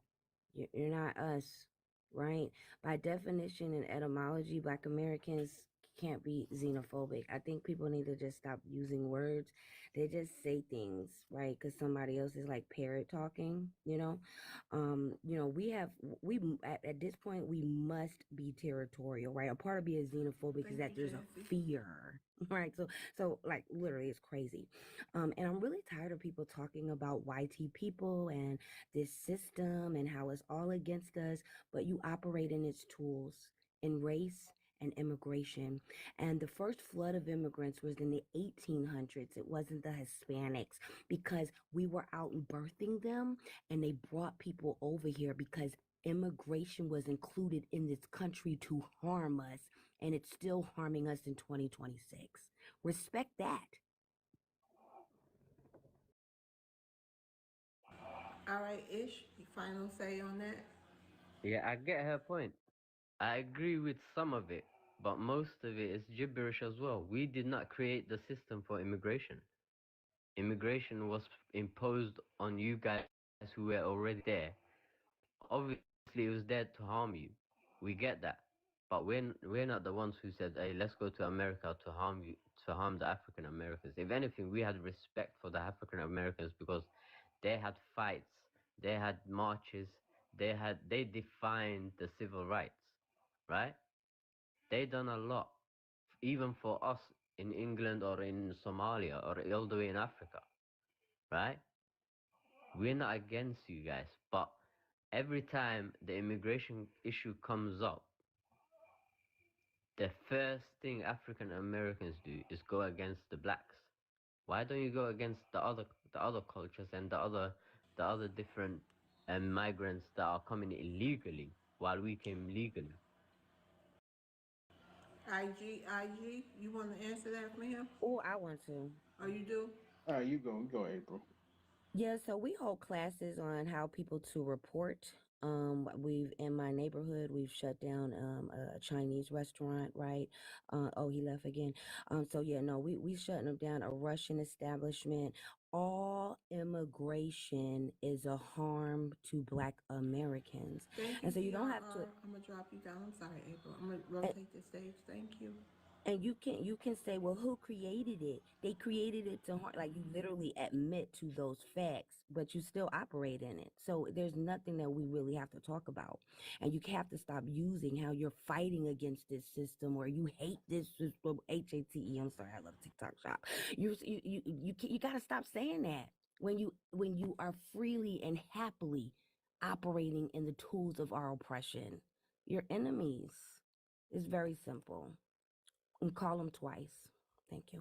Speaker 20: You're not us, right? By definition and etymology, Black Americans can't be xenophobic. I think people need to just stop using words. They just say things, right? Because somebody else is like parrot talking, you know. We have at this point we must be territorial, right? A part of being xenophobic is
Speaker 1: Thank
Speaker 20: that
Speaker 1: you,
Speaker 20: there's a
Speaker 1: Jesse.
Speaker 20: fear, right? So like literally, it's crazy. And I'm really tired of people talking about YT people and this system and how it's all against us, but you operate in its tools in race and immigration. And the first flood of immigrants was in the 1800s. It wasn't the Hispanics, because we were out birthing them and they brought people over here because immigration was included in this country to harm us, and it's still harming us in 2026. Respect that.
Speaker 1: All right, Ish. Your final say on that?
Speaker 4: Yeah, I get her point. I agree with some of it, but most of it is gibberish as well. We did not create the system for immigration. Immigration was imposed on you guys who were already there. Obviously, it was there to harm you. We get that. But we're not the ones who said, hey, let's go to America to harm you, to harm the African Americans. If anything, we had respect for the African Americans because they had fights, they had marches, they defined the civil rights, right? They done a lot, even for us in England or in Somalia or all the way in Africa, right? We're not against you guys, but every time the immigration issue comes up, the first thing African Americans do is go against the blacks. Why don't you go against the other cultures and the other different migrants that are coming illegally while we came legally?
Speaker 1: IG, you want to answer that for him?
Speaker 20: Oh, I want to.
Speaker 1: Oh, you do?
Speaker 15: All right, you go, April.
Speaker 20: Yeah, so we hold classes on how people to report. We've in my neighborhood, we've shut down a Chinese restaurant, right? Oh, he left again. So yeah, no, we shutting them down. A Russian establishment. All immigration is a harm to Black Americans,
Speaker 1: Thank you,
Speaker 20: and so you don't have to.
Speaker 1: DRR. I'm going to drop you down. I'm sorry, April. I'm going to rotate the stage. Thank you.
Speaker 20: And you can say, well, who created it? They created it to harm. Like, you literally admit to those facts, but you still operate in it. So there's nothing that we really have to talk about. And you have to stop using how you're fighting against this system, or you hate this system. HATE. I'm sorry, I love TikTok shop. You got to stop saying that when you are freely and happily operating in the tools of our oppression. Your enemies. It's very simple. And call them twice. Thank you.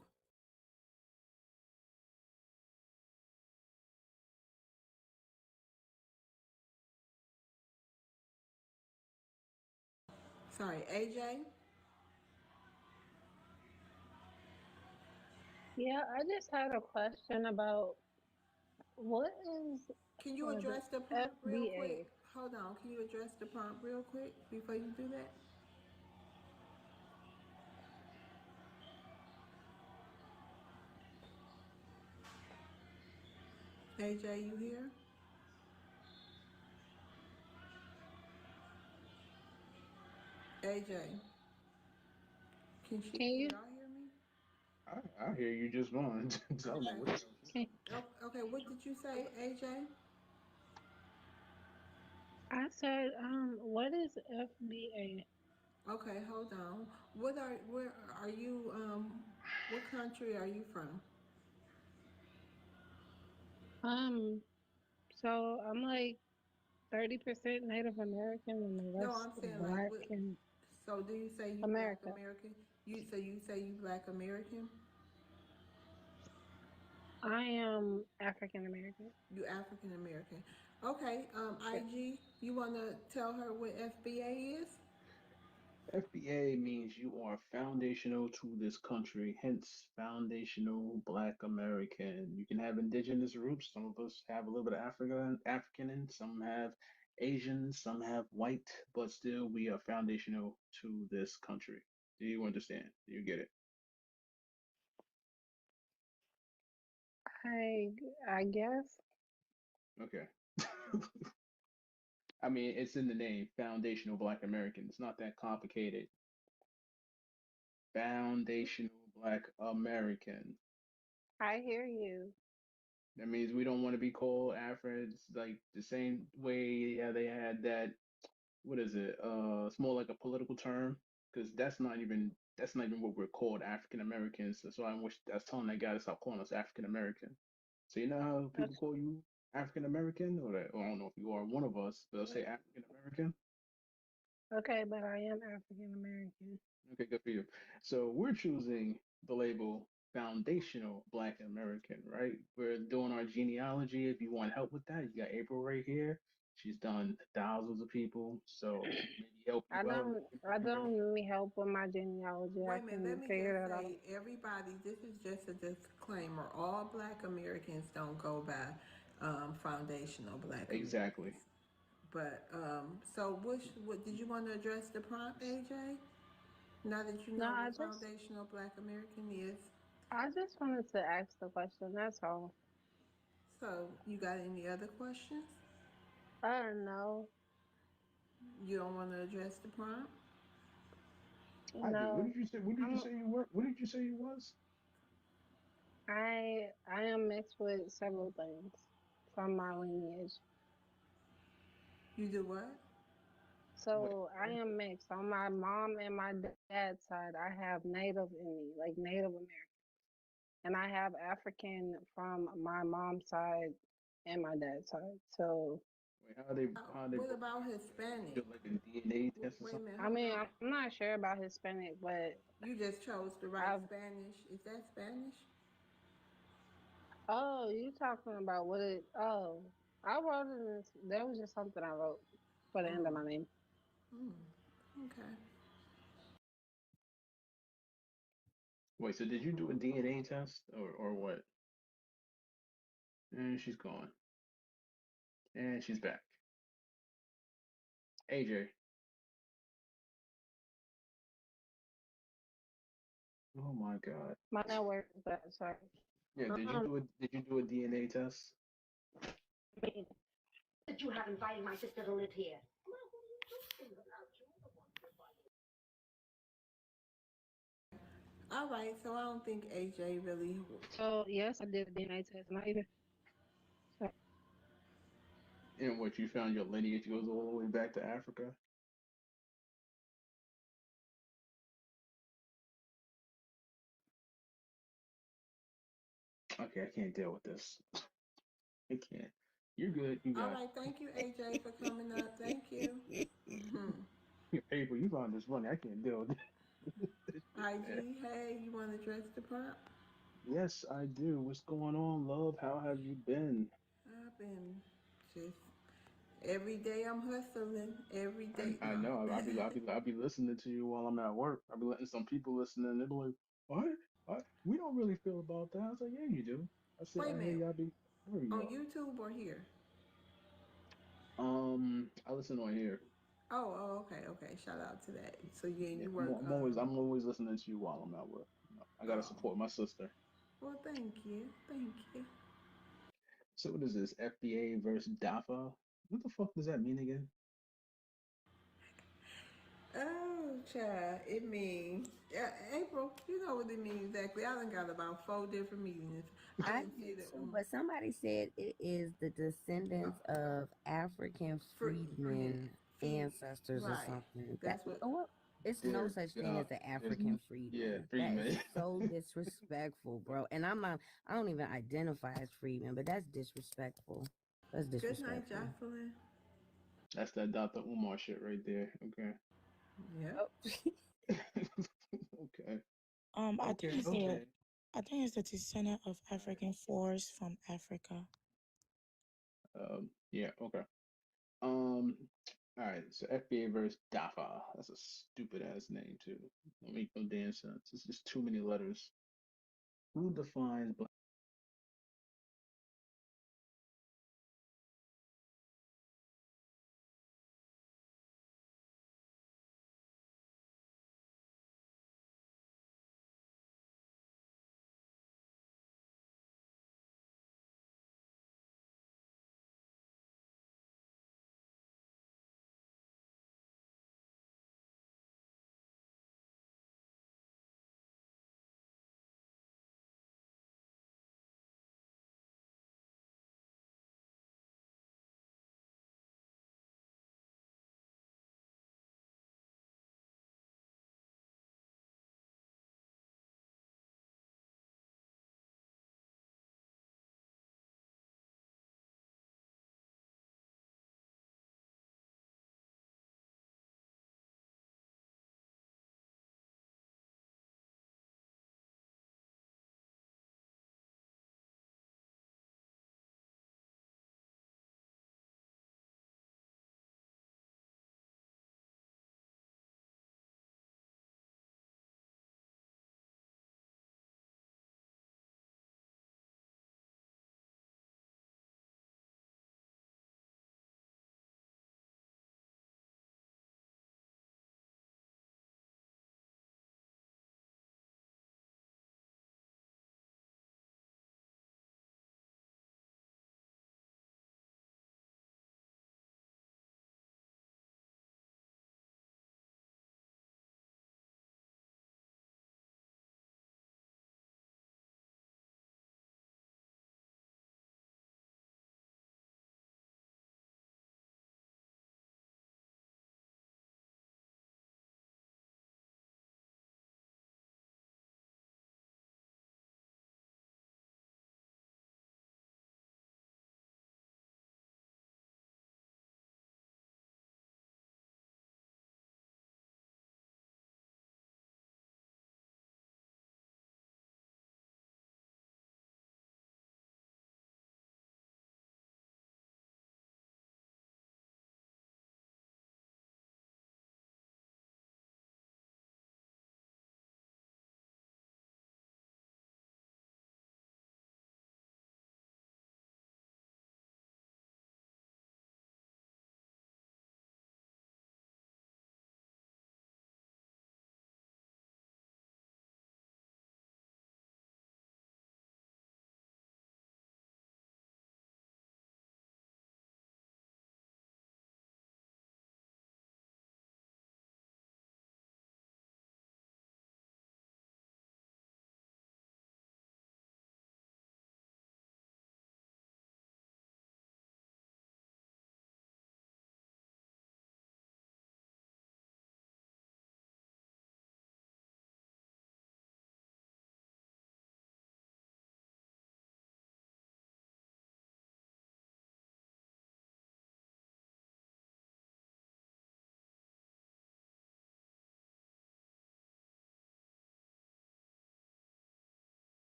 Speaker 1: Sorry, AJ.
Speaker 14: Yeah, I just had a question about what is
Speaker 1: Can you
Speaker 14: the
Speaker 1: address the prompt real quick?
Speaker 14: FBA?
Speaker 1: Hold on. Can you address the prompt real quick before you do that? AJ, you here? AJ,
Speaker 14: Can you?
Speaker 1: y'all hear me?
Speaker 15: I hear you just fine. I don't know what the hell she's
Speaker 14: Can,
Speaker 15: saying.
Speaker 1: Okay, what did you say, AJ?
Speaker 14: I said, what is FBA?
Speaker 1: Okay, hold on. Where are you? What country are you from?
Speaker 14: So I'm like 30% Native American and the
Speaker 1: No,
Speaker 14: rest
Speaker 1: I'm saying like
Speaker 14: Black
Speaker 1: what?
Speaker 14: and
Speaker 1: So do you say you Black
Speaker 14: America.
Speaker 1: American? You say you Black American?
Speaker 14: I am African American.
Speaker 1: You African American. Okay. IG, you wanna tell her what FBA is?
Speaker 15: FBA means you are foundational to this country, hence foundational Black American. You can have indigenous roots. Some of us have a little bit of African in, some have Asian, some have white, but still we are foundational to this country. Do you understand? Do you get it?
Speaker 14: I guess.
Speaker 15: Okay. I mean, it's in the name, foundational Black American. It's not that complicated. Foundational Black American.
Speaker 14: I hear you.
Speaker 15: That means we don't want to be called Africans like the same way they had that. What is it? It's more like a political term because that's not even what we're called, African Americans. That's why I was telling that guy to stop calling us African American. So you know how people call you African American, or I don't know if you are one of us, but they'll say African American.
Speaker 14: Okay, but I am African American.
Speaker 15: Okay, good for you. So we're choosing the label foundational Black American, right? We're doing our genealogy. If you want help with that, you got April right here. She's done thousands of people, so she can maybe help
Speaker 14: I
Speaker 15: you out.
Speaker 14: don't need help with my genealogy. I
Speaker 1: Wait a minute, let
Speaker 14: can
Speaker 1: me
Speaker 14: figure
Speaker 1: just
Speaker 14: that out.
Speaker 1: say, everybody, this is just a disclaimer. All Black Americans don't go by foundational Black Americans.
Speaker 15: Exactly.
Speaker 1: But so what did you want to address the prompt, AJ? Now that you
Speaker 14: No,
Speaker 1: know what foundational Black American is.
Speaker 14: I just wanted to ask the question. That's all.
Speaker 1: So you got any other questions?
Speaker 14: I don't know.
Speaker 1: You don't want to address the prompt?
Speaker 15: I do. What
Speaker 14: No.
Speaker 15: did you say? What did you say you were? What did you say you was?
Speaker 14: I am mixed with several things from my lineage.
Speaker 1: You do what?
Speaker 14: So I am mixed. On my mom and my dad's side, I have Native in me, like Native American. And I have African from my mom's side and my dad's side. So
Speaker 15: Wait, how they
Speaker 1: What
Speaker 15: both?
Speaker 1: about
Speaker 15: You
Speaker 1: Hispanic?
Speaker 15: did like a DNA test or
Speaker 1: Wait a
Speaker 15: something?
Speaker 1: minute,
Speaker 14: I
Speaker 1: hold
Speaker 14: mean,
Speaker 1: on.
Speaker 14: I'm not sure about Hispanic, but
Speaker 1: You just chose to write
Speaker 14: I've
Speaker 1: Spanish. Is that Spanish?
Speaker 14: oh, you talking about what it I wrote it in there was just something I wrote for the end of my name.
Speaker 1: Okay.
Speaker 15: Wait, so did you do a DNA test or what? And she's gone. And she's back. AJ. Oh my God.
Speaker 14: My network is bad, sorry.
Speaker 15: Yeah, did you do a DNA test?
Speaker 18: That you have invited my sister to live here.
Speaker 1: All right, so I don't think AJ really.
Speaker 14: So yes, I did a DNA test. Not even. So,
Speaker 15: And what you found your lineage goes all the way back to Africa. Okay, I can't deal with this. I can't. You're good. You
Speaker 1: All
Speaker 15: got
Speaker 1: right, thank you, AJ, for coming up. Thank you.
Speaker 15: April. You found this funny. I can't deal with this. Yeah.
Speaker 1: IG, hey, you want to address the prompt?
Speaker 15: Yes, I do. What's going on, love? How have you been?
Speaker 1: I've been just every day I'm hustling. Every day,
Speaker 15: I
Speaker 1: no.
Speaker 15: know. I'll be listening to you while I'm at work. I'll be letting some people listen, and they'll be like, "What? What? We don't really feel about that." I was like, "Yeah, you do." I said,
Speaker 1: Wait a
Speaker 15: "I hear
Speaker 1: minute,
Speaker 15: y'all be where you
Speaker 1: on
Speaker 15: are."
Speaker 1: YouTube or here?
Speaker 15: I listen on here.
Speaker 1: Oh, okay, okay. Shout out to that. So yeah,
Speaker 15: Yeah,
Speaker 1: you
Speaker 15: I'm,
Speaker 1: work.
Speaker 15: I'm always I'm always listening to you while I'm at work. I gotta
Speaker 1: Oh,
Speaker 15: support my sister.
Speaker 1: well, thank you, thank you.
Speaker 15: So what is this? FBA versus DAFA? What the fuck does that mean again?
Speaker 1: Oh, child, it means April. You know what it means exactly. I done got about 4 different meetings. I
Speaker 20: I
Speaker 1: didn't see
Speaker 20: did
Speaker 1: the
Speaker 20: too, but somebody said it is the descendants of African
Speaker 1: freedmen.
Speaker 20: freedmen
Speaker 1: Feed
Speaker 20: ancestors or
Speaker 1: right.
Speaker 20: something. That
Speaker 1: That's what.
Speaker 20: what? It's no
Speaker 15: There,
Speaker 20: such thing as an
Speaker 15: there's
Speaker 20: African
Speaker 15: yeah,
Speaker 20: freedman.
Speaker 15: free
Speaker 20: That is
Speaker 15: man.
Speaker 20: so disrespectful, bro. And I'm not. I don't even identify as freedman, but that's disrespectful. That's
Speaker 1: Good night,
Speaker 20: disrespectful.
Speaker 1: Jocelyn.
Speaker 15: That's that Dr. Umar shit right there. Okay.
Speaker 1: Yep.
Speaker 15: Okay.
Speaker 2: I
Speaker 15: Okay.
Speaker 2: think it's the
Speaker 15: Okay.
Speaker 2: I think it's the descendant of African force from Africa.
Speaker 15: Yeah. Okay. Um. All right. So FBA versus DAFA. That's a stupid ass name too. Don't make no damn sense. It's just too many letters. Who defines black?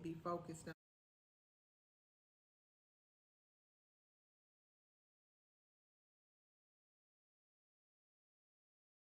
Speaker 1: be focused